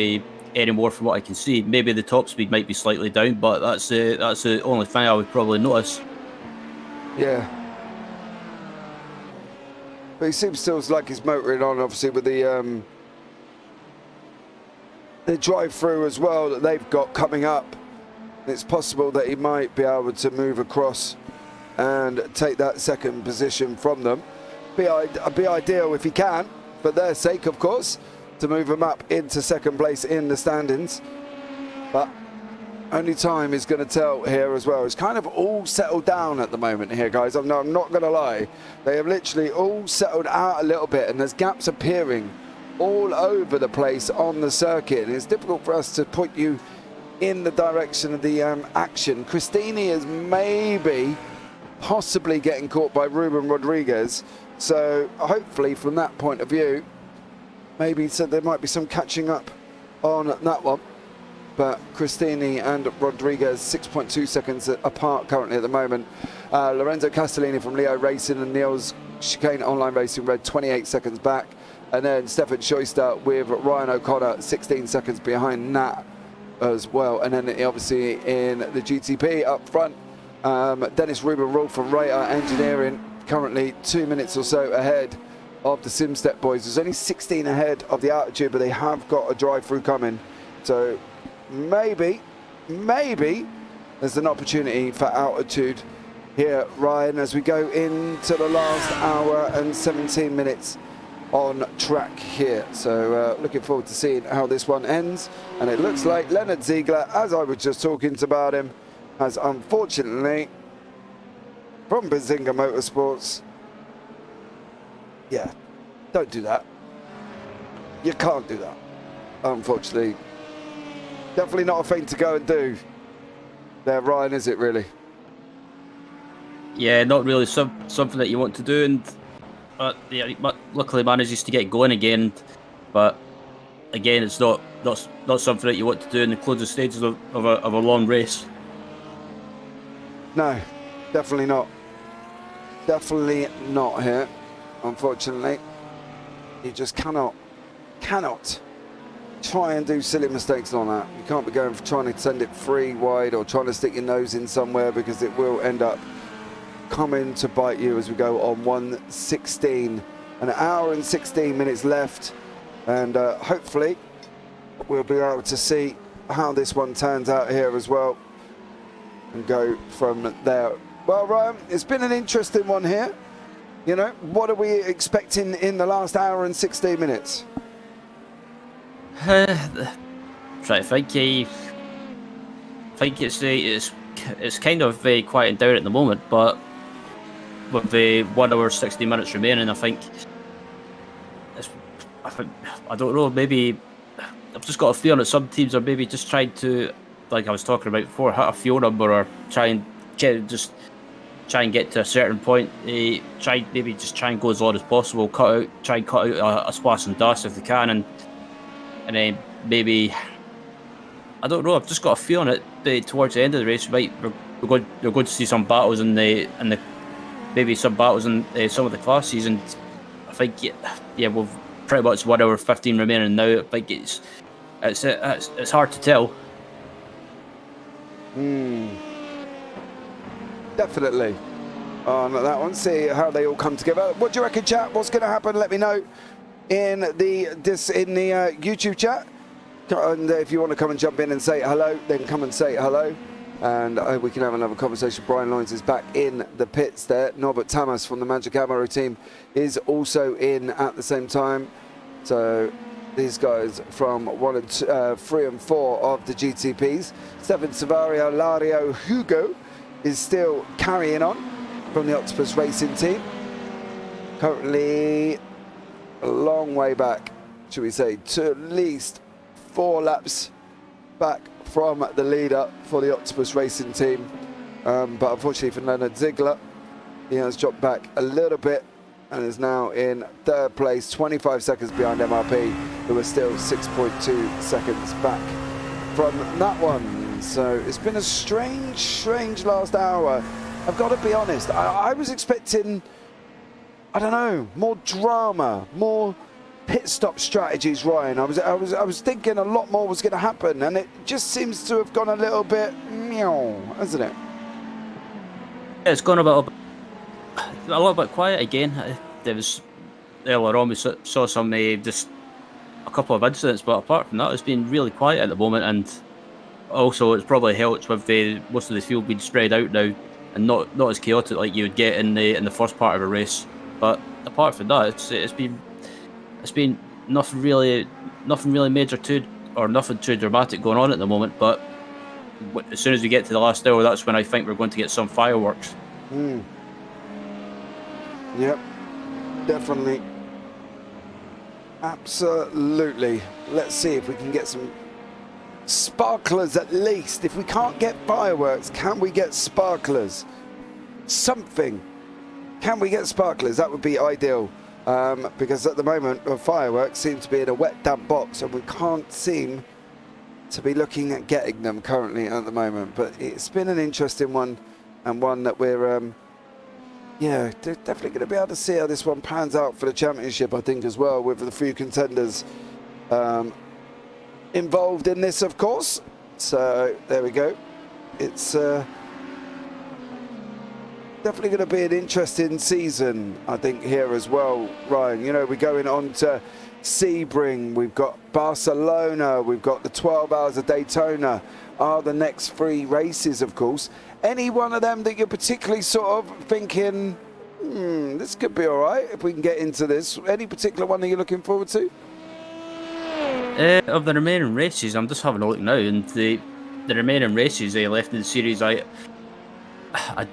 anymore from what I can see. Maybe the top speed might be slightly down, but that's the only thing I would probably notice. Yeah. But he seems still like he's motoring on, obviously, with the drive-through as well that they've got coming up. It's possible that he might be able to move across and take that second position from them. Be ideal if he can, for their sake, of course, to move them up into second place in the standings. But only time is going to tell here as well. It's kind of all settled down at the moment here, guys. I'm not going to lie. They have literally all settled out a little bit, and there's gaps appearing all over the place on the circuit. And it's difficult for us to put you in the direction of the action. Christini is maybe possibly getting caught by Ruben Rodriguez. So hopefully from that point of view, maybe so there might be some catching up on that one. But Christini and Rodriguez 6.2 seconds apart currently at the moment. Lorenzo Castellini from Leo Racing and Niels Chicane Online Racing Red 28 seconds back. And then Stefan Schoister with Ryan O'Connor 16 seconds behind Nat as well. And then obviously in the GTP up front, Dennis Ruben Rule from Rayter Engineering currently 2 minutes or so ahead of the Simstep boys. There's only 16 ahead of the Altitude, but they have got a drive-through coming. So maybe there's an opportunity for Altitude here, Ryan, as we go into the last hour and 17 minutes on track here. So looking forward to seeing how this one ends. And it looks like Leonard Ziegler, as I was just talking about him, has unfortunately, from Bazinga Motorsports, yeah, don't do that. You can't do that, unfortunately. Definitely not a thing to go and do there, Ryan, is it really? Yeah, not really something that you want to do, and yeah, luckily manages to get going again. But again, it's not something that you want to do in the closing stages of a long race. No, definitely not. Definitely not here, unfortunately. You just cannot try and do silly mistakes on that. You can't be going for trying to send it free wide or trying to stick your nose in somewhere, because it will end up coming to bite you as we go on 1:16. An hour and 16 minutes left, and hopefully we'll be able to see how this one turns out here as well and go from there. Well, Ryan, it's been an interesting one here. You know, what are we expecting in the last hour and 16 minutes? Try to think. I think it's kind of quieting down at the moment, but with the 1 hour 60 minutes remaining, I don't know. Maybe I've just got a feeling that some teams are maybe just trying to, like I was talking about before, hit a fuel number or try and get to a certain point. Try and go as long as possible. Try and cut out a splash and dust if they can, and then maybe, I don't know. I've just got a feeling that towards the end of the race, we're going to see some battles in the maybe some battles in some of the classes, and I think we've pretty much 1 hour 15 remaining now. I think it's hard to tell. Definitely on that one. See how they all come together. What do you reckon, chat? What's going to happen? Let me know in the YouTube chat. And if you want to come and jump in and say hello, then come and say hello, and we can have another conversation. Brian Lyons is back in the pits there. Norbert Tamas from the Magic Arrow team is also in at the same time. So these guys from 1 and 2, 3 and 4 of the GTPs. Stefan Savario, Lario Hugo is still carrying on from the Octopus Racing team. Currently a long way back, should we say, to at least 4 laps back from the leader for the Octopus Racing team. But unfortunately for Leonard Ziegler, he has dropped back a little bit and is now in 3rd place, 25 seconds behind MRP, who are still 6.2 seconds back from that one. So it's been a strange last hour. I've got to be honest, I was expecting I don't know, more drama, more pit stop strategies, Ryan. I was thinking a lot more was going to happen, and it just seems to have gone a little bit meow, hasn't it? It's gone a little bit quiet again. There was earlier on we saw some just a couple of incidents, but apart from that, it's been really quiet at the moment, and also it's probably helped with most of the field being spread out now and not as chaotic like you would get in the first part of a race. But apart from that, it's been nothing really major or nothing too dramatic going on at the moment. But as soon as we get to the last hour, that's when I think we're going to get some fireworks. Yep, definitely. Absolutely. Let's see if we can get some sparklers at least. If we can't get fireworks, can we get sparklers? Something. Can we get sparklers? That would be ideal. Because at the moment, the fireworks seem to be in a wet, damp box, and we can't seem to be looking at getting them currently at the moment. But it's been an interesting one, and one that we're yeah, definitely going to be able to see how this one pans out for the championship, I think, as well, with the few contenders involved in this, of course. So there we go. It's definitely going to be an interesting season, I think, here as well, Ryan. You know, we're going on to Sebring, we've got Barcelona, we've got the 12 Hours of Daytona, are the next 3 races, of course. Any one of them that you're particularly sort of thinking, this could be all right if we can get into this? Any particular one that you're looking forward to? Of the remaining races, I'm just having a look now, and the remaining races left in the series, I have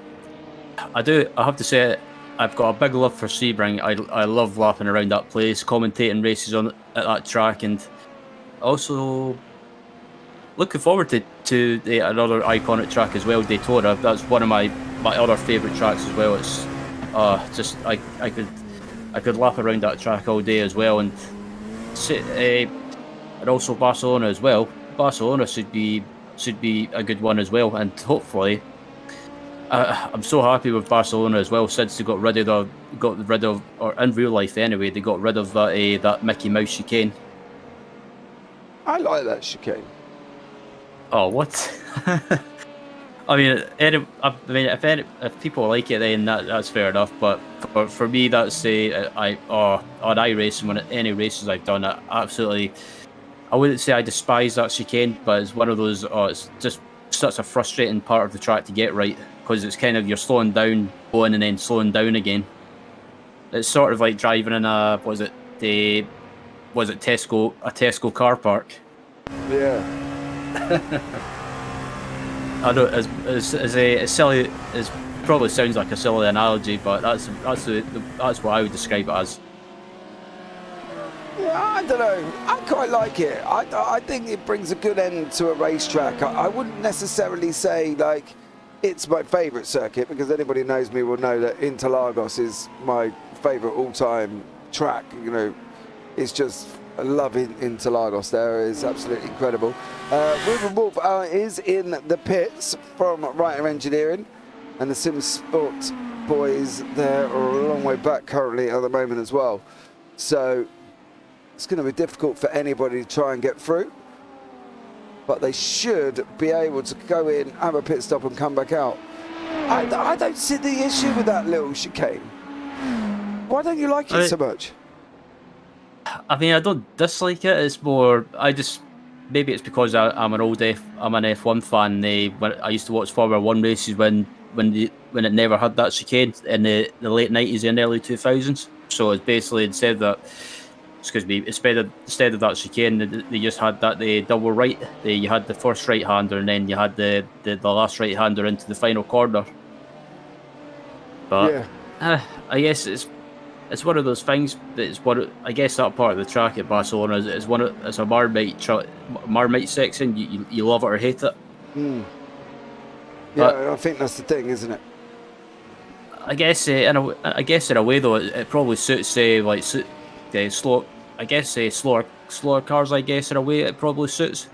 to say, I've got a big love for Sebring. I love lapping around that place, commentating races at that track, and also looking forward to another iconic track as well, Daytona. That's one of my other favourite tracks as well. It's just I could lap around that track all day as well, and also Barcelona as well. Barcelona should be a good one as well, and hopefully. I'm so happy with Barcelona as well since they got rid of, or in real life anyway, they got rid of that Mickey Mouse chicane. I like that chicane. Oh, what? I mean, if people like it, then that's fair enough. But for me, that's on iRacing, when any races I've done, I wouldn't say I despise that chicane, but it's one of those. It's just such a frustrating part of the track to get right, because it's kind of, you're slowing down, going, and then slowing down again. It's sort of like driving in a Tesco car park. Yeah. I don't, as silly as probably sounds like a silly analogy, but that's what I would describe it as. Yeah, I don't know. I quite like it. I think it brings a good end to a racetrack. I wouldn't necessarily say like it's my favourite circuit, because anybody who knows me will know that Interlagos is my favourite all-time track. You know, it's just, I love Interlagos there. It's absolutely incredible. Ruben Wolf is in the pits from Writer Engineering, and the Sim Sport boys there are a long way back currently at the moment as well. So it's going to be difficult for anybody to try and get through, but they should be able to go in, have a pit stop and come back out. I don't see the issue with that little chicane. Why don't you like it so much? I mean, I don't dislike it. It's more, maybe it's because I'm an F1 fan. When I used to watch Formula 1 races when it never had that chicane in the late 90s and early 2000s. So it's basically, instead of that chicane, they just had the double right. You had the first right-hander, and then you had the last right-hander into the final corner. But yeah. I guess it's one of those things. I guess that part of the track at Barcelona it's a Marmite section. You love it or hate it. Yeah, I think that's the thing, isn't it? I guess in a way though, it probably suits slow. I guess slower cars. I guess in a way it probably suits.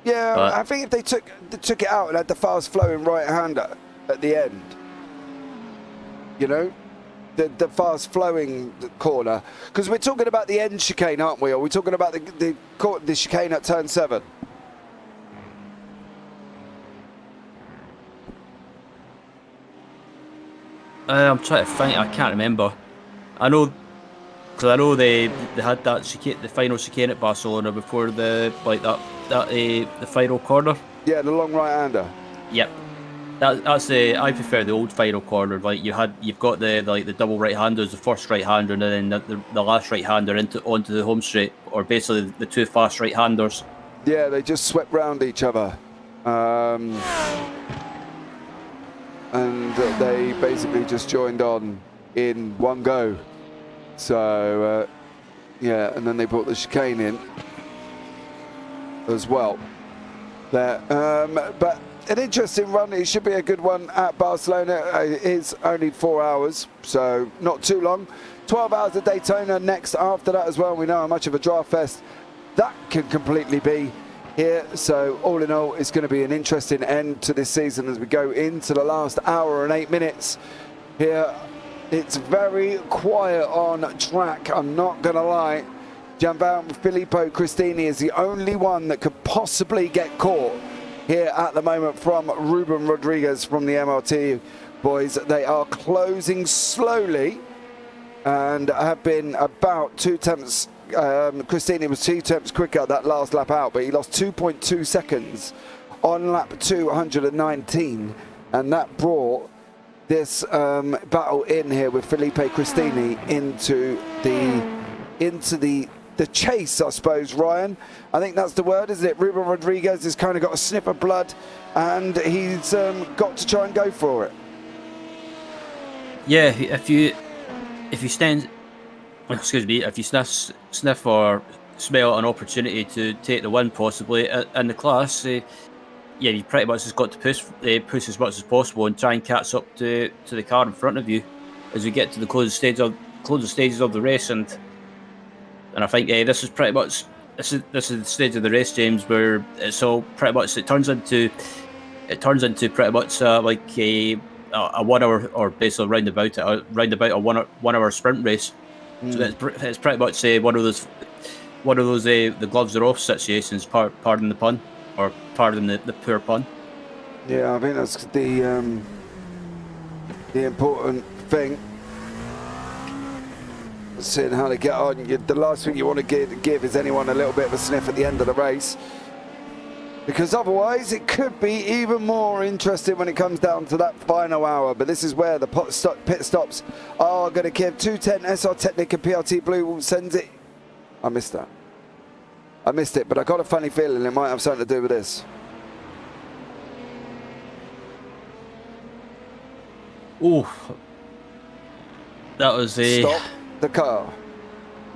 Yeah, but I think if they took it out and had the fast flowing right hander at the end, you know, the fast flowing corner, because we're talking about the end chicane, aren't we? Or we're talking about the chicane at turn 7. I'm trying to think. I can't remember. I know, because I know they had that chicane, the final chicane at Barcelona before the final corner. Yeah, the long right-hander. Yep. That's I prefer the old final corner. Like you've got the double right-handers, the first right-hander, and then the last right-hander onto the home straight, or basically the two fast right-handers. Yeah, they just swept round each other. And they basically just joined on in one go. So, yeah, and then they brought the chicane in as well. There, but an interesting run. It should be a good one at Barcelona. It is only 4 hours, so not too long. 12 hours at Daytona next after that as well. We know how much of a draft fest that can completely be here. So all in all, it's going to be an interesting end to this season as we go into the last hour and 8 minutes here. It's very quiet on track, I'm not going to lie. Filippo Cristini is the only one that could possibly get caught here at the moment from Ruben Rodriguez from the MRT boys. They are closing slowly and have been about 2 tenths. Cristini was 2 tenths quicker that last lap out, but he lost 2.2 seconds on lap 219, and that brought this battle in here with Felipe Cristini into the chase, I suppose, Ryan. I think that's the word, isn't it? Ruben Rodriguez has kind of got a sniff of blood, and he's got to try and go for it. Yeah, if you stand. Excuse me, if you sniff or smell an opportunity to take the win possibly in the class, yeah, you pretty much just got to push as much as possible and try and catch up to the car in front of you as we get to the closing stages of the race. And I think this is pretty much this is the stage of the race, James, where it's all pretty much it turns into pretty much like a 1 hour, or basically roundabout a 1 hour sprint race. So it's pretty much one of those the gloves are off situations. Pardon the pun, or pardon the poor pun. Yeah, I think that's the important thing. Seeing how they get on. The last thing you want to give is anyone a little bit of a sniff at the end of the race, because otherwise it could be even more interesting when it comes down to that final hour. But this is where the pit stops are going to give. 210 SR Technic and PRT Blue sends it. I missed that. I missed it, but I got a funny feeling it might have something to do with this. Oh, that was a stop the car.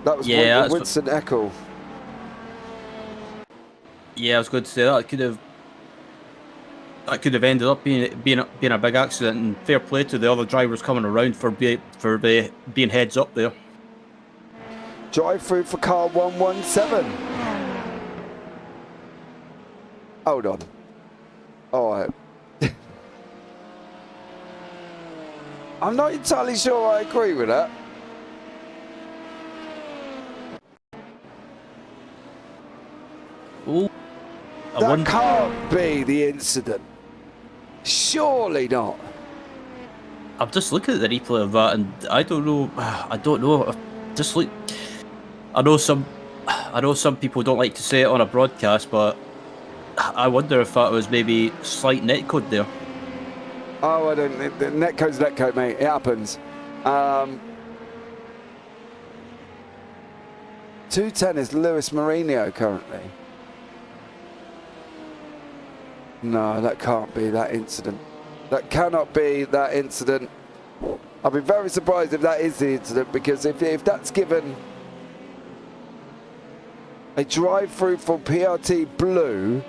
That was Winston Echo. Yeah, I was going to say that could have ended up being a big accident, and fair play to the other drivers coming around for being heads up there. Drive through for car 117. Hold on. All right. I'm not entirely sure I agree with that. Ooh. That can't be the incident. Surely not. I'm just looking at the replay of that, and I don't know. Just look. I know some people don't like to say it on a broadcast, but I wonder if that was maybe slight netcode there. Oh, I don't. The netcode's netcode, mate. It happens. 210 is Luis Mourinho currently. No, that can't be that incident. That cannot be that incident. I'll be very surprised if that is the incident, because if that's given a drive-through for PRT Blue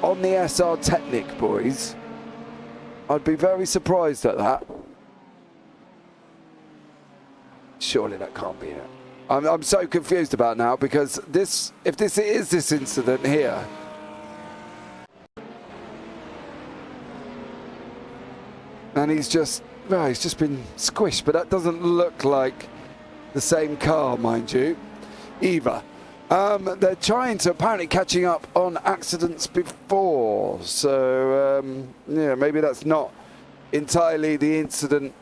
on the SR Technic, boys, I'd be very surprised at that. Surely that can't be it. I'm so confused about now, because if this is this incident here, And he's just been squished, but that doesn't look like the same car, mind you, either. They're trying to apparently catching up on accidents before, so yeah, maybe that's not entirely the incident,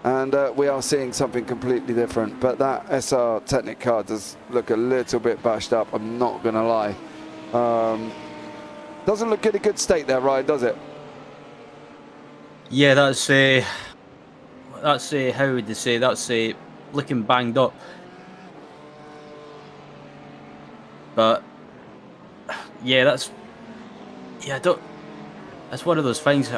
and we are seeing something completely different. But that SR Technic car does look a little bit bashed up, I'm not gonna lie. Doesn't look in a good state there, Ryan, does it? Yeah, that's how would you say, that's looking banged up. But yeah, that's one of those things.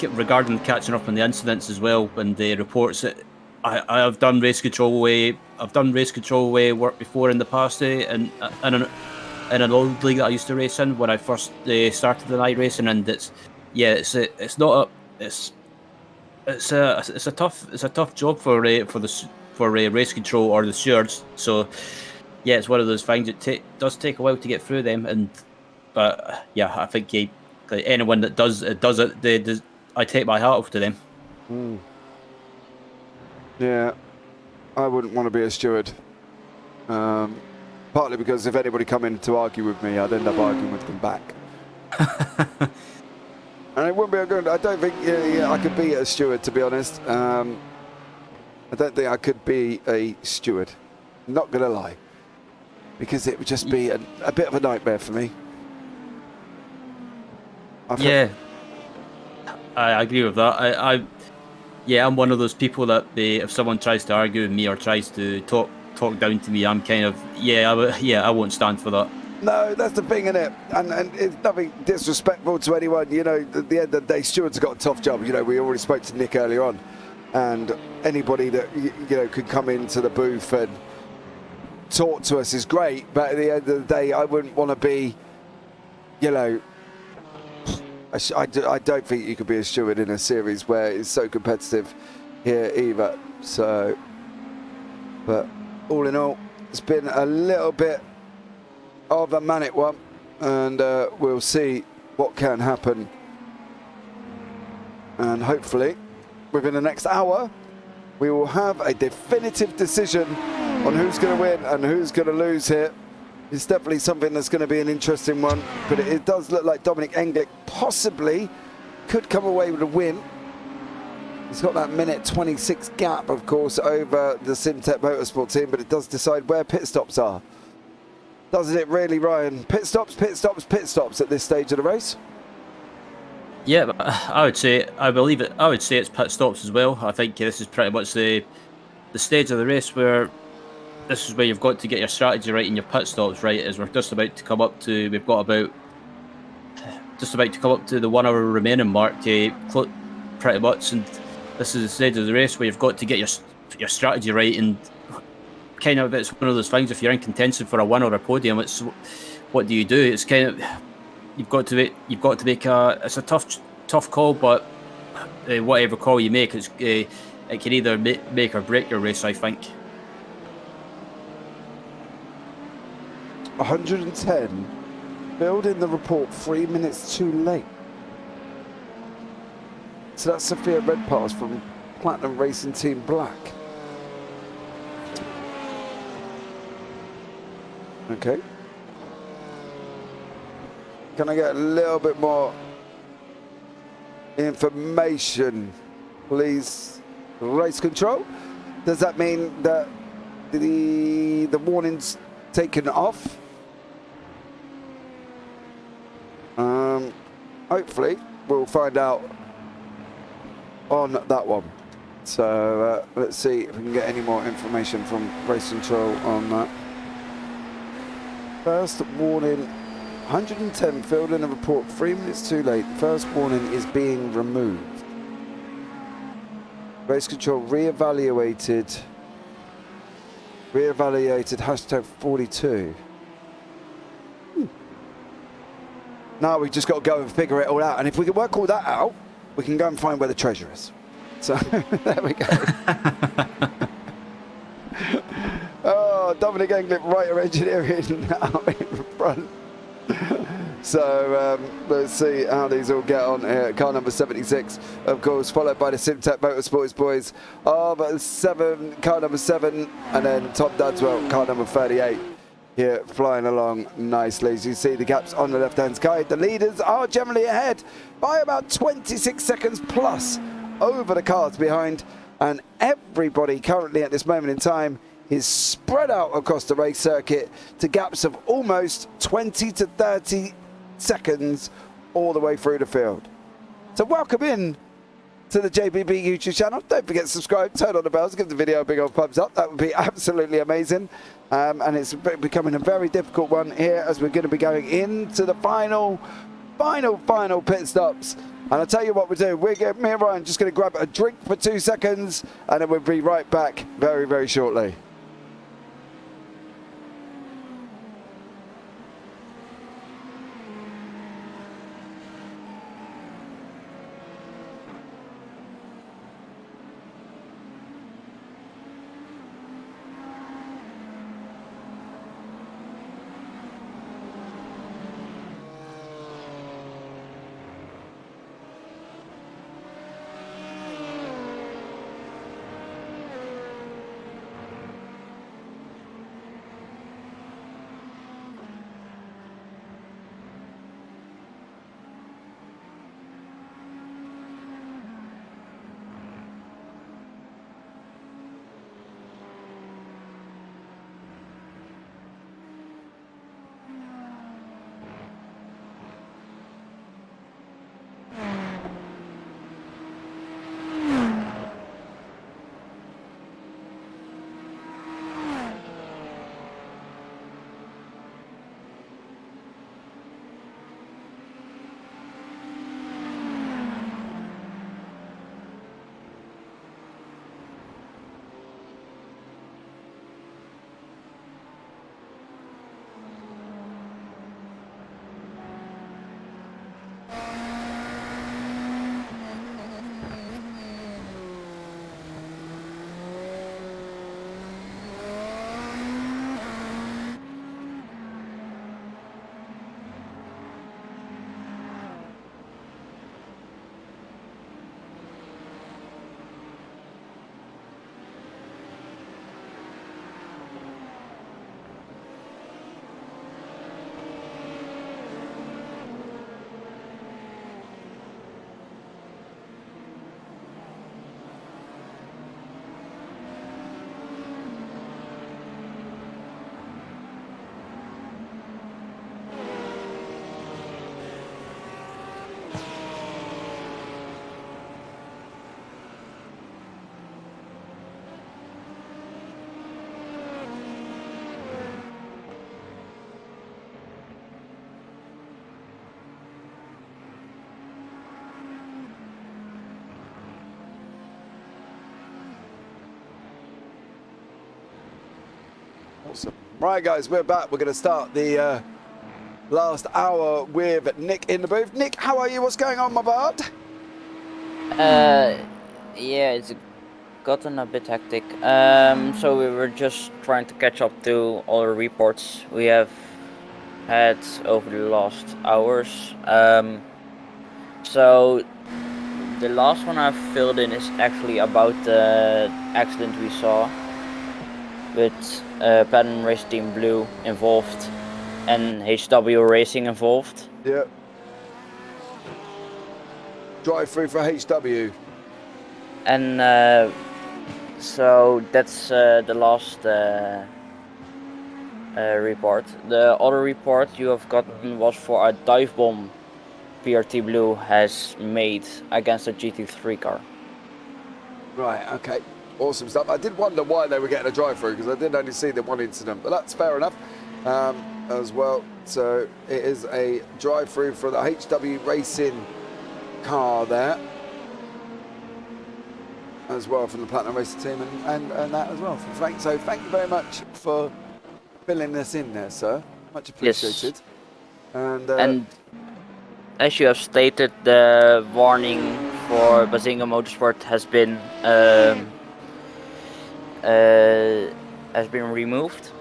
Regarding catching up on the incidents as well, and the reports that I've done race control work before in the past, and in an old league that I used to race in when I first started in iRacing, and it's a tough job for race control or the stewards. So yeah, it's one of those things. It does take a while to get through them, but yeah, I think anyone that does it, I take my hat off to them. Yeah, I wouldn't want to be a steward. Partly because if anybody come in to argue with me, I'd end up arguing with them back. And it wouldn't be a good. I don't think I could be a steward, to be honest. I don't think I could be a steward. Not gonna lie, because it would just be a bit of a nightmare for me. Yeah, I agree with that. I'm one of those people that if someone tries to argue with me or tries to talk down to me, I'm kind of I won't stand for that. No, that's the thing, isn't it? And it's nothing disrespectful to anyone. You know, at the end of the day, stewards have got a tough job. You know, we already spoke to Nick earlier on, and anybody that could come into the booth and talk to us is great. But at the end of the day, I wouldn't want to be, I don't think you could be a steward in a series where it's so competitive here either. So, but all in all, it's been a little bit of a manic one, and we'll see what can happen. And hopefully, within the next hour, we will have a definitive decision on who's going to win and who's going to lose here. It's definitely something that's going to be an interesting one, but it does look like Dominic Englick possibly could come away with a win. He's got that minute 26 gap, of course, over the SimTech Motorsport team, but it does decide where pit stops are. Doesn't it really, Ryan? Pit stops at this stage of the race? Yeah, I would say it's pit stops as well. I think this is pretty much the stage of the race where this is where you've got to get your strategy right and your pit stops right, as we're just about to come up to, we've got about the 1 hour remaining mark, pretty much, and this is the stage of the race where you've got to get your strategy right, and kind of it's one of those things, if you're in contention for a win or a podium, it's what do you do? It's kind of you've got to make it's a tough call, but whatever call you make, it can either make or break your race, I think. 110 filled in the report 3 minutes too late. So that's Sophia Redpass from Platinum Racing Team Black. Okay. Can I get a little bit more information, please? Race control? Does that mean that the warning's taken off? Hopefully we'll find out on that one. So let's see if we can get any more information from race control on that. First warning, 110 filled in a report 3 minutes too late. First warning is being removed. Race control reevaluated hashtag 42. Now we've just got to go and figure it all out. And if we can work all that out, we can go and find where the treasure is. So there we go. Oh, Dominic English, writer engineering now in front. So let's see how these all get on here. Car number 76, of course, followed by the Simtech Motorsports boys of car number 7, and then Tom Dudswell, car number 38. Here, flying along nicely. As you see the gaps on the left-hand side, the leaders are generally ahead by about 26 seconds plus over the cars behind, and everybody currently at this moment in time is spread out across the race circuit to gaps of almost 20 to 30 seconds all the way through the field. So welcome in to the JPB YouTube channel. Don't forget to subscribe, turn on the bells, give the video a big old thumbs up. That would be absolutely amazing. And it's becoming a very difficult one here as we're going to be going into the final pit stops. And I'll tell you what we're doing. Me and Ryan just going to grab a drink for 2 seconds, and then we'll be right back very, very shortly. Awesome. Right, guys, we're back. We're going to start the last hour with Nick in the booth. Nick, how are you? What's going on, my bud? Yeah, it's gotten a bit hectic. So we were just trying to catch up to all the reports we have had over the last hours. So the last one I've filled in is actually about the accident we saw with Platinum Race Team Blue involved and HW Racing involved. Yeah. Drive through for HW. And so that's the last report. The other report you have gotten was for a dive bomb PRT Blue has made against a GT3 car. Right, okay. Awesome stuff. I did wonder why they were getting a drive-through because I did only see the one incident, but that's fair enough as well. So it is a drive-through for the HW Racing car there as well from the Platinum Racing team and that as well from Frank. So thank you very much for filling this in there, sir. Much appreciated. Yes. And as you have stated, the warning for Bazinga Motorsport has been removed.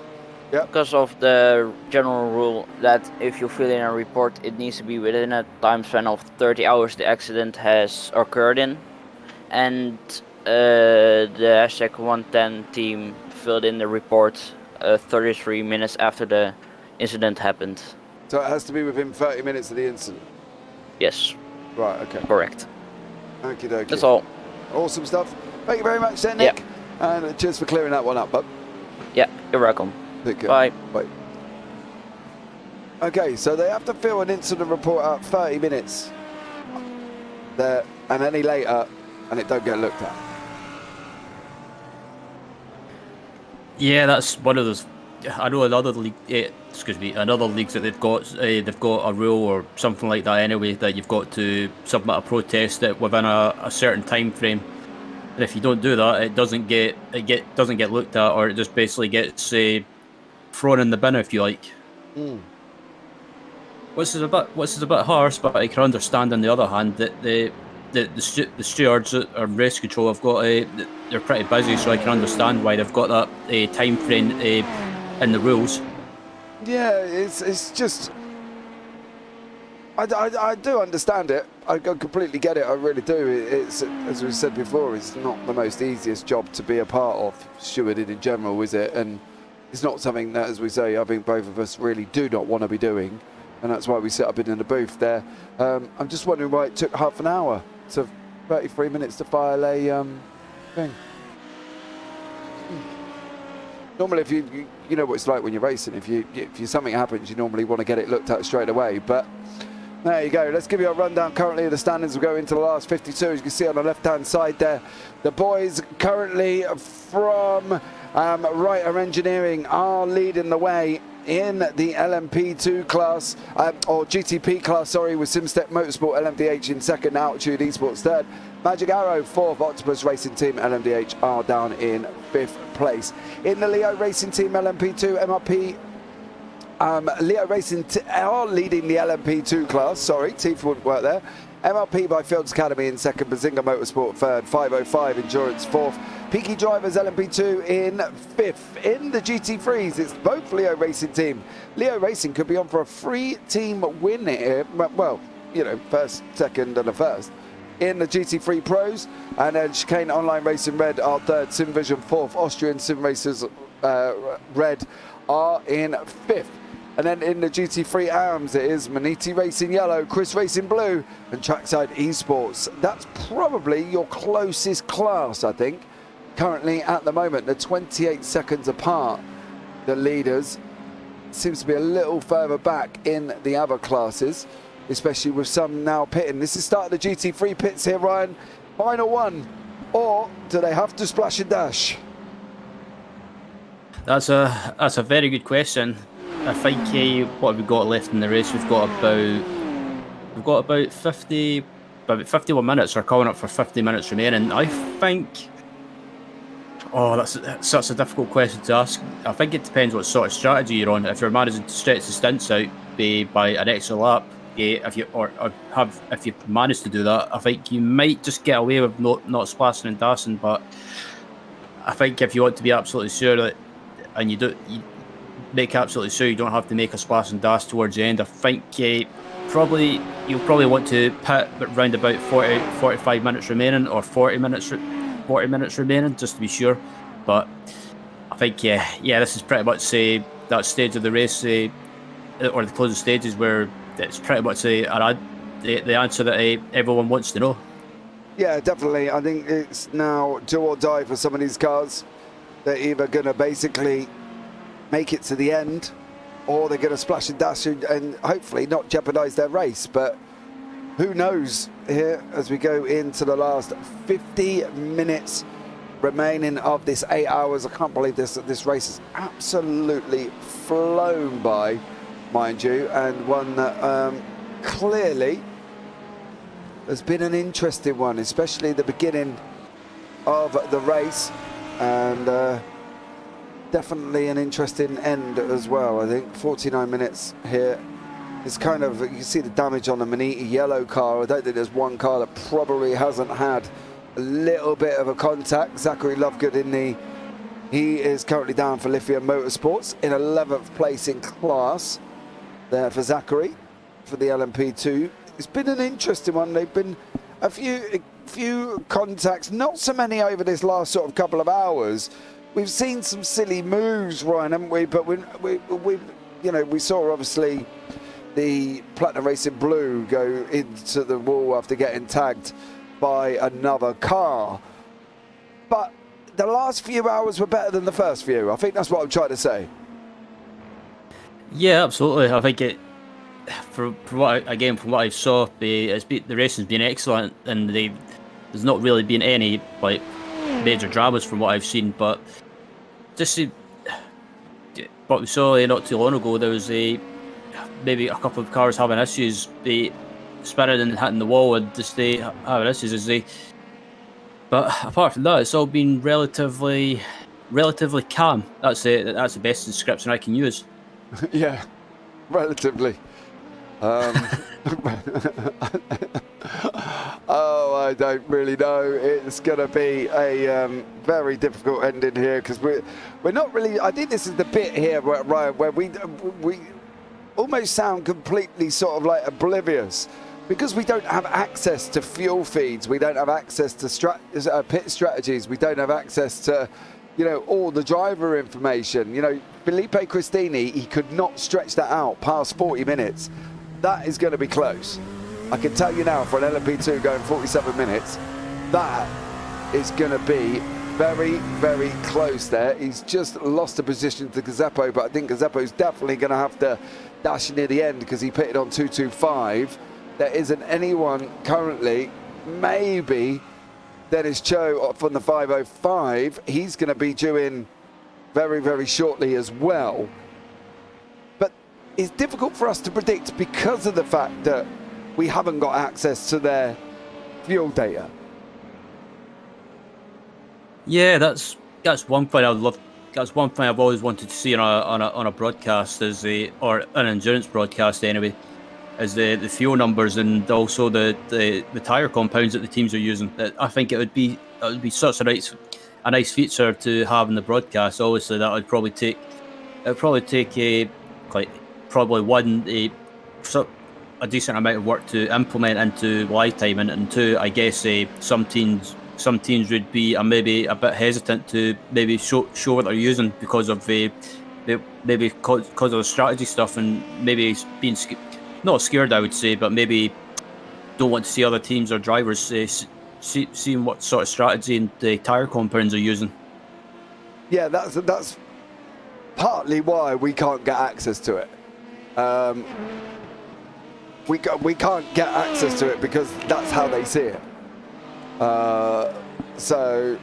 because of the general rule that if you fill in a report, it needs to be within a time span of 30 hours the accident has occurred in. And the hashtag 110 team filled in the report 33 minutes after the incident happened. So it has to be within 30 minutes of the incident? Yes. Right, okay. Correct. Okie dokie. That's all. Awesome stuff. Thank you very much then, Nick. And cheers for clearing that one up, bud. Yeah, you're welcome. Take care. Bye. Bye. Okay, so they have to fill an incident report out 30 minutes there and any later, and it don't get looked at. Yeah, that's one of those. I know another league. Another leagues that they've got a rule or something like that anyway, that you've got to submit a protest that within a certain time frame. And if you don't do that, it doesn't get looked at, or it just basically gets thrown in the bin, if you like. Which is a bit harsh, but I can understand on the other hand that the stewards or race control have got they're pretty busy, so I can understand why they've got that time frame in the rules. Yeah, it's just I do understand it. I completely get it. I really do. It's, as we said before, it's not the most easiest job to be a part of, stewarding in general, is it? And it's not something that, as we say, I think both of us really do not want to be doing, and that's why we set up in the booth there. I'm just wondering why it took half an hour, so 33 minutes to file a thing. Normally, if you know what it's like when you're racing, if something happens, you normally want to get it looked at straight away. But there you go. Let's give you a rundown currently of the standings. We'll go into the last 52. As you can see on the left-hand side there, the boys currently from Writer Engineering are leading the way in the LMP2 class, or GTP class, sorry, with Simstep Motorsport LMDH in second, Altitude Esports third. Magic Arrow fourth, Octopus Racing Team LMDH are down in fifth place. In the Leo Racing Team LMP2, MRP Leo Racing are leading the LMP2 class, sorry, teeth wouldn't work there. MRP by Fields Academy in second, Bazinga Motorsport third, 505 Endurance fourth, Peaky Drivers LMP2 in fifth. In the GT3s, it's both Leo Racing Team. Leo Racing could be on for a 3-team win here, well, you know, first, second and a first. In the GT3 Pros, and then Chicane Online Racing Red are third, SimVision fourth, Austrian Sim Racers Red are in fifth. And then in the GT3 ARMS, it is Maniti Racing Yellow, Chris Racing Blue, and Trackside Esports. That's probably your closest class, I think, currently at the moment. They're 28 seconds apart, the leaders. Seems to be a little further back in the other classes, especially with some now pitting. This is start of the GT3 pits here, Ryan. Final one, or do they have to splash and dash? That's a very good question. I think what have we got left in the race? We've got about 51 minutes, or coming up for 50 minutes remaining. I think. Oh, that's such a difficult question to ask. I think it depends what sort of strategy you're on. If you're managing to stretch the stints out by an extra lap, if you manage to do that, I think you might just get away with not splashing and dashing. But I think if you want to be absolutely sure that, and you make absolutely sure you don't have to make a splash and dash towards the end, I think you'll probably want to pit around about 45 minutes remaining, or 40 minutes remaining, just to be sure. But I think this is pretty much that stage of the race, or the closing stages, where it's pretty much the answer that everyone wants to know. Yeah, definitely. I think it's now do or die for some of these cars. They're either going to basically make it to the end, or they're going to splash and dash and hopefully not jeopardize their race. But who knows here as we go into the last 50 minutes remaining of this 8 hours. I can't believe this race has absolutely flown by, mind you, and one that clearly has been an interesting one, especially the beginning of the race, and definitely an interesting end as well. I think 49 minutes here. It's kind of, you can see the damage on the Maniti yellow car. I don't think there's one car that probably hasn't had a little bit of a contact. Zachary Lovegood in the He is currently down for Lithia Motorsports in 11th place in class there for Zachary for the LMP2. It's been an interesting one. They've been a few contacts, not so many over this last sort of couple of hours. We've seen some silly moves, Ryan, haven't we? But we saw obviously the Platinum Racing Blue go into the wall after getting tagged by another car. But the last few hours were better than the first few. I think that's what I'm trying to say. Yeah, absolutely. I think it. From what I saw, the racing's been excellent, and there's not really been any like major dramas from what I've seen. But just what we saw not too long ago, there was maybe a couple of cars having issues, spinning and hitting the wall, and just having issues But apart from that, it's all been relatively calm. That's the best description I can use. Yeah, relatively. Oh, I don't really know. It's going to be a very difficult ending here because we're not really. I think this is the bit here, Ryan, where we almost sound completely sort of like oblivious because we don't have access to fuel feeds. We don't have access to pit strategies. We don't have access to, all the driver information. Felipe Cristini, he could not stretch that out past 40 minutes. That is going to be close. I can tell you now, for an LMP2 going 47 minutes, that is going to be very, very close there. He's just lost a position to Gazeppo, but I think Gazeppo's definitely going to have to dash near the end because he pitted on 225. There isn't anyone currently. Maybe Dennis Cho from the 505. He's going to be due in very, very shortly as well. But it's difficult for us to predict because of the fact that we haven't got access to their fuel data. Yeah, that's one thing I'd love. That's one thing I've always wanted to see on a broadcast, or an endurance broadcast anyway, is the fuel numbers and also the tire compounds that the teams are using. I think it would be such a nice feature to have in the broadcast. Obviously, that would probably take a decent amount of work to implement into live timing, and two, I guess some teams would be maybe a bit hesitant to maybe show what they're using because of because of the strategy stuff, and maybe being not scared, I would say, but maybe don't want to see other teams or drivers seeing what sort of strategy and the tyre compounds are using. Yeah, that's partly why we can't get access to it. We can't get access to it because that's how they see it. So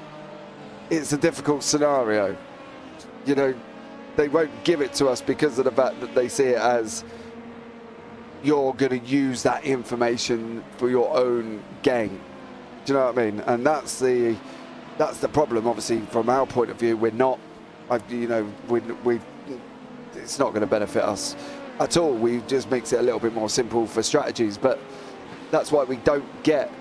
it's a difficult scenario. They won't give it to us because of the fact that they see it as you're going to use that information for your own gain. Do you know what I mean? And that's the problem. Obviously, from our point of view, we're not. It's not going to benefit us at all. We just makes it a little bit more simple for strategies, but that's why we don't get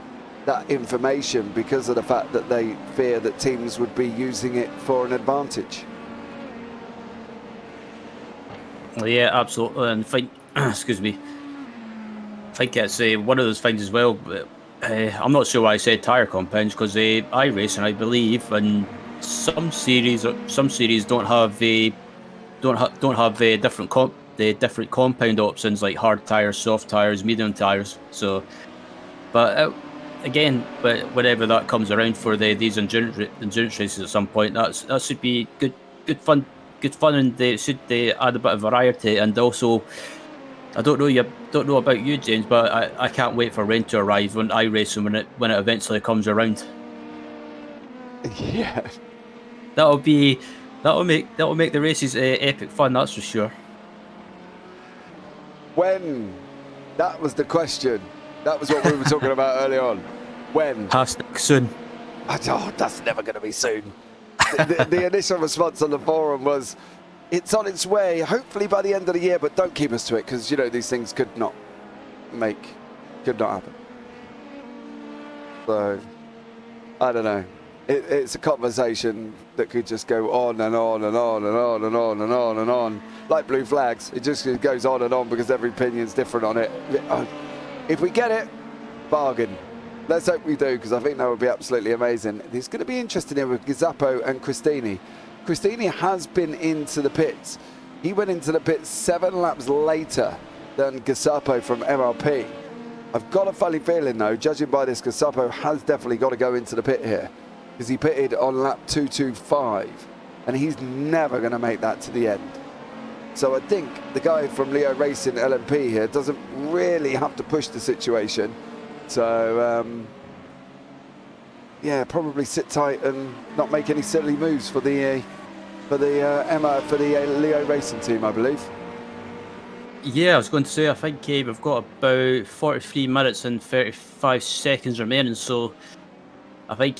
that information, because of the fact that they fear that teams would be using it for an advantage. Well, yeah, absolutely. And excuse me. I think it's one of those things as well. I'm not sure why I said tyre compounds, because iRacing, I believe, and some series don't have different compound options like hard tyres, soft tyres, medium tyres. So, but whenever that comes around for these endurance races at some point, that should be good fun, and they should add a bit of variety. And also, I don't know about you, James, but I can't wait for rain to arrive when iRacing when it eventually comes around. Yeah, that'll make the races epic fun. That's for sure. When? That was the question. That was what we were talking about early on. When? Soon. Oh, that's never going to be soon. The initial response on the forum was, it's on its way, hopefully by the end of the year, but don't keep us to it, because, these things could not happen. So, I don't know. it's a conversation that could just go on and on and on and on and on and on and on, like blue flags. It just goes on and on because every opinion's different on it. If we get it, bargain. Let's hope we do, because I think that would be absolutely amazing. It's going to be interesting here with Gazzapo and Cristini. Cristini has been into the pits. He went into the pits 7 laps later than Gazzapo from MRP. I've got a funny feeling, though, judging by this, Gazzapo has definitely got to go into the pit here, because he pitted on lap 225, and he's never going to make that to the end. So I think the guy from Leo Racing LMP here doesn't really have to push the situation. So, yeah, probably sit tight and not make any silly moves for the Leo Racing team, I believe. Yeah, I was going to say, I think we've got about 43 minutes and 35 seconds remaining, so I think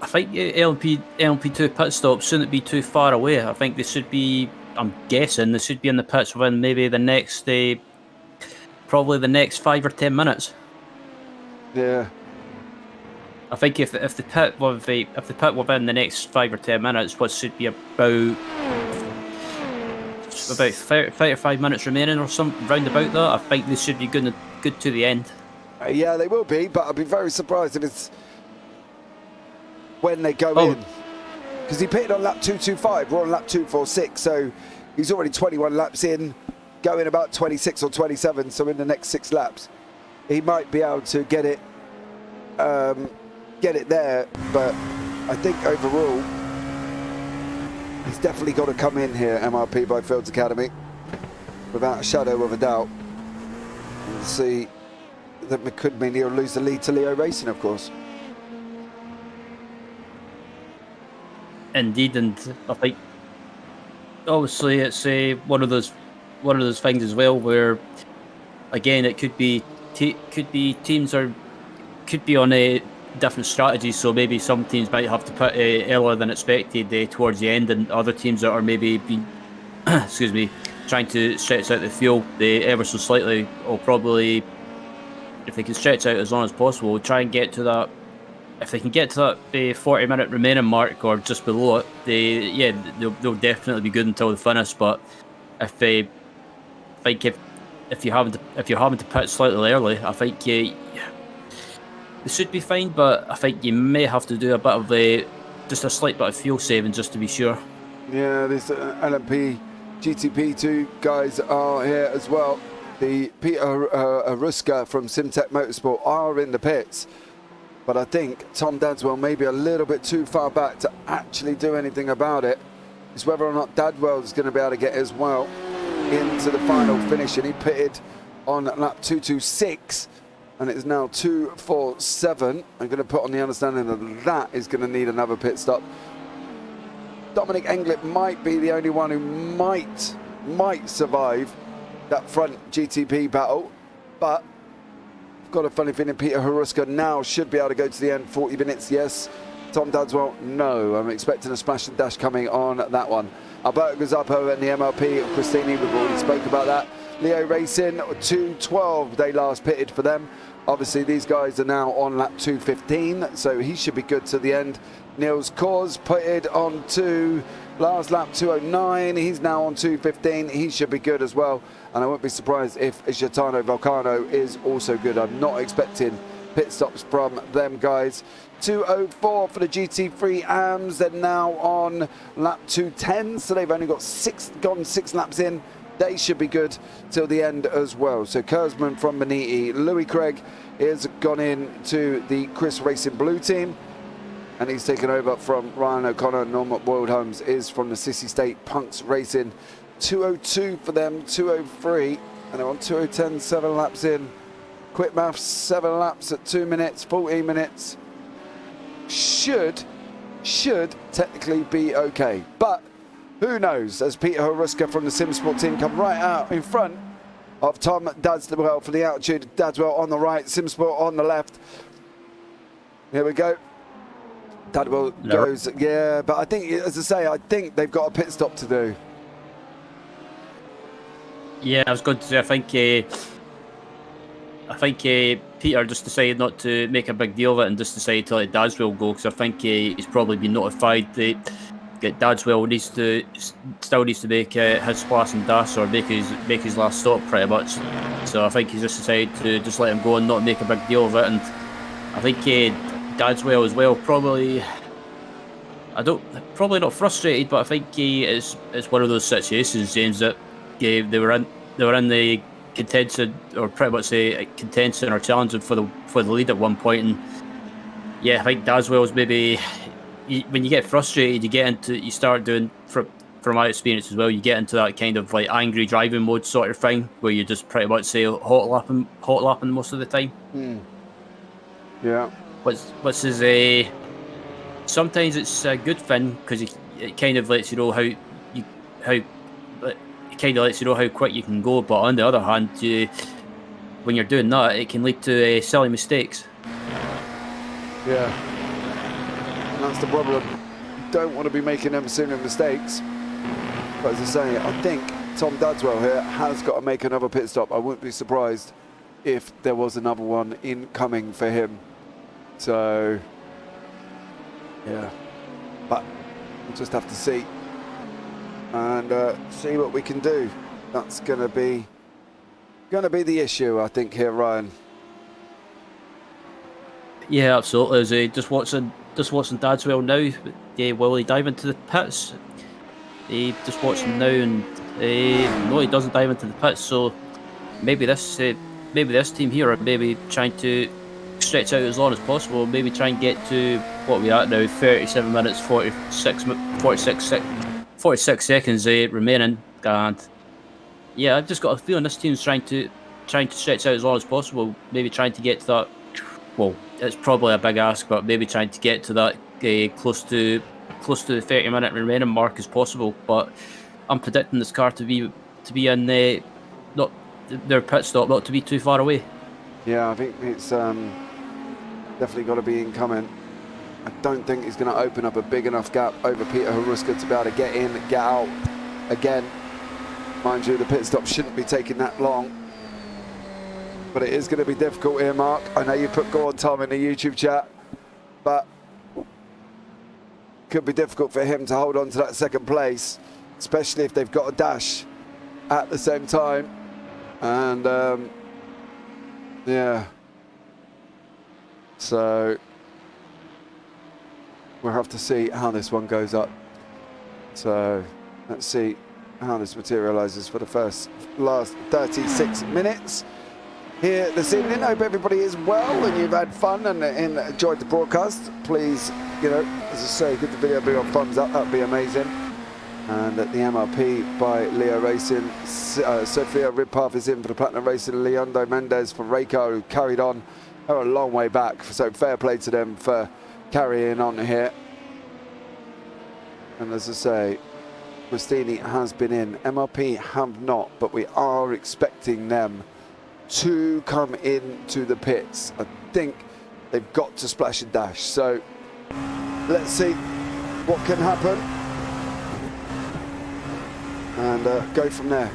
LMP2 pit stop shouldn't be too far away. I think they should be, I'm guessing, they should be in the pits within maybe the next, probably the next 5 or 10 minutes. Yeah. I think if the pit within the next 5 or 10 minutes, what should be about 35 minutes remaining or something round about that, I think they should be good to the end. Yeah, they will be, but I'd be very surprised if it's when they go in. Because he pitted on lap 225, we're on lap 246, so he's already 21 laps in, going about 26 or 27, so in the next 6 laps, he might be able to get it there, but I think overall, he's definitely got to come in here, MRP by Fields Academy, without a shadow of a doubt. We'll see that could mean he'll lose the lead to Leo Racing, of course. Indeed, and I think obviously it's one of those things as well where, again, it could be teams could be on a different strategies. So maybe some teams might have to put earlier than expected towards the end, and other teams that are maybe been trying to stretch out the fuel ever so slightly, or probably, if they can stretch out as long as possible, try and get to that. If they can get to that 40-minute remaining mark or just below it, they'll definitely be good until the finish. But if you're having to pit slightly early, I think they should be fine. But I think you may have to do a bit of just a slight bit of fuel saving just to be sure. Yeah, this LMP GTP2 guys are here as well. The Peter Haruska from Simtech Motorsport are in the pits. But I think Tom Dadswell may be a little bit too far back to actually do anything about it. It's whether or not Dadwell is going to be able to get as well into the final finish. And he pitted on lap 226, and it is now 247. I'm going to put on the understanding that is going to need another pit stop. Dominic Englert might be the only one who might survive that front GTP battle, but got a funny feeling Peter Haruska now should be able to go to the end. 40 minutes, yes. Tom Dadswell, no. I'm expecting a smash and dash coming on that one. Alberto Gazzapo and the MRP of Cristini, we've already spoke about that. Leo Racing, 212, they last pitted for them. Obviously, these guys are now on lap 215, so he should be good to the end. Niels Kors pitted on last lap 209, he's now on 215, he should be good as well. And I won't be surprised if Gaetano Volcano is also good. I'm not expecting pit stops from them guys. 204 for the GT3 AMS, they're now on lap 210, so they've only got gone 6 laps in. They should be good till the end as well. So Kurzman from Beniti, Louis Craig is gone in to the Chris Racing Blue team, and he's taken over from Ryan O'Connor. Norman Boyd Holmes is from the Sissy State Punks Racing. 202 for them, 203, and they're on 210, 7 laps in. Quick maths, 7 laps at 2 minutes, 14 minutes. Should technically be okay, but who knows, as Peter Haruska from the SimSport team come right out in front of Tom Dadswell for the altitude. Dadswell on the right, SimSport on the left. Here we go. Dadswell goes, yeah, but I think, as I say, I think they've got a pit stop to do. Yeah, I was going to say, I think I think Peter just decided not to make a big deal of it and just decided to let Dadswell go, because I think he's probably been notified that Dadswell still needs to make his splash and dash or make his last stop pretty much. So I think he's just decided to just let him go and not make a big deal of it. And I think Dadswell as well probably not frustrated, but I think it's one of those situations, James, that they were in the contention, or pretty much the contention or challenging for the lead at one point, and yeah, I think Dadswell's maybe when you get frustrated, you start doing, from my experience as well, you get into that kind of like angry driving mode sort of thing, where you just pretty much say hot lapping most of the time. Yeah. Which is sometimes it's a good thing, because it kind of lets you know how quick you can go. But on the other hand, when you're doing that, it can lead to silly mistakes. Yeah. And that's the problem. You don't want to be making them silly mistakes. But as I say, I think Tom Dadswell here has got to make another pit stop. I wouldn't be surprised if there was another one incoming for him. So, yeah. But we'll just have to see. And see what we can do. That's gonna be the issue, I think, here, Ryan. Yeah, absolutely. Just watching Dadswell now. Will he dive into the pits? Just watching now, and no, he doesn't dive into the pits. So maybe this team here are maybe trying to stretch out as long as possible. Maybe try and get to what we are now, 37 minutes 46 seconds remaining, and yeah, I've just got a feeling this team's trying to stretch out as long as possible. Maybe trying to get to that. Well, it's probably a big ask, but maybe trying to get to that close to the 30-minute remaining mark as possible. But I'm predicting this car to be in not their pit stop, not to be too far away. Yeah, I think it's definitely got to be incoming. I don't think he's going to open up a big enough gap over Peter Haruska to be able to get in, get out again. Mind you, the pit stop shouldn't be taking that long. But it is going to be difficult here, Mark. I know you put go on Tom in the YouTube chat, but could be difficult for him to hold on to that second place, especially if they've got a dash at the same time. And yeah. So we'll have to see how this one goes up. So let's see how this materializes for the last 36 minutes here this evening. Hope everybody is well and you've had fun and enjoyed the broadcast. Please, as I say, give the video a big old thumbs up. That'd be amazing. And at the MRP by Leo Racing, Sophia Ridpath is in for the Platinum Racing, Leandro Mendez for Reiko, who carried on. They're a long way back, so fair play to them for carrying on here. And as I say, Christini has been in. MRP have not, but we are expecting them to come into the pits. I think they've got to splash and dash. So let's see what can happen and go from there.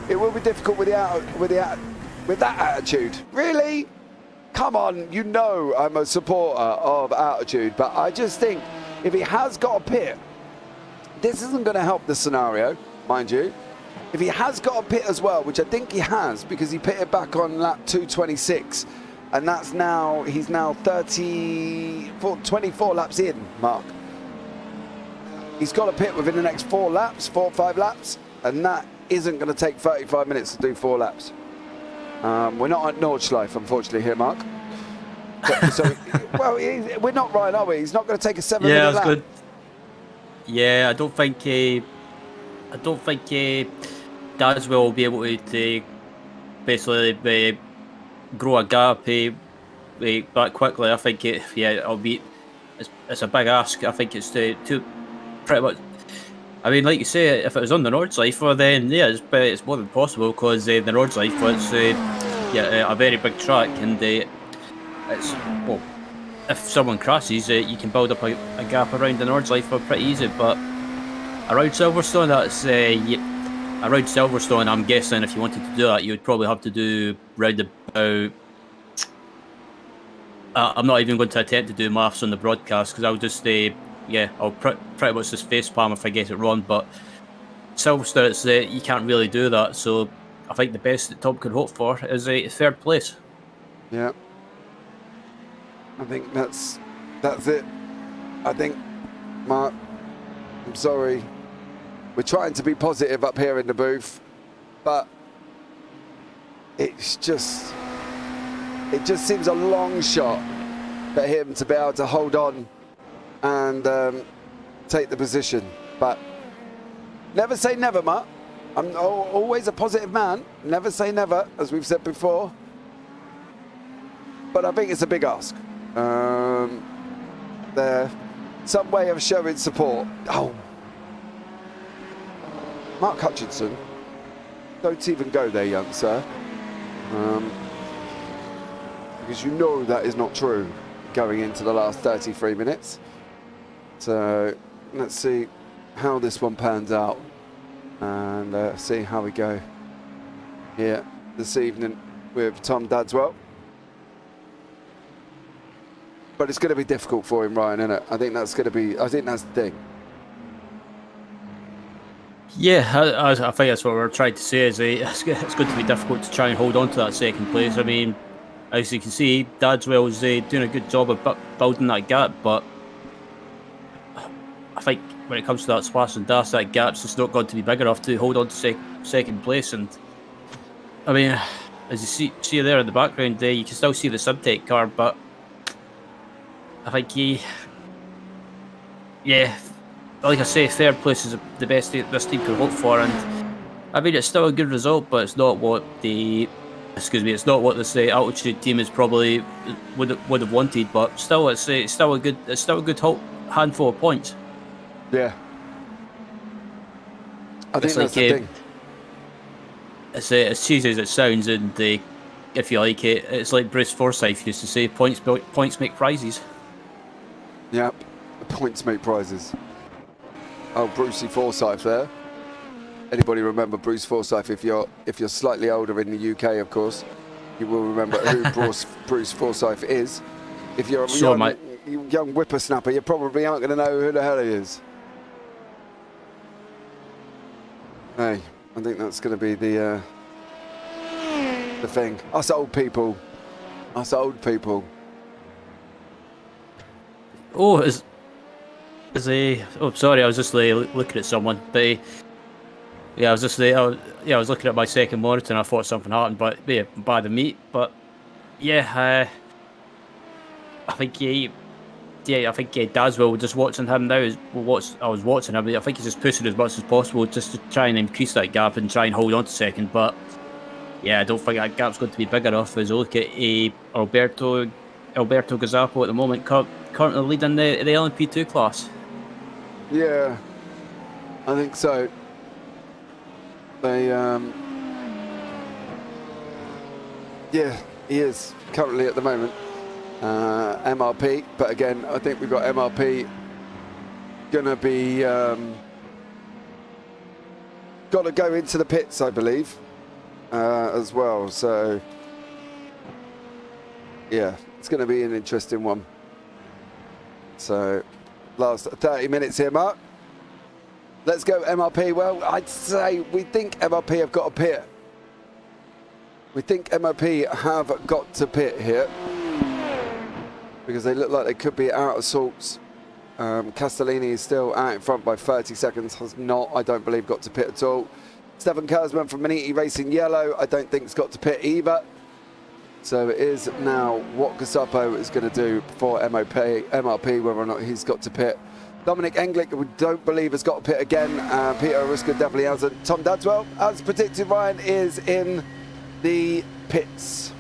It will be difficult with that attitude. Really? Come on, I'm a supporter of attitude, but I just think if he has got a pit, this isn't going to help the scenario, mind you. If he has got a pit as well, which I think he has, because he pitted back on lap 226, and he's now 24 laps in, Mark. He's got a pit within the next 4 or 5 laps, and that isn't going to take 35 minutes to do 4 laps. We're not at Nordschleife, unfortunately, here, Mark. Well, we're not right, are we? He's not going to take a 7-minute lap. Good. Yeah, I don't think Dadswell will be able to basically grow a gap back quickly. I think it's a big ask. I think it's too pretty much. I mean, like you say, if it was on the Nordschleife, then yeah, it's more than possible, because the Nordschleife was a very big track, and if someone crashes, you can build up a gap around the Nordschleife pretty easy. But around Silverstone, around Silverstone, I'm guessing if you wanted to do that, you would probably have to do round about I'm not even going to attempt to do maths on the broadcast because I'll just say, I'll pretty much just face palm if I get it wrong. But Silverstone, you can't really do that. So I think the best that Tom could hope for is a third place. Yeah, I think that's it. I think, Mark, I'm sorry, we're trying to be positive up here in the booth, but it just seems a long shot for him to be able to hold on and take the position. But never say never, Mark. I'm always a positive man. Never say never, as we've said before. But I think it's a big ask. There, some way of showing support. Oh, Mark Hutchinson, don't even go there, young sir. Because you know that is not true going into the last 33 minutes. So let's see how this one pans out and see how we go here this evening with Tom Dadswell. But it's going to be difficult for him, Ryan, isn't it? I think that's the thing. Yeah, I think that's what we're trying to say. Is it's going to be difficult to try and hold on to that second place. I mean, as you can see, Dadswell is doing a good job of building that gap, but I think when it comes to that splash and dash, that gap's just not going to be big enough to hold on to second place. And I mean, as you see there in the background, you can still see the Subtech car, but I think like I say, third place is the best this team could hope for, and I mean it's still a good result, but it's not what it's not what this altitude team is probably would have wanted. But still, it's still a good handful of points. Yeah, I think that's the thing. It's as cheesy as it sounds, and if you like it, it's like Bruce Forsyth used to say, points make prizes. Yep, points make prizes. Oh, Brucey Forsyth there. Anybody remember Bruce Forsyth? If you're slightly older in the UK, of course, you will remember who Bruce Forsyth is. If you're a young whippersnapper, you probably aren't going to know who the hell he is. Hey, I think that's going to be the thing. Us old people. Oh, sorry, I was just looking at someone. But I was looking at my second monitor and I thought something happened, but by the meat. But I think Dadswell, just watching him now, I was watching him. I think he's just pushing as much as possible just to try and increase that gap and try and hold on to second. But I don't think that gap's going to be big enough. As I look at Alberto Gazzapo at the moment, currently leading the LMP2 class. Yeah, I think so. He is currently at the moment MRP, but again, I think we've got MRP gonna be got to go into the pits, I believe, as well. So yeah, it's going to be an interesting one. So last 30 minutes here, Mark. Let's go MRP. Well, I'd say we think MRP have got a pit. We think MRP have got to pit here because they look like they could be out of sorts. Castellini is still out in front by 30 seconds. Has not, I don't believe, got to pit at all. Stefan Kersman from Maniti Racing Yellow, I don't think has got to pit either. So it is now what Gazzapo is going to do for MRP, whether or not he's got to pit. Dominic Englick, we don't believe has got to pit again. Peter Aruska definitely hasn't. Tom Dadswell, as predicted, Ryan, is in the pits.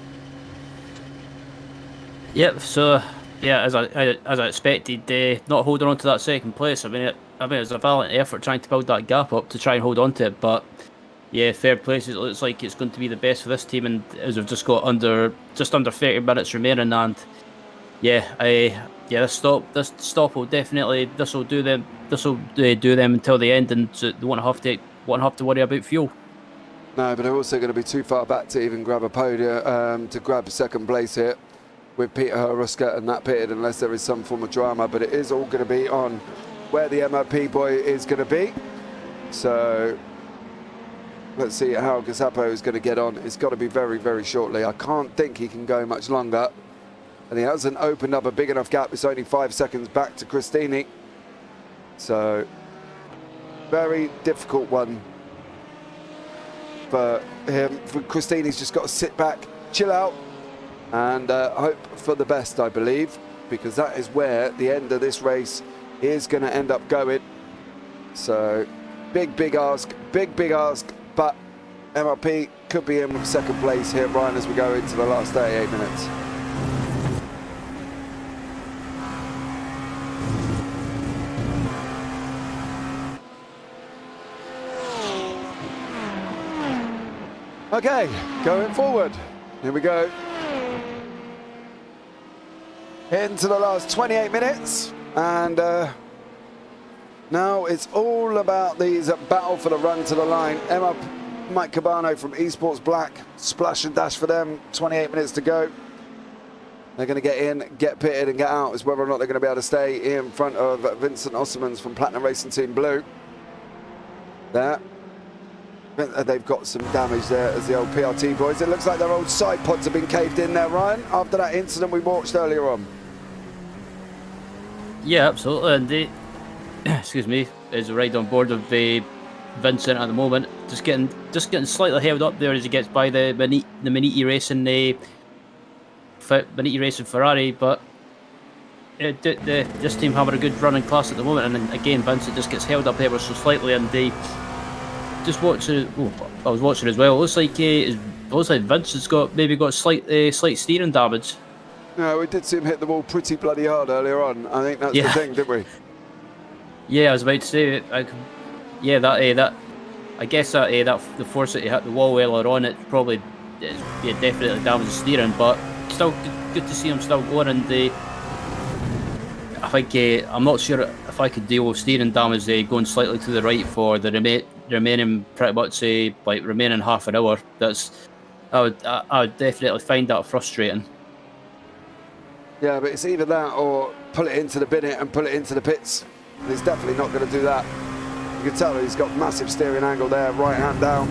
Yep, so as I expected, not holding on to that second place. I mean, it was a valiant effort trying to build that gap up to try and hold on to it, but third place, it looks like it's going to be the best for this team, and as we've just got just under 30 minutes remaining, and this stop will definitely do them until the end, and they won't have to worry about fuel. No, but they're also going to be too far back to even grab a podium, to grab second place here with Peter Haruska and that pitted unless there is some form of drama, but it is all going to be on where the MOP boy is going to be. So let's see how Gazapo is going to get on. It's got to be very, very shortly. I can't think he can go much longer. And he hasn't opened up a big enough gap. It's only 5 seconds back to Christini. So very difficult one for him. For Christini's just got to sit back, chill out, and hope for the best, I believe, because that is where the end of this race is going to end up going. So big ask, big ask, but MRP could be in with second place here, Brian, as we go into the last 38 minutes. Okay, going forward. Here we go. Into the last 28 minutes, and now it's all about these battle for the run to the line. Mike Cabano from Esports Black, splash and dash for them, 28 minutes to go. They're going to get in, get pitted and get out. Is whether or not they're going to be able to stay in front of Vincent Ossermans from Platinum Racing Team Blue. There. They've got some damage there as the old PRT boys. It looks like their old side pods have been caved in there, Ryan, after that incident we watched earlier on. Yeah, absolutely. And they, excuse me, is right on board of Vincent at the moment. Just getting slightly held up there as he gets by the Maniti racing Ferrari, but this team having a good running class at the moment, and then again Vincent just gets held up ever so slightly, and they just watching. I was watching as well. It looks like Vincent's got slight steering damage. No, we did see him hit the wall pretty bloody hard earlier on. I think that's the thing, didn't we? Yeah, I was about to say it. I guess that the force that he hit the wall earlier on, it probably definitely damaged the steering, but still good to see him still going. And I think I'm not sure if I could deal with steering damage going slightly to the right for the remaining pretty much remaining half an hour. I would definitely find that frustrating. Yeah, but it's either that or pull it into the binnet and pull it into the pits. And he's definitely not going to do that. You can tell he's got massive steering angle there, right hand down,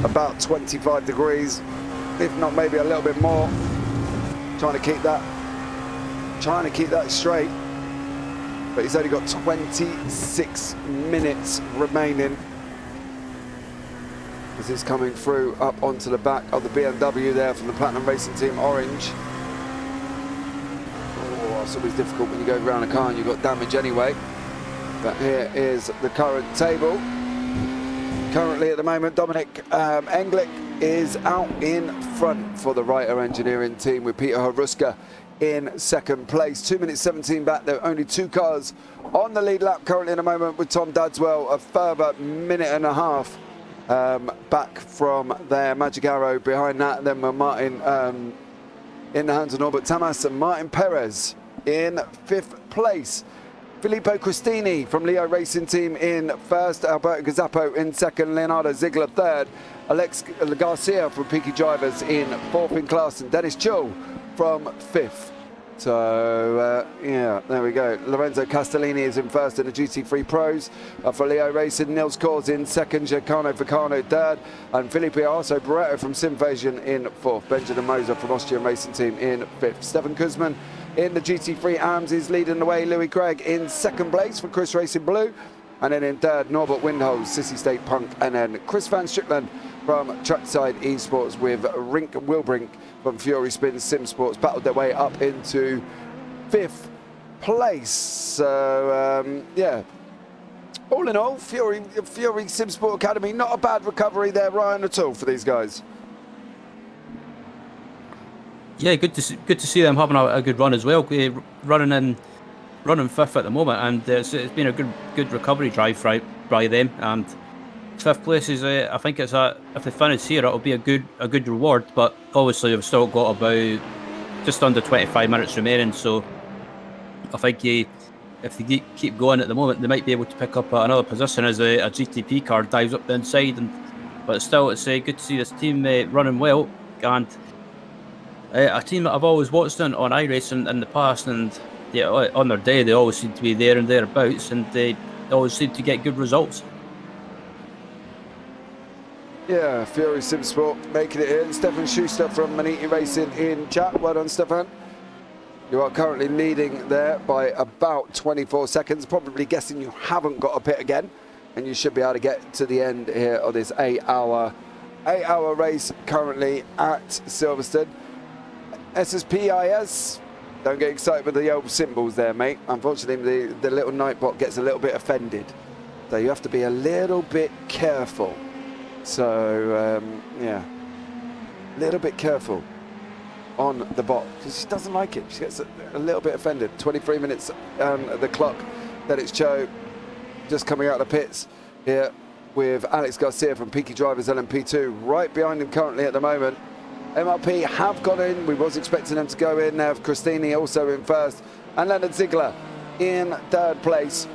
about 25 degrees, if not maybe a little bit more. Trying to keep that straight. But he's only got 26 minutes remaining. As he's coming through up onto the back of the BMW there from the Platinum Racing Team Orange. It's always difficult when you go around a car and you've got damage anyway. But here is the current table. Currently at the moment, Dominic Englick is out in front for the Reiter Engineering team with Peter Haruska in second place. 2 minutes 17 back. There are only 2 cars on the lead lap currently in a moment, with Tom Dadswell a further minute and a half back from their Magic Arrow behind that. And then we're Martin in the hands of Norbert Tamas and Martin Perez in 5th place. Filippo Cristini from Leo Racing Team in 1st, Alberto Gazzapo in 2nd, Leonardo Ziegler 3rd, Alex Garcia from Peaky Drivers in 4th in class, and Dennis Chul from 5th. So, yeah, there we go. Lorenzo Castellini is in 1st in the GT3 Pros for Leo Racing. Nils Kors in 2nd, Giacomo Vicano 3rd, and Felipe Arso Barreto from Simvasion in 4th. Benjamin Moser from Austrian Racing Team in 5th. Stefan Kuzman in the GT3 AMS is leading the way. Louis Craig in 2nd place for Chris Racing Blue. And then in 3rd, Norbert Windholz, Sissy State Punk. And then Chris Van Strickland from Trackside Esports with Rink Wilbrink from Fury Spin Sim Sports battled their way up into 5th place. So, yeah. All in all, Fury Sim Sport Academy, not a bad recovery there, Ryan, at all for these guys. Yeah, good to see them having a good run as well. Running 5th at the moment, and it's been a good recovery drive by them. And 5th place is, I think it's if they finish here, it'll be a good reward. But obviously, we've still got about just under 25 minutes remaining. So I think if they keep going at the moment, they might be able to pick up another position as a GTP car dives up the inside. But still, it's good to see this team running well. And A team that I've always watched on iRacing in the past, and yeah, on their day they always seem to be there and thereabouts, and they always seem to get good results. Yeah, Fury Simsport making it in. Stefan Schuster from Maniti Racing in chat. Well done, Stefan. You are currently leading there by about 24 seconds. Probably guessing you haven't got a pit again, and you should be able to get to the end here of this 8-hour race currently at Silverstone. SSPIS, don't get excited with the old symbols there, mate. Unfortunately, the little Nightbot gets a little bit offended. So you have to be a little bit careful. So, yeah, a little bit careful on the bot, because she doesn't like it. She gets a little bit offended. 23 minutes on the clock. That it's Cho just coming out of the pits here with Alex Garcia from Peaky Drivers LMP2 right behind him currently at the moment. MRP have got in. We was expecting them to go in. Now Christini also in first, and Leonard Ziegler in third place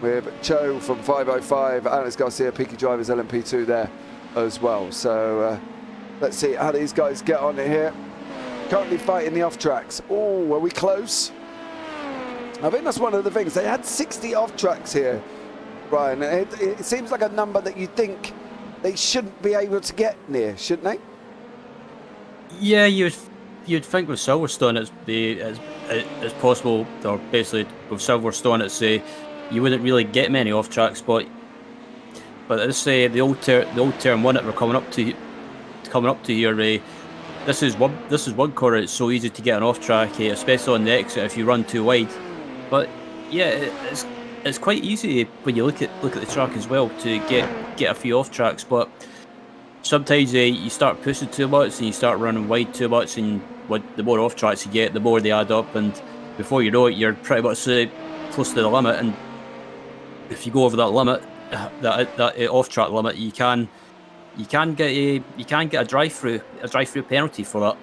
with Cho from 505, Alex Garcia, Peaky Drivers LMP2 there as well. So let's see how these guys get on here. Currently fighting the off tracks. Oh, are we close? I think that's one of the things. They had 60 off tracks here, Ryan. It seems like a number that you think they shouldn't be able to get near, shouldn't they? Yeah, you'd think with Silverstone it's as possible, or basically with Silverstone it's you wouldn't really get many off tracks, but let's say the old term one that we're coming up to here. This is one corner. It's so easy to get an off track, especially on the exit if you run too wide. But yeah, it's quite easy when you look at the track as well to get a few off tracks, but sometimes you start pushing too much and you start running wide too much, and the more off tracks you get, the more they add up, and before you know it, you're pretty much close to the limit. And if you go over that limit, that off track limit, you can get a drive through penalty for that.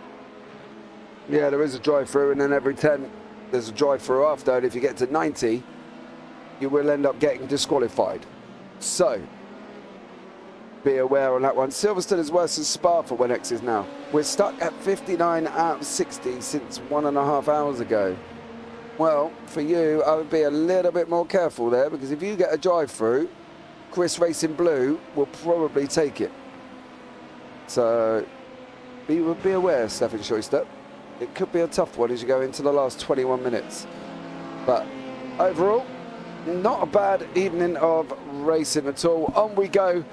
Yeah, there is a drive through, and then every 10 there's a drive through after, and if you get to 90, you will end up getting disqualified. So be aware on that one. Silverstone is worse than Spa for WEC is now. We're stuck at 59 out of 60 since 1.5 hours ago. Well, for you, I would be a little bit more careful there, because if you get a drive through, Chris Racing Blue will probably take it. So be aware, Stefan Schuster. It could be a tough one as you go into the last 21 minutes. But overall, not a bad evening of racing at all. On we go,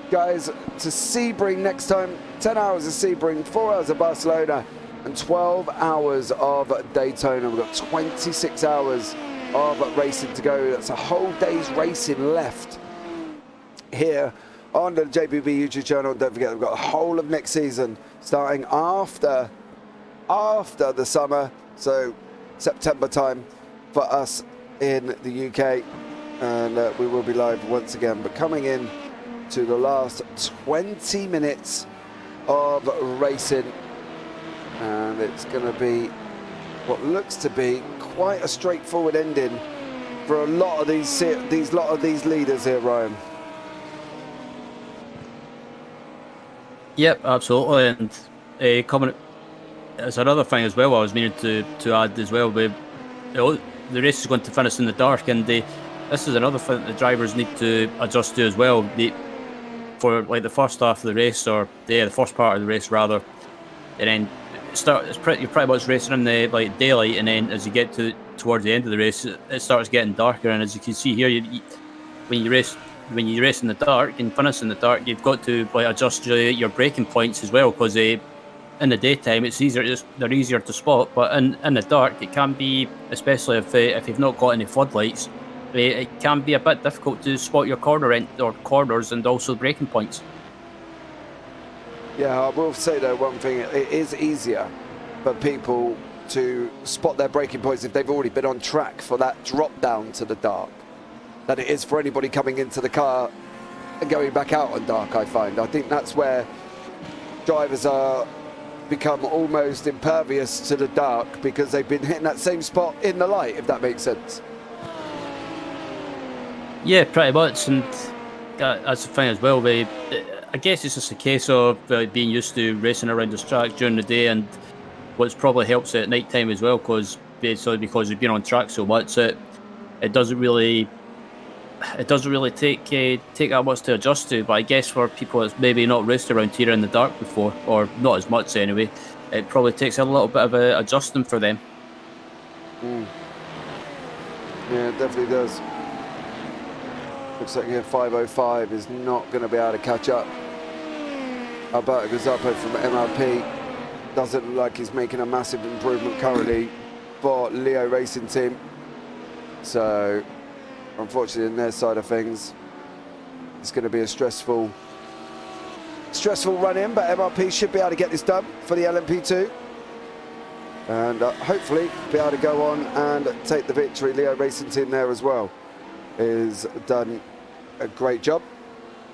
guys, to Sebring next time. 10 hours of Sebring, 4 hours of Barcelona, and 12 hours of Daytona. We've got 26 hours of racing to go. That's a whole day's racing left here on the JPB YouTube channel. Don't forget, we've got the whole of next season starting after the summer, so September time for us in the UK, and we will be live once again. But coming in to the last 20 minutes of racing, and it's going to be what looks to be quite a straightforward ending for a lot of these leaders here, Ryan. Yep, absolutely. And coming, it's another thing as well I was meaning to add as well. The race is going to finish in the dark, and this is another thing that the drivers need to adjust to as well. For like the first half of the race, or the first part of the race rather, and then you're pretty much racing in the daylight, and then as you get towards the end of the race, it starts getting darker. And as you can see here, when you race in the dark and finish in the dark, you've got to adjust your braking points as well, because in the daytime they're easier to spot, but in the dark it can be, especially if you've not got any floodlights, it can be a bit difficult to spot your corners and also braking points. Yeah, I will say though one thing, it is easier for people to spot their braking points if they've already been on track for that drop down to the dark than it is for anybody coming into the car and going back out on dark. I think that's where drivers become almost impervious to the dark, because they've been hitting that same spot in the light, if that makes sense. Yeah, pretty much. And that's the thing as well. I guess it's just a case of being used to racing around this track during the day, and what's probably helps it at night time as well, because we've been on track so much, it doesn't really take that much to adjust to. But I guess for people that's maybe not raced around here in the dark before, or not as much anyway, it probably takes a little bit of adjusting for them. Yeah, it definitely does. Looks like here 5:05 is not going to be able to catch up. Alberto Gazzapo from MRP doesn't look like he's making a massive improvement currently for Leo Racing Team. So, unfortunately, in their side of things, it's going to be a stressful run in, but MRP should be able to get this done for the LMP2. And hopefully be able to go on and take the victory. Leo Racing Team there as well has done a great job,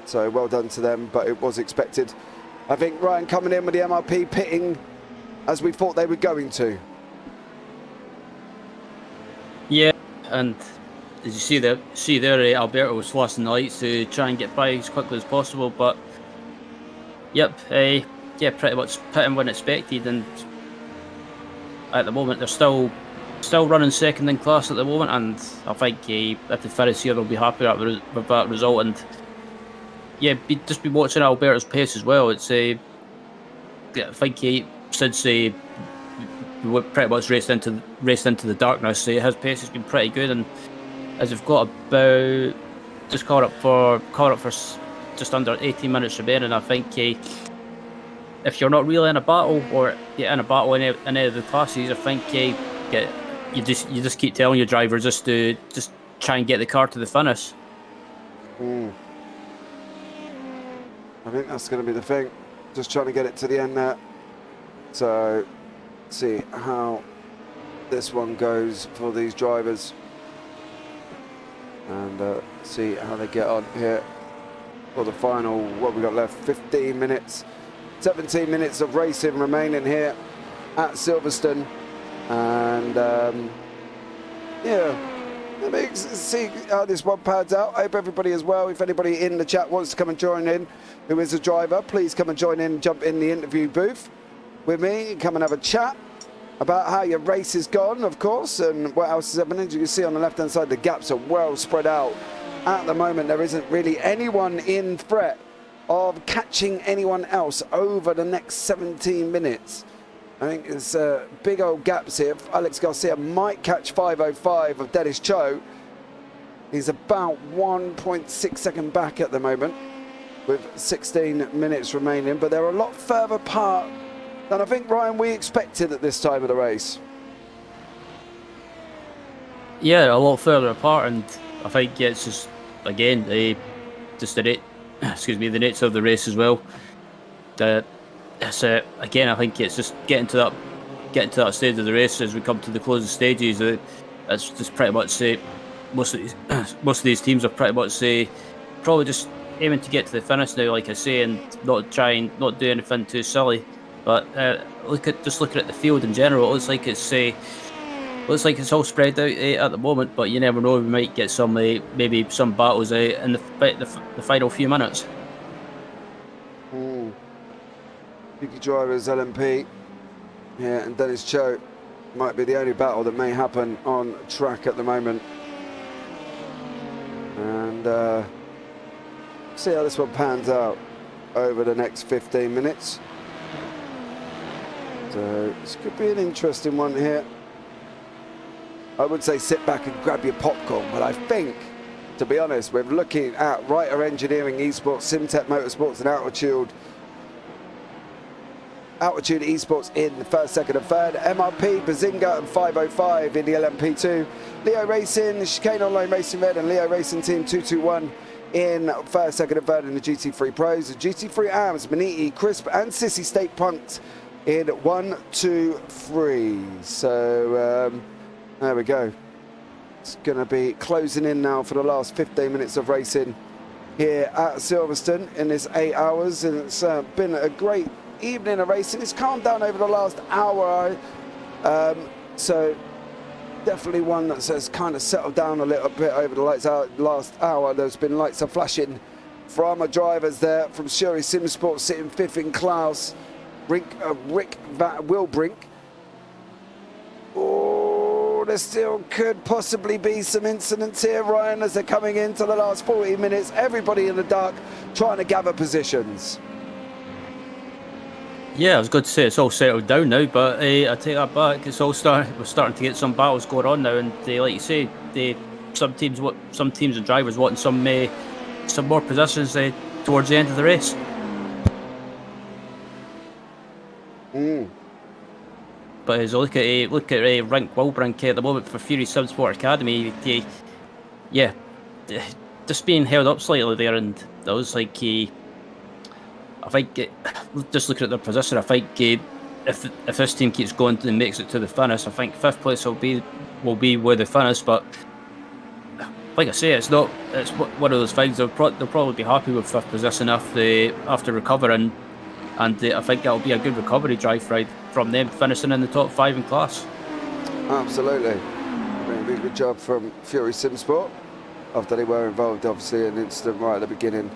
so well done to them, but it was expected. I think Ryan coming in with the MRP pitting as we thought they were going to. Yeah, and as you see there, Alberto was flashing the lights to try and get by as quickly as possible, but yep, yeah, pretty much pitting when expected, and at the moment they're still running second in class at the moment, and I think if the Ferris here will be happy with that result, and yeah, just be watching Alberto's pace as well. It's I think since we pretty much raced into the darkness, his pace has been pretty good, and as we've got about just caught up for just under 18 minutes remaining, I think if you're not really in a battle or in a battle in any of the classes, I think you just keep telling your driver just to try and get the car to the finish. I think that's going to be the thing. Just trying to get it to the end there. So, see how this one goes for these drivers, and see how they get on here for the final. What we got left? 15 minutes, 17 minutes of racing remaining here at Silverstone. And yeah, let me see how this one pads out. I hope everybody as well, if anybody in the chat wants to come and join in who is a driver, please come and join in, jump in the interview booth with me, come and have a chat about how your race has gone, of course, and what else is happening. As you can see on the left hand side, the gaps are well spread out. At the moment there isn't really anyone in threat of catching anyone else over the next 17 minutes. I think there's big old gaps here. Alex Garcia might catch 5:05 of Dennis Cho. He's about 1.6 seconds back at the moment with 16 minutes remaining, but they're a lot further apart than I think, Ryan, we expected at this time of the race. Yeah, a lot further apart, and I think it's just, again, the nature of the race as well. Again, I think it's just getting to that stage of the race as we come to the closing stages. It's just pretty much most of these teams are pretty much probably just aiming to get to the finish now, like I say, and not do anything too silly. But looking at the field in general, it looks like it's all spread out at the moment. But you never know, we might get some maybe some battles in the final few minutes. Yuki Drivers, LMP, yeah, and Dennis Cho might be the only battle that may happen on track at the moment. And see how this one pans out over the next 15 minutes. So this could be an interesting one here. I would say sit back and grab your popcorn, but I think, to be honest, we're looking at Writer Engineering Esports, Simtech Motorsports and Altitude Esports in the first, second and third. MRP, Bazinga and 5:05 in the LMP2. Leo Racing, Chicane Online Racing Red and Leo Racing Team 221 in first, second and third in the GT3 Pros. The GT3 AMS, Maniti, Crisp and Sissy State Punked in 1, 2, 3. So there we go. It's going to be closing in now for the last 15 minutes of racing here at Silverstone in this 8 hours, and it's been a great evening of racing. It's calmed down over the last hour, so definitely one that has kind of settled down a little bit over the last hour. There's been lights are flashing from our drivers there, from Shuri Simsport sitting 5th in class, Rick Wilbrink. Oh, there still could possibly be some incidents here, Ryan, as they're coming into the last 40 minutes. Everybody in the dark trying to gather positions. Yeah, I was going to say it's all settled down now, but I take that back. It's all we're starting to get some battles going on now, and like you say, some teams and drivers wanting some more positions towards the end of the race. But as I look at Rank Wilbrink at the moment for Fury Simsport Academy, just being held up slightly there, and that was like I think just looking at their position, I think if this team keeps going and makes it to the finish, I think 5th place will be where they finish. But like I say, it's one of those things. They'll probably be happy with 5th position after recovering, and I think that'll be a good recovery drive ride from them, finishing in the top 5 in class. Absolutely, very good job from Fury Simsport after they were involved, obviously, in an incident right at the beginning.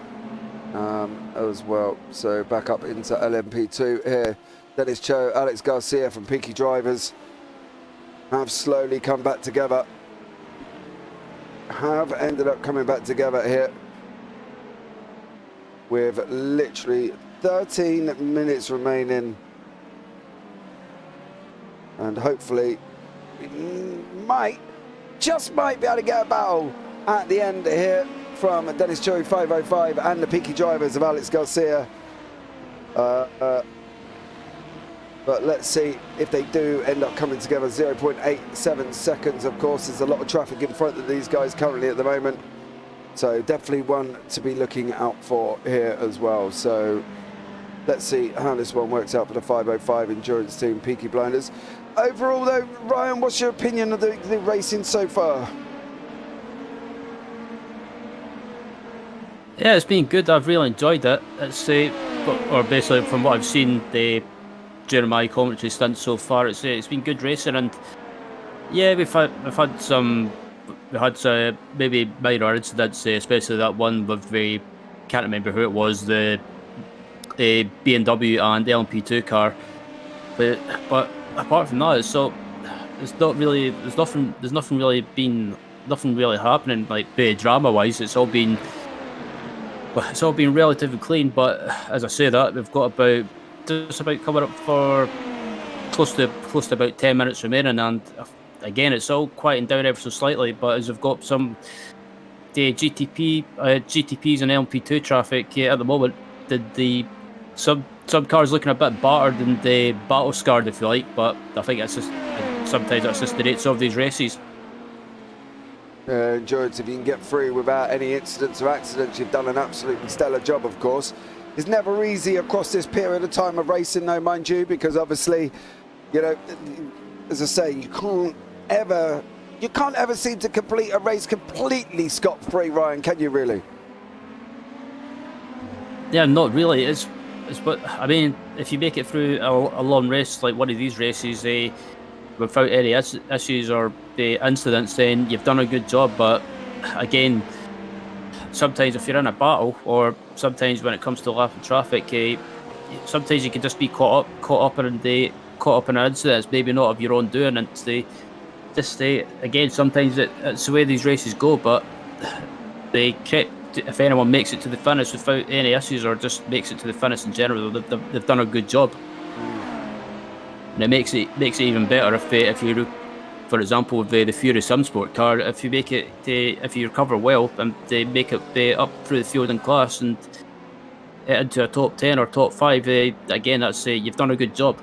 As well. So back up into LMP2 here. Dennis Cho, Alex Garcia from Peaky Drivers have slowly come back together. Have ended up coming back together here with literally 13 minutes remaining. And hopefully we just might be able to get a battle at the end here from Dennis Cho 505 and the Peaky Drivers of Alex Garcia. But let's see if they do end up coming together. 0.87 seconds, of course. There's a lot of traffic in front of these guys currently at the moment. So definitely one to be looking out for here as well. So let's see how this one works out for the 505 endurance team, Peaky Blinders. Overall though, Ryan, what's your opinion of the racing so far? Yeah, it's been good. I've really enjoyed it. Or basically from what I've seen during my commentary stint so far, it's been good racing, and yeah, we've had maybe minor incidents, especially that one with can't remember who it was, the BMW and LMP2 car. But apart from that, there's nothing really happening like drama wise. It's all been relatively clean, but as I say that, we've got just about coming up for close to about 10 minutes remaining, and again it's all quieting down ever so slightly. But as we've got some GTPs and LMP2 traffic at the moment, some cars looking a bit battered and battle scarred, if you like. But I think sometimes that's just the nature of these races. Endurance, if you can get through without any incidents or accidents, you've done an absolutely stellar job, of course. It's never easy across this period of time of racing, though, mind you, because obviously, you know, as I say, you can't ever seem to complete a race completely scot-free, Ryan, can you really? Yeah, not really. But I mean, if you make it through a long race like one of these races, without any issues or incidents, then you've done a good job. But again, sometimes if you're in a battle, or sometimes when it comes to lapping traffic, sometimes you can just be caught up in an incident that's maybe not of your own doing, and again, sometimes it's the way these races go. But if anyone makes it to the finish without any issues, or just makes it to the finish in general, they've done a good job. And it makes it even better if you, for example, with the Fury Simsport car, if you make it, if you recover well and they make it up through the field in class and into a top 10 or top 5, again, that's you've done a good job.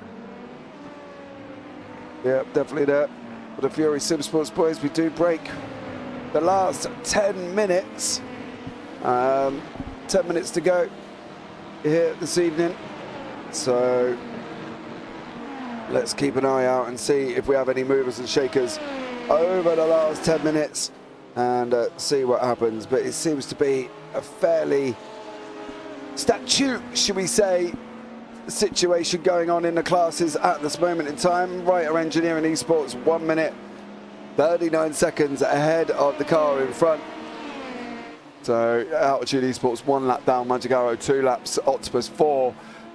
Yeah, definitely that. For the Fury Simsports boys, we do break the last 10 minutes. 10 minutes to go here this evening. So let's keep an eye out and see if we have any movers and shakers over the last 10 minutes and see what happens. But it seems to be a fairly statute, should we say, situation going on in the classes at this moment in time. Writer Engineering Esports 1 minute 39 seconds ahead of the car in front. So Altitude Esports 1 lap down, Manjagaro 2 laps, Octopus 4,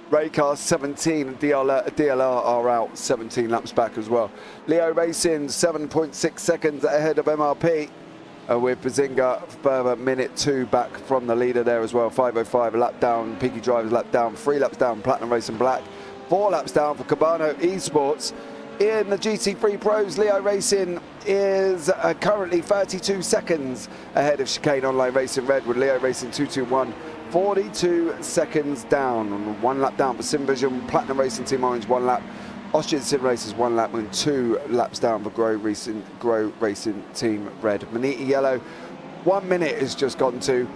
Raycar 17, DLR are out 17 laps back as well. Leo Racing 7.6 seconds ahead of MRP. With Bazinga further minute 2 back from the leader there as well. 5:05 a lap down, Peaky Drivers lap down, 3 laps down, Platinum Racing Black, 4 laps down for Cabano Esports. In the GT3 Pros, Leo Racing is currently 32 seconds ahead of Chicane Online Racing Red, with Leo Racing 221, 42 seconds down. 1 lap down for Simvision, Platinum Racing Team Orange 1 lap, Austrian Sim Racers 1 lap, and 2 laps down for Grow Racing Team Red. Maniti Yellow, 1 minute has just gone to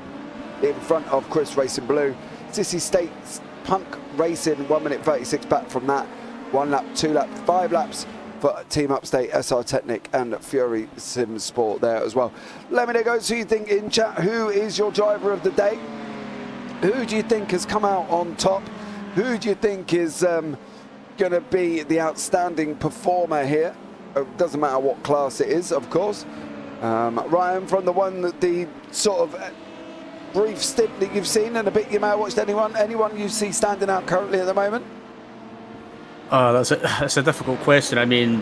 in front of Chris Racing Blue. Sissy States Punk Racing 1 minute 36 back from that. 1 lap, 2 lap, 5 laps for Team Upstate, SR Technic and Fury Sim Sport there as well. Let me know, guys, who you think in chat. Who is your driver of the day? Who do you think has come out on top? Who do you think is going to be the outstanding performer here? Doesn't matter what class it is, of course. Ryan, from the sort of brief stint that you've seen and a bit you may have watched, anyone you see standing out currently at the moment? That's a difficult question. I mean,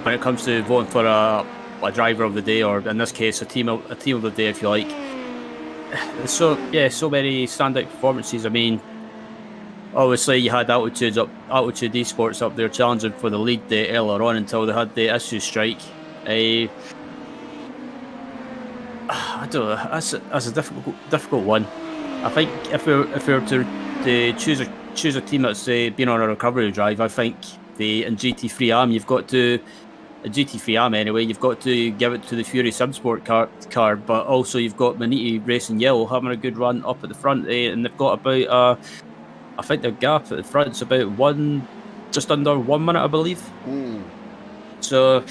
when it comes to voting for a driver of the day, or in this case, a team of the day, if you like. So many standout performances. I mean, obviously you had Altitude Esports up there challenging for the lead earlier on until they had the issue strike. I don't know. That's a difficult one. I think if we were to choose a team that's been on a recovery drive, I think in GT3 AM you've got to give it to the Fury Simsport car, but also you've got Maniti Racing Yellow having a good run up at the front, and they've got about I think their gap at the front's about just under 1 minute, I believe. So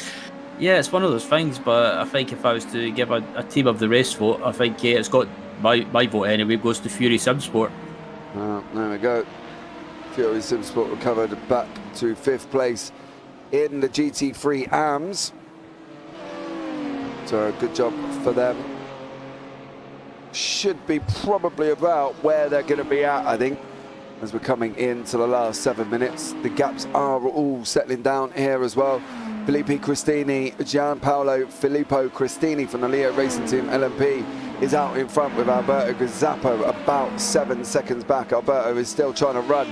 yeah, it's one of those things, but I think if I was to give a team of the race vote, I think it's got my vote anyway goes to Fury Simsport. There we go. Fury Simsport recovered back to 5th place in the GT3 AMS. So good job for them. Should be probably about where they're going to be at, I think, as we're coming into the last 7 minutes. The gaps are all settling down here as well. Filippo Cristini from the Leo Racing Team LMP is out in front with Alberto Gazzapo about 7 seconds back. Alberto is still trying to run.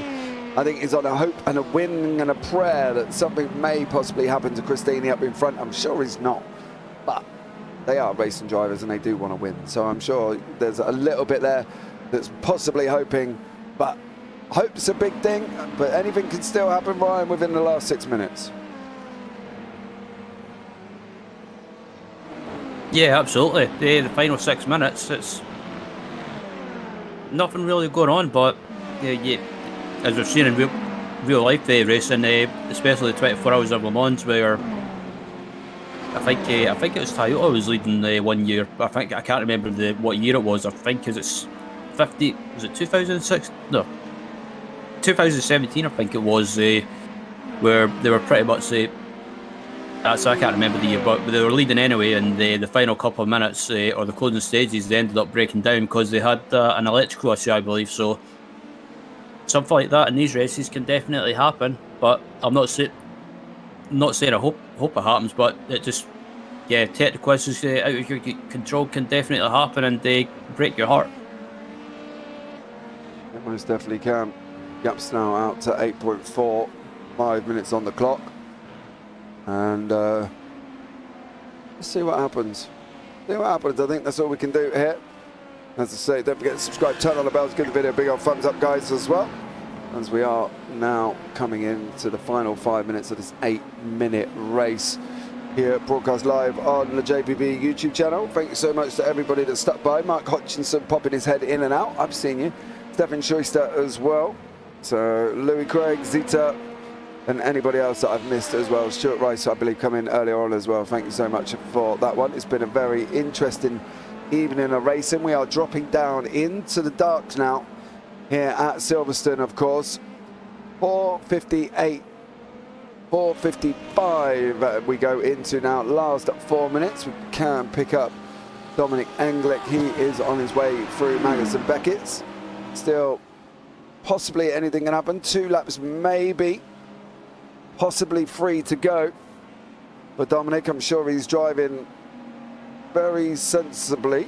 I think he's on a hope and a win and a prayer that something may possibly happen to Cristini up in front. I'm sure he's not, but they are racing drivers and they do want to win. So I'm sure there's a little bit there that's possibly hoping, but hope's a big thing, but anything can still happen, Ryan, within the last 6 minutes. Yeah, absolutely. The final 6 minutes, it's nothing really going on, but as we've seen in real life racing, especially the 24 Hours of Le Mans, where I think it was Toyota was leading 1 year. I can't remember what year it was. I think it's 50. Was it 2006? No, 2017. I think it was where they were pretty much so I can't remember the year, but they were leading anyway, and the final couple of minutes or the closing stages, they ended up breaking down because they had an electrical issue, I believe. So something like that in these races can definitely happen, but I'm not saying I hope it happens, but it just technical issues out of your control can definitely happen, and they break your heart. It most definitely can. Gaps now out to 8.4, 5 minutes on the clock. And let's see what happens. I think that's all we can do here. As I say, don't forget to subscribe, turn on the bells, give the video a big old thumbs up, guys, as well. As we are now coming into the final 5 minutes of this 8-minute race here at Broadcast Live on the JPB YouTube channel. Thank you so much to everybody that stuck by. Mark Hutchinson popping his head in and out. I've seen you. Stefan Schuster as well. So Louis Craig, Zita, and anybody else that I've missed as well. Stuart Rice, I believe, come in earlier on as well. Thank you so much for that one. It's been a very interesting evening of racing. We are dropping down into the dark now here at Silverstone, of course. 4:58, 4:55 we go into now. Last 4 minutes, we can pick up Dominic Englick, he is on his way through Magnus and Beckett's. Still, possibly anything can happen. 2 laps maybe, possibly 3 to go. But Dominic, I'm sure he's driving very sensibly.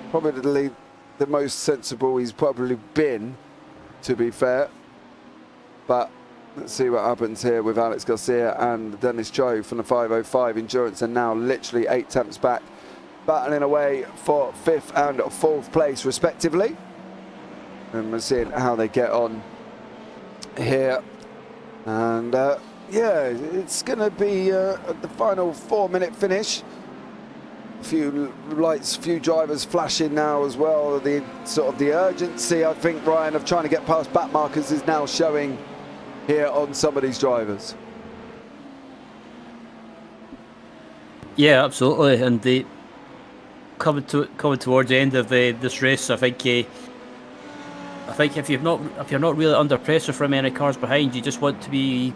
Probably the most sensible he's probably been, to be fair. But let's see what happens here with Alex Garcia and Dennis Cho from the 505 Endurance, and now literally 8 tenths back, battling away for 5th and 4th place respectively. And we're seeing how they get on here. And yeah, it's going to be the final 4-minute finish. A few lights, few drivers flashing now as well. The sort of the urgency, I think, Ryan, of trying to get past back markers is now showing here on some of these drivers. Yeah, absolutely. And they coming towards the end of this race, I think if you're not really under pressure from any cars behind, you just want to be.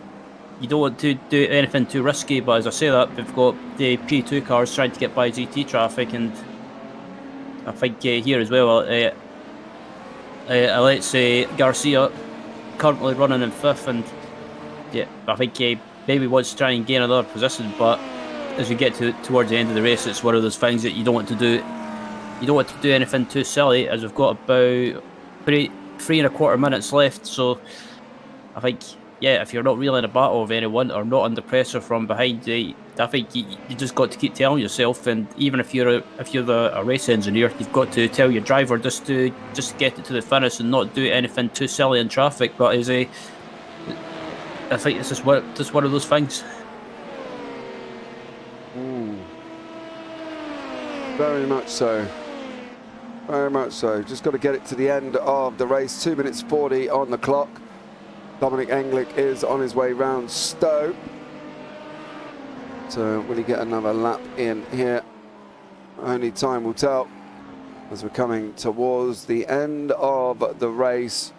You don't want to do anything too risky, but as I say that, we've got the P2 cars trying to get by GT traffic, and I think here as well, let's say Garcia currently running in 5th, and yeah, I think maybe wants to try and gain another position, but as we get towards the end of the race, it's one of those things that you don't want to do. You don't want to do anything too silly, as we've got about 3.25 minutes left, so I think. Yeah, if you're not really in a battle with anyone or not under pressure from behind, I think you just got to keep telling yourself. And even if you're a race engineer, you've got to tell your driver just to get it to the finish and not do anything too silly in traffic. But I think it's just one of those things. Very much so. Very much so. Just got to get it to the end of the race. 2 minutes 40 on the clock. Dominic Englick is on his way round Stowe. So will he get another lap in here? Only time will tell as we're coming towards the end of the race.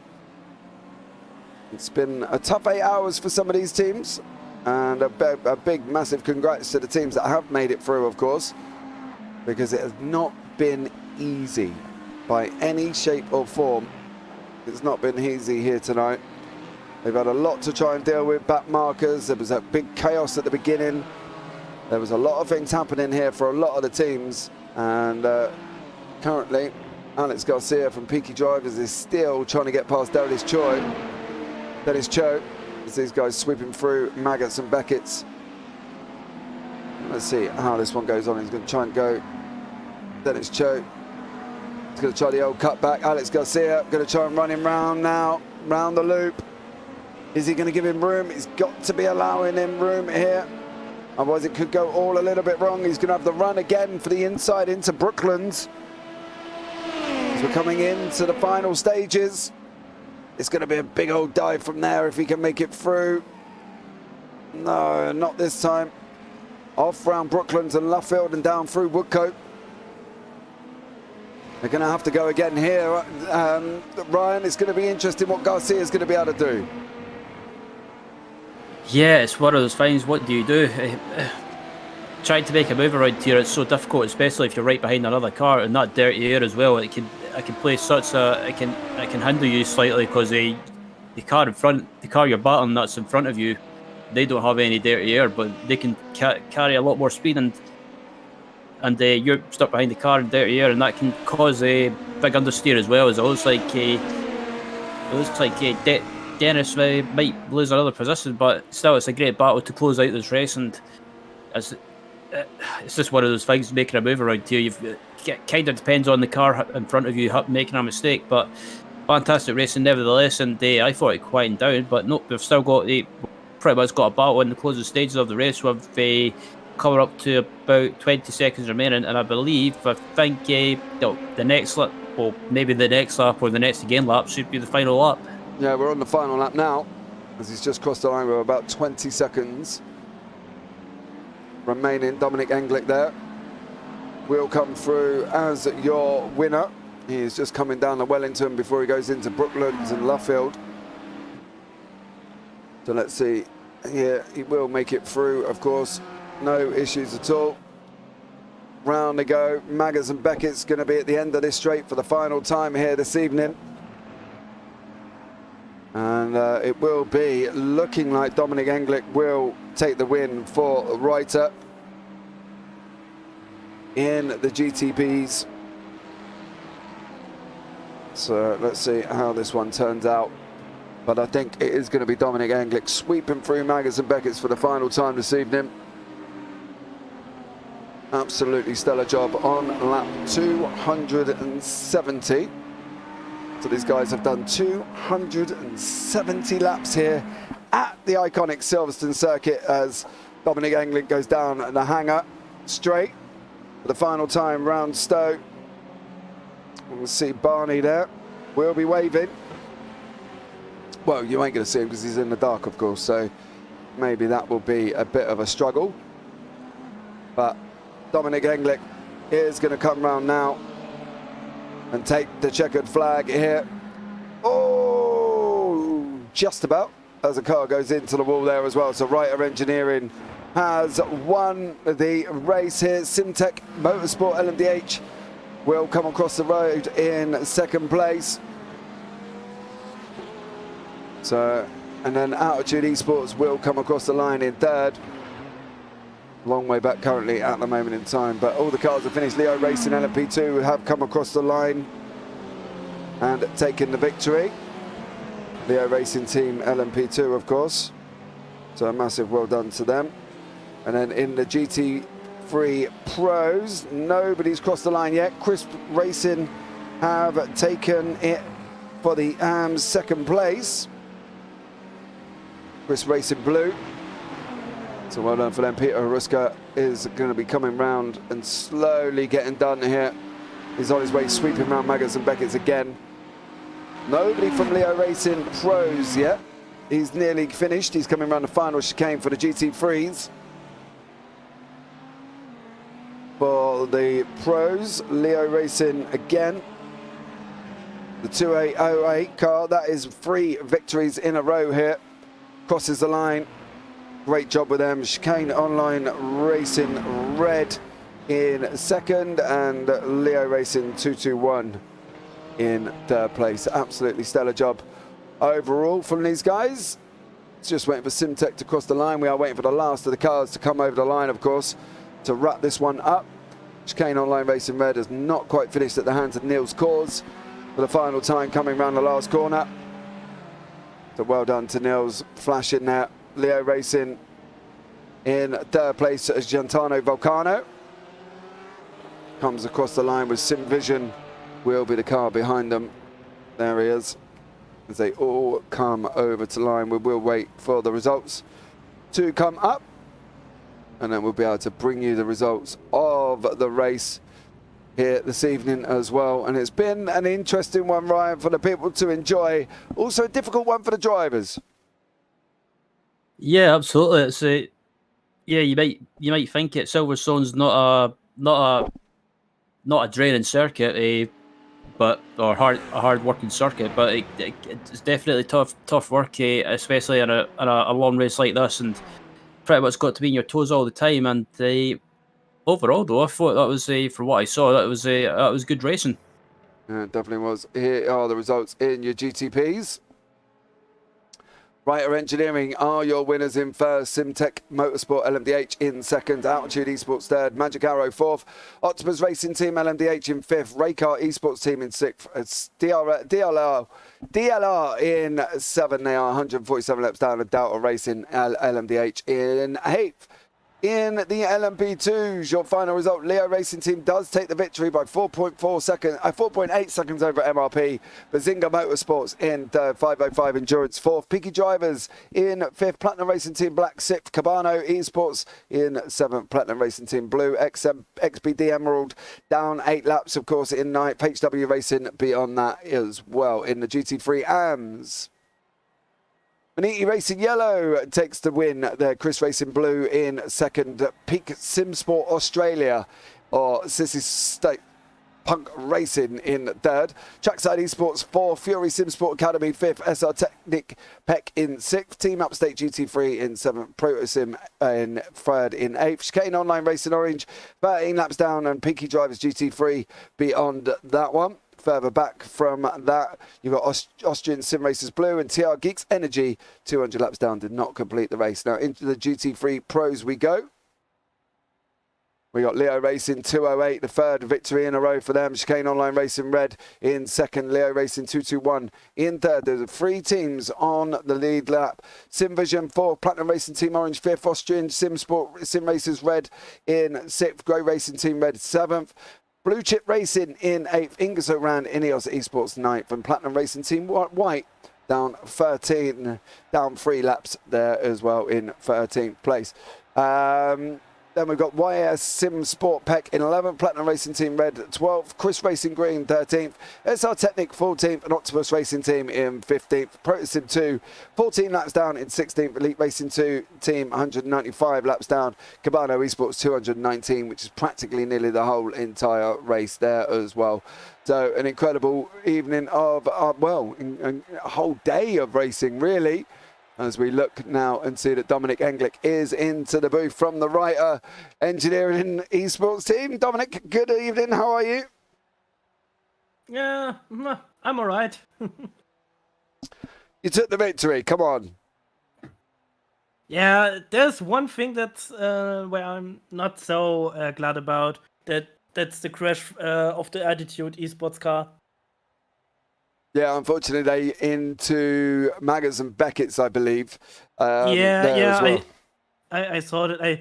It's been a tough 8 hours for some of these teams, and a big massive congrats to the teams that have made it through, of course, because it has not been easy by any shape or form. It's not been easy here tonight. They've had a lot to try and deal with, back markers. There was that big chaos at the beginning. There was a lot of things happening here for a lot of the teams. And currently, Alex Garcia from Peaky Drivers is still trying to get past Dennis Cho. As these guys sweeping through Maggots and Beckett's. Let's see how this one goes on. He's going to try and go Dennis Cho. He's going to try the old cutback. Alex Garcia going to try and run him round now, round the loop. Is he going to give him room? He's got to be allowing him room here. Otherwise it could go all a little bit wrong. He's going to have the run again for the inside into Brooklands. As we're coming into the final stages. It's going to be a big old dive from there if he can make it through. No, not this time. Off round Brooklands and Luffield and down through Woodcote. They're going to have to go again here. Ryan, it's going to be interesting what Garcia is going to be able to do. Yeah, it's one of those things. What do you do? Trying to make a move around here, it's so difficult, especially if you're right behind another car and that dirty air as well. It can play such a it can hinder you slightly, because the car in front, the car you're battling that's in front of you, they don't have any dirty air, but they can carry a lot more speed, and you're stuck behind the car in dirty air, and that can cause a big understeer as well. As it looks like Dennis might lose another position, but still it's a great battle to close out this race, and it's just one of those things, making a move around here. It kind of depends on the car in front of you making a mistake, but fantastic racing nevertheless, and I thought it quietened down, but nope, we've still got pretty much got a battle in the closing stages of the race with coming up to about 20 seconds remaining, and I think the next lap, well, maybe the next lap or the next again lap should be the final lap. Yeah, we're on the final lap now, as he's just crossed the line with about 20 seconds remaining. Dominic Englick there will come through as your winner. He is just coming down the Wellington before he goes into Brooklands and Luffield. So let's see. Yeah, he will make it through, of course. No issues at all. round to go. Maggers and Beckett's going to be at the end of this straight for the final time here this evening. And it will be looking like Dominic Englick will take the win for Reiter in the GTPs. So let's see how this one turns out. But I think it is going to be Dominic Englick sweeping through Maggers and Beckett's for the final time this evening. Absolutely stellar job on lap 270. So these guys have done 270 laps here at the iconic Silverstone circuit as Dominic Englick goes down the hanger straight for the final time round Stowe. We'll see Barney there. We'll be waving. Well, you ain't going to see him because he's in the dark, of course, so maybe that will be a bit of a struggle. But Dominic Englick is going to come round now and take the checkered flag here. Oh, just about, as the car goes into the wall there as well. So Reiter Engineering has won the race here. Simtech Motorsport LMDH will come across the road in second place. So, and then Altitude Esports will come across the line in third. Long way back currently at the moment in time, but all the cars have finished. Leo Racing LMP2 have come across the line and taken the victory. Leo Racing Team LMP2, of course. So a massive well done to them. And then in the GT3 Pros, nobody's crossed the line yet. Crisp Racing have taken it for the AMS second place. Crisp Racing Blue. So well done for them. Peter Haruska is going to be coming round and slowly getting done here. He's on his way sweeping round Maggers and Beckett's again. Nobody from Leo Racing Pros yet. He's nearly finished. He's coming around the final chicane for the GT3s. For the Pros, Leo Racing again. The 2808 car, that is 3 victories in a row here. Crosses the line. Great job with them. Chicane Online Racing Red in second and Leo Racing 221 in third place. Absolutely stellar job overall from these guys. It's just waiting for Simtech to cross the line. We are waiting for the last of the cars to come over the line, of course, to wrap this one up. Chicane Online Racing Red has not quite finished at the hands of Niels Kors for the final time coming round the last corner. So well done to Niels, flashing there. Leo Racing in third place as Giantano Volcano. Comes across the line with Sim Vision, will be the car behind them. There he is. As they all come over to line, we will wait for the results to come up. And then we'll be able to bring you the results of the race here this evening as well. And it's been an interesting one, Ryan, for the people to enjoy. Also a difficult one for the drivers. Yeah, absolutely. It's yeah, you might think it Silverstone's not a draining circuit, but or a hard working circuit, but it's definitely tough work, especially in a long race like this, and pretty much got to be on your toes all the time. And overall, though, I thought that was for what I saw, that was good racing. Yeah, it definitely was. Here are the results in your GTPs. Reiter Engineering are your winners in first, Simtech Motorsport LMDH in second, Altitude Esports third, Magic Arrow fourth, Optimus Racing Team LMDH in fifth, Raycar Esports Team in sixth, DLR in seventh. They are 147 laps down, and Delta Racing LMDH in eighth. In the LMP2s, your final result, Leo Racing Team does take the victory by 4.8 seconds over MRP. Bazinga Motorsports in third, 505 Endurance fourth, Peaky Drivers in fifth, Platinum Racing Team Black sixth, Cabano Esports in seventh, Platinum Racing Team Blue, XBD Emerald down 8 laps, of course, in ninth, HW Racing beyond that as well. In the GT3 AMS, Maniti Racing Yellow takes the win there. Chris Racing Blue in second. Peak Sim Sport Australia, or Sissy Punk Racing in third. Trackside Esports 4th. Fury Sim Sport Academy 5th. SR Technic Peck in 6th. Team Upstate GT3 in 7th. Protosim in 3rd in 8th. Chicane Online Racing Orange 13 laps down, and Peaky Drivers GT3 beyond that one. Further back from that, you've got Austrian Sim Racers Blue and TR Geeks Energy 200 laps down, did not complete the race. Now into the GT3 Pros we go. We got Leo Racing 208, the 3rd victory in a row for them. Chicane Online Racing Red in 2nd. Leo Racing 221 in 3rd. There's 3 teams on the lead lap. Sim Vision 4th, Platinum Racing Team Orange 5th, Austrian Sim Racers Red in 6th, Grey Racing Team Red 7th. Blue Chip Racing in 8th, Ingersoll Rand, Ineos Esports 9th, and Platinum Racing Team White down 13, down 3 laps there as well in 13th place. Then we've got YS Sim Sport Peck in 11th, Platinum Racing Team Red 12th, Chris Racing Green 13th, SR Technic 14th, and Octopus Racing Team in 15th. Protosim 2, 14 laps down in 16th, Elite Racing 2 Team 195 laps down, Cabano Esports 219, which is practically nearly the whole entire race there as well. So an incredible evening of, a whole day of racing really. As we look now and see that Dominic Englick is into the booth from the Writer Engineering Esports team. Dominic, good evening. How are you? Yeah, I'm all right. You took the victory. Come on. Yeah, there's one thing that's where I'm not so glad about. That's the crash of the Attitude Esports car. Yeah, unfortunately, they into Maggers and Beckett's, I believe. I saw that.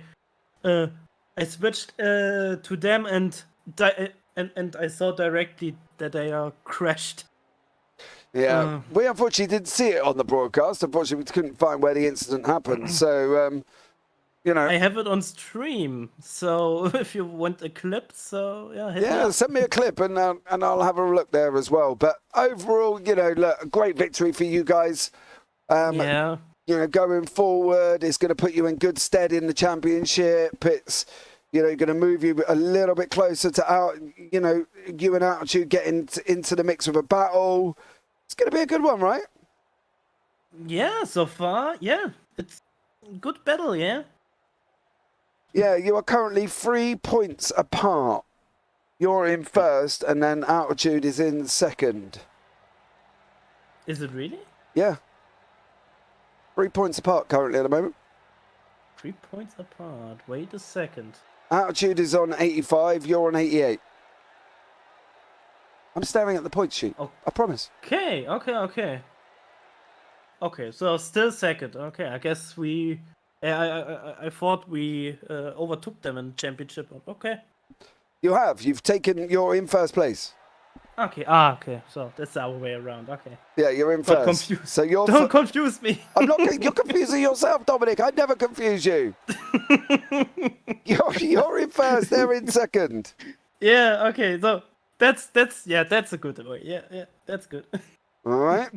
I switched to them and I saw directly that they are crashed. Yeah, we unfortunately didn't see it on the broadcast. Unfortunately, we couldn't find where the incident happened. So, I have it on stream. So if you want a clip, send me a clip and I'll have a look there as well. But overall, look, a great victory for you guys. Going forward, it's going to put you in good stead in the championship. It's going to move you a little bit closer to you and Altitude getting into the mix of a battle. It's going to be a good one, right? Yeah, so far, yeah, it's a good battle, yeah. Yeah, you are currently 3 points apart. You're in 1st, and then Altitude is in 2nd. Is it really? Yeah. 3 points apart currently at the moment. 3 points apart. Wait a second. Altitude is on 85. You're on 88. I'm staring at the point sheet. Oh. I promise. Okay, so still 2nd. Okay, I guess we... I thought we overtook them in championship. Okay. You have. You're in 1st place. Okay. So that's our way around. Okay. Yeah, you're in 1st. Confused. So you're Don't confuse me. I'm not. You're confusing yourself, Dominic. I never confuse you. You're in 1st. They're in 2nd. Yeah. Okay. So that's a good way. Yeah. That's good. All right.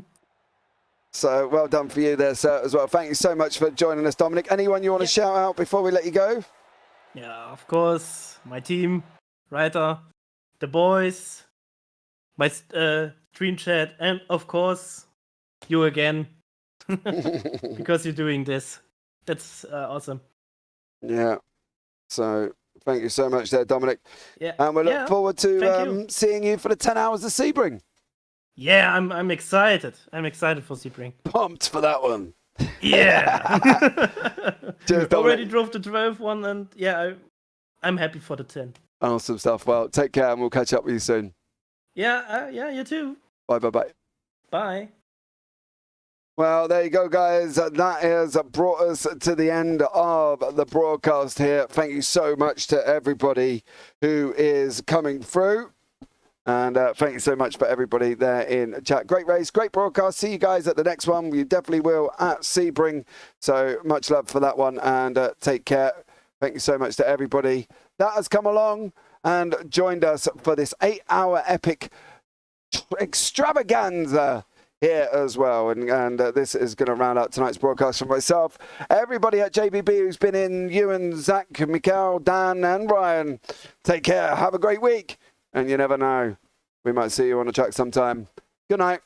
So well done for you there, sir, as well. Thank you so much for joining us, Dominic. Anyone you want to shout out before we let you go? Yeah, of course. My team, Writer, the boys, my stream chat, and of course, you again. Because you're doing this. That's awesome. Yeah. So thank you so much there, Dominic. Yeah. And we look forward to seeing you for the 10 hours of Sebring. Yeah, I'm excited. I'm excited for Sebring. Pumped for that one. Yeah. Cheers, already drove the 12 one, and I'm happy for the 10. Awesome stuff. Well, take care, and we'll catch up with you soon. Yeah, you too. Bye. Bye. Well, there you go, guys. That has brought us to the end of the broadcast here. Thank you so much to everybody who is coming through. And thank you so much for everybody there in chat. Great race, great broadcast. See you guys at the next one. We definitely will at Sebring. So much love for that one, and take care. Thank you so much to everybody that has come along and joined us for this 8-hour epic extravaganza here as well. And this is going to round out tonight's broadcast from myself. Everybody at JBB who's been in, Ewan, Zach, Mikael, Dan, and Ryan, take care. Have a great week. and you never know. We might see you on the track sometime. Good night.